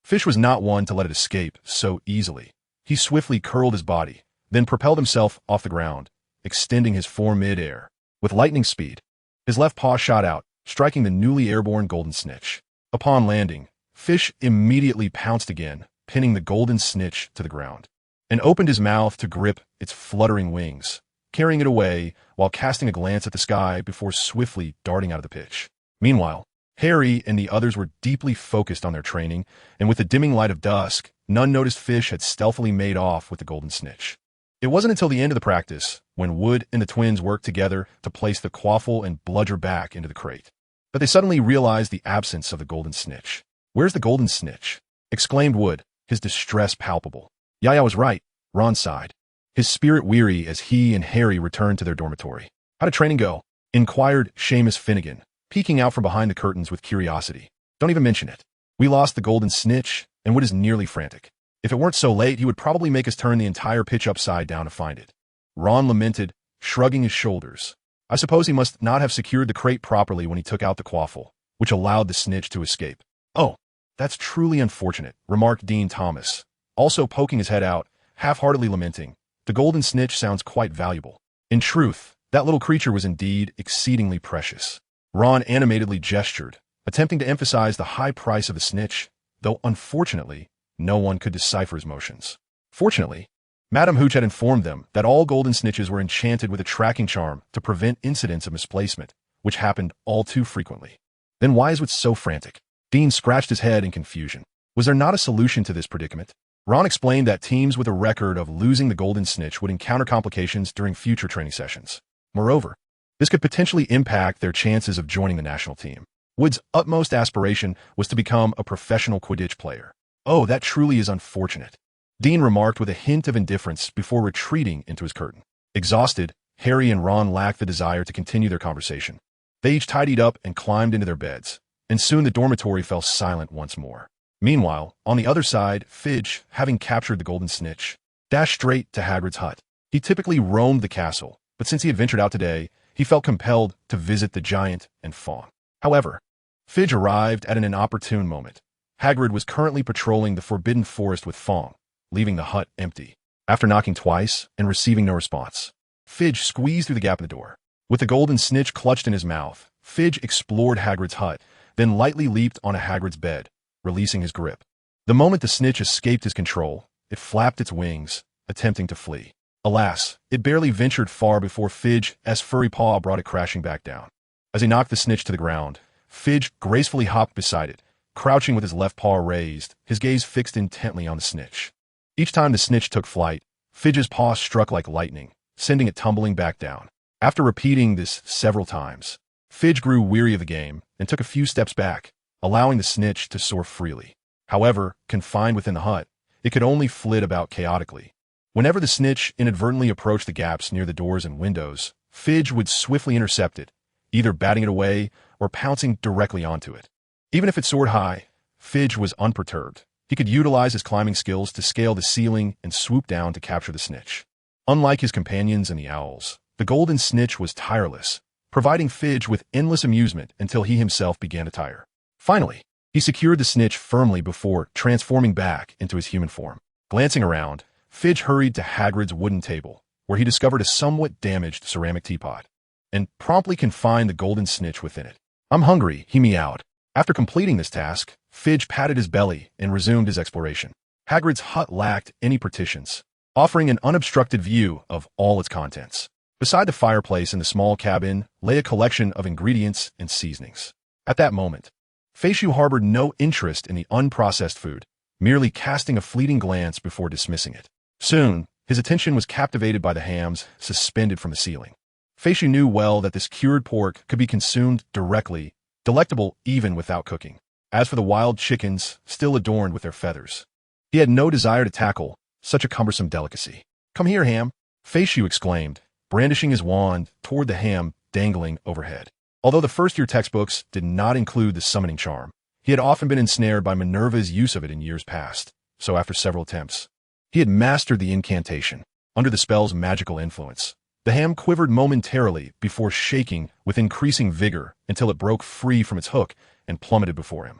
Fish was not one to let it escape so easily. He swiftly curled his body, then propelled himself off the ground, extending his form mid-air. With lightning speed, his left paw shot out, striking the newly airborne golden snitch. Upon landing, Fish immediately pounced again, pinning the golden snitch to the ground, and opened his mouth to grip its fluttering wings, carrying it away while casting a glance at the sky before swiftly darting out of the pitch. Meanwhile, Harry and the others were deeply focused on their training, and with the dimming light of dusk, none noticed Fish had stealthily made off with the golden snitch. It wasn't until the end of the practice, when Wood and the twins worked together to place the quaffle and bludger back into the crate, that they suddenly realized the absence of the golden snitch. "Where's the golden snitch?" exclaimed Wood, his distress palpable. "Yaya was right," Ron sighed, his spirit weary as he and Harry returned to their dormitory. "How did training go?" inquired Seamus Finnegan, peeking out from behind the curtains with curiosity. "Don't even mention it. We lost the golden snitch, and Wood is nearly frantic. If it weren't so late, he would probably make us turn the entire pitch upside down to find it." Ron lamented, shrugging his shoulders. "I suppose he must not have secured the crate properly when he took out the quaffle, which allowed the snitch to escape." "Oh, that's truly unfortunate," remarked Dean Thomas, also poking his head out, half-heartedly lamenting. "The golden snitch sounds quite valuable. In truth, that little creature was indeed exceedingly precious." Ron animatedly gestured, attempting to emphasize the high price of the snitch, though unfortunately, no one could decipher his motions. Fortunately, Madam Hooch had informed them that all golden snitches were enchanted with a tracking charm to prevent incidents of misplacement, which happened all too frequently. Then why is Wood so frantic? Dean scratched his head in confusion. Was there not a solution to this predicament? Ron explained that teams with a record of losing the golden snitch would encounter complications during future training sessions. Moreover, this could potentially impact their chances of joining the national team. Wood's utmost aspiration was to become a professional Quidditch player. "Oh, that truly is unfortunate," Dean remarked with a hint of indifference before retreating into his curtain. Exhausted, Harry and Ron lacked the desire to continue their conversation. They each tidied up and climbed into their beds, and soon the dormitory fell silent once more. Meanwhile, on the other side, Fidge, having captured the golden snitch, dashed straight to Hagrid's hut. He typically roamed the castle, but since he had ventured out today, he felt compelled to visit the giant and fawn. However, Fidge arrived at an inopportune moment. Hagrid was currently patrolling the Forbidden Forest with Fong, leaving the hut empty. After knocking twice and receiving no response, Fidge squeezed through the gap in the door. With the golden snitch clutched in his mouth, Fidge explored Hagrid's hut, then lightly leaped onto Hagrid's bed, releasing his grip. The moment the snitch escaped his control, it flapped its wings, attempting to flee. Alas, it barely ventured far before Fidge's furry paw brought it crashing back down. As he knocked the snitch to the ground, Fidge gracefully hopped beside it, crouching with his left paw raised, his gaze fixed intently on the snitch. Each time the snitch took flight, Fidge's paw struck like lightning, sending it tumbling back down. After repeating this several times, Fidge grew weary of the game and took a few steps back, allowing the snitch to soar freely. However, confined within the hut, it could only flit about chaotically. Whenever the snitch inadvertently approached the gaps near the doors and windows, Fidge would swiftly intercept it, either batting it away or pouncing directly onto it. Even if it soared high, Fidge was unperturbed. He could utilize his climbing skills to scale the ceiling and swoop down to capture the snitch. Unlike his companions and the owls, the golden snitch was tireless, providing Fidge with endless amusement until he himself began to tire. Finally, he secured the snitch firmly before transforming back into his human form. Glancing around, Fidge hurried to Hagrid's wooden table, where he discovered a somewhat damaged ceramic teapot, and promptly confined the golden snitch within it. "I'm hungry," he meowed. After completing this task, Fidge patted his belly and resumed his exploration. Hagrid's hut lacked any partitions, offering an unobstructed view of all its contents. Beside the fireplace in the small cabin lay a collection of ingredients and seasonings. At that moment, Feishu harbored no interest in the unprocessed food, merely casting a fleeting glance before dismissing it. Soon, his attention was captivated by the hams suspended from the ceiling. Feishu knew well that this cured pork could be consumed directly, delectable even without cooking. As for the wild chickens, still adorned with their feathers, he had no desire to tackle such a cumbersome delicacy. "Come here, ham," Feishu exclaimed, brandishing his wand toward the ham dangling overhead. Although the first-year textbooks did not include the summoning charm, he had often been ensnared by Minerva's use of it in years past, so after several attempts, he had mastered the incantation. Under the spell's magical influence, the ham quivered momentarily before shaking with increasing vigor until it broke free from its hook and plummeted before him.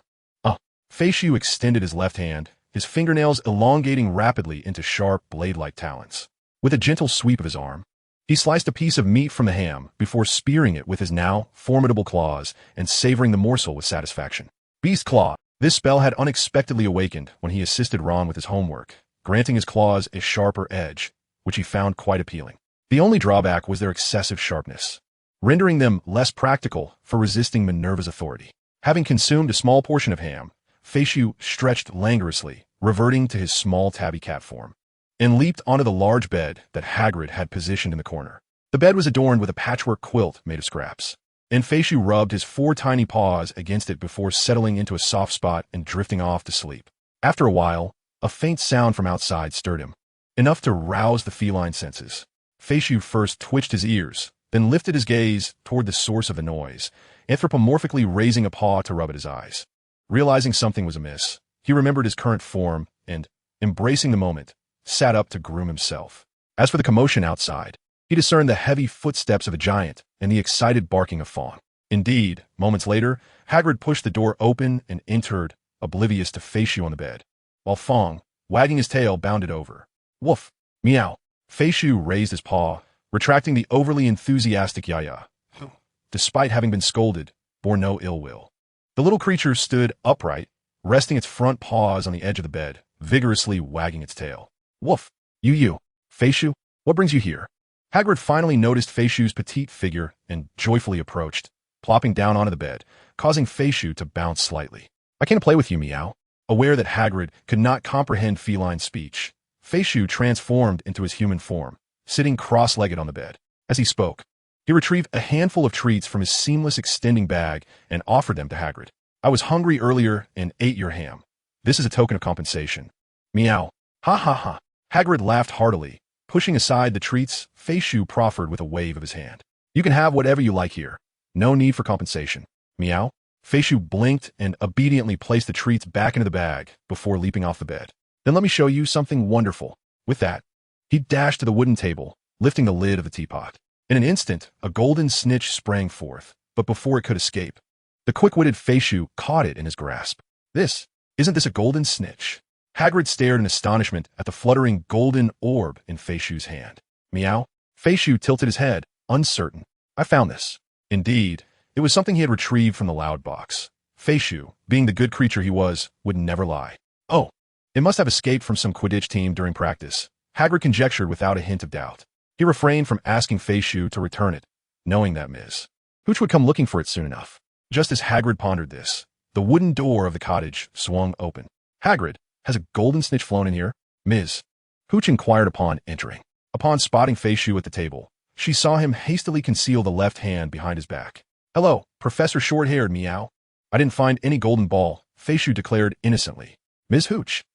Feishu extended his left hand, his fingernails elongating rapidly into sharp, blade-like talons. With a gentle sweep of his arm, he sliced a piece of meat from the ham before spearing it with his now formidable claws and savoring the morsel with satisfaction. Beast Claw. This spell had unexpectedly awakened when he assisted Ron with his homework, granting his claws a sharper edge, which he found quite appealing. The only drawback was their excessive sharpness, rendering them less practical for resisting Minerva's authority. Having consumed a small portion of ham, Feishu stretched languorously, reverting to his small tabby cat form, and leaped onto the large bed that Hagrid had positioned in the corner. The bed was adorned with a patchwork quilt made of scraps, and Feishu rubbed his 4 tiny paws against it before settling into a soft spot and drifting off to sleep. After a while, a faint sound from outside stirred him, enough to rouse the feline senses. Feishu first twitched his ears, then lifted his gaze toward the source of the noise, anthropomorphically raising a paw to rub at his eyes. Realizing something was amiss, he remembered his current form and, embracing the moment, sat up to groom himself. As for the commotion outside, he discerned the heavy footsteps of a giant and the excited barking of Fawn. Indeed, moments later, Hagrid pushed the door open and entered, oblivious to Feishu on the bed, while Fawn, wagging his tail, bounded over. "Woof! Meow!" Feishu raised his paw, retracting the overly enthusiastic Yaya, who, despite having been scolded, bore no ill will. The little creature stood upright, resting its front paws on the edge of the bed, vigorously wagging its tail. "Woof! You! Feishu, what brings you here?" Hagrid finally noticed Feishu's petite figure and joyfully approached, plopping down onto the bed, causing Feishu to bounce slightly. "I came to play with you, Meow." Aware that Hagrid could not comprehend feline speech, Feishu transformed into his human form, sitting cross-legged on the bed. As he spoke, he retrieved a handful of treats from his seamless extending bag and offered them to Hagrid. "I was hungry earlier and ate your ham. This is a token of compensation." "Meow. Ha ha ha." Hagrid laughed heartily, pushing aside the treats Feishu proffered with a wave of his hand. "You can have whatever you like here. No need for compensation." "Meow." Feishu blinked and obediently placed the treats back into the bag before leaping off the bed. "Then let me show you something wonderful." With that, he dashed to the wooden table, lifting the lid of the teapot. In an instant, a golden snitch sprang forth, but before it could escape, the quick-witted Feishu caught it in his grasp. Isn't this a golden snitch?" Hagrid stared in astonishment at the fluttering golden orb in Feishu's hand. "Meow." Feishu tilted his head, uncertain. "I found this." Indeed, it was something he had retrieved from the loud box. Feishu, being the good creature he was, would never lie. "Oh, it must have escaped from some Quidditch team during practice," Hagrid conjectured without a hint of doubt. He refrained from asking Feishu to return it, knowing that Ms. Hooch would come looking for it soon enough. Just as Hagrid pondered this, the wooden door of the cottage swung open. "Hagrid, has a golden snitch flown in here?" Ms. Hooch inquired upon entering. Upon spotting Feishu at the table, she saw him hastily conceal the left hand behind his back. "Hello, Professor Short-Haired Meow." "I didn't find any golden ball," Feishu declared innocently. "Ms. Hooch."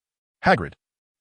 Hagrid.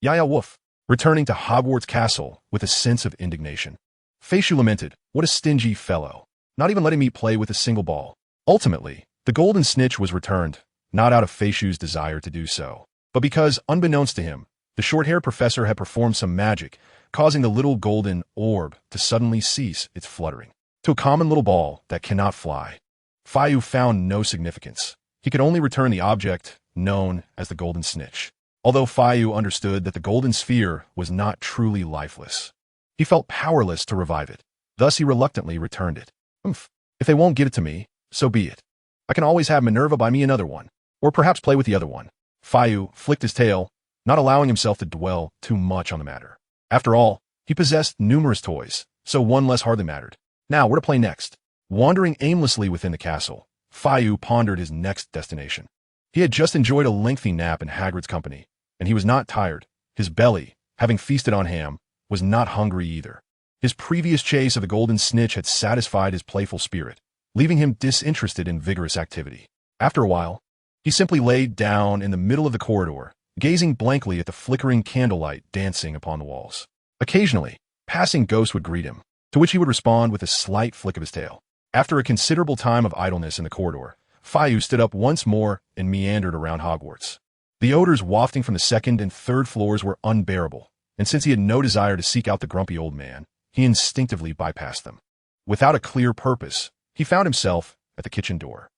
Yaya Woof, returning to Hogwarts Castle with a sense of indignation. Feishu lamented, "What a stingy fellow, not even letting me play with a single ball." Ultimately, the golden snitch was returned, not out of Feishu's desire to do so, but because, unbeknownst to him, the short-haired professor had performed some magic, causing the little golden orb to suddenly cease its fluttering. To a common little ball that cannot fly, Feishu found no significance. He could only return the object known as the golden snitch. Although Feishu understood that the golden sphere was not truly lifeless, he felt powerless to revive it. Thus he reluctantly returned it. If they won't give it to me, so be it. I can always have Minerva buy me another one, or perhaps play with the other one." Feishu flicked his tail, not allowing himself to dwell too much on the matter. After all, he possessed numerous toys, so one less hardly mattered. Now, where to play next? Wandering aimlessly within the castle, Feishu pondered his next destination. He had just enjoyed a lengthy nap in Hagrid's company, and he was not tired. His belly, having feasted on ham, was not hungry either. His previous chase of the golden snitch had satisfied his playful spirit, leaving him disinterested in vigorous activity. After a while, he He simply laid down in the middle of the corridor, gazing blankly at the flickering candlelight dancing upon the walls. Occasionally, passing ghosts would greet him, to which he would respond with a slight flick of his tail. After a considerable time of idleness in the corridor, Fayu stood up once more and meandered around Hogwarts. The odors wafting from the second and third floors were unbearable, and since he had no desire to seek out the grumpy old man, he instinctively bypassed them. Without a clear purpose, he found himself at the kitchen door.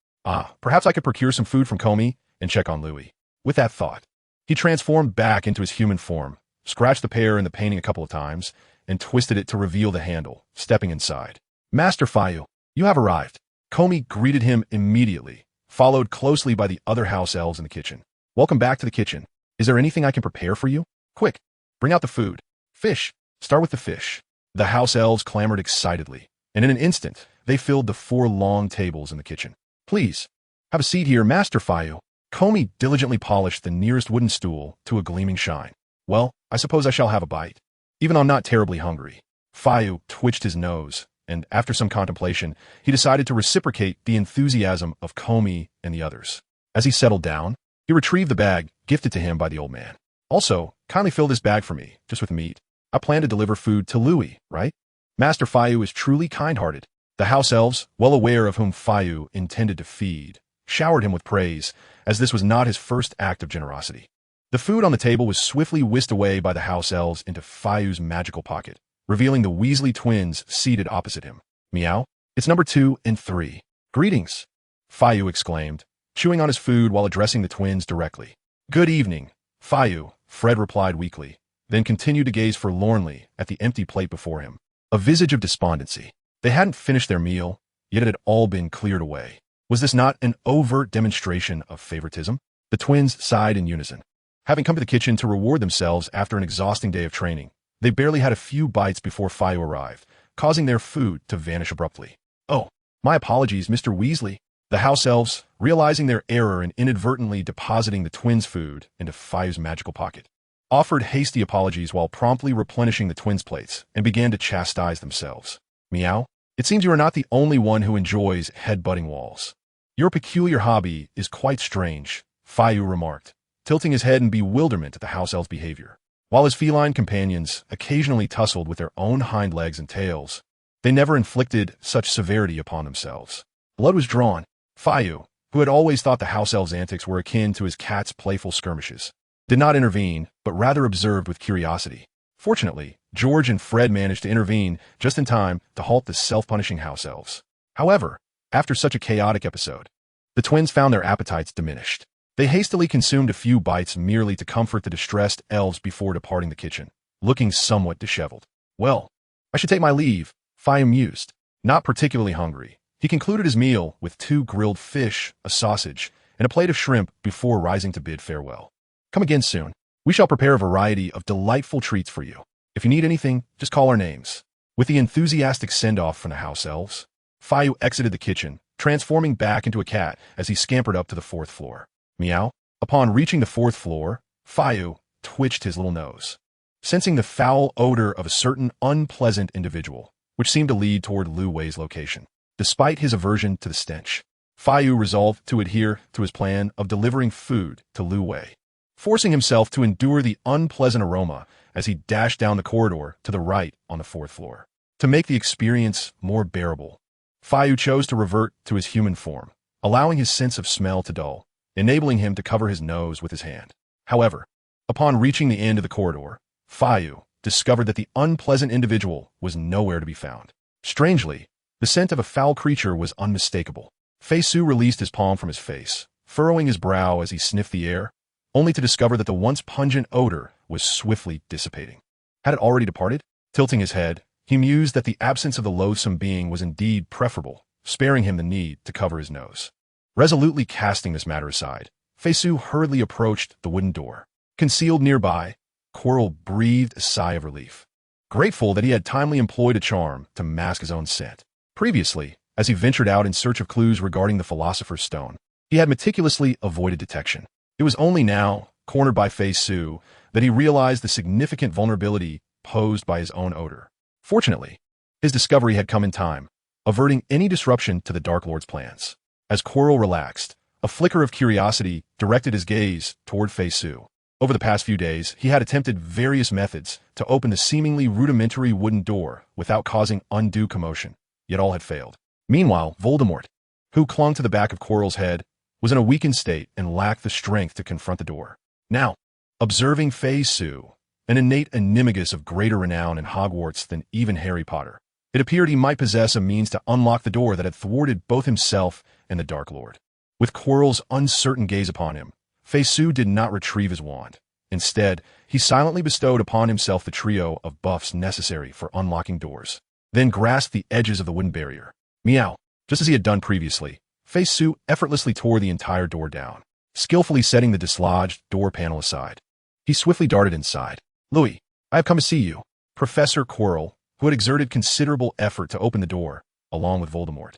Perhaps I could procure some food from Comey and check on Louis. With that thought, he transformed back into his human form, scratched the pear in the painting a couple of times, and twisted it to reveal the handle, stepping inside. Master Fayu, you have arrived. Comey greeted him immediately, followed closely by the other house elves in the kitchen. Welcome back to the kitchen. Is there anything I can prepare for you? Quick, bring out the food. Fish. Start with the fish. The house elves clamored excitedly, and in an instant, they filled the 4 long tables in the kitchen. Please, have a seat here, Master Fayu. Comey diligently polished the nearest wooden stool to a gleaming shine. Well, I suppose I shall have a bite. Even though I'm not terribly hungry. Fayu twitched his nose, and after some contemplation, he decided to reciprocate the enthusiasm of Comey and the others. As he settled down, he retrieved the bag gifted to him by the old man. Also, kindly fill this bag for me, just with meat. I plan to deliver food to Louis, right? Master Fayu is truly kind-hearted. The house elves, well aware of whom Fayu intended to feed, showered him with praise, as this was not his first act of generosity. The food on the table was swiftly whisked away by the house elves into Fayu's magical pocket, revealing the Weasley twins seated opposite him. Meow, it's number 2 and 3. Greetings, Fayu exclaimed, chewing on his food while addressing the twins directly. Good evening, Fayu, Fred replied weakly, then continued to gaze forlornly at the empty plate before him. A visage of despondency. They hadn't finished their meal, yet it had all been cleared away. Was this not an overt demonstration of favoritism? The twins sighed in unison. Having come to the kitchen to reward themselves after an exhausting day of training, they barely had a few bites before Fayu arrived, causing their food to vanish abruptly. Oh, my apologies, Mr. Weasley. The house elves, realizing their error in inadvertently depositing the twins' food into Fayu's magical pocket, offered hasty apologies while promptly replenishing the twins' plates and began to chastise themselves. Meow, it seems you are not the only one who enjoys head-butting walls. Your peculiar hobby is quite strange, Fayu remarked, tilting his head in bewilderment at the house elf's behavior. While his feline companions occasionally tussled with their own hind legs and tails, they never inflicted such severity upon themselves. Blood was drawn. Fayu, who had always thought the house elf's antics were akin to his cat's playful skirmishes, did not intervene, but rather observed with curiosity. Fortunately, George and Fred managed to intervene just in time to halt the self-punishing house elves. However, after such a chaotic episode, the twins found their appetites diminished. They hastily consumed a few bites merely to comfort the distressed elves before departing the kitchen, looking somewhat disheveled. Well, I should take my leave, Fayu mused. Not particularly hungry, he concluded his meal with 2 grilled fish, a sausage, and a plate of shrimp before rising to bid farewell. Come again soon. We shall prepare a variety of delightful treats for you. If you need anything, just call our names. With the enthusiastic send-off from the house elves, Fayu exited the kitchen, transforming back into a cat as he scampered up to the 4th floor. Meow. Upon reaching the 4th floor, Fayu twitched his little nose, sensing the foul odor of a certain unpleasant individual, which seemed to lead toward Lu Wei's location. Despite his aversion to the stench, Fayu resolved to adhere to his plan of delivering food to Lu Wei, forcing himself to endure the unpleasant aroma as he dashed down the corridor to the right on the 4th floor. To make the experience more bearable, Fayu chose to revert to his human form, allowing his sense of smell to dull, enabling him to cover his nose with his hand. However, upon reaching the end of the corridor, Fayu discovered that the unpleasant individual was nowhere to be found. Strangely, the scent of a foul creature was unmistakable. Fei Su released his palm from his face, furrowing his brow as he sniffed the air, only to discover that the once pungent odor was swiftly dissipating. Had it already departed? Tilting his head, he mused that the absence of the loathsome being was indeed preferable, sparing him the need to cover his nose. Resolutely casting this matter aside, Fei Su hurriedly approached the wooden door. Concealed nearby, Quirrell breathed a sigh of relief, grateful that he had timely employed a charm to mask his own scent. Previously, as he ventured out in search of clues regarding the Philosopher's Stone, he had meticulously avoided detection. It was only now, cornered by Fei Su, that he realized the significant vulnerability posed by his own odor. Fortunately, his discovery had come in time, averting any disruption to the Dark Lord's plans. As Quirrell relaxed, A flicker of curiosity directed his gaze toward Fei Su. Over the past few days, he had attempted various methods to open the seemingly rudimentary wooden door without causing undue commotion, yet all had failed. Meanwhile, Voldemort, who clung to the back of Quirrell's head, was in a weakened state and lacked the strength to confront the door. Now, observing Fei Su, an innate Animagus of greater renown in Hogwarts than even Harry Potter, it appeared he might possess a means to unlock the door that had thwarted both himself and the Dark Lord. With Quirrell's uncertain gaze upon him, Fei Su did not retrieve his wand. Instead, he silently bestowed upon himself the trio of buffs necessary for unlocking doors, then grasped the edges of the wooden barrier. Meow. Just as he had done previously, Fei Su effortlessly tore the entire door down, skillfully setting the dislodged door panel aside. He swiftly darted inside. Louis, I have come to see you. Professor Quirrell, who had exerted considerable effort to open the door, along with Voldemort,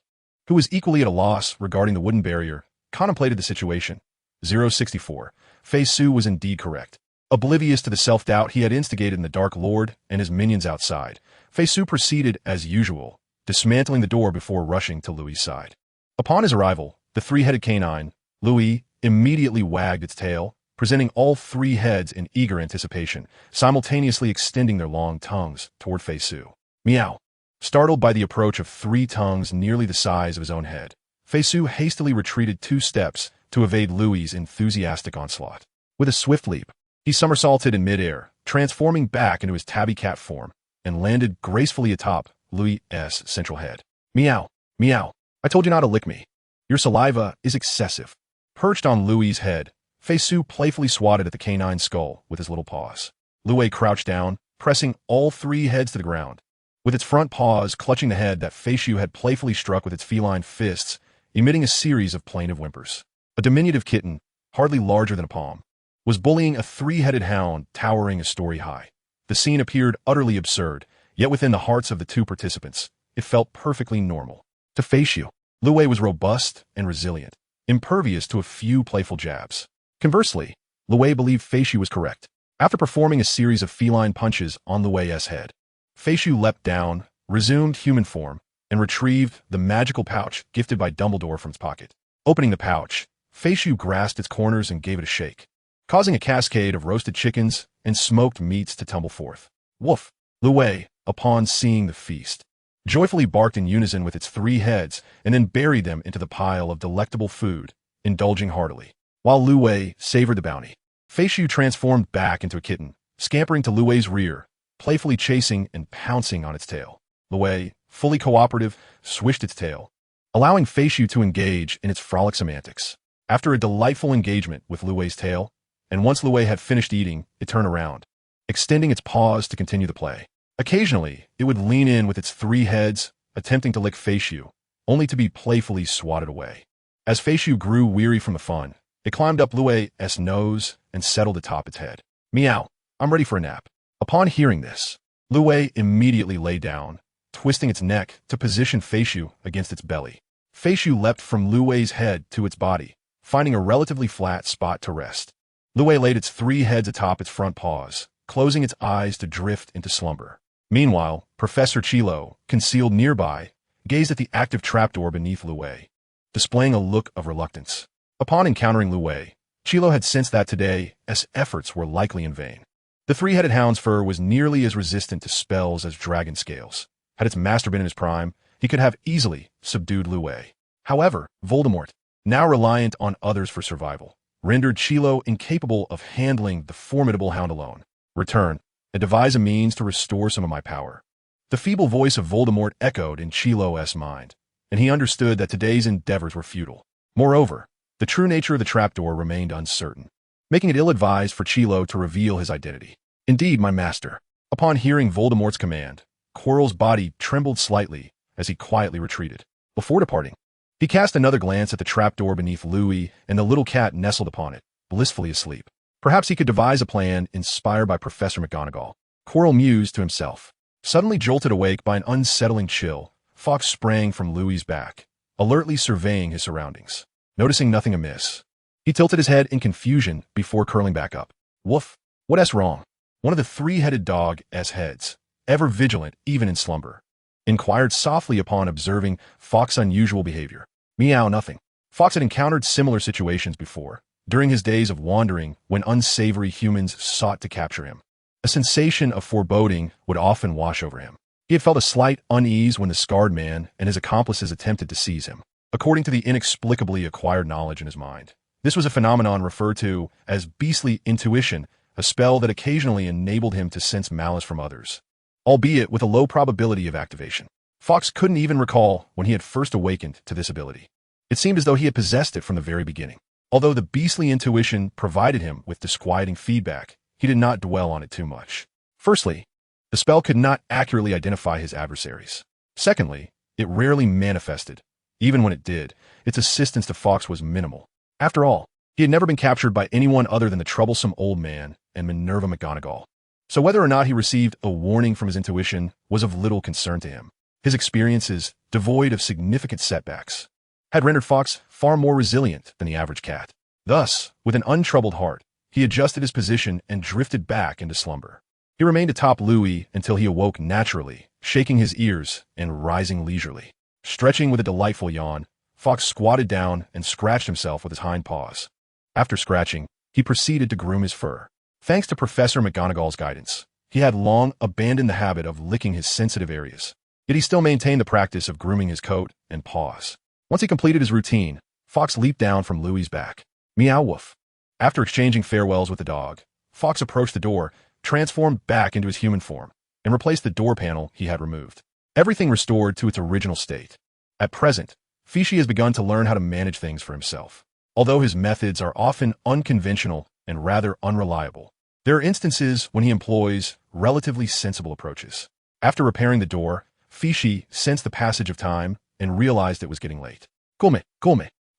who was equally at a loss regarding the wooden barrier, contemplated the situation. 064. Fei Su was indeed correct. Oblivious to the self-doubt he had instigated in the Dark Lord and his minions outside, Fei Su proceeded as usual, dismantling the door before rushing to Louis' side. Upon his arrival, the three-headed canine, Louis, immediately wagged its tail, presenting all three heads in eager anticipation, simultaneously extending their long tongues toward Fei Su. Meow. Startled by the approach of three tongues nearly the size of his own head, Fei Su hastily retreated 2 steps to evade Louis' enthusiastic onslaught. With a swift leap, he somersaulted in midair, transforming back into his tabby cat form, and landed gracefully atop Louis' central head. Meow, meow, I told you not to lick me. Your saliva is excessive. Perched on Louis' head, Fei Su playfully swatted at the canine's skull with his little paws. Louis crouched down, pressing all 3 heads to the ground. With its front paws clutching the head that Fei Su had playfully struck with its feline fists, emitting a series of plaintive whimpers. A diminutive kitten, hardly larger than a palm, was bullying a 3-headed hound towering a story high. The scene appeared utterly absurd, yet within the hearts of the 2 participants, it felt perfectly normal. To Fei Su, Louis was robust and resilient, impervious to a few playful jabs. Conversely, Louis believed Fei Su was correct. After performing a series of feline punches on Louis' head, Fei Su leapt down, resumed human form, and retrieved the magical pouch gifted by Dumbledore from its pocket. Opening the pouch, Fei Su grasped its corners and gave it a shake, causing a cascade of roasted chickens and smoked meats to tumble forth. Woof! Louis, upon seeing the feast, joyfully barked in unison with its 3 heads and then buried them into the pile of delectable food, indulging heartily. While Louis savored the bounty, Fei Su transformed back into a kitten, scampering to Louis' rear, playfully chasing and pouncing on its tail. Louis, fully cooperative, swished its tail, allowing Fei Su to engage in its frolicsome antics. After a delightful engagement with Louis' tail, and once Louis had finished eating, it turned around, extending its paws to continue the play. Occasionally, it would lean in with its 3 heads, attempting to lick Fei Su, only to be playfully swatted away. As Fei Su grew weary from the fun, it climbed up Louis' nose and settled atop its head. Meow, I'm ready for a nap. Upon hearing this, Louis immediately lay down, twisting its neck to position Fei Su against its belly. Fei Su leapt from Louis' head to its body, finding a relatively flat spot to rest. Louis laid its 3 heads atop its front paws, closing its eyes to drift into slumber. Meanwhile, Professor Camillot, concealed nearby, gazed at the active trapdoor beneath Louis, displaying a look of reluctance. Upon encountering Louis, Camillot had sensed that today's efforts were likely in vain. The 3-headed hound's fur was nearly as resistant to spells as dragon scales. Had its master been in his prime, he could have easily subdued Louis. However, Voldemort, now reliant on others for survival, rendered Camillot incapable of handling the formidable hound alone. Return, and devise a means to restore some of my power. The feeble voice of Voldemort echoed in Camillot's mind, and he understood that today's endeavors were futile. Moreover, the true nature of the trapdoor remained uncertain, making it ill-advised for Camillot to reveal his identity. Indeed, my master. Upon hearing Voldemort's command, Quirrell's body trembled slightly as he quietly retreated. Before departing, he cast another glance at the trapdoor beneath Louis and the little cat nestled upon it, blissfully asleep. Perhaps he could devise a plan inspired by Professor McGonagall. Quirrell mused to himself. Suddenly jolted awake by an unsettling chill, Fawkes sprang from Louis's back, alertly surveying his surroundings. Noticing nothing amiss, he tilted his head in confusion before curling back up. Woof! What's wrong? One of the 3-headed dog's heads, ever vigilant even in slumber, inquired softly upon observing Fawkes' unusual behavior. Meow, nothing. Fawkes had encountered similar situations before, during his days of wandering when unsavory humans sought to capture him. A sensation of foreboding would often wash over him. He had felt a slight unease when the scarred man and his accomplices attempted to seize him, according to the inexplicably acquired knowledge in his mind. This was a phenomenon referred to as beastly intuition, a spell that occasionally enabled him to sense malice from others, albeit with a low probability of activation. Fawkes couldn't even recall when he had first awakened to this ability. It seemed as though he had possessed it from the very beginning. Although the beastly intuition provided him with disquieting feedback, he did not dwell on it too much. Firstly, the spell could not accurately identify his adversaries. Secondly, it rarely manifested. Even when it did, its assistance to Fawkes was minimal. After all, he had never been captured by anyone other than the troublesome old man and Minerva McGonagall. So whether or not he received a warning from his intuition was of little concern to him. His experiences, devoid of significant setbacks, had rendered Fawkes far more resilient than the average cat. Thus, with an untroubled heart, he adjusted his position and drifted back into slumber. He remained atop Louis until he awoke naturally, shaking his ears and rising leisurely. Stretching with a delightful yawn, Fawkes squatted down and scratched himself with his hind paws. After scratching, he proceeded to groom his fur. Thanks to Professor McGonagall's guidance, he had long abandoned the habit of licking his sensitive areas. Yet he still maintained the practice of grooming his coat and paws. Once he completed his routine, Fawkes leaped down from Louis's back. Meow woof. After exchanging farewells with the dog, Fawkes approached the door, transformed back into his human form, and replaced the door panel he had removed. Everything restored to its original state. At present, Fishy has begun to learn how to manage things for himself. Although his methods are often unconventional and rather unreliable, there are instances when he employs relatively sensible approaches. After repairing the door, Fishy sensed the passage of time and realized it was getting late. Come,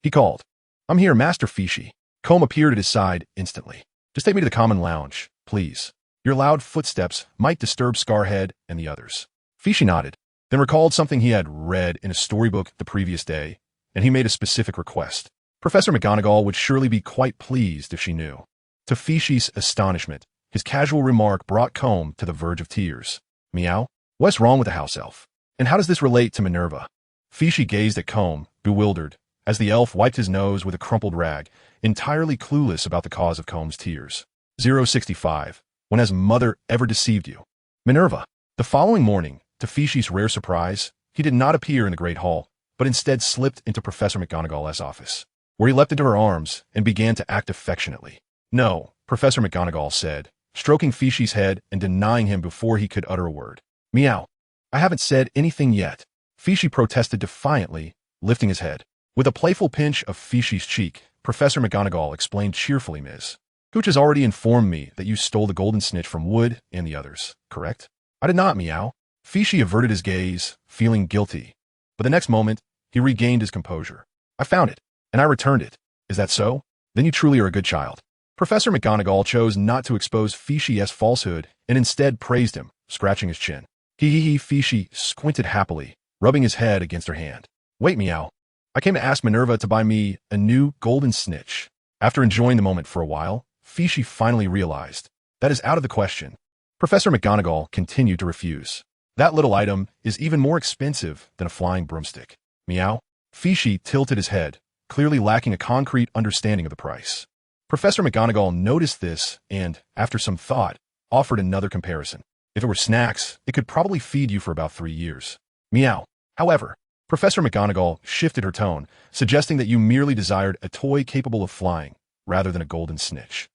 he called. I'm here, Master Fishy. Combe appeared at his side instantly. Just take me to the common lounge, please. Your loud footsteps might disturb Scarhead and the others. Fishy nodded, then recalled something he had read in a storybook the previous day, and he made a specific request. Professor McGonagall would surely be quite pleased if she knew. To Fishy's astonishment, his casual remark brought Combe to the verge of tears. Meow? What's wrong with the house elf? And how does this relate to Minerva? Fishy gazed at Combe, bewildered, as the elf wiped his nose with a crumpled rag, entirely clueless about the cause of Combe's tears. 065. When has mother ever deceived you? Minerva. The following morning, to Fishy's rare surprise, he did not appear in the Great Hall, but instead slipped into Professor McGonagall's office, where he leapt into her arms and began to act affectionately. No, Professor McGonagall said, stroking Fishy's head and denying him before he could utter a word. Meow. I haven't said anything yet. Fishy protested defiantly, lifting his head. With a playful pinch of Fishy's cheek, Professor McGonagall explained cheerfully, Ms. Gooch has already informed me that you stole the golden snitch from Wood and the others, correct? I did not, Meow. Fishy averted his gaze, feeling guilty. But the next moment, he regained his composure. I found it, and I returned it. Is that so? Then you truly are a good child. Professor McGonagall chose not to expose Fishy's falsehood and instead praised him, scratching his chin. Fishy squinted happily, rubbing his head against her hand. Wait, Meow. I came to ask Minerva to buy me a new golden snitch. After enjoying the moment for a while, Fishy finally realized. That is out of the question. Professor McGonagall continued to refuse. That little item is even more expensive than a flying broomstick. Meow. Fishy tilted his head, clearly lacking a concrete understanding of the price. Professor McGonagall noticed this and, after some thought, offered another comparison. If it were snacks, it could probably feed you for about 3 years. Meow. However, Professor McGonagall shifted her tone, suggesting that you merely desired a toy capable of flying, rather than a golden snitch.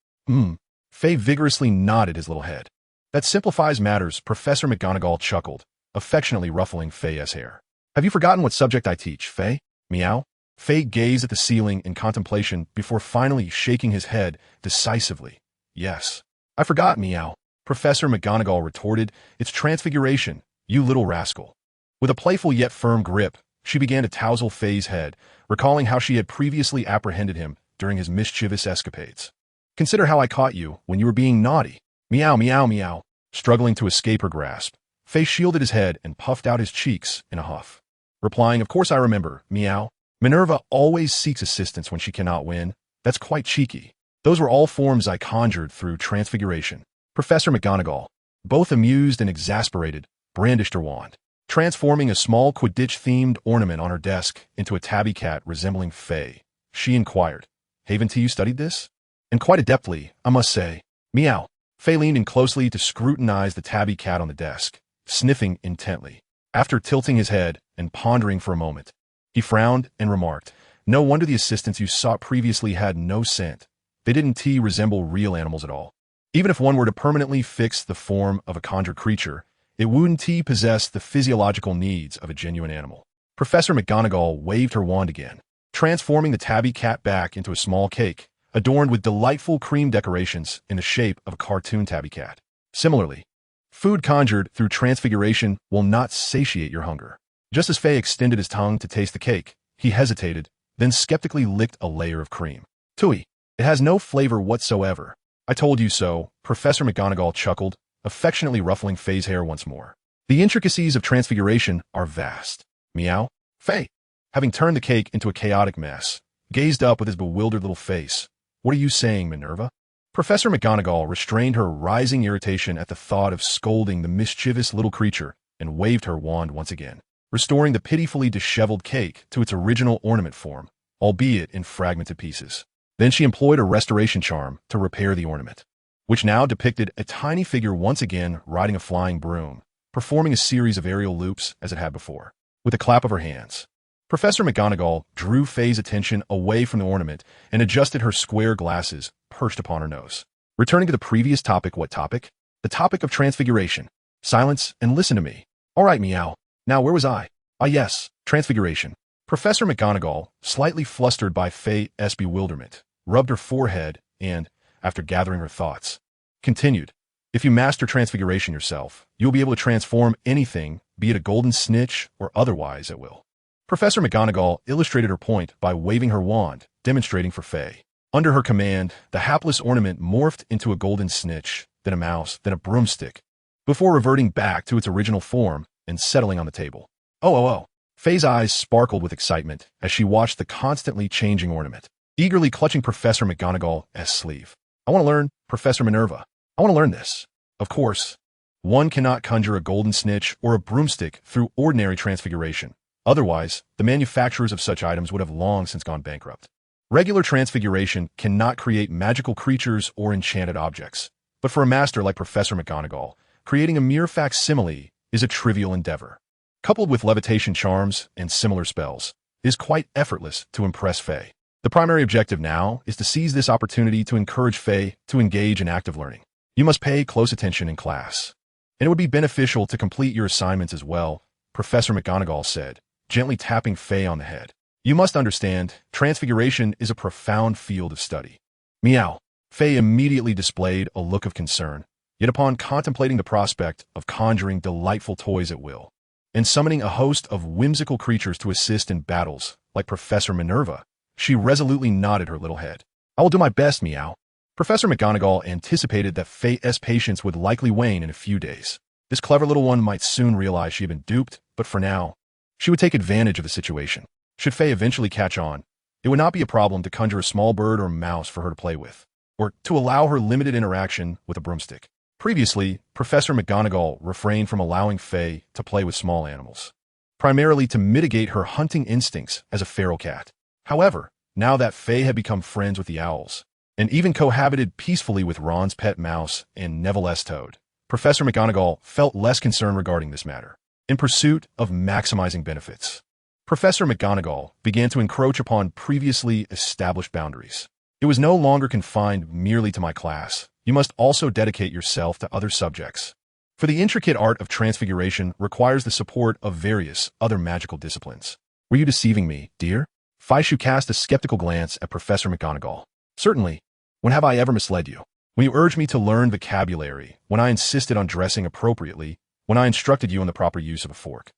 Faye vigorously nodded his little head. That simplifies matters, Professor McGonagall chuckled, affectionately ruffling Faye's hair. Have you forgotten what subject I teach, Faye? Meow. Faye gazed at the ceiling in contemplation before finally shaking his head decisively. Yes. I forgot, Meow. Professor McGonagall retorted, It's transfiguration, you little rascal. With a playful yet firm grip, she began to touzle Faye's head, recalling how she had previously apprehended him during his mischievous escapades. Consider how I caught you when you were being naughty. Meow, meow, meow. Struggling to escape her grasp, Faye shielded his head and puffed out his cheeks in a huff. Replying, Of course I remember, Meow. Minerva always seeks assistance when she cannot win. That's quite cheeky. Those were all forms I conjured through transfiguration. Professor McGonagall, both amused and exasperated, brandished her wand, transforming a small Quidditch-themed ornament on her desk into a tabby cat resembling Faye. she inquired. Haven't you studied this? And quite adeptly, I must say. Meow. Faye leaned in closely to scrutinize the tabby cat on the desk, sniffing intently. After tilting his head and pondering for a moment, he frowned and remarked, no wonder the assistants you sought previously had no scent. They didn't resemble real animals at all. Even if one were to permanently fix the form of a conjured creature, it wouldn't possess the physiological needs of a genuine animal. Professor McGonagall waved her wand again, transforming the tabby cat back into a small cake, adorned with delightful cream decorations in the shape of a cartoon tabby cat. Similarly, food conjured through transfiguration will not satiate your hunger. Just as Faye extended his tongue to taste the cake, he hesitated, then skeptically licked a layer of cream. Tui, it has no flavor whatsoever. I told you so, Professor McGonagall chuckled, affectionately ruffling Faye's hair once more. The intricacies of transfiguration are vast. Meow. Faye, having turned the cake into a chaotic mess, gazed up with his bewildered little face. What are you saying, Minerva? Professor McGonagall restrained her rising irritation at the thought of scolding the mischievous little creature and waved her wand once again, restoring the pitifully disheveled cake to its original ornament form, albeit in fragmented pieces. Then she employed a restoration charm to repair the ornament, which now depicted a tiny figure once again riding a flying broom, performing a series of aerial loops as it had before. With a clap of her hands, Professor McGonagall drew Faye's attention away from the ornament and adjusted her square glasses perched upon her nose. Returning to the previous topic, what topic? The topic of transfiguration. Silence and listen to me. All right, Meow. Now, where was I? Ah, yes, transfiguration. Professor McGonagall, slightly flustered by Faye's bewilderment, rubbed her forehead and, after gathering her thoughts, continued. If you master transfiguration yourself, you'll be able to transform anything, be it a golden snitch or otherwise, at will. Professor McGonagall illustrated her point by waving her wand, demonstrating for Faye. Under her command, the hapless ornament morphed into a golden snitch, then a mouse, then a broomstick, before reverting back to its original form and settling on the table. Oh. Faye's eyes sparkled with excitement as she watched the constantly changing ornament, eagerly clutching Professor McGonagall's sleeve. I want to learn, Professor Minerva. I want to learn this. Of course, one cannot conjure a golden snitch or a broomstick through ordinary transfiguration. Otherwise, the manufacturers of such items would have long since gone bankrupt. Regular transfiguration cannot create magical creatures or enchanted objects. But for a master like Professor McGonagall, creating a mere facsimile is a trivial endeavor. Coupled with levitation charms and similar spells, it is quite effortless to impress Faye. The primary objective now is to seize this opportunity to encourage Faye to engage in active learning. You must pay close attention in class. And it would be beneficial to complete your assignments as well, Professor McGonagall said, gently tapping Faye on the head. You must understand, transfiguration is a profound field of study. Meow. Faye immediately displayed a look of concern, yet upon contemplating the prospect of conjuring delightful toys at will, and summoning a host of whimsical creatures to assist in battles, like Professor Minerva, she resolutely nodded her little head. I will do my best, Meow. Professor McGonagall anticipated that Faye's patience would likely wane in a few days. This clever little one might soon realize she had been duped, but for now, she would take advantage of the situation. Should Faye eventually catch on, it would not be a problem to conjure a small bird or mouse for her to play with, or to allow her limited interaction with a broomstick. Previously, Professor McGonagall refrained from allowing Faye to play with small animals, primarily to mitigate her hunting instincts as a feral cat. However, now that Faye had become friends with the owls, and even cohabited peacefully with Ron's pet mouse and Neville's toad, Professor McGonagall felt less concerned regarding this matter. In pursuit of maximizing benefits, Professor McGonagall began to encroach upon previously established boundaries. It was no longer confined merely to my class. You must also dedicate yourself to other subjects. For the intricate art of transfiguration requires the support of various other magical disciplines. Were you deceiving me, dear? Faishu cast a skeptical glance at Professor McGonagall. Certainly. When have I ever misled you? When you urged me to learn vocabulary, when I insisted on dressing appropriately, when I instructed you in the proper use of a fork.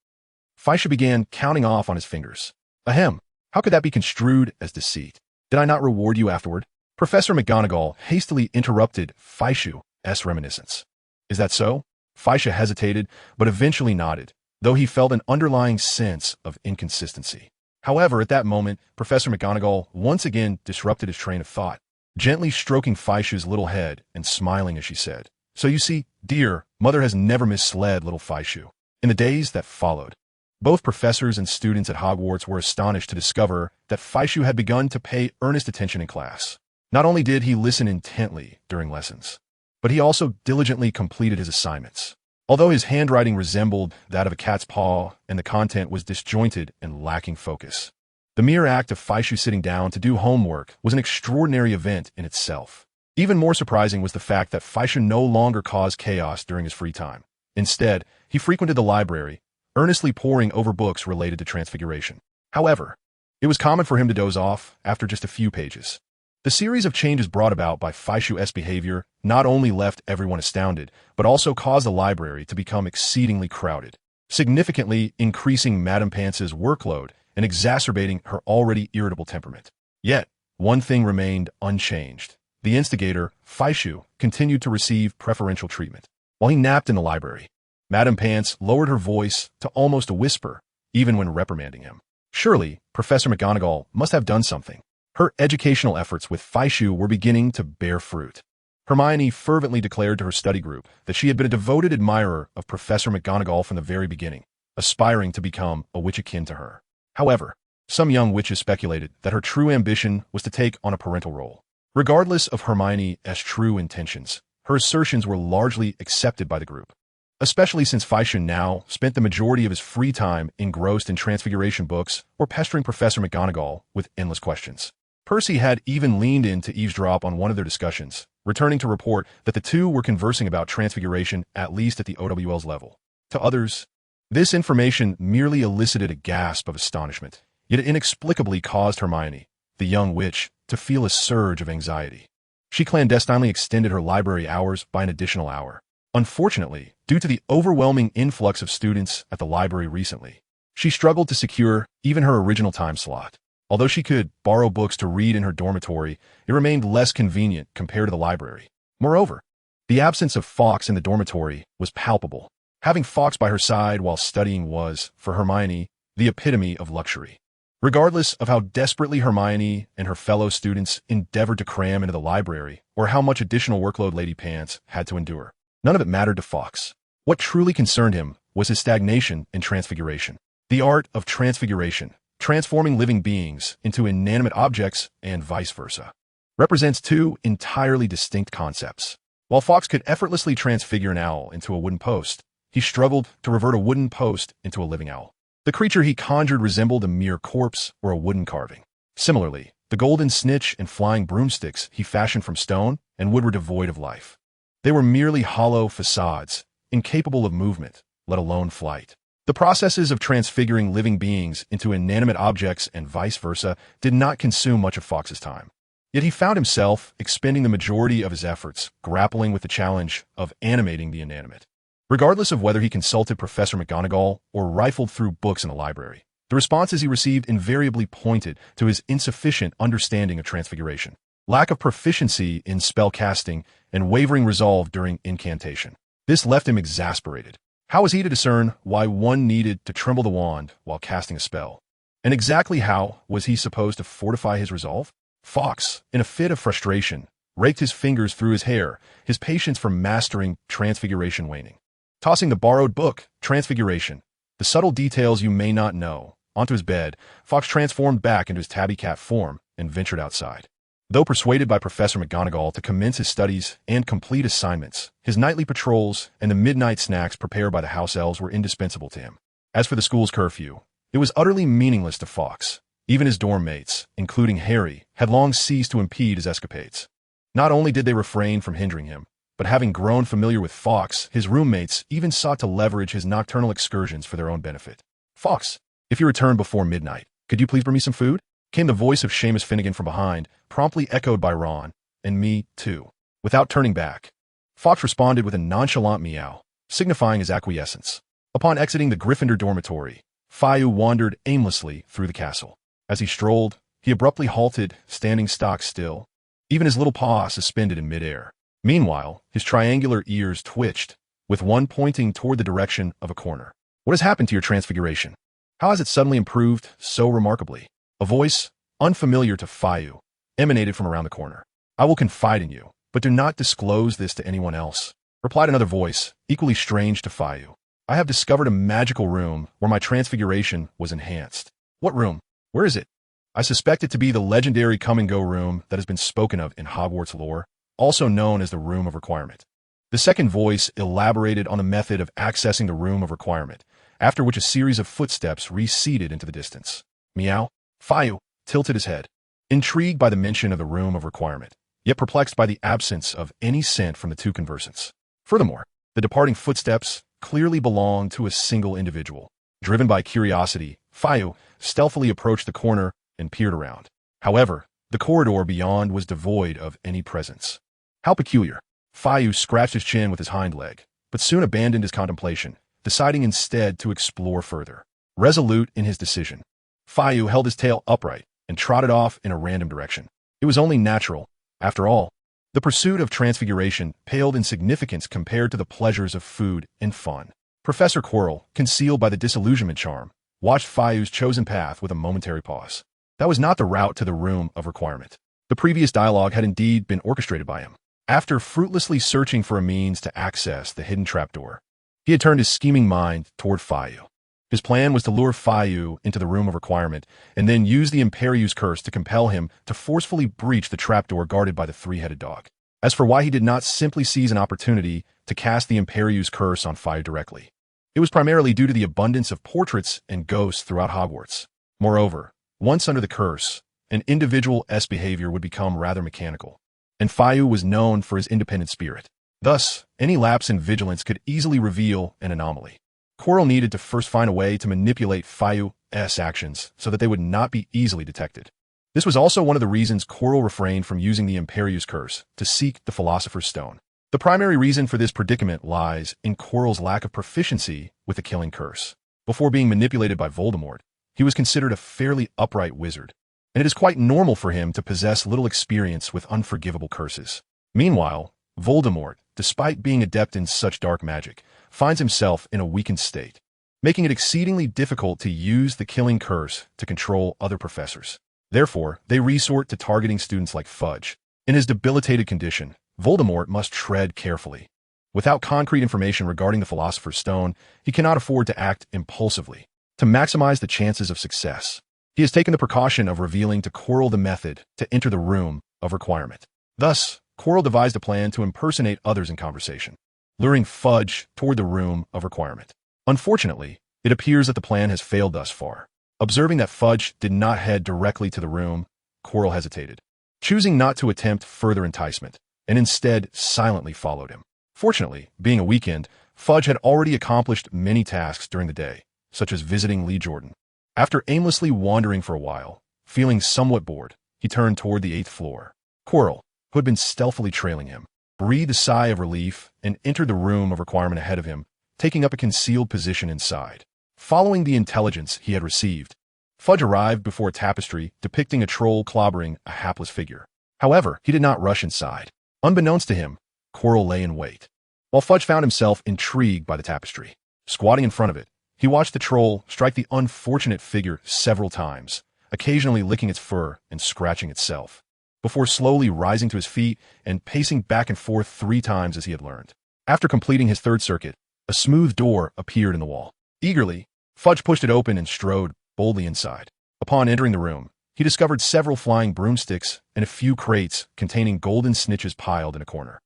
Faishu began counting off on his fingers. Ahem, how could that be construed as deceit? Did I not reward you afterward? Professor McGonagall hastily interrupted Faishu's reminiscence. Is that so? Faishu hesitated, but eventually nodded, though he felt an underlying sense of inconsistency. However, at that moment, Professor McGonagall once again disrupted his train of thought, gently stroking Faishu's little head and smiling as she said, So you see, dear, Mother has never misled little Faishu. In the days that followed, Both professors and students at Hogwarts were astonished to discover that Faishu had begun to pay earnest attention in class. Not only did he listen intently during lessons, but he also diligently completed his assignments. Although his handwriting resembled that of a cat's paw and the content was disjointed and lacking focus, the mere act of Faishu sitting down to do homework was an extraordinary event in itself. Even more surprising was the fact that Faishu no longer caused chaos during his free time. Instead, he frequented the library, earnestly poring over books related to Transfiguration. However, it was common for him to doze off after just a few pages. The series of changes brought about by Faishu's behavior not only left everyone astounded, but also caused the library to become exceedingly crowded, significantly increasing Madame Pance's workload and exacerbating her already irritable temperament. Yet, one thing remained unchanged. The instigator, Faishu, continued to receive preferential treatment. While he napped in the library, Madame Pance lowered her voice to almost a whisper, even when reprimanding him. Surely, Professor McGonagall must have done something. Her educational efforts with Faishu were beginning to bear fruit. Hermione fervently declared to her study group that she had been a devoted admirer of Professor McGonagall from the very beginning, aspiring to become a witch akin to her. However, some young witches speculated that her true ambition was to take on a parental role. Regardless of Hermione's true intentions, her assertions were largely accepted by the group, especially since Faishu now spent the majority of his free time engrossed in Transfiguration books or pestering Professor McGonagall with endless questions. Percy had even leaned in to eavesdrop on one of their discussions, returning to report that the two were conversing about Transfiguration at least at the OWL's level. To others, this information merely elicited a gasp of astonishment, yet it inexplicably caused Hermione, the young witch, to feel a surge of anxiety. She clandestinely extended her library hours by an additional hour. Unfortunately, due to the overwhelming influx of students at the library recently, she struggled to secure even her original time slot. Although she could borrow books to read in her dormitory, it remained less convenient compared to the library. Moreover, the absence of Fawkes in the dormitory was palpable. Having Fawkes by her side while studying was, for Hermione, the epitome of luxury. Regardless of how desperately Hermione and her fellow students endeavored to cram into the library, or how much additional workload Lady Pance had to endure, none of it mattered to Fawkes. What truly concerned him was his stagnation in Transfiguration. The art of Transfiguration, transforming living beings into inanimate objects and vice versa, represents two entirely distinct concepts. While Fawkes could effortlessly transfigure an owl into a wooden post, he struggled to revert a wooden post into a living owl. The creature he conjured resembled a mere corpse or a wooden carving. Similarly, the golden snitch and flying broomsticks he fashioned from stone and wood were devoid of life. They were merely hollow facades, incapable of movement, let alone flight. The processes of transfiguring living beings into inanimate objects and vice versa did not consume much of Fawkes' time. Yet he found himself expending the majority of his efforts grappling with the challenge of animating the inanimate. Regardless of whether he consulted Professor McGonagall or rifled through books in the library, the responses he received invariably pointed to his insufficient understanding of Transfiguration, lack of proficiency in spell casting, and wavering resolve during incantation. This left him exasperated. How was he to discern why one needed to tremble the wand while casting a spell? And exactly how was he supposed to fortify his resolve? Fawkes, in a fit of frustration, raked his fingers through his hair, his patience for mastering Transfiguration waning. Tossing the borrowed book, Transfiguration, the subtle details you may not know, onto his bed, Fawkes transformed back into his tabby cat form and ventured outside. Though persuaded by Professor McGonagall to commence his studies and complete assignments, his nightly patrols and the midnight snacks prepared by the house elves were indispensable to him. As for the school's curfew, it was utterly meaningless to Fawkes. Even his dorm mates, including Harry, had long ceased to impede his escapades. Not only did they refrain from hindering him, but having grown familiar with Fawkes, his roommates even sought to leverage his nocturnal excursions for their own benefit. "Fawkes, if you return before midnight, could you please bring me some food?" Came the voice of Seamus Finnegan from behind, promptly echoed by Ron, and me, too. Without turning back, Fawkes responded with a nonchalant meow, signifying his acquiescence. Upon exiting the Gryffindor dormitory, Fayu wandered aimlessly through the castle. As he strolled, he abruptly halted, standing stock still, even his little paw suspended in midair. Meanwhile, his triangular ears twitched, with one pointing toward the direction of a corner. "What has happened to your Transfiguration? How has it suddenly improved so remarkably?" A voice, unfamiliar to Fayu, emanated from around the corner. "I will confide in you, but do not disclose this to anyone else," replied another voice, equally strange to Fayu. I have discovered a magical room where my transfiguration was enhanced. What room? Where is it? I suspect it to be the legendary come-and-go room that has been spoken of in Hogwarts lore, also known as the Room of Requirement. The second voice elaborated on the method of accessing the Room of Requirement, after which a series of footsteps receded into the distance. Meow. Fayu tilted his head, intrigued by the mention of the Room of Requirement, yet perplexed by the absence of any scent from the two conversants. Furthermore, the departing footsteps clearly belonged to a single individual. Driven by curiosity, Fayu stealthily approached the corner and peered around. However, the corridor beyond was devoid of any presence. How peculiar. Fayu scratched his chin with his hind leg, but soon abandoned his contemplation, deciding instead to explore further. Resolute in his decision, Fayu held his tail upright and trotted off in a random direction. It was only natural. After all, the pursuit of transfiguration paled in significance compared to the pleasures of food and fun. Professor Quirrell, concealed by the disillusionment charm, watched Fayu's chosen path with a momentary pause. That was not the route to the Room of Requirement. The previous dialogue had indeed been orchestrated by him. After fruitlessly searching for a means to access the hidden trapdoor, he had turned his scheming mind toward Fayu. His plan was to lure Fayu into the Room of Requirement and then use the Imperius curse to compel him to forcefully breach the trapdoor guarded by the three-headed dog. As for why he did not simply seize an opportunity to cast the Imperius curse on Fayu directly, it was primarily due to the abundance of portraits and ghosts throughout Hogwarts. Moreover, once under the curse, an individual's behavior would become rather mechanical, and Fayu was known for his independent spirit. Thus, any lapse in vigilance could easily reveal an anomaly. Quirrell needed to first find a way to manipulate Fayu's actions so that they would not be easily detected. This was also one of the reasons Quirrell refrained from using the Imperius curse to seek the Philosopher's Stone. The primary reason for this predicament lies in Quirrell's lack of proficiency with the killing curse. Before being manipulated by Voldemort, he was considered a fairly upright wizard, and it is quite normal for him to possess little experience with unforgivable curses. Meanwhile, Voldemort, despite being adept in such dark magic, finds himself in a weakened state, making it exceedingly difficult to use the killing curse to control other professors. Therefore, they resort to targeting students like Fudge. In his debilitated condition, Voldemort must tread carefully. Without concrete information regarding the Philosopher's Stone, he cannot afford to act impulsively. To maximize the chances of success, he has taken the precaution of revealing to Quirrell the method to enter the Room of Requirement. Thus, Quirrell devised a plan to impersonate others in conversation, luring Fudge toward the Room of Requirement. Unfortunately, it appears that the plan has failed thus far. Observing that Fudge did not head directly to the room, Quirrell hesitated, choosing not to attempt further enticement, and instead silently followed him. Fortunately, being a weekend, Fudge had already accomplished many tasks during the day, such as visiting Lee Jordan. After aimlessly wandering for a while, feeling somewhat bored, he turned toward the 8th floor. Quirrell, who had been stealthily trailing him, breathed a sigh of relief and entered the Room of Requirement ahead of him, taking up a concealed position inside. Following the intelligence he had received, Fudge arrived before a tapestry depicting a troll clobbering a hapless figure. However, he did not rush inside. Unbeknownst to him, Quirrell lay in wait, while Fudge found himself intrigued by the tapestry. Squatting in front of it, he watched the troll strike the unfortunate figure several times, occasionally licking its fur and scratching itself, before slowly rising to his feet and pacing back and forth 3 times as he had learned. After completing his 3rd circuit, a smooth door appeared in the wall. Eagerly, Fudge pushed it open and strode boldly inside. Upon entering the room, he discovered several flying broomsticks and a few crates containing golden snitches piled in a corner.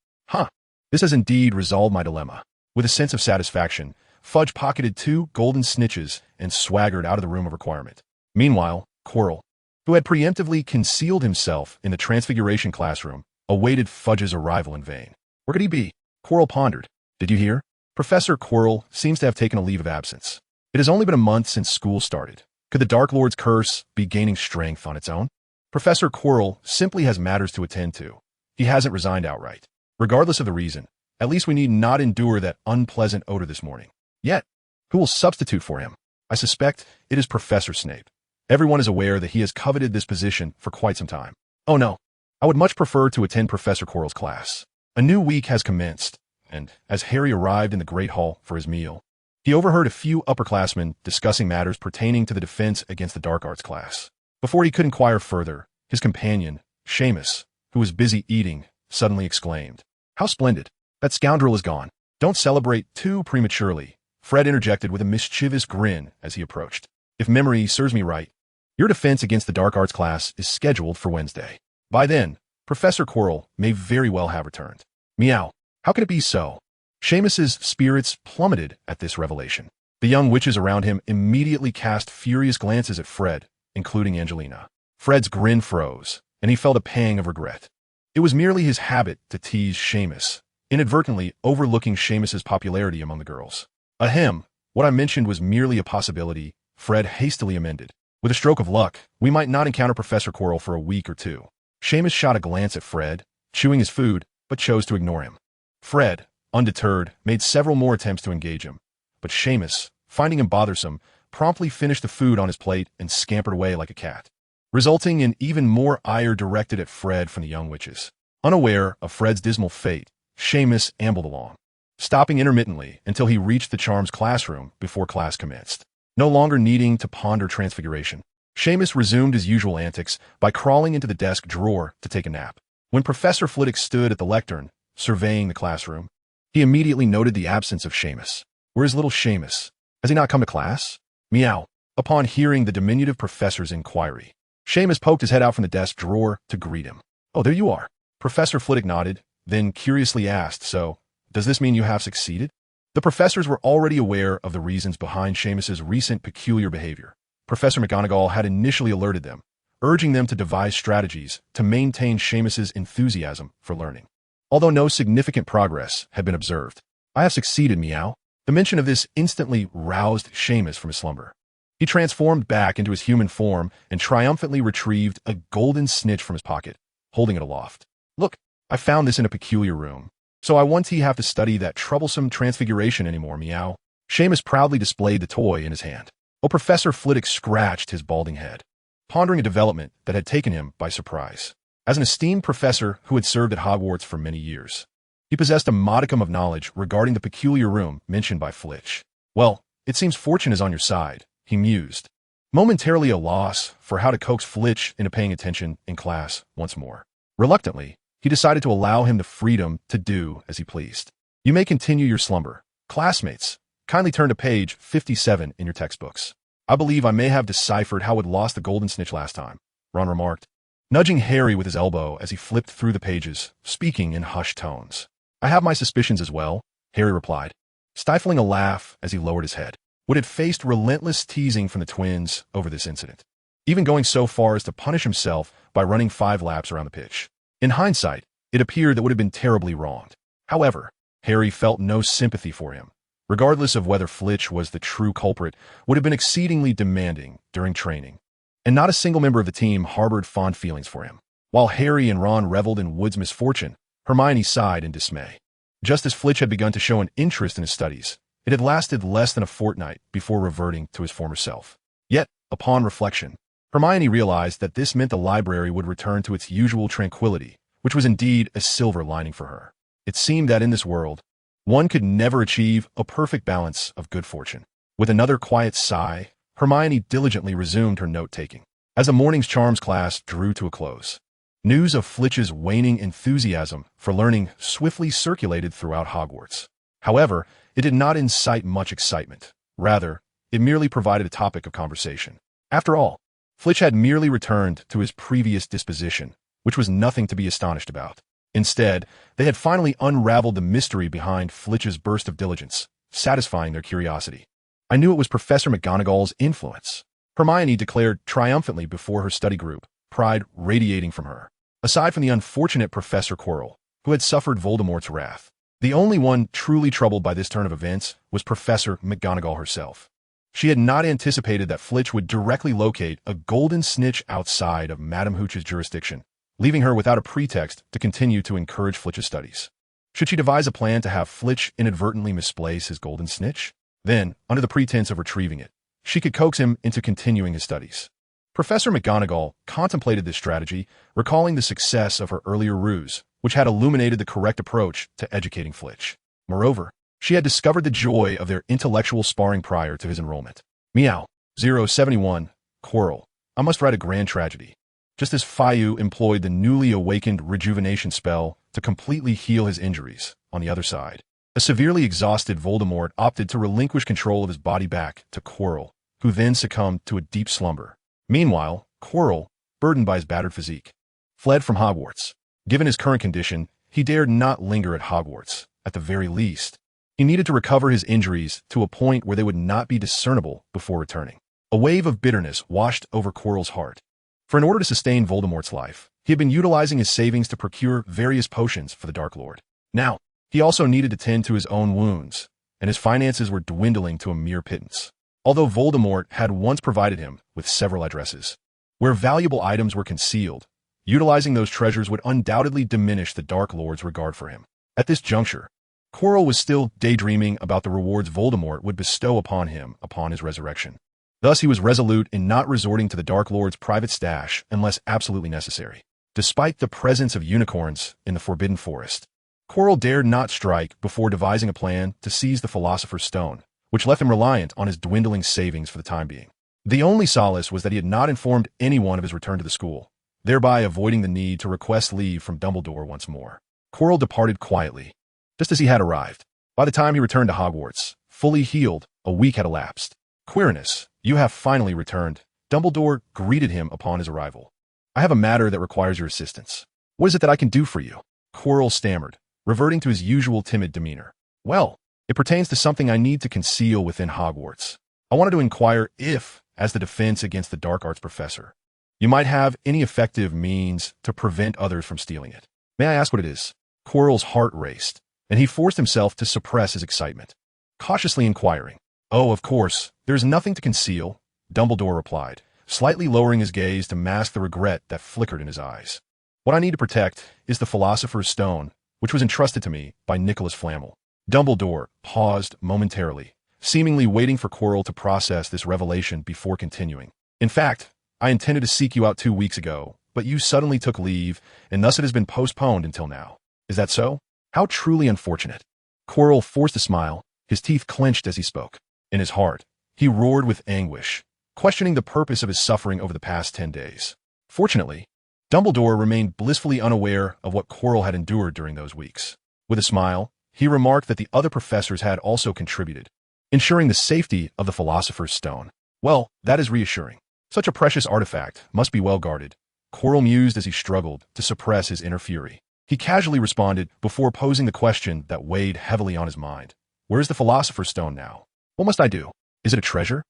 This has indeed resolved my dilemma. With a sense of satisfaction, Fudge pocketed 2 golden snitches and swaggered out of the Room of Requirement. Meanwhile, Quirrell, who had preemptively concealed himself in the Transfiguration classroom, awaited Fudge's arrival in vain. Where could he be? Quirrell pondered. Did you hear? Professor Quirrell seems to have taken a leave of absence. It has only been a month since school started. Could the Dark Lord's curse be gaining strength on its own? Professor Quirrell simply has matters to attend to. He hasn't resigned outright. Regardless of the reason, at least we need not endure that unpleasant odor this morning. Yet, who will substitute for him? I suspect it is Professor Snape. Everyone is aware that he has coveted this position for quite some time. Oh no, I would much prefer to attend Professor Quirrell's class. A new week has commenced, and as Harry arrived in the Great Hall for his meal, he overheard a few upperclassmen discussing matters pertaining to the defense against the dark arts class. Before he could inquire further, his companion, Seamus, who was busy eating, suddenly exclaimed, "How splendid! That scoundrel is gone. Don't celebrate too prematurely, Fred interjected with a mischievous grin as he approached. If memory serves me right, your defense against the dark arts class is scheduled for Wednesday. By then, Professor Quirrell may very well have returned. Meow. How could it be so? Seamus's spirits plummeted at this revelation. The young witches around him immediately cast furious glances at Fred, including Angelina. Fred's grin froze, and he felt a pang of regret. It was merely his habit to tease Seamus, inadvertently overlooking Seamus's popularity among the girls. Ahem, what I mentioned was merely a possibility, Fred hastily amended. With a stroke of luck, we might not encounter Professor Quirrell for a week or two. Seamus shot a glance at Fred, chewing his food, but chose to ignore him. Fred, undeterred, made several more attempts to engage him, but Seamus, finding him bothersome, promptly finished the food on his plate and scampered away like a cat, resulting in even more ire directed at Fred from the young witches. Unaware of Fred's dismal fate, Seamus ambled along, stopping intermittently until he reached the charms classroom before class commenced. No longer needing to ponder transfiguration, Seamus resumed his usual antics by crawling into the desk drawer to take a nap. When Professor Flitwick stood at the lectern, surveying the classroom, he immediately noted the absence of Seamus. Where's little Seamus? Has he not come to class? Meow. Upon hearing the diminutive professor's inquiry, Seamus poked his head out from the desk drawer to greet him. Oh, there you are. Professor Flitwick nodded, then curiously asked, so, does this mean you have succeeded? The professors were already aware of the reasons behind Seamus's recent peculiar behavior. Professor McGonagall had initially alerted them, urging them to devise strategies to maintain Seamus's enthusiasm for learning. Although no significant progress had been observed, I have succeeded, Meow. The mention of this instantly roused Seamus from his slumber. He transformed back into his human form and triumphantly retrieved a golden snitch from his pocket, holding it aloft. Look, I found this in a peculiar room, so I won't have to study that troublesome transfiguration anymore, Meow. Seamus proudly displayed the toy in his hand. Oh, Professor Flitwick scratched his balding head, pondering a development that had taken him by surprise. As an esteemed professor who had served at Hogwarts for many years, he possessed a modicum of knowledge regarding the peculiar room mentioned by Flitch. Well, it seems fortune is on your side, he mused, momentarily at a loss for how to coax Flitch into paying attention in class once more. Reluctantly, he decided to allow him the freedom to do as he pleased. You may continue your slumber. Classmates, kindly turn to page 57 in your textbooks. I believe I may have deciphered how it lost the golden snitch last time, Ron remarked, nudging Harry with his elbow as he flipped through the pages, speaking in hushed tones. I have my suspicions as well, Harry replied, stifling a laugh as he lowered his head. Wood had faced relentless teasing from the twins over this incident, even going so far as to punish himself by running 5 laps around the pitch. In hindsight, it appeared that would have been terribly wronged. However, Harry felt no sympathy for him, regardless of whether Flitch was the true culprit, would have been exceedingly demanding during training, and not a single member of the team harbored fond feelings for him. While Harry and Ron reveled in Wood's misfortune, Hermione sighed in dismay. Just as Flitch had begun to show an interest in his studies, it had lasted less than a fortnight before reverting to his former self. Yet, upon reflection, Hermione realized that this meant the library would return to its usual tranquility, which was indeed a silver lining for her. It seemed that in this world, one could never achieve a perfect balance of good fortune. With another quiet sigh, Hermione diligently resumed her note-taking. As the morning's charms class drew to a close, news of Flitch's waning enthusiasm for learning swiftly circulated throughout Hogwarts. However, it did not incite much excitement. Rather, it merely provided a topic of conversation. After all, Flitch had merely returned to his previous disposition, which was nothing to be astonished about. Instead, they had finally unraveled the mystery behind Flitch's burst of diligence, satisfying their curiosity. I knew it was Professor McGonagall's influence, Hermione declared triumphantly before her study group, pride radiating from her. Aside from the unfortunate Professor Quirrell, who had suffered Voldemort's wrath, the only one truly troubled by this turn of events was Professor McGonagall herself. She had not anticipated that Flitch would directly locate a golden snitch outside of Madame Hooch's jurisdiction, leaving her without a pretext to continue to encourage Flitch's studies. Should she devise a plan to have Flitch inadvertently misplace his golden snitch? Then, under the pretense of retrieving it, she could coax him into continuing his studies. Professor McGonagall contemplated this strategy, recalling the success of her earlier ruse, which had illuminated the correct approach to educating Flitch. Moreover, she had discovered the joy of their intellectual sparring prior to his enrollment. Meow. 071. Quirrell. I must write a grand tragedy. Just as Fayu employed the newly awakened rejuvenation spell to completely heal his injuries, on the other side, A severely exhausted Voldemort opted to relinquish control of his body back to Quirrell, who then succumbed to a deep slumber. Meanwhile, Quirrell, burdened by his battered physique, fled from Hogwarts. Given his current condition, he dared not linger at Hogwarts. At the very least, he needed to recover his injuries to a point where they would not be discernible before returning. A wave of bitterness washed over Quirrell's heart. For in order to sustain Voldemort's life, he had been utilizing his savings to procure various potions for the Dark Lord. Now, he also needed to tend to his own wounds, and his finances were dwindling to a mere pittance. Although Voldemort had once provided him with several addresses where valuable items were concealed, utilizing those treasures would undoubtedly diminish the Dark Lord's regard for him. At this juncture, Quirrell was still daydreaming about the rewards Voldemort would bestow upon him upon his resurrection. Thus, he was resolute in not resorting to the Dark Lord's private stash unless absolutely necessary. Despite the presence of unicorns in the Forbidden Forest, Quirrell dared not strike before devising a plan to seize the Philosopher's Stone, which left him reliant on his dwindling savings for the time being. The only solace was that he had not informed anyone of his return to the school, thereby avoiding the need to request leave from Dumbledore once more. Quirrell departed quietly, just as he had arrived. By the time he returned to Hogwarts, fully healed, a week had elapsed. Quirinus, you have finally returned. Dumbledore greeted him upon his arrival. I have a matter that requires your assistance. What is it that I can do for you? Quirrell stammered, reverting to his usual timid demeanor. Well, it pertains to something I need to conceal within Hogwarts. I wanted to inquire if, as the defense against the dark arts professor, you might have any effective means to prevent others from stealing it. May I ask what it is? Quirrell's heart raced, and he forced himself to suppress his excitement, cautiously inquiring. Oh, of course, there is nothing to conceal, Dumbledore replied, slightly lowering his gaze to mask the regret that flickered in his eyes. What I need to protect is the Philosopher's Stone, which was entrusted to me by Nicholas Flamel. Dumbledore paused momentarily, seemingly waiting for Quirrell to process this revelation before continuing. In fact, I intended to seek you out 2 weeks ago, but you suddenly took leave, and thus it has been postponed until now. Is that so? How truly unfortunate. Quirrell forced a smile, his teeth clenched as he spoke. In his heart, he roared with anguish, questioning the purpose of his suffering over the past 10 days. Fortunately, Dumbledore remained blissfully unaware of what Quirrell had endured during those weeks. With a smile, he remarked that the other professors had also contributed, ensuring the safety of the Philosopher's Stone. Well, that is reassuring. Such a precious artifact must be well guarded, Quirrell mused as he struggled to suppress his inner fury. He casually responded before posing the question that weighed heavily on his mind. Where is the Philosopher's Stone now? What must I do? Is it a treasure?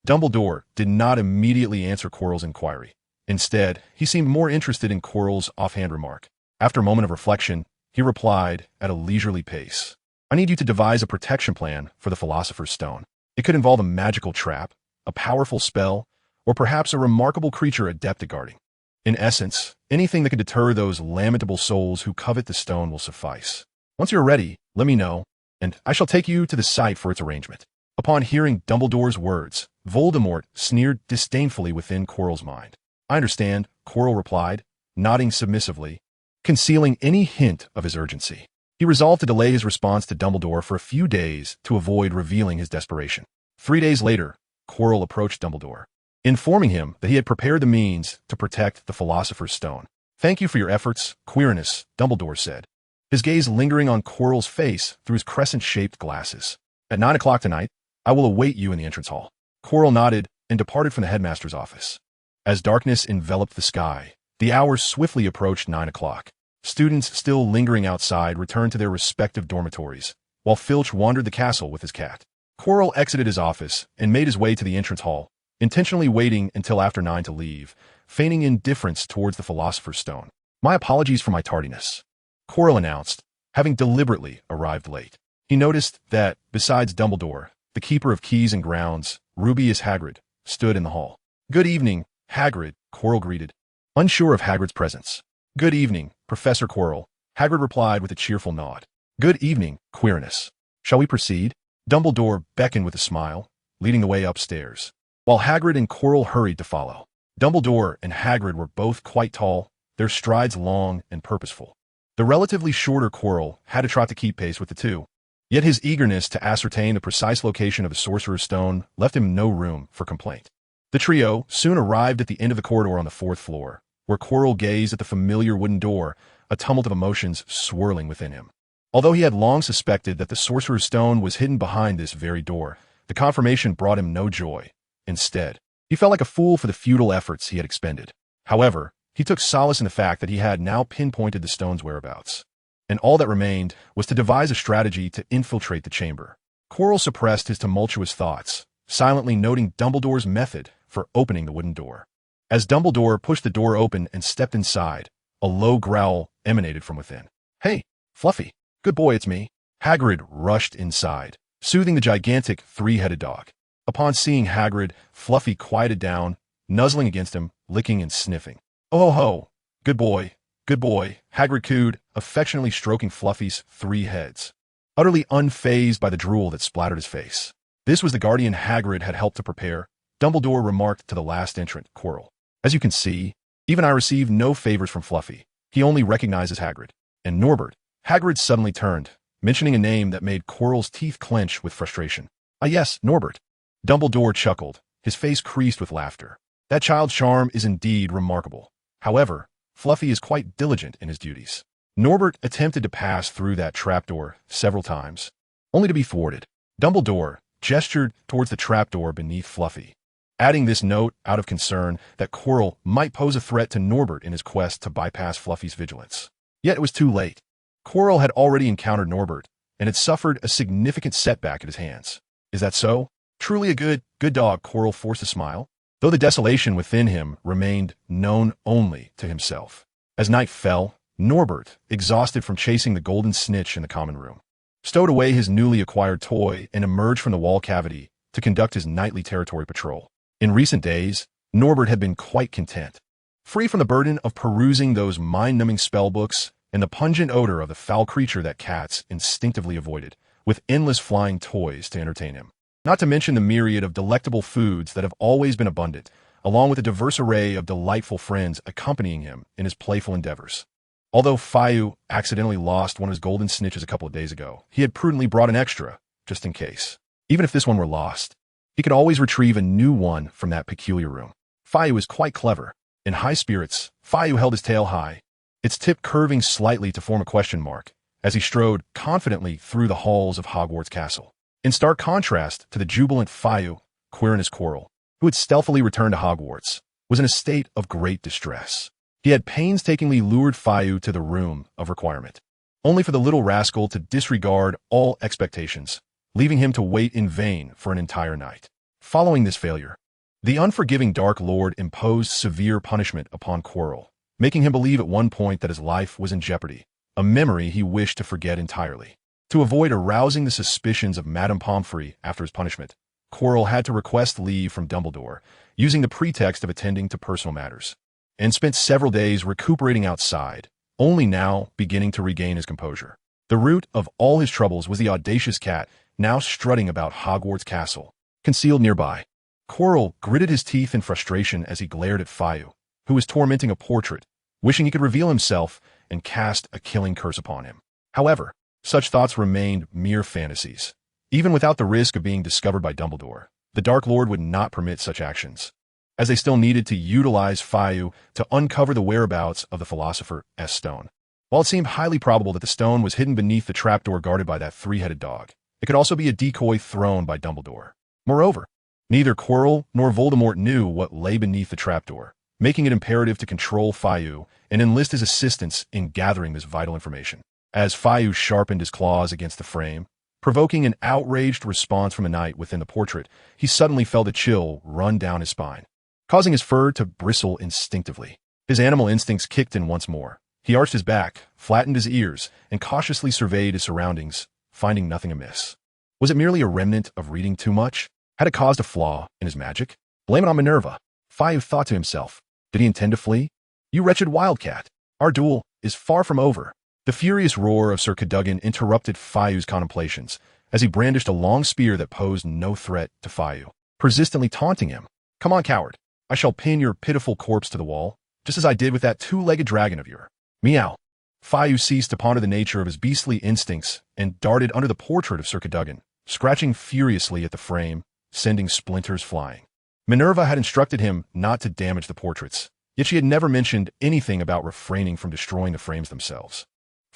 Dumbledore did not immediately answer Quirrell's inquiry. Instead, he seemed more interested in Quirrell's offhand remark. After a moment of reflection, he replied at a leisurely pace. I need you to devise a protection plan for the Philosopher's Stone. It could involve a magical trap, a powerful spell, or perhaps a remarkable creature adept at guarding. In essence, anything that could deter those lamentable souls who covet the stone will suffice. Once you're ready, let me know, and I shall take you to the site for its arrangement. Upon hearing Dumbledore's words, Voldemort sneered disdainfully within Quirrell's mind. I understand, Quirrell replied, nodding submissively, concealing any hint of his urgency. He resolved to delay his response to Dumbledore for a few days to avoid revealing his desperation. 3 days later, Quirrell approached Dumbledore, informing him that he had prepared the means to protect the Philosopher's Stone. Thank you for your efforts, Quirinus, Dumbledore said, his gaze lingering on Quirrell's face through his crescent-shaped glasses. At 9 o'clock tonight, I will await you in the entrance hall. Quirrell nodded and departed from the headmaster's office. As darkness enveloped the sky, the hours swiftly approached 9 o'clock. Students still lingering outside returned to their respective dormitories, while Filch wandered the castle with his cat. Quirrell exited his office and made his way to the entrance hall, intentionally waiting until after 9 to leave, feigning indifference towards the Philosopher's Stone. My apologies for my tardiness, Quirrell announced, having deliberately arrived late. He noticed that, besides Dumbledore, the keeper of keys and grounds, Rubeus Hagrid, stood in the hall. Good evening, Hagrid, Quirrell greeted, unsure of Hagrid's presence. Good evening, Professor Quirrell, Hagrid replied with a cheerful nod. Good evening, Quirinus. Shall we proceed? Dumbledore beckoned with a smile, leading the way upstairs, while Hagrid and Quirrell hurried to follow. Dumbledore and Hagrid were both quite tall, their strides long and purposeful. The relatively shorter Quirrell had to trot to keep pace with the two, yet his eagerness to ascertain the precise location of the Sorcerer's Stone left him no room for complaint. The trio soon arrived at the end of the corridor on the 4th floor, where Quirrell gazed at the familiar wooden door, a tumult of emotions swirling within him. Although he had long suspected that the Sorcerer's Stone was hidden behind this very door, the confirmation brought him no joy. Instead, he felt like a fool for the futile efforts he had expended. However, he took solace in the fact that he had now pinpointed the stone's whereabouts, and all that remained was to devise a strategy to infiltrate the chamber. Quirrell suppressed his tumultuous thoughts, silently noting Dumbledore's method for opening the wooden door. As Dumbledore pushed the door open and stepped inside, a low growl emanated from within. "Hey, Fluffy, good boy, it's me." Hagrid rushed inside, soothing the gigantic three-headed dog. Upon seeing Hagrid, Fluffy quieted down, nuzzling against him, licking and sniffing. "Oh ho, good boy, Hagrid cooed, affectionately stroking Fluffy's 3 heads, utterly unfazed by the drool that splattered his face. This was the guardian Hagrid had helped to prepare, Dumbledore remarked to the last entrant, Quirrell. "As you can see, even I received no favors from Fluffy. He only recognizes Hagrid." And Norbert. Hagrid suddenly turned, mentioning a name that made Quirrell's teeth clench with frustration. "Ah yes, Norbert." Dumbledore chuckled, his face creased with laughter. "That child's charm is indeed remarkable. However, Fluffy is quite diligent in his duties." Norbert attempted to pass through that trapdoor several times, only to be thwarted. Dumbledore gestured towards the trapdoor beneath Fluffy, adding this note out of concern that Quirrell might pose a threat to Norbert in his quest to bypass Fluffy's vigilance. Yet it was too late. Quirrell had already encountered Norbert and had suffered a significant setback at his hands. "Is that so? Truly a good dog," Quirrell forced a smile, though the desolation within him remained known only to himself. As night fell, Norbert, exhausted from chasing the golden snitch in the common room, stowed away his newly acquired toy and emerged from the wall cavity to conduct his nightly territory patrol. In recent days, Norbert had been quite content, free from the burden of perusing those mind-numbing spellbooks and the pungent odor of the foul creature that cats instinctively avoided, with endless flying toys to entertain him. Not to mention the myriad of delectable foods that have always been abundant, along with a diverse array of delightful friends accompanying him in his playful endeavors. Although Fayu accidentally lost one of his golden snitches a couple of days ago, he had prudently brought an extra, just in case. Even if this one were lost, he could always retrieve a new one from that peculiar room. Fayu was quite clever. In high spirits, Fayu held his tail high, its tip curving slightly to form a question mark, as he strode confidently through the halls of Hogwarts Castle. In stark contrast to the jubilant Fayu, Quirinus Quirrell, who had stealthily returned to Hogwarts, was in a state of great distress. He had painstakingly lured Fayu to the room of requirement, only for the little rascal to disregard all expectations, leaving him to wait in vain for an entire night. Following this failure, the unforgiving Dark Lord imposed severe punishment upon Quirrell, making him believe at one point that his life was in jeopardy, a memory he wished to forget entirely. To avoid arousing the suspicions of Madame Pomfrey after his punishment, Quirrell had to request leave from Dumbledore, using the pretext of attending to personal matters, and spent several days recuperating outside, only now beginning to regain his composure. The root of all his troubles was the audacious cat, now strutting about Hogwarts Castle, concealed nearby. Quirrell gritted his teeth in frustration as he glared at Fayu, who was tormenting a portrait, wishing he could reveal himself and cast a killing curse upon him. However, such thoughts remained mere fantasies. Even without the risk of being discovered by Dumbledore, the Dark Lord would not permit such actions, as they still needed to utilize Fayu to uncover the whereabouts of the Philosopher's Stone. While it seemed highly probable that the stone was hidden beneath the trapdoor guarded by that three-headed dog, it could also be a decoy thrown by Dumbledore. Moreover, neither Quirrell nor Voldemort knew what lay beneath the trapdoor, making it imperative to control Fayu and enlist his assistance in gathering this vital information. As Fayu sharpened his claws against the frame, provoking an outraged response from the knight within the portrait, he suddenly felt a chill run down his spine, causing his fur to bristle instinctively. His animal instincts kicked in once more. He arched his back, flattened his ears, and cautiously surveyed his surroundings, finding nothing amiss. Was it merely a remnant of reading too much? Had it caused a flaw in his magic? Blame it on Minerva. Fayu thought to himself. Did he intend to flee? "You wretched wildcat! Our duel is far from over." The furious roar of Sir Cadogan interrupted Fayu's contemplations, as he brandished a long spear that posed no threat to Fayu, persistently taunting him. "Come on, coward. I shall pin your pitiful corpse to the wall, just as I did with that two-legged dragon of yours." Meow. Fayu ceased to ponder the nature of his beastly instincts and darted under the portrait of Sir Cadogan, scratching furiously at the frame, sending splinters flying. Minerva had instructed him not to damage the portraits, yet she had never mentioned anything about refraining from destroying the frames themselves.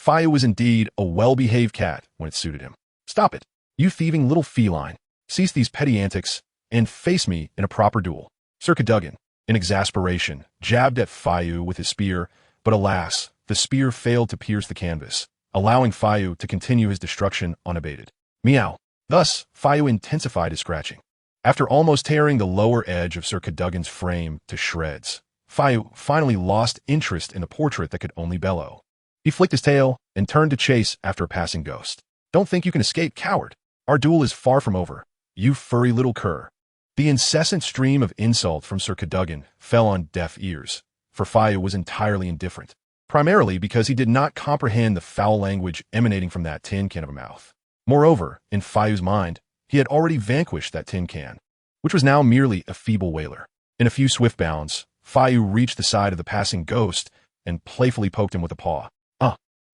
Fayu was indeed a well-behaved cat when it suited him. Stop it, you thieving little feline. Cease these petty antics and face me in a proper duel. Sir Cadogan, in exasperation, jabbed at Fayu with his spear, but alas, the spear failed to pierce the canvas, allowing Fayu to continue his destruction unabated. Meow. Thus, Fayu intensified his scratching. After almost tearing the lower edge of Sir Cadogan's frame to shreds, Fayu finally lost interest in the portrait that could only bellow. He flicked his tail and turned to chase after a passing ghost. Don't think you can escape, coward. Our duel is far from over, you furry little cur. The incessant stream of insult from Sir Cadogan fell on deaf ears, for Fayu was entirely indifferent, primarily because he did not comprehend the foul language emanating from that tin can of a mouth. Moreover, in Fayu's mind, he had already vanquished that tin can, which was now merely a feeble wailer. In a few swift bounds, Fayu reached the side of the passing ghost and playfully poked him with a paw.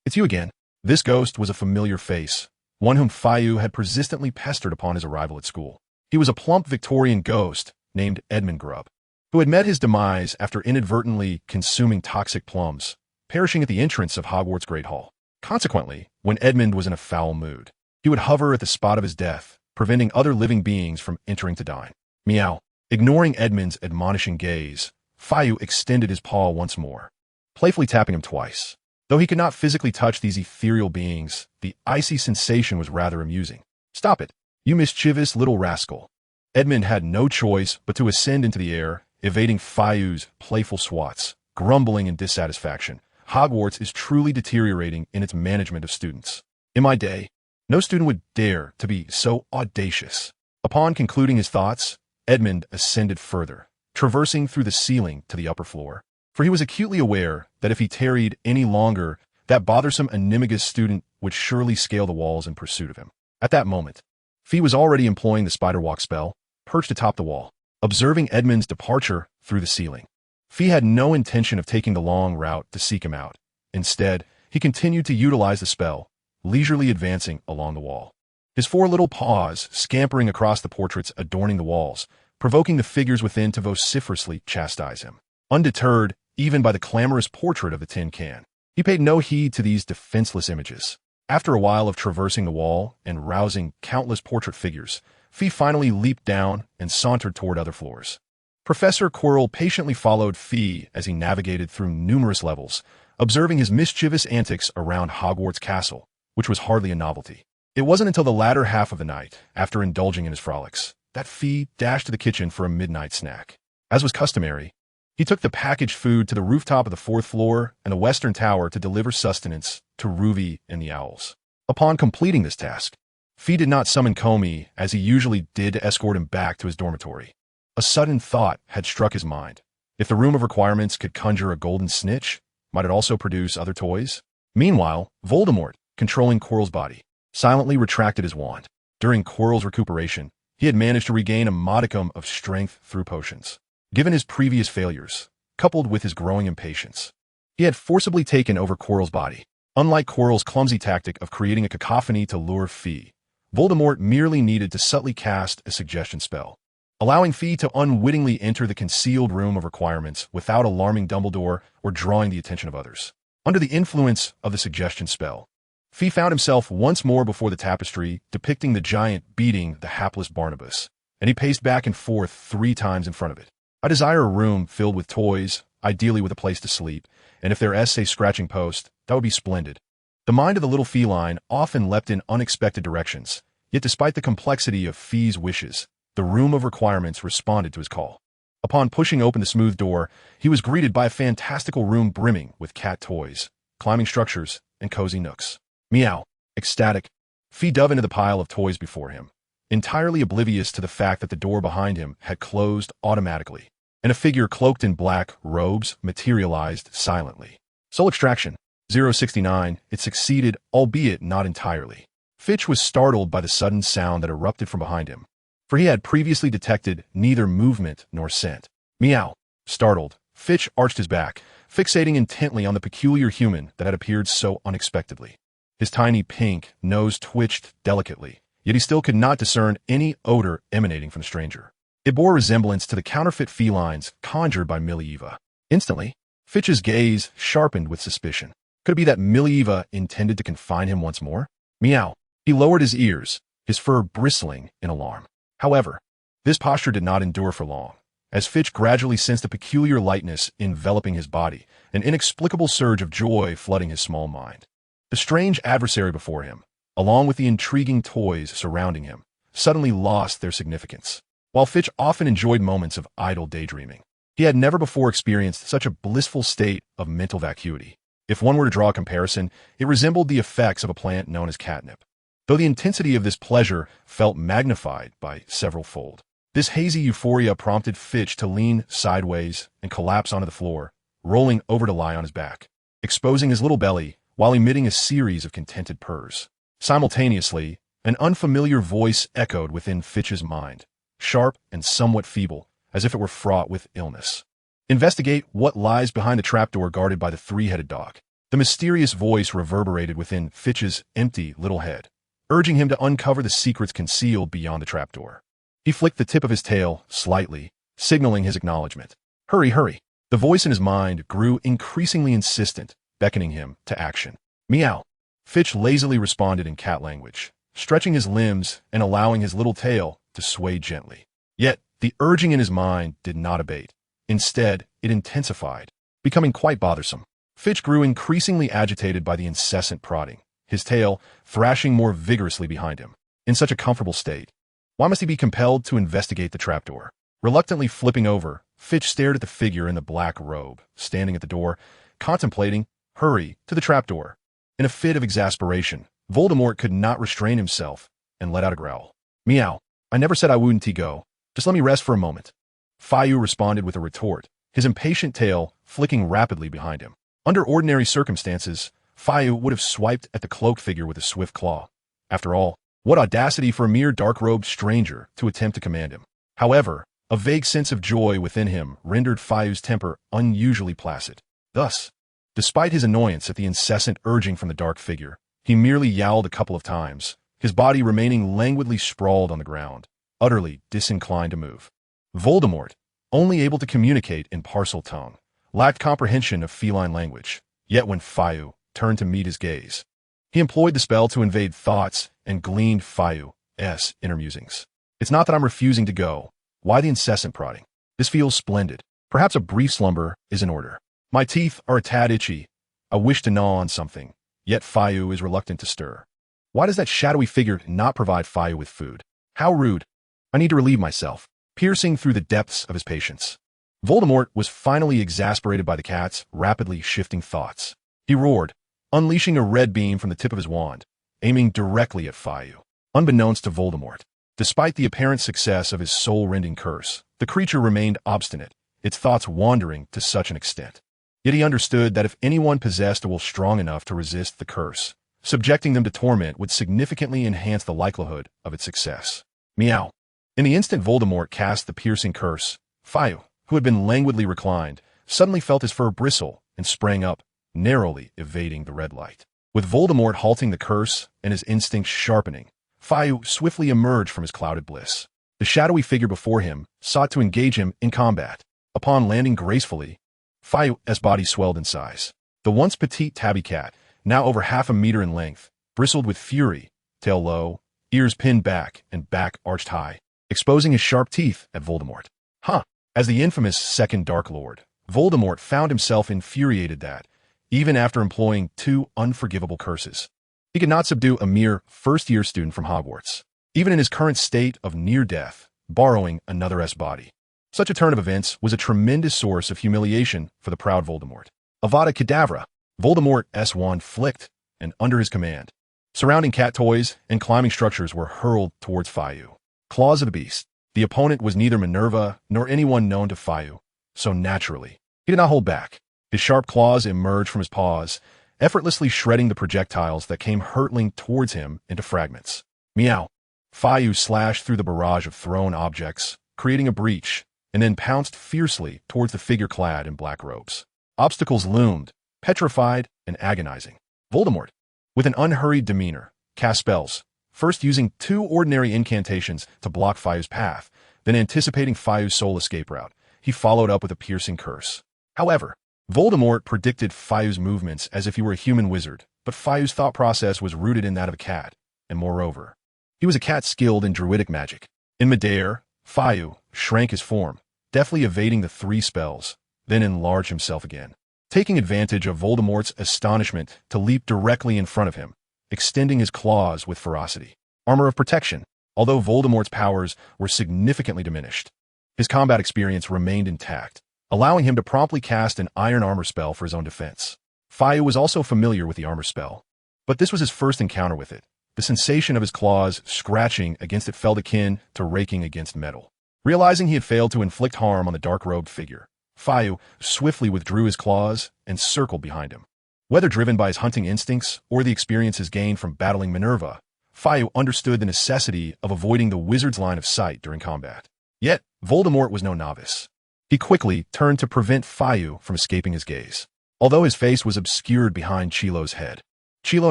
It's you again. This ghost was a familiar face, one whom Fayu had persistently pestered upon his arrival at school. He was a plump Victorian ghost named Edmund Grubb, who had met his demise after inadvertently consuming toxic plums, perishing at the entrance of Hogwarts Great Hall. Consequently, when Edmund was in a foul mood, he would hover at the spot of his death, preventing other living beings from entering to dine. Meow. Ignoring Edmund's admonishing gaze, Fayu extended his paw once more, playfully tapping him twice. Though he could not physically touch these ethereal beings, the icy sensation was rather amusing. Stop it, you mischievous little rascal. Edmund had no choice but to ascend into the air, evading Fayu's playful swats, grumbling in dissatisfaction. Hogwarts is truly deteriorating in its management of students. In my day, no student would dare to be so audacious. Upon concluding his thoughts, Edmund ascended further, traversing through the ceiling to the upper floor. For he was acutely aware that if he tarried any longer, that bothersome Animagus student would surely scale the walls in pursuit of him. At that moment, Fee was already employing the spider walk spell, perched atop the wall, observing Edmund's departure through the ceiling. Fee had no intention of taking the long route to seek him out. Instead, he continued to utilize the spell, leisurely advancing along the wall. His four little paws scampering across the portraits adorning the walls, provoking the figures within to vociferously chastise him. Undeterred, even by the clamorous portrait of the tin can, he paid no heed to these defenseless images. After a while of traversing the wall and rousing countless portrait figures, Fee finally leaped down and sauntered toward other floors. Professor Quirrell patiently followed Fee as he navigated through numerous levels, observing his mischievous antics around Hogwarts Castle, which was hardly a novelty. It wasn't until the latter half of the night, after indulging in his frolics, that Fee dashed to the kitchen for a midnight snack. As was customary, he took the packaged food to the rooftop of the 4th floor and the western tower to deliver sustenance to Ruby and the owls. Upon completing this task, Fee did not summon Comey as he usually did to escort him back to his dormitory. A sudden thought had struck his mind. If the room of requirements could conjure a golden snitch, might it also produce other toys? Meanwhile, Voldemort, controlling Quirrell's body, silently retracted his wand. During Quirrell's recuperation, he had managed to regain a modicum of strength through potions. Given his previous failures, coupled with his growing impatience, he had forcibly taken over Quirrell's body. Unlike Quirrell's clumsy tactic of creating a cacophony to lure Fee, Voldemort merely needed to subtly cast a suggestion spell, allowing Fee to unwittingly enter the concealed room of requirements without alarming Dumbledore or drawing the attention of others. Under the influence of the suggestion spell, Fee found himself once more before the tapestry depicting the giant beating the hapless Barnabas, and he paced back and forth 3 times in front of it. I desire a room filled with toys, ideally with a place to sleep, and if there is a scratching post, that would be splendid. The mind of the little feline often leapt in unexpected directions, yet despite the complexity of Fee's wishes, the room of requirements responded to his call. Upon pushing open the smooth door, he was greeted by a fantastical room brimming with cat toys, climbing structures, and cozy nooks. Meow. Ecstatic, Fee dove into the pile of toys before him, entirely oblivious to the fact that the door behind him had closed automatically, and a figure cloaked in black robes materialized silently. Soul extraction. 069, it succeeded, albeit not entirely. Fitch was startled by the sudden sound that erupted from behind him, for he had previously detected neither movement nor scent. Meow. Startled, Fitch arched his back, fixating intently on the peculiar human that had appeared so unexpectedly. His tiny pink nose twitched delicately, yet he still could not discern any odor emanating from the stranger. It bore resemblance to the counterfeit felines conjured by Millie Eva. Instantly, Fitch's gaze sharpened with suspicion. Could it be that Milieva intended to confine him once more? Meow. He lowered his ears, his fur bristling in alarm. However, this posture did not endure for long. As Fitch gradually sensed a peculiar lightness enveloping his body, an inexplicable surge of joy flooding his small mind. The strange adversary before him, along with the intriguing toys surrounding him, suddenly lost their significance. While Fitch often enjoyed moments of idle daydreaming, he had never before experienced such a blissful state of mental vacuity. If one were to draw a comparison, it resembled the effects of a plant known as catnip, though the intensity of this pleasure felt magnified by several fold. This hazy euphoria prompted Fitch to lean sideways and collapse onto the floor, rolling over to lie on his back, exposing his little belly while emitting a series of contented purrs. Simultaneously, an unfamiliar voice echoed within Fitch's mind, sharp and somewhat feeble, as if it were fraught with illness. Investigate what lies behind the trapdoor guarded by the three-headed dog. The mysterious voice reverberated within Fitch's empty little head, urging him to uncover the secrets concealed beyond the trapdoor. He flicked the tip of his tail slightly, signaling his acknowledgement. Hurry, hurry. The voice in his mind grew increasingly insistent, beckoning him to action. Meow. Fitch lazily responded in cat language, stretching his limbs and allowing his little tail to sway gently. Yet, the urging in his mind did not abate. Instead, it intensified, becoming quite bothersome. Fitch grew increasingly agitated by the incessant prodding, his tail thrashing more vigorously behind him. In such a comfortable state, why must he be compelled to investigate the trapdoor? Reluctantly flipping over, Fitch stared at the figure in the black robe, standing at the door, contemplating hurry to the trapdoor. In a fit of exasperation, Voldemort could not restrain himself and let out a growl. Meow. I never said I wouldn't go. Just let me rest for a moment. Fayu responded with a retort, his impatient tail flicking rapidly behind him. Under ordinary circumstances, Fayu would have swiped at the cloaked figure with a swift claw. After all, what audacity for a mere dark-robed stranger to attempt to command him. However, a vague sense of joy within him rendered Fayu's temper unusually placid. Thus, despite his annoyance at the incessant urging from the dark figure, he merely yowled a couple of times, his body remaining languidly sprawled on the ground, utterly disinclined to move. Voldemort, only able to communicate in parcel tongue, lacked comprehension of feline language, yet when Fayu turned to meet his gaze, he employed the spell to invade thoughts and gleaned Fayu's inner musings. It's not that I'm refusing to go. Why the incessant prodding? This feels splendid. Perhaps a brief slumber is in order. My teeth are a tad itchy. I wish to gnaw on something, yet Fayu is reluctant to stir. Why does that shadowy figure not provide Fayu with food? How rude. I need to relieve myself, piercing through the depths of his patience. Voldemort was finally exasperated by the cat's rapidly shifting thoughts. He roared, unleashing a red beam from the tip of his wand, aiming directly at Fayu. Unbeknownst to Voldemort, despite the apparent success of his soul-rending curse, the creature remained obstinate, its thoughts wandering to such an extent. Yet he understood that if anyone possessed a will strong enough to resist the curse, subjecting them to torment would significantly enhance the likelihood of its success. Meow. In the instant Voldemort cast the piercing curse, Fayu, who had been languidly reclined, suddenly felt his fur bristle and sprang up, narrowly evading the red light. With Voldemort halting the curse and his instincts sharpening, Fayu swiftly emerged from his clouded bliss. The shadowy figure before him sought to engage him in combat. Upon landing gracefully, Fayu's body swelled in size. The once petite tabby cat, now over half a meter in length, bristled with fury, tail low, ears pinned back and back arched high, exposing his sharp teeth at Voldemort. Huh! As the infamous Second Dark Lord, Voldemort found himself infuriated that, even after employing 2 unforgivable curses, he could not subdue a mere first-year student from Hogwarts, even in his current state of near death, borrowing another's body. Such a turn of events was a tremendous source of humiliation for the proud Voldemort. Avada Kedavra! Voldemort's wand flicked, and under his command, surrounding cat toys and climbing structures were hurled towards Fayu. Claws of the beast. The opponent was neither Minerva nor anyone known to Fayu, so naturally, he did not hold back. His sharp claws emerged from his paws, effortlessly shredding the projectiles that came hurtling towards him into fragments. Meow. Fayu slashed through the barrage of thrown objects, creating a breach, and then pounced fiercely towards the figure clad in black robes. Obstacles loomed, petrified and agonizing. Voldemort, with an unhurried demeanor, cast spells, first using 2 ordinary incantations to block Fayu's path, then anticipating Fayu's soul escape route, he followed up with a piercing curse. However, Voldemort predicted Fayu's movements as if he were a human wizard, but Fayu's thought process was rooted in that of a cat, and moreover, he was a cat skilled in druidic magic. In midair, Fayu shrank his form, deftly evading the 3 spells, then enlarged himself again, taking advantage of Voldemort's astonishment to leap directly in front of him, extending his claws with ferocity. Armor of protection. Although Voldemort's powers were significantly diminished, his combat experience remained intact, allowing him to promptly cast an iron armor spell for his own defense. Fayu was also familiar with the armor spell, but this was his first encounter with it. The sensation of his claws scratching against it felt akin to raking against metal. Realizing he had failed to inflict harm on the dark-robed figure, Fayu swiftly withdrew his claws and circled behind him. Whether driven by his hunting instincts or the experiences gained from battling Minerva, Fayu understood the necessity of avoiding the wizard's line of sight during combat. Yet, Voldemort was no novice. He quickly turned to prevent Fayu from escaping his gaze. Although his face was obscured behind Chilo's head, Chilo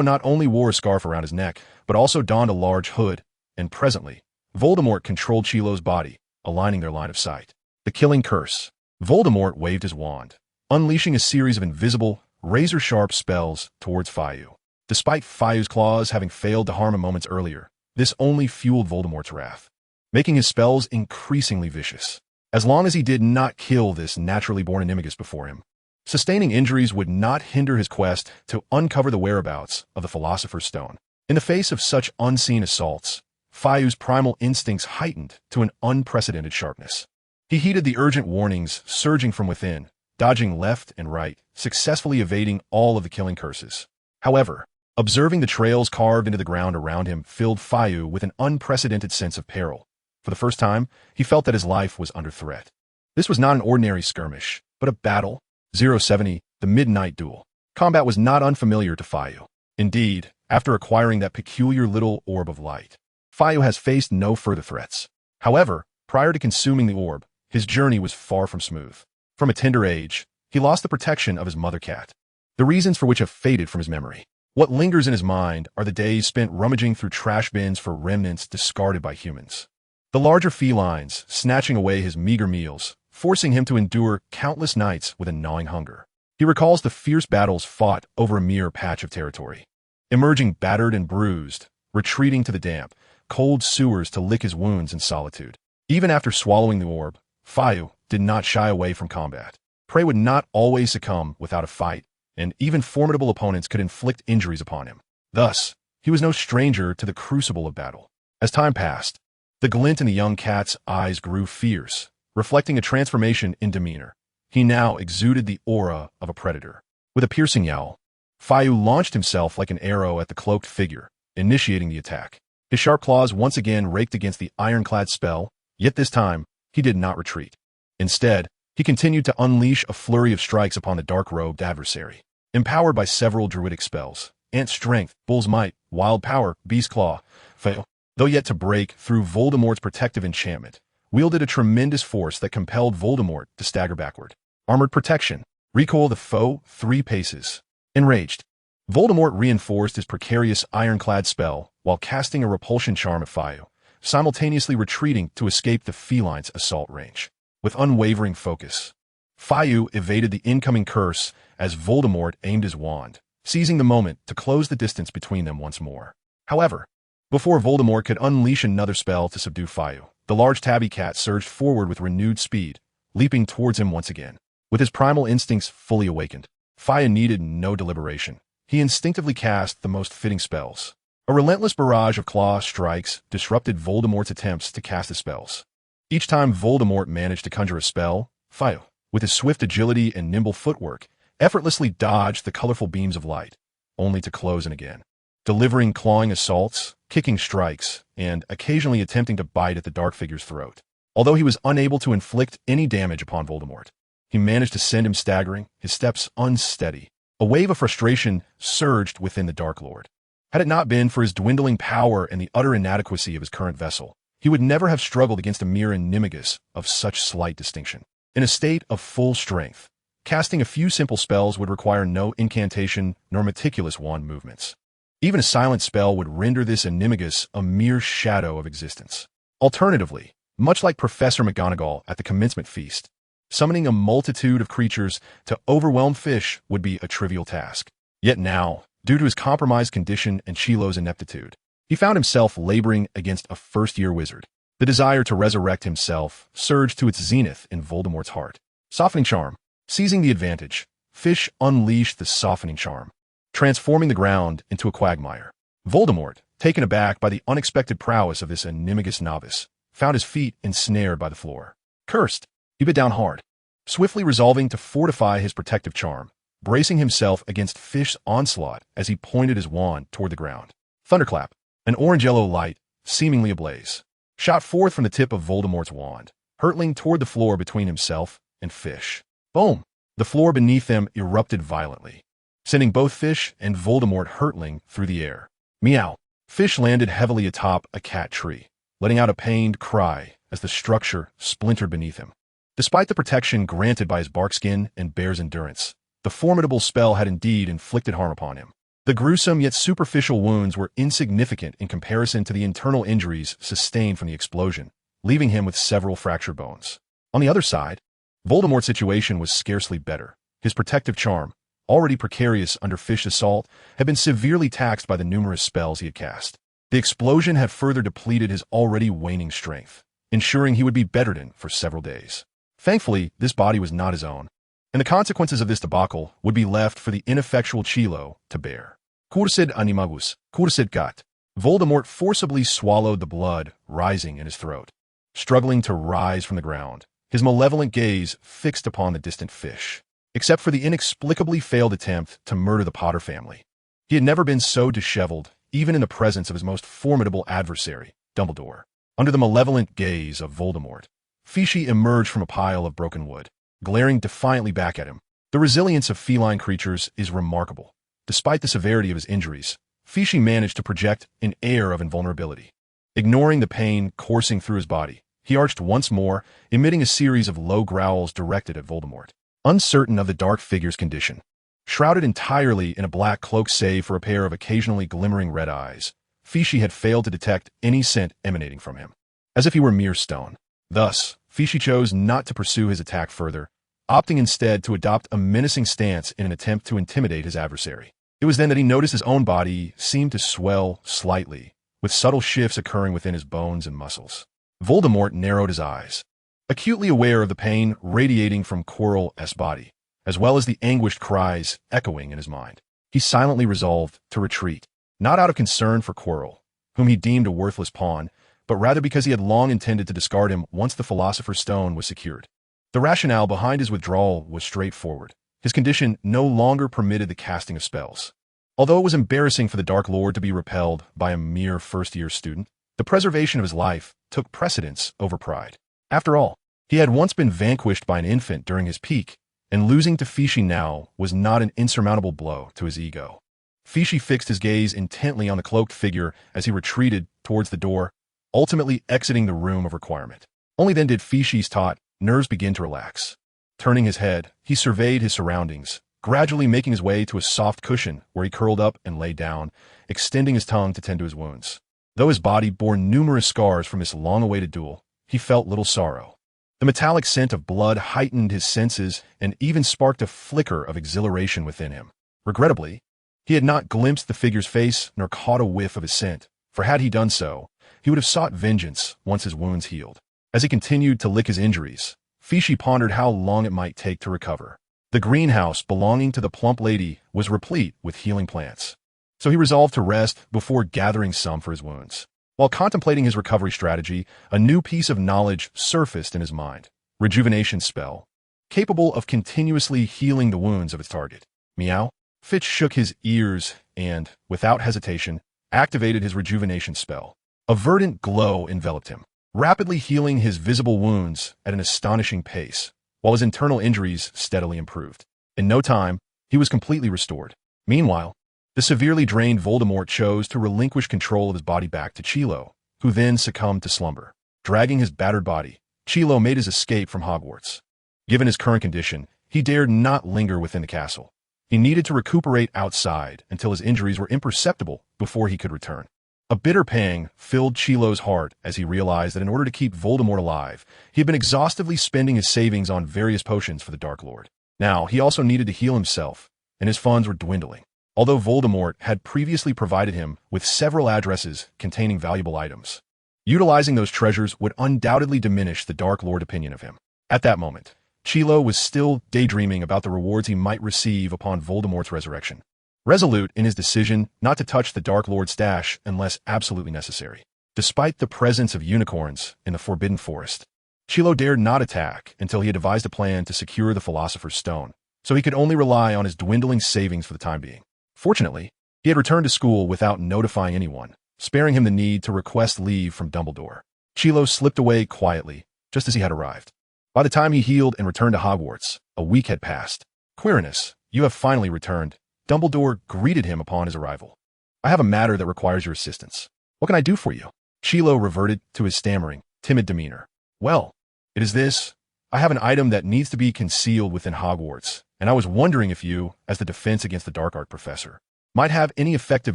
not only wore a scarf around his neck, but also donned a large hood, and presently, Voldemort controlled Chilo's body, aligning their line of sight. The Killing Curse. Voldemort waved his wand, unleashing a series of invisible, razor-sharp spells towards Fayu. Despite Fayu's claws having failed to harm him moments earlier, this only fueled Voldemort's wrath, making his spells increasingly vicious. As long as he did not kill this naturally born Animagus before him, sustaining injuries would not hinder his quest to uncover the whereabouts of the Philosopher's Stone. In the face of such unseen assaults, Fayu's primal instincts heightened to an unprecedented sharpness. He heeded the urgent warnings surging from within, dodging left and right, successfully evading all of the killing curses. However, observing the trails carved into the ground around him filled Fayu with an unprecedented sense of peril. For the first time, he felt that his life was under threat. This was not an ordinary skirmish, but a battle. 070, the Midnight Duel. Combat was not unfamiliar to Fayu. Indeed, after acquiring that peculiar little orb of light, Fayu has faced no further threats. However, prior to consuming the orb, his journey was far from smooth. From a tender age, he lost the protection of his mother cat, the reasons for which have faded from his memory. What lingers in his mind are the days spent rummaging through trash bins for remnants discarded by humans. The larger felines snatching away his meager meals, forcing him to endure countless nights with a gnawing hunger. He recalls the fierce battles fought over a mere patch of territory. Emerging battered and bruised, retreating to the damp, cold sewers to lick his wounds in solitude. Even after swallowing the orb, Fayu did not shy away from combat. Prey would not always succumb without a fight, and even formidable opponents could inflict injuries upon him. Thus, he was no stranger to the crucible of battle. As time passed, the glint in the young cat's eyes grew fierce, reflecting a transformation in demeanor. He now exuded the aura of a predator. With a piercing yowl, Fayu launched himself like an arrow at the cloaked figure, initiating the attack. His sharp claws once again raked against the ironclad spell, yet this time, he did not retreat. Instead, he continued to unleash a flurry of strikes upon the dark-robed adversary. Empowered by several druidic spells, Ant Strength, Bull's Might, Wild Power, Beast Claw, Fayu, though yet to break through Voldemort's protective enchantment, wielded a tremendous force that compelled Voldemort to stagger backward. Armored Protection. Recoil the foe 3 paces. Enraged, Voldemort reinforced his precarious ironclad spell while casting a repulsion charm at Fayu, simultaneously retreating to escape the feline's assault range. With unwavering focus, Fayu evaded the incoming curse as Voldemort aimed his wand, seizing the moment to close the distance between them once more. However, before Voldemort could unleash another spell to subdue Fayu, the large tabby cat surged forward with renewed speed, leaping towards him once again. With his primal instincts fully awakened, Fayu needed no deliberation. He instinctively cast the most fitting spells. A relentless barrage of claw strikes disrupted Voldemort's attempts to cast his spells. Each time Voldemort managed to conjure a spell, Fayu, with his swift agility and nimble footwork, effortlessly dodged the colorful beams of light, only to close in again, delivering clawing assaults, kicking strikes, and occasionally attempting to bite at the dark figure's throat. Although he was unable to inflict any damage upon Voldemort, he managed to send him staggering, his steps unsteady. A wave of frustration surged within the Dark Lord. Had it not been for his dwindling power and the utter inadequacy of his current vessel, he would never have struggled against a mere Animagus of such slight distinction. In a state of full strength, casting a few simple spells would require no incantation nor meticulous wand movements. Even a silent spell would render this Animagus a mere shadow of existence. Alternatively, much like Professor McGonagall at the commencement feast, Summoning a multitude of creatures to overwhelm Fish would be a trivial task. Yet now, due to his compromised condition and Chilo's ineptitude, he found himself laboring against a first-year wizard. The desire to resurrect himself surged to its zenith in Voldemort's heart. Softening Charm. Seizing the advantage, Fish unleashed the Softening Charm, transforming the ground into a quagmire. Voldemort, taken aback by the unexpected prowess of this Animagus novice, found his feet ensnared by the floor. Cursed, he bit down hard, swiftly resolving to fortify his protective charm, bracing himself against Fish's onslaught as he pointed his wand toward the ground. Thunderclap. An orange-yellow light, seemingly ablaze, shot forth from the tip of Voldemort's wand, hurtling toward the floor between himself and Fish. Boom! The floor beneath them erupted violently, sending both Fish and Voldemort hurtling through the air. Meow! Fish landed heavily atop a cat tree, letting out a pained cry as the structure splintered beneath him. Despite the protection granted by his bark skin and bear's endurance, the formidable spell had indeed inflicted harm upon him. The gruesome yet superficial wounds were insignificant in comparison to the internal injuries sustained from the explosion, leaving him with several fractured bones. On the other side, Voldemort's situation was scarcely better. His protective charm, already precarious under Fish's assault, had been severely taxed by the numerous spells he had cast. The explosion had further depleted his already waning strength, ensuring he would be bedridden for several days. Thankfully, this body was not his own, and the consequences of this debacle would be left for the ineffectual Chilo to bear. Cursed Animagus, cursed cat. Voldemort forcibly swallowed the blood rising in his throat. Struggling to rise from the ground, his malevolent gaze fixed upon the distant Fish. Except for the inexplicably failed attempt to murder the Potter family, he had never been so disheveled, even in the presence of his most formidable adversary, Dumbledore. Under the malevolent gaze of Voldemort, Fishy emerged from a pile of broken wood, glaring defiantly back at him. The resilience of feline creatures is remarkable. Despite the severity of his injuries, Fishy managed to project an air of invulnerability. Ignoring the pain coursing through his body, he arched once more, emitting a series of low growls directed at Voldemort. Uncertain of the dark figure's condition, shrouded entirely in a black cloak save for a pair of occasionally glimmering red eyes, Fishy had failed to detect any scent emanating from him, as if he were mere stone. Thus, Fishy chose not to pursue his attack further, opting instead to adopt a menacing stance in an attempt to intimidate his adversary. It was then that he noticed his own body seemed to swell slightly, with subtle shifts occurring within his bones and muscles. Voldemort narrowed his eyes, acutely aware of the pain radiating from Quirrell's body, as well as the anguished cries echoing in his mind. He silently resolved to retreat, not out of concern for Quirrell, whom he deemed a worthless pawn, but rather because he had long intended to discard him once the Philosopher's Stone was secured. The rationale behind his withdrawal was straightforward. His condition no longer permitted the casting of spells. Although it was embarrassing for the Dark Lord to be repelled by a mere first-year student, the preservation of his life took precedence over pride. After all, he had once been vanquished by an infant during his peak, and losing to Fishy now was not an insurmountable blow to his ego. Fishy fixed his gaze intently on the cloaked figure as he retreated towards the door, ultimately exiting the room of requirement. Only then did Fishy's taut nerves begin to relax. Turning his head, he surveyed his surroundings, gradually making his way to a soft cushion where he curled up and lay down, extending his tongue to tend to his wounds. Though his body bore numerous scars from this long-awaited duel, he felt little sorrow. The metallic scent of blood heightened his senses and even sparked a flicker of exhilaration within him. Regrettably, he had not glimpsed the figure's face nor caught a whiff of his scent, for had he done so, he would have sought vengeance once his wounds healed. As he continued to lick his injuries, Fishy pondered how long it might take to recover. The greenhouse belonging to the plump lady was replete with healing plants, so he resolved to rest before gathering some for his wounds. While contemplating his recovery strategy, a new piece of knowledge surfaced in his mind. Rejuvenation spell, capable of continuously healing the wounds of its target. Meow. Fitch shook his ears and, without hesitation, activated his rejuvenation spell. A verdant glow enveloped him, rapidly healing his visible wounds at an astonishing pace, while his internal injuries steadily improved. In no time, he was completely restored. Meanwhile, the severely drained Voldemort chose to relinquish control of his body back to Chilo, who then succumbed to slumber. Dragging his battered body, Chilo made his escape from Hogwarts. Given his current condition, he dared not linger within the castle. He needed to recuperate outside until his injuries were imperceptible before he could return. A bitter pang filled Chilo's heart as he realized that in order to keep Voldemort alive, he had been exhaustively spending his savings on various potions for the Dark Lord. Now, he also needed to heal himself, and his funds were dwindling. Although Voldemort had previously provided him with several addresses containing valuable items, utilizing those treasures would undoubtedly diminish the Dark Lord's opinion of him. At that moment, Chilo was still daydreaming about the rewards he might receive upon Voldemort's resurrection, resolute in his decision not to touch the Dark Lord's stash unless absolutely necessary. Despite the presence of unicorns in the Forbidden Forest, Chilo dared not attack until he had devised a plan to secure the Philosopher's Stone, so he could only rely on his dwindling savings for the time being. Fortunately, he had returned to school without notifying anyone, sparing him the need to request leave from Dumbledore. Chilo slipped away quietly, just as he had arrived. By the time he healed and returned to Hogwarts, a week had passed. Quirinus, you have finally returned. Dumbledore greeted him upon his arrival. I have a matter that requires your assistance. What can I do for you? Chilo reverted to his stammering, timid demeanor. Well, it is this. I have an item that needs to be concealed within Hogwarts, and I was wondering if you, as the defense against the dark art professor, might have any effective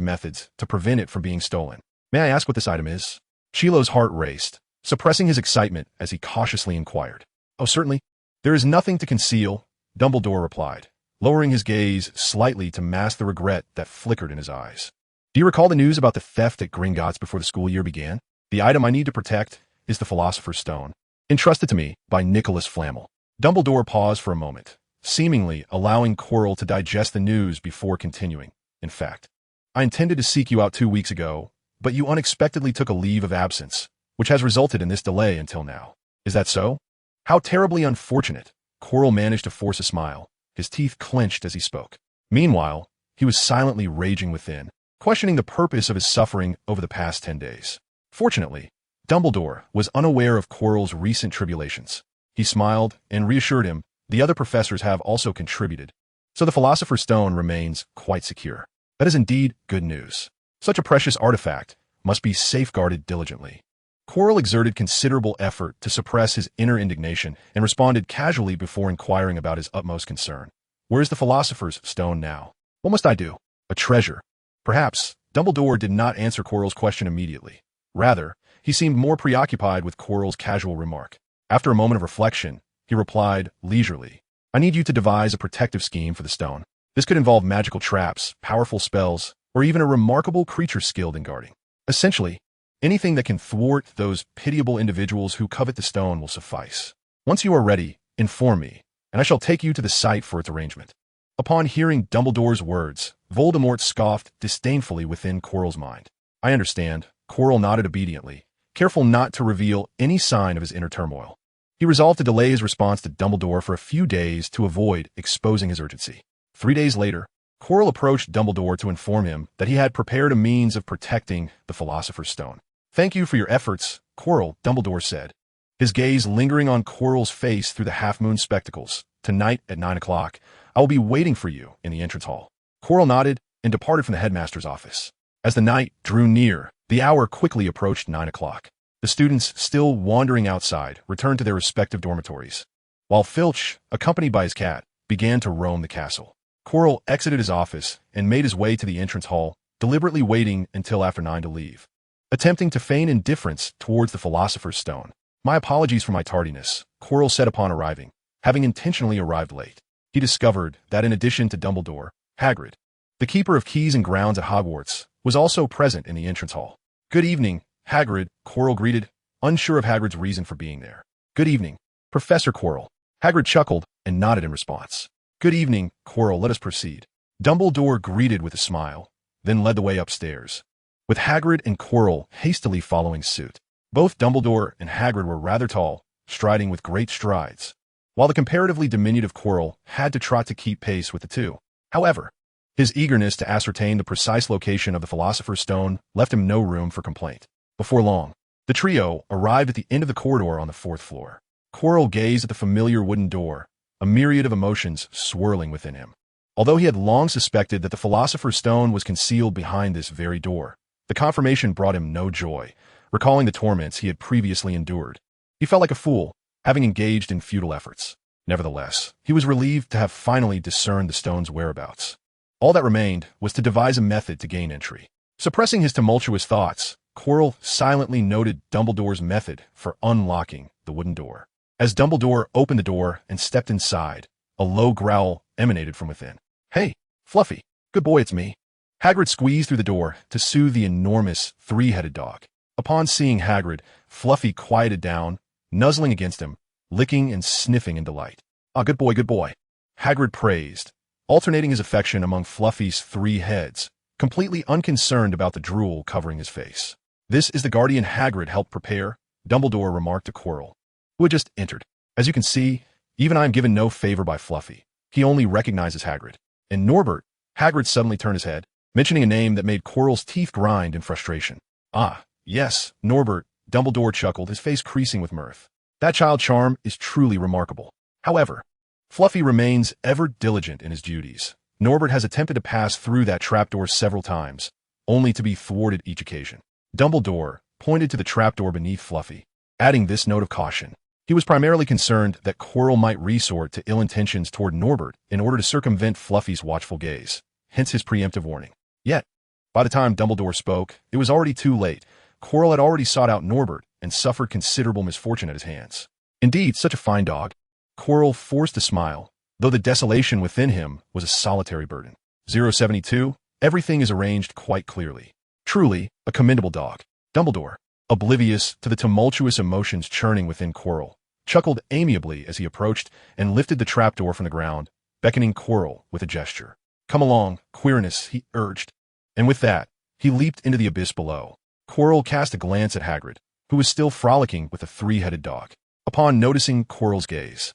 methods to prevent it from being stolen. May I ask what this item is? Chilo's heart raced, suppressing his excitement as he cautiously inquired. Oh, certainly. There is nothing to conceal, Dumbledore replied, lowering his gaze slightly to mask the regret that flickered in his eyes. Do you recall the news about the theft at Gringotts before the school year began? The item I need to protect is the Philosopher's Stone, entrusted to me by Nicholas Flamel. Dumbledore paused for a moment, seemingly allowing Quirrell to digest the news before continuing. In fact, I intended to seek you out 2 weeks ago, but you unexpectedly took a leave of absence, which has resulted in this delay until now. Is that so? How terribly unfortunate. Quirrell managed to force a smile, his teeth clenched as he spoke. Meanwhile, he was silently raging within, questioning the purpose of his suffering over the past 10 days. Fortunately, Dumbledore was unaware of Quirrell's recent tribulations. He smiled and reassured him the other professors have also contributed, so the Philosopher's Stone remains quite secure. That is indeed good news. Such a precious artifact must be safeguarded diligently. Quirrell exerted considerable effort to suppress his inner indignation and responded casually before inquiring about his utmost concern. Where is the Philosopher's Stone now? What must I do? A treasure. Perhaps. Dumbledore did not answer Quirrell's question immediately. Rather, he seemed more preoccupied with Quirrell's casual remark. After a moment of reflection, he replied leisurely, I need you to devise a protective scheme for the stone. This could involve magical traps, powerful spells, or even a remarkable creature skilled in guarding. Essentially, anything that can thwart those pitiable individuals who covet the stone will suffice. Once you are ready, inform me, and I shall take you to the site for its arrangement. Upon hearing Dumbledore's words, Voldemort scoffed disdainfully within Quirrell's mind. I understand. Quirrell nodded obediently, careful not to reveal any sign of his inner turmoil. He resolved to delay his response to Dumbledore for a few days to avoid exposing his urgency. 3 days later, Quirrell approached Dumbledore to inform him that he had prepared a means of protecting the Philosopher's Stone. Thank you for your efforts, Quirrell, Dumbledore said, his gaze lingering on Quirrell's face through the half-moon spectacles. Tonight at 9 o'clock, I will be waiting for you in the entrance hall. Quirrell nodded and departed from the headmaster's office. As the night drew near, the hour quickly approached 9 o'clock. The students, still wandering outside, returned to their respective dormitories, while Filch, accompanied by his cat, began to roam the castle. Quirrell exited his office and made his way to the entrance hall, deliberately waiting until after 9 to leave, attempting to feign indifference towards the Philosopher's Stone. My apologies for my tardiness, Quirrell said upon arriving, having intentionally arrived late. He discovered that in addition to Dumbledore, Hagrid, the keeper of keys and grounds at Hogwarts, was also present in the entrance hall. Good evening, Hagrid, Quirrell greeted, unsure of Hagrid's reason for being there. Good evening, Professor Quirrell. Hagrid chuckled and nodded in response. Good evening, Quirrell, let us proceed. Dumbledore greeted with a smile, then led the way upstairs, with Hagrid and Quirrell hastily following suit. Both Dumbledore and Hagrid were rather tall, striding with great strides, while the comparatively diminutive Quirrell had to trot to keep pace with the two. However, his eagerness to ascertain the precise location of the Philosopher's Stone left him no room for complaint. Before long, the trio arrived at the end of the corridor on the 4th floor. Quirrell gazed at the familiar wooden door, a myriad of emotions swirling within him. Although he had long suspected that the Philosopher's Stone was concealed behind this very door, the confirmation brought him no joy, recalling the torments he had previously endured. He felt like a fool, having engaged in futile efforts. Nevertheless, he was relieved to have finally discerned the stone's whereabouts. All that remained was to devise a method to gain entry. Suppressing his tumultuous thoughts, Quirrell silently noted Dumbledore's method for unlocking the wooden door. As Dumbledore opened the door and stepped inside, a low growl emanated from within. "Hey, Fluffy. Good boy, it's me." Hagrid squeezed through the door to soothe the enormous three-headed dog. Upon seeing Hagrid, Fluffy quieted down, nuzzling against him, licking and sniffing in delight. "Ah, good boy, good boy," Hagrid praised, alternating his affection among Fluffy's three heads, completely unconcerned about the drool covering his face. "This is the guardian Hagrid helped prepare," Dumbledore remarked to Quirrell, who had just entered. "As you can see, even I am given no favor by Fluffy. He only recognizes Hagrid." And Norbert, Hagrid suddenly turned his head, mentioning a name that made Quirrell's teeth grind in frustration. "Ah, yes, Norbert," Dumbledore chuckled, his face creasing with mirth. "That child charm is truly remarkable. However, Fluffy remains ever diligent in his duties. Norbert has attempted to pass through that trapdoor several times, only to be thwarted each occasion." Dumbledore pointed to the trapdoor beneath Fluffy, adding this note of caution. He was primarily concerned that Quirrell might resort to ill intentions toward Norbert in order to circumvent Fluffy's watchful gaze, hence his preemptive warning. Yet, by the time Dumbledore spoke, it was already too late. Quirrell had already sought out Norbert and suffered considerable misfortune at his hands. Indeed, such a fine dog. Quirrell forced a smile, though the desolation within him was a solitary burden. 072, everything is arranged quite clearly. Truly, a commendable dog. Dumbledore, oblivious to the tumultuous emotions churning within Quirrell, chuckled amiably as he approached and lifted the trapdoor from the ground, beckoning Quirrell with a gesture. "Come along, Quirinus," he urged, and with that, he leaped into the abyss below. Quirrell cast a glance at Hagrid, who was still frolicking with the three-headed dog. Upon noticing Quirrell's gaze,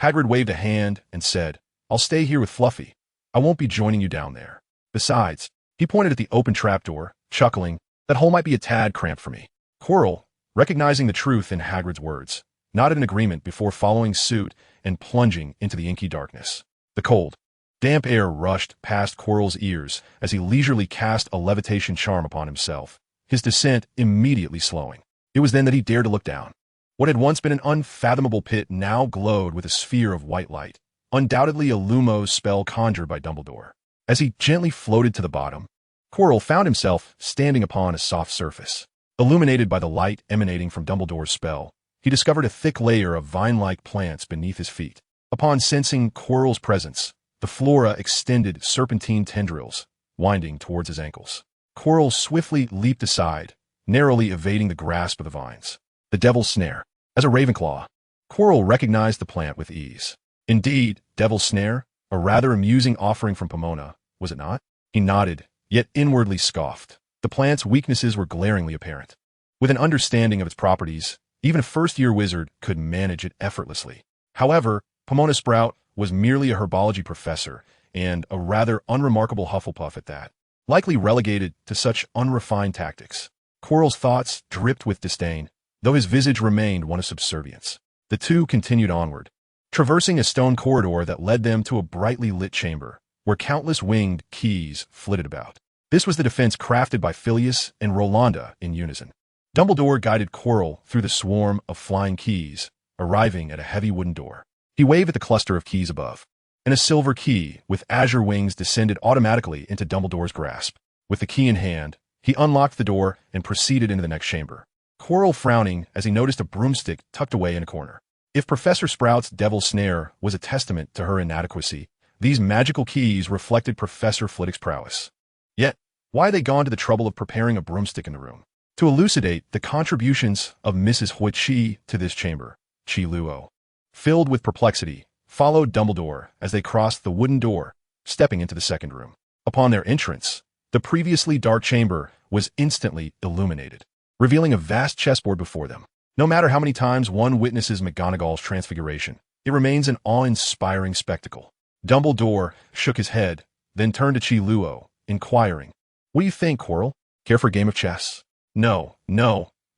Hagrid waved a hand and said, "I'll stay here with Fluffy. I won't be joining you down there. Besides," he pointed at the open trapdoor, chuckling, "that hole might be a tad cramped for me." Quirrell, recognizing the truth in Hagrid's words, nodded in agreement before following suit and plunging into the inky darkness. The cold, damp air rushed past Quirrell's ears as he leisurely cast a levitation charm upon himself, his descent immediately slowing. It was then that he dared to look down. What had once been an unfathomable pit now glowed with a sphere of white light, undoubtedly a Lumos spell conjured by Dumbledore. As he gently floated to the bottom, Quirrell found himself standing upon a soft surface. Illuminated by the light emanating from Dumbledore's spell, he discovered a thick layer of vine-like plants beneath his feet. Upon sensing Quirrell's presence, the flora extended serpentine tendrils, winding towards his ankles. Quirrell swiftly leaped aside, narrowly evading the grasp of the vines. The Devil's Snare. As a Ravenclaw, Quirrell recognized the plant with ease. Indeed, Devil's Snare, a rather amusing offering from Pomona, was it not? He nodded, yet inwardly scoffed. The plant's weaknesses were glaringly apparent. With an understanding of its properties, even a first-year wizard could manage it effortlessly. However, Pomona Sprout was merely a herbology professor, and a rather unremarkable Hufflepuff at that, likely relegated to such unrefined tactics. Quirrell's thoughts dripped with disdain, though his visage remained one of subservience. The two continued onward, traversing a stone corridor that led them to a brightly lit chamber, where countless winged keys flitted about. This was the defense crafted by Filius and Rolanda in unison. Dumbledore guided Quirrell through the swarm of flying keys, arriving at a heavy wooden door. He waved at the cluster of keys above, and a silver key with azure wings descended automatically into Dumbledore's grasp. With the key in hand, he unlocked the door and proceeded into the next chamber. Quirrell frowning as he noticed a broomstick tucked away in a corner. If Professor Sprout's Devil's Snare was a testament to her inadequacy, these magical keys reflected Professor Flitwick's prowess. Yet, why had they gone to the trouble of preparing a broomstick in the room? To elucidate the contributions of Mrs. Hui to this chamber, Chi Luo, filled with perplexity, followed Dumbledore as they crossed the wooden door, stepping into the second room. Upon their entrance, the previously dark chamber was instantly illuminated, revealing a vast chessboard before them. No matter how many times one witnesses McGonagall's transfiguration, it remains an awe-inspiring spectacle. Dumbledore shook his head, then turned to Chi Luo, inquiring, "What do you think, Quirrell? Care for a game of chess?" No.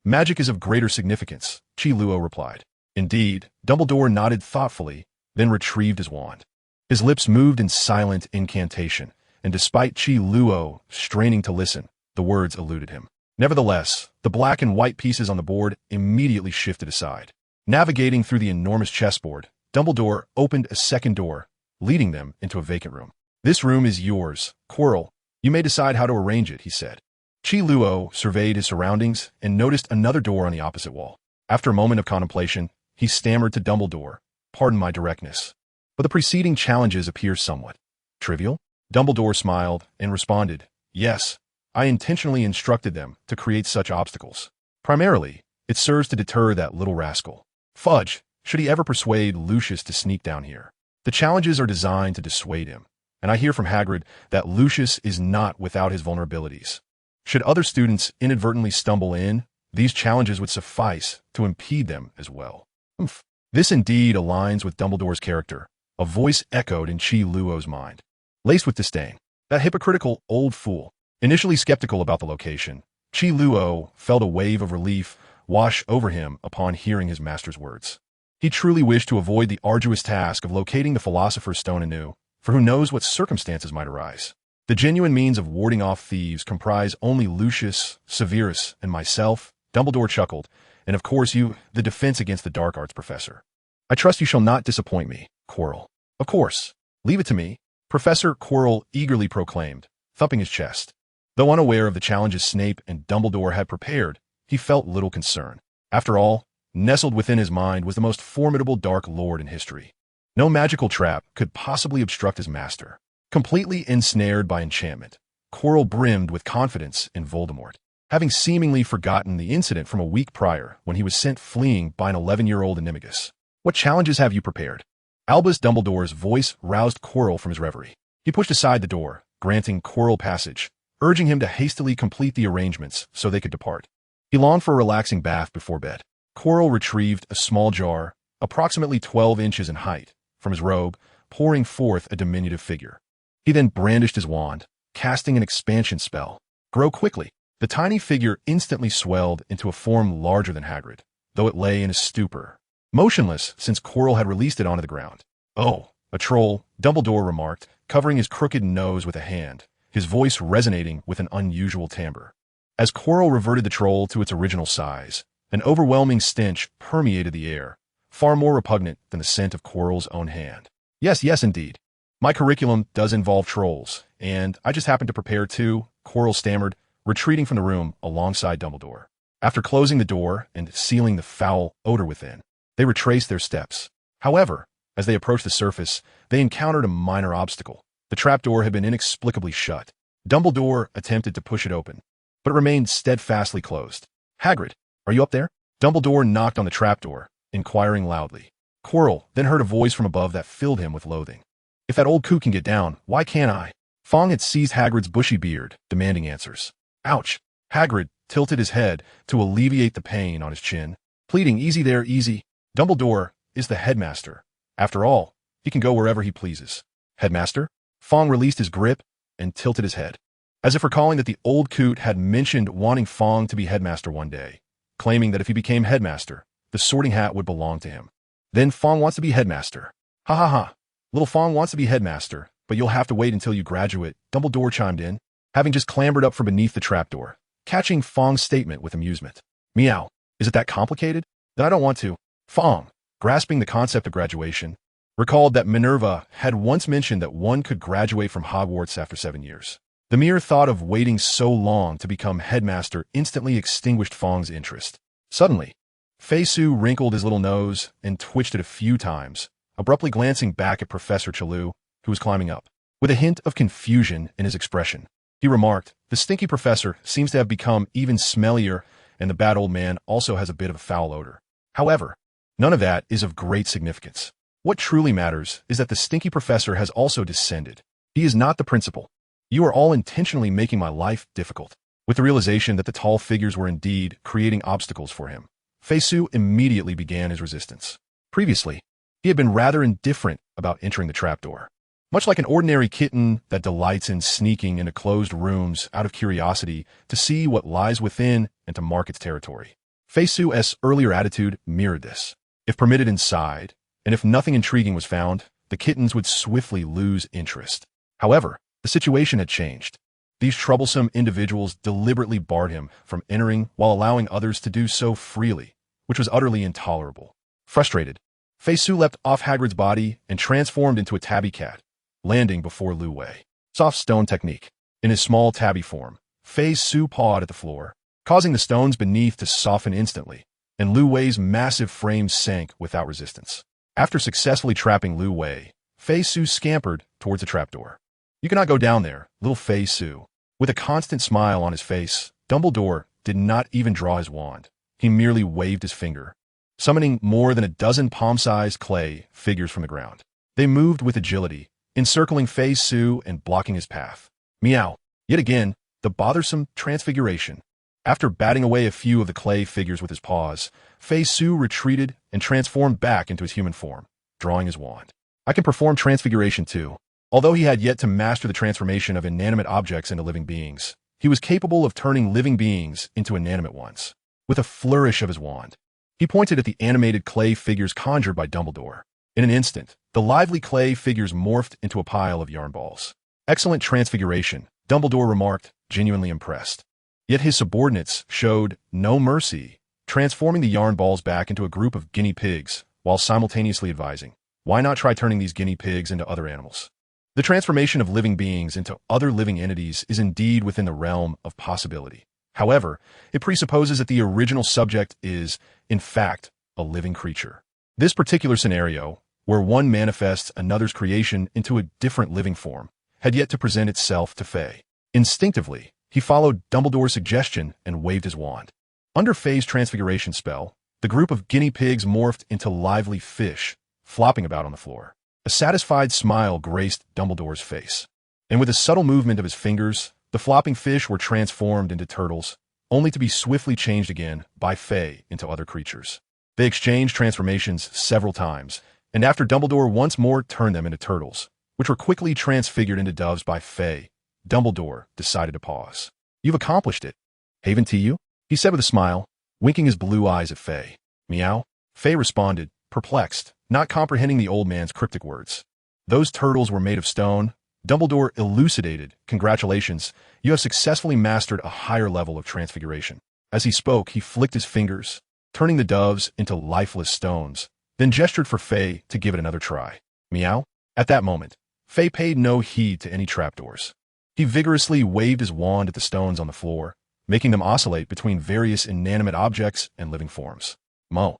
Magic is of greater significance," Chi Luo replied. Indeed, Dumbledore nodded thoughtfully, then retrieved his wand. His lips moved in silent incantation, and despite Chi Luo straining to listen, the words eluded him. Nevertheless, the black and white pieces on the board immediately shifted aside. Navigating through the enormous chessboard, Dumbledore opened a second door, leading them into a vacant room. "This room is yours, Quirrell. You may decide how to arrange it," he said. Chi Luo surveyed his surroundings and noticed another door on the opposite wall. After a moment of contemplation, he stammered to Dumbledore, "Pardon my directness, but the preceding challenges appear somewhat trivial." Dumbledore smiled and responded, "Yes, I intentionally instructed them to create such obstacles. Primarily, it serves to deter that little rascal. Fudge, should he ever persuade Lucius to sneak down here. The challenges are designed to dissuade him, and I hear from Hagrid that Lucius is not without his vulnerabilities. Should other students inadvertently stumble in, these challenges would suffice to impede them as well." "Humph." This indeed aligns with Dumbledore's character, a voice echoed in Chi Luo's mind. Laced with disdain. That hypocritical old fool. Initially skeptical about the location, Chi Luo felt a wave of relief wash over him upon hearing his master's words. He truly wished to avoid the arduous task of locating the Philosopher's Stone anew, for who knows what circumstances might arise. The genuine means of warding off thieves comprise only Lucius, Severus, and myself. Dumbledore chuckled, "And of course you, the defense against the dark arts professor. I trust you shall not disappoint me, Quirrell." "Of course. Leave it to me," Professor Quirrell eagerly proclaimed, thumping his chest. Though unaware of the challenges Snape and Dumbledore had prepared, he felt little concern. After all, nestled within his mind was the most formidable Dark Lord in history. No magical trap could possibly obstruct his master. Completely ensnared by enchantment, Quirrell brimmed with confidence in Voldemort, having seemingly forgotten the incident from a week prior when he was sent fleeing by an 11-year-old Animagus. "What challenges have you prepared?" Albus Dumbledore's voice roused Quirrell from his reverie. He pushed aside the door, granting Quirrell passage, urging him to hastily complete the arrangements so they could depart. He longed for a relaxing bath before bed. Quirrell retrieved a small jar, approximately 12 inches in height, from his robe, pouring forth a diminutive figure. He then brandished his wand, casting an expansion spell. Grow quickly. The tiny figure instantly swelled into a form larger than Hagrid, though it lay in a stupor, motionless since Quirrell had released it onto the ground. "Oh, a troll," Dumbledore remarked, covering his crooked nose with a hand, his voice resonating with an unusual timbre. As Quirrell reverted the troll to its original size, an overwhelming stench permeated the air, far more repugnant than the scent of Quirrell's own hand. Yes, indeed. My curriculum does involve trolls, and I just happened to prepare two," Quirrell stammered, retreating from the room alongside Dumbledore. After closing the door and sealing the foul odor within, they retraced their steps. However, as they approached the surface, they encountered a minor obstacle. The trapdoor had been inexplicably shut. Dumbledore attempted to push it open, but it remained steadfastly closed. "Hagrid, are you up there?" Dumbledore knocked on the trapdoor, inquiring loudly. Quirrell then heard a voice from above that filled him with loathing. "If that old coot can get down, why can't I?" Fong had seized Hagrid's bushy beard, demanding answers. "Ouch!" Hagrid tilted his head to alleviate the pain on his chin, pleading, "Easy there, easy. Dumbledore is the headmaster. After all, he can go wherever he pleases." "Headmaster?" Fong released his grip and tilted his head, as if recalling that the old coot had mentioned wanting Fong to be headmaster one day, claiming that if he became headmaster, the sorting hat would belong to him. "Then Fong wants to be headmaster. Ha ha ha. Little Fong wants to be headmaster, but you'll have to wait until you graduate," Dumbledore chimed in, having just clambered up from beneath the trapdoor, catching Fong's statement with amusement. "Meow. Is it that complicated? Then I don't want to." Fong, grasping the concept of graduation, recalled that Minerva had once mentioned that one could graduate from Hogwarts after 7 years. The mere thought of waiting so long to become headmaster instantly extinguished Fong's interest. Suddenly, Fei-Su wrinkled his little nose and twitched it a few times, abruptly glancing back at Professor Chelou, who was climbing up. With a hint of confusion in his expression, he remarked, "The stinky professor seems to have become even smellier, and the bad old man also has a bit of a foul odor. However, none of that is of great significance. What truly matters is that the stinky professor has also descended. He is not the principal. You are all intentionally making my life difficult." With the realization that the tall figures were indeed creating obstacles for him, Fei-Su immediately began his resistance. Previously, he had been rather indifferent about entering the trapdoor. Much like an ordinary kitten that delights in sneaking into closed rooms out of curiosity to see what lies within and to mark its territory, Fei-Su's earlier attitude mirrored this. If permitted inside, and if nothing intriguing was found, the kittens would swiftly lose interest. However, the situation had changed. These troublesome individuals deliberately barred him from entering while allowing others to do so freely, which was utterly intolerable. Frustrated, Fei-Su leapt off Hagrid's body and transformed into a tabby cat, landing before Lu Wei. Soft stone technique. In his small tabby form, Fei's Su pawed at the floor, causing the stones beneath to soften instantly, and Lu Wei's massive frame sank without resistance. After successfully trapping Lu Wei, Fei Su scampered towards the trapdoor. "You cannot go down there, little Fei Su." With a constant smile on his face, Dumbledore did not even draw his wand. He merely waved his finger, summoning more than a dozen palm-sized clay figures from the ground. They moved with agility, encircling Fei Su and blocking his path. Meow. Yet again, the bothersome transfiguration. After batting away a few of the clay figures with his paws, Fei Su retreated and transformed back into his human form, drawing his wand. "I can perform transfiguration too." Although he had yet to master the transformation of inanimate objects into living beings, he was capable of turning living beings into inanimate ones. With a flourish of his wand, he pointed at the animated clay figures conjured by Dumbledore. In an instant, the lively clay figures morphed into a pile of yarn balls. "Excellent transfiguration," Dumbledore remarked, genuinely impressed. Yet his subordinates showed no mercy, transforming the yarn balls back into a group of guinea pigs, while simultaneously advising, "Why not try turning these guinea pigs into other animals?" The transformation of living beings into other living entities is indeed within the realm of possibility. However, it presupposes that the original subject is, in fact, a living creature. This particular scenario, where one manifests another's creation into a different living form, had yet to present itself to Fei. Instinctively, he followed Dumbledore's suggestion and waved his wand. Under Fei's transfiguration spell, the group of guinea pigs morphed into lively fish, flopping about on the floor. A satisfied smile graced Dumbledore's face, and with a subtle movement of his fingers, the flopping fish were transformed into turtles, only to be swiftly changed again by Fei into other creatures. They exchanged transformations several times, and after Dumbledore once more turned them into turtles, which were quickly transfigured into doves by Fei, Dumbledore decided to pause. "You've accomplished it. Haven to you?" he said with a smile, winking his blue eyes at Fei. "Meow." Fei responded, perplexed, not comprehending the old man's cryptic words. "Those turtles were made of stone." Dumbledore elucidated, "Congratulations, you have successfully mastered a higher level of transfiguration." As he spoke, he flicked his fingers, turning the doves into lifeless stones, then gestured for Fei to give it another try. "Meow." At that moment, Fei paid no heed to any trapdoors. He vigorously waved his wand at the stones on the floor, making them oscillate between various inanimate objects and living forms. Mo.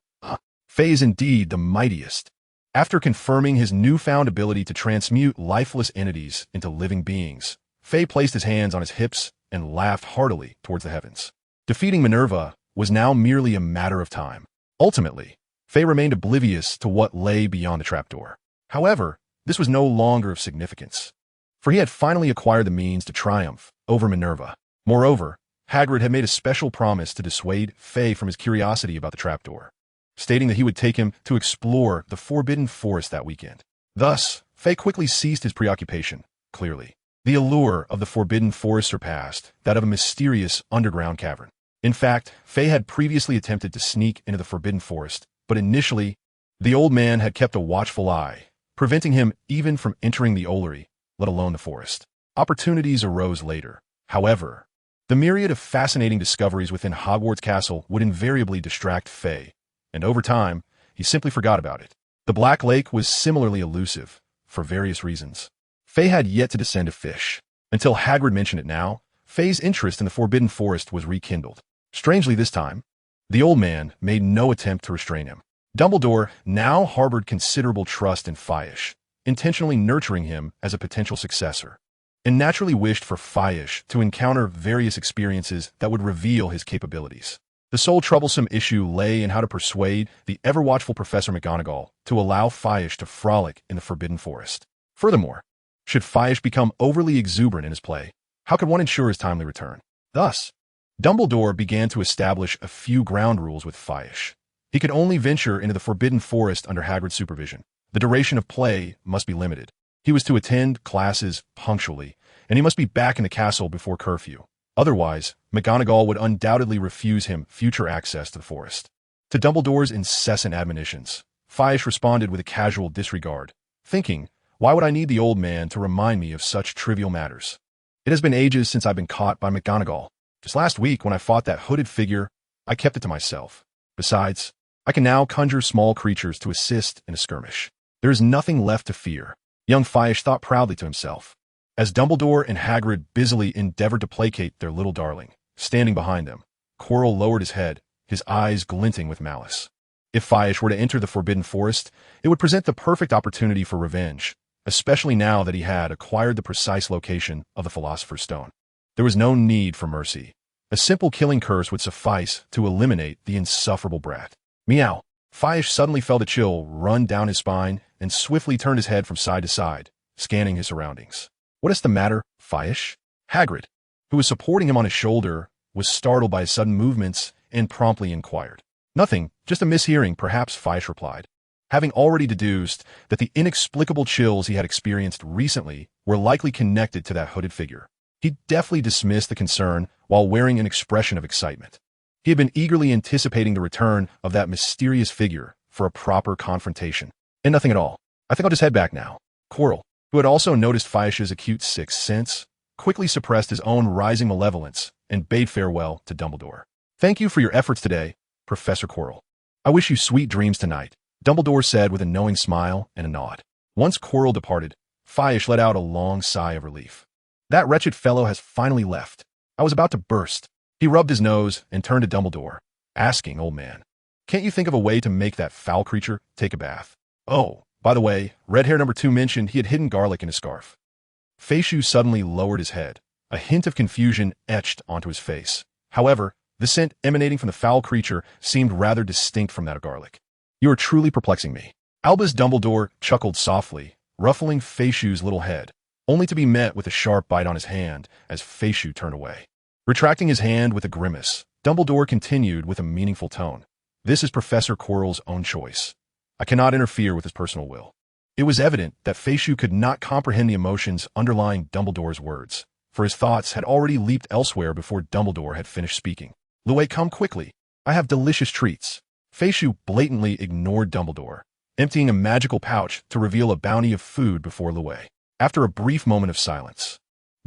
Fei is indeed the mightiest. After confirming his newfound ability to transmute lifeless entities into living beings, Fei placed his hands on his hips and laughed heartily towards the heavens. Defeating Minerva was now merely a matter of time. Ultimately, Fei remained oblivious to what lay beyond the trapdoor. However, this was no longer of significance, for he had finally acquired the means to triumph over Minerva. Moreover, Hagrid had made a special promise to dissuade Fei from his curiosity about the trapdoor, stating that he would take him to explore the Forbidden Forest that weekend. Thus, Fei quickly ceased his preoccupation. Clearly, the allure of the Forbidden Forest surpassed that of a mysterious underground cavern. In fact, Fei had previously attempted to sneak into the Forbidden Forest, but initially, the old man had kept a watchful eye, preventing him even from entering the Ollery, let alone the forest. Opportunities arose later. However, the myriad of fascinating discoveries within Hogwarts Castle would invariably distract Fei, and over time, he simply forgot about it. The Black Lake was similarly elusive, for various reasons. Fei had yet to descend a fish. Until Hagrid mentioned it now, Fei's interest in the Forbidden Forest was rekindled. Strangely this time, the old man made no attempt to restrain him. Dumbledore now harbored considerable trust in Faish, intentionally nurturing him as a potential successor, and naturally wished for Faish to encounter various experiences that would reveal his capabilities. The sole troublesome issue lay in how to persuade the ever-watchful Professor McGonagall to allow Faish to frolic in the Forbidden Forest. Furthermore, should Faish become overly exuberant in his play, how could one ensure his timely return? Thus, Dumbledore began to establish a few ground rules with Faish. He could only venture into the Forbidden Forest under Hagrid's supervision. The duration of play must be limited. He was to attend classes punctually, and he must be back in the castle before curfew. Otherwise, McGonagall would undoubtedly refuse him future access to the forest. To Dumbledore's incessant admonitions, Faish responded with a casual disregard, thinking, "Why would I need the old man to remind me of such trivial matters? It has been ages since I've been caught by McGonagall. Just last week when I fought that hooded figure, I kept it to myself. Besides, I can now conjure small creatures to assist in a skirmish. There is nothing left to fear." Young Faish thought proudly to himself. As Dumbledore and Hagrid busily endeavored to placate their little darling, standing behind them, Quirrell lowered his head, his eyes glinting with malice. If Filch were to enter the Forbidden Forest, it would present the perfect opportunity for revenge, especially now that he had acquired the precise location of the Philosopher's Stone. There was no need for mercy. A simple killing curse would suffice to eliminate the insufferable brat. Meow. Filch suddenly felt a chill run down his spine and swiftly turned his head from side to side, scanning his surroundings. What is the matter, Filch? Hagrid, who was supporting him on his shoulder, was startled by his sudden movements and promptly inquired. Nothing, just a mishearing, perhaps, Filch replied, having already deduced that the inexplicable chills he had experienced recently were likely connected to that hooded figure. He deftly dismissed the concern while wearing an expression of excitement. He had been eagerly anticipating the return of that mysterious figure for a proper confrontation. And nothing at all. I think I'll just head back now. Quirrell, who had also noticed Filch's acute sixth sense, quickly suppressed his own rising malevolence and bade farewell to Dumbledore. Thank you for your efforts today, Professor Quirrell. I wish you sweet dreams tonight, Dumbledore said with a knowing smile and a nod. Once Quirrell departed, Filch let out a long sigh of relief. That wretched fellow has finally left. I was about to burst. He rubbed his nose and turned to Dumbledore, asking, old man, can't you think of a way to make that foul creature take a bath? Oh, by the way, red hair number 2 mentioned he had hidden garlic in his scarf. Feishu suddenly lowered his head, a hint of confusion etched onto his face. However, the scent emanating from the foul creature seemed rather distinct from that of garlic. You are truly perplexing me. Albus Dumbledore chuckled softly, ruffling Feishu's little head, only to be met with a sharp bite on his hand as Feishu turned away. Retracting his hand with a grimace, Dumbledore continued with a meaningful tone. This is Professor Quirrell's own choice. I cannot interfere with his personal will. It was evident that Feishu could not comprehend the emotions underlying Dumbledore's words, for his thoughts had already leaped elsewhere before Dumbledore had finished speaking. Louis, come quickly. I have delicious treats. Feishu blatantly ignored Dumbledore, emptying a magical pouch to reveal a bounty of food before Louis. After a brief moment of silence,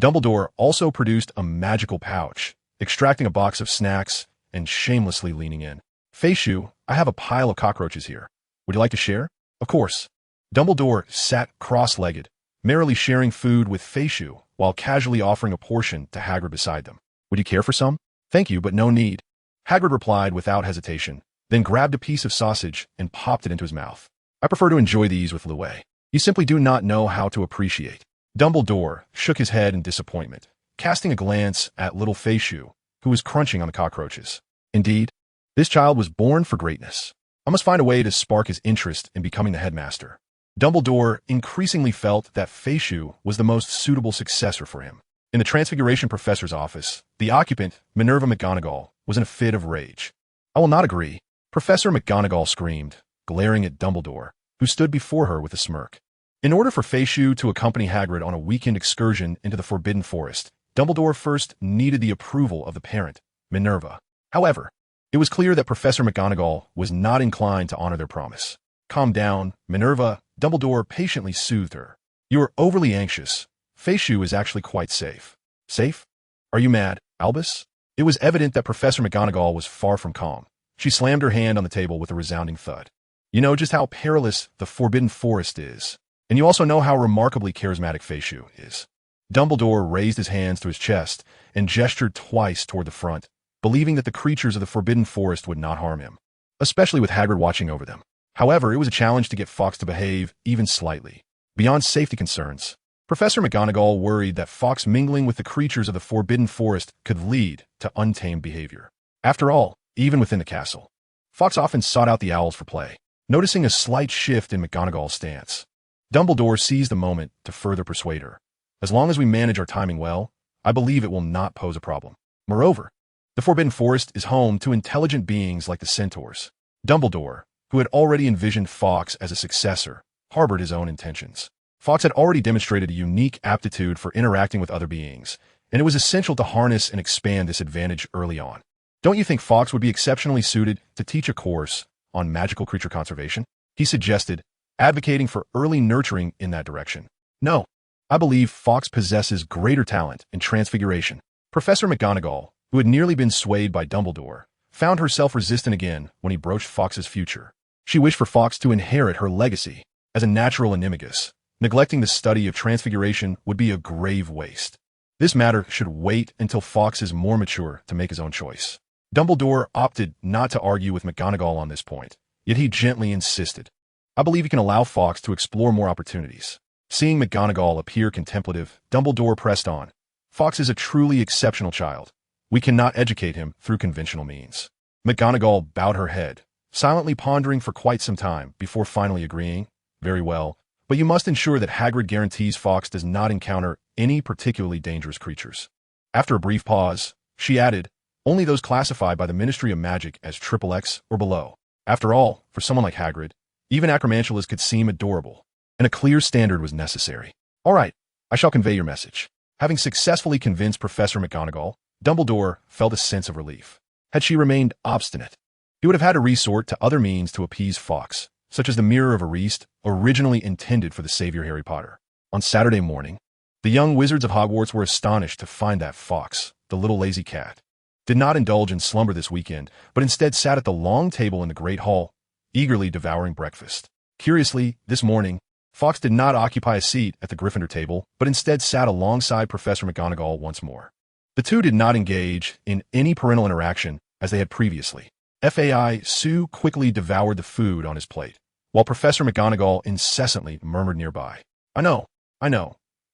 Dumbledore also produced a magical pouch, extracting a box of snacks and shamelessly leaning in. Feishu, I have a pile of cockroaches here. Would you like to share? Of course. Dumbledore sat cross-legged, merrily sharing food with Feishu while casually offering a portion to Hagrid beside them. Would you care for some? Thank you, but no need. Hagrid replied without hesitation, then grabbed a piece of sausage and popped it into his mouth. I prefer to enjoy these with Louis. You simply do not know how to appreciate. Dumbledore shook his head in disappointment, casting a glance at little Feishu, who was crunching on the cockroaches. Indeed, this child was born for greatness. I must find a way to spark his interest in becoming the headmaster. Dumbledore increasingly felt that Feishu was the most suitable successor for him. In the Transfiguration Professor's office, the occupant, Minerva McGonagall, was in a fit of rage. I will not agree, Professor McGonagall screamed, glaring at Dumbledore, who stood before her with a smirk. In order for Feishu to accompany Hagrid on a weekend excursion into the Forbidden Forest, Dumbledore first needed the approval of the parent, Minerva. However, it was clear that Professor McGonagall was not inclined to honor their promise. Calm down, Minerva, Dumbledore patiently soothed her. You are overly anxious. Feishu is actually quite safe. Safe? Are you mad, Albus? It was evident that Professor McGonagall was far from calm. She slammed her hand on the table with a resounding thud. You know just how perilous the Forbidden Forest is. And you also know how remarkably charismatic Feishu is. Dumbledore raised his hands to his chest and gestured twice toward the front, believing that the creatures of the Forbidden Forest would not harm him, especially with Hagrid watching over them. However, it was a challenge to get Fawkes to behave even slightly. Beyond safety concerns, Professor McGonagall worried that Fawkes mingling with the creatures of the Forbidden Forest could lead to untamed behavior. After all, even within the castle, Fawkes often sought out the owls for play. Noticing a slight shift in McGonagall's stance, Dumbledore seized the moment to further persuade her. As long as we manage our timing well, I believe it will not pose a problem. Moreover, the Forbidden Forest is home to intelligent beings like the centaurs. Dumbledore, who had already envisioned Fawkes as a successor, harbored his own intentions. Fawkes had already demonstrated a unique aptitude for interacting with other beings, and it was essential to harness and expand this advantage early on. Don't you think Fawkes would be exceptionally suited to teach a course on magical creature conservation? He suggested, advocating for early nurturing in that direction. No, I believe Fawkes possesses greater talent in transfiguration. Professor McGonagall, who had nearly been swayed by Dumbledore, found herself resistant again when he broached Fawkes' future. She wished for Fawkes to inherit her legacy as a natural Animagus, Neglecting the study of transfiguration would be a grave waste. This matter should wait until Fawkes is more mature to make his own choice. Dumbledore opted not to argue with McGonagall on this point, yet he gently insisted. I believe you can allow Fawkes to explore more opportunities. Seeing McGonagall appear contemplative, Dumbledore pressed on. Fawkes is a truly exceptional child. We cannot educate him through conventional means. McGonagall bowed her head, silently pondering for quite some time before finally agreeing. Very well, but you must ensure that Hagrid guarantees Fawkes does not encounter any particularly dangerous creatures. After a brief pause, she added, only those classified by the Ministry of Magic as XXX or below. After all, for someone like Hagrid, even acromantulas could seem adorable, and a clear standard was necessary. All right, I shall convey your message. Having successfully convinced Professor McGonagall, Dumbledore felt a sense of relief. Had she remained obstinate, he would have had to resort to other means to appease Fawkes, such as the Mirror of Ariste, originally intended for the savior Harry Potter. On Saturday morning, the young wizards of Hogwarts were astonished to find that Fawkes, the little lazy cat, did not indulge in slumber this weekend, but instead sat at the long table in the Great Hall, eagerly devouring breakfast. Curiously, this morning, Fawkes did not occupy a seat at the Gryffindor table, but instead sat alongside Professor McGonagall once more. The two did not engage in any parental interaction as they had previously. FAI Sue quickly devoured the food on his plate, while Professor McGonagall incessantly murmured nearby. I know.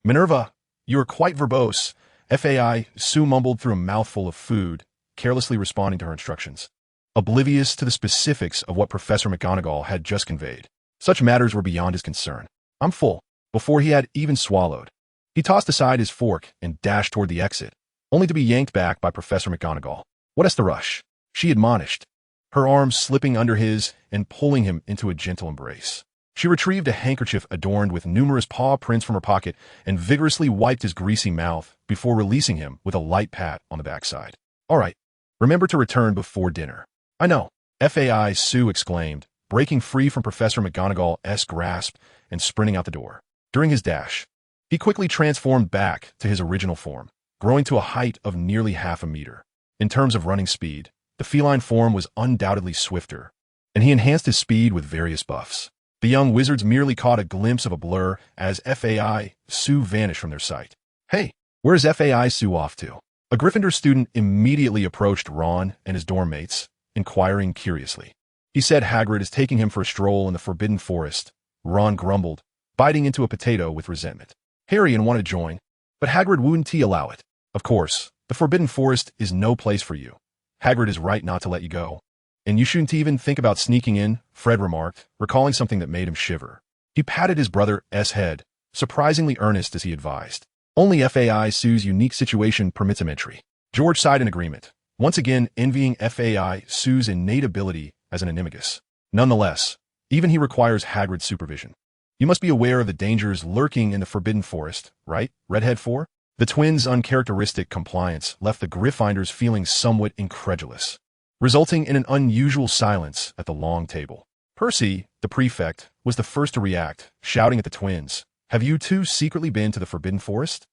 Minerva, you are quite verbose. FAI Sue mumbled through a mouthful of food, carelessly responding to her instructions, oblivious to the specifics of what Professor McGonagall had just conveyed. Such matters were beyond his concern. I'm full. Before he had even swallowed, he tossed aside his fork and dashed toward the exit, only to be yanked back by Professor McGonagall. What's the rush? She admonished, her arms slipping under his and pulling him into a gentle embrace. She retrieved a handkerchief adorned with numerous paw prints from her pocket and vigorously wiped his greasy mouth before releasing him with a light pat on the backside. All right, remember to return before dinner. I know, FAI Sue exclaimed, breaking free from Professor McGonagall's grasp and sprinting out the door. During his dash, he quickly transformed back to his original form, growing to a height of nearly half a meter. In terms of running speed, the feline form was undoubtedly swifter, and he enhanced his speed with various buffs. The young wizards merely caught a glimpse of a blur as FAI Sue vanished from their sight. Hey, where's FAI Sue off to? A Gryffindor student immediately approached Ron and his dorm mates, inquiring curiously. He said Hagrid is taking him for a stroll in the Forbidden Forest. Ron grumbled, biting into a potato with resentment. Harry wanted to join, but Hagrid wouldn't allow it. Of course, the Forbidden Forest is no place for you. Hagrid is right not to let you go. And you shouldn't even think about sneaking in, Fred remarked, recalling something that made him shiver. He patted his brother's head, surprisingly earnest as he advised. Only FAI Sue's unique situation permits him entry. George sighed in agreement, once again envying FAI Sue's innate ability as an Animagus. Nonetheless, even he requires Hagrid's supervision. You must be aware of the dangers lurking in the Forbidden Forest, right, Redhead 4? The twins' uncharacteristic compliance left the Gryffindors feeling somewhat incredulous, resulting in an unusual silence at the long table. Percy, the prefect, was the first to react, shouting at the twins, Have you two secretly been to the Forbidden Forest?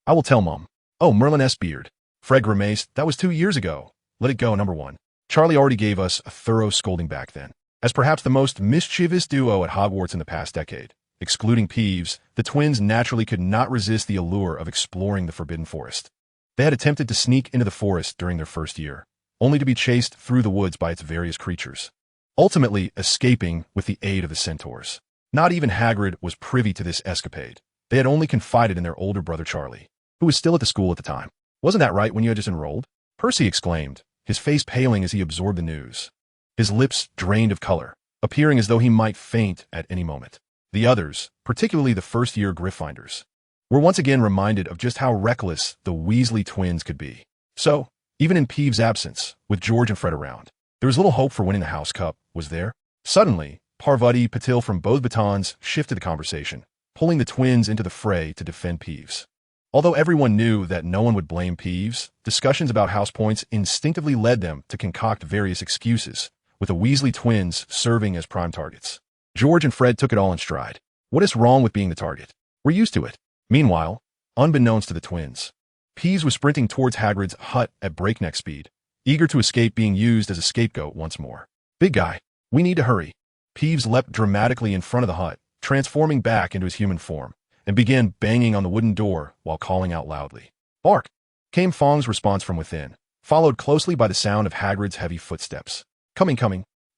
I will tell Mum. Oh, Merlin's beard. Fred grimaced, that was 2 years ago. Let it go, number one. Charlie already gave us a thorough scolding back then. As perhaps the most mischievous duo at Hogwarts in the past decade, excluding Peeves, the twins naturally could not resist the allure of exploring the Forbidden Forest. They had attempted to sneak into the forest during their first year, only to be chased through the woods by its various creatures, ultimately escaping with the aid of the centaurs. Not even Hagrid was privy to this escapade. They had only confided in their older brother Charlie, who was still at the school at the time. Wasn't that right when you had just enrolled? Percy exclaimed, his face paling as he absorbed the news. His lips drained of color, appearing as though he might faint at any moment. The others, particularly the first-year Gryffindors, were once again reminded of just how reckless the Weasley twins could be. So, even in Peeves' absence, with George and Fred around, there was little hope for winning the House Cup, was there? Suddenly, Parvati Patil from both batons shifted the conversation, pulling the twins into the fray to defend Peeves. Although everyone knew that no one would blame Peeves, discussions about house points instinctively led them to concoct various excuses, with the Weasley twins serving as prime targets. George and Fred took it all in stride. What is wrong with being the target? We're used to it. Meanwhile, unbeknownst to the twins, Peeves was sprinting towards Hagrid's hut at breakneck speed, eager to escape being used as a scapegoat once more. Big guy, we need to hurry. Peeves leapt dramatically in front of the hut, transforming back into his human form, and began banging on the wooden door while calling out loudly. "Bark!" came Fong's response from within, followed closely by the sound of Hagrid's heavy footsteps. Coming.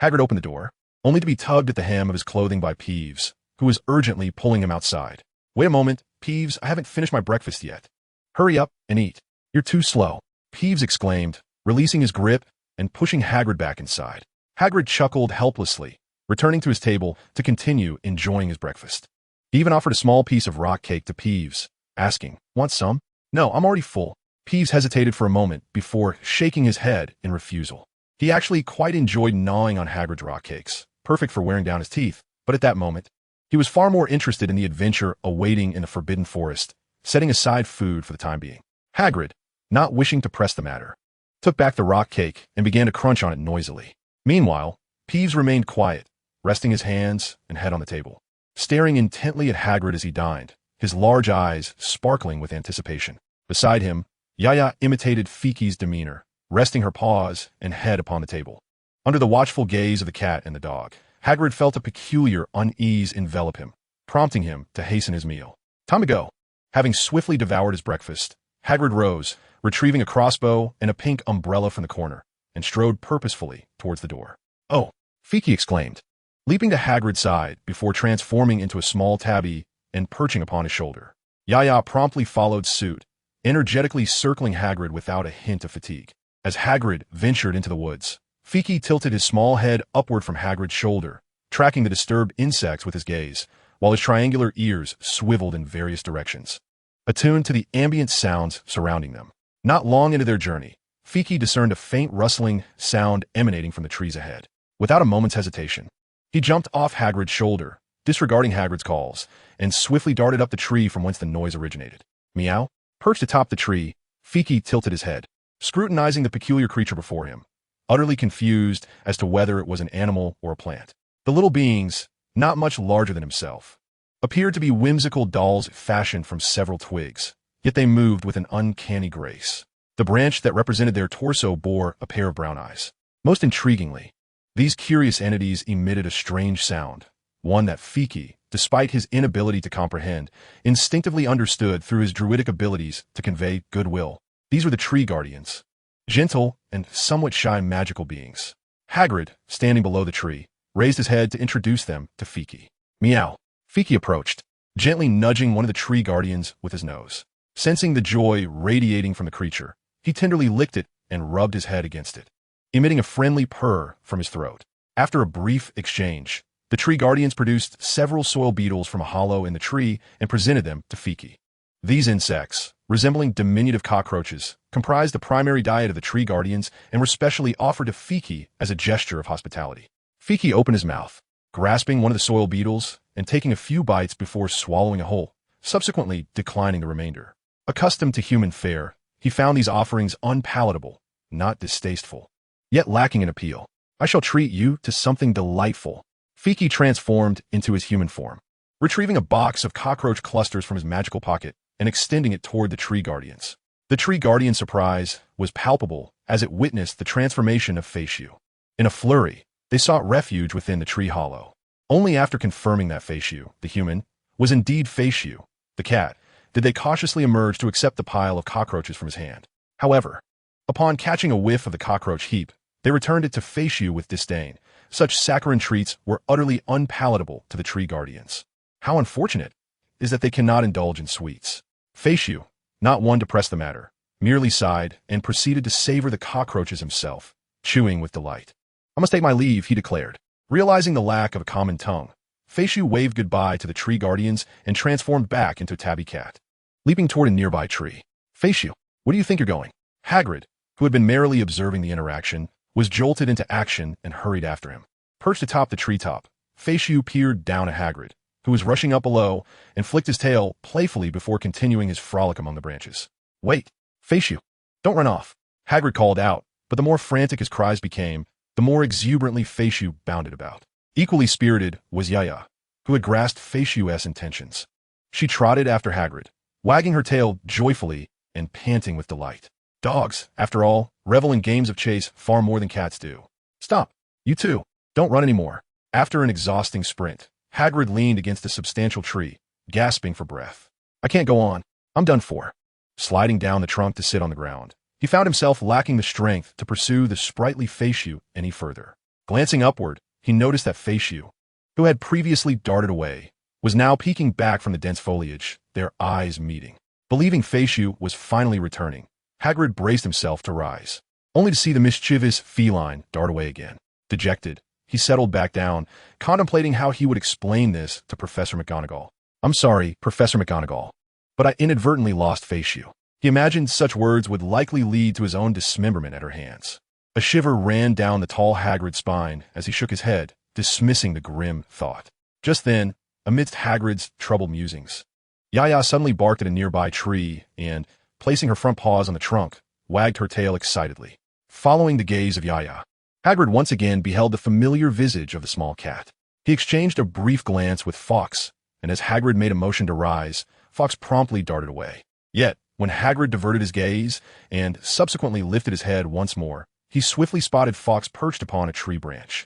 Hagrid opened the door, only to be tugged at the hem of his clothing by Peeves, who was urgently pulling him outside. "Wait a moment, Peeves, I haven't finished my breakfast yet. Hurry up and eat. You're too slow," Peeves exclaimed, releasing his grip and pushing Hagrid back inside. Hagrid chuckled helplessly, returning to his table to continue enjoying his breakfast. He even offered a small piece of rock cake to Peeves, asking, "Want some?" "No, I'm already full." Peeves hesitated for a moment before shaking his head in refusal. He actually quite enjoyed gnawing on Hagrid's rock cakes, perfect for wearing down his teeth, but at that moment, he was far more interested in the adventure awaiting in the Forbidden Forest, setting aside food for the time being. Hagrid, not wishing to press the matter, took back the rock cake and began to crunch on it noisily. Meanwhile, Peeves remained quiet, resting his hands and head on the table, staring intently at Hagrid as he dined, his large eyes sparkling with anticipation. Beside him, Yaya imitated Fiki's demeanor, resting her paws and head upon the table. Under the watchful gaze of the cat and the dog, Hagrid felt a peculiar unease envelop him, prompting him to hasten his meal. Time to go. Having swiftly devoured his breakfast, Hagrid rose, retrieving a crossbow and a pink umbrella from the corner, and strode purposefully towards the door. "Oh!" Fiki exclaimed, leaping to Hagrid's side before transforming into a small tabby and perching upon his shoulder. Yaya promptly followed suit, energetically circling Hagrid without a hint of fatigue. As Hagrid ventured into the woods, Fiki tilted his small head upward from Hagrid's shoulder, tracking the disturbed insects with his gaze, while his triangular ears swiveled in various directions, attuned to the ambient sounds surrounding them. Not long into their journey, Fiki discerned a faint rustling sound emanating from the trees ahead. Without a moment's hesitation, he jumped off Hagrid's shoulder, disregarding Hagrid's calls, and swiftly darted up the tree from whence the noise originated. Meow. Perched atop the tree, Fiki tilted his head, scrutinizing the peculiar creature before him, utterly confused as to whether it was an animal or a plant. The little beings, not much larger than himself, appeared to be whimsical dolls fashioned from several twigs, yet they moved with an uncanny grace. The branch that represented their torso bore a pair of brown eyes. Most intriguingly, these curious entities emitted a strange sound, one that Fiki, despite his inability to comprehend, instinctively understood through his druidic abilities to convey goodwill. These were the tree guardians, gentle and somewhat shy magical beings. Hagrid, standing below the tree, raised his head to introduce them to Fiki. Meow. Fiki approached, gently nudging one of the tree guardians with his nose. Sensing the joy radiating from the creature, he tenderly licked it and rubbed his head against it, emitting a friendly purr from his throat. After a brief exchange, the tree guardians produced several soil beetles from a hollow in the tree and presented them to Fiki. These insects, resembling diminutive cockroaches, comprised the primary diet of the tree guardians and were specially offered to Fiki as a gesture of hospitality. Fiki opened his mouth, grasping one of the soil beetles and taking a few bites before swallowing a whole, subsequently declining the remainder. Accustomed to human fare, he found these offerings unpalatable, not distasteful, yet lacking in appeal. "I shall treat you to something delightful." Fiki transformed into his human form, retrieving a box of cockroach clusters from his magical pocket and extending it toward the tree guardians. The tree guardian's surprise was palpable as it witnessed the transformation of Feishu. In a flurry, they sought refuge within the tree hollow. Only after confirming that Feishu, the human, was indeed Feishu, the cat, did they cautiously emerge to accept the pile of cockroaches from his hand. However, upon catching a whiff of the cockroach heap, they returned it to Feishu with disdain. Such saccharine treats were utterly unpalatable to the tree guardians. How unfortunate is that they cannot indulge in sweets. Feishu, not one to press the matter, merely sighed and proceeded to savor the cockroaches himself, chewing with delight. "I must take my leave," he declared. Realizing the lack of a common tongue, Feishu waved goodbye to the tree guardians and transformed back into a tabby cat, leaping toward a nearby tree. "Feishu, where do you think you're going?" Hagrid, who had been merrily observing the interaction, was jolted into action and hurried after him. Perched atop the treetop, Feishu peered down at Hagrid, who was rushing up below, and flicked his tail playfully before continuing his frolic among the branches. "Wait, Feishu, don't run off," Hagrid called out, but the more frantic his cries became, the more exuberantly Feishu bounded about. Equally spirited was Yaya, who had grasped Feishu's intentions. She trotted after Hagrid, wagging her tail joyfully and panting with delight. Dogs, after all, revel in games of chase far more than cats do. "Stop, you two, don't run anymore." After an exhausting sprint, Hagrid leaned against a substantial tree, gasping for breath. I can't go on. I'm done for. Sliding down the trunk to sit on the ground, he found himself lacking the strength to pursue the sprightly Feishu any further. Glancing upward, he noticed that Feishu, who had previously darted away, was now peeking back from the dense foliage, their eyes meeting. Believing Feishu was finally returning, Hagrid braced himself to rise, only to see the mischievous feline dart away again. Dejected, he settled back down, contemplating how he would explain this to Professor McGonagall. I'm sorry, Professor McGonagall, but I inadvertently lost Feishu. He imagined such words would likely lead to his own dismemberment at her hands. A shiver ran down the tall Hagrid's spine as he shook his head, dismissing the grim thought. Just then, amidst Hagrid's troubled musings, Yaya suddenly barked at a nearby tree and, placing her front paws on the trunk, wagged her tail excitedly. Following the gaze of Yaya, Hagrid once again beheld the familiar visage of the small cat. He exchanged a brief glance with Fawkes, and as Hagrid made a motion to rise, Fawkes promptly darted away. Yet, when Hagrid diverted his gaze and subsequently lifted his head once more, he swiftly spotted Fawkes perched upon a tree branch.